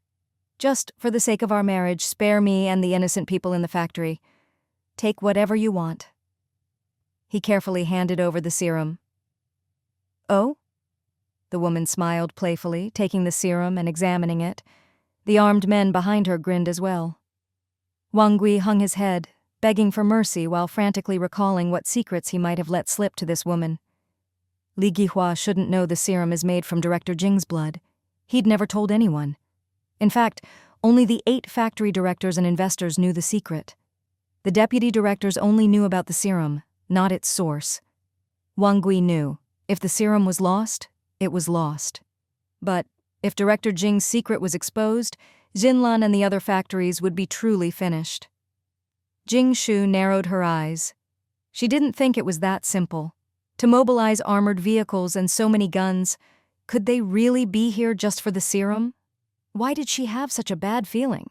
Just for the sake of our marriage, spare me and the innocent people in the factory. Take whatever you want." He carefully handed over the serum. "Oh?" The woman smiled playfully, taking the serum and examining it. The armed men behind her grinned as well. Wang Gui hung his head, begging for mercy while frantically recalling what secrets he might have let slip to this woman. Li Gihua shouldn't know the serum is made from Director Jing's blood. He'd never told anyone. In fact, only the 8 factory directors and investors knew the secret. The deputy directors only knew about the serum, not its source. Wang Gui knew, if the serum was lost, it was lost. But if Director Jing's secret was exposed, Xinlan and the other factories would be truly finished. Jingshu narrowed her eyes. She didn't think it was that simple. To mobilize armored vehicles and so many guns, could they really be here just for the serum? Why did she have such a bad feeling?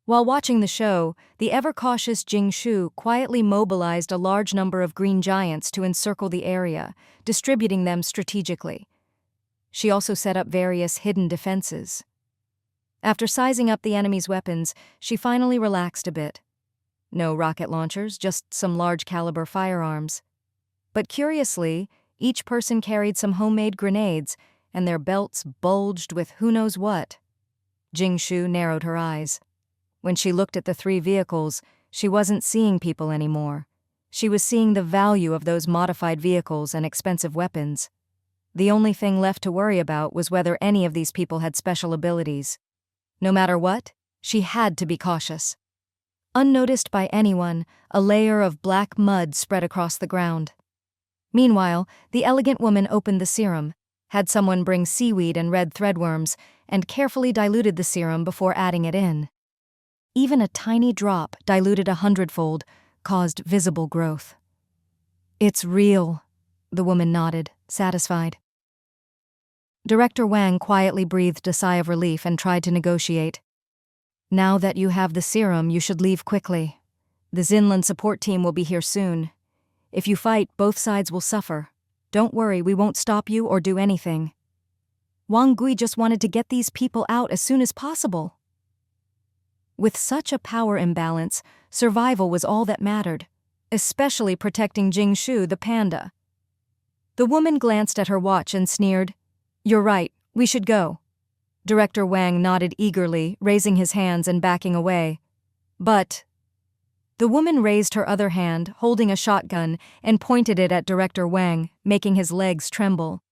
While watching the show, the ever-cautious Jingshu quietly mobilized a large number of green giants to encircle the area, distributing them strategically. She also set up various hidden defenses. After sizing up the enemy's weapons, she finally relaxed a bit. No rocket launchers, just some large-caliber firearms. But curiously, each person carried some homemade grenades, and their belts bulged with who knows what. Jingshu narrowed her eyes. When she looked at the 3 vehicles, she wasn't seeing people anymore. She was seeing the value of those modified vehicles and expensive weapons. The only thing left to worry about was whether any of these people had special abilities. No matter what, she had to be cautious. Unnoticed by anyone, a layer of black mud spread across the ground. Meanwhile, the elegant woman opened the serum, had someone bring seaweed and red threadworms, and carefully diluted the serum before adding it in. Even a tiny drop, diluted 100-fold, caused visible growth. "It's real," the woman nodded, satisfied. Director Wang quietly breathed a sigh of relief and tried to negotiate. "Now that you have the serum, you should leave quickly. The Zinlan support team will be here soon. If you fight, both sides will suffer. Don't worry, we won't stop you or do anything." Wang Gui just wanted to get these people out as soon as possible. With such a power imbalance, survival was all that mattered, especially protecting Jingshu the panda. The woman glanced at her watch and sneered, "You're right, we should go." Director Wang nodded eagerly, raising his hands and backing away. "But..." The woman raised her other hand, holding a shotgun, and pointed it at Director Wang, making his legs tremble.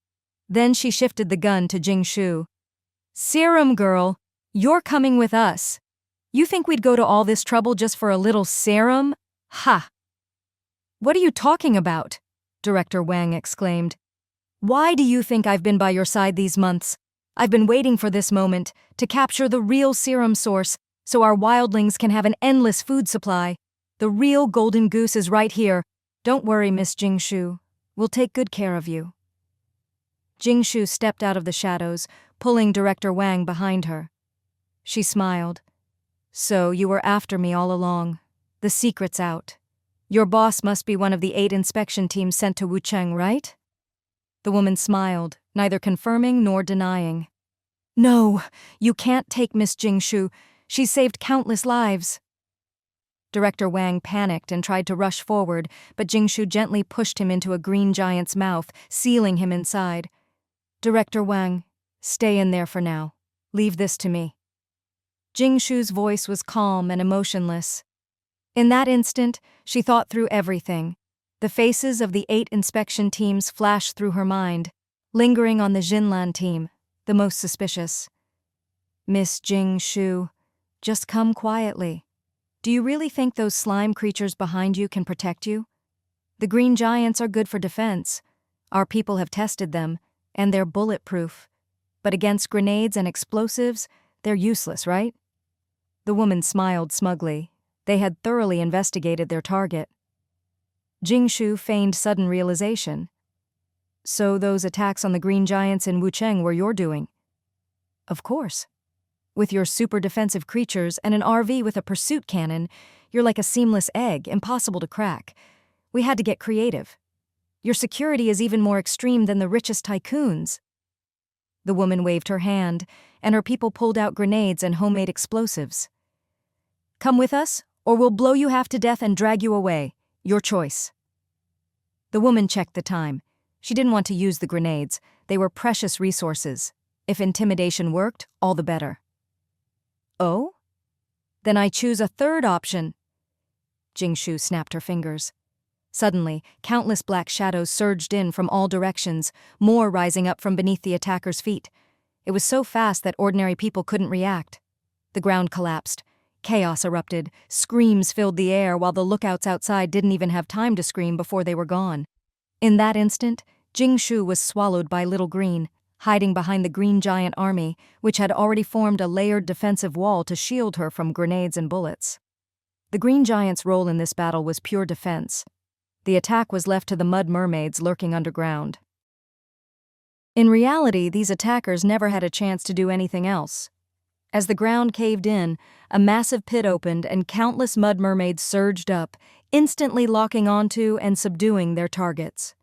Then she shifted the gun to Jingshu. "Serum girl, you're coming with us. You think we'd go to all this trouble just for a little serum? Ha!" "What are you talking about?" Director Wang exclaimed. "Why do you think I've been by your side these months? I've been waiting for this moment, to capture the real serum source, so our wildlings can have an endless food supply. The real golden goose is right here. Don't worry, Miss Jingshu. We'll take good care of you." Jingshu stepped out of the shadows, pulling Director Wang behind her. She smiled. "So you were after me all along. The secret's out. Your boss must be one of the 8 inspection teams sent to Wucheng, right?" The woman smiled, neither confirming nor denying. "No, you can't take Miss Jingshu. She's saved countless lives." Director Wang panicked and tried to rush forward, but Jingshu gently pushed him into a green giant's mouth, sealing him inside. "Director Wang, stay in there for now. Leave this to me." Jingshu's voice was calm and emotionless. In that instant, she thought through everything. The faces of the 8 inspection teams flashed through her mind, lingering on the Jinlan team, the most suspicious. "Miss Jingshu, just come quietly. Do you really think those slime creatures behind you can protect you? The green giants are good for defense. Our people have tested them, and they're bulletproof. But against grenades and explosives, they're useless, right?" The woman smiled smugly. They had thoroughly investigated their target. Jingshu feigned sudden realization. "So those attacks on the green giants in Wucheng were your doing?" "Of course. With your super defensive creatures and an RV with a pursuit cannon, you're like a seamless egg, impossible to crack. We had to get creative. Your security is even more extreme than the richest tycoons." The woman waved her hand, and her people pulled out grenades and homemade explosives. "Come with us, or we'll blow you half to death and drag you away. Your choice." The woman checked the time. She didn't want to use the grenades. They were precious resources. If intimidation worked, all the better. "Oh? Then I choose a third option." Jingshu snapped her fingers. Suddenly, countless black shadows surged in from all directions, more rising up from beneath the attacker's feet. It was so fast that ordinary people couldn't react. The ground collapsed. Chaos erupted. Screams filled the air while the lookouts outside didn't even have time to scream before they were gone. In that instant, Jingshu was swallowed by Little Green, hiding behind the green giant army, which had already formed a layered defensive wall to shield her from grenades and bullets. The green giant's role in this battle was pure defense. The attack was left to the mud mermaids lurking underground. In reality, these attackers never had a chance to do anything else. As the ground caved in, a massive pit opened and countless mud mermaids surged up, instantly locking onto and subduing their targets.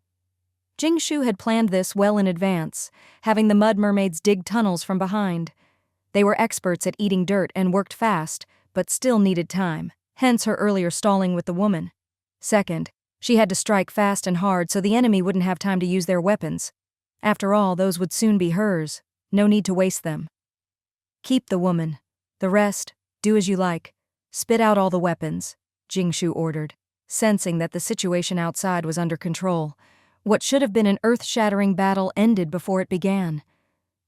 Jingshu had planned this well in advance, having the mud mermaids dig tunnels from behind. They were experts at eating dirt and worked fast, but still needed time, hence her earlier stalling with the woman. Second, she had to strike fast and hard so the enemy wouldn't have time to use their weapons. After all, those would soon be hers. No need to waste them. "Keep the woman. The rest, do as you like. Spit out all the weapons," Jingshu ordered, sensing that the situation outside was under control. What should have been an earth-shattering battle ended before it began.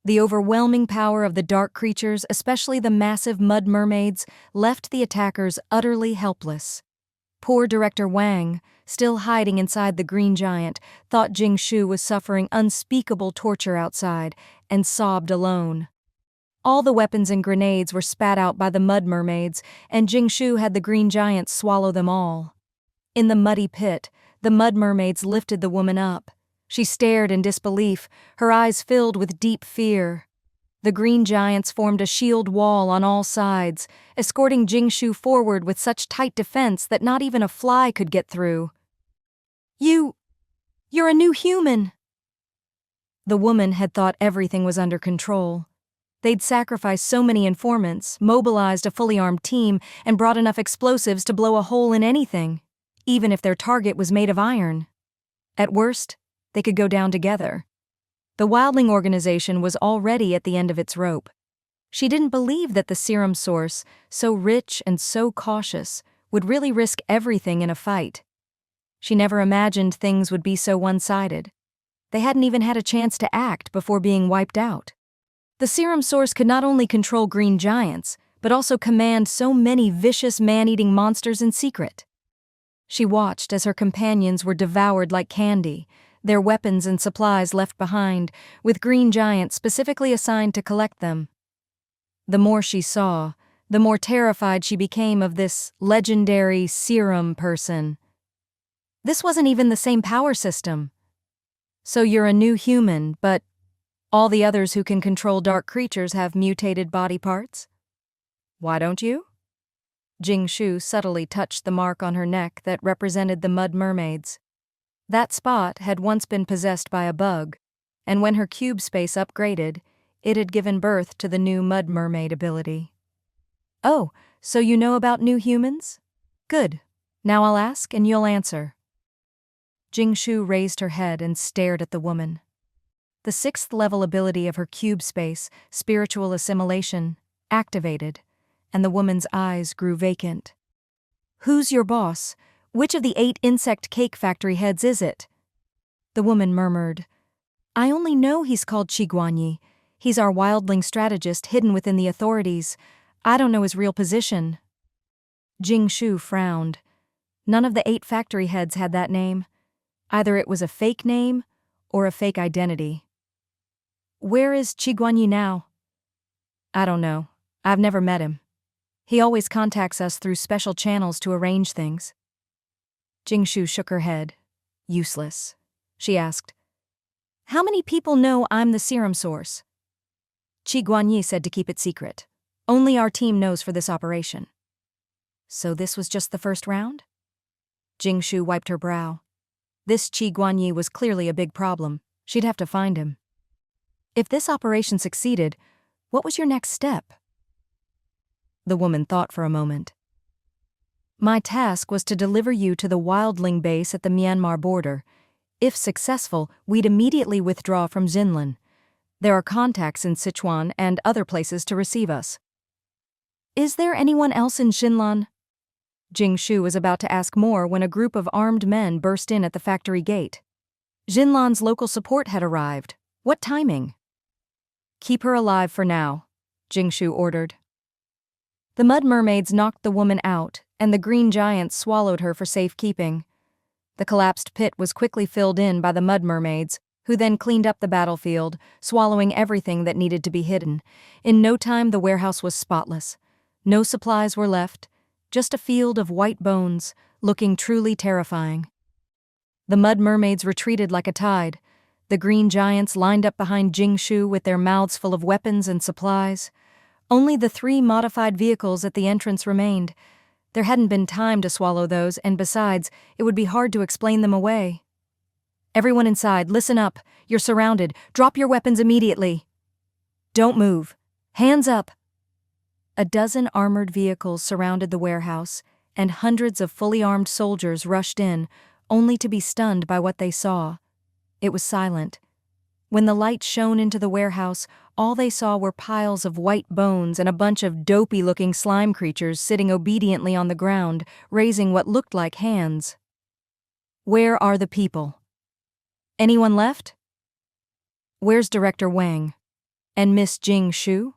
The overwhelming power of the dark creatures, especially the massive mud mermaids, left the attackers utterly helpless. Poor Director Wang, still hiding inside the green giant, thought Jing Shu was suffering unspeakable torture outside and sobbed alone. All the weapons and grenades were spat out by the mud mermaids, and Jing Shu had the green giant swallow them all. In the muddy pit, the mud mermaids lifted the woman up. She stared in disbelief, her eyes filled with deep fear. The green giants formed a shield wall on all sides, escorting Jing Shu forward with such tight defense that not even a fly could get through. You're a new human." The woman had thought everything was under control. They'd sacrificed so many informants, mobilized a fully armed team, and brought enough explosives to blow a hole in anything, even if their target was made of iron. At worst, they could go down together. The Wildling organization was already at the end of its rope. She didn't believe that the serum source, so rich and so cautious, would really risk everything in a fight. She never imagined things would be so one-sided. They hadn't even had a chance to act before being wiped out. The serum source could not only control green giants, but also command so many vicious man-eating monsters in secret. She watched as her companions were devoured like candy, their weapons and supplies left behind, with green giants specifically assigned to collect them. The more she saw, the more terrified she became of this legendary serum person. This wasn't even the same power system. So you're a new human, but all the others who can control dark creatures have mutated body parts? Why don't you? Jing Shu subtly touched the mark on her neck that represented the mud mermaids. That spot had once been possessed by a bug, and when her cube space upgraded, it had given birth to the new mud mermaid ability. Oh, so you know about new humans? Good. Now I'll ask and you'll answer. Jing Shu raised her head and stared at the woman. The 6th level ability of her cube space, spiritual assimilation, activated, and the woman's eyes grew vacant. Who's your boss? Which of the 8 insect cake factory heads is it? The woman murmured, I only know he's called Qiguanyi. He's our wildling strategist hidden within the authorities. I don't know his real position. Jing Shu frowned. None of the 8 factory heads had that name. Either it was a fake name or a fake identity. Where is Qiguanyi now? I don't know. I've never met him. He always contacts us through special channels to arrange things. Jing Shu shook her head. Useless. She asked, How many people know I'm the serum source? Qiguanyi said to keep it secret. Only our team knows for this operation. So this was just the first round? Jing Shu wiped her brow. This Qiguanyi was clearly a big problem. She'd have to find him. If this operation succeeded, what was your next step? The woman thought for a moment. My task was to deliver you to the wildling base at the Myanmar border. If successful, we'd immediately withdraw from Xinlan. There are contacts in Sichuan and other places to receive us. Is there anyone else in Xinlan? Jing Shu was about to ask more when a group of armed men burst in at the factory gate. Xinlan's local support had arrived. What timing? Keep her alive for now, Jing Shu ordered. The mud mermaids knocked the woman out, and the green giant swallowed her for safekeeping. The collapsed pit was quickly filled in by the mud mermaids, who then cleaned up the battlefield, swallowing everything that needed to be hidden. In no time the warehouse was spotless. No supplies were left, just a field of white bones, looking truly terrifying. The mud mermaids retreated like a tide. The green giants lined up behind Jing Shu with their mouths full of weapons and supplies. Only the 3 modified vehicles at the entrance remained. There hadn't been time to swallow those, and besides, it would be hard to explain them away. Everyone inside, listen up. You're surrounded. Drop your weapons immediately. Don't move. Hands up. A dozen armored vehicles surrounded the warehouse, and hundreds of fully armed soldiers rushed in, only to be stunned by what they saw. It was silent. When the light shone into the warehouse, all they saw were piles of white bones and a bunch of dopey-looking slime creatures sitting obediently on the ground, raising what looked like hands. Where are the people? Anyone left? Where's Director Wang? And Miss Jing Shu?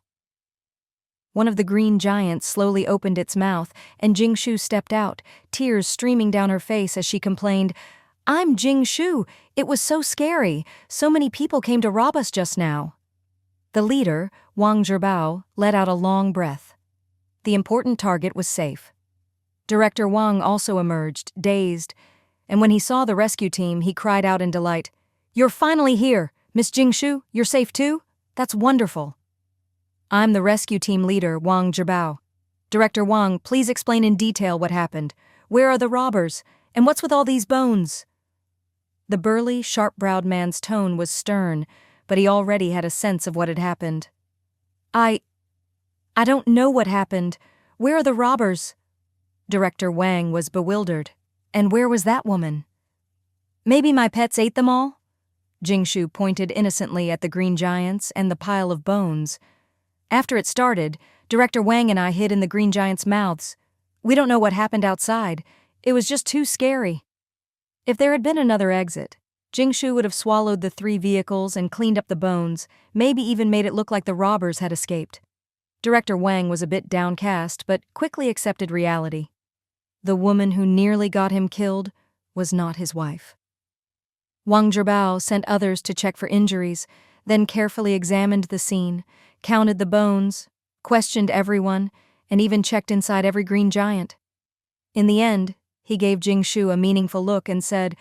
One of the green giants slowly opened its mouth, and Jingshu stepped out, tears streaming down her face as she complained, "I'm Jingshu. It was so scary. So many people came to rob us just now." The leader, Wang Zhibao, let out a long breath. The important target was safe. Director Wang also emerged, dazed, and when he saw the rescue team, he cried out in delight, "You're finally here! Miss Jingshu, you're safe too? That's wonderful." "I'm the rescue team leader, Wang Zhibao. Director Wang, please explain in detail what happened. Where are the robbers? And what's with all these bones?" The burly, sharp-browed man's tone was stern, but he already had a sense of what had happened. I don't know what happened. Where are the robbers?" Director Wang was bewildered. And where was that woman? "Maybe my pets ate them all?" Jingshu pointed innocently at the green giants and the pile of bones. "After it started, Director Wang and I hid in the green giants' mouths. We don't know what happened outside. It was just too scary." If there had been another exit, Jingshu would have swallowed the 3 vehicles and cleaned up the bones, maybe even made it look like the robbers had escaped. Director Wang was a bit downcast, but quickly accepted reality. The woman who nearly got him killed was not his wife. Wang Zhibao sent others to check for injuries, then carefully examined the scene, counted the bones, questioned everyone, and even checked inside every green giant. In the end, he gave Jingshu a meaningful look and said,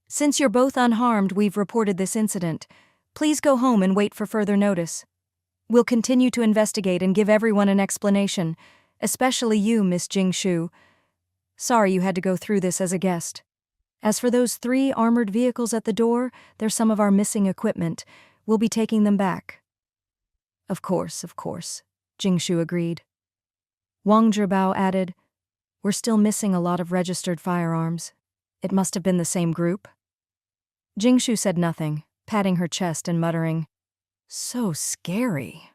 "Since you're both unharmed, we've reported this incident. Please go home and wait for further notice. We'll continue to investigate and give everyone an explanation, especially you, Miss Jingshu. Sorry you had to go through this as a guest. As for those 3 armored vehicles at the door, they're some of our missing equipment. We'll be taking them back." Of course, Jingshu agreed. Wang Zhibao added, "We're still missing a lot of registered firearms. It must have been the same group." Jingshu said nothing, patting her chest and muttering, "So scary."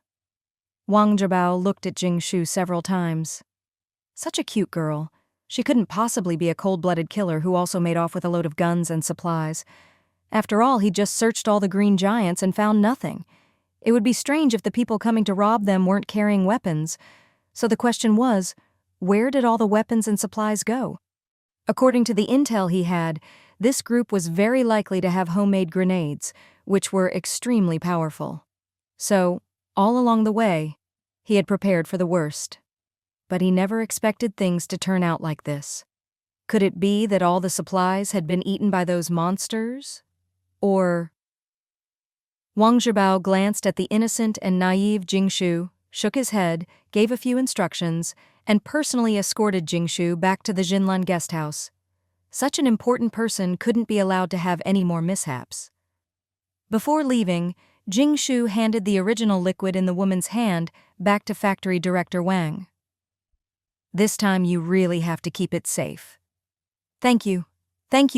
Wang Zhibao looked at Jingshu several times. Such a cute girl. She couldn't possibly be a cold-blooded killer who also made off with a load of guns and supplies. After all, he'd just searched all the green giants and found nothing. It would be strange if the people coming to rob them weren't carrying weapons. So the question was, where did all the weapons and supplies go? According to the intel he had, this group was very likely to have homemade grenades, which were extremely powerful. So, all along the way, he had prepared for the worst. But he never expected things to turn out like this. Could it be that all the supplies had been eaten by those monsters? Or... Wang Zhibao glanced at the innocent and naive Jingshu, shook his head, gave a few instructions, and personally escorted Jingshu back to the Jinlan guest house. Such an important person couldn't be allowed to have any more mishaps. Before leaving, Jingshu handed the original liquid in the woman's hand back to Factory Director Wang. "This time you really have to keep it safe." Thank you,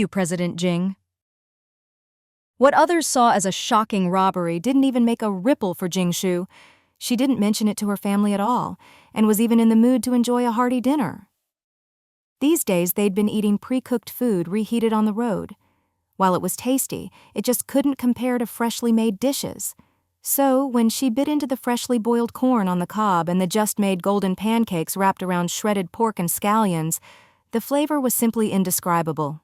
President Jing." What others saw as a shocking robbery didn't even make a ripple for Jingshu. She didn't mention it to her family at all, and was even in the mood to enjoy a hearty dinner. These days they'd been eating pre-cooked food reheated on the road. While it was tasty, it just couldn't compare to freshly made dishes. So, when she bit into the freshly boiled corn on the cob and the just-made golden pancakes wrapped around shredded pork and scallions, the flavor was simply indescribable.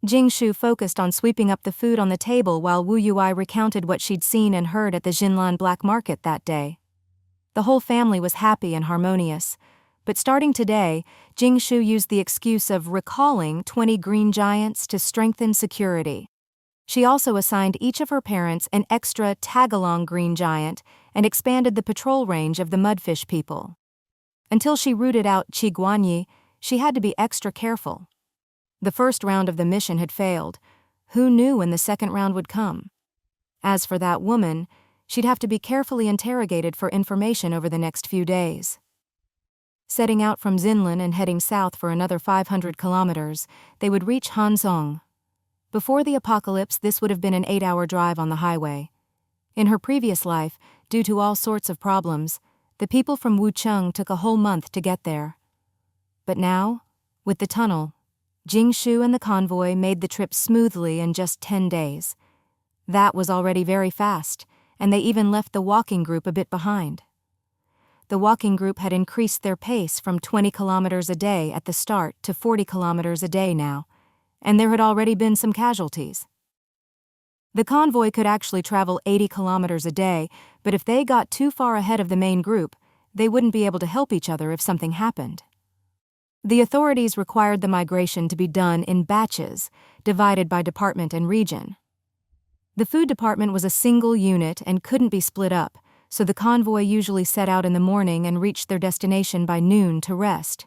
Jingshu focused on sweeping up the food on the table while Wu Yui recounted what she'd seen and heard at the Jinlan black market that day. The whole family was happy and harmonious, but starting today, Jingshu used the excuse of recalling 20 green giants to strengthen security. She also assigned each of her parents an extra tag-along green giant and expanded the patrol range of the mudfish people. Until she rooted out Qi Guanyi, she had to be extra careful. The first round of the mission had failed. Who knew when the second round would come? As for that woman, she'd have to be carefully interrogated for information over the next few days. Setting out from Zinlin and heading south for another 500 kilometers, they would reach Hanzhong. Before the apocalypse, this would have been an 8-hour drive on the highway. In her previous life, due to all sorts of problems, the people from Wucheng took a whole month to get there. But now, with the tunnel, Jingshu and the convoy made the trip smoothly in just 10 days. That was already very fast, and they even left the walking group a bit behind. the walking group had increased their pace from 20 kilometers a day at the start to 40 kilometers a day now, and there had already been some casualties. The convoy could actually travel 80 kilometers a day, but if they got too far ahead of the main group, they wouldn't be able to help each other if something happened. The authorities required the migration to be done in batches, divided by department and region. The food department was a single unit and couldn't be split up, so the convoy usually set out in the morning and reached their destination by noon to rest.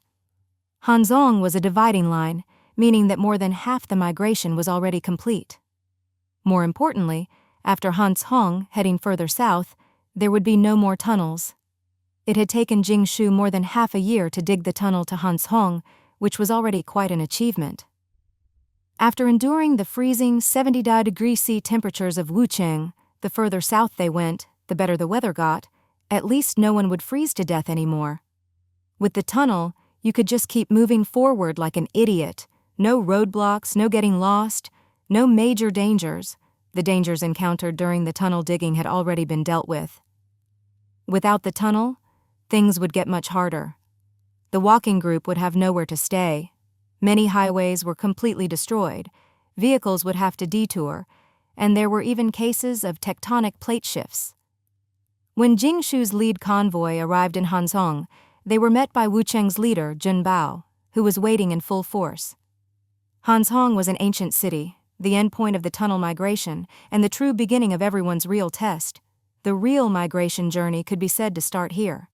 Hanzhong was a dividing line, meaning that more than half the migration was already complete. More importantly, after Hanzhong heading further south, there would be no more tunnels. It had taken Jingshu more than half a year to dig the tunnel to Hanzhong, which was already quite an achievement. After enduring the freezing 70°C temperatures of Wucheng, the further south they went, the better the weather got, at least no one would freeze to death anymore. With the tunnel, you could just keep moving forward like an idiot. No roadblocks, no getting lost, no major dangers. The dangers encountered during the tunnel digging had already been dealt with. Without the tunnel, things would get much harder. The walking group would have nowhere to stay. Many highways were completely destroyed. Vehicles would have to detour, and there were even cases of tectonic plate shifts. When Jingshu's lead convoy arrived in Hanzhong, they were met by Wucheng's leader, Jun Bao, who was waiting in full force. Hanzhong was an ancient city, the endpoint of the tunnel migration, and the true beginning of everyone's real test. The real migration journey could be said to start here.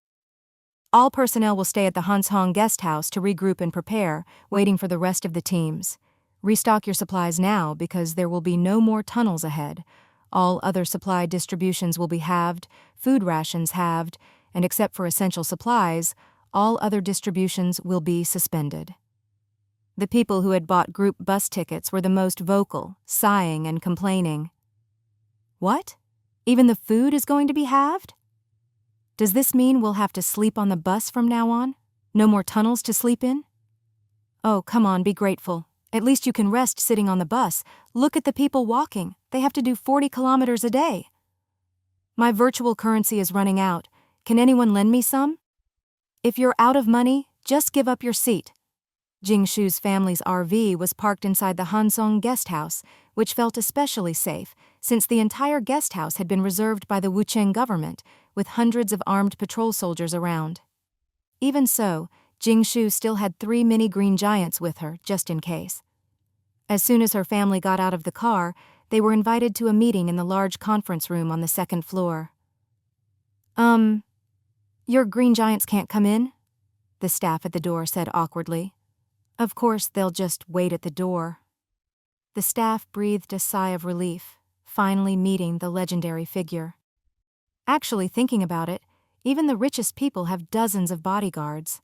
All personnel will stay at the Hanzhong guest house to regroup and prepare, waiting for the rest of the teams. Restock your supplies now because there will be no more tunnels ahead. All other supply distributions will be halved, food rations halved, and except for essential supplies, all other distributions will be suspended. The people who had bought group bus tickets were the most vocal, sighing and complaining. What? Even the food is going to be halved? Does this mean we'll have to sleep on the bus from now on? No more tunnels to sleep in? Oh, come on, be grateful. At least you can rest sitting on the bus. Look at the people walking. They have to do 40 kilometers a day. My virtual currency is running out. Can anyone lend me some? If you're out of money, just give up your seat. Jingshu's family's RV was parked inside the Hanzhong guest house, which felt especially safe since the entire guest house had been reserved by the Wucheng government, with hundreds of armed patrol soldiers around. Even so, Jingshu still had 3 mini green giants with her, just in case. As soon as her family got out of the car, they were invited to a meeting in the large conference room on the second floor. Your green giants can't come in? The staff at the door said awkwardly. Of course, they'll just wait at the door. The staff breathed a sigh of relief, finally meeting the legendary figure. Actually, thinking about it, even the richest people have dozens of bodyguards.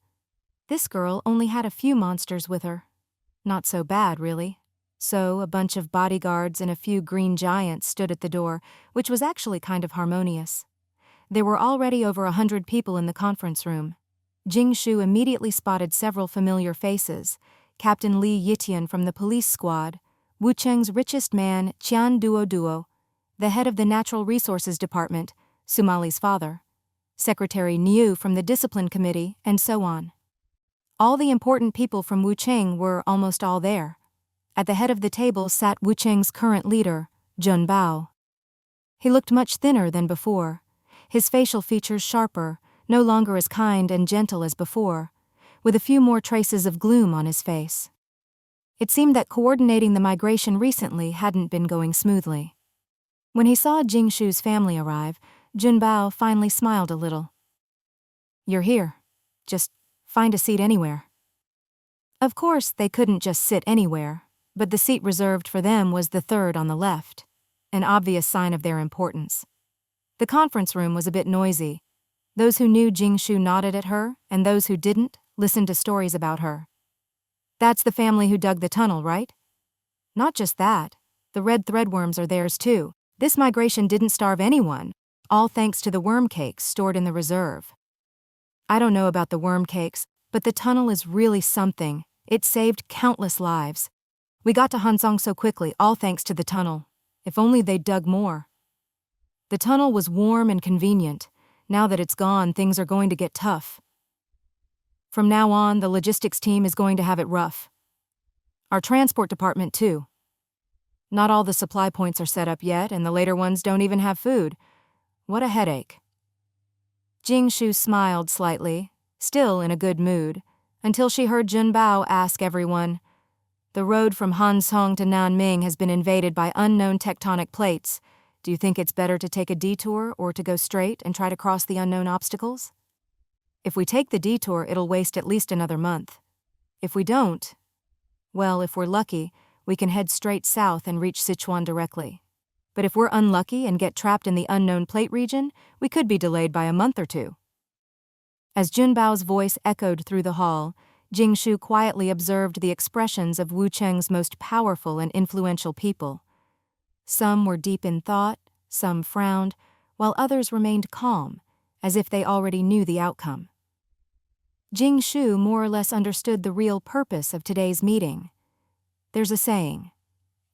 This girl only had a few monsters with her. Not so bad, really. So, a bunch of bodyguards and a few green giants stood at the door, which was actually kind of harmonious. There were already over 100 people in the conference room. Jingshu immediately spotted several familiar faces: Captain Li Yitian from the police squad, Wucheng's richest man, Qian Duo, the head of the Natural Resources Department, Sumali's father, Secretary Niu from the Discipline Committee, and so on. All the important people from Wucheng were almost all there. At the head of the table sat Wucheng's current leader, Jun Bao. He looked much thinner than before, his facial features sharper, no longer as kind and gentle as before, with a few more traces of gloom on his face. It seemed that coordinating the migration recently hadn't been going smoothly. When he saw Jingshu's family arrive, Jun Bao finally smiled a little. "You're here. Just find a seat anywhere." Of course, they couldn't just sit anywhere, but the seat reserved for them was the third on the left, an obvious sign of their importance. The conference room was a bit noisy. Those who knew Jingshu nodded at her, and those who didn't listened to stories about her. "That's the family who dug the tunnel, right?" "Not just that. The red threadworms are theirs too. This migration didn't starve anyone, all thanks to the worm cakes stored in the reserve." "I don't know about the worm cakes, but the tunnel is really something. It saved countless lives. We got to Hanzhong so quickly, all thanks to the tunnel. If only they'd dug more." The tunnel was warm and convenient. Now that it's gone, things are going to get tough. From now on, the logistics team is going to have it rough. Our transport department, too. Not all the supply points are set up yet, and the later ones don't even have food. What a headache. Jingshu smiled slightly, still in a good mood, until she heard Junbao ask everyone, "The road from Hansong to Nanming has been invaded by unknown tectonic plates. Do you think it's better to take a detour or to go straight and try to cross the unknown obstacles? If we take the detour, it'll waste at least another month. If we don't, well, if we're lucky, we can head straight south and reach Sichuan directly. But if we're unlucky and get trapped in the unknown plate region, we could be delayed by a month or two." As Junbao's voice echoed through the hall, Jingshu quietly observed the expressions of Wu Cheng's most powerful and influential people. Some were deep in thought, some frowned, while others remained calm, as if they already knew the outcome. Jingshu more or less understood the real purpose of today's meeting. There's a saying,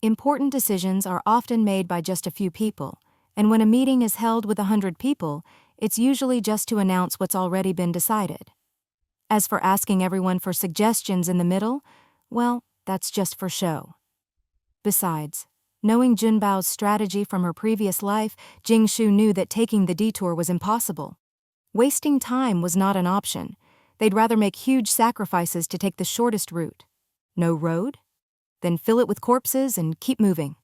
important decisions are often made by just a few people, and when a meeting is held with 100 people, it's usually just to announce what's already been decided. As for asking everyone for suggestions in the middle, well, that's just for show. Besides, knowing Junbao's strategy from her previous life, Jingshu knew that taking the detour was impossible. Wasting time was not an option. They'd rather make huge sacrifices to take the shortest route. No road? Then fill it with corpses and keep moving.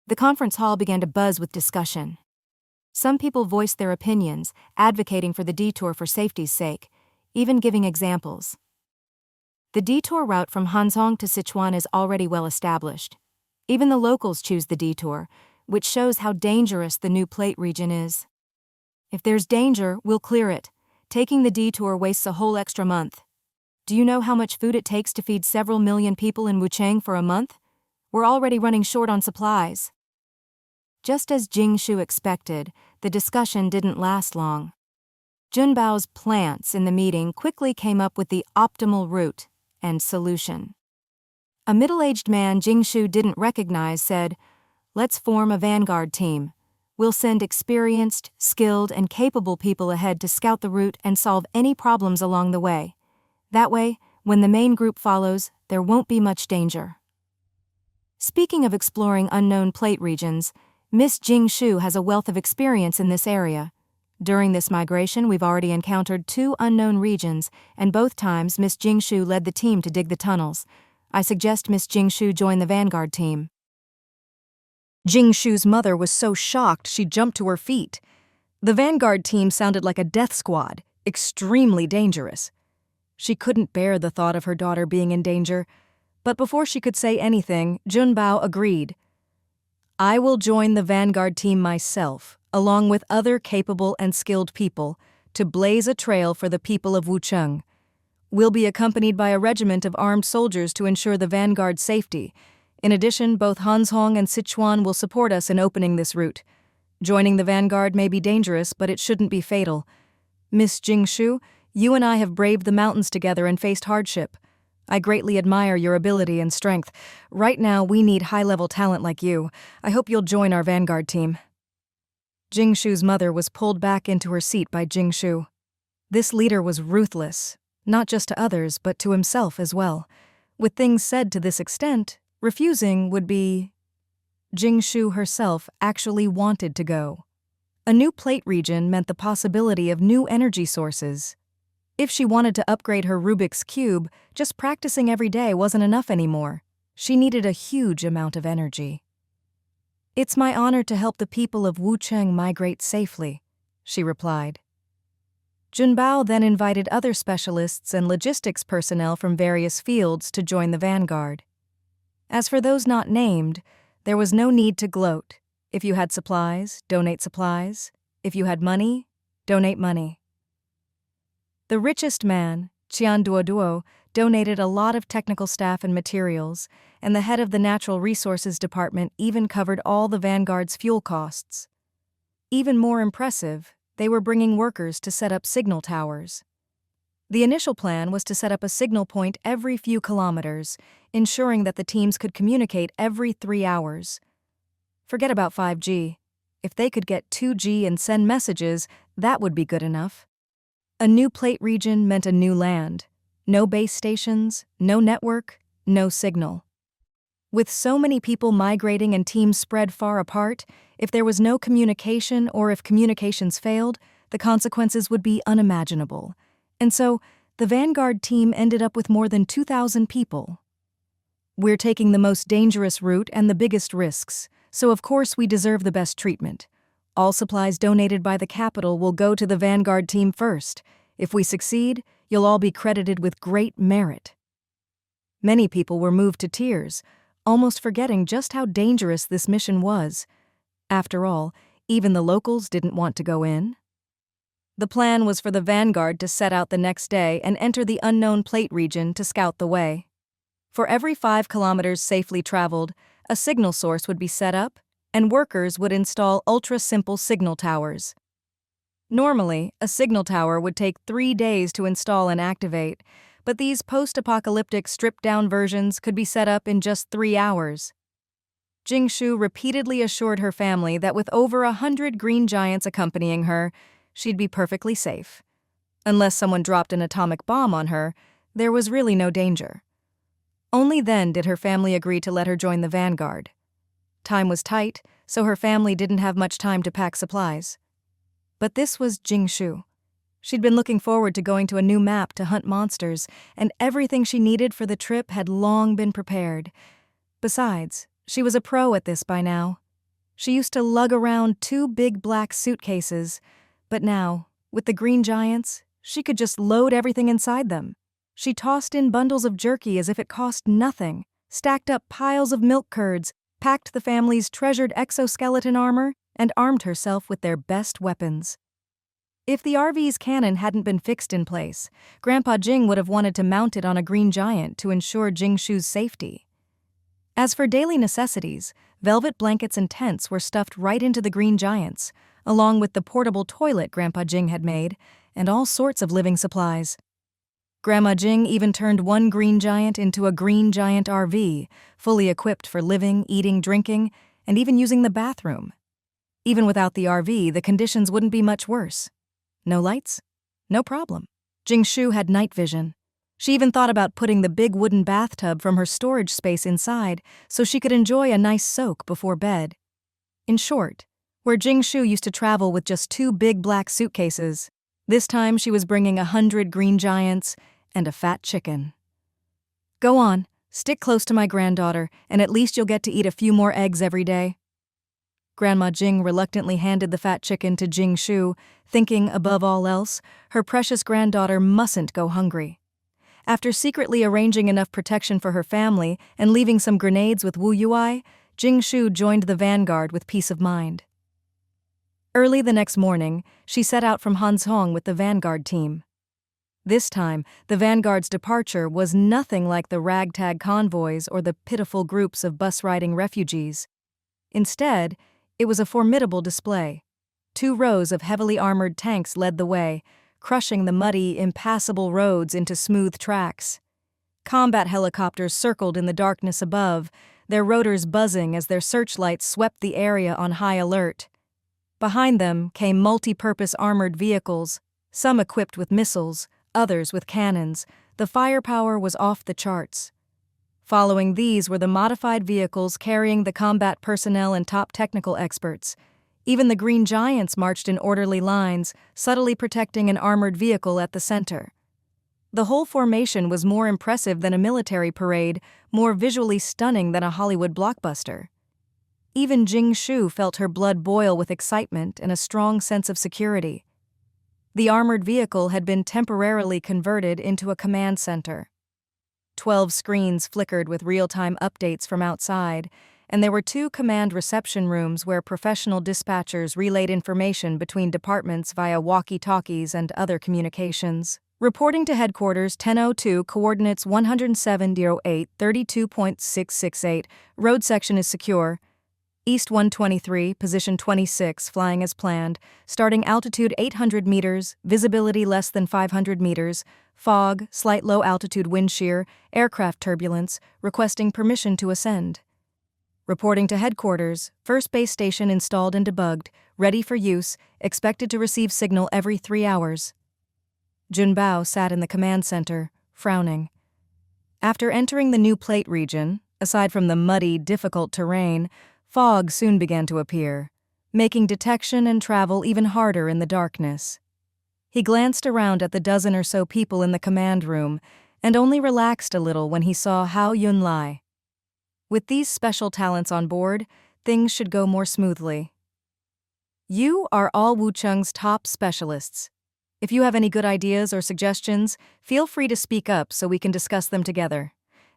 The conference hall began to buzz with discussion. Some people voiced their opinions, advocating for the detour for safety's sake, even giving examples. The detour route from Hansong to Sichuan is already well established. Even the locals choose the detour, which shows how dangerous the new plate region is. If there's danger, we'll clear it. Taking the detour wastes a whole extra month. Do you know how much food it takes to feed several million people in Wuchang for a month? We're already running short on supplies. Just as Jingshu expected, the discussion didn't last long. Junbao's plants in the meeting quickly came up with the optimal route and solution. A middle-aged man Jingshu didn't recognize said, "Let's form a vanguard team. We'll send experienced, skilled, and capable people ahead to scout the route and solve any problems along the way. That way, when the main group follows, there won't be much danger." Speaking of exploring unknown plate regions, Miss Jingshu has a wealth of experience in this area. During this migration, we've already encountered 2 unknown regions, and both times Miss Jingshu led the team to dig the tunnels. I suggest Miss Jingshu join the vanguard team. Jingshu's mother was so shocked she jumped to her feet. The vanguard team sounded like a death squad, extremely dangerous. She couldn't bear the thought of her daughter being in danger, but before she could say anything, Junbao agreed. "I will join the vanguard team myself, along with other capable and skilled people, to blaze a trail for the people of Wucheng. We'll be accompanied by a regiment of armed soldiers to ensure the vanguard's safety. In addition, both Hanzhong and Sichuan will support us in opening this route. Joining the vanguard may be dangerous, but it shouldn't be fatal. Miss Jingshu, you and I have braved the mountains together and faced hardship. I greatly admire your ability and strength. Right now, we need high-level talent like you. I hope you'll join our vanguard team." Jingshu's mother was pulled back into her seat by Jingshu. This leader was ruthless, not just to others, but to himself as well. With things said to this extent, refusing would be... Jingshu herself actually wanted to go. A new plate region meant the possibility of new energy sources. If she wanted to upgrade her Rubik's Cube, just practicing every day wasn't enough anymore. She needed a huge amount of energy. "It's my honor to help the people of Wucheng migrate safely," she replied. Junbao then invited other specialists and logistics personnel from various fields to join the vanguard. As for those not named, there was no need to gloat. If you had supplies, donate supplies. If you had money, donate money. The richest man, Qian Duoduo, donated a lot of technical staff and materials, and the head of the Natural Resources Department even covered all the vanguard's fuel costs. Even more impressive, they were bringing workers to set up signal towers. The initial plan was to set up a signal point every few kilometers, ensuring that the teams could communicate every 3 hours. Forget about 5G. If they could get 2G and send messages, that would be good enough. A new plate region meant a new land. No base stations, no network, no signal. With so many people migrating and teams spread far apart, if there was no communication or if communications failed, the consequences would be unimaginable. And so, the Vanguard team ended up with more than 2,000 people. We're taking the most dangerous route and the biggest risks, so of course we deserve the best treatment. All supplies donated by the capital will go to the Vanguard team first. If we succeed, you'll all be credited with great merit. Many people were moved to tears, almost forgetting just how dangerous this mission was. After all, even the locals didn't want to go in. The plan was for the Vanguard to set out the next day and enter the unknown plate region to scout the way. For every 5 kilometers safely traveled, a signal source would be set up, and workers would install ultra-simple signal towers. Normally, a signal tower would take 3 days to install and activate, but these post-apocalyptic stripped-down versions could be set up in just 3 hours. Jingshu repeatedly assured her family that with over 100 green giants accompanying her, she'd be perfectly safe. Unless someone dropped an atomic bomb on her, there was really no danger. Only then did her family agree to let her join the Vanguard. Time was tight, so her family didn't have much time to pack supplies. But this was Jingshu. She'd been looking forward to going to a new map to hunt monsters, and everything she needed for the trip had long been prepared. Besides, she was a pro at this by now. She used to lug around 2 big black suitcases, but now, with the green giants, she could just load everything inside them. She tossed in bundles of jerky as if it cost nothing, stacked up piles of milk curds, packed the family's treasured exoskeleton armor, and armed herself with their best weapons. If the RV's cannon hadn't been fixed in place, Grandpa Jing would have wanted to mount it on a green giant to ensure Jingshu's safety. As for daily necessities, velvet blankets and tents were stuffed right into the green giants, along with the portable toilet Grandpa Jing had made, and all sorts of living supplies. Grandma Jing even turned one green giant into a green giant RV, fully equipped for living, eating, drinking, and even using the bathroom. Even without the RV, the conditions wouldn't be much worse. No lights? No problem. Jingshu had night vision. She even thought about putting the big wooden bathtub from her storage space inside so she could enjoy a nice soak before bed. In short, where Jingshu used to travel with just 2 big black suitcases, this time she was bringing 100 green giants and a fat chicken. Go on, stick close to my granddaughter, and at least you'll get to eat a few more eggs every day. Grandma Jing reluctantly handed the fat chicken to Jingshu, thinking, above all else, her precious granddaughter mustn't go hungry. After secretly arranging enough protection for her family and leaving some grenades with Wu Yui, Jingshu joined the Vanguard with peace of mind. Early the next morning, she set out from Hanzhong with the Vanguard team. This time, the Vanguard's departure was nothing like the ragtag convoys or the pitiful groups of bus-riding refugees. Instead, it was a formidable display. 2 rows of heavily armored tanks led the way, crushing the muddy, impassable roads into smooth tracks. Combat helicopters circled in the darkness above, their rotors buzzing as their searchlights swept the area on high alert. Behind them came multi-purpose armored vehicles, some equipped with missiles, others with cannons. The firepower was off the charts. Following these were the modified vehicles carrying the combat personnel and top technical experts. Even the Green Giants marched in orderly lines, subtly protecting an armored vehicle at the center. The whole formation was more impressive than a military parade, more visually stunning than a Hollywood blockbuster. Even Jingshu felt her blood boil with excitement and a strong sense of security. The armored vehicle had been temporarily converted into a command center. 12 screens flickered with real-time updates from outside, and there were 2 command reception rooms where professional dispatchers relayed information between departments via walkie-talkies and other communications. Reporting to headquarters 1002, coordinates 10708, 32.668, road section is secure. East 123, position 26, flying as planned, starting altitude 800 meters, visibility less than 500 meters, fog, slight low altitude wind shear, aircraft turbulence, requesting permission to ascend. Reporting to headquarters, first base station installed and debugged, ready for use, expected to receive signal every 3 hours. Junbao sat in the command center, frowning. After entering the new plate region, aside from the muddy, difficult terrain, fog soon began to appear, making detection and travel even harder in the darkness. He glanced around at the dozen or so people in the command room and only relaxed a little when he saw Hao Yunlai. With these special talents on board, things should go more smoothly. You are all Wucheng's top specialists. If you have any good ideas or suggestions, feel free to speak up so we can discuss them together.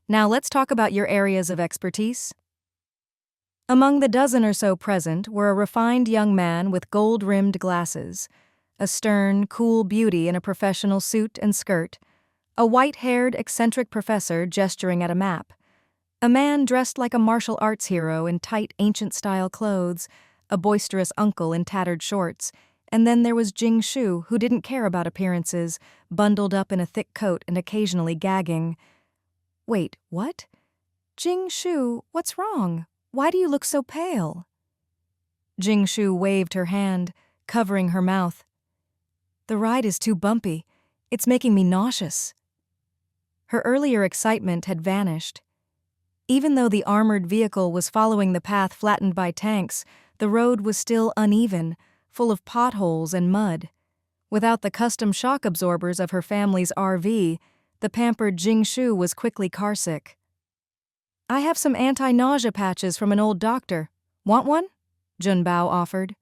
Now let's talk about your areas of expertise. Among the dozen or so present were a refined young man with gold-rimmed glasses, a stern, cool beauty in a professional suit and skirt, a white-haired, eccentric professor gesturing at a map, a man dressed like a martial arts hero in tight, ancient-style clothes, a boisterous uncle in tattered shorts, and then there was Jing Shu, who didn't care about appearances, bundled up in a thick coat and occasionally gagging. Wait, what? Jing Shu, what's wrong? Why do you look so pale? Jing Shu waved her hand, covering her mouth. The ride is too bumpy. It's making me nauseous. Her earlier excitement had vanished. Even though the armored vehicle was following the path flattened by tanks, the road was still uneven, full of potholes and mud. Without the custom shock absorbers of her family's RV, the pampered Jing Shu was quickly carsick. I have some anti-nausea patches from an old doctor. Want one? Junbao offered.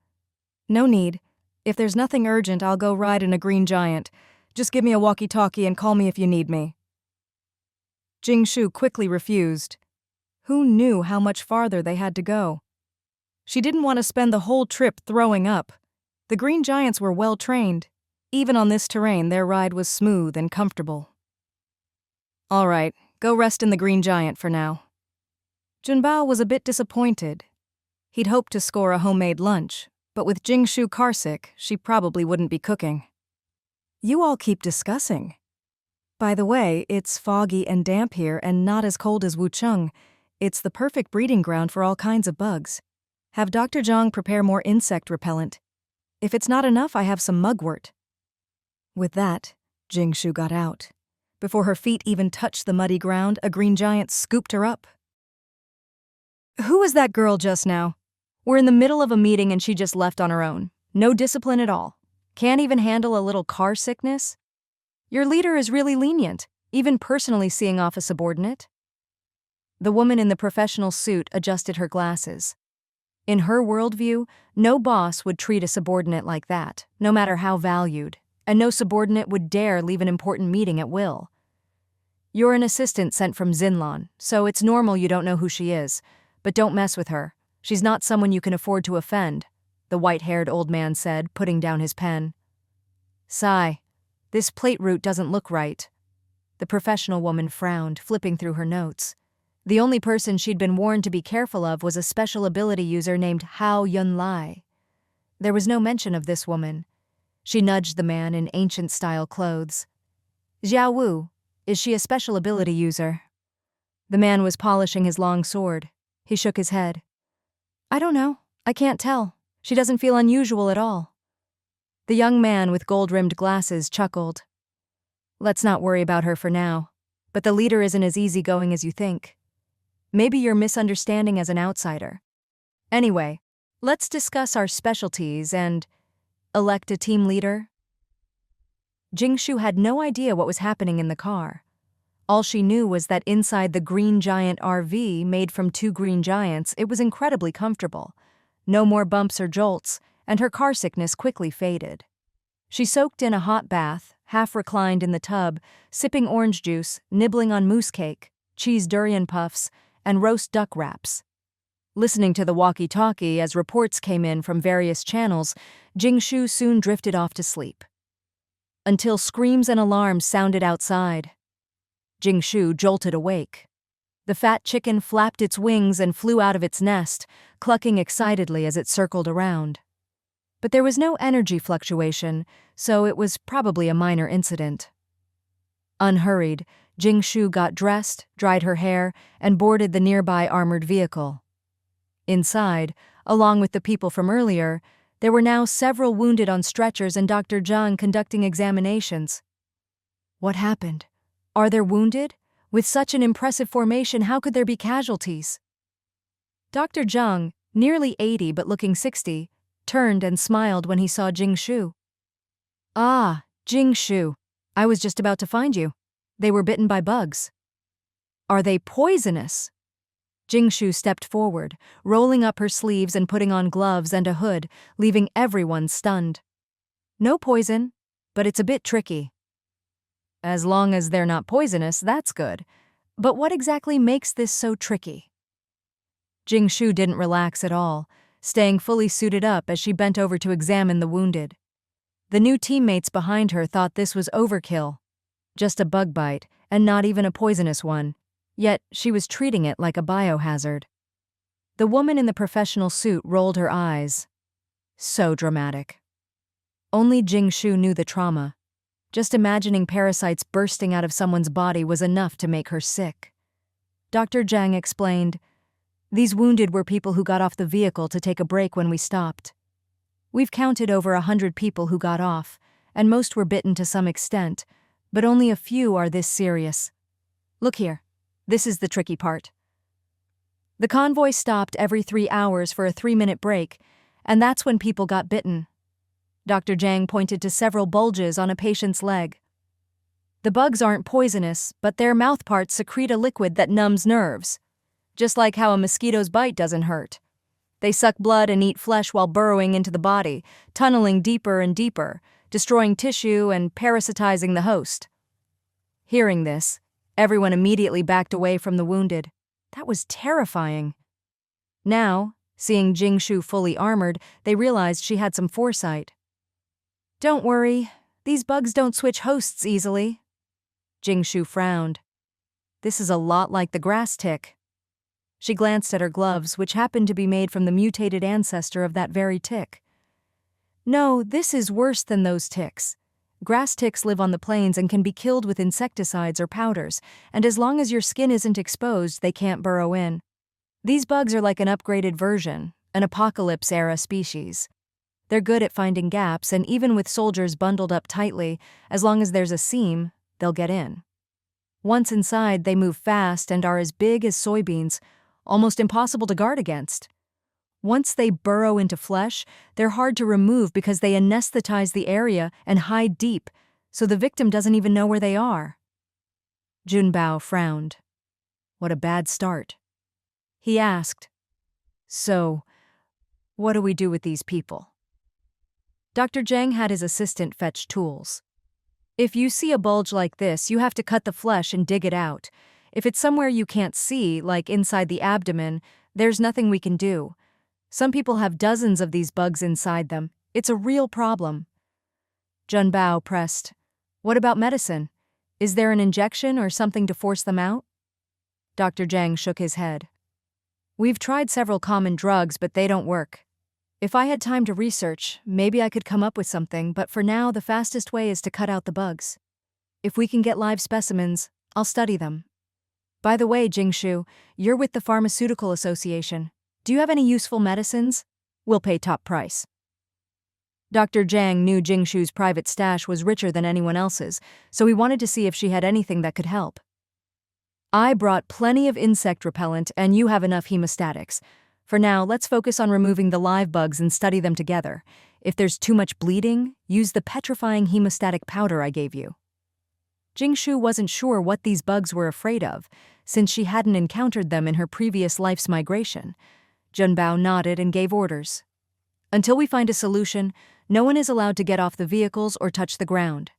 No need. If there's nothing urgent, I'll go ride in a green giant. Just give me a walkie-talkie and call me if you need me. Jing Shu quickly refused. Who knew how much farther they had to go? She didn't want to spend the whole trip throwing up. The green giants were well trained. Even on this terrain, their ride was smooth and comfortable. All right, go rest in the green giant for now. Junbao was a bit disappointed. He'd hoped to score a homemade lunch, but with Jing Shu carsick, she probably wouldn't be cooking. You all keep discussing. By the way, it's foggy and damp here and not as cold as Wucheng. It's the perfect breeding ground for all kinds of bugs. Have Dr. Zhang prepare more insect repellent. If it's not enough, I have some mugwort. With that, Jing Shu got out. Before her feet even touched the muddy ground, a green giant scooped her up. Who was that girl just now? We're in the middle of a meeting and she just left on her own. No discipline at all. Can't even handle a little car sickness? Your leader is really lenient, even personally seeing off a subordinate. The woman in the professional suit adjusted her glasses. In her worldview, no boss would treat a subordinate like that, no matter how valued, and no subordinate would dare leave an important meeting at will. You're an assistant sent from Xinlan, so it's normal you don't know who she is, but don't mess with her. She's not someone you can afford to offend, the white-haired old man said, putting down his pen. Sigh, this plate route doesn't look right. The professional woman frowned, flipping through her notes. The only person she'd been warned to be careful of was a special ability user named Hao Yunlai. There was no mention of this woman. She nudged the man in ancient-style clothes. Xiao Wu, is she a special ability user? The man was polishing his long sword. He shook his head. I don't know. I can't tell. She doesn't feel unusual at all. The young man with gold-rimmed glasses chuckled. Let's not worry about her for now. But the leader isn't as easygoing as you think. Maybe you're misunderstanding as an outsider. Anyway, let's discuss our specialties and elect a team leader. Jing Shu had no idea what was happening in the car. All she knew was that inside the green giant RV made from 2 green giants, it was incredibly comfortable. No more bumps or jolts, and her car sickness quickly faded. She soaked in a hot bath, half reclined in the tub, sipping orange juice, nibbling on mousse cake, cheese durian puffs, and roast duck wraps. Listening to the walkie-talkie as reports came in from various channels, Jing Shu soon drifted off to sleep. Until screams and alarms sounded outside. Jing Shu jolted awake. The fat chicken flapped its wings and flew out of its nest, clucking excitedly as it circled around. But there was no energy fluctuation, so it was probably a minor incident. Unhurried, Jing Shu got dressed, dried her hair, and boarded the nearby armored vehicle. Inside, along with the people from earlier, there were now several wounded on stretchers and Dr. Zhang conducting examinations. What happened? Are there wounded? With such an impressive formation, how could there be casualties? Dr. Zhang, nearly 80 but looking 60, turned and smiled when he saw Jing Shu. Ah, Jing Shu. I was just about to find you. They were bitten by bugs. Are they poisonous? Jing Shu stepped forward, rolling up her sleeves and putting on gloves and a hood, leaving everyone stunned. No poison, but it's a bit tricky. As long as they're not poisonous, that's good. But what exactly makes this so tricky? Jing Shu didn't relax at all, staying fully suited up as she bent over to examine the wounded. The new teammates behind her thought this was overkill. Just a bug bite, and not even a poisonous one. Yet she was treating it like a biohazard. The woman in the professional suit rolled her eyes. So dramatic. Only Jing Shu knew the trauma. Just imagining parasites bursting out of someone's body was enough to make her sick. Dr. Zhang explained, "These wounded were people who got off the vehicle to take a break when we stopped. We've counted over 100 people who got off, and most were bitten to some extent, but only a few are this serious. Look here, this is the tricky part." The convoy stopped every 3 hours for a 3-minute break, and that's when people got bitten. Dr. Zhang pointed to several bulges on a patient's leg. The bugs aren't poisonous, but their mouthparts secrete a liquid that numbs nerves. Just like how a mosquito's bite doesn't hurt. They suck blood and eat flesh while burrowing into the body, tunneling deeper and deeper, destroying tissue and parasitizing the host. Hearing this, everyone immediately backed away from the wounded. That was terrifying. Now, seeing Jing Shu fully armored, they realized she had some foresight. "Don't worry, these bugs don't switch hosts easily." Jing Shu frowned. "This is a lot like the grass tick." She glanced at her gloves, which happened to be made from the mutated ancestor of that very tick. "No, this is worse than those ticks. Grass ticks live on the plains and can be killed with insecticides or powders, and as long as your skin isn't exposed, they can't burrow in. These bugs are like an upgraded version, an apocalypse-era species. They're good at finding gaps, and even with soldiers bundled up tightly, as long as there's a seam, they'll get in. Once inside, they move fast and are as big as soybeans, almost impossible to guard against. Once they burrow into flesh, they're hard to remove because they anesthetize the area and hide deep, so the victim doesn't even know where they are." Junbao frowned. What a bad start. He asked, "So, what do we do with these people?" Dr. Zhang had his assistant fetch tools. "If you see a bulge like this, you have to cut the flesh and dig it out. If it's somewhere you can't see, like inside the abdomen, there's nothing we can do. Some people have dozens of these bugs inside them. It's a real problem." Junbao pressed, "What about medicine? Is there an injection or something to force them out?" Dr. Zhang shook his head. "We've tried several common drugs, but they don't work. If I had time to research, maybe I could come up with something, but for now the fastest way is to cut out the bugs. If we can get live specimens, I'll study them. By the way, Jing Shu, you're with the Pharmaceutical Association. Do you have any useful medicines? We'll pay top price." Dr. Zhang knew Jing Shu's private stash was richer than anyone else's, so he wanted to see if she had anything that could help. "I brought plenty of insect repellent, and you have enough hemostatics. For now, let's focus on removing the live bugs and study them together. If there's too much bleeding, use the petrifying hemostatic powder I gave you." Jing Shu wasn't sure what these bugs were afraid of, since she hadn't encountered them in her previous life's migration. Junbao nodded and gave orders. "Until we find a solution, no one is allowed to get off the vehicles or touch the ground.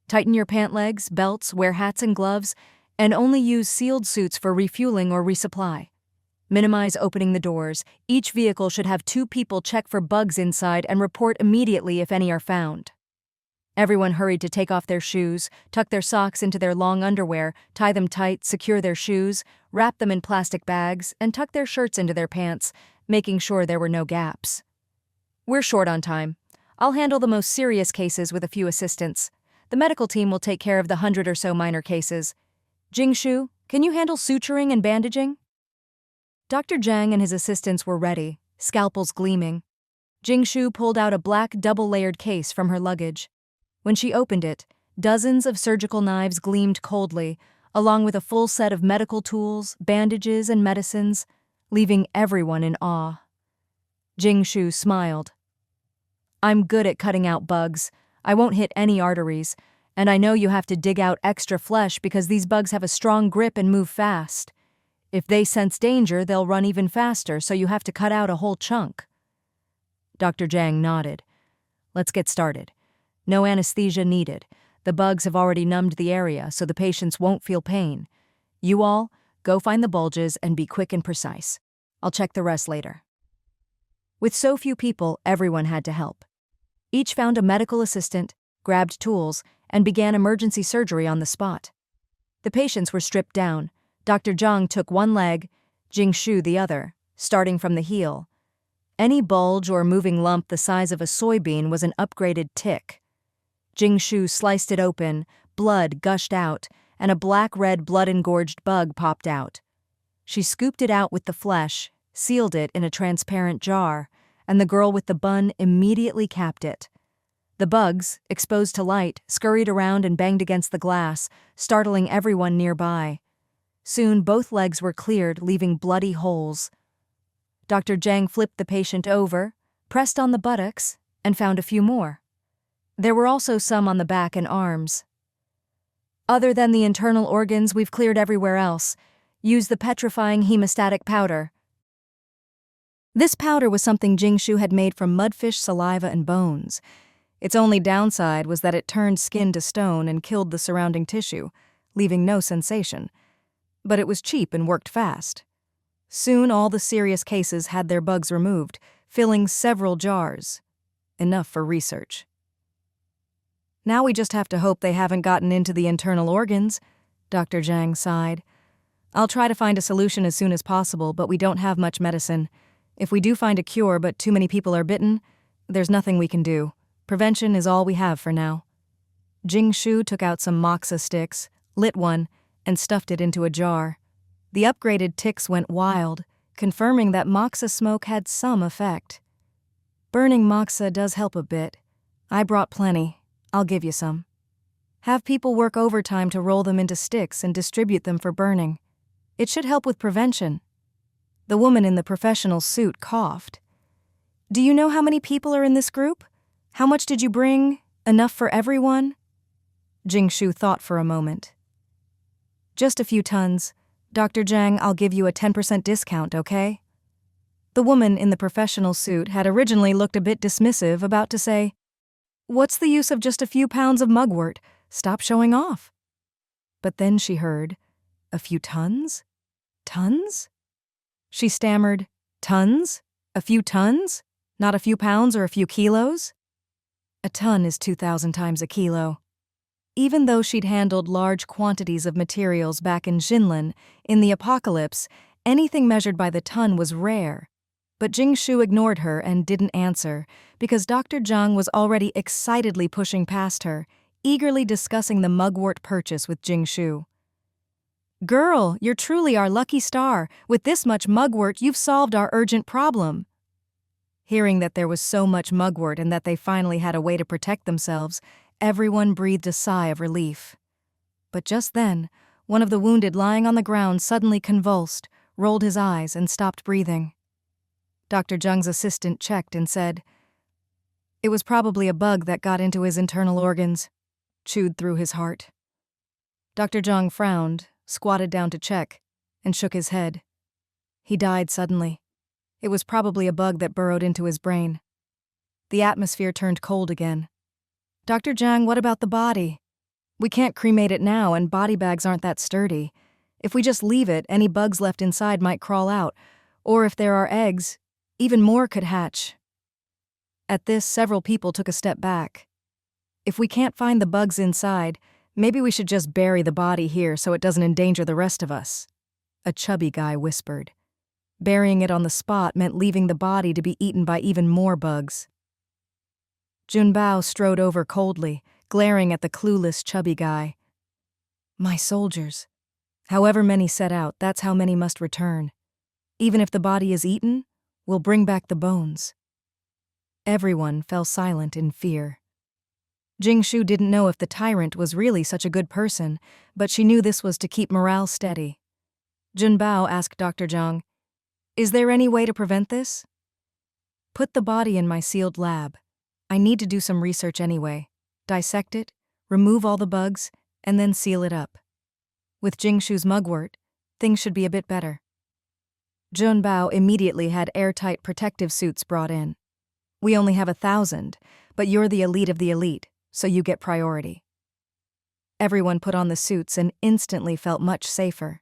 Tighten your pant legs, belts, wear hats and gloves, and only use sealed suits for refueling or resupply. Minimize opening the doors. Each vehicle should have 2 people check for bugs inside and report immediately if any are found." Everyone hurried to take off their shoes, tuck their socks into their long underwear, tie them tight, secure their shoes, wrap them in plastic bags, and tuck their shirts into their pants, making sure there were no gaps. "We're short on time. I'll handle the most serious cases with a few assistants. The medical team will take care of the 100 or so minor cases. Jing Shu, can you handle suturing and bandaging?" Dr. Zhang and his assistants were ready, scalpels gleaming. Jingshu pulled out a black double-layered case from her luggage. When she opened it, dozens of surgical knives gleamed coldly, along with a full set of medical tools, bandages, and medicines, leaving everyone in awe. Jingshu smiled. "I'm good at cutting out bugs. I won't hit any arteries, and I know you have to dig out extra flesh because these bugs have a strong grip and move fast. If they sense danger, they'll run even faster, so you have to cut out a whole chunk." Dr. Zhang nodded. "Let's get started. No anesthesia needed. The bugs have already numbed the area, so the patients won't feel pain. You all, go find the bulges and be quick and precise. I'll check the rest later." With so few people, everyone had to help. Each found a medical assistant, grabbed tools, and began emergency surgery on the spot. The patients were stripped down. Dr. Zhang took one leg, Jingshu the other, starting from the heel. Any bulge or moving lump the size of a soybean was an upgraded tick. Jingshu sliced it open, blood gushed out, and a black-red blood-engorged bug popped out. She scooped it out with the flesh, sealed it in a transparent jar, and the girl with the bun immediately capped it. The bugs, exposed to light, scurried around and banged against the glass, startling everyone nearby. Soon both legs were cleared, leaving bloody holes. Dr. Zhang flipped the patient over, pressed on the buttocks, and found a few more. There were also some on the back and arms. "Other than the internal organs, we've cleared everywhere else. Use the petrifying hemostatic powder." This powder was something Jingshu had made from mudfish saliva and bones. Its only downside was that it turned skin to stone and killed the surrounding tissue, leaving no sensation. But it was cheap and worked fast. Soon all the serious cases had their bugs removed, filling several jars. Enough for research. "Now we just have to hope they haven't gotten into the internal organs," Dr. Zhang sighed. "I'll try to find a solution as soon as possible, but we don't have much medicine. If we do find a cure but too many people are bitten, there's nothing we can do. Prevention is all we have for now." Jingshu took out some moxa sticks, lit one, and stuffed it into a jar. The upgraded ticks went wild, confirming that moxa smoke had some effect. "Burning moxa does help a bit. I brought plenty. I'll give you some. Have people work overtime to roll them into sticks and distribute them for burning. It should help with prevention." The woman in the professional suit coughed. "Do you know how many people are in this group? How much did you bring? Enough for everyone?" Jingshu thought for a moment. "Just a few tons. Dr. Zhang, I'll give you a 10% discount, okay?" The woman in the professional suit had originally looked a bit dismissive, about to say, "What's the use of just a few pounds of mugwort? Stop showing off." But then she heard, "A few tons? Tons?" She stammered, "Tons? A few tons? Not a few pounds or a few kilos?" A ton is 2,000 times a kilo. Even though she'd handled large quantities of materials back in Jinlin, in the apocalypse, anything measured by the ton was rare. But Jingshu ignored her and didn't answer, because Dr. Zhang was already excitedly pushing past her, eagerly discussing the mugwort purchase with Jingshu. "Girl, you're truly our lucky star. With this much mugwort, you've solved our urgent problem." Hearing that there was so much mugwort and that they finally had a way to protect themselves, everyone breathed a sigh of relief. But just then, one of the wounded lying on the ground suddenly convulsed, rolled his eyes, and stopped breathing. Dr. Zhang's assistant checked and said, "It was probably a bug that got into his internal organs, chewed through his heart." Dr. Zhang frowned, squatted down to check, and shook his head. He died suddenly. It was probably a bug that burrowed into his brain. The atmosphere turned cold again. "Dr. Zhang, what about the body? We can't cremate it now, and body bags aren't that sturdy. If we just leave it, any bugs left inside might crawl out, or if there are eggs, even more could hatch." At this, several people took a step back. "If we can't find the bugs inside, maybe we should just bury the body here so it doesn't endanger the rest of us," a chubby guy whispered. Burying it on the spot meant leaving the body to be eaten by even more bugs. Junbao strode over coldly, glaring at the clueless chubby guy. "My soldiers. However many set out, that's how many must return. Even if the body is eaten, we'll bring back the bones." Everyone fell silent in fear. Jingshu didn't know if the tyrant was really such a good person, but she knew this was to keep morale steady. Junbao asked Dr. Zhang, "Is there any way to prevent this?" "Put the body in my sealed lab. I need to do some research anyway. Dissect it, remove all the bugs, and then seal it up. With Jingshu's mugwort, things should be a bit better." Junbao immediately had airtight protective suits brought in. "We only have 1,000, but you're the elite of the elite, so you get priority." Everyone put on the suits and instantly felt much safer.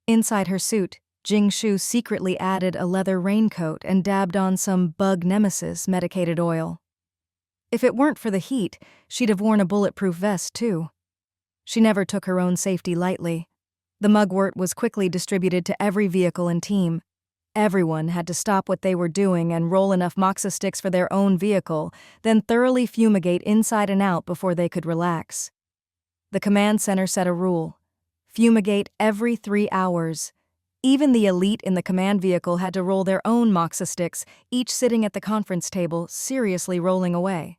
Inside her suit, Jingshu secretly added a leather raincoat and dabbed on some bug nemesis medicated oil. If it weren't for the heat, she'd have worn a bulletproof vest too. She never took her own safety lightly. The mugwort was quickly distributed to every vehicle and team. Everyone had to stop what they were doing and roll enough moxa sticks for their own vehicle, then thoroughly fumigate inside and out before they could relax. The command center set a rule: fumigate every 3 hours. Even the elite in the command vehicle had to roll their own moxa sticks, each sitting at the conference table, seriously rolling away.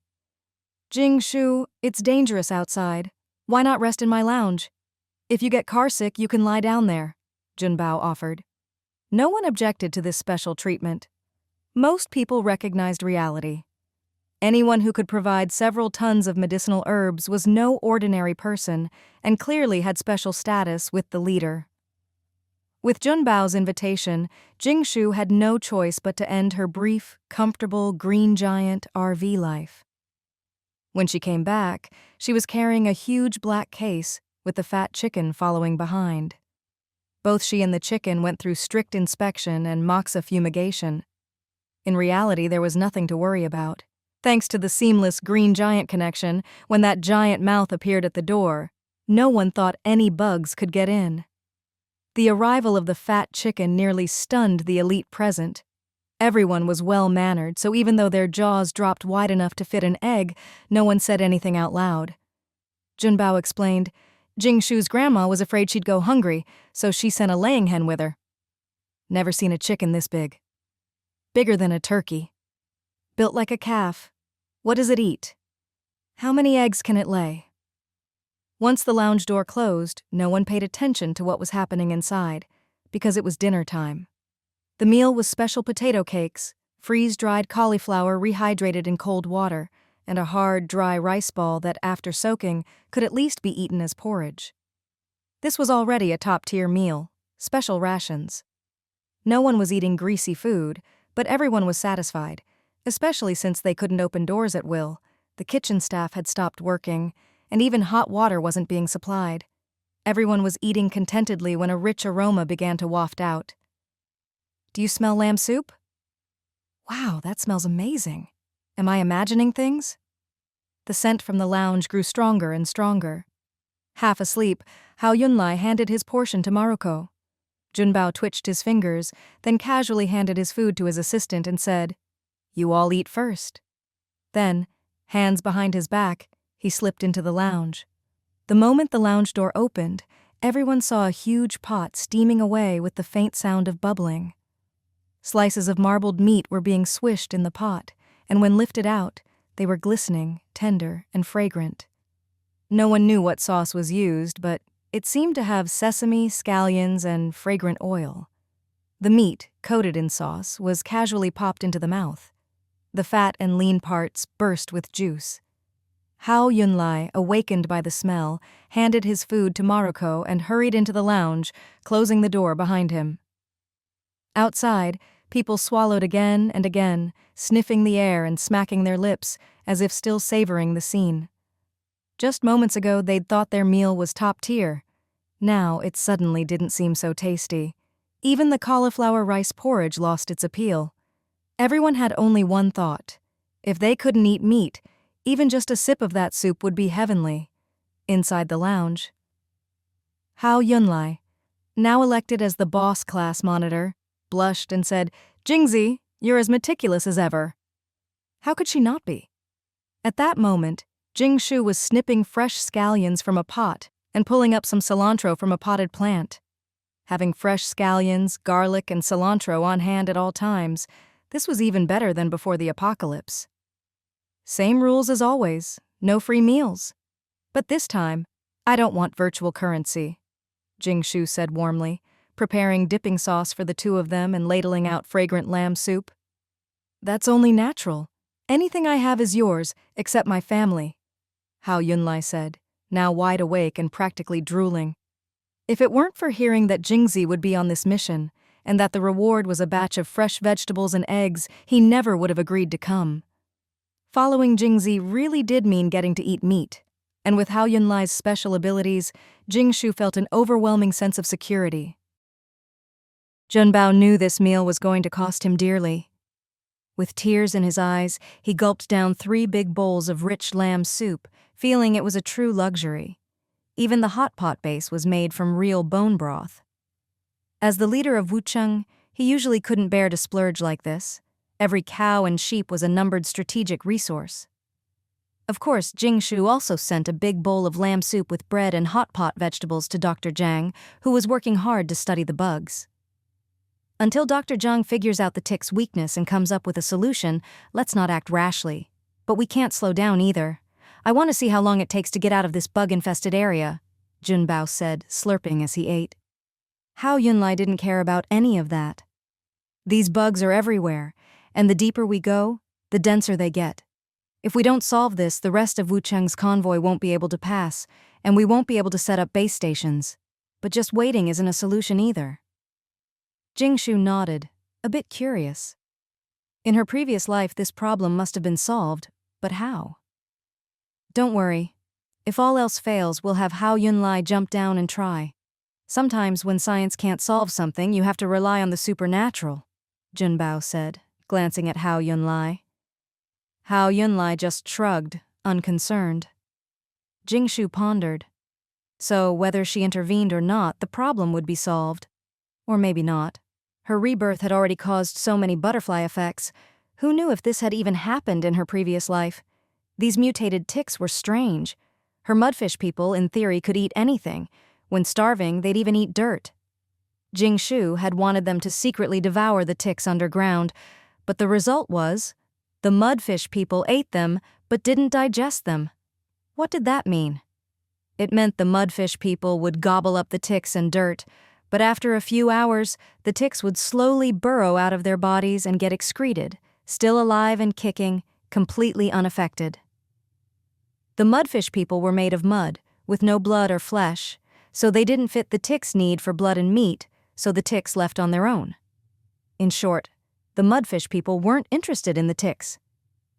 "Jingshu, it's dangerous outside. Why not rest in my lounge? If you get carsick, you can lie down there," Junbao offered. No one objected to this special treatment. Most people recognized reality. Anyone who could provide several tons of medicinal herbs was no ordinary person and clearly had special status with the leader. With Junbao's invitation, Jingshu had no choice but to end her brief, comfortable Green Giant RV life. When she came back, she was carrying a huge black case with the fat chicken following behind. Both she and the chicken went through strict inspection and moxa fumigation. In reality, there was nothing to worry about. Thanks to the seamless Green Giant connection, when that giant mouth appeared at the door, no one thought any bugs could get in. The arrival of the fat chicken nearly stunned the elite present. Everyone was well-mannered, so even though their jaws dropped wide enough to fit an egg, no one said anything out loud. Junbao explained, "Jingshu's grandma was afraid she'd go hungry, so she sent a laying hen with her. Never seen a chicken this big. Bigger than a turkey. Built like a calf. What does it eat? How many eggs can it lay?" Once the lounge door closed, no one paid attention to what was happening inside, because it was dinner time. The meal was special potato cakes, freeze-dried cauliflower rehydrated in cold water, and a hard, dry rice ball that, after soaking, could at least be eaten as porridge. This was already a top-tier meal, special rations. No one was eating greasy food, but everyone was satisfied, especially since they couldn't open doors at will, the kitchen staff had stopped working, and even hot water wasn't being supplied. Everyone was eating contentedly when a rich aroma began to waft out. "Do you smell lamb soup?" "Wow, that smells amazing. Am I imagining things?" The scent from the lounge grew stronger and stronger. Half asleep, Hao Yunlai handed his portion to Maruko. Junbao twitched his fingers, then casually handed his food to his assistant and said, "You all eat first." Then, hands behind his back, he slipped into the lounge. The moment the lounge door opened, everyone saw a huge pot steaming away with the faint sound of bubbling. Slices of marbled meat were being swished in the pot, and when lifted out, they were glistening, tender, and fragrant. No one knew what sauce was used, but it seemed to have sesame, scallions, and fragrant oil. The meat, coated in sauce, was casually popped into the mouth. The fat and lean parts burst with juice. Hao Yunlai, awakened by the smell, handed his food to Maruko and hurried into the lounge, closing the door behind him. Outside, people swallowed again and again, sniffing the air and smacking their lips, as if still savoring the scene. Just moments ago, they'd thought their meal was top tier. Now, it suddenly didn't seem so tasty. Even the cauliflower rice porridge lost its appeal. Everyone had only one thought. If they couldn't eat meat, even just a sip of that soup would be heavenly. Inside the lounge, Hao Yunlai, now elected as the boss class monitor, blushed and said, "Jingzi, you're as meticulous as ever." How could she not be? At that moment, Jingshu was snipping fresh scallions from a pot and pulling up some cilantro from a potted plant. Having fresh scallions, garlic, and cilantro on hand at all times, this was even better than before the apocalypse. Same rules as always, no free meals. But this time, I don't want virtual currency, Jingshu said warmly, preparing dipping sauce for the two of them and ladling out fragrant lamb soup. That's only natural. Anything I have is yours, except my family, Hao Yunlai said, now wide awake and practically drooling. If it weren't for hearing that Jingzi would be on this mission, and that the reward was a batch of fresh vegetables and eggs, he never would have agreed to come. Following Jingzi really did mean getting to eat meat, and with Hao Yunlai's special abilities, Jingshu felt an overwhelming sense of security. Junbao knew this meal was going to cost him dearly. With tears in his eyes, he gulped down 3 big bowls of rich lamb soup, feeling it was a true luxury. Even the hot pot base was made from real bone broth. As the leader of Wucheng, he usually couldn't bear to splurge like this. Every cow and sheep was a numbered strategic resource. Of course, Jingshu also sent a big bowl of lamb soup with bread and hot pot vegetables to Dr. Zhang, who was working hard to study the bugs. Until Dr. Zhang figures out the tick's weakness and comes up with a solution, let's not act rashly. But we can't slow down either. I want to see how long it takes to get out of this bug-infested area, Junbao said, slurping as he ate. Hao Yunlai didn't care about any of that. These bugs are everywhere, and the deeper we go, the denser they get. If we don't solve this, the rest of Wucheng's convoy won't be able to pass, and we won't be able to set up base stations. But just waiting isn't a solution either. Jingshu nodded, a bit curious. In her previous life, this problem must have been solved, but how? Don't worry. If all else fails, we'll have Hao Yunlai jump down and try. Sometimes when science can't solve something, you have to rely on the supernatural, Junbao said, glancing at Hao Yunlai. Hao Yunlai just shrugged, unconcerned. Jingshu pondered. So whether she intervened or not, the problem would be solved. Or maybe not. Her rebirth had already caused so many butterfly effects. Who knew if this had even happened in her previous life? These mutated ticks were strange. Her mudfish people, in theory, could eat anything. When starving, they'd even eat dirt. Jingshu had wanted them to secretly devour the ticks underground, but the result was, the mudfish people ate them, but didn't digest them. What did that mean? It meant the mudfish people would gobble up the ticks and dirt, but after a few hours, the ticks would slowly burrow out of their bodies and get excreted, still alive and kicking, completely unaffected. The mudfish people were made of mud, with no blood or flesh, so they didn't fit the ticks' need for blood and meat, so the ticks left on their own. In short, the mudfish people weren't interested in the ticks.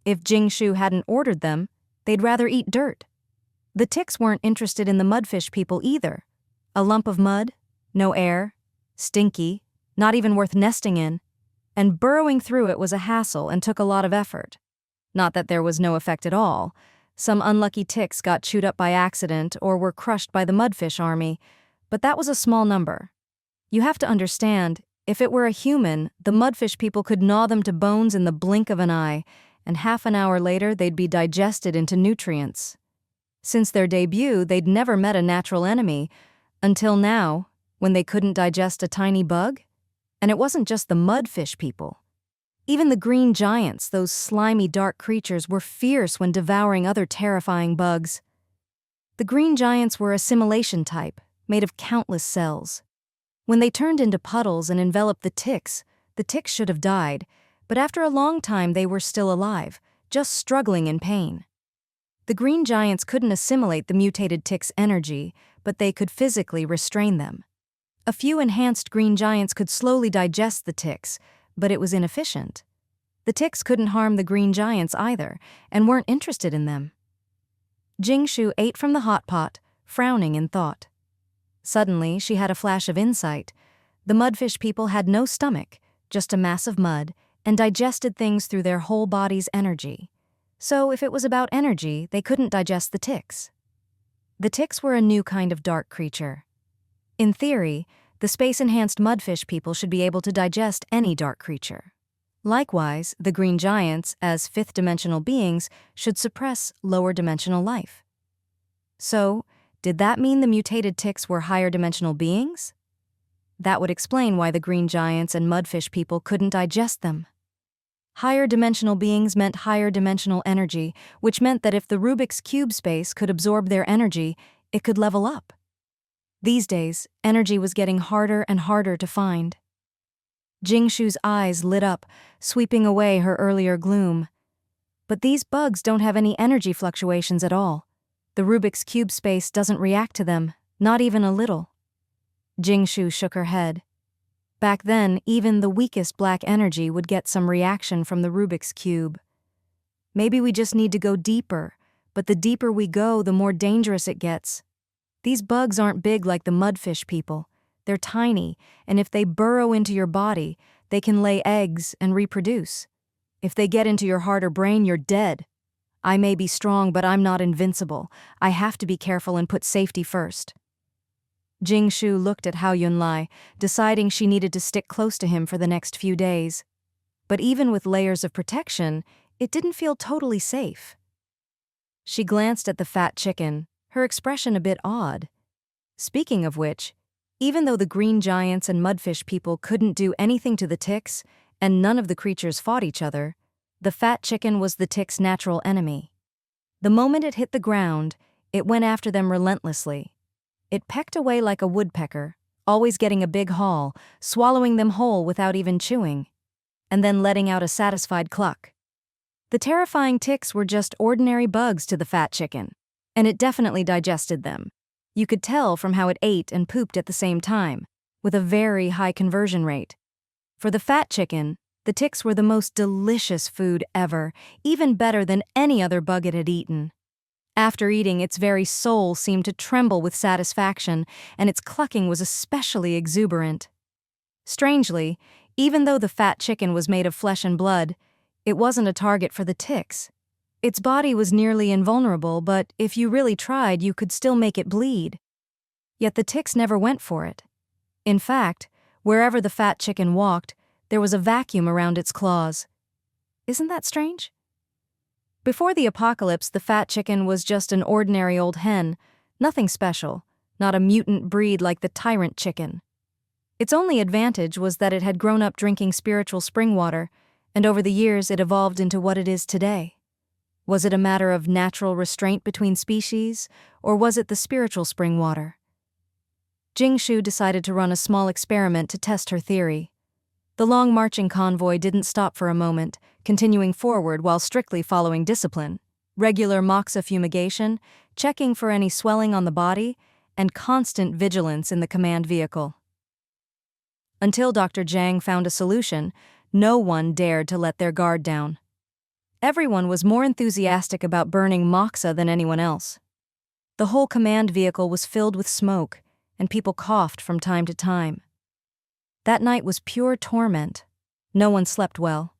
If Jingshu hadn't ordered them, they'd rather eat dirt. The ticks weren't interested in the mudfish people either. A lump of mud, no air, stinky, not even worth nesting in, and burrowing through it was a hassle and took a lot of effort. Not that there was no effect at all. Some unlucky ticks got chewed up by accident or were crushed by the mudfish army, but that was a small number. You have to understand, if it were a human, the mudfish people could gnaw them to bones in the blink of an eye, and half an hour later they'd be digested into nutrients. Since their debut, they'd never met a natural enemy, until now, when they couldn't digest a tiny bug? And it wasn't just the mudfish people. Even the green giants, those slimy dark creatures, were fierce when devouring other terrifying bugs. The green giants were assimilation type, made of countless cells. When they turned into puddles and enveloped the ticks should have died, but after a long time they were still alive, just struggling in pain. The green giants couldn't assimilate the mutated ticks' energy, but they could physically restrain them. A few enhanced green giants could slowly digest the ticks, but it was inefficient. The ticks couldn't harm the green giants either, and weren't interested in them. Jingshu ate from the hot pot, frowning in thought. Suddenly, she had a flash of insight. The mudfish people had no stomach, just a mass of mud, and digested things through their whole body's energy. So if it was about energy, they couldn't digest the ticks. The ticks were a new kind of dark creature. In theory, the space-enhanced mudfish people should be able to digest any dark creature. Likewise, the green giants, as fifth-dimensional beings, should suppress lower-dimensional life. So, did that mean the mutated ticks were higher-dimensional beings? That would explain why the green giants and mudfish people couldn't digest them. Higher dimensional beings meant higher dimensional energy, which meant that if the Rubik's Cube space could absorb their energy, it could level up. These days, energy was getting harder and harder to find. Jingshu's eyes lit up, sweeping away her earlier gloom. But these bugs don't have any energy fluctuations at all. The Rubik's Cube space doesn't react to them, not even a little. Jingshu shook her head. Back then, even the weakest black energy would get some reaction from the Rubik's Cube. Maybe we just need to go deeper, but the deeper we go, the more dangerous it gets. These bugs aren't big like the mudfish people. They're tiny, and if they burrow into your body, they can lay eggs and reproduce. If they get into your heart or brain, you're dead. I may be strong, but I'm not invincible. I have to be careful and put safety first. Jingshu looked at Hao Yunlai, deciding she needed to stick close to him for the next few days. But even with layers of protection, it didn't feel totally safe. She glanced at the fat chicken, her expression a bit odd. Speaking of which, even though the green giants and mudfish people couldn't do anything to the ticks, and none of the creatures fought each other, the fat chicken was the tick's natural enemy. The moment it hit the ground, it went after them relentlessly. It pecked away like a woodpecker, always getting a big haul, swallowing them whole without even chewing, and then letting out a satisfied cluck. The terrifying ticks were just ordinary bugs to the fat chicken, and it definitely digested them. You could tell from how it ate and pooped at the same time, with a very high conversion rate. For the fat chicken, the ticks were the most delicious food ever, even better than any other bug it had eaten. After eating, its very soul seemed to tremble with satisfaction, and its clucking was especially exuberant. Strangely, even though the fat chicken was made of flesh and blood, it wasn't a target for the ticks. Its body was nearly invulnerable, but if you really tried, you could still make it bleed. Yet the ticks never went for it. In fact, wherever the fat chicken walked, there was a vacuum around its claws. Isn't that strange? Before the apocalypse, the fat chicken was just an ordinary old hen, nothing special, not a mutant breed like the tyrant chicken. Its only advantage was that it had grown up drinking spiritual spring water, and over the years it evolved into what it is today. Was it a matter of natural restraint between species, or was it the spiritual spring water? Jingshu decided to run a small experiment to test her theory. The long marching convoy didn't stop for a moment, continuing forward while strictly following discipline, regular moxa fumigation, checking for any swelling on the body, and constant vigilance in the command vehicle. Until Dr. Zhang found a solution, no one dared to let their guard down. Everyone was more enthusiastic about burning moxa than anyone else. The whole command vehicle was filled with smoke, and people coughed from time to time. That night was pure torment. No one slept well.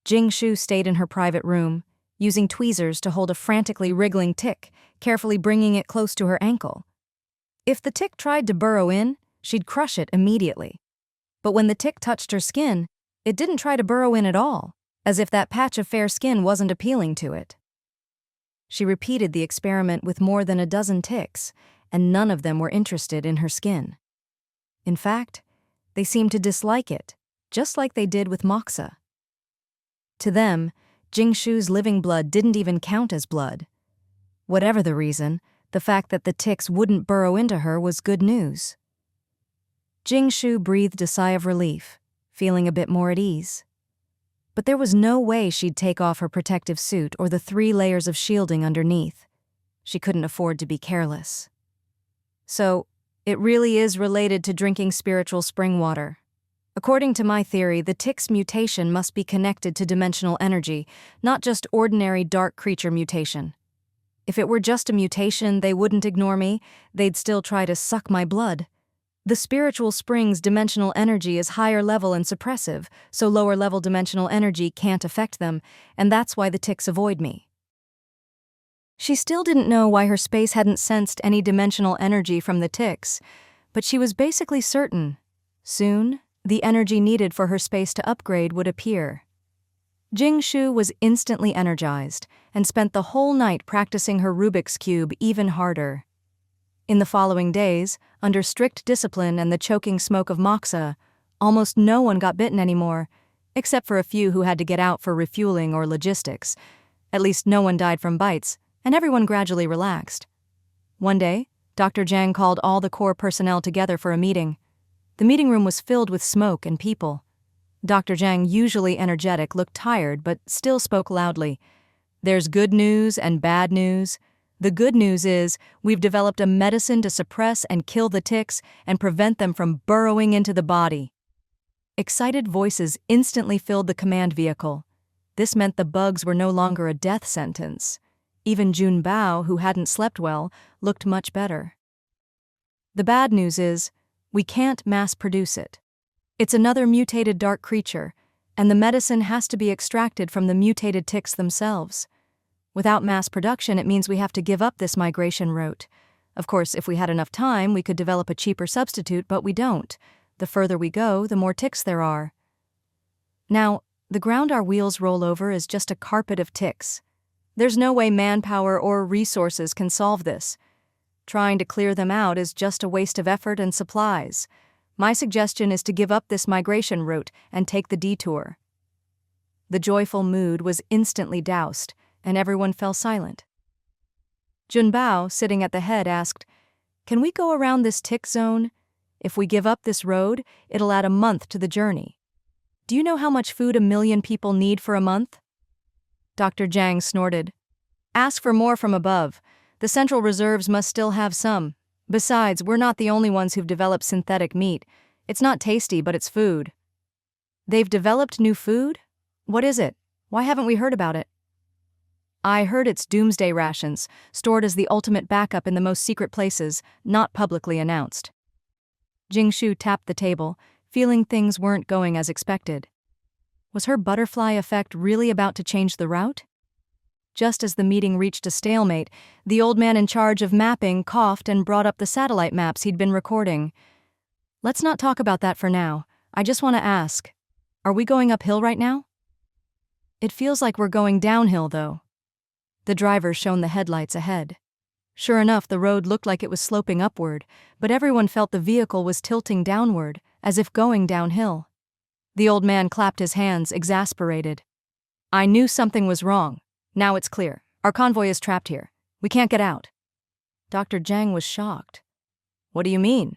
Jingshu stayed in her private room, using tweezers to hold a frantically wriggling tick, carefully bringing it close to her ankle. If the tick tried to burrow in, she'd crush it immediately. But when the tick touched her skin, it didn't try to burrow in at all, as if that patch of fair skin wasn't appealing to it. She repeated the experiment with more than a dozen ticks, and none of them were interested in her skin. In fact, they seemed to dislike it, just like they did with moxa. To them, Jingshu's living blood didn't even count as blood. Whatever the reason, the fact that the ticks wouldn't burrow into her was good news. Jingshu breathed a sigh of relief, feeling a bit more at ease. But there was no way she'd take off her protective suit or the 3 layers of shielding underneath. She couldn't afford to be careless. So, it really is related to drinking spiritual spring water. According to my theory, the tick's mutation must be connected to dimensional energy, not just ordinary dark creature mutation. If it were just a mutation, they wouldn't ignore me, they'd still try to suck my blood. The spiritual spring's dimensional energy is higher level and suppressive, so lower level dimensional energy can't affect them, and that's why the ticks avoid me. She still didn't know why her space hadn't sensed any dimensional energy from the ticks, but she was basically certain. Soon, the energy needed for her space to upgrade would appear. Jingshu was instantly energized and spent the whole night practicing her Rubik's Cube even harder. In the following days, under strict discipline and the choking smoke of moxa, almost no one got bitten anymore, except for a few who had to get out for refueling or logistics. At least no one died from bites, and everyone gradually relaxed. One day, Dr. Zhang called all the core personnel together for a meeting. The meeting room was filled with smoke and people. Dr. Zhang, usually energetic, looked tired but still spoke loudly. "There's good news and bad news. The good news is we've developed a medicine to suppress and kill the ticks and prevent them from burrowing into the body." Excited voices instantly filled the command vehicle. This meant the bugs were no longer a death sentence. Even Jun Bao, who hadn't slept well, looked much better. The bad news is, we can't mass-produce it. It's another mutated dark creature, and the medicine has to be extracted from the mutated ticks themselves. Without mass production, it means we have to give up this migration route. Of course, if we had enough time, we could develop a cheaper substitute, but we don't. The further we go, the more ticks there are. Now, the ground our wheels roll over is just a carpet of ticks. There's no way manpower or resources can solve this. Trying to clear them out is just a waste of effort and supplies. My suggestion is to give up this migration route and take the detour. The joyful mood was instantly doused, and everyone fell silent. Jun Bao, sitting at the head, asked, "Can we go around this tick zone? If we give up this road, it'll add a month to the journey. Do you know how much food 1 million people need for a month?" Dr. Zhang snorted. "Ask for more from above. The Central Reserves must still have some. Besides, we're not the only ones who've developed synthetic meat. It's not tasty, but it's food." "They've developed new food? What is it? Why haven't we heard about it?" "I heard it's doomsday rations, stored as the ultimate backup in the most secret places, not publicly announced." Jingshu tapped the table, feeling things weren't going as expected. Was her butterfly effect really about to change the route? Just as the meeting reached a stalemate, the old man in charge of mapping coughed and brought up the satellite maps he'd been recording. "Let's not talk about that for now. I just want to ask, are we going uphill right now?" "It feels like we're going downhill, though." The driver shone the headlights ahead. Sure enough, the road looked like it was sloping upward, but everyone felt the vehicle was tilting downward, as if going downhill. The old man clapped his hands, exasperated. "I knew something was wrong. Now it's clear. Our convoy is trapped here. We can't get out." Dr. Zhang was shocked. "What do you mean?"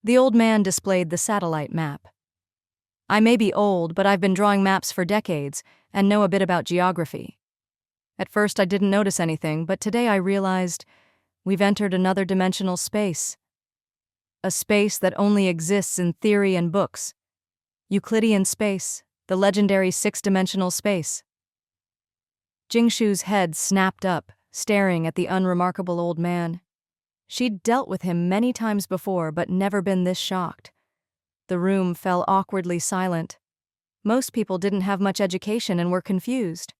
The old man displayed the satellite map. "I may be old, but I've been drawing maps for decades and know a bit about geography. At first I didn't notice anything, but today I realized we've entered another dimensional space. A space that only exists in theory and books. Euclidean space, the legendary 6-dimensional space." Jingshu's head snapped up, staring at the unremarkable old man. She'd dealt with him many times before, but never been this shocked. The room fell awkwardly silent. Most people didn't have much education and were confused.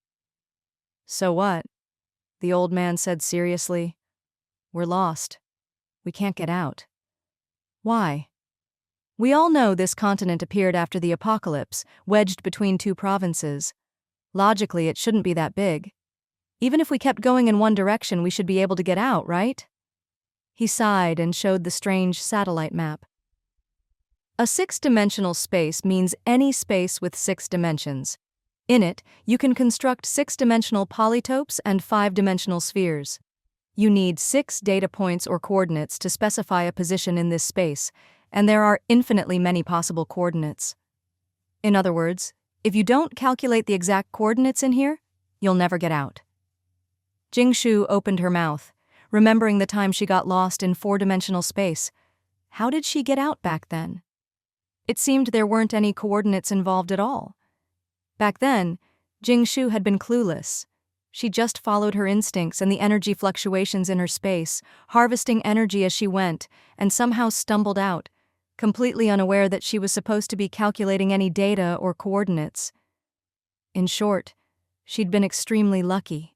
"So what?" the old man said seriously. "We're lost. We can't get out." "Why?" "We all know this continent appeared after the apocalypse, wedged between 2 provinces. Logically, it shouldn't be that big. Even if we kept going in one direction, we should be able to get out, right?" He sighed and showed the strange satellite map. A 6-dimensional space means any space with 6 dimensions. In it, you can construct 6-dimensional polytopes and 5-dimensional spheres. You need 6 data points or coordinates to specify a position in this space, and there are infinitely many possible coordinates. In other words, if you don't calculate the exact coordinates in here, you'll never get out. Jingshu opened her mouth, remembering the time she got lost in 4-dimensional space. How did she get out back then? It seemed there weren't any coordinates involved at all. Back then, Jingshu had been clueless. She just followed her instincts and the energy fluctuations in her space, harvesting energy as she went, and somehow stumbled out, completely unaware that she was supposed to be calculating any data or coordinates. In short, she'd been extremely lucky.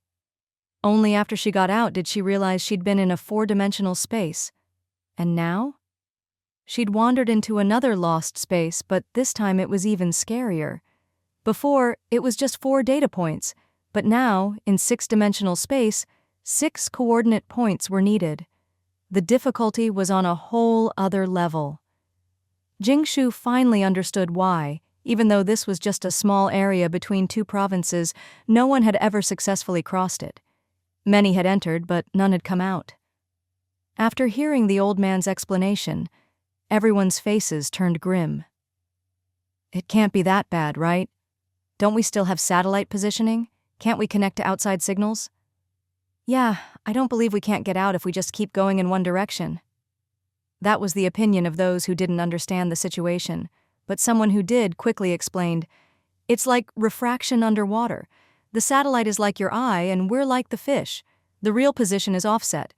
Only after she got out did she realize she'd been in a 4-dimensional space. And now? She'd wandered into another lost space, but this time it was even scarier. Before, it was just 4 data points, but now, in 6-dimensional space, 6 coordinate points were needed. The difficulty was on a whole other level. Jingshu finally understood why, even though this was just a small area between two provinces, no one had ever successfully crossed it. Many had entered, but none had come out. After hearing the old man's explanation, everyone's faces turned grim. It can't be that bad, right? Don't we still have satellite positioning? Can't we connect to outside signals? Yeah, I don't believe we can't get out if we just keep going in one direction. That was the opinion of those who didn't understand the situation, but someone who did quickly explained, "It's like refraction underwater. The satellite is like your eye and we're like the fish. The real position is offset.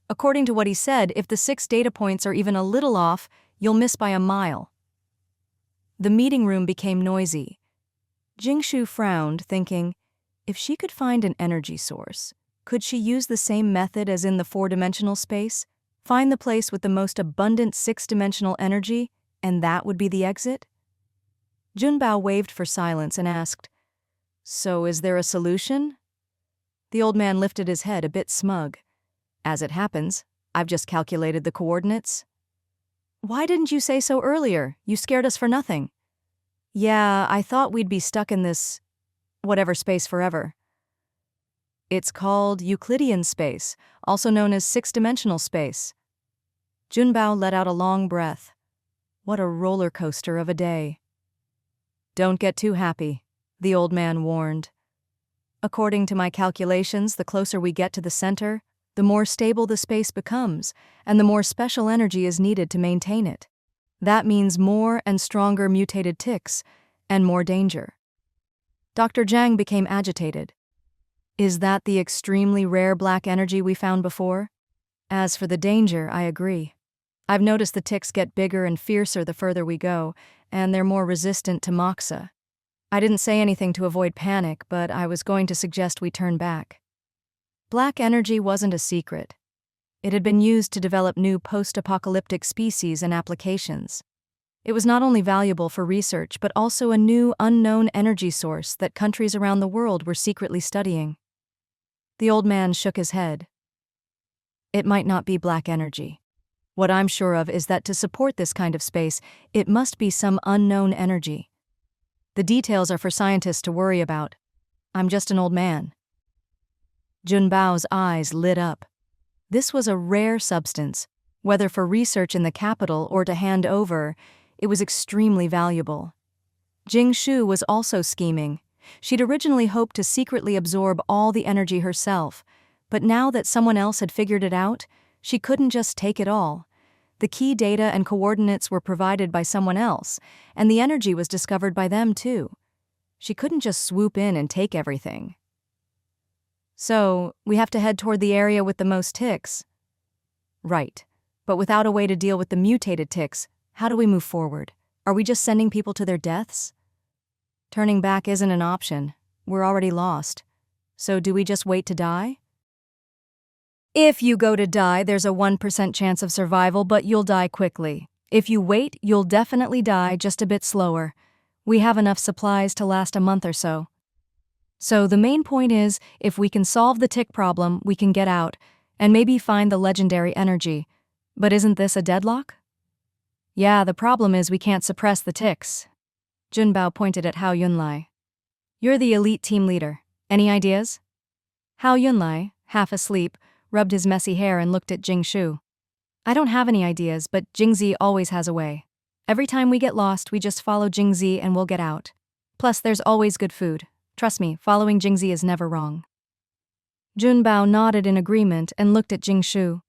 According to what he said, if the 6 data points are even a little off, you'll miss by a mile." The meeting room became noisy. Jingshu frowned, thinking, if she could find an energy source, could she use the same method as in the 4-dimensional space? Find the place with the most abundant 6-dimensional energy, and that would be the exit? Junbao waved for silence and asked, "So is there a solution?" The old man lifted his head, a bit smug. "As it happens, I've just calculated the coordinates." "Why didn't you say so earlier? You scared us for nothing." "Yeah, I thought we'd be stuck in this whatever space forever." "It's called Euclidean space, also known as 6-dimensional space." Junbao let out a long breath. What a roller coaster of a day. "Don't get too happy," the old man warned. "According to my calculations, the closer we get to the center, the more stable the space becomes, and the more special energy is needed to maintain it. That means more and stronger mutated ticks, and more danger." Dr. Zhang became agitated. "Is that the extremely rare black energy we found before?" "As for the danger, I agree. I've noticed the ticks get bigger and fiercer the further we go, and they're more resistant to moxa. I didn't say anything to avoid panic, but I was going to suggest we turn back." Black energy wasn't a secret. It had been used to develop new post-apocalyptic species and applications. It was not only valuable for research, but also a new, unknown energy source that countries around the world were secretly studying. The old man shook his head. "It might not be black energy. What I'm sure of is that to support this kind of space, it must be some unknown energy. The details are for scientists to worry about. I'm just an old man." Junbao's eyes lit up. This was a rare substance. Whether for research in the capital or to hand over, it was extremely valuable. Jingshu was also scheming. She'd originally hoped to secretly absorb all the energy herself, but now that someone else had figured it out, she couldn't just take it all. The key data and coordinates were provided by someone else, and the energy was discovered by them too. She couldn't just swoop in and take everything. "So, we have to head toward the area with the most ticks." "Right. But without a way to deal with the mutated ticks, how do we move forward? Are we just sending people to their deaths?" "Turning back isn't an option. We're already lost. So do we just wait to die?" "If you go to die, there's a 1% chance of survival, but you'll die quickly. If you wait, you'll definitely die, just a bit slower. We have enough supplies to last a month or so. So the main point is, if we can solve the tick problem, we can get out, and maybe find the legendary energy. But isn't this a deadlock?" "Yeah, the problem is we can't suppress the ticks." Junbao pointed at Hao Yunlai. "You're the elite team leader. Any ideas?" Hao Yunlai, half asleep, rubbed his messy hair and looked at Jingshu. "I don't have any ideas, but Jingzi always has a way. Every time we get lost, we just follow Jingzi and we'll get out. Plus, there's always good food. Trust me, following Jingzi is never wrong." Junbao nodded in agreement and looked at Jingshu.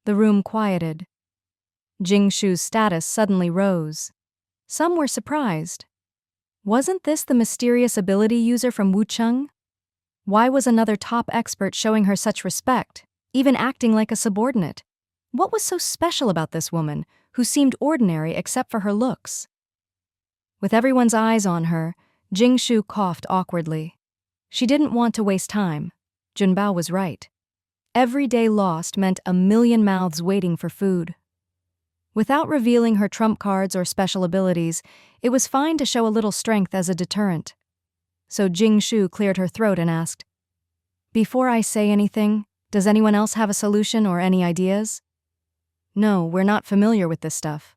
The room quieted. Jingshu's status suddenly rose. Some were surprised. Wasn't this the mysterious ability user from Wucheng? Why was another top expert showing her such respect, even acting like a subordinate? What was so special about this woman, who seemed ordinary except for her looks? With everyone's eyes on her, Jingshu coughed awkwardly. She didn't want to waste time. Junbao was right. Every day lost meant a million mouths waiting for food. Without revealing her trump cards or special abilities, it was fine to show a little strength as a deterrent. So Jingshu cleared her throat and asked, "Before I say anything, does anyone else have a solution or any ideas?" No, we're not familiar with this stuff.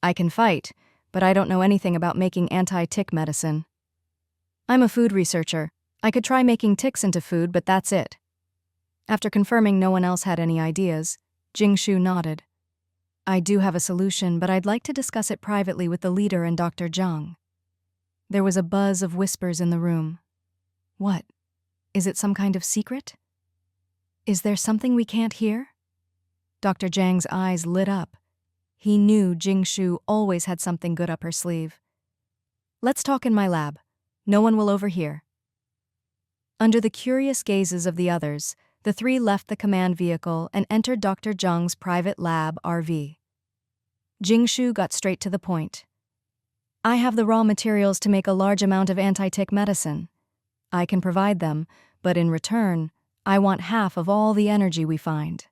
I can fight, but I don't know anything about making anti-tick medicine. I'm a food researcher. I could try making ticks into food, but that's it. After confirming no one else had any ideas, Jingshu nodded. I do have a solution, but I'd like to discuss it privately with the leader and Dr. Zhang. There was a buzz of whispers in the room. What? Is it some kind of secret? Is there something we can't hear? Dr. Zhang's eyes lit up. He knew Jingshu always had something good up her sleeve. Let's talk in my lab. No one will overhear. Under the curious gazes of the others, the three left the command vehicle and entered Dr. Zhang's private lab RV. Jingshu got straight to the point. I have the raw materials to make a large amount of anti-tick medicine. I can provide them, but in return, I want half of all the energy we find.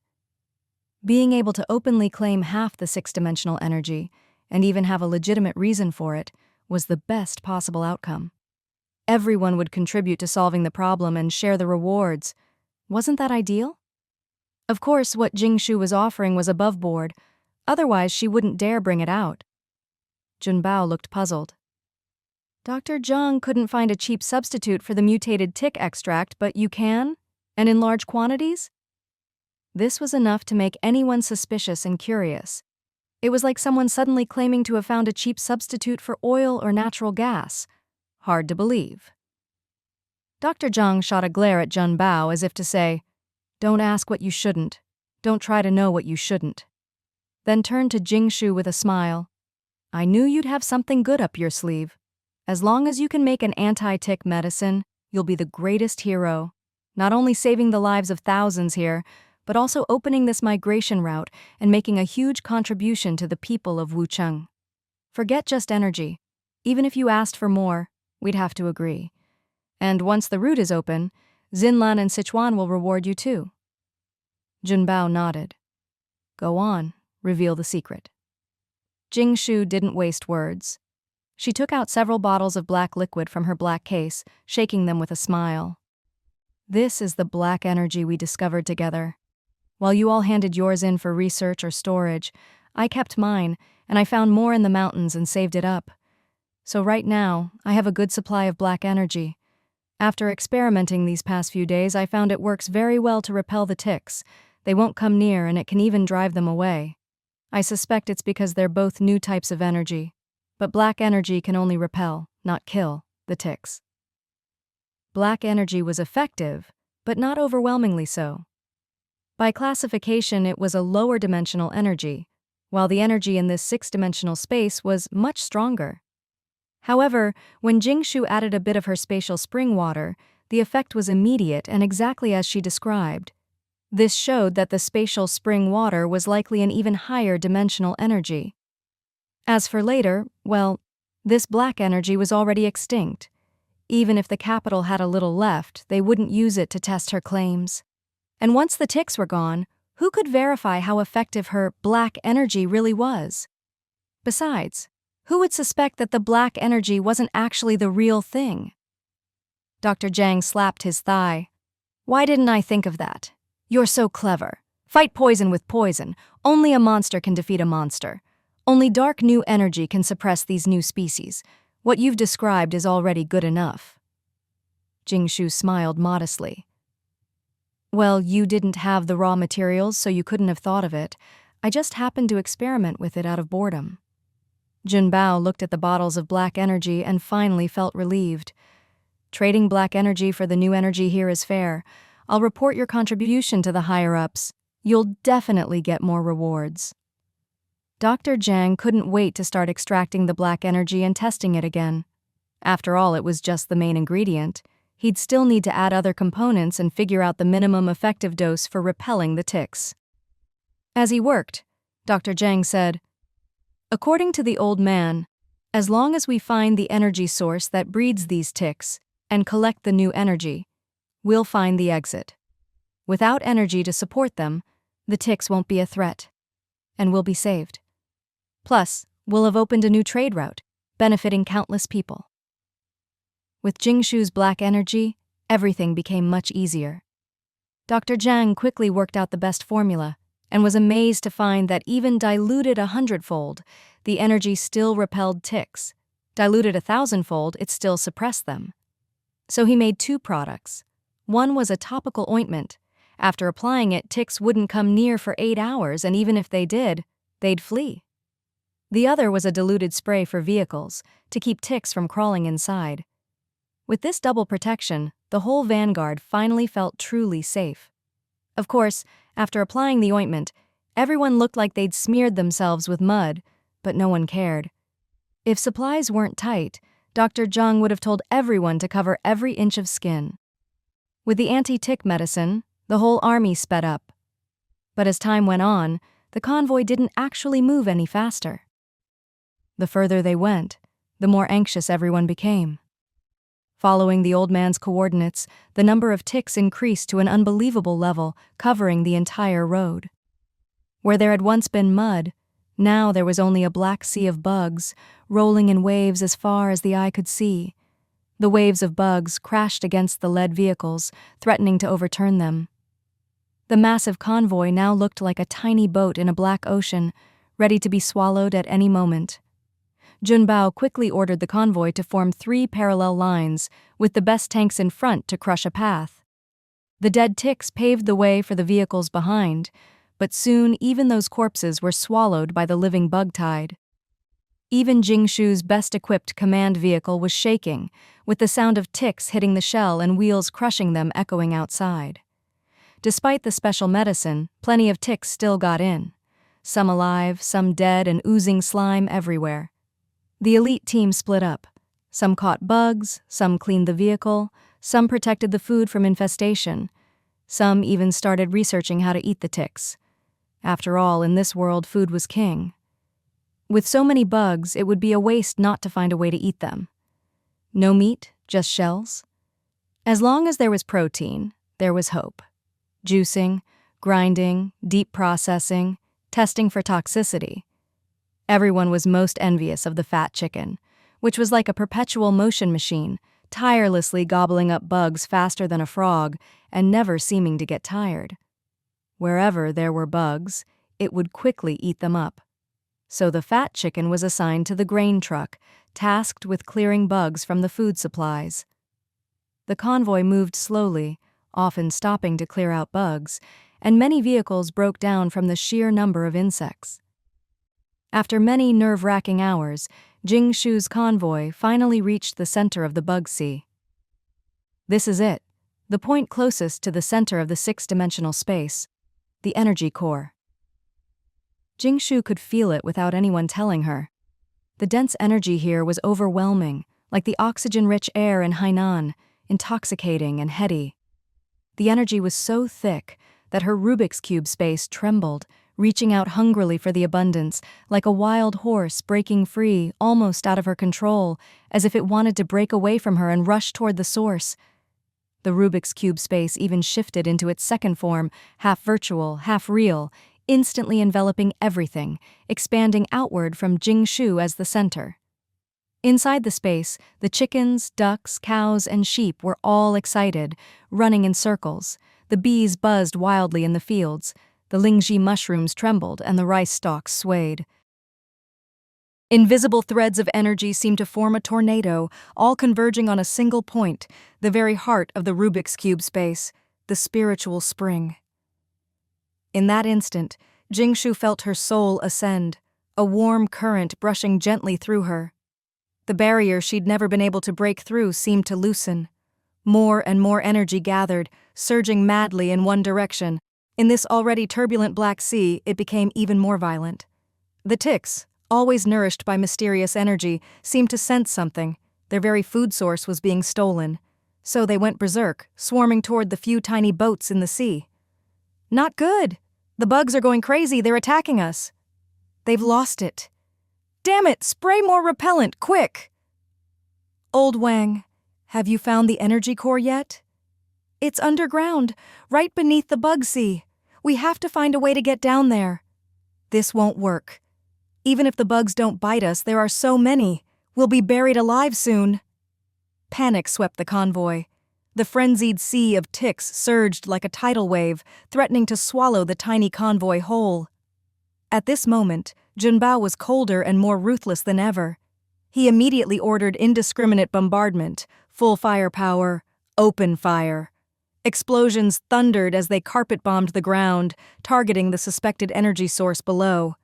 Being able to openly claim half the six-dimensional energy, and even have a legitimate reason for it, was the best possible outcome. Everyone would contribute to solving the problem and share the rewards. Wasn't that ideal? Of course, what Jingshu was offering was above board, otherwise she wouldn't dare bring it out. Junbao looked puzzled. Dr. Zhang couldn't find a cheap substitute for the mutated tick extract, but you can? And in large quantities? This was enough to make anyone suspicious and curious. It was like someone suddenly claiming to have found a cheap substitute for oil or natural gas. Hard to believe. Dr. Zhang shot a glare at Junbao as if to say, Don't ask what you shouldn't. Don't try to know what you shouldn't. Then turned to Jingshu with a smile. I knew you'd have something good up your sleeve. As long as you can make an anti-tick medicine, you'll be the greatest hero, not only saving the lives of thousands here, but also opening this migration route and making a huge contribution to the people of Wucheng. Forget just energy. Even if you asked for more, we'd have to agree. And once the route is open, Xinlan and Sichuan will reward you too. Junbao nodded. Go on, reveal the secret. Jingshu didn't waste words. She took out several bottles of black liquid from her black case, shaking them with a smile. This is the black energy we discovered together. While you all handed yours in for research or storage, I kept mine, and I found more in the mountains and saved it up. So right now, I have a good supply of black energy. After experimenting these past few days, I found it works very well to repel the ticks. They won't come near, and it can even drive them away. I suspect it's because they're both new types of energy. But black energy can only repel, not kill, the ticks. Black energy was effective, but not overwhelmingly so. By classification, it was a lower dimensional energy, while the energy in this six-dimensional space was much stronger. However, when Jingshu added a bit of her spatial spring water, the effect was immediate and exactly as she described. This showed that the spatial spring water was likely an even higher dimensional energy. As for later, well, this black energy was already extinct. Even if the capital had a little left, they wouldn't use it to test her claims. And once the ticks were gone, who could verify how effective her black energy really was? Besides, who would suspect that the black energy wasn't actually the real thing? Dr. Zhang slapped his thigh. Why didn't I think of that? You're so clever. Fight poison with poison. Only a monster can defeat a monster. Only dark new energy can suppress these new species. What you've described is already good enough. Jingshu smiled modestly. Well, you didn't have the raw materials, so you couldn't have thought of it. I just happened to experiment with it out of boredom. Junbao looked at the bottles of black energy and finally felt relieved. Trading black energy for the new energy here is fair. I'll report your contribution to the higher-ups. You'll definitely get more rewards. Dr. Zhang couldn't wait to start extracting the black energy and testing it again. After all, it was just the main ingredient. He'd still need to add other components and figure out the minimum effective dose for repelling the ticks. As he worked, Dr. Zhang said, According to the old man, as long as we find the energy source that breeds these ticks and collect the new energy, we'll find the exit. Without energy to support them, the ticks won't be a threat, and we'll be saved. Plus, we'll have opened a new trade route, benefiting countless people. With Jingshu's black energy, everything became much easier. Dr. Zhang quickly worked out the best formula, and was amazed to find that even diluted 100-fold, the energy still repelled ticks. Diluted 1,000-fold, it still suppressed them. So he made 2 products. One was a topical ointment. After applying it, ticks wouldn't come near for 8 hours, and even if they did, they'd flee. The other was a diluted spray for vehicles, to keep ticks from crawling inside. With this double protection, the whole vanguard finally felt truly safe. Of course, after applying the ointment, everyone looked like they'd smeared themselves with mud, but no one cared. If supplies weren't tight, Dr. Zhang would have told everyone to cover every inch of skin. With the anti-tick medicine, the whole army sped up. But as time went on, the convoy didn't actually move any faster. The further they went, the more anxious everyone became. Following the old man's coordinates, the number of ticks increased to an unbelievable level, covering the entire road. Where there had once been mud, now there was only a black sea of bugs, rolling in waves as far as the eye could see. The waves of bugs crashed against the lead vehicles, threatening to overturn them. The massive convoy now looked like a tiny boat in a black ocean, ready to be swallowed at any moment. Junbao quickly ordered the convoy to form 3 parallel lines, with the best tanks in front to crush a path. The dead ticks paved the way for the vehicles behind, but soon even those corpses were swallowed by the living bug tide. Even Jingshu's best-equipped command vehicle was shaking, with the sound of ticks hitting the shell and wheels crushing them echoing outside. Despite the special medicine, plenty of ticks still got in. Some alive, some dead, and oozing slime everywhere. The elite team split up. Some caught bugs, some cleaned the vehicle, some protected the food from infestation. Some even started researching how to eat the ticks. After all, in this world, food was king. With so many bugs, it would be a waste not to find a way to eat them. No meat, just shells? As long as there was protein, there was hope. Juicing, grinding, deep processing, testing for toxicity. Everyone was most envious of the fat chicken, which was like a perpetual motion machine, tirelessly gobbling up bugs faster than a frog and never seeming to get tired. Wherever there were bugs, it would quickly eat them up. So the fat chicken was assigned to the grain truck, tasked with clearing bugs from the food supplies. The convoy moved slowly, often stopping to clear out bugs, and many vehicles broke down from the sheer number of insects. After many nerve-wracking hours, Jingshu's convoy finally reached the center of the bug sea. This is it, the point closest to the center of the 6-dimensional space, the energy core. Jingshu could feel it without anyone telling her. The dense energy here was overwhelming, like the oxygen-rich air in Hainan, intoxicating and heady. The energy was so thick that her Rubik's Cube space trembled, reaching out hungrily for the abundance, like a wild horse breaking free, almost out of her control, as if it wanted to break away from her and rush toward the source. The Rubik's Cube space even shifted into its second form, half virtual, half real, instantly enveloping everything, expanding outward from Jingshu as the center. Inside the space, the chickens, ducks, cows, and sheep were all excited, running in circles. The bees buzzed wildly in the fields. The Lingji mushrooms trembled and the rice stalks swayed. Invisible threads of energy seemed to form a tornado, all converging on a single point, the very heart of the Rubik's Cube space, the spiritual spring. In that instant, Jingshu felt her soul ascend, a warm current brushing gently through her. The barrier she'd never been able to break through seemed to loosen. More and more energy gathered, surging madly in one direction. In this already turbulent Black Sea, it became even more violent. The ticks, always nourished by mysterious energy, seemed to sense something. Their very food source was being stolen. So they went berserk, swarming toward the few tiny boats in the sea. Not good! The bugs are going crazy, they're attacking us. They've lost it. Damn it, spray more repellent, quick! Old Wang, have you found the energy core yet? It's underground, right beneath the bug sea. We have to find a way to get down there. This won't work. Even if the bugs don't bite us, there are so many. We'll be buried alive soon. Panic swept the convoy. The frenzied sea of ticks surged like a tidal wave, threatening to swallow the tiny convoy whole. At this moment, Junbao was colder and more ruthless than ever. He immediately ordered indiscriminate bombardment, full firepower, open fire. Explosions thundered as they carpet-bombed the ground, targeting the suspected energy source below.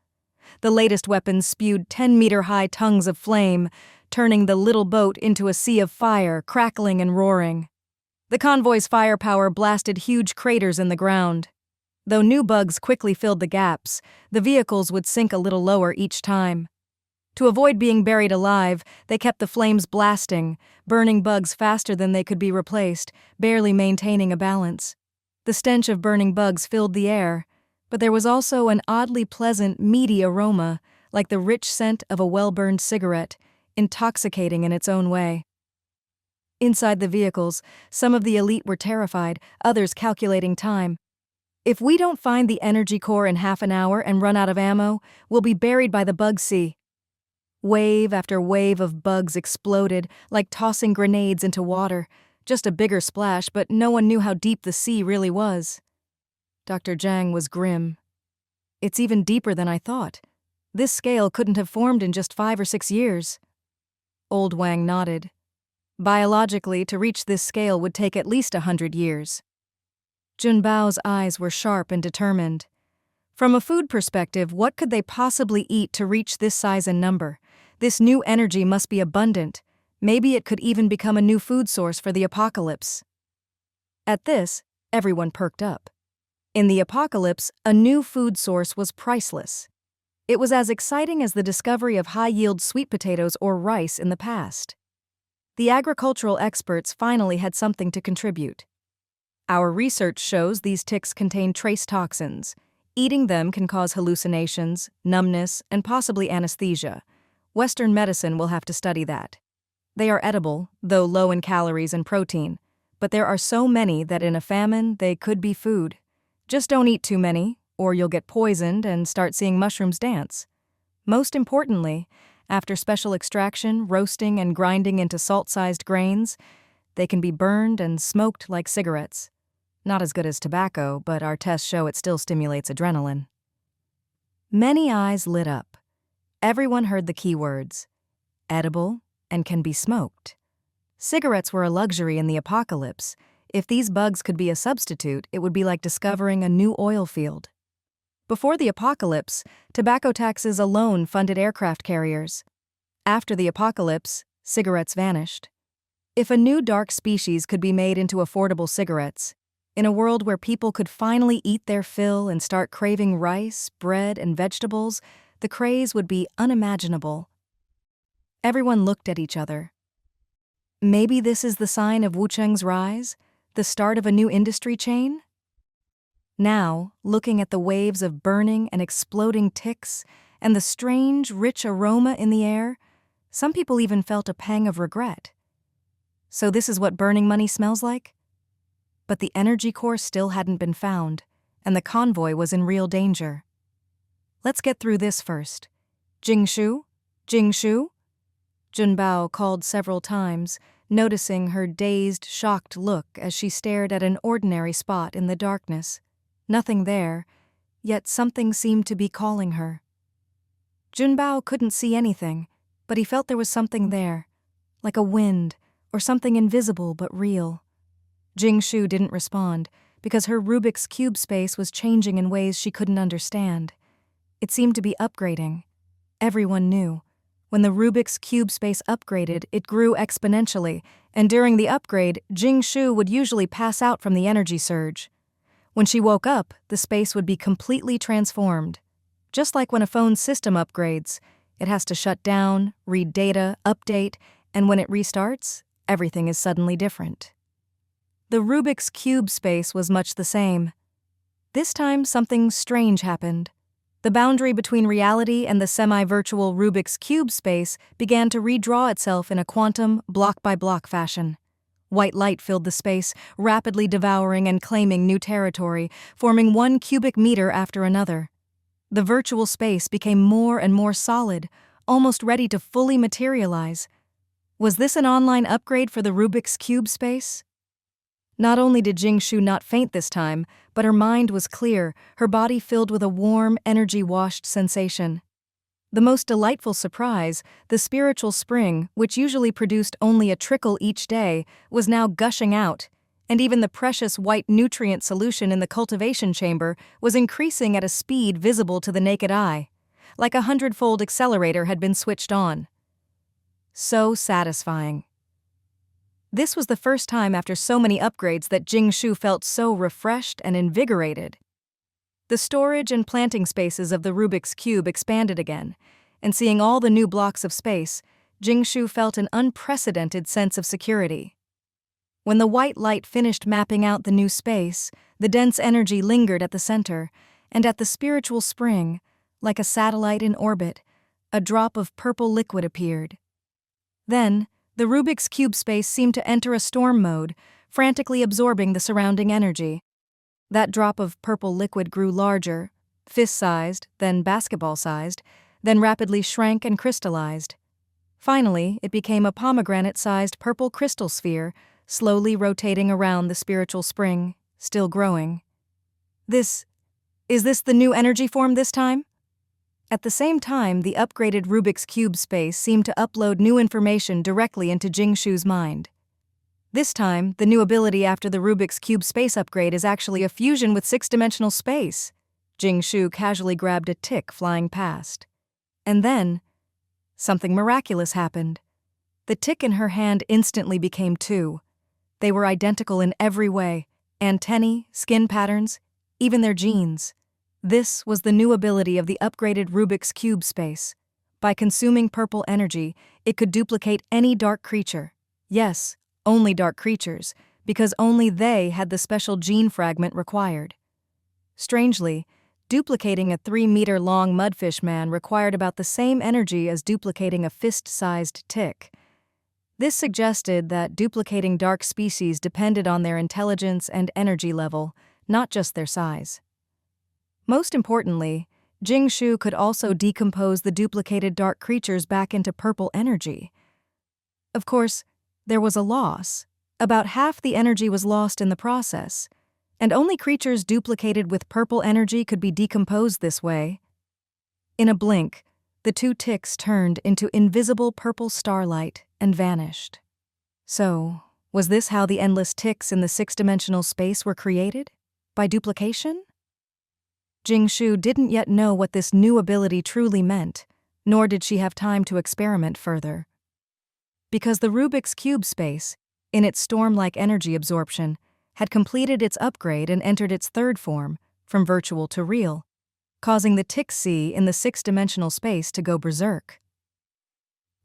The latest weapons spewed 10-meter-high tongues of flame, turning the little boat into a sea of fire, crackling and roaring. The convoy's firepower blasted huge craters in the ground. Though new bugs quickly filled the gaps, the vehicles would sink a little lower each time. To avoid being buried alive, they kept the flames blasting, burning bugs faster than they could be replaced, barely maintaining a balance. The stench of burning bugs filled the air, but there was also an oddly pleasant, meaty aroma, like the rich scent of a well-burned cigarette, intoxicating in its own way. Inside the vehicles, some of the elite were terrified, others calculating time. If we don't find the energy core in half an hour and run out of ammo, we'll be buried by the bug sea. Wave after wave of bugs exploded, like tossing grenades into water. Just a bigger splash, but no one knew how deep the sea really was. Dr. Zhang was grim. It's even deeper than I thought. This scale couldn't have formed in just 5 or 6 years. Old Wang nodded. Biologically, to reach this scale would take at least 100 years. Junbao's eyes were sharp and determined. From a food perspective, what could they possibly eat to reach this size and number? This new energy must be abundant. Maybe it could even become a new food source for the apocalypse. At this, everyone perked up. In the apocalypse, a new food source was priceless. It was as exciting as the discovery of high-yield sweet potatoes or rice in the past. The agricultural experts finally had something to contribute. Our research shows these ticks contain trace toxins. Eating them can cause hallucinations, numbness, and possibly anesthesia. Western medicine will have to study that. They are edible, though low in calories and protein, but there are so many that in a famine they could be food. Just don't eat too many, or you'll get poisoned and start seeing mushrooms dance. Most importantly, after special extraction, roasting, and grinding into salt-sized grains, they can be burned and smoked like cigarettes. Not as good as tobacco, but our tests show it still stimulates adrenaline. Many eyes lit up. Everyone heard the key words: edible and can be smoked. Cigarettes were a luxury in the apocalypse. If these bugs could be a substitute, it would be like discovering a new oil field. Before the apocalypse, tobacco taxes alone funded aircraft carriers. After the apocalypse, cigarettes vanished. If a new dark species could be made into affordable cigarettes, in a world where people could finally eat their fill and start craving rice, bread, and vegetables, the craze would be unimaginable. Everyone looked at each other. Maybe this is the sign of Wucheng's rise, the start of a new industry chain? Now, looking at the waves of burning and exploding ticks and the strange, rich aroma in the air, some people even felt a pang of regret. So this is what burning money smells like? But the energy core still hadn't been found, and the convoy was in real danger. Let's get through this first. Jingshu? Jingshu? Junbao called several times, noticing her dazed, shocked look as she stared at an ordinary spot in the darkness. Nothing there, yet something seemed to be calling her. Junbao couldn't see anything, but he felt there was something there, like a wind or something invisible but real. Jingshu didn't respond because her Rubik's cube space was changing in ways she couldn't understand. It seemed to be upgrading. Everyone knew. When the Rubik's cube space upgraded, it grew exponentially, and during the upgrade, Jingshu would usually pass out from the energy surge. When she woke up, the space would be completely transformed. Just like when a phone's system upgrades, it has to shut down, read data, update, and when it restarts, everything is suddenly different. The Rubik's cube space was much the same. This time, something strange happened. The boundary between reality and the semi-virtual Rubik's cube space began to redraw itself in a quantum, block-by-block fashion. White light filled the space, rapidly devouring and claiming new territory, forming 1 cubic meter after another. The virtual space became more and more solid, almost ready to fully materialize. Was this an online upgrade for the Rubik's cube space? Not only did Jingshu not faint this time, but her mind was clear, her body filled with a warm, energy-washed sensation. The most delightful surprise, the spiritual spring, which usually produced only a trickle each day, was now gushing out, and even the precious white nutrient solution in the cultivation chamber was increasing at a speed visible to the naked eye, like a 100-fold accelerator had been switched on. So satisfying. This was the first time after so many upgrades that Jingshu felt so refreshed and invigorated. The storage and planting spaces of the Rubik's Cube expanded again, and seeing all the new blocks of space, Jingshu felt an unprecedented sense of security. When the white light finished mapping out the new space, the dense energy lingered at the center, and at the spiritual spring, like a satellite in orbit, a drop of purple liquid appeared. Then, the Rubik's Cube space seemed to enter a storm mode, frantically absorbing the surrounding energy. That drop of purple liquid grew larger, fist-sized, then basketball-sized, then rapidly shrank and crystallized. Finally, it became a pomegranate-sized purple crystal sphere, slowly rotating around the spiritual spring, still growing. Is this the new energy form this time? At the same time, the upgraded Rubik's Cube space seemed to upload new information directly into Jingshu's mind. This time, the new ability after the Rubik's Cube space upgrade is actually a fusion with six-dimensional space. Jingshu casually grabbed a tick flying past. And then, something miraculous happened. The tick in her hand instantly became two. They were identical in every way: antennae, skin patterns, even their genes. This was the new ability of the upgraded Rubik's Cube space. By consuming purple energy, it could duplicate any dark creature. Yes, only dark creatures, because only they had the special gene fragment required. Strangely, duplicating a 3-meter-long mudfish man required about the same energy as duplicating a fist-sized tick. This suggested that duplicating dark species depended on their intelligence and energy level, not just their size. Most importantly, Jingshu could also decompose the duplicated dark creatures back into purple energy. Of course, there was a loss. About half the energy was lost in the process, and only creatures duplicated with purple energy could be decomposed this way. In a blink, the two ticks turned into invisible purple starlight and vanished. So, was this how the endless ticks in the six-dimensional space were created? By duplication? Jingshu didn't yet know what this new ability truly meant, nor did she have time to experiment further. Because the Rubik's Cube space, in its storm-like energy absorption, had completed its upgrade and entered its third form, from virtual to real, causing the tick-sea in the six-dimensional space to go berserk.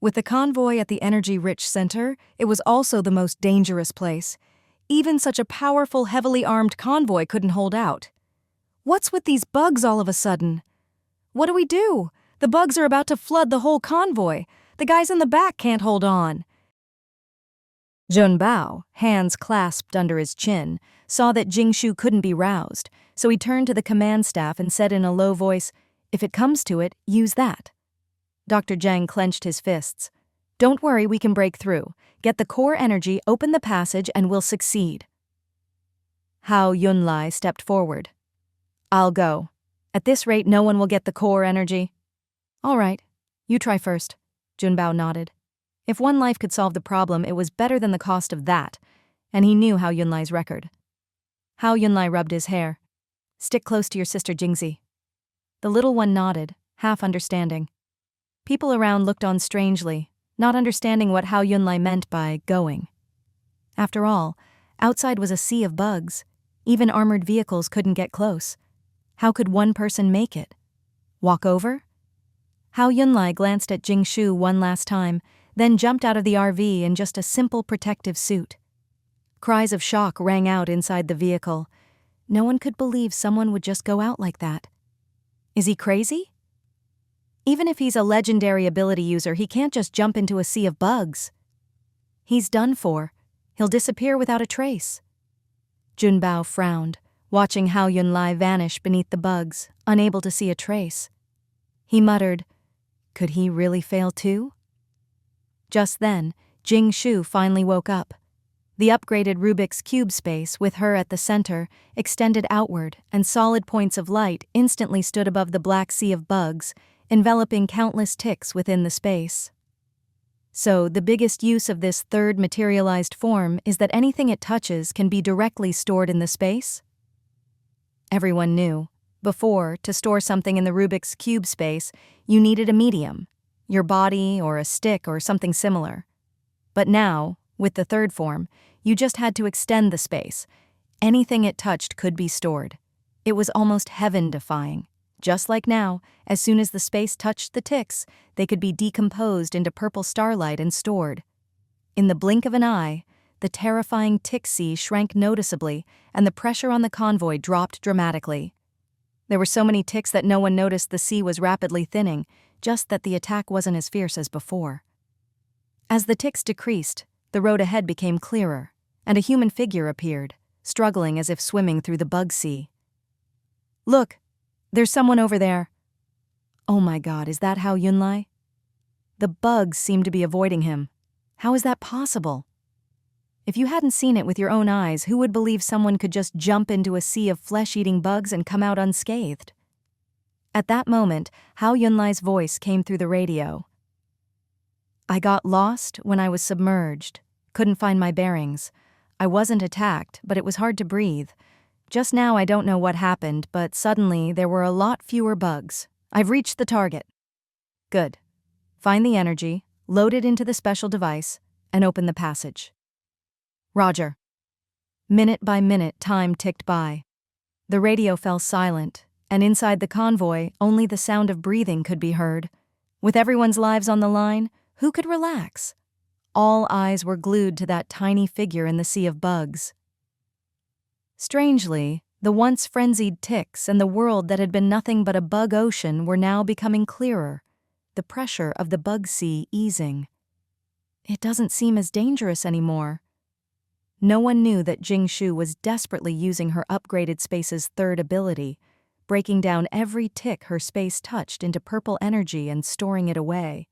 With the convoy at the energy-rich center, it was also the most dangerous place. Even such a powerful, heavily armed convoy couldn't hold out. What's with these bugs all of a sudden? What do we do? The bugs are about to flood the whole convoy. The guys in the back can't hold on. Junbao, hands clasped under his chin, saw that Jingshu couldn't be roused, so he turned to the command staff and said in a low voice, "If it comes to it, use that." Dr. Zhang clenched his fists. "Don't worry, we can break through. Get the core energy, open the passage, and we'll succeed." Hao Yunlai stepped forward. "I'll go. At this rate, no one will get the core energy." "All right. You try first." Junbao nodded. If one life could solve the problem, it was better than the cost of that, and he knew Hao Yunlai's record. Hao Yunlai rubbed his hair. "Stick close to your sister Jingzi." The little one nodded, half understanding. People around looked on strangely, not understanding what Hao Yunlai meant by going. After all, outside was a sea of bugs. Even armored vehicles couldn't get close. How could one person make it? Walk over? Hao Yunlai glanced at Jingshu one last time, then jumped out of the RV in just a simple protective suit. Cries of shock rang out inside the vehicle. No one could believe someone would just go out like that. Is he crazy? Even if he's a legendary ability user, he can't just jump into a sea of bugs. He's done for. He'll disappear without a trace. Junbao frowned, watching Hao Yunlai vanish beneath the bugs, unable to see a trace. He muttered, could he really fail too? Just then, Jingshu finally woke up. The upgraded Rubik's Cube space, with her at the center, extended outward, and solid points of light instantly stood above the black sea of bugs, enveloping countless ticks within the space. So, the biggest use of this third materialized form is that anything it touches can be directly stored in the space? Everyone knew. Before, to store something in the Rubik's Cube space, you needed a medium, your body or a stick or something similar. But now, with the third form, you just had to extend the space. Anything it touched could be stored. It was almost heaven-defying. Just like now, as soon as the space touched the ticks, they could be decomposed into purple starlight and stored. In the blink of an eye, the terrifying tick sea shrank noticeably, and the pressure on the convoy dropped dramatically. There were so many ticks that no one noticed the sea was rapidly thinning, just that the attack wasn't as fierce as before. As the ticks decreased, the road ahead became clearer, and a human figure appeared, struggling as if swimming through the bug sea. "Look, there's someone over there." Oh my God, is that Hao Yunlai? The bugs seemed to be avoiding him. How is that possible? If you hadn't seen it with your own eyes, who would believe someone could just jump into a sea of flesh-eating bugs and come out unscathed? At that moment, Hao Yunlai's voice came through the radio. "I got lost when I was submerged. Couldn't find my bearings. I wasn't attacked, but it was hard to breathe. Just now I don't know what happened, but suddenly there were a lot fewer bugs. I've reached the target." "Good. Find the energy, load it into the special device, and open the passage." "Roger." Minute by minute, time ticked by. The radio fell silent, and inside the convoy, only the sound of breathing could be heard. With everyone's lives on the line, who could relax? All eyes were glued to that tiny figure in the sea of bugs. Strangely, the once frenzied ticks and the world that had been nothing but a bug ocean were now becoming clearer, the pressure of the bug sea easing. It doesn't seem as dangerous anymore. No one knew that Jingshu was desperately using her upgraded space's third ability, breaking down every tick her space touched into purple energy and storing it away.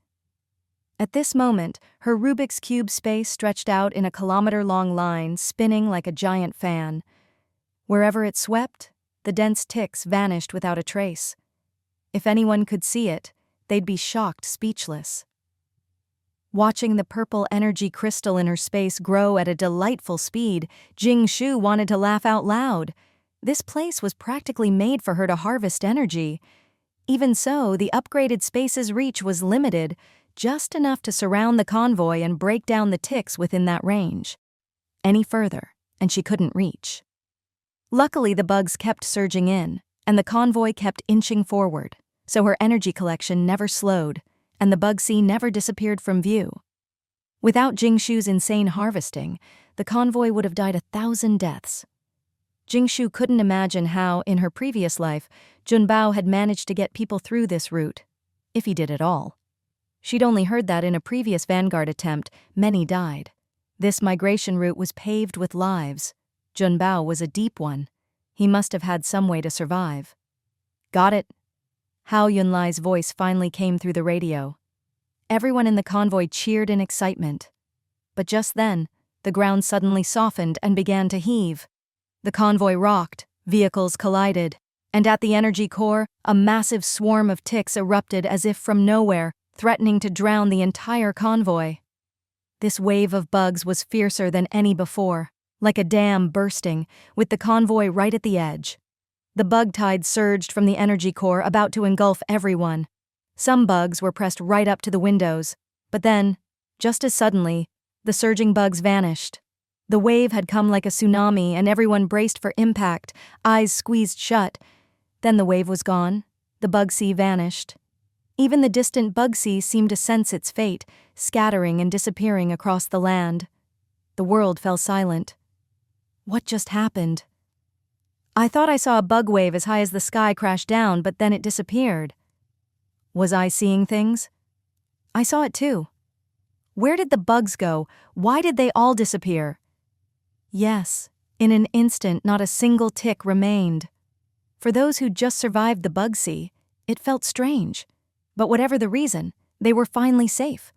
At this moment, her Rubik's Cube space stretched out in a kilometer-long line, spinning like a giant fan. Wherever it swept, the dense ticks vanished without a trace. If anyone could see it, they'd be shocked speechless. Watching the purple energy crystal in her space grow at a delightful speed, Jingshu wanted to laugh out loud. This place was practically made for her to harvest energy. Even so, the upgraded space's reach was limited, just enough to surround the convoy and break down the ticks within that range. Any further, and she couldn't reach. Luckily, the bugs kept surging in, and the convoy kept inching forward, so her energy collection never slowed, and the bug sea never disappeared from view. Without Jingshu's insane harvesting, the convoy would have died 1,000 deaths. Jingshu couldn't imagine how, in her previous life, Junbao had managed to get people through this route, if he did at all. She'd only heard that in a previous vanguard attempt, many died. This migration route was paved with lives. Junbao was a deep one. He must have had some way to survive. "Got it." Hao Yunlai's voice finally came through the radio. Everyone in the convoy cheered in excitement. But just then, the ground suddenly softened and began to heave. The convoy rocked, vehicles collided, and at the energy core, a massive swarm of ticks erupted as if from nowhere, threatening to drown the entire convoy. This wave of bugs was fiercer than any before, like a dam bursting, with the convoy right at the edge. The bug tide surged from the energy core, about to engulf everyone. Some bugs were pressed right up to the windows, but then, just as suddenly, the surging bugs vanished. The wave had come like a tsunami, and everyone braced for impact, eyes squeezed shut. Then the wave was gone. The bug sea vanished. Even the distant bug sea seemed to sense its fate, scattering and disappearing across the land. The world fell silent. What just happened? I thought I saw a bug wave as high as the sky crash down, but then it disappeared. Was I seeing things? I saw it too. Where did the bugs go? Why did they all disappear? Yes, in an instant, not a single tick remained. For those who just survived the bug sea, it felt strange. But whatever the reason, they were finally safe.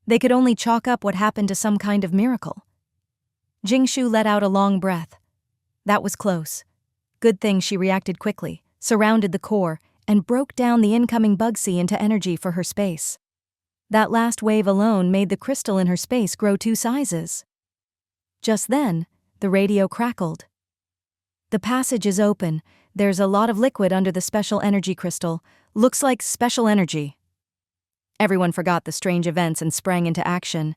They could only chalk up what happened to some kind of miracle. Jingshu let out a long breath. That was close. Good thing she reacted quickly, surrounded the core, and broke down the incoming Bugsy into energy for her space. That last wave alone made the crystal in her space grow 2 sizes. Just then, the radio crackled. The passage is open. There's a lot of liquid under the special energy crystal. Looks like special energy. Everyone forgot the strange events and sprang into action.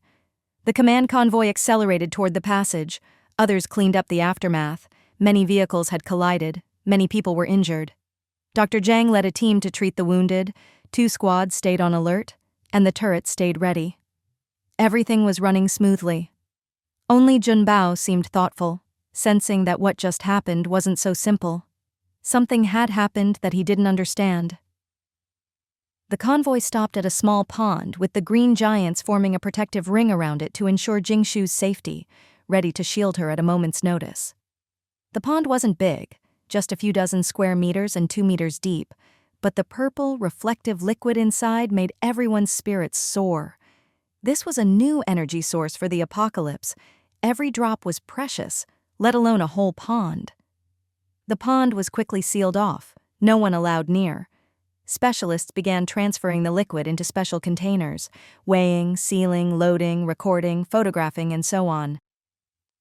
The command convoy accelerated toward the passage. Others cleaned up the aftermath. Many vehicles had collided. Many people were injured. Dr. Zhang led a team to treat the wounded. 2 squads stayed on alert, and the turret stayed ready. Everything was running smoothly. Only Junbao seemed thoughtful, sensing that what just happened wasn't so simple. Something had happened that he didn't understand. The convoy stopped at a small pond with the green giants forming a protective ring around it to ensure Jingshu's safety, ready to shield her at a moment's notice. The pond wasn't big, just a few dozen square meters and 2 meters deep, but the purple, reflective liquid inside made everyone's spirits soar. This was a new energy source for the apocalypse. Every drop was precious, let alone a whole pond. The pond was quickly sealed off, no one allowed near. Specialists began transferring the liquid into special containers, weighing, sealing, loading, recording, photographing, and so on.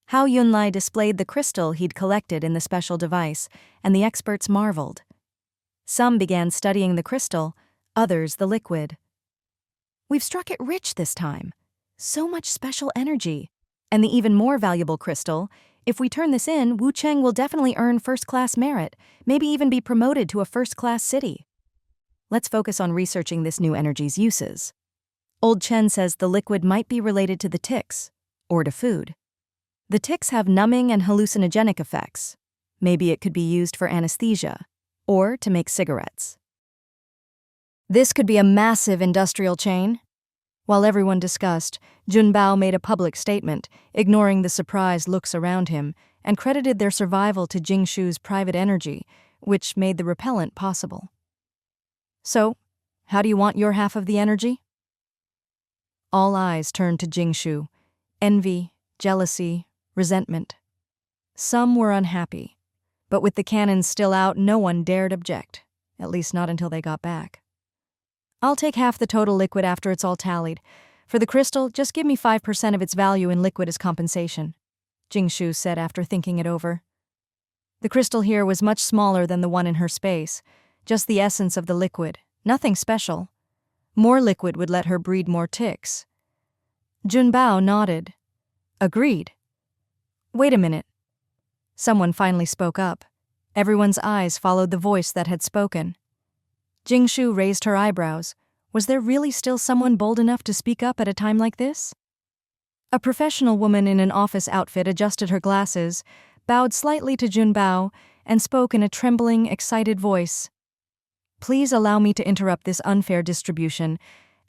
Hao Yunlai displayed the crystal he'd collected in the special device, and the experts marveled. Some began studying the crystal, others the liquid. We've struck it rich this time. So much special energy. And the even more valuable crystal, if we turn this in, Wu Cheng will definitely earn first-class merit, maybe even be promoted to a first-class city. Let's focus on researching this new energy's uses. Old Chen says the liquid might be related to the ticks, or to food. The ticks have numbing and hallucinogenic effects. Maybe it could be used for anesthesia, or to make cigarettes. This could be a massive industrial chain. While everyone discussed, Junbao made a public statement, ignoring the surprised looks around him, and credited their survival to Jingshu's private energy, which made the repellent possible. So, how do you want your half of the energy? All eyes turned to Jingshu. Envy, jealousy, resentment. Some were unhappy, but with the cannons still out, no one dared object, at least not until they got back. I'll take half the total liquid after it's all tallied. For the crystal, just give me 5% of its value in liquid as compensation, Jingshu said after thinking it over. The crystal here was much smaller than the one in her space, just the essence of the liquid, nothing special. More liquid would let her breed more ticks. Junbao nodded. Agreed. Wait a minute. Someone finally spoke up. Everyone's eyes followed the voice that had spoken. Jingshu raised her eyebrows. Was there really still someone bold enough to speak up at a time like this? A professional woman in an office outfit adjusted her glasses, bowed slightly to Junbao, and spoke in a trembling, excited voice. Please allow me to interrupt this unfair distribution.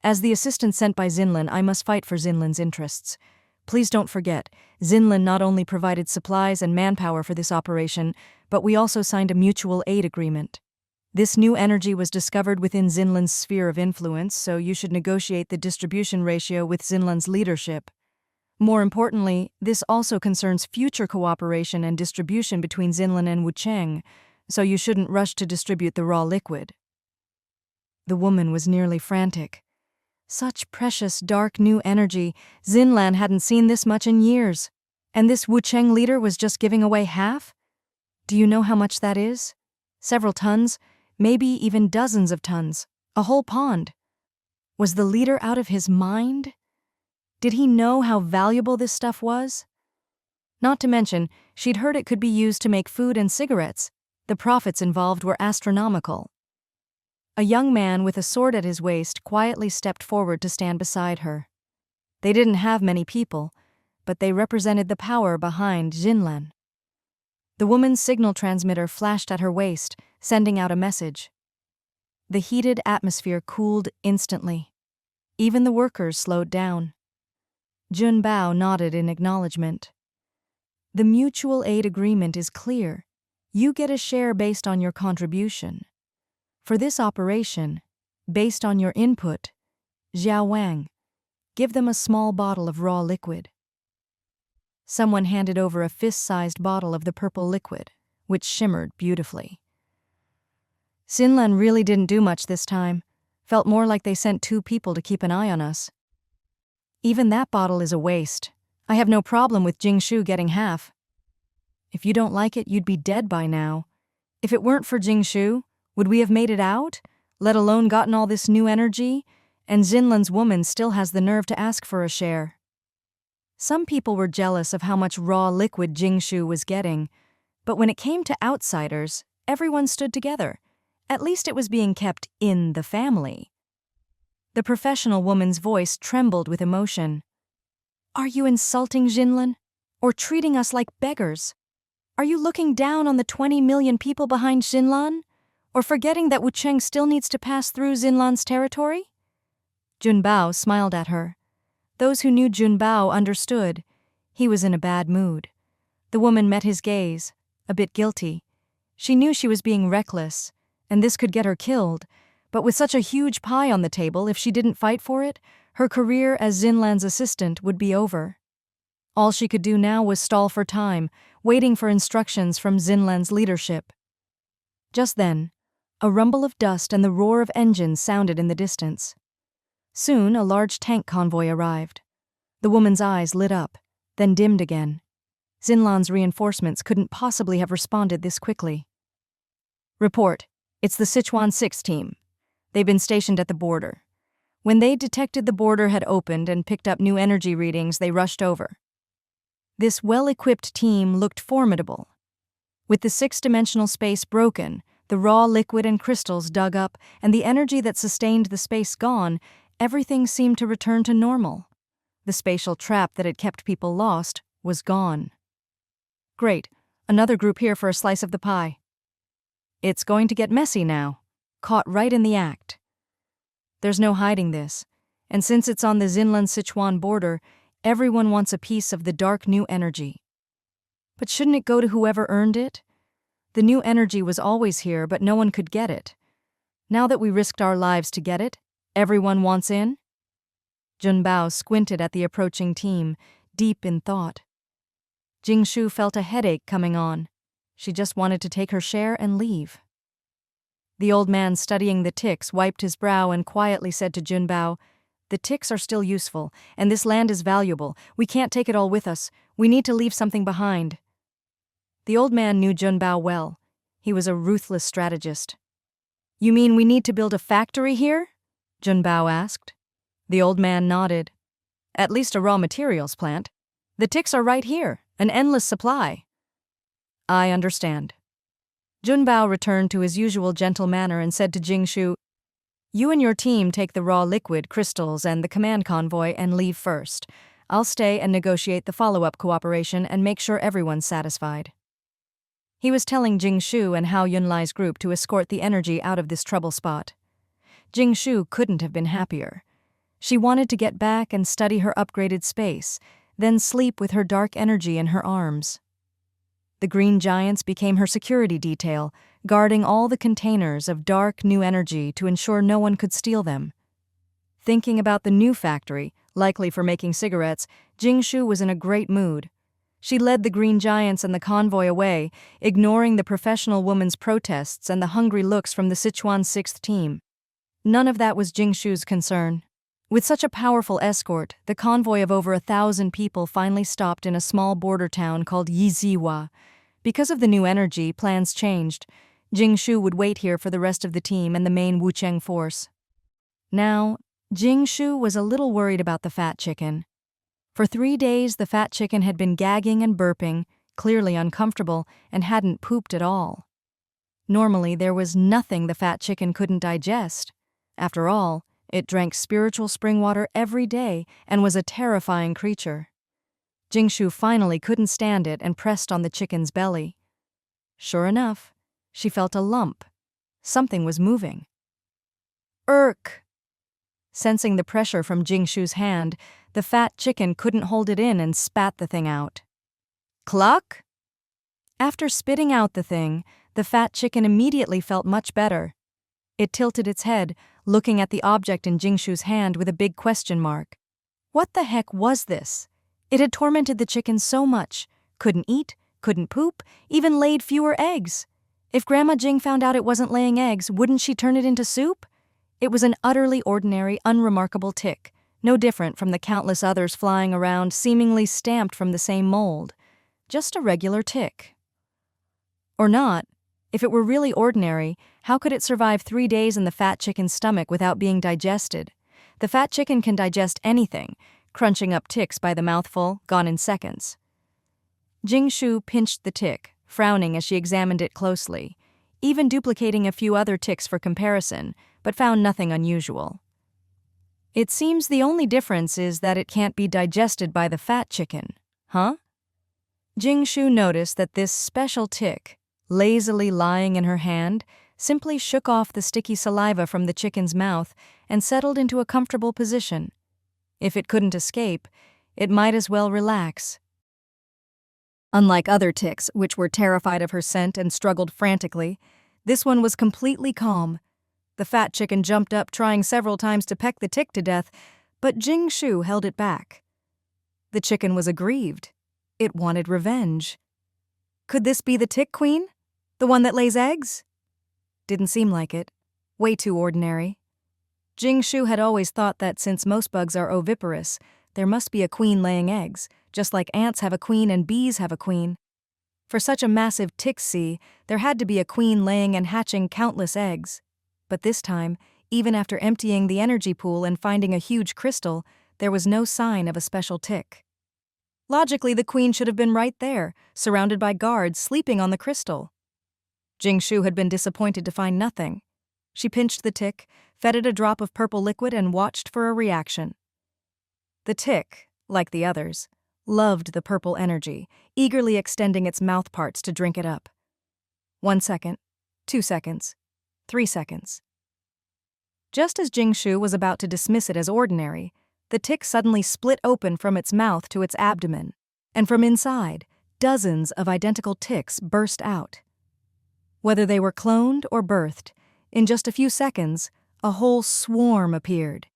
As the assistant sent by Xinlan, I must fight for Xinlan's interests. Please don't forget, Xinlan not only provided supplies and manpower for this operation, but we also signed a mutual aid agreement. This new energy was discovered within Xinlan's sphere of influence, so you should negotiate the distribution ratio with Xinlan's leadership. More importantly, this also concerns future cooperation and distribution between Xinlan and Wucheng, so you shouldn't rush to distribute the raw liquid. The woman was nearly frantic. Such precious, dark, new energy. Xinlan hadn't seen this much in years. And this Wucheng leader was just giving away half? Do you know how much that is? Several tons, maybe even dozens of tons. A whole pond. Was the leader out of his mind? Did he know how valuable this stuff was? Not to mention, she'd heard it could be used to make food and cigarettes. The profits involved were astronomical. A young man with a sword at his waist quietly stepped forward to stand beside her. They didn't have many people, but they represented the power behind Xinlan. The woman's signal transmitter flashed at her waist, sending out a message. The heated atmosphere cooled instantly. Even the workers slowed down. Junbao nodded in acknowledgement. The mutual aid agreement is clear. You get a share based on your contribution. For this operation, based on your input, Xiao Wang, give them a small bottle of raw liquid. Someone handed over a fist-sized bottle of the purple liquid, which shimmered beautifully. Xinlan really didn't do much this time. Felt more like they sent 2 people to keep an eye on us. Even that bottle is a waste. I have no problem with Jingshu getting half. If you don't like it, you'd be dead by now. If it weren't for Jingshu, would we have made it out? Let alone gotten all this new energy? And Xinlan's woman still has the nerve to ask for a share. Some people were jealous of how much raw liquid Jingshu was getting, but when it came to outsiders, everyone stood together. At least it was being kept in the family. The professional woman's voice trembled with emotion. Are you insulting Xinlan? Or treating us like beggars? Are you looking down on the 20 million people behind Xinlan? Or forgetting that Wucheng still needs to pass through Xinlan's territory? Junbao smiled at her. Those who knew Junbao understood. He was in a bad mood. The woman met his gaze, a bit guilty. She knew she was being reckless, and this could get her killed, but with such a huge pie on the table, if she didn't fight for it, her career as Xinlan's assistant would be over. All she could do now was stall for time, waiting for instructions from Xinlan's leadership. Just then, a rumble of dust and the roar of engines sounded in the distance. Soon, a large tank convoy arrived. The woman's eyes lit up, then dimmed again. Xinlan's reinforcements couldn't possibly have responded this quickly. Report. It's the Sichuan 6 team. They've been stationed at the border. When they detected the border had opened and picked up new energy readings, they rushed over. This well-equipped team looked formidable. With the 6-dimensional space broken, the raw liquid and crystals dug up, and the energy that sustained the space gone, everything seemed to return to normal. The spatial trap that had kept people lost was gone. Great. Another group here for a slice of the pie. It's going to get messy now. Caught right in the act. There's no hiding this, and since it's on the Xinlan-Sichuan border, everyone wants a piece of the dark new energy. But shouldn't it go to whoever earned it? The new energy was always here, but no one could get it. Now that we risked our lives to get it, everyone wants in? Junbao squinted at the approaching team, deep in thought. Jingshu felt a headache coming on. She just wanted to take her share and leave. The old man studying the ticks wiped his brow and quietly said to Junbao, "The ticks are still useful, and this land is valuable. We can't take it all with us. We need to leave something behind." The old man knew Junbao well. He was a ruthless strategist. "You mean we need to build a factory here?" Junbao asked. The old man nodded. "At least a raw materials plant. The ticks are right here, an endless supply." "I understand." Junbao returned to his usual gentle manner and said to Jingshu, "You and your team take the raw liquid, crystals, and the command convoy and leave first. I'll stay and negotiate the follow-up cooperation and make sure everyone's satisfied." He was telling Jingshu and Hao Yunlai's group to escort the energy out of this trouble spot. Jingshu couldn't have been happier. She wanted to get back and study her upgraded space, then sleep with her dark energy in her arms. The green giants became her security detail, guarding all the containers of dark new energy to ensure no one could steal them. Thinking about the new factory, likely for making cigarettes, Jingshu was in a great mood. She led the green giants and the convoy away, ignoring the professional woman's protests and the hungry looks from the Sichuan 6th team. None of that was Jingshu's concern. With such a powerful escort, the convoy of over 1,000 people finally stopped in a small border town called Yiziwa. Because of the new energy, plans changed. Jingshu would wait here for the rest of the team and the main Wucheng force. Now, Jingshu was a little worried about the fat chicken. For 3 days, the fat chicken had been gagging and burping, clearly uncomfortable, and hadn't pooped at all. Normally, there was nothing the fat chicken couldn't digest. After all, it drank spiritual spring water every day and was a terrifying creature. Jingshu finally couldn't stand it and pressed on the chicken's belly. Sure enough, she felt a lump. Something was moving. "Urk!" Sensing the pressure from Jingshu's hand, the fat chicken couldn't hold it in and spat the thing out. "Cluck!" After spitting out the thing, the fat chicken immediately felt much better. It tilted its head, looking at the object in Jingshu's hand with a big question mark. What the heck was this? It had tormented the chicken so much. Couldn't eat, couldn't poop, even laid fewer eggs. If Grandma Jing found out it wasn't laying eggs, wouldn't she turn it into soup? It was an utterly ordinary, unremarkable tick, no different from the countless others flying around, seemingly stamped from the same mold. Just a regular tick. Or not. If it were really ordinary, how could it survive 3 days in the fat chicken's stomach without being digested? The fat chicken can digest anything, crunching up ticks by the mouthful, gone in seconds. Jingshu pinched the tick, frowning as she examined it closely, even duplicating a few other ticks for comparison, but found nothing unusual. It seems the only difference is that it can't be digested by the fat chicken, huh? Jingshu noticed that this special tick, lazily lying in her hand, simply shook off the sticky saliva from the chicken's mouth and settled into a comfortable position. If it couldn't escape, it might as well relax. Unlike other ticks, which were terrified of her scent and struggled frantically, this one was completely calm. The fat chicken jumped up, trying several times to peck the tick to death, but Jingshu held it back. The chicken was aggrieved. It wanted revenge. Could this be the tick queen? The one that lays eggs? Didn't seem like it. Way too ordinary. Jingshu had always thought that since most bugs are oviparous, there must be a queen laying eggs, just like ants have a queen and bees have a queen. For such a massive tick sea, there had to be a queen laying and hatching countless eggs. But this time, even after emptying the energy pool and finding a huge crystal, there was no sign of a special tick. Logically, the queen should have been right there, surrounded by guards, sleeping on the crystal. Jingshu had been disappointed to find nothing. She pinched the tick, fed it a drop of purple liquid, and watched for a reaction. The tick, like the others, loved the purple energy, eagerly extending its mouthparts to drink it up. 1 second, 2 seconds, 3 seconds. Just as Jingshu was about to dismiss it as ordinary, the tick suddenly split open from its mouth to its abdomen, and from inside, dozens of identical ticks burst out. Whether they were cloned or birthed, in just a few seconds, a whole swarm appeared.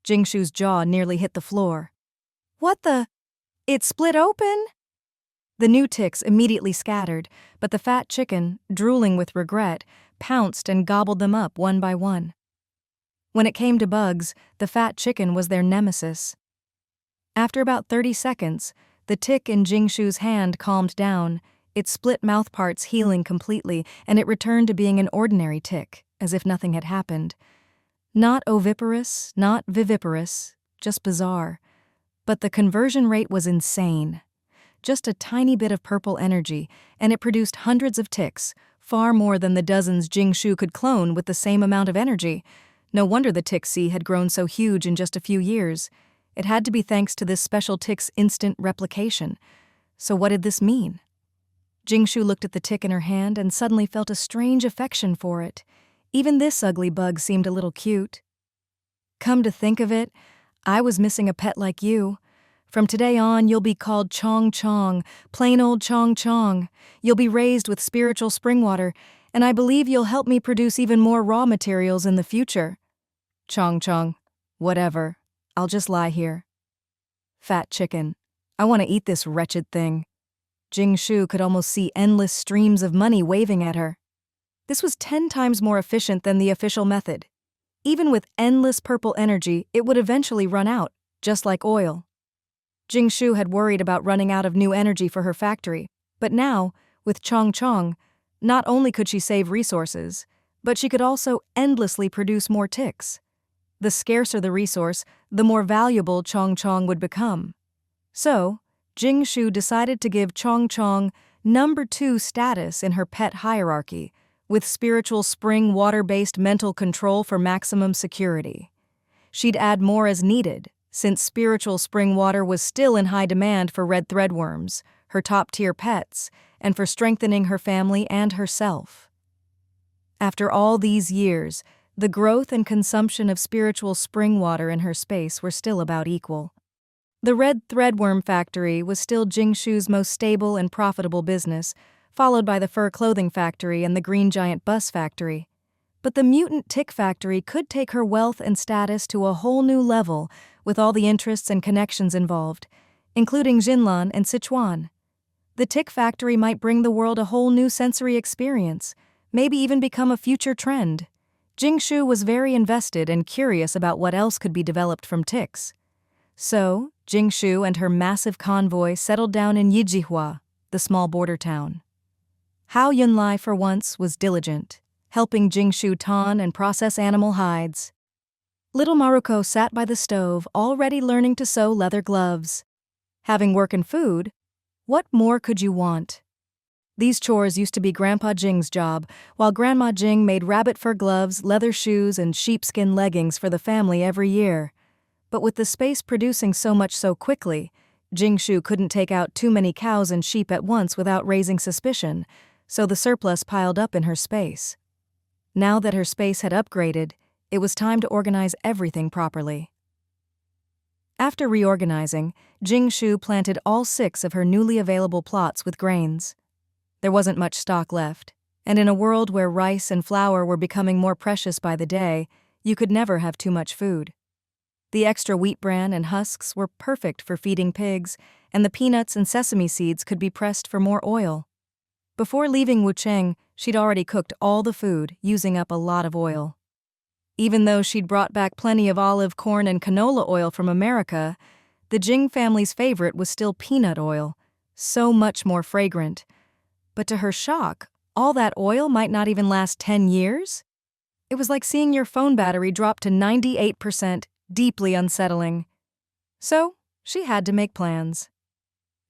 Jingshu's jaw nearly hit the floor. What the? It split open? The new ticks immediately scattered, but the fat chicken, drooling with regret, pounced and gobbled them up one by one. When it came to bugs, the fat chicken was their nemesis. After about 30 seconds, the tick in Jingshu's hand calmed down, its split mouthparts healing completely, and it returned to being an ordinary tick, as if nothing had happened. Not oviparous, not viviparous, just bizarre. But the conversion rate was insane. Just a tiny bit of purple energy, and it produced hundreds of ticks, far more than the dozens Jingshu could clone with the same amount of energy. No wonder the tick sea had grown so huge in just a few years. It had to be thanks to this special tick's instant replication. So what did this mean? Jingshu looked at the tick in her hand and suddenly felt a strange affection for it. Even this ugly bug seemed a little cute. Come to think of it, I was missing a pet like you. From today on, you'll be called Chong Chong, plain old Chong Chong. You'll be raised with spiritual spring water, and I believe you'll help me produce even more raw materials in the future. Chong Chong, whatever. I'll just lie here. Fat chicken. I want to eat this wretched thing. Jingshu could almost see endless streams of money waving at her. This was 10 times more efficient than the official method. Even with endless purple energy, it would eventually run out, just like oil. Jingshu had worried about running out of new energy for her factory, but now, with Chong Chong, not only could she save resources, but she could also endlessly produce more ticks. The scarcer the resource, the more valuable Chong Chong would become. So, Jingshu decided to give Chong Chong number 2 status in her pet hierarchy, with spiritual spring water-based mental control for maximum security. She'd add more as needed, since spiritual spring water was still in high demand for red threadworms, her top-tier pets, and for strengthening her family and herself. After all these years, the growth and consumption of spiritual spring water in her space were still about equal. The red threadworm factory was still Jingshu's most stable and profitable business, followed by the fur clothing factory and the green giant bus factory. But the mutant tick factory could take her wealth and status to a whole new level with all the interests and connections involved. including Jinlan and Sichuan. The tick factory might bring the world a whole new sensory experience, maybe even become a future trend. Jingshu was very invested and curious about what else could be developed from ticks. So, Jingshu and her massive convoy settled down in Yijihua, the small border town. Hao Yunlai, for once, was diligent, helping Jingshu tan and process animal hides. Little Maruko sat by the stove, already learning to sew leather gloves. Having work and food, what more could you want? These chores used to be Grandpa Jing's job, while Grandma Jing made rabbit fur gloves, leather shoes, and sheepskin leggings for the family every year. But with the space producing so much so quickly, Jingshu couldn't take out too many cows and sheep at once without raising suspicion, so the surplus piled up in her space. Now that her space had upgraded, it was time to organize everything properly. After reorganizing, Jingshu planted all 6 of her newly available plots with grains. There wasn't much stock left, and in a world where rice and flour were becoming more precious by the day, you could never have too much food. The extra wheat bran and husks were perfect for feeding pigs, and the peanuts and sesame seeds could be pressed for more oil. Before leaving Wucheng, she'd already cooked all the food, using up a lot of oil. Even though she'd brought back plenty of olive, corn, and canola oil from America, the Jing family's favorite was still peanut oil, so much more fragrant. But to her shock, all that oil might not even last 10 years? It was like seeing your phone battery drop to 98%, deeply unsettling. So, she had to make plans.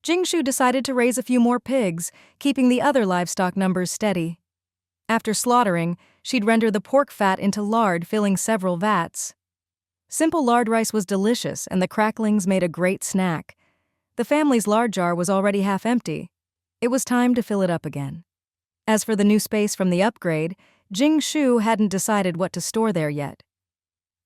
Jingshu decided to raise a few more pigs, keeping the other livestock numbers steady. After slaughtering, she'd render the pork fat into lard, filling several vats. Simple lard rice was delicious, and the cracklings made a great snack. The family's lard jar was already half empty. It was time to fill it up again. As for the new space from the upgrade, Jingshu hadn't decided what to store there yet.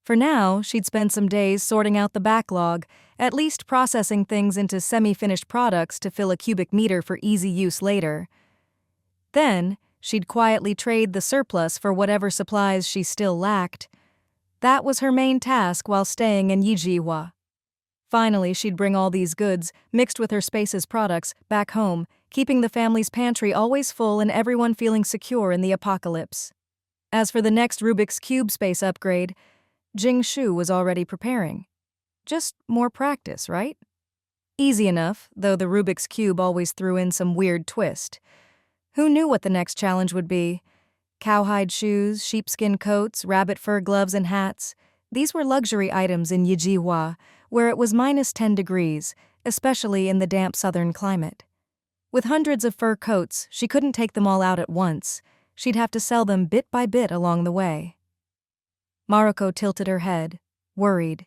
For now, she'd spend some days sorting out the backlog, at least processing things into semi-finished products to fill a cubic meter for easy use later. Then, she'd quietly trade the surplus for whatever supplies she still lacked. That was her main task while staying in Yijihua. Finally, she'd bring all these goods, mixed with her space's products, back home, keeping the family's pantry always full and everyone feeling secure in the apocalypse. As for the next Rubik's Cube space upgrade, Jingshu was already preparing. Just more practice, right? Easy enough, though the Rubik's Cube always threw in some weird twist. Who knew what the next challenge would be? Cowhide shoes, sheepskin coats, rabbit fur gloves and hats. These were luxury items in Yijihua, where it was minus 10 degrees, especially in the damp southern climate. With hundreds of fur coats, she couldn't take them all out at once. She'd have to sell them bit by bit along the way. Maruko tilted her head, worried.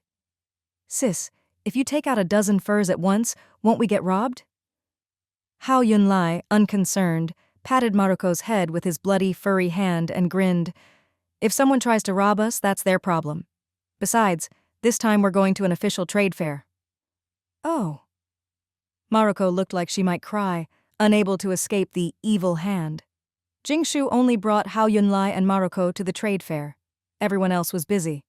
"Sis, if you take out a dozen furs at once, won't we get robbed?" Hao Yunlai, unconcerned, patted Maruko's head with his bloody, furry hand and grinned. "If someone tries to rob us, that's their problem. Besides, this time we're going to an official trade fair." "Oh." Maruko looked like she might cry, unable to escape the evil hand. Jingshu only brought Hao Yunlai and Maruko to the trade fair. Everyone else was busy.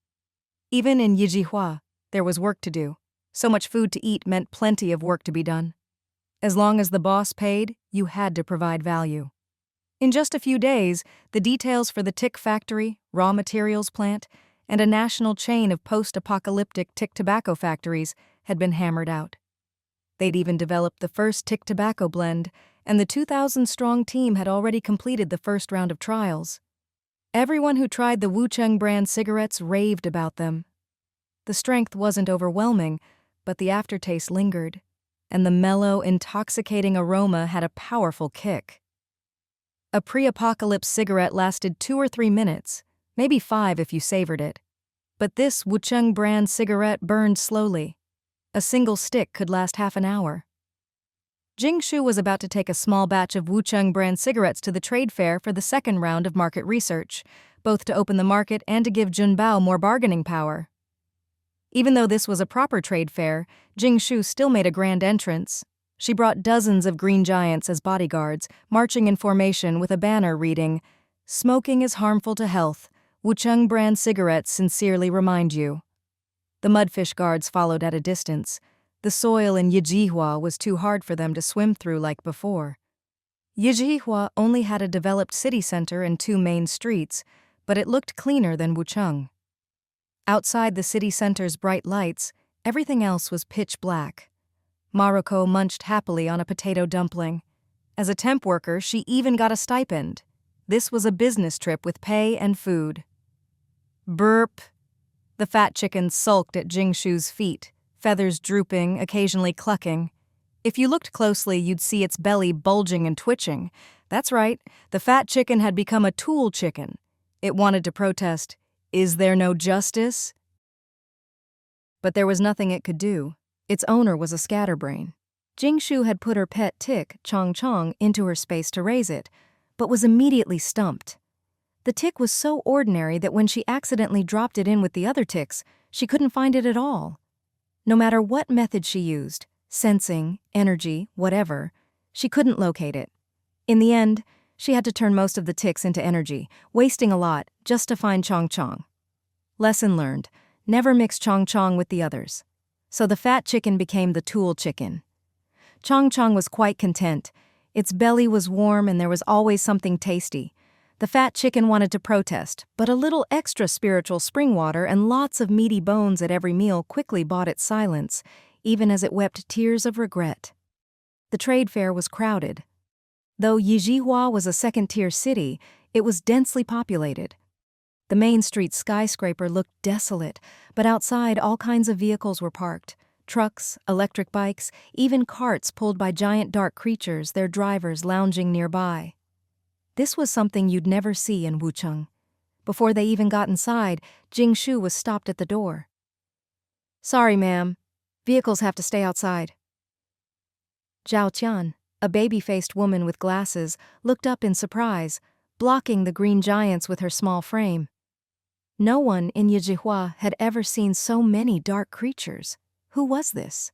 Even in Yijihua, there was work to do. So much food to eat meant plenty of work to be done. As long as the boss paid, you had to provide value. In just a few days, the details for the tick factory, raw materials plant, and a national chain of post-apocalyptic tick tobacco factories had been hammered out. They'd even developed the first tick tobacco blend, and the 2,000-strong team had already completed the first round of trials. Everyone who tried the Wucheng brand cigarettes raved about them. The strength wasn't overwhelming, but the aftertaste lingered, and the mellow, intoxicating aroma had a powerful kick. A pre-apocalypse cigarette lasted 2 or 3 minutes, maybe 5 if you savored it. But this Wucheng brand cigarette burned slowly. A single stick could last half an hour. Jingshu was about to take a small batch of Wucheng brand cigarettes to the trade fair for the second round of market research, both to open the market and to give Junbao more bargaining power. Even though this was a proper trade fair, Jingshu still made a grand entrance. She brought dozens of green giants as bodyguards, marching in formation with a banner reading, "Smoking is harmful to health. Wucheng brand cigarettes sincerely remind you." The mudfish guards followed at a distance. The soil in Yijihua was too hard for them to swim through like before. Yijihua only had a developed city center and 2 main streets, but it looked cleaner than Wucheng. Outside the city center's bright lights, everything else was pitch black. Maruko munched happily on a potato dumpling. As a temp worker, she even got a stipend. This was a business trip with pay and food. Burp. The fat chicken sulked at Jingshu's feet, feathers drooping, occasionally clucking. If you looked closely, you'd see its belly bulging and twitching. That's right, the fat chicken had become a tool chicken. It wanted to protest, "Is there no justice?" But there was nothing it could do. Its owner was a scatterbrain. Jingshu had put her pet tick, Chong Chong, into her space to raise it, but was immediately stumped. The tick was so ordinary that when she accidentally dropped it in with the other ticks, she couldn't find it at all. No matter what method she used, sensing, energy, whatever, she couldn't locate it. In the end, she had to turn most of the ticks into energy, wasting a lot just to find Chong Chong. Lesson learned, never mix Chong Chong with the others. So the fat chicken became the tool chicken. Chong Chong was quite content. Its belly was warm and there was always something tasty. The fat chicken wanted to protest, but a little extra spiritual spring water and lots of meaty bones at every meal quickly bought its silence, even as it wept tears of regret. The trade fair was crowded. Though Yijihua was a second-tier city, it was densely populated. The Main Street skyscraper looked desolate, but outside all kinds of vehicles were parked. Trucks, electric bikes, even carts pulled by giant dark creatures, their drivers lounging nearby. This was something you'd never see in Wucheng. Before they even got inside, Jingshu was stopped at the door. "Sorry, ma'am. Vehicles have to stay outside." Zhao Qian, a baby-faced woman with glasses, looked up in surprise, blocking the green giants with her small frame. No one in Yijihua had ever seen so many dark creatures. Who was this?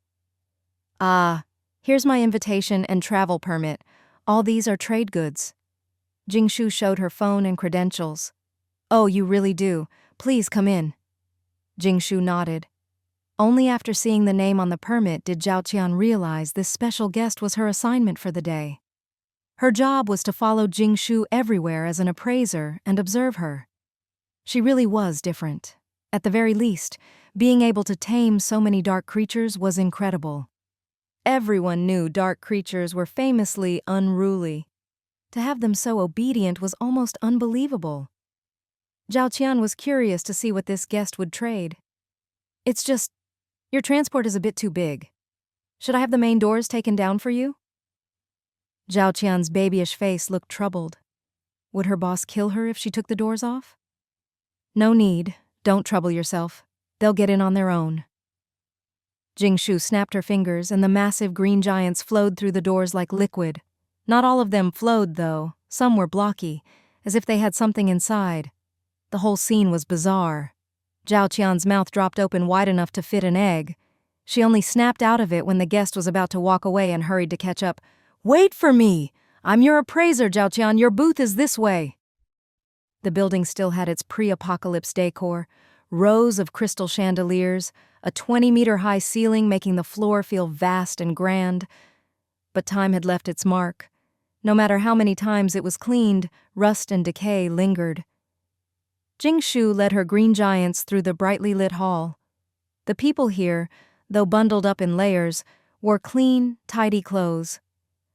"Ah, here's my invitation and travel permit. All these are trade goods." Jingshu showed her phone and credentials. "Oh, you really do. Please come in." Jingshu nodded. Only after seeing the name on the permit did Zhao Qian realize this special guest was her assignment for the day. Her job was to follow Jingshu everywhere as an appraiser and observe her. She really was different. At the very least, being able to tame so many dark creatures was incredible. Everyone knew dark creatures were famously unruly. To have them so obedient was almost unbelievable. Zhao Qian was curious to see what this guest would trade. "It's just, your transport is a bit too big. Should I have the main doors taken down for you?" Zhao Qian's babyish face looked troubled. Would her boss kill her if she took the doors off? "No need. Don't trouble yourself. They'll get in on their own." Jingshu snapped her fingers and the massive green giants flowed through the doors like liquid. Not all of them flowed, though. Some were blocky, as if they had something inside. The whole scene was bizarre. Zhao Qian's mouth dropped open wide enough to fit an egg. She only snapped out of it when the guest was about to walk away and hurried to catch up. "Wait for me! I'm your appraiser, Zhao Qian. Your booth is this way." The building still had its pre-apocalypse decor, rows of crystal chandeliers, a 20-meter-high ceiling making the floor feel vast and grand. But time had left its mark. No matter how many times it was cleaned, rust and decay lingered. Jingshu led her green giants through the brightly lit hall. The people here, though bundled up in layers, wore clean, tidy clothes.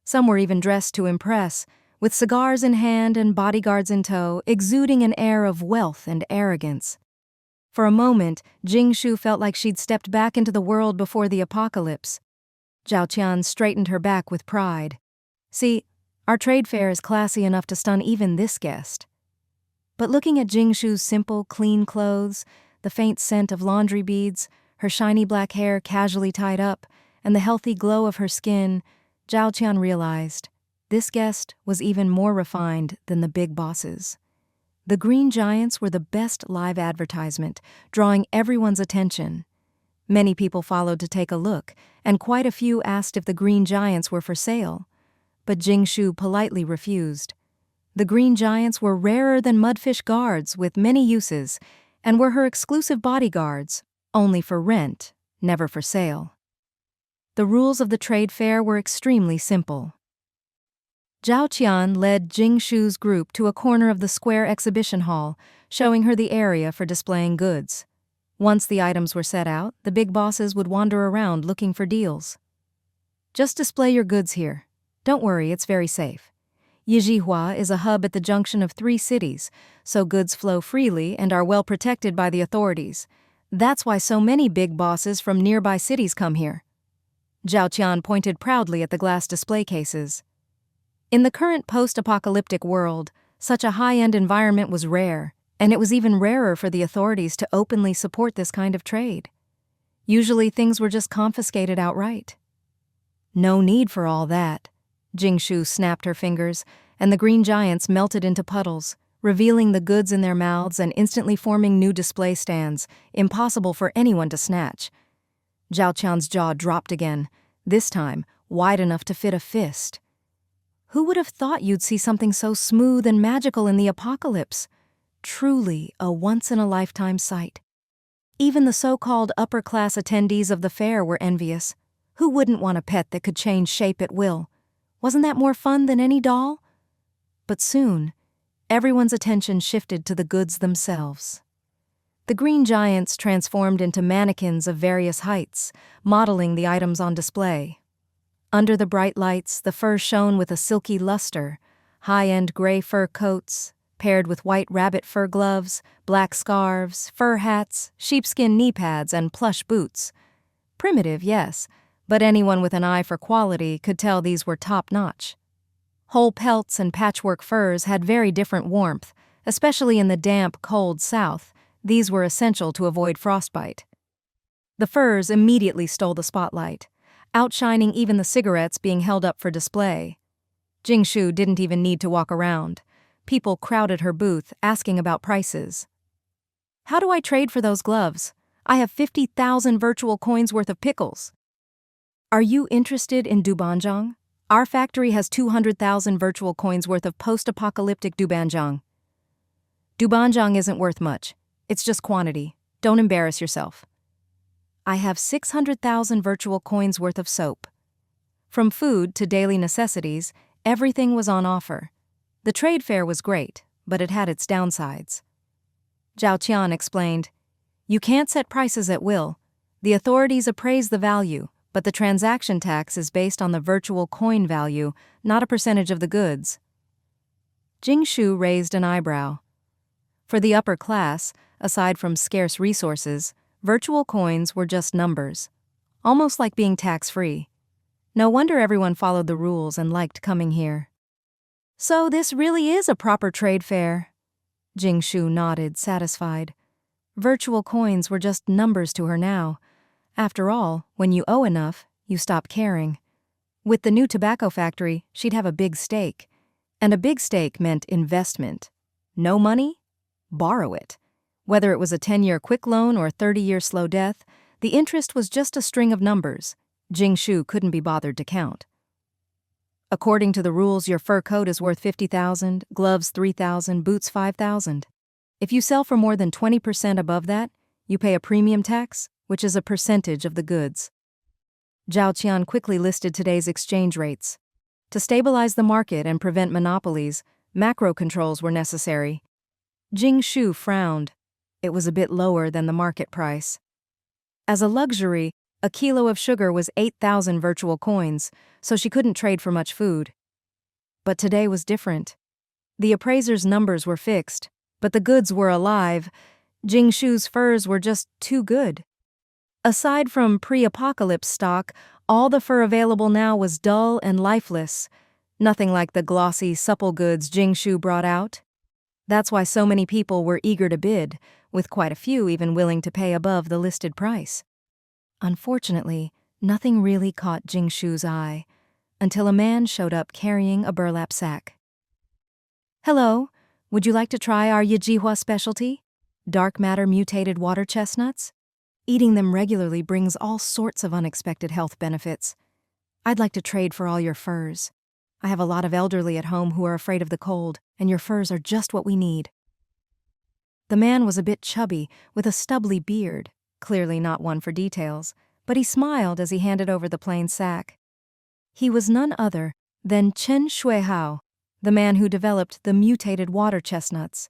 Some were even dressed to impress, with cigars in hand and bodyguards in tow, exuding an air of wealth and arrogance. For a moment, Jingshu felt like she'd stepped back into the world before the apocalypse. Zhao Qian straightened her back with pride. "See, our trade fair is classy enough to stun even this guest." But looking at Jingshu's simple, clean clothes, the faint scent of laundry beads, her shiny black hair casually tied up, and the healthy glow of her skin, Zhao Qian realized this guest was even more refined than the big bosses. The green giants were the best live advertisement, drawing everyone's attention. Many people followed to take a look, and quite a few asked if the green giants were for sale. But Jingshu politely refused. The green giants were rarer than mudfish guards with many uses, and were her exclusive bodyguards, only for rent, never for sale. The rules of the trade fair were extremely simple. Zhao Qian led Jing Shu's group to a corner of the square exhibition hall, showing her the area for displaying goods. Once the items were set out, the big bosses would wander around looking for deals. Just display your goods here. Don't worry, it's very safe. Yijihua is a hub at the junction of 3 cities, so goods flow freely and are well protected by the authorities. That's why so many big bosses from nearby cities come here. Zhao Qian pointed proudly at the glass display cases. In the current post-apocalyptic world, such a high-end environment was rare, and it was even rarer for the authorities to openly support this kind of trade. Usually things were just confiscated outright. No need for all that. Jing Shu snapped her fingers, and the green giants melted into puddles, revealing the goods in their mouths and instantly forming new display stands, impossible for anyone to snatch. Zhao Qian's jaw dropped again, this time wide enough to fit a fist. Who would have thought you'd see something so smooth and magical in the apocalypse? Truly a once-in-a-lifetime sight. Even the so-called upper-class attendees of the fair were envious. Who wouldn't want a pet that could change shape at will? Wasn't that more fun than any doll? But soon, everyone's attention shifted to the goods themselves. The green giants transformed into mannequins of various heights, modeling the items on display. Under the bright lights, the fur shone with a silky luster, high-end gray fur coats, paired with white rabbit fur gloves, black scarves, fur hats, sheepskin knee pads, and plush boots. Primitive, yes, but anyone with an eye for quality could tell these were top-notch. Whole pelts and patchwork furs had very different warmth, especially in the damp, cold south. These were essential to avoid frostbite. The furs immediately stole the spotlight, outshining even the cigarettes being held up for display. Jing Shu didn't even need to walk around. People crowded her booth, asking about prices. "How do I trade for those gloves? I have 50,000 virtual coins worth of pickles." "Are you interested in dubanjiang? Our factory has 200,000 virtual coins worth of post-apocalyptic dubanjiang." "Dubanjiang isn't worth much. It's just quantity. Don't embarrass yourself." "I have 600,000 virtual coins worth of soap." From food to daily necessities, everything was on offer. The trade fair was great, but it had its downsides. Zhao Qian explained, "You can't set prices at will. The authorities appraise the value, but the transaction tax is based on the virtual coin value, not a percentage of the goods." Jing Shu raised an eyebrow. For the upper class, aside from scarce resources, virtual coins were just numbers, almost like being tax-free. No wonder everyone followed the rules and liked coming here. "So this really is a proper trade fair?" Jing Shu nodded, satisfied. Virtual coins were just numbers to her now. After all, when you owe enough, you stop caring. With the new tobacco factory, she'd have a big stake. And a big stake meant investment. No money? Borrow it. Whether it was a 10-year quick loan or 30-year slow death, the interest was just a string of numbers. Jing Shu couldn't be bothered to count. According to the rules, your fur coat is worth 50,000, gloves 3,000, boots 5,000. If you sell for more than 20% above that, you pay a premium tax, which is a percentage of the goods. Zhao Qian quickly listed today's exchange rates. To stabilize the market and prevent monopolies, macro controls were necessary. Jing Shu frowned. It was a bit lower than the market price. As a luxury, a kilo of sugar was 8,000 virtual coins, so she couldn't trade for much food. But today was different. The appraiser's numbers were fixed, but the goods were alive. Jing Shu's furs were just too good. Aside from pre-apocalypse stock, all the fur available now was dull and lifeless, nothing like the glossy, supple goods Jing Shu brought out. That's why so many people were eager to bid, with quite a few even willing to pay above the listed price. Unfortunately, nothing really caught Jing Shu's eye, until a man showed up carrying a burlap sack. "Hello, would you like to try our Yijihua specialty? Dark matter mutated water chestnuts? Eating them regularly brings all sorts of unexpected health benefits. I'd like to trade for all your furs. I have a lot of elderly at home who are afraid of the cold, and your furs are just what we need." The man was a bit chubby, with a stubbly beard, clearly not one for details, but he smiled as he handed over the plain sack. He was none other than Chen Shuihao, the man who developed the mutated water chestnuts.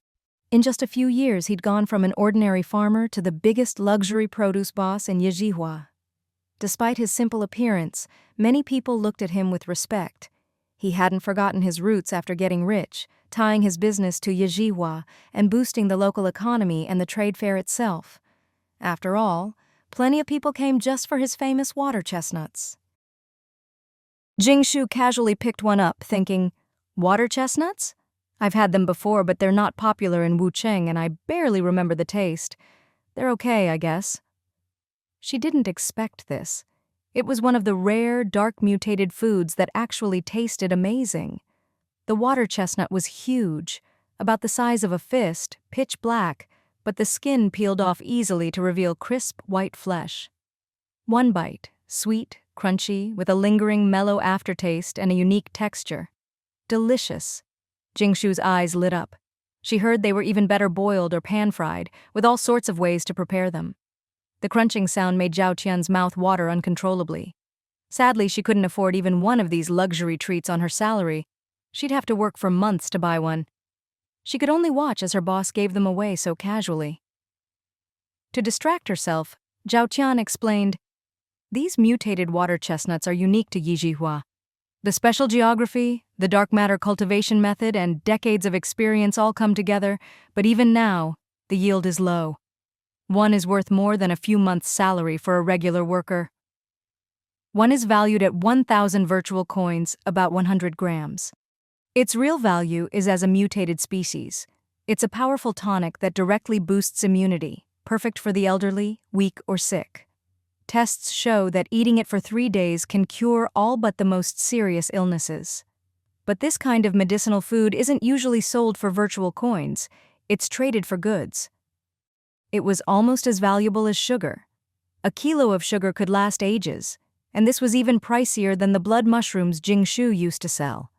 In just a few years, he'd gone from an ordinary farmer to the biggest luxury produce boss in Yizhihua. Despite his simple appearance, many people looked at him with respect. He hadn't forgotten his roots after getting rich, tying his business to Yizhihua and boosting the local economy and the trade fair itself. After all, plenty of people came just for his famous water chestnuts. Jingshu casually picked one up, thinking, "Water chestnuts? I've had them before, but they're not popular in Wucheng and I barely remember the taste. They're okay, I guess." She didn't expect this. It was one of the rare, dark mutated foods that actually tasted amazing. The water chestnut was huge, about the size of a fist, pitch black, but the skin peeled off easily to reveal crisp, white flesh. One bite, sweet, crunchy, with a lingering, mellow aftertaste and a unique texture. Delicious. Jingshu's eyes lit up. She heard they were even better boiled or pan-fried, with all sorts of ways to prepare them. The crunching sound made Zhao Qian's mouth water uncontrollably. Sadly, she couldn't afford even one of these luxury treats on her salary. She'd have to work for months to buy one. She could only watch as her boss gave them away so casually. To distract herself, Zhao Qian explained, "These mutated water chestnuts are unique to Yizhihua. The special geography, the dark matter cultivation method, and decades of experience all come together, but even now, the yield is low. One is worth more than a few months' salary for a regular worker. One is valued at 1,000 virtual coins, about 100 grams. Its real value is as a mutated species. It's a powerful tonic that directly boosts immunity, perfect for the elderly, weak, or sick. Tests show that eating it for 3 days can cure all but the most serious illnesses. But this kind of medicinal food isn't usually sold for virtual coins. It's traded for goods. It was almost as valuable as sugar. A kilo of sugar could last ages, and this was even pricier than the blood mushrooms Jingshu used to sell.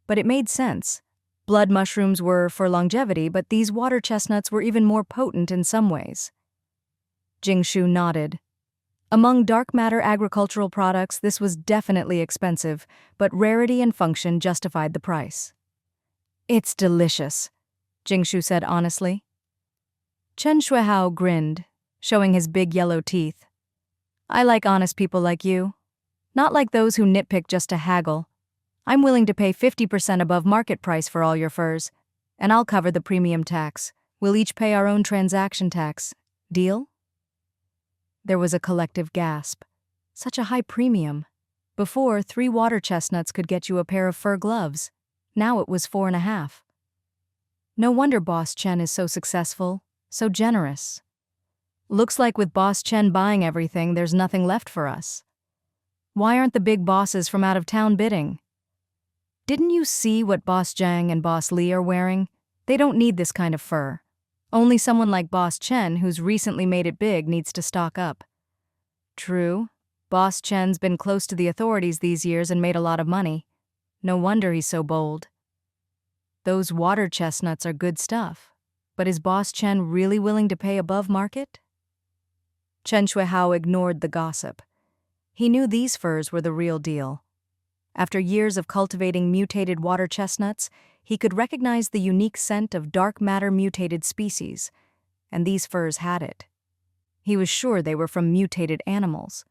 But it made sense. Blood mushrooms were for longevity, but these water chestnuts were even more potent in some ways." Jingshu nodded. Among dark matter agricultural products, this was definitely expensive, but rarity and function justified the price. "It's delicious," Jingshu said honestly. Chen Shuihao grinned, showing his big yellow teeth. "I like honest people like you. Not like those who nitpick just to haggle. I'm willing to pay 50% above market price for all your furs, and I'll cover the premium tax. We'll each pay our own transaction tax. Deal?" There was a collective gasp. Such a high premium. Before, 3 water chestnuts could get you a pair of fur gloves. Now it was 4.5. No wonder Boss Chen is so successful, so generous. Looks like with Boss Chen buying everything, there's nothing left for us. Why aren't the big bosses from out of town bidding? Didn't you see what Boss Zhang and Boss Li are wearing? They don't need this kind of fur. Only someone like Boss Chen, who's recently made it big, needs to stock up. True, Boss Chen's been close to the authorities these years and made a lot of money. No wonder he's so bold. Those water chestnuts are good stuff, but is Boss Chen really willing to pay above market? Chen Shuihao ignored the gossip. He knew these furs were the real deal. After years of cultivating mutated water chestnuts, he could recognize the unique scent of dark matter mutated species, and these furs had it. He was sure they were from mutated animals.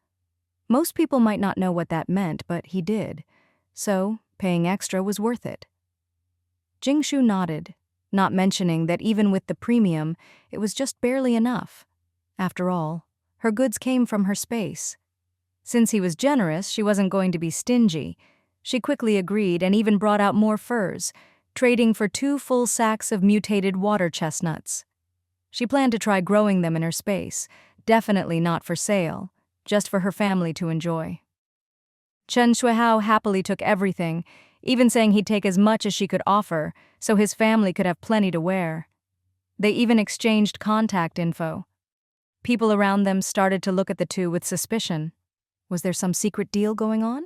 Most people might not know what that meant, but he did, so paying extra was worth it. Jingshu nodded, not mentioning that even with the premium, it was just barely enough. After all, her goods came from her space. Since he was generous, she wasn't going to be stingy. She quickly agreed and even brought out more furs, trading for 2 full sacks of mutated water chestnuts. She planned to try growing them in her space, definitely not for sale, just for her family to enjoy. Chen Shuihao happily took everything, even saying he'd take as much as she could offer, so his family could have plenty to wear. They even exchanged contact info. People around them started to look at the two with suspicion. Was there some secret deal going on?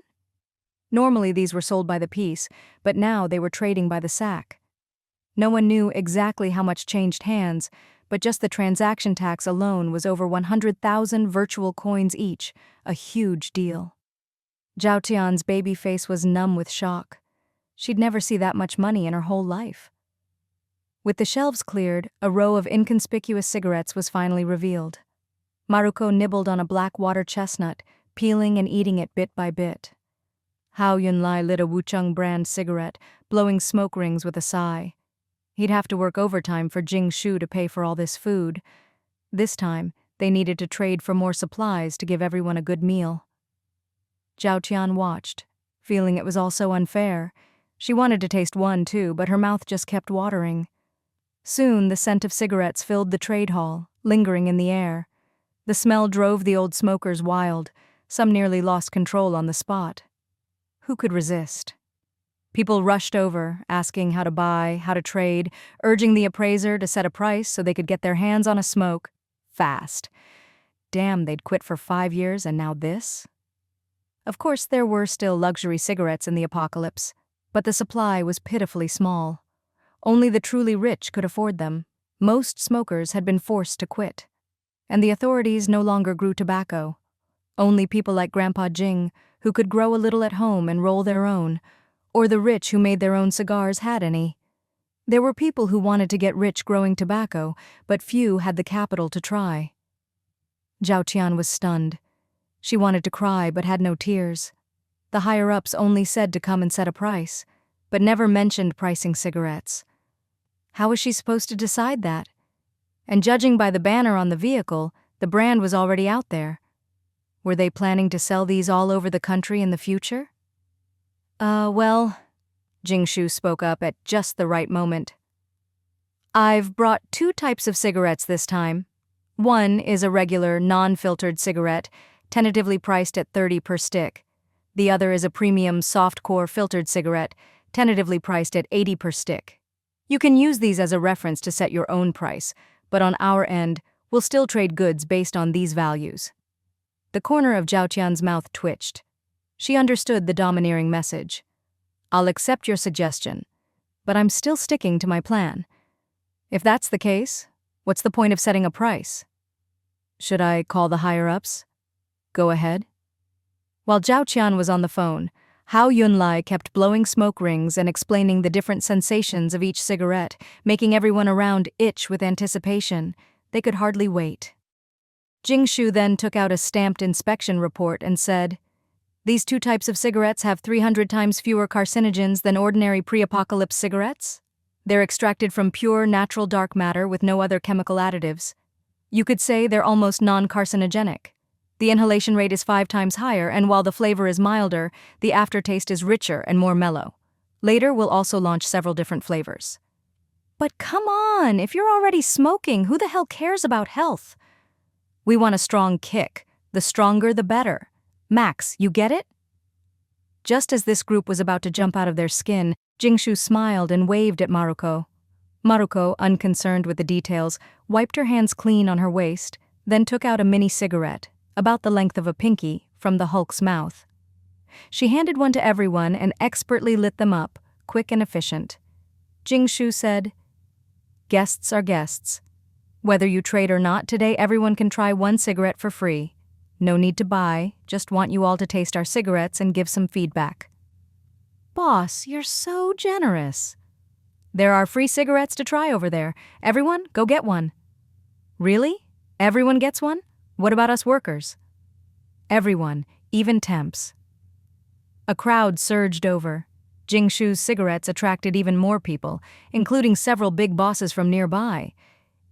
Normally these were sold by the piece, but now they were trading by the sack. No one knew exactly how much changed hands, but just the transaction tax alone was over 100,000 virtual coins each, a huge deal. Zhao Tian's baby face was numb with shock. She'd never see that much money in her whole life. With the shelves cleared, a row of inconspicuous cigarettes was finally revealed. Maruko nibbled on a black water chestnut, peeling and eating it bit by bit. Hao Yunlai lit a Wucheng brand cigarette, blowing smoke rings with a sigh. He'd have to work overtime for Jing Shu to pay for all this food. This time, they needed to trade for more supplies to give everyone a good meal. Zhao Tian watched, feeling it was all so unfair. She wanted to taste one too, but her mouth just kept watering. Soon, the scent of cigarettes filled the trade hall, lingering in the air. The smell drove the old smokers wild. Some nearly lost control on the spot. Who could resist? People rushed over, asking how to buy, how to trade, urging the appraiser to set a price so they could get their hands on a smoke fast. Damn, they'd quit for 5 years and now this? Of course, there were still luxury cigarettes in the apocalypse, but the supply was pitifully small. Only the truly rich could afford them. Most smokers had been forced to quit. And the authorities no longer grew tobacco. Only people like Grandpa Jing, who could grow a little at home and roll their own, or the rich who made their own cigars had any. There were people who wanted to get rich growing tobacco, but few had the capital to try. Zhao Tian was stunned. She wanted to cry but had no tears. The higher-ups only said to come and set a price, but never mentioned pricing cigarettes. How was she supposed to decide that? And judging by the banner on the vehicle, the brand was already out there. Were they planning to sell these all over the country in the future? Well, Jing Shu spoke up at just the right moment. I've brought 2 types of cigarettes this time. One is a regular, non-filtered cigarette, tentatively priced at 30 per stick. The other is a premium soft-core filtered cigarette, tentatively priced at 80 per stick. You can use these as a reference to set your own price, but on our end, we'll still trade goods based on these values. The corner of Zhao Tian's mouth twitched. She understood the domineering message. I'll accept your suggestion, but I'm still sticking to my plan. If that's the case, what's the point of setting a price? Should I call the higher-ups? Go ahead. While Zhao Tian was on the phone, Hao Yunlai kept blowing smoke rings and explaining the different sensations of each cigarette, making everyone around itch with anticipation. They could hardly wait. Jing Shu then took out a stamped inspection report and said, "These 2 types of cigarettes have 300 times fewer carcinogens than ordinary pre-apocalypse cigarettes. They're extracted from pure, natural dark matter with no other chemical additives. You could say they're almost non-carcinogenic. The inhalation rate is 5 times higher, and while the flavor is milder, the aftertaste is richer and more mellow. Later, we'll also launch several different flavors." But come on, if you're already smoking, who the hell cares about health? We want a strong kick. The stronger, the better. Max, you get it? Just as this group was about to jump out of their skin, Jing Shu smiled and waved at Maruko. Maruko, unconcerned with the details, wiped her hands clean on her waist, then took out a mini cigarette, about the length of a pinky, from the Hulk's mouth. She handed one to everyone and expertly lit them up, quick and efficient. Jing Shu said, "Guests are guests. Whether you trade or not, today everyone can try 1 cigarette for free. No need to buy, just want you all to taste our cigarettes and give some feedback." Boss, you're so generous. There are free cigarettes to try over there. Everyone, go get one. Really? Everyone gets one? What about us workers? Everyone, even temps. A crowd surged over. Jing Shu's cigarettes attracted even more people, including several big bosses from nearby.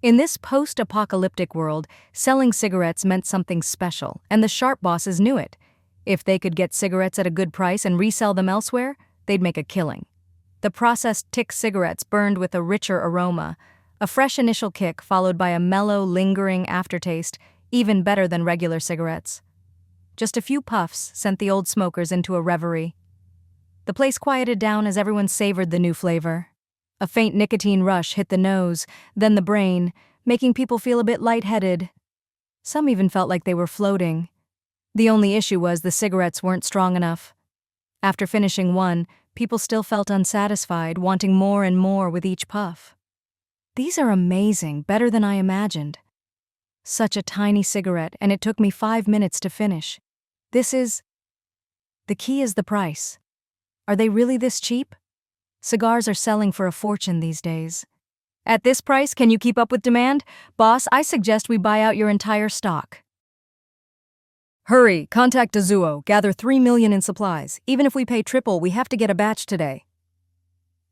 In this post-apocalyptic world, selling cigarettes meant something special, and the sharp bosses knew it. If they could get cigarettes at a good price and resell them elsewhere, they'd make a killing. The processed tick cigarettes burned with a richer aroma, a fresh initial kick followed by a mellow, lingering aftertaste, even better than regular cigarettes. Just a few puffs sent the old smokers into a reverie. The place quieted down as everyone savored the new flavor. A faint nicotine rush hit the nose, then the brain, making people feel a bit lightheaded. Some even felt like they were floating. The only issue was the cigarettes weren't strong enough. After finishing one, people still felt unsatisfied, wanting more and more with each puff. These are amazing, better than I imagined. Such a tiny cigarette, and it took me 5 minutes to finish. The key is the price. Are they really this cheap? Cigars are selling for a fortune these days. At this price, can you keep up with demand? Boss, I suggest we buy out your entire stock. Hurry, contact Azuo, gather 3 million in supplies. Even if we pay triple, we have to get a batch today.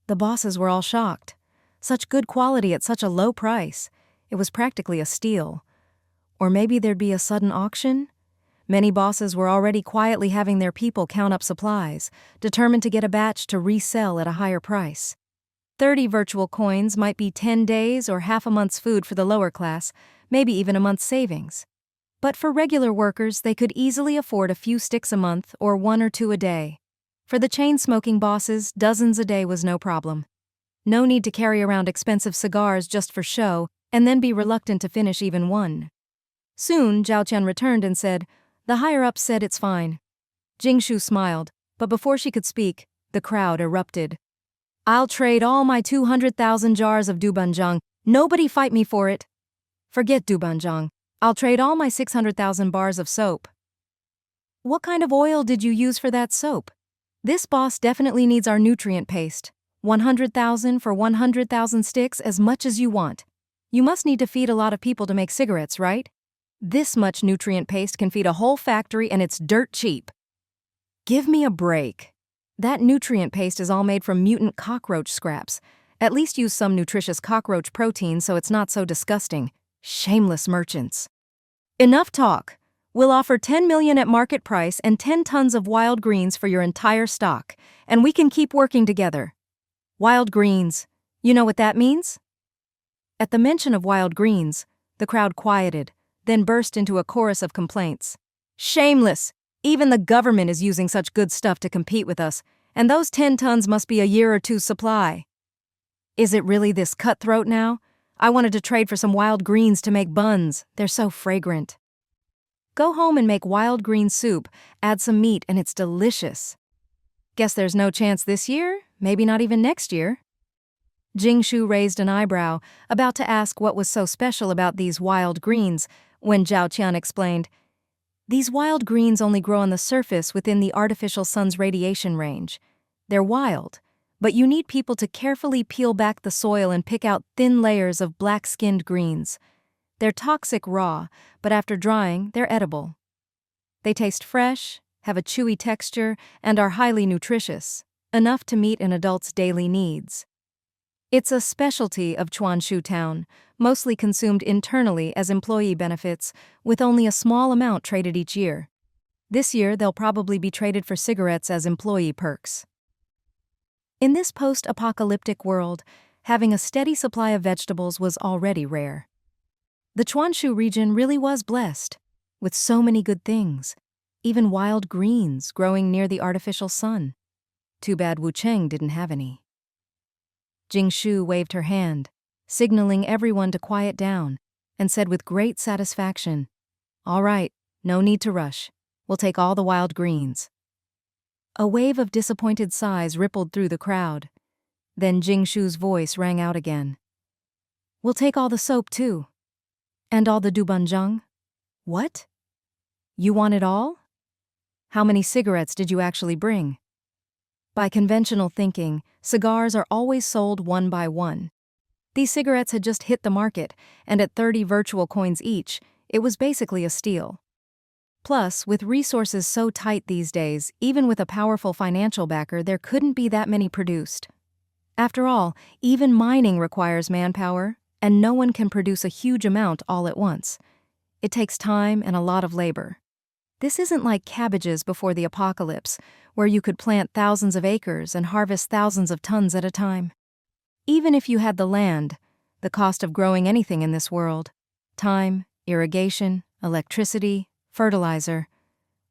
The bosses were all shocked. Such good quality at such a low price. It was practically a steal. Or maybe there'd be a sudden auction? Many bosses were already quietly having their people count up supplies, determined to get a batch to resell at a higher price. 30 virtual coins might be 10 days or half a month's food for the lower class, maybe even a month's savings. But for regular workers, they could easily afford a few sticks a month or 1 or 2 a day. For the chain-smoking bosses, dozens a day was no problem. No need to carry around expensive cigars just for show and then be reluctant to finish even one. Soon, Zhao Qian returned and said, "The higher-ups said it's fine." Jingshu smiled, but before she could speak, the crowd erupted. "I'll trade all my 200,000 jars of dubanjiang. Nobody fight me for it." "Forget dubanjiang. I'll trade all my 600,000 bars of soap." "What kind of oil did you use for that soap?" "This boss definitely needs our nutrient paste. 100,000 for 100,000 sticks, as much as you want. You must need to feed a lot of people to make cigarettes, right? This much nutrient paste can feed a whole factory and it's dirt cheap." "Give me a break. That nutrient paste is all made from mutant cockroach scraps. At least use some nutritious cockroach protein so it's not so disgusting. Shameless merchants." "Enough talk. We'll offer 10 million at market price and 10 tons of wild greens for your entire stock, and we can keep working together." Wild greens. You know what that means? At the mention of wild greens, the crowd quieted, then burst into a chorus of complaints. "Shameless! Even the government is using such good stuff to compete with us, and those 10 tons must be a year or two's supply." "Is it really this cutthroat now? I wanted to trade for some wild greens to make buns. They're so fragrant." "Go home and make wild green soup, add some meat, and it's delicious." "Guess there's no chance this year, maybe not even next year." Jingshu raised an eyebrow, about to ask what was so special about these wild greens, when Zhao Qian explained, "These wild greens only grow on the surface within the artificial sun's radiation range. They're wild, but you need people to carefully peel back the soil and pick out thin layers of black-skinned greens. They're toxic raw, but after drying, they're edible. They taste fresh, have a chewy texture, and are highly nutritious, enough to meet an adult's daily needs. It's a specialty of Chuanshu Town, mostly consumed internally as employee benefits, with only a small amount traded each year. This year, they'll probably be traded for cigarettes as employee perks." In this post-apocalyptic world, having a steady supply of vegetables was already rare. The Chuanshu region really was blessed, with so many good things, even wild greens growing near the artificial sun. Too bad Wucheng didn't have any. Jingshu waved her hand, signaling everyone to quiet down, and said with great satisfaction, "All right, no need to rush. We'll take all the wild greens." A wave of disappointed sighs rippled through the crowd. Then Jingshu's voice rang out again. "We'll take all the soap too. And all the dubanjiang." "What? You want it all? How many cigarettes did you actually bring?" By conventional thinking, cigars are always sold one by one. These cigarettes had just hit the market, and at 30 virtual coins each, it was basically a steal. Plus, with resources so tight these days, even with a powerful financial backer, there couldn't be that many produced. After all, even mining requires manpower, and no one can produce a huge amount all at once. It takes time and a lot of labor. This isn't like cabbages before the apocalypse, where you could plant thousands of acres and harvest thousands of tons at a time. Even if you had the land, the cost of growing anything in this world, time, irrigation, electricity, fertilizer,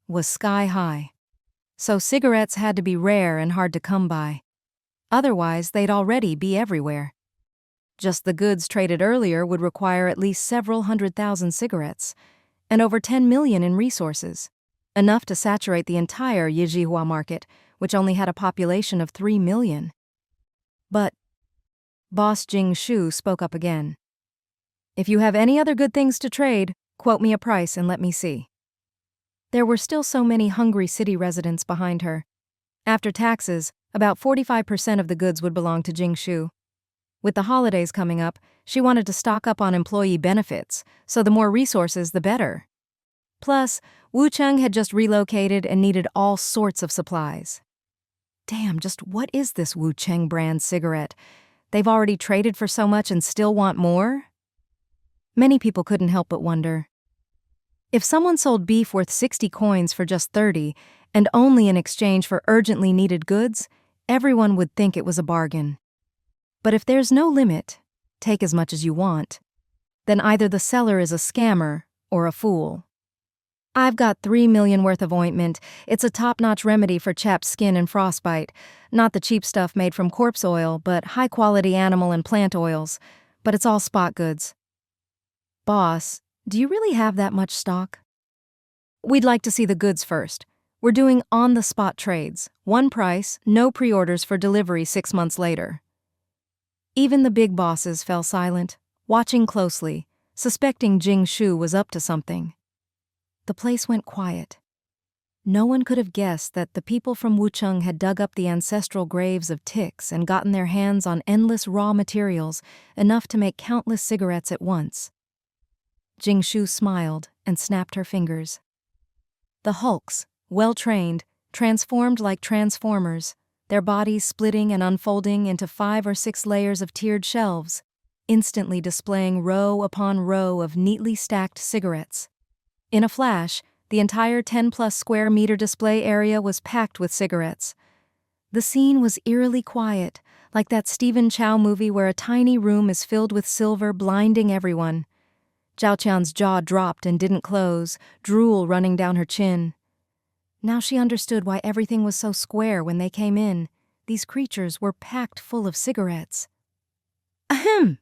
was sky high. So cigarettes had to be rare and hard to come by. Otherwise, they'd already be everywhere. Just the goods traded earlier would require at least several 100,000 cigarettes, and over 10 million in resources, enough to saturate the entire Yijihua market, which only had a population of 3 million. But Boss Jing Shu spoke up again. If you have any other good things to trade, quote me a price and let me see. There were still so many hungry city residents behind her. After taxes, about 45% of the goods would belong to Jing Shu. With the holidays coming up, she wanted to stock up on employee benefits, so the more resources, the better. Plus, Wucheng had just relocated and needed all sorts of supplies. Damn, just what is this Wucheng brand cigarette? They've already traded for so much and still want more? Many people couldn't help but wonder. If someone sold beef worth 60 coins for just 30, and only in exchange for urgently needed goods, everyone would think it was a bargain. But if there's no limit, take as much as you want, then either the seller is a scammer or a fool. I've got 3 million worth of ointment. It's a top-notch remedy for chapped skin and frostbite. Not the cheap stuff made from corpse oil, but high-quality animal and plant oils. But it's all spot goods. Boss, do you really have that much stock? We'd like to see the goods first. We're doing on-the-spot trades. One price, no pre-orders for delivery 6 months later. Even the big bosses fell silent, watching closely, suspecting Jing Shu was up to something. The place went quiet. No one could have guessed that the people from Wucheng had dug up the ancestral graves of ticks and gotten their hands on endless raw materials, enough to make countless cigarettes at once. Jing Shu smiled and snapped her fingers. The hulks, well-trained, transformed like transformers, their bodies splitting and unfolding into 5 or 6 layers of tiered shelves, instantly displaying row upon row of neatly stacked cigarettes. In a flash, the entire 10-plus square meter display area was packed with cigarettes. The scene was eerily quiet, like that Stephen Chow movie where a tiny room is filled with silver, blinding everyone. Zhao Qian's jaw dropped and didn't close, drool running down her chin. Now she understood why everything was so square when they came in. These creatures were packed full of cigarettes. Ahem!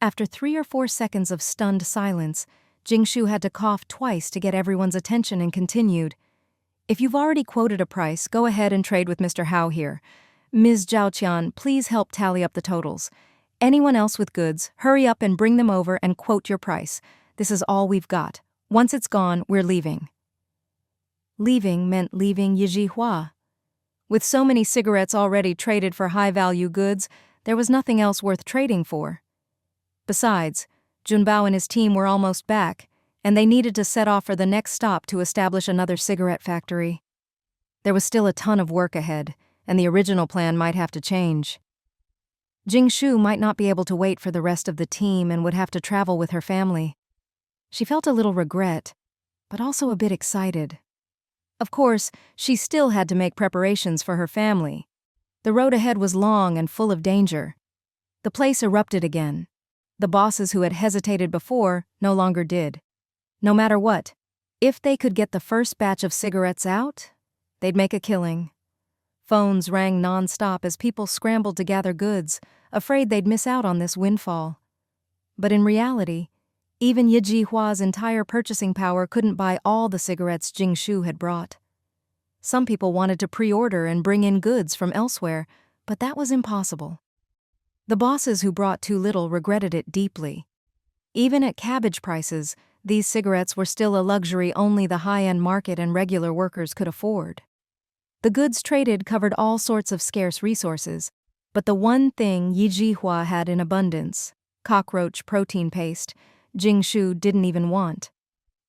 After 3 or 4 seconds of stunned silence, Jing Shu had to cough twice to get everyone's attention and continued. If you've already quoted a price, go ahead and trade with Mr. Hao here. Ms. Zhao Qian, please help tally up the totals. Anyone else with goods, hurry up and bring them over and quote your price. This is all we've got. Once it's gone, we're leaving. Leaving meant leaving Yizhihua. With so many cigarettes already traded for high-value goods, there was nothing else worth trading for. Besides, Junbao and his team were almost back, and they needed to set off for the next stop to establish another cigarette factory. There was still a ton of work ahead, and the original plan might have to change. Jing Shu might not be able to wait for the rest of the team and would have to travel with her family. She felt a little regret, but also a bit excited. Of course, she still had to make preparations for her family. The road ahead was long and full of danger. The place erupted again. The bosses who had hesitated before no longer did. No matter what, if they could get the first batch of cigarettes out, they'd make a killing. Phones rang non-stop as people scrambled to gather goods, afraid they'd miss out on this windfall. But in reality, even Yijihua's entire purchasing power couldn't buy all the cigarettes Jing Shu had brought. Some people wanted to pre-order and bring in goods from elsewhere, but that was impossible. The bosses who brought too little regretted it deeply. Even at cabbage prices, these cigarettes were still a luxury only the high-end market and regular workers could afford. The goods traded covered all sorts of scarce resources, but the one thing Yijihua had in abundance, cockroach protein paste, Jing Shu didn't even want.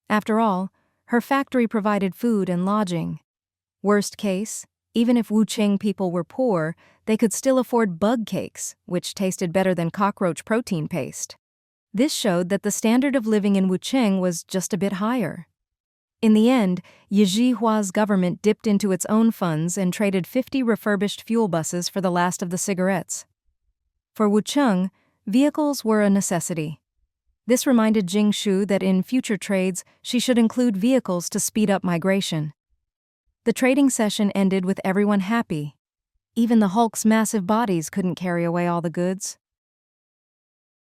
After all, her factory provided food and lodging. Worst case, even if Wucheng people were poor, they could still afford bug cakes, which tasted better than cockroach protein paste. This showed that the standard of living in Wucheng was just a bit higher. In the end, Yijihua's government dipped into its own funds and traded 50 refurbished fuel buses for the last of the cigarettes. For Wucheng, vehicles were a necessity. This reminded Jing Shu that in future trades, she should include vehicles to speed up migration. The trading session ended with everyone happy. Even the Hulk's massive bodies couldn't carry away all the goods.